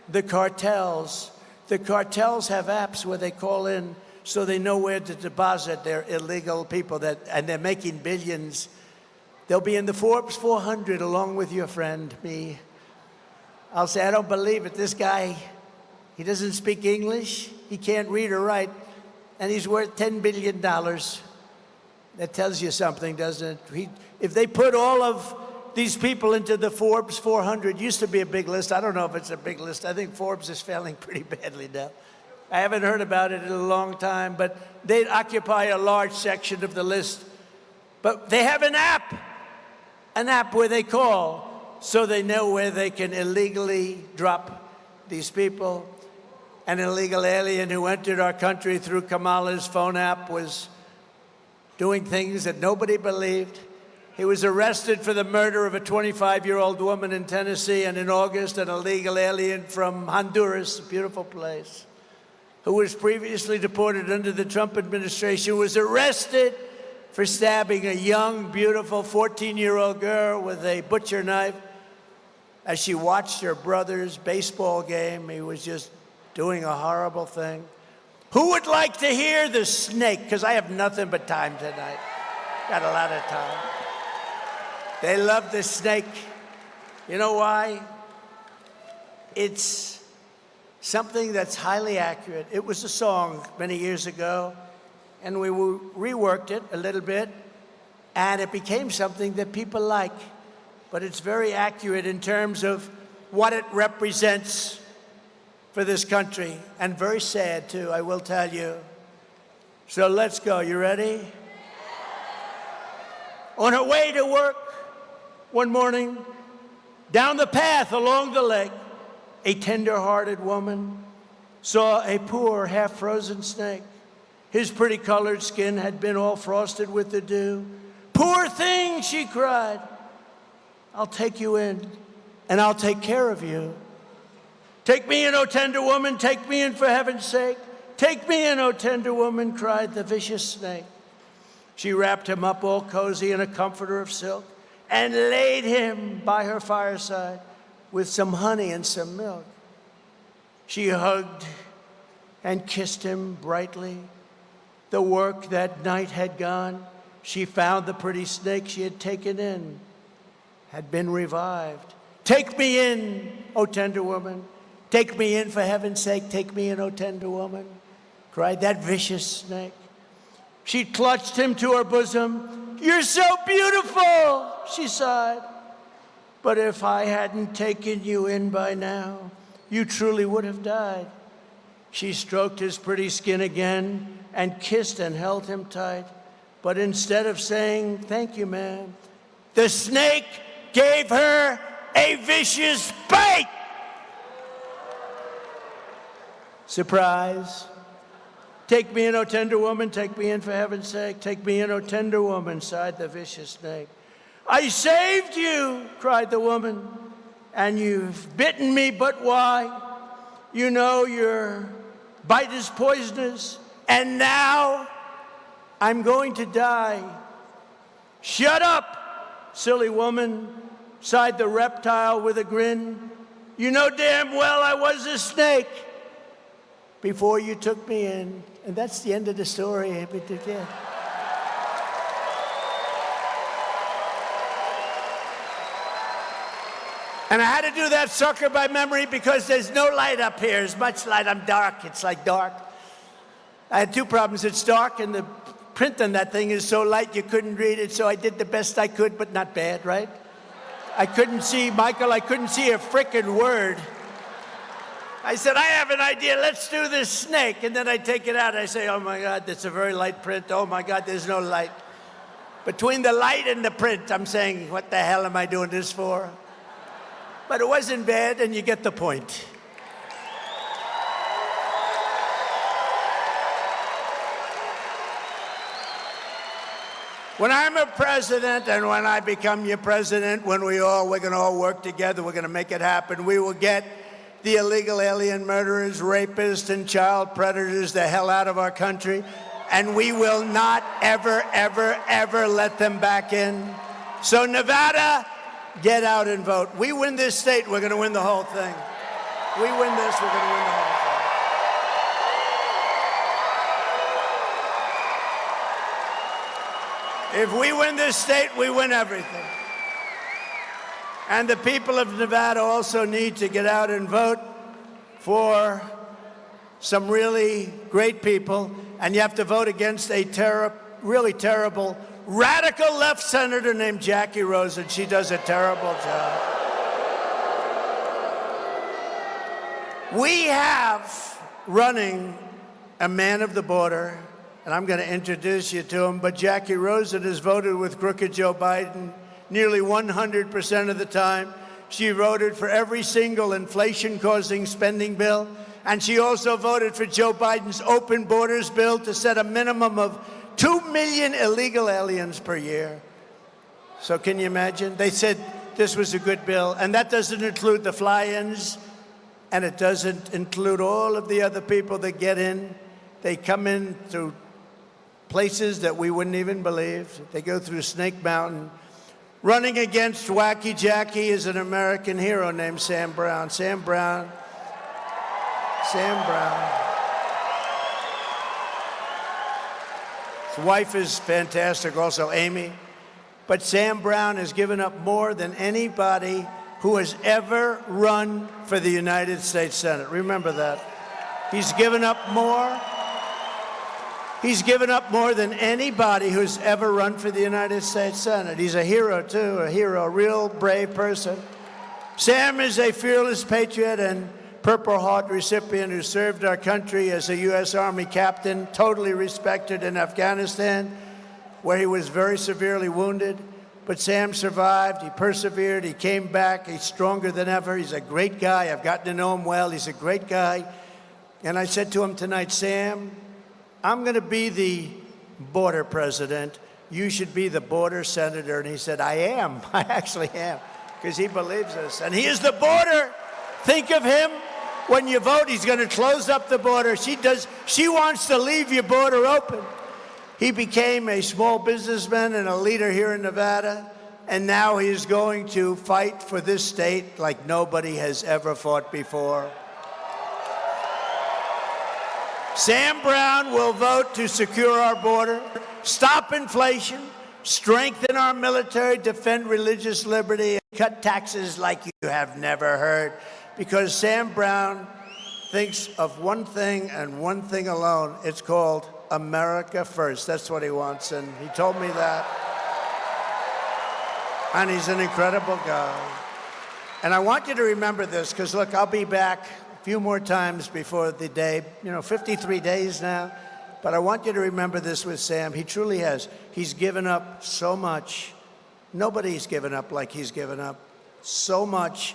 The cartels. The cartels have apps where they call in so they know where to deposit their illegal people, and they're making billions. They'll be in the Forbes 400 along with your friend, me. I'll say, I don't believe it. This guy, he doesn't speak English. He can't read or write. And he's worth $10 billion. That tells you something, doesn't it? If they put all of these people into the Forbes 400, used to be a big list. I don't know if it's a big list. I think Forbes is failing pretty badly now. I haven't heard about it in a long time, but they'd occupy a large section of the list But they have an app where they call so they know where they can illegally drop these people. An illegal alien who entered our country through Kamala's phone app was doing things that nobody believed. He was arrested for the murder of a 25-year-old woman in Tennessee, and in August, an illegal alien from Honduras, a beautiful place, who was previously deported under the Trump administration, was arrested for stabbing a young, beautiful 14-year-old girl with a butcher knife as she watched her brother's baseball game. He was just doing a horrible thing. Who would like to hear the snake? Because I have nothing but time tonight. Got a lot of time. They love the snake. You know why? It's something that's highly accurate. It was a song many years ago, and we reworked it a little bit, and it became something that people like. But it's very accurate in terms of what it represents for this country, and very sad, too, I will tell you. So let's go. You ready? On her way to work one morning, down the path along the lake, a tender-hearted woman saw a poor, half-frozen snake. His pretty colored skin had been all frosted with the dew. "Poor thing," she cried. "I'll take you in, and I'll take care of you. Take me in, O tender woman, take me in for heaven's sake. Take me in, O tender woman," cried the vicious snake. She wrapped him up all cozy in a comforter of silk and laid him by her fireside with some honey and some milk. She hugged and kissed him brightly. The work that night had gone. She found the pretty snake she had taken in had been revived. "Take me in, O tender woman. Take me in for heaven's sake. Take me in, O tender woman," cried that vicious snake. She clutched him to her bosom. "You're so beautiful," she sighed. "But if I hadn't taken you in by now, you truly would have died." She stroked his pretty skin again and kissed and held him tight. But instead of saying, "Thank you, ma'am," the snake gave her a vicious bite. Surprise. "Take me in, O tender woman, take me in for heaven's sake. Take me in, O tender woman," sighed the vicious snake. "I saved you," cried the woman, "and you've bitten me, but why? You know your bite is poisonous, and now I'm going to die." "Shut up, silly woman," sighed the reptile with a grin. "You know damn well I was a snake before you took me in." And that's the end of the story. And I had to do that sucker by memory because there's no light up here. As much light, I'm dark. It's like dark. I had two problems. It's dark, and the print on that thing is so light you couldn't read it, so I did the best I could, but not bad, right? I couldn't see, Michael, I couldn't see a frickin' word. I said, "I have an idea, let's do this snake." And then I take it out, I say, "Oh my God, that's a very light print. Oh my God, there's no light." Between the light and the print, I'm saying, what the hell am I doing this for? But it wasn't bad, and you get the point. When I'm a president, and when I become your president, when we're going to all work together, we're going to make it happen. We will get the illegal alien murderers, rapists, and child predators the hell out of our country, and we will not ever, ever, ever let them back in. So Nevada, get out and vote. We win this state, we're going to win the whole thing. We win this, we're going to win the whole thing. If we win this state, we win everything. And the people of Nevada also need to get out and vote for some really great people. And you have to vote against a really terrible, radical left senator named Jackie Rose, and she does a terrible job. We have running a man of the border, and I'm going to introduce you to him, but Jackie Rosen has voted with crooked Joe Biden nearly 100% of the time. She voted for every single inflation-causing spending bill, and she also voted for Joe Biden's open borders bill to set a minimum of 2 million illegal aliens per year. So can you imagine? They said this was a good bill, and that doesn't include the fly-ins, and it doesn't include all of the other people that get in. They come in through places that we wouldn't even believe. They go through Snake Mountain. Running against Wacky Jackie is an American hero named Sam Brown. Sam Brown. His wife is fantastic, also Amy. But Sam Brown has given up more than anybody who has ever run for the United States Senate. Remember that. He's given up more. He's given up more than anybody who's ever run for the United States Senate. He's a hero, too, a real brave person. Sam is a fearless patriot and Purple Heart recipient who served our country as a U.S. Army captain, totally respected in Afghanistan, where he was very severely wounded. But Sam survived, he persevered, he came back, he's stronger than ever. He's a great guy. I've gotten to know him well. He's a great guy. And I said to him tonight, Sam, I'm going to be the border president. You should be the border senator. And he said, I am. I actually am, because he believes us. And he is the border. Think of him. When you vote, he's going to close up the border. She wants to leave your border open. He became a small businessman and a leader here in Nevada, and now he is going to fight for this state like nobody has ever fought before. Sam Brown will vote to secure our border, stop inflation, strengthen our military, defend religious liberty, and cut taxes like you have never heard. Because Sam Brown thinks of one thing and one thing alone. It's called America First. That's what he wants, and he told me that. And he's an incredible guy. And I want you to remember this, because look, I'll be back a few more times before the day, 53 days now. But I want you to remember this with Sam. He truly has. He's given up so much. Nobody's given up like he's given up. So much.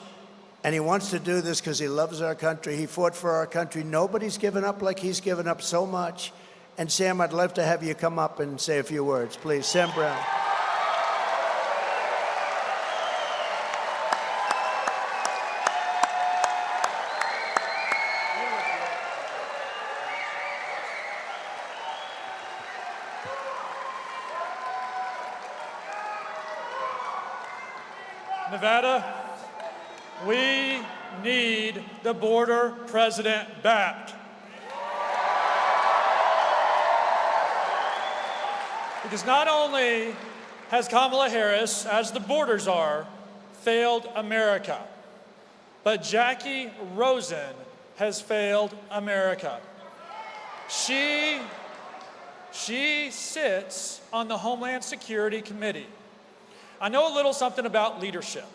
And he wants to do this because he loves our country. He fought for our country. Nobody's given up like he's given up so much. And Sam, I'd love to have you come up and say a few words, please. Sam Brown. Nevada, we need the border president back. Because not only has Kamala Harris, as the borders are, failed America, but Jackie Rosen has failed America. She sits on the Homeland Security Committee. I know a little something about leadership.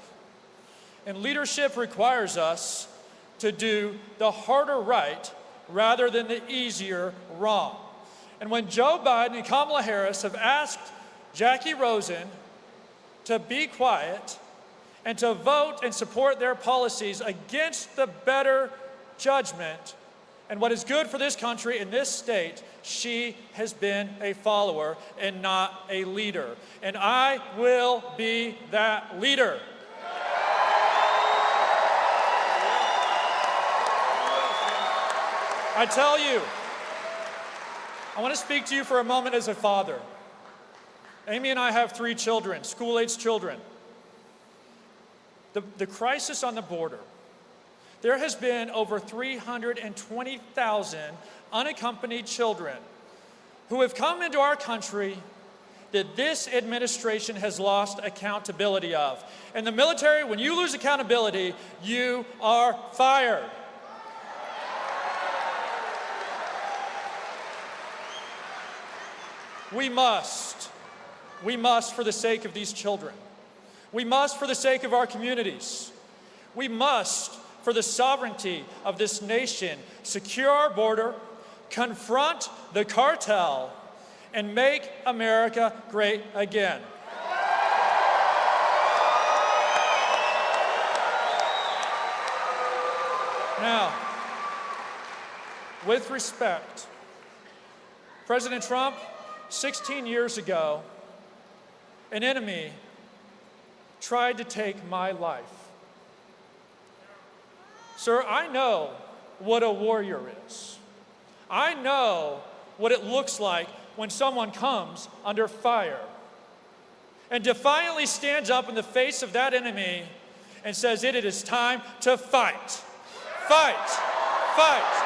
And leadership requires us to do the harder right rather than the easier wrong. And when Joe Biden and Kamala Harris have asked Jackie Rosen to be quiet and to vote and support their policies against the better judgment and what is good for this country and this state, she has been a follower and not a leader. And I will be that leader. I tell you, I want to speak to you for a moment as a father. Amy and I have 3 children, school-aged children. The crisis on the border. There has been over 320,000 unaccompanied children who have come into our country that this administration has lost accountability of. In the military, when you lose accountability, you are fired. We must, for the sake of these children. We must, for the sake of our communities. We must, for the sovereignty of this nation, secure our border, confront the cartel, and make America great again. Now, with respect, President Trump, 16 years ago, an enemy tried to take my life. Sir, I know what a warrior is. I know what it looks like when someone comes under fire and defiantly stands up in the face of that enemy and says, it is time to fight. Fight! Fight!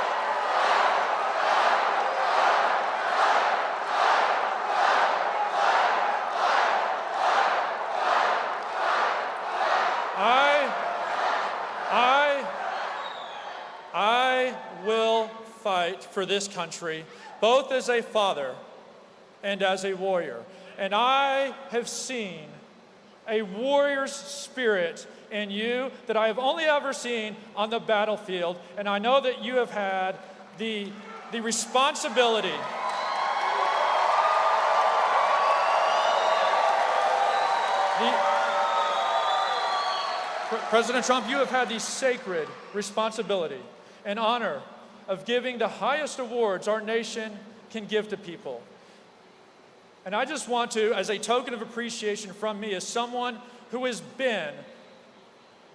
I will fight for this country, both as a father and as a warrior. And I have seen a warrior's spirit in you that I have only ever seen on the battlefield. And I know that you have had the responsibility President Trump, you have had the sacred responsibility and honor of giving the highest awards our nation can give to people. And I just want to, as a token of appreciation from me, as someone who has been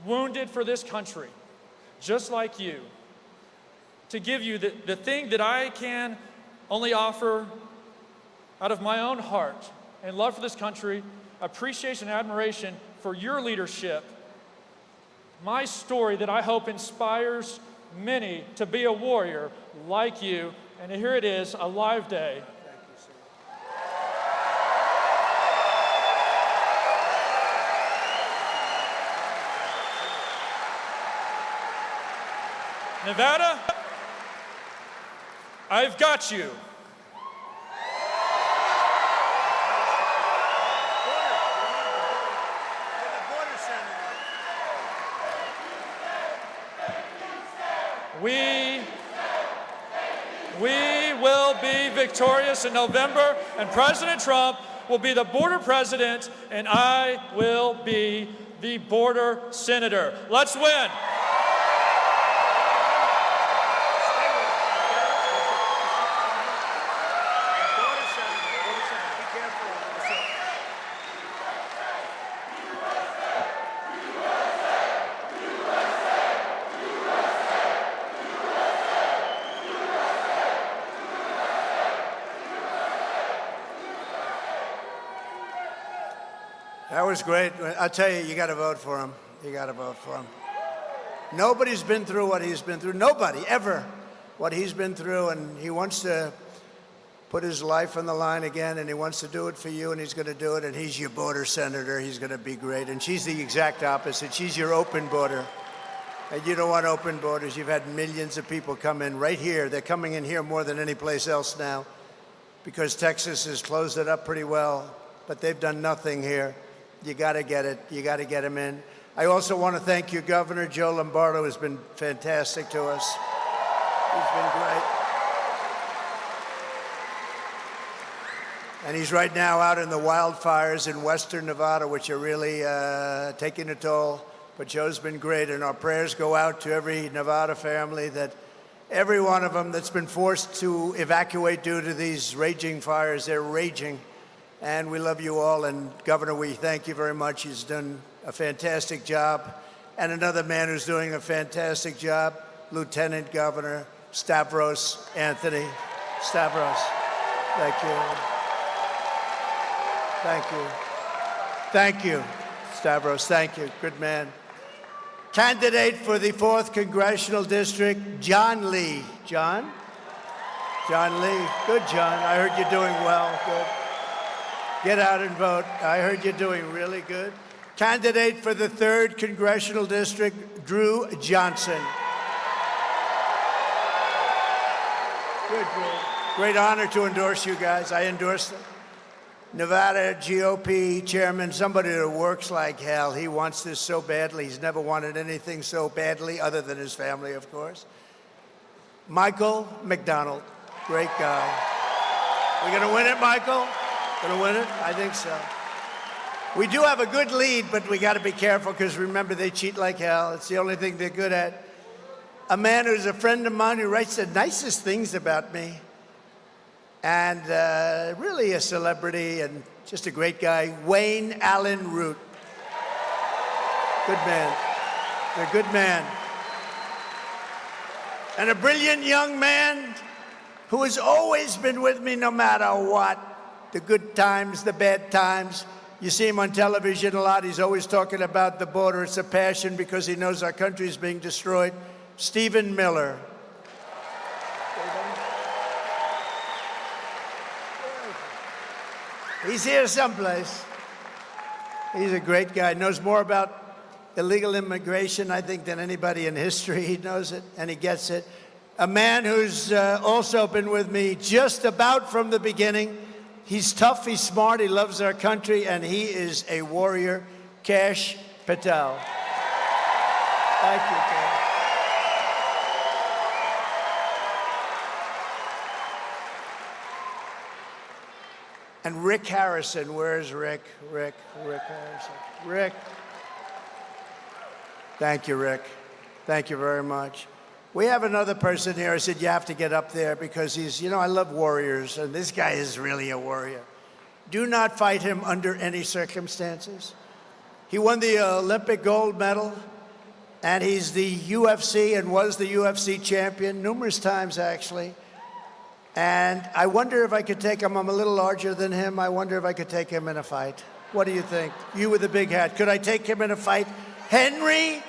wounded for this country, just like you, to give you the thing that I can only offer out of my own heart and love for this country, appreciation and admiration for your leadership. My story that I hope inspires many to be a warrior like you. And here it is, a live day. Nevada, I've got you. We will be victorious in November, and President Trump will be the border president, and I will be the border senator. Let's win. That was great. I'll tell you, you got to vote for him. You got to vote for him. Nobody's been through what he's been through. Nobody, ever, what he's been through. And he wants to put his life on the line again, and he wants to do it for you, and he's going to do it. And he's your border senator. He's going to be great. And she's the exact opposite. She's your open border. And you don't want open borders. You've had millions of people come in right here. They're coming in here more than any place else now because Texas has closed it up pretty well, but they've done nothing here. You got to get it. You got to get him in. I also want to thank you, Governor. Joe Lombardo has been fantastic to us. He's been great. And he's right now out in the wildfires in western Nevada, which are really taking a toll. But Joe's been great, and our prayers go out to every Nevada family, that every one of them that's been forced to evacuate due to these raging fires. They're raging. And we love you all. And Governor, we thank you very much. He's done a fantastic job. And another man who's doing a fantastic job, Lieutenant Governor Stavros Anthony. Stavros, thank you. Thank you. Thank you, Stavros. Thank you. Good man. Candidate for the 4th Congressional District, John Lee. John? John Lee. Good, John. I heard you're doing well. Good. Get out and vote. I heard you're doing really good. Candidate for the 3rd Congressional District, Drew Johnson. Good, Drew. Great honor to endorse you guys. I endorse them. Nevada GOP Chairman, somebody that works like hell. He wants this so badly. He's never wanted anything so badly, other than his family, of course. Michael McDonald, great guy. We're going to win it, Michael? Going to win it? I think so. We do have a good lead, but we got to be careful because remember, they cheat like hell. It's the only thing they're good at. A man who's a friend of mine who writes the nicest things about me, and really a celebrity and just a great guy, Wayne Allen Root. Good man. A good man. And a brilliant young man who has always been with me no matter what. The good times, the bad times. You see him on television a lot. He's always talking about the border. It's a passion because he knows our country is being destroyed. Stephen Miller. He's here someplace. He's a great guy. Knows more about illegal immigration, I think, than anybody in history. He knows it, and he gets it. A man who's also been with me just about from the beginning. He's tough, he's smart, he loves our country, and he is a warrior, Kash Patel. Thank you, Kash. And Rick Harrison, where's Rick? Rick Harrison. Rick. Thank you, Rick. Thank you very much. We have another person here. I said, you have to get up there because he's, you know, I love warriors, and this guy is really a warrior. Do not fight him under any circumstances. He won the Olympic gold medal, and he's the UFC and was the UFC champion numerous times, actually. And I wonder if I could take him. I'm a little larger than him. I wonder if I could take him in a fight. What do you think? You with the big hat. Could I take him in a fight? Henry,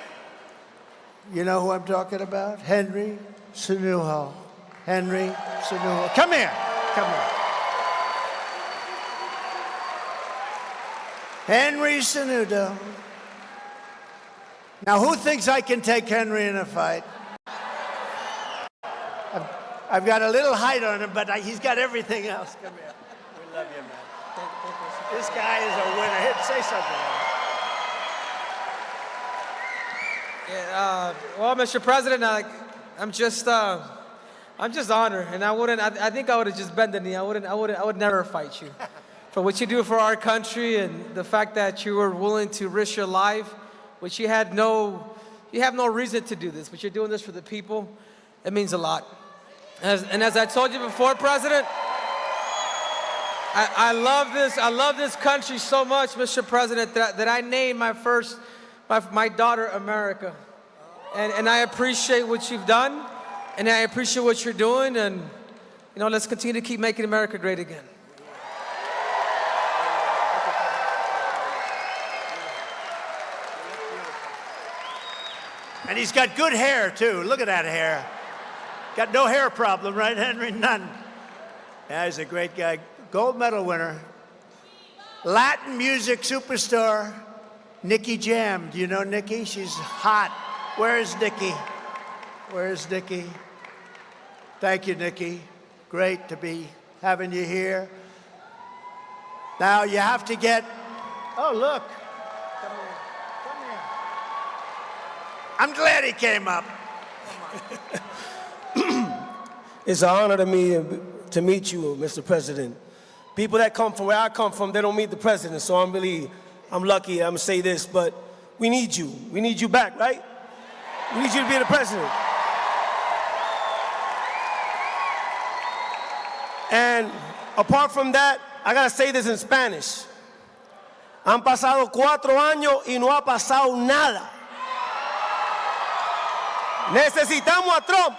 you know who I'm talking about? Henry Cejudo. Henry Cejudo. Come here. Come here. Henry Cejudo. Now, who thinks I can take Henry in a fight? I've got a little height on him, but he's got everything else. Come here. We love you, man. This guy is a winner. Here, say something. Yeah, well, Mr. President, I'm just honored, and I think I would have just bent the knee. I would never fight you for what you do for our country and the fact that you were willing to risk your life, which you have no reason to do this, but you're doing this for the people. It means a lot. And as I told you before, President, I love this country so much, Mr. President, that I named my daughter America. And I appreciate what you've done, and I appreciate what you're doing, and you know, let's continue to keep making America great again. And he's got good hair, too. Look at that hair. Got no hair problem, right, Henry? None. Yeah, he's a great guy. Gold medal winner. Latin music superstar, Nikki Jam. Do you know Nikki? She's hot. Where's Nikki? Where's Nikki? Thank you, Nikki. Great to be having you here. Now you have to get, oh, look. Come here. Come here. I'm glad he came up. It's an honor to me to meet you, Mr. President. People that come from where I come from, they don't meet the president, so I'm lucky. I'm gonna say this, but we need you. We need you back, right? We need you to be the president. And apart from that, I gotta say this in Spanish. Han pasado 4 años y no ha pasado nada. Necesitamos a Trump.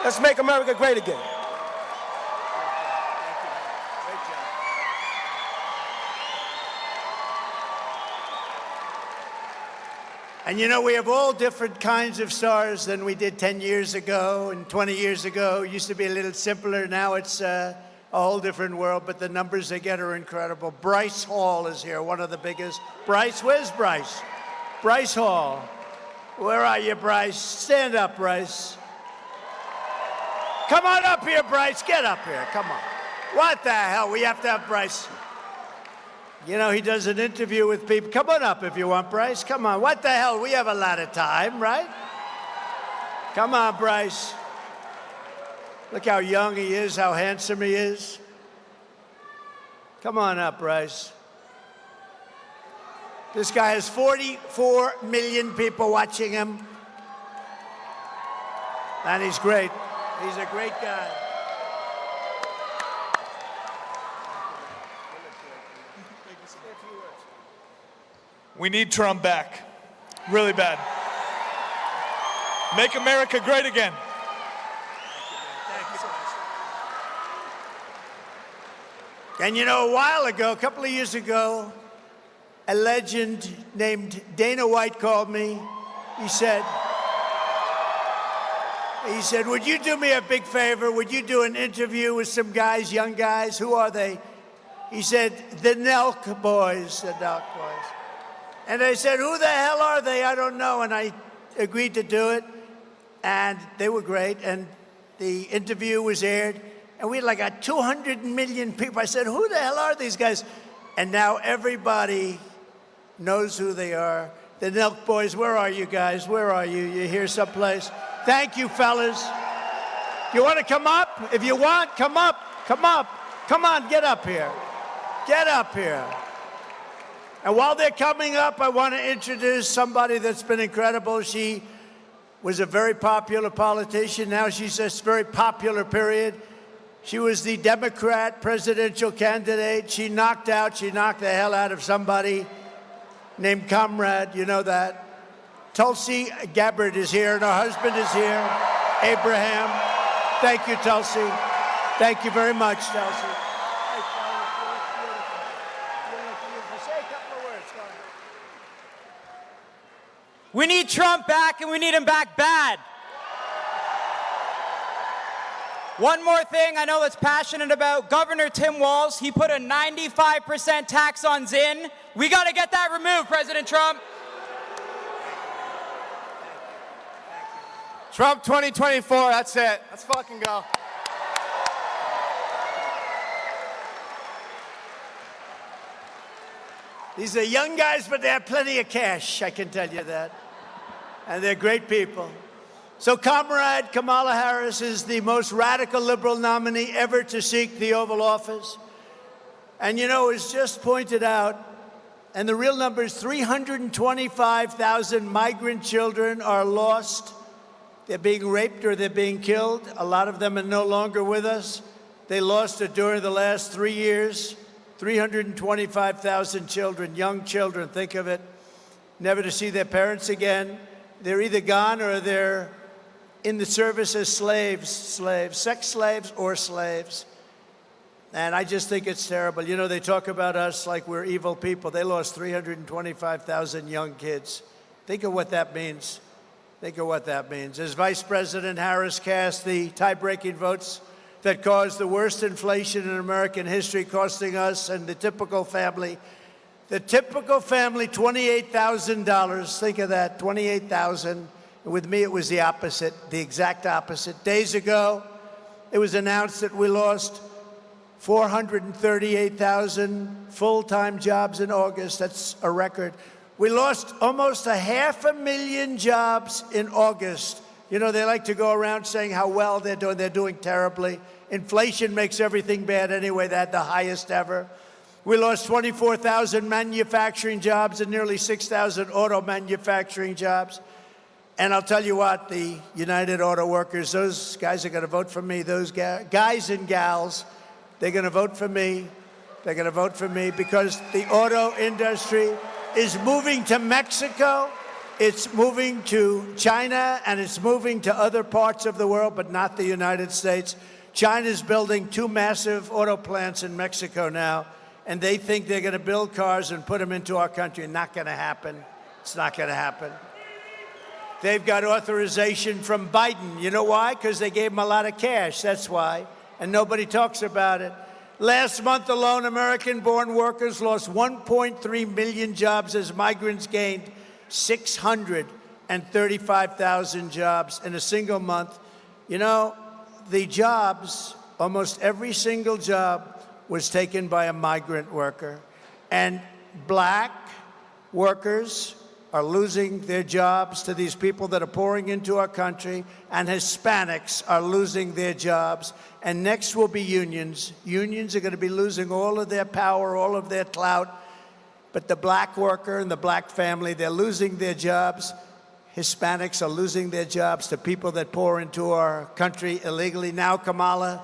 Let's make America great again. And you know, we have all different kinds of stars than we did 10 years ago and 20 years ago. It used to be a little simpler. Now it's a whole different world, but the numbers they get are incredible. Bryce Hall is here, one of the biggest. Bryce, where's Bryce? Bryce Hall. Where are you, Bryce? Stand up, Bryce. Come on up here, Bryce. Get up here. Come on. What the hell? We have to have Bryce. You know, he does an interview with people. Come on up if you want, Bryce. Come on. What the hell? We have a lot of time, right? Come on, Bryce. Look how young he is, how handsome he is. Come on up, Bryce. This guy has 44 million people watching him. And he's great. He's a great guy. We need Trump back. Really bad. Make America great again. And you know, a while ago, a couple of years ago, a legend named Dana White called me. He said, would you do me a big favor? Would you do an interview with some guys, young guys? Who are they? He said, the Nelk Boys, the Nelk Boys. And I said, who the hell are they? I don't know. And I agreed to do it. And they were great. And the interview was aired. And we had like 200 million people. I said, who the hell are these guys? And now everybody knows who they are. The Nelk Boys, where are you guys? Where are you? You here someplace? Thank you, fellas. You want to come up? If you want, come up. Come up. Come on, get up here. Get up here. And while they're coming up, I want to introduce somebody that's been incredible. She was a very popular politician. Now she's this very popular period. She was the Democrat presidential candidate. She knocked the hell out of somebody named Comrade. You know that. Tulsi Gabbard is here, and her husband is here, Abraham. Thank you, Tulsi. Thank you very much, Tulsi. We need Trump back, and we need him back bad. One more thing I know that's passionate about, Governor Tim Walz, he put a 95% tax on Zyn. We got to get that removed, President Trump. Trump 2024, that's it. Let's fucking go. These are young guys, but they have plenty of cash, I can tell you that. And they're great people. So Comrade Kamala Harris is the most radical liberal nominee ever to seek the Oval Office. And you know, it's just pointed out, and the real number is 325,000 migrant children are lost. They're being raped or they're being killed. A lot of them are no longer with us. They lost it during the last 3 years. 325,000 children, young children, think of it, never to see their parents again. They're either gone or they're in the service as slaves, sex slaves or slaves. And I just think it's terrible. You know, they talk about us like we're evil people. They lost 325,000 young kids. Think of what that means. Think of what that means. As Vice President Harris cast the tie-breaking votes that caused the worst inflation in American history, costing us and the typical family, $28,000. Think of that, $28,000. With me, it was the opposite, the exact opposite. Days ago, it was announced that we lost 438,000 full-time jobs in August. That's a record. We lost almost 500,000 jobs in August. You know, they like to go around saying how well they're doing. They're doing terribly. Inflation makes everything bad anyway. They had the highest ever. We lost 24,000 manufacturing jobs and nearly 6,000 auto manufacturing jobs. And I'll tell you what, the United Auto Workers, those guys are going to vote for me. Those guys and gals, they're going to vote for me. They're going to vote for me because the auto industry is moving to Mexico. It's moving to China, and it's moving to other parts of the world, but not the United States. China's building 2 massive auto plants in Mexico now, and they think they're going to build cars and put them into our country. Not going to happen. It's not going to happen. They've got authorization from Biden. You know why? Because they gave him a lot of cash. That's why. And nobody talks about it. Last month alone, American-born workers lost 1.3 million jobs as migrants gained 635,000 jobs in a single month. You know, the jobs, almost every single job was taken by a migrant worker. And black workers are losing their jobs to these people that are pouring into our country, and Hispanics are losing their jobs. And next will be unions. Unions are going to be losing all of their power, all of their clout. But the black worker and the black family, they're losing their jobs. Hispanics are losing their jobs to people that pour into our country illegally. Now Kamala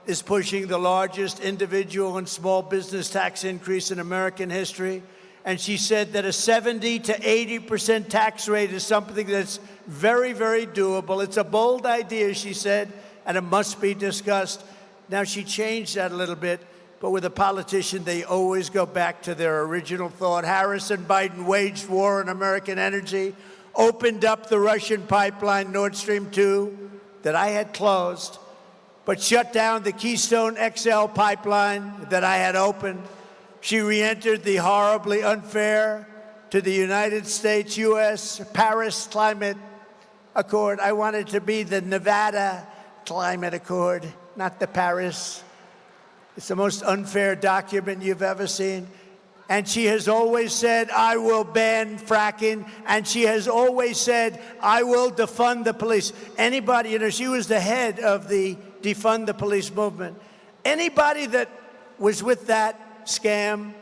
is pushing the largest individual and small business tax increase in American history. And she said that a 70 to 80% tax rate is something that's very, very doable. It's a bold idea, she said, and it must be discussed. Now, she changed that a little bit, but with a politician, they always go back to their original thought. Harris and Biden waged war on American energy, opened up the Russian pipeline Nord Stream 2 that I had closed, but shut down the Keystone XL pipeline that I had opened. She re-entered the horribly unfair to the United States, U.S. Paris Climate Accord. I want it to be the Nevada Climate Accord, not the Paris. It's the most unfair document you've ever seen. And she has always said, I will ban fracking. And she has always said, I will defund the police. Anybody, you know, she was the head of the defund the police movement. Anybody that was with that scam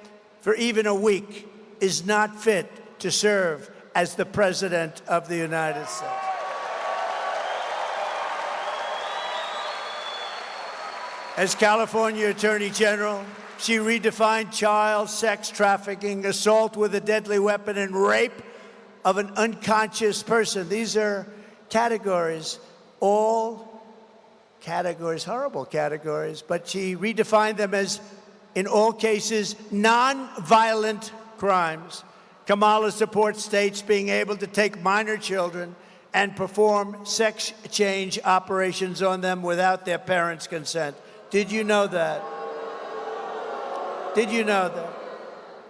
for even a week is not fit to serve as the President of the United States. As California Attorney General, she redefined child sex trafficking, assault with a deadly weapon, and rape of an unconscious person. These are categories, all categories, horrible categories, but she redefined them as, in all cases, non-violent crimes. Kamala supports states being able to take minor children and perform sex change operations on them without their parents' consent. Did you know that? Did you know that?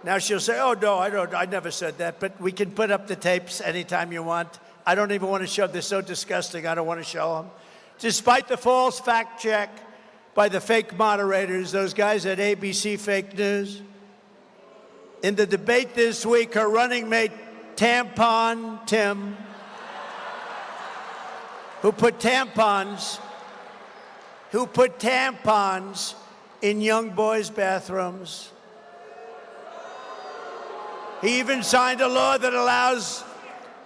Now she'll say, oh, no, I never said that, but we can put up the tapes anytime you want. I don't even want to show them. They're so disgusting, I don't want to show them. Despite the false fact check by the fake moderators, those guys at ABC Fake News. In the debate this week, her running mate, Tampon Tim, who put tampons in young boys' bathrooms. He even signed a law that allows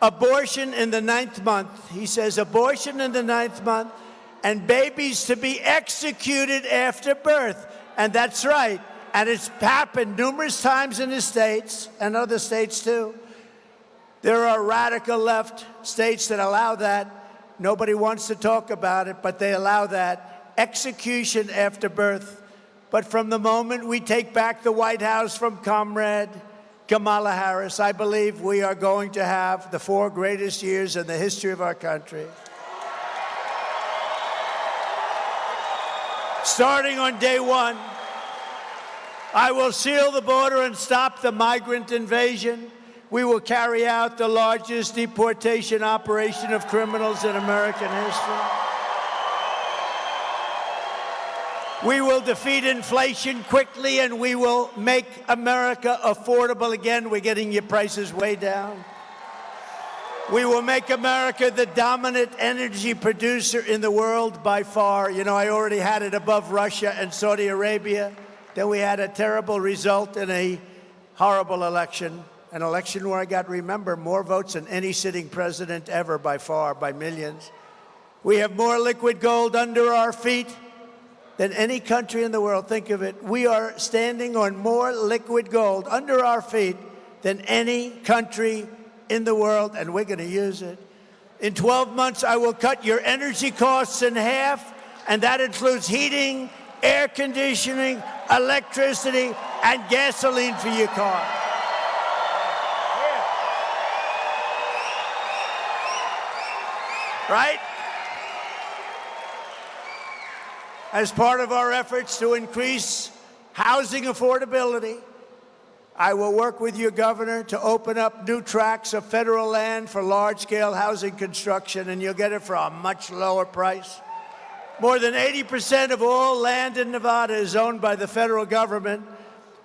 abortion in the 9th month. He says abortion in the 9th month, and babies to be executed after birth. And that's right. And it's happened numerous times in the states and other states too. There are radical left states that allow that. Nobody wants to talk about it, but they allow that. Execution after birth. But from the moment we take back the White House from Comrade Kamala Harris, I believe we are going to have the 4 greatest years in the history of our country. Starting on day 1, I will seal the border and stop the migrant invasion. We will carry out the largest deportation operation of criminals in American history. We will defeat inflation quickly, and we will make America affordable again. We're getting your prices way down. We will make America the dominant energy producer in the world by far. You know, I already had it above Russia and Saudi Arabia. Then we had a terrible result in a horrible election, an election where I got, remember, more votes than any sitting president ever by far, by millions. We have more liquid gold under our feet than any country in the world. Think of it. We are standing on more liquid gold under our feet than any country in the world, and we're going to use it. In 12 months, I will cut your energy costs in half, and that includes heating, air conditioning, electricity, and gasoline for your car. Right? As part of our efforts to increase housing affordability, I will work with your governor to open up new tracts of federal land for large-scale housing construction, and you'll get it for a much lower price. More than 80% of all land in Nevada is owned by the federal government.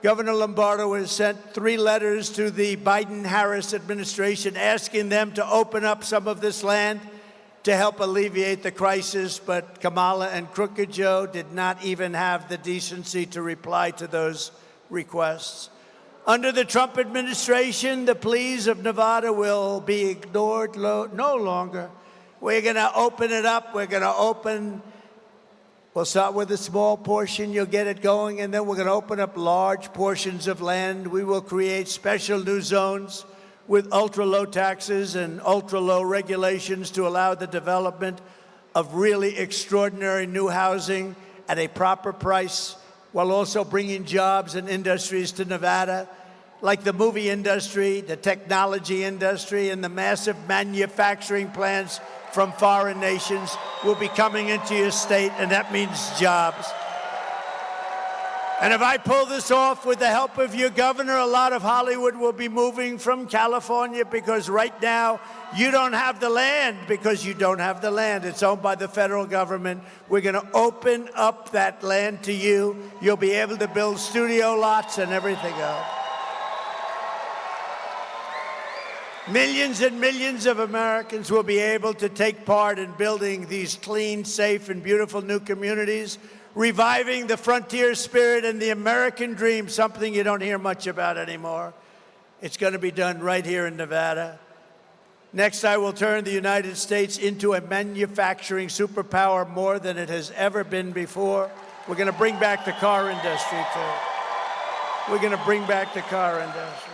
Governor Lombardo has sent 3 letters to the Biden-Harris administration asking them to open up some of this land to help alleviate the crisis, but Kamala and Crooked Joe did not even have the decency to reply to those requests. Under the Trump administration, the pleas of Nevada will be ignored no longer. We're going to open it up. We'll start with a small portion, you'll get it going, and then we're going to open up large portions of land. We will create special new zones with ultra-low taxes and ultra-low regulations to allow the development of really extraordinary new housing at a proper price, while also bringing jobs and industries to Nevada, like the movie industry, the technology industry, and the massive manufacturing plants from foreign nations will be coming into your state, and that means jobs. And if I pull this off with the help of your governor, a lot of Hollywood will be moving from California, because right now you don't have the land, because you don't have the land. It's owned by the federal government. We're going to open up that land to you. You'll be able to build studio lots and everything else. Millions and millions of Americans will be able to take part in building these clean, safe, and beautiful new communities, reviving the frontier spirit and the American dream, something you don't hear much about anymore. It's going to be done right here in Nevada. Next, I will turn the United States into a manufacturing superpower more than it has ever been before. We're going to bring back the car industry, too. We're going to bring back the car industry.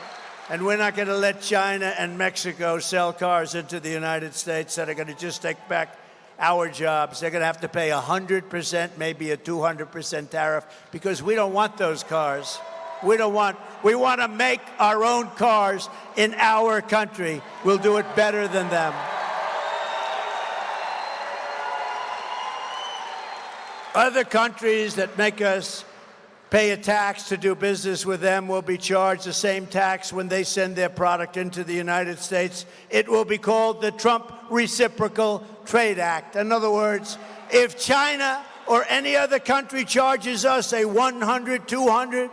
And we're not going to let China and Mexico sell cars into the United States that are going to just take back our jobs. They're going to have to pay 100%, maybe a 200% tariff, because we don't want those cars. We want to make our own cars in our country. We'll do it better than them. Other countries that make us pay a tax to do business with them will be charged the same tax when they send their product into the United States. It will be called the Trump Reciprocal Trade Act. In other words, if China or any other country charges us a 100, 200,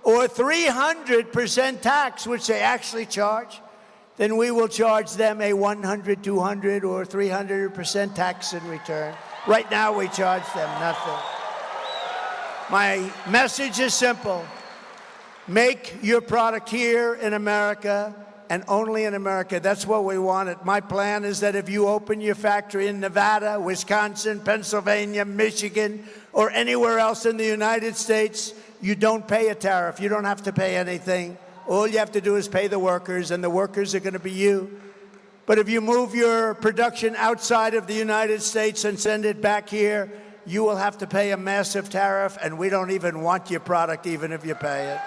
or 300% tax, which they actually charge, then we will charge them a 100, 200, or 300% tax in return. Right now, we charge them nothing. My message is simple. Make your product here in America and only in America. That's what we wanted. My plan is that if you open your factory in Nevada, Wisconsin, Pennsylvania, Michigan, or anywhere else in the United States, you don't pay a tariff. You don't have to pay anything. All you have to do is pay the workers, and the workers are going to be you. But if you move your production outside of the United States and send it back here, you will have to pay a massive tariff, and we don't even want your product, even if you pay it.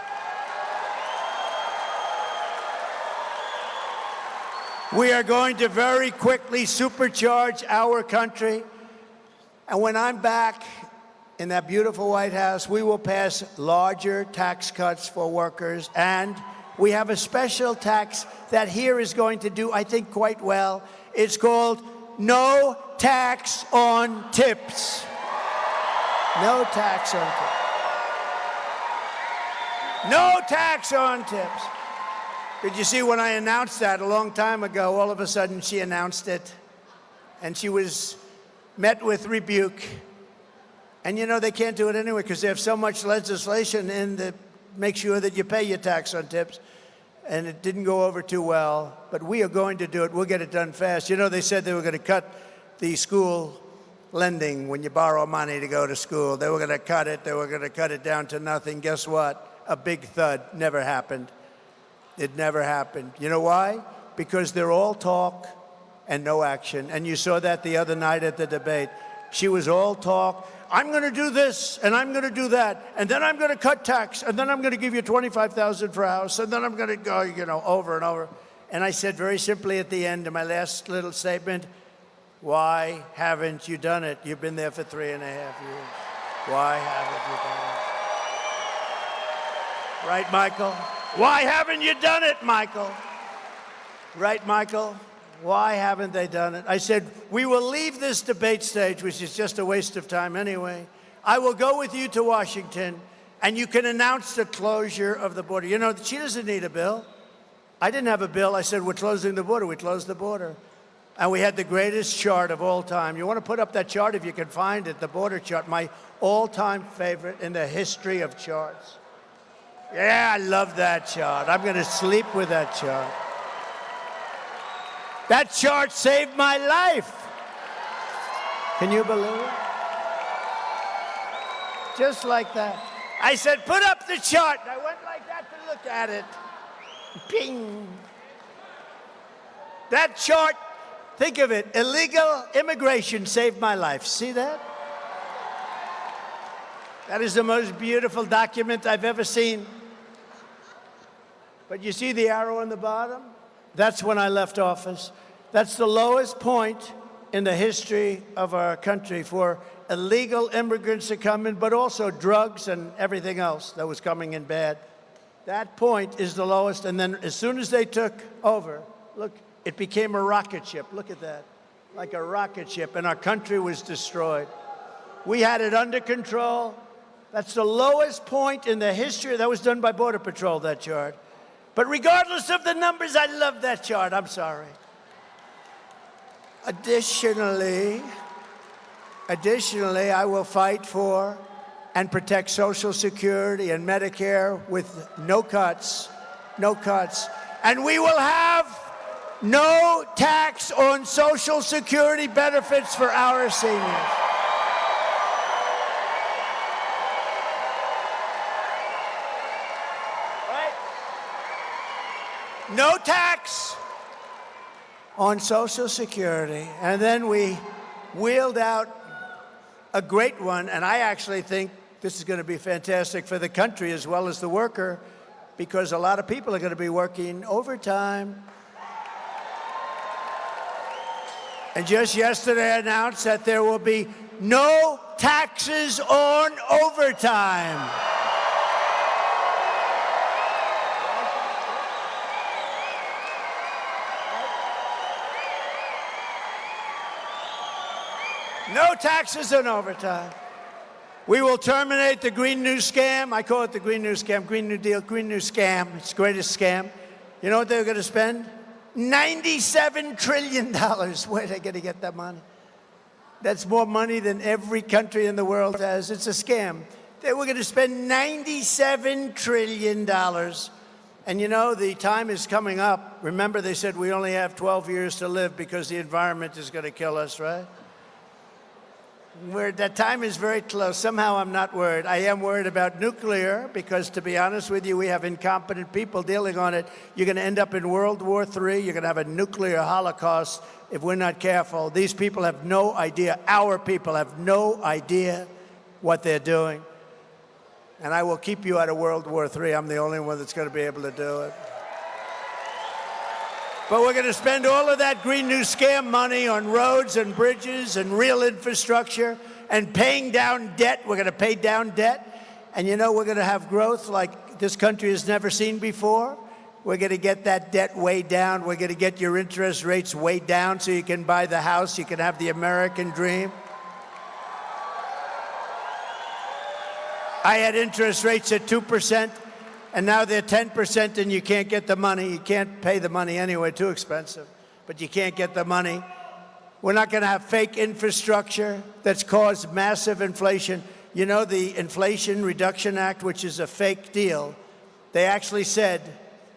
We are going to very quickly supercharge our country, and when I'm back in that beautiful White House, we will pass larger tax cuts for workers, and we have a special tax that here is going to do, I think, quite well. It's called no tax on tips. No tax on tips. No tax on tips. Did you see when I announced that a long time ago, all of a sudden she announced it, and she was met with rebuke. And you know, they can't do it anyway because they have so much legislation in that makes sure that you pay your tax on tips. And it didn't go over too well, but we are going to do it. We'll get it done fast. You know, they said they were going to cut the school lending when you borrow money to go to school. They were going to cut it. They were going to cut it down to nothing. Guess what? A big thud. Never happened. It never happened. You know why? Because they're all talk and no action. And you saw that the other night at the debate. She was all talk. I'm going to do this, and I'm going to do that, and then I'm going to cut tax, and then I'm going to give you $25,000 for a house, and then I'm going to go, you know, over and over. And I said very simply at the end of my last little statement, why haven't you done it? You've been there for 3.5 years. Why haven't you done it? Right, Michael? Why haven't you done it, Michael? Right, Michael? Why haven't they done it? I said, we will leave this debate stage, which is just a waste of time anyway. I will go with you to Washington, and you can announce the closure of the border. You know, she doesn't need a bill. I didn't have a bill. I said, we're closing the border. We closed the border. And we had the greatest chart of all time. You want to put up that chart if you can find it, the border chart, my all-time favorite in the history of charts. Yeah, I love that chart. I'm going to sleep with that chart. That chart saved my life. Can you believe it? Just like that. I said, put up the chart. And I went like that to look at it. Ping. That chart, think of it, illegal immigration saved my life. See that? That is the most beautiful document I've ever seen. But you see the arrow on the bottom? That's when I left office. That's the lowest point in the history of our country for illegal immigrants to come in, but also drugs and everything else that was coming in bad. That point is the lowest, and then as soon as they took over, look, it became a rocket ship. Look at that, like a rocket ship, and our country was destroyed. We had it under control. That's the lowest point in the history. That was done by Border Patrol, that chart. But regardless of the numbers, I love that chart. I'm sorry. Additionally, I will fight for and protect Social Security and Medicare with no cuts, no cuts. And we will have no tax on Social Security benefits for our seniors. No tax on Social Security. And then we wheeled out a great one, and I actually think this is going to be fantastic for the country as well as the worker, because a lot of people are going to be working overtime. And just yesterday I announced that there will be no taxes on overtime. No taxes on overtime. We will terminate the Green New Scam. I call it the Green New Scam, Green New Deal, Green New Scam. It's the greatest scam. You know what they're going to spend? $97 trillion. Where are they going to get that money? That's more money than every country in the world has. It's a scam. They were going to spend $97 trillion. And you know, the time is coming up. Remember, they said we only have 12 years to live because the environment is going to kill us, right? That time is very close. Somehow I'm not worried. I am worried about nuclear because, to be honest with you, we have incompetent people dealing on it. You're going to end up in World War III. You're going to have a nuclear holocaust if we're not careful. These people have no idea. Our people have no idea what they're doing. And I will keep you out of World War III. I'm the only one that's going to be able to do it. But we're going to spend all of that Green New Scam money on roads and bridges and real infrastructure and paying down debt. We're going to pay down debt. And you know, we're going to have growth like this country has never seen before. We're going to get that debt way down. We're going to get your interest rates way down so you can buy the house. You can have the American dream. I had interest rates at 2%. And now they're 10% and you can't get the money. You can't pay the money anyway, too expensive. But you can't get the money. We're not going to have fake infrastructure that's caused massive inflation. You know, the Inflation Reduction Act, which is a fake deal, they actually said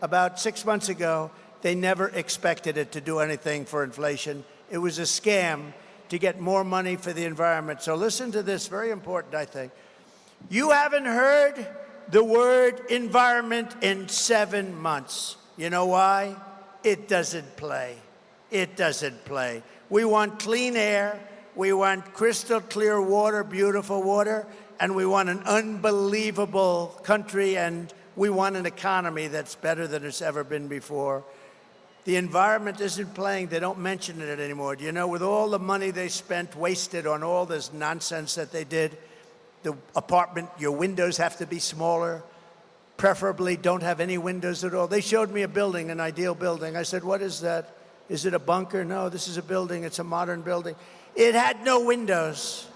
about 6 months ago they never expected it to do anything for inflation. It was a scam to get more money for the environment. So listen to this, very important, I think. You haven't heard the word environment in 7 months. You know why? It doesn't play. It doesn't play. We want clean air, we want crystal clear water, beautiful water, and we want an unbelievable country, and we want an economy that's better than it's ever been before. The environment isn't playing. They don't mention it anymore. Do you know, with all the money they spent, wasted on all this nonsense that they did, the apartment, your windows have to be smaller, preferably don't have any windows at all. They showed me a building, an ideal building. I said, what is that? Is it a bunker? No, this is a building. It's a modern building. It had no windows.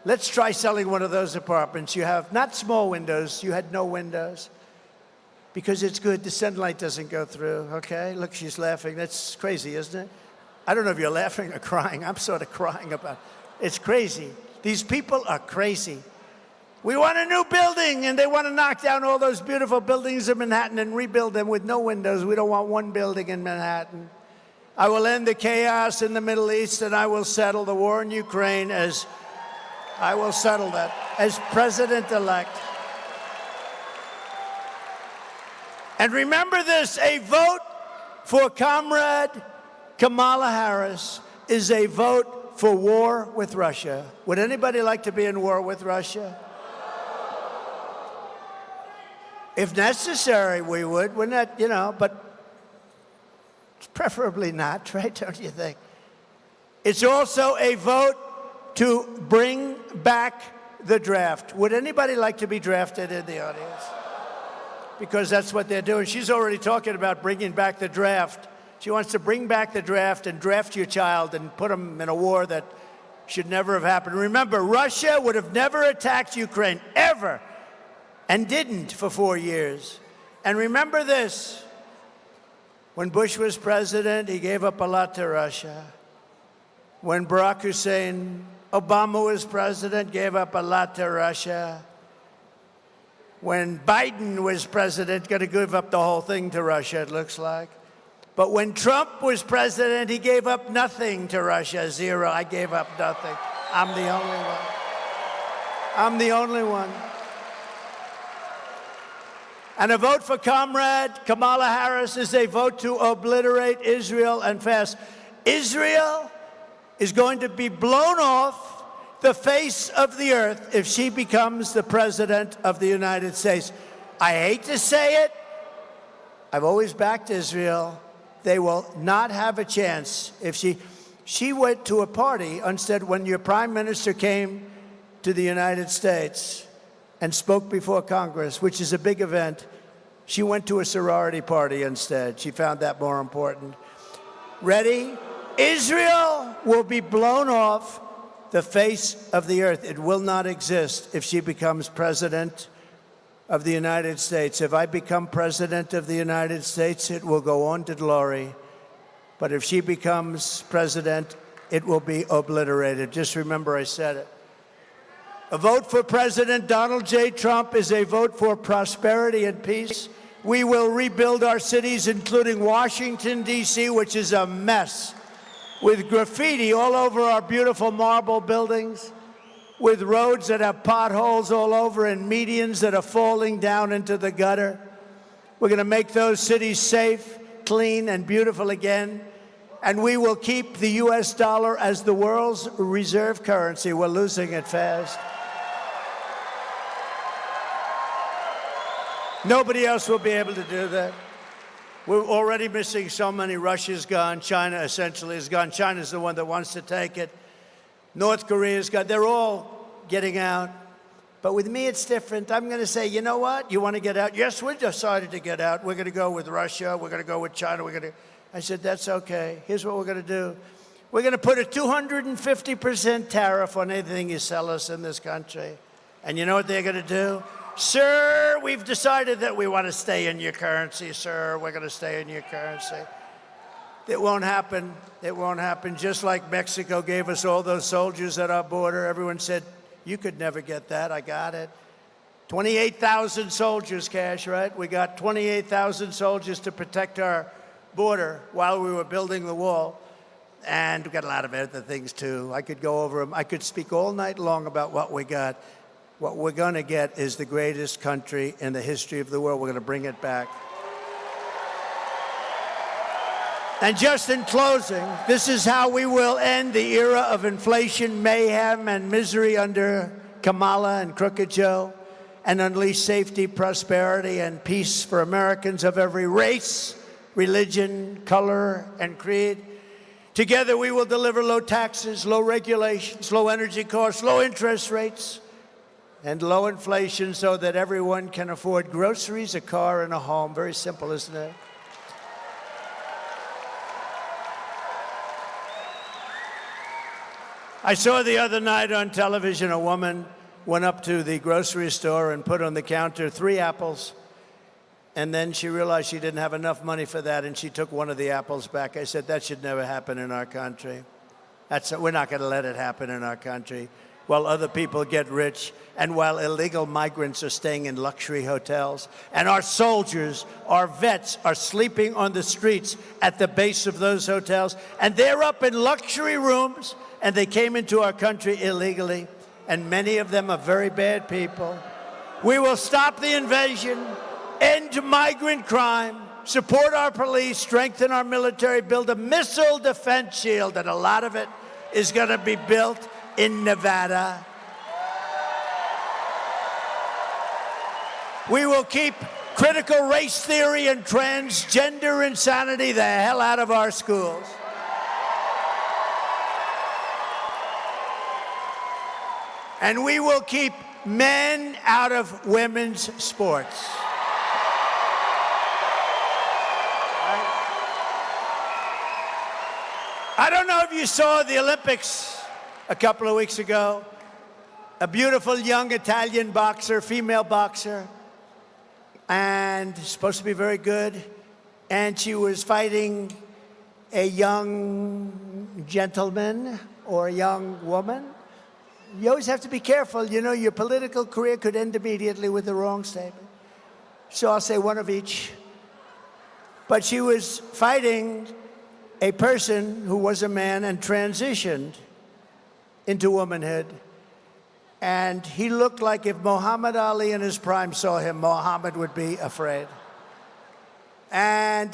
Let's try selling one of those apartments. You have not small windows, you had no windows. Because it's good, the sunlight doesn't go through, okay? Look, she's laughing. That's crazy, isn't it? I don't know if you're laughing or crying. I'm sort of crying about it. It's crazy. These people are crazy. We want a new building, and they want to knock down all those beautiful buildings in Manhattan and rebuild them with no windows. We don't want one building in Manhattan. I will end the chaos in the Middle East, and I will settle the war in Ukraine as president-elect. And remember this, a vote for Comrade Kamala Harris is a vote for war with Russia. Would anybody like to be in war with Russia? If necessary, we would. We're not, but preferably not, right? Don't you think? It's also a vote to bring back the draft. Would anybody like to be drafted in the audience? Because that's what they're doing. She's already talking about bringing back the draft. She wants to bring back the draft and draft your child and put them in a war that should never have happened. Remember, Russia would have never attacked Ukraine, ever, and didn't for 4 years. And remember this, when Bush was president, he gave up a lot to Russia. When Barack Hussein Obama was president, gave up a lot to Russia. When Biden was president, going to give up the whole thing to Russia, it looks like. But when Trump was president, he gave up nothing to Russia, zero. I gave up nothing. I'm the only one. I'm the only one. And a vote for Comrade Kamala Harris is a vote to obliterate Israel and fast. Israel is going to be blown off the face of the earth if she becomes the president of the United States. I hate to say it. I've always backed Israel. They will not have a chance if she went to a party instead when your prime minister came to the United States and spoke before Congress, which is a big event. She went to a sorority party instead. She found that more important. Ready? Israel will be blown off the face of the earth. It will not exist if she becomes president of the United States. If I become president of the United States, it will go on to glory. But if she becomes president, it will be obliterated. Just remember I said it. A vote for President Donald J. Trump is a vote for prosperity and peace. We will rebuild our cities, including Washington, D.C., which is a mess, with graffiti all over our beautiful marble buildings, with roads that have potholes all over and medians that are falling down into the gutter. We're going to make those cities safe, clean, and beautiful again. And we will keep the U.S. dollar as the world's reserve currency. We're losing it fast. Nobody else will be able to do that. We're already missing so many. Russia's gone. China essentially is gone. China's the one that wants to take it. North Korea's gone. They're all getting out. But with me, it's different. I'm going to say, you know what? You want to get out? Yes, we decided to get out. We're going to go with Russia. We're going to go with China. I said, that's okay. Here's what we're going to do. We're going to put a 250% tariff on anything you sell us in this country. And you know what they're going to do? Sir, we've decided that we want to stay in your currency, sir. We're going to stay in your currency. It won't happen. It won't happen. Just like Mexico gave us all those soldiers at our border. Everyone said, you could never get that. I got it. 28,000 soldiers, Kash, right? We got 28,000 soldiers to protect our border while we were building the wall. And we got a lot of other things, too. I could go over them. I could speak all night long about what we got. What we're going to get is the greatest country in the history of the world. We're going to bring it back. And just in closing, this is how we will end the era of inflation, mayhem, and misery under Kamala and Crooked Joe, and unleash safety, prosperity, and peace for Americans of every race, religion, color, and creed. Together, we will deliver low taxes, low regulations, low energy costs, low interest rates, and low inflation so that everyone can afford groceries, a car, and a home. Very simple, isn't it? I saw the other night on television a woman went up to the grocery store and put on the counter 3 apples. And then she realized she didn't have enough money for that, and she took one of the apples back. I said, that should never happen in our country. We're not going to let it happen in our country while other people get rich and while illegal migrants are staying in luxury hotels. And our soldiers, our vets, are sleeping on the streets at the base of those hotels. And they're up in luxury rooms, and they came into our country illegally. And many of them are very bad people. We will stop the invasion, end migrant crime, support our police, strengthen our military, build a missile defense shield, and a lot of it is going to be built in Nevada. We will keep critical race theory and transgender insanity the hell out of our schools. And we will keep men out of women's sports. I don't know if you saw the Olympics a couple of weeks ago. A beautiful young Italian boxer, female boxer, and supposed to be very good. And she was fighting a young gentleman or a young woman. You always have to be careful. You know, your political career could end immediately with the wrong statement. So I'll say one of each. But she was fighting a person who was a man and transitioned into womanhood. And he looked like if Muhammad Ali in his prime saw him, Muhammad would be afraid. And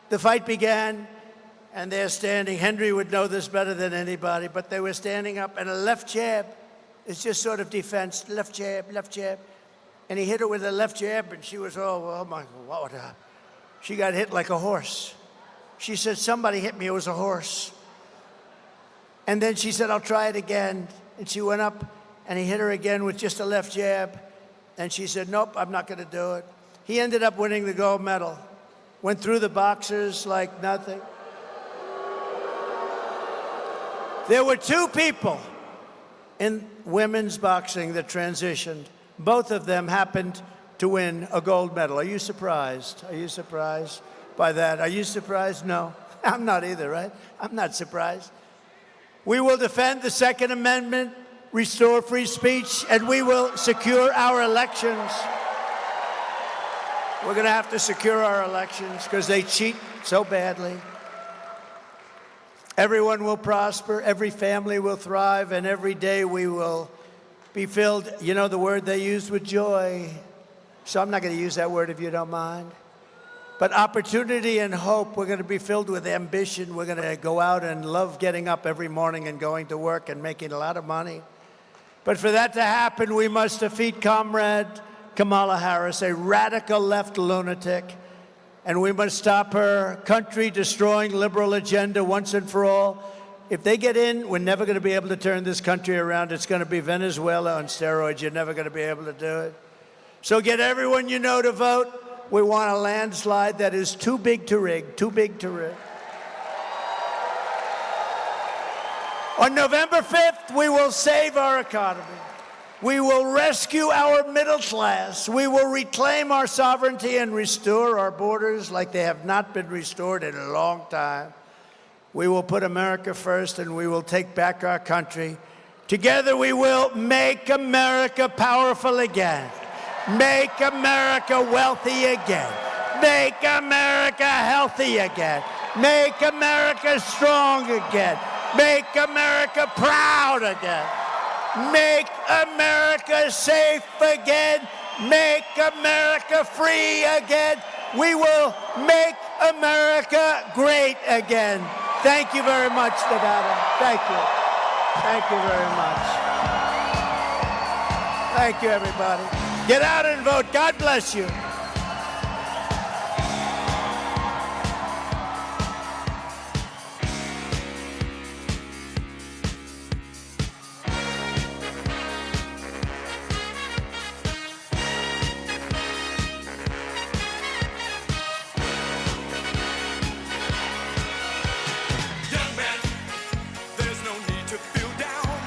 the fight began, and they're standing. Henry would know this better than anybody, but they were standing up, and a left jab is just sort of defense. Left jab, left jab. And he hit her with a left jab, and she was, oh my, what? She got hit like a horse. She said, somebody hit me, it was a horse. And then she said, I'll try it again. And she went up, and he hit her again with just a left jab. And she said, nope, I'm not going to do it. He ended up winning the gold medal. Went through the boxers like nothing. There were 2 people in women's boxing that transitioned. Both of them happened to win a gold medal. Are you surprised? Are you surprised by that? Are you surprised? No, I'm not either, right? I'm not surprised. We will defend the Second Amendment, restore free speech, and we will secure our elections. We're going to have to secure our elections because they cheat so badly. Everyone will prosper, every family will thrive, and every day we will be filled, you know the word they used, with joy. So I'm not going to use that word if you don't mind. But opportunity and hope, we're going to be filled with ambition. We're going to go out and love getting up every morning and going to work and making a lot of money. But for that to happen, we must defeat Comrade Kamala Harris, a radical left lunatic. And we must stop her country-destroying liberal agenda once and for all. If they get in, we're never going to be able to turn this country around. It's going to be Venezuela on steroids. You're never going to be able to do it. So get everyone you know to vote. We want a landslide that is too big to rig, too big to rig. On November 5th, we will save our economy. We will rescue our middle class. We will reclaim our sovereignty and restore our borders like they have not been restored in a long time. We will put America first, and we will take back our country. Together, we will make America powerful again. Make America wealthy again. Make America healthy again. Make America strong again. Make America proud again. Make America safe again. Make America free again. We will make America great again. Thank you very much, Nevada. Thank you. Thank you very much. Thank you, everybody. Get out and vote. God bless you. Young man, there's no need to feel down.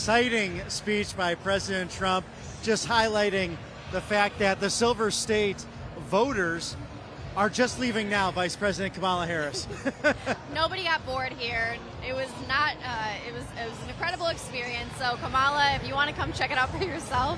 exciting speech by President Trump, just highlighting the fact that the Silver State voters are just leaving now, Vice President Kamala Harris. Nobody got bored here. It was not. It was an incredible experience. So Kamala, if you want to come check it out for yourself.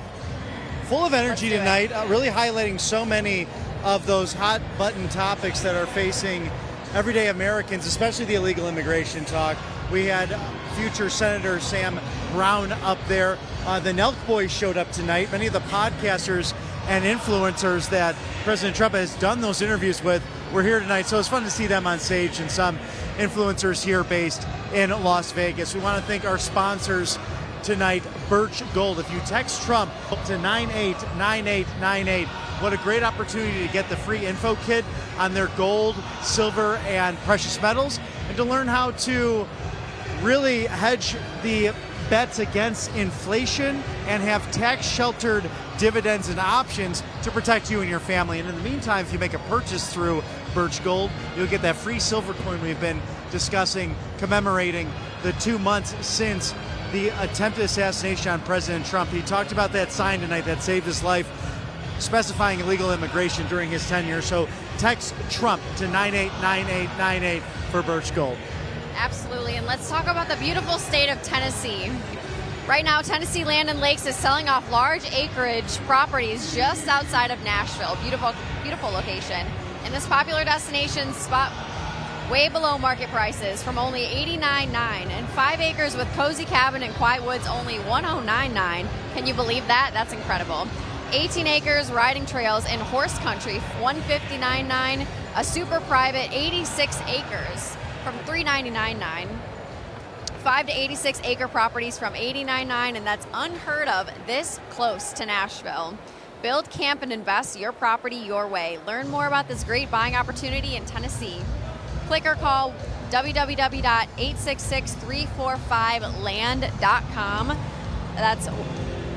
Full of energy tonight, really highlighting so many of those hot button topics that are facing everyday Americans, especially the illegal immigration talk. We had future Senator Sam Brown up there. The Nelk Boys showed up tonight. Many of the podcasters and influencers that President Trump has done those interviews with were here tonight. So it's fun to see them on stage, and some influencers here based in Las Vegas. We want to thank our sponsors tonight, Birch Gold. If you text Trump to 989898, what a great opportunity to get the free info kit on their gold, silver, and precious metals, and to learn how to really hedge the bets against inflation and have tax-sheltered dividends and options to protect you and your family. And in the meantime, if you make a purchase through Birch Gold, you'll get that free silver coin we've been discussing, commemorating the 2 months since the attempted assassination on President Trump. He talked about that sign tonight that saved his life, specifying illegal immigration during his tenure. So text Trump to 989898 for Birch Gold. Absolutely, and let's talk about the beautiful state of Tennessee. Right now, Tennessee Land and Lakes is selling off large acreage properties just outside of Nashville. Beautiful, beautiful location. And this popular destination spot way below market prices from only $89.9, and 5 acres with cozy cabin and quiet woods only $109.9. Can you believe that? That's incredible. 18 acres, riding trails in horse country, $159.9. A super private 86 acres from $399.9. 5 to 86 acre properties from $89.9, and that's unheard of this close to Nashville. Build, camp, and invest your property your way. Learn more about this great buying opportunity in Tennessee. Click or call www.866-345-LAND.com. That's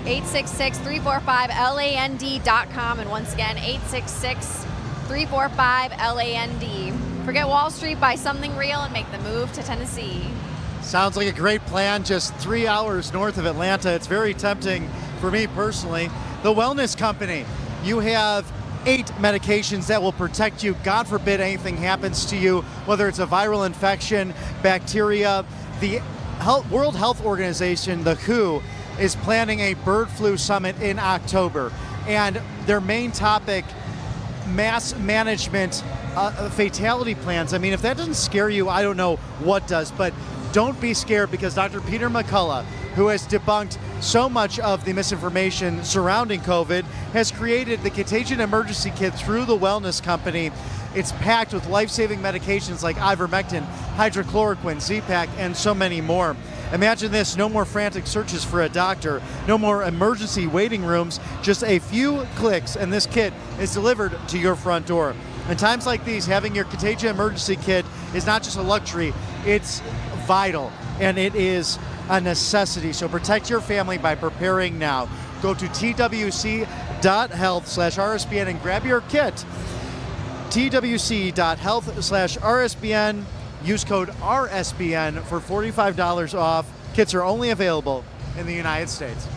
866-345-LAND.com, and once again, 866-345-LAND. Forget Wall Street, buy something real, and make the move to Tennessee. Sounds like a great plan, just 3 hours north of Atlanta. It's very tempting for me personally. The Wellness Company, you have 8 medications that will protect you. God forbid anything happens to you, whether it's a viral infection, bacteria. The World Health Organization, the WHO, is planning a bird flu summit in October. And their main topic, mass management, fatality plans. I mean, if that doesn't scare you, I don't know what does. But don't be scared, because Dr. Peter McCullough, who has debunked so much of the misinformation surrounding COVID, has created the Contagion Emergency Kit through the Wellness Company. It's packed with life-saving medications like ivermectin, hydrochloroquine, Z-Pak, and so many more. Imagine this, no more frantic searches for a doctor, no more emergency waiting rooms, just a few clicks, and this kit is delivered to your front door. In times like these, having your Contagion Emergency Kit is not just a luxury, it's vital, and it is a necessity. So protect your family by preparing now. Go to twc.health/RSBN and grab your kit. twc.health/RSBN. Use code RSBN for $45 off. Kits are only available in the United States.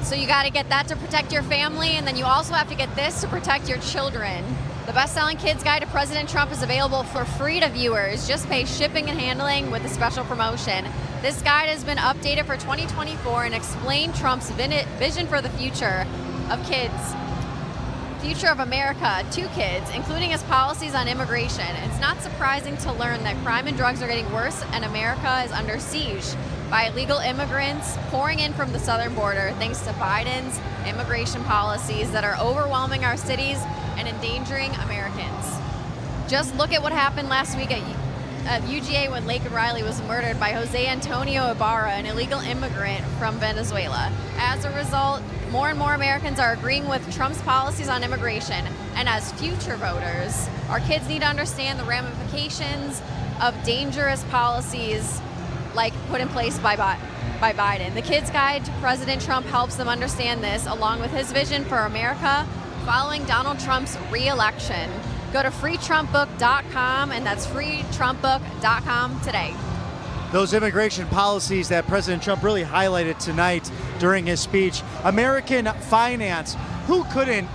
So you got to get that to protect your family, and then you also have to get this to protect your children. The best-selling kids guide to President Trump is available for free to viewers. Just pay shipping and handling with a special promotion. This guide has been updated for 2024 and explained Trump's vision for the future of kids, future of America to kids, including his policies on immigration. It's not surprising to learn that crime and drugs are getting worse, and America is under siege by illegal immigrants pouring in from the southern border thanks to Biden's immigration policies that are overwhelming our cities and endangering Americans. Just look at what happened last week at UGA when Laken Riley was murdered by Jose Antonio Ibarra, an illegal immigrant from Venezuela. As a result, more and more Americans are agreeing with Trump's policies on immigration. And as future voters, our kids need to understand the ramifications of dangerous policies like put in place by Biden. The Kids Guide to President Trump helps them understand this, along with his vision for America following Donald Trump's re-election. Go to freetrumpbook.com, and that's freetrumpbook.com today. those immigration policies that President Trump really highlighted tonight during his speech. American finance, who couldn't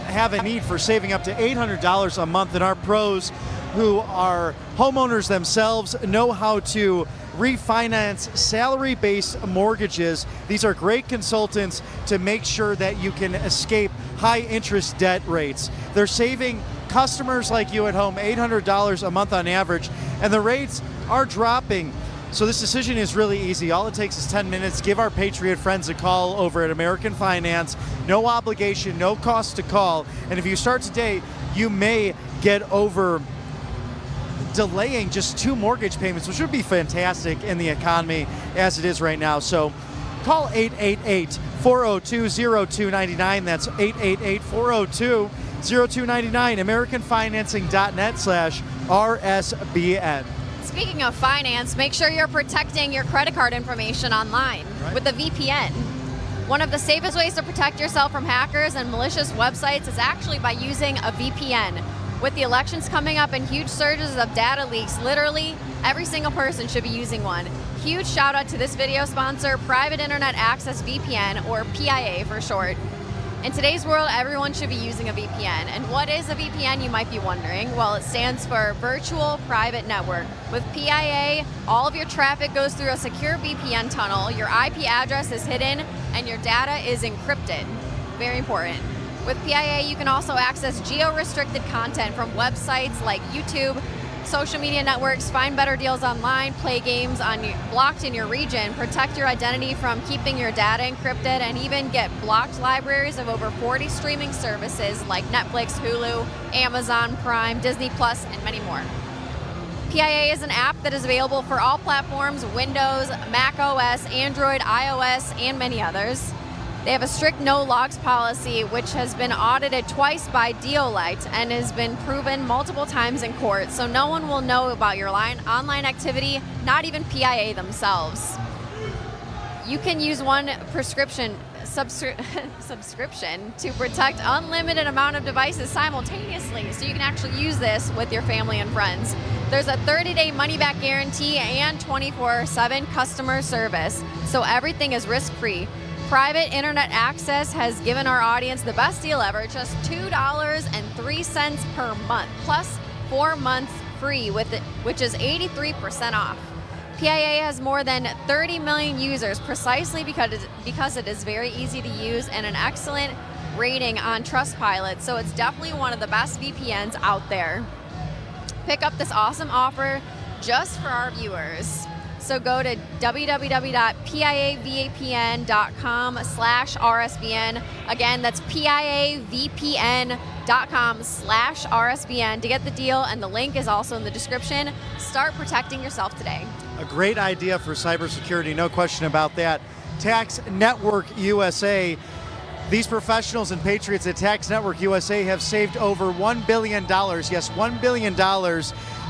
have a need for saving up to $800 a month? And our pros, who are homeowners themselves, know how to refinance salary-based mortgages. These are great consultants to make sure that you can escape high interest debt rates. They're saving customers like you at home $800 a month on average, and the rates are dropping. So this decision is really easy. All it takes is 10 minutes. Give our Patriot friends a call over at American Finance. No obligation, no cost to call. And if you start today, you may get over delaying just 2 mortgage payments, which would be fantastic in the economy as it is right now. So call 888-402-0299. That's 888-402-0299. AmericanFinancing.net/RSBN. Speaking of finance, make sure you're protecting your credit card information online with a VPN. One of the safest ways to protect yourself from hackers and malicious websites is actually by using a VPN. With the elections coming up and huge surges of data leaks, literally every single person should be using one. Huge shout out to this video sponsor, Private Internet Access VPN, or PIA for short. In today's world, everyone should be using a VPN. And what is a VPN, you might be wondering? Well, it stands for Virtual Private Network. With PIA, all of your traffic goes through a secure VPN tunnel, your IP address is hidden, and your data is encrypted. Very important. With PIA, you can also access geo-restricted content from websites like YouTube, social media networks, find better deals online, play games blocked in your region, protect your identity from keeping your data encrypted, and even get blocked libraries of over 40 streaming services like Netflix, Hulu, Amazon Prime, Disney Plus, and many more. PIA is an app that is available for all platforms: Windows, Mac OS, Android, iOS, and many others. They have a strict no logs policy, which has been audited twice by Deolite and has been proven multiple times in court, so no one will know about your online activity, not even PIA themselves. You can use one subscription to protect unlimited amount of devices simultaneously, so you can actually use this with your family and friends. There's a 30-day money-back guarantee and 24/7 customer service, so everything is risk-free. Private Internet Access has given our audience the best deal ever, just $2.03 per month, plus 4 months free with it, which is 83% off. PIA has more than 30 million users precisely because it is very easy to use and an excellent rating on Trustpilot, so it's definitely one of the best VPNs out there. Pick up this awesome offer just for our viewers. So go to www.piavpn.com/RSBN. Again, that's piavpn.com/RSBN to get the deal, and the link is also in the description. Start protecting yourself today. A great idea for cybersecurity, no question about that. Tax Network USA. These professionals and patriots at Tax Network USA have saved over $1 billion. Yes, $1 billion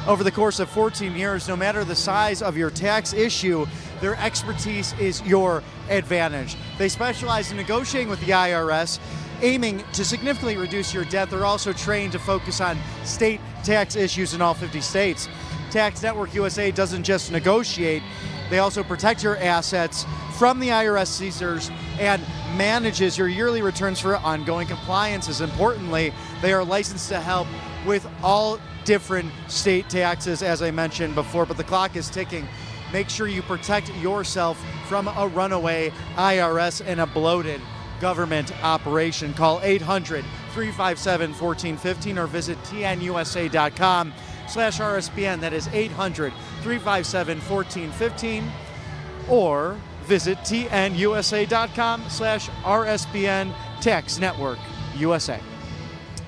over the course of 14 years. No matter the size of your tax issue, their expertise is your advantage. They specialize in negotiating with the IRS, aiming to significantly reduce your debt. They're also trained to focus on state tax issues in all 50 states. Tax Network USA doesn't just negotiate, they also protect your assets from the IRS seizures and manages your yearly returns for ongoing compliances. Importantly, they are licensed to help with all different state taxes, as I mentioned before, but the clock is ticking. Make sure you protect yourself from a runaway IRS and a bloated government operation. Call 800-357-1415 or visit tnusa.com/RSBN. That is 800-357-1415 or visit tnusa.com/RSBN. Tax Network USA.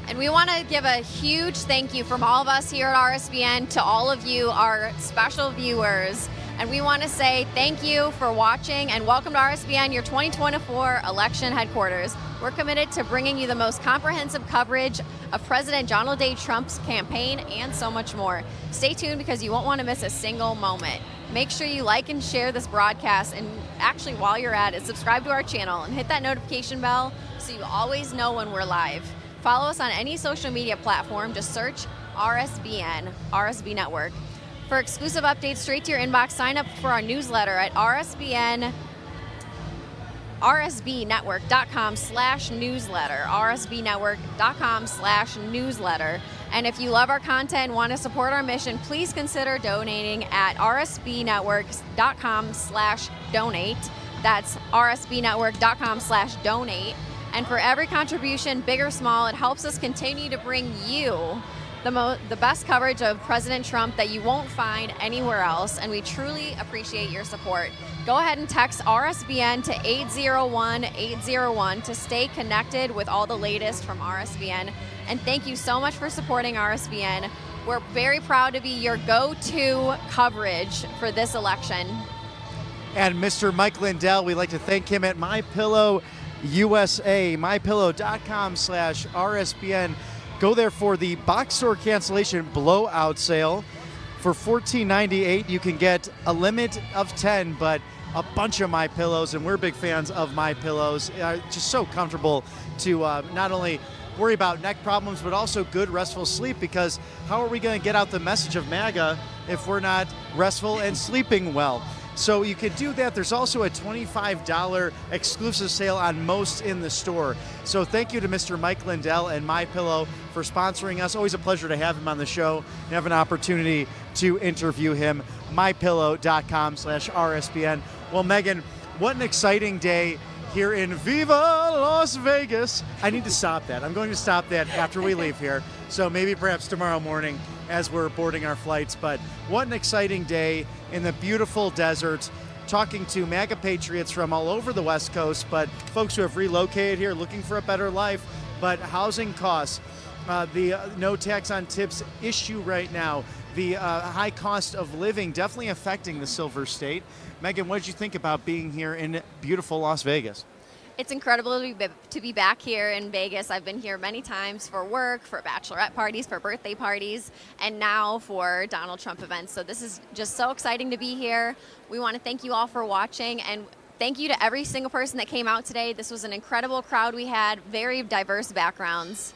And we want to give a huge thank you from all of us here at RSBN to all of you, our special viewers. And we want to say thank you for watching and welcome to RSBN, your 2024 election headquarters. We're committed to bringing you the most comprehensive coverage of President Donald J. Trump's campaign and so much more. Stay tuned because you won't want to miss a single moment. Make sure you like and share this broadcast, and actually while you're at it, subscribe to our channel and hit that notification bell so you always know when we're live. Follow us on any social media platform. Just search RSBN, RSB Network. For exclusive updates straight to your inbox, sign up for our newsletter at rsbnetwork.com/newsletter, rsbnetwork.com/newsletter. And if you love our content and want to support our mission, please consider donating at rsbnetwork.com/donate. That's rsbnetwork.com/donate. And for every contribution, big or small, it helps us continue to bring you the best coverage of President Trump that you won't find anywhere else, and we truly appreciate your support. Go ahead and text RSBN to 801-801 to stay connected with all the latest from RSBN. And thank you so much for supporting RSBN. We're very proud to be your go-to coverage for this election. And Mr. Mike Lindell, we'd like to thank him at MyPillow USA, mypillow.com/RSBN. Go there for the box store cancellation blowout sale. For $14.98, you can get a limit of 10, but a bunch of MyPillows, and we're big fans of MyPillows. Just so comfortable to not only worry about neck problems, but also good restful sleep, because how are we going to get out the message of MAGA if we're not restful and sleeping well? So you could do that. There's also a $25 exclusive sale on most in the store. So thank you to Mr. Mike Lindell and MyPillow for sponsoring us. Always a pleasure to have him on the show and have an opportunity to interview him. MyPillow.com/RSBN. Well, Megan, what an exciting day here in Viva Las Vegas. I need to stop that. I'm going to stop that after we leave here. So maybe perhaps tomorrow morning as we're boarding our flights. But what an exciting day in the beautiful desert, talking to MAGA patriots from all over the West Coast, but folks who have relocated here looking for a better life. But housing costs, the no tax on tips issue right now, the high cost of living definitely affecting the Silver State. Megan, what did you think about being here in beautiful Las Vegas? It's incredible to be back here in Vegas. I've been here many times for work, for bachelorette parties, for birthday parties, and now for Donald Trump events. So this is just so exciting to be here. We want to thank you all for watching, and thank you to every single person that came out today. This was an incredible crowd we had, very diverse backgrounds,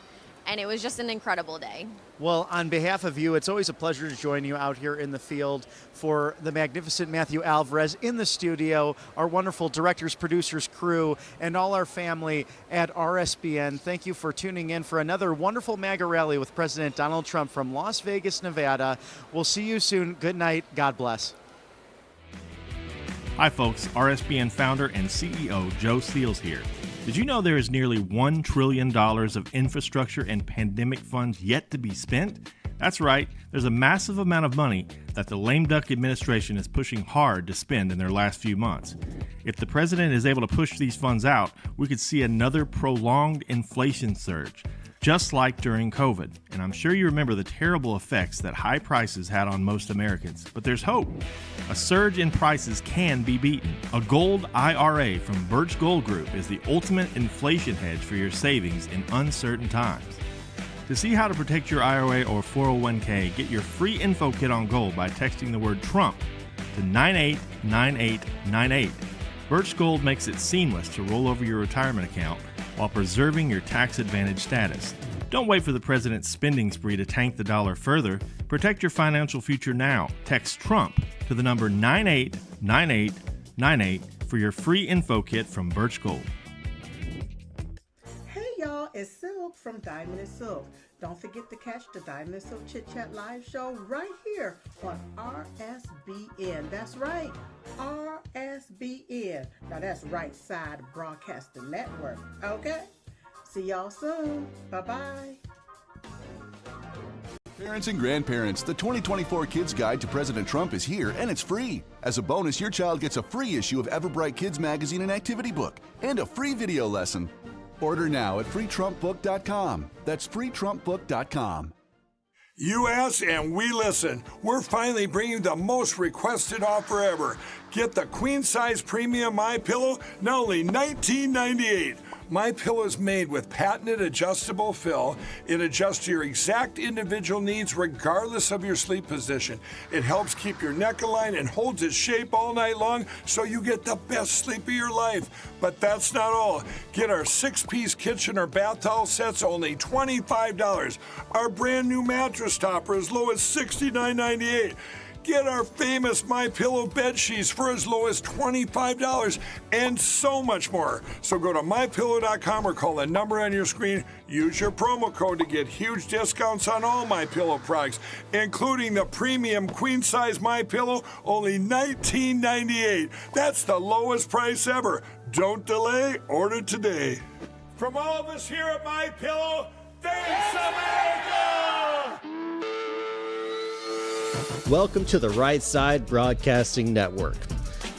and it was just an incredible day. Well, on behalf of you, it's always a pleasure to join you out here in the field. For the magnificent Matthew Alvarez in the studio, our wonderful directors, producers, crew, and all our family at RSBN, thank you for tuning in for another wonderful MAGA rally with President Donald Trump from Las Vegas, Nevada. We'll see you soon. Good night. God bless. Hi, folks. RSBN founder and CEO Joe Seals here. Did you know there is nearly $1 trillion of infrastructure and pandemic funds yet to be spent? That's right, there's a massive amount of money that the lame duck administration is pushing hard to spend in their last few months. If the president is able to push these funds out, we could see another prolonged inflation surge, just like during COVID. And I'm sure you remember the terrible effects that high prices had on most Americans. But there's hope. A surge in prices can be beaten. A gold IRA from Birch Gold Group is the ultimate inflation hedge for your savings in uncertain times. To see how to protect your IRA or 401k, get your free info kit on gold by texting the word Trump to 989898. Birch Gold makes it seamless to roll over your retirement account while preserving your tax advantage status. Don't wait for the president's spending spree to tank the dollar further. Protect your financial future now. Text Trump to the number 989898 for your free info kit from Birch Gold. Hey y'all, it's Silk from Diamond and Silk. Don't forget to catch the Diamond and Silk Chit Chat live show right here on RSBN. That's right, RSBN. Now that's Right Side Broadcasting Network. Okay? See y'all soon. Bye-bye. Parents and grandparents, the 2024 Kids Guide to President Trump is here, and it's free. As a bonus, your child gets a free issue of Everbright Kids Magazine and Activity Book, and a free video lesson. Order now at freetrumpbook.com. That's freetrumpbook.com. You ask and we listen. We're finally bringing the most requested offer ever. Get the queen-size premium MyPillow, now only $19.98. MyPillow is made with patented adjustable fill. It adjusts to your exact individual needs regardless of your sleep position. It helps keep your neck aligned and holds its shape all night long so you get the best sleep of your life. But that's not all. Get our 6-piece kitchen or bath towel sets, only $25. Our brand new mattress topper as low as $69.98. Get our famous MyPillow bed sheets for as low as $25 and so much more. So go to MyPillow.com or call the number on your screen. Use your promo code to get huge discounts on all MyPillow products, including the premium queen-size MyPillow, only $19.98. That's the lowest price ever. Don't delay, order today. From all of us here at MyPillow, thanks America! Welcome to the Right Side Broadcasting Network.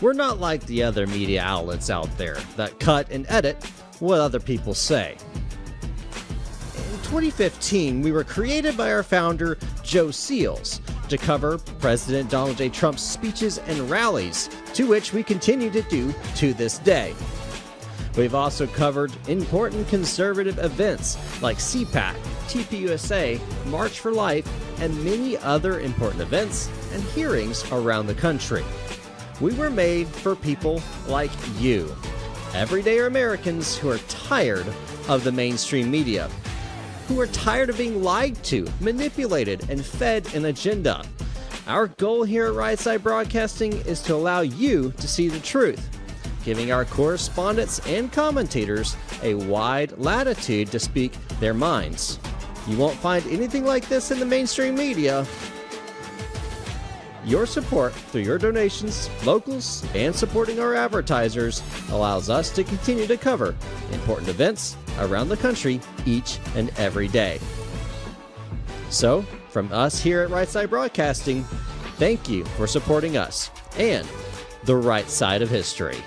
We're not like the other media outlets out there that cut and edit what other people say. In 2015, we were created by our founder, Joe Seals, to cover President Donald J. Trump's speeches and rallies, to which we continue to do to this day. We've also covered important conservative events like CPAC, TPUSA, March for Life, and many other important events and hearings around the country. We were made for people like you, everyday Americans who are tired of the mainstream media, who are tired of being lied to, manipulated, and fed an agenda. Our goal here at Right Side Broadcasting is to allow you to see the truth, giving our correspondents and commentators a wide latitude to speak their minds. You won't find anything like this in the mainstream media. Your support through your donations, locals, and supporting our advertisers allows us to continue to cover important events around the country each and every day. So, from us here at Right Side Broadcasting, thank you for supporting us and the right side of history.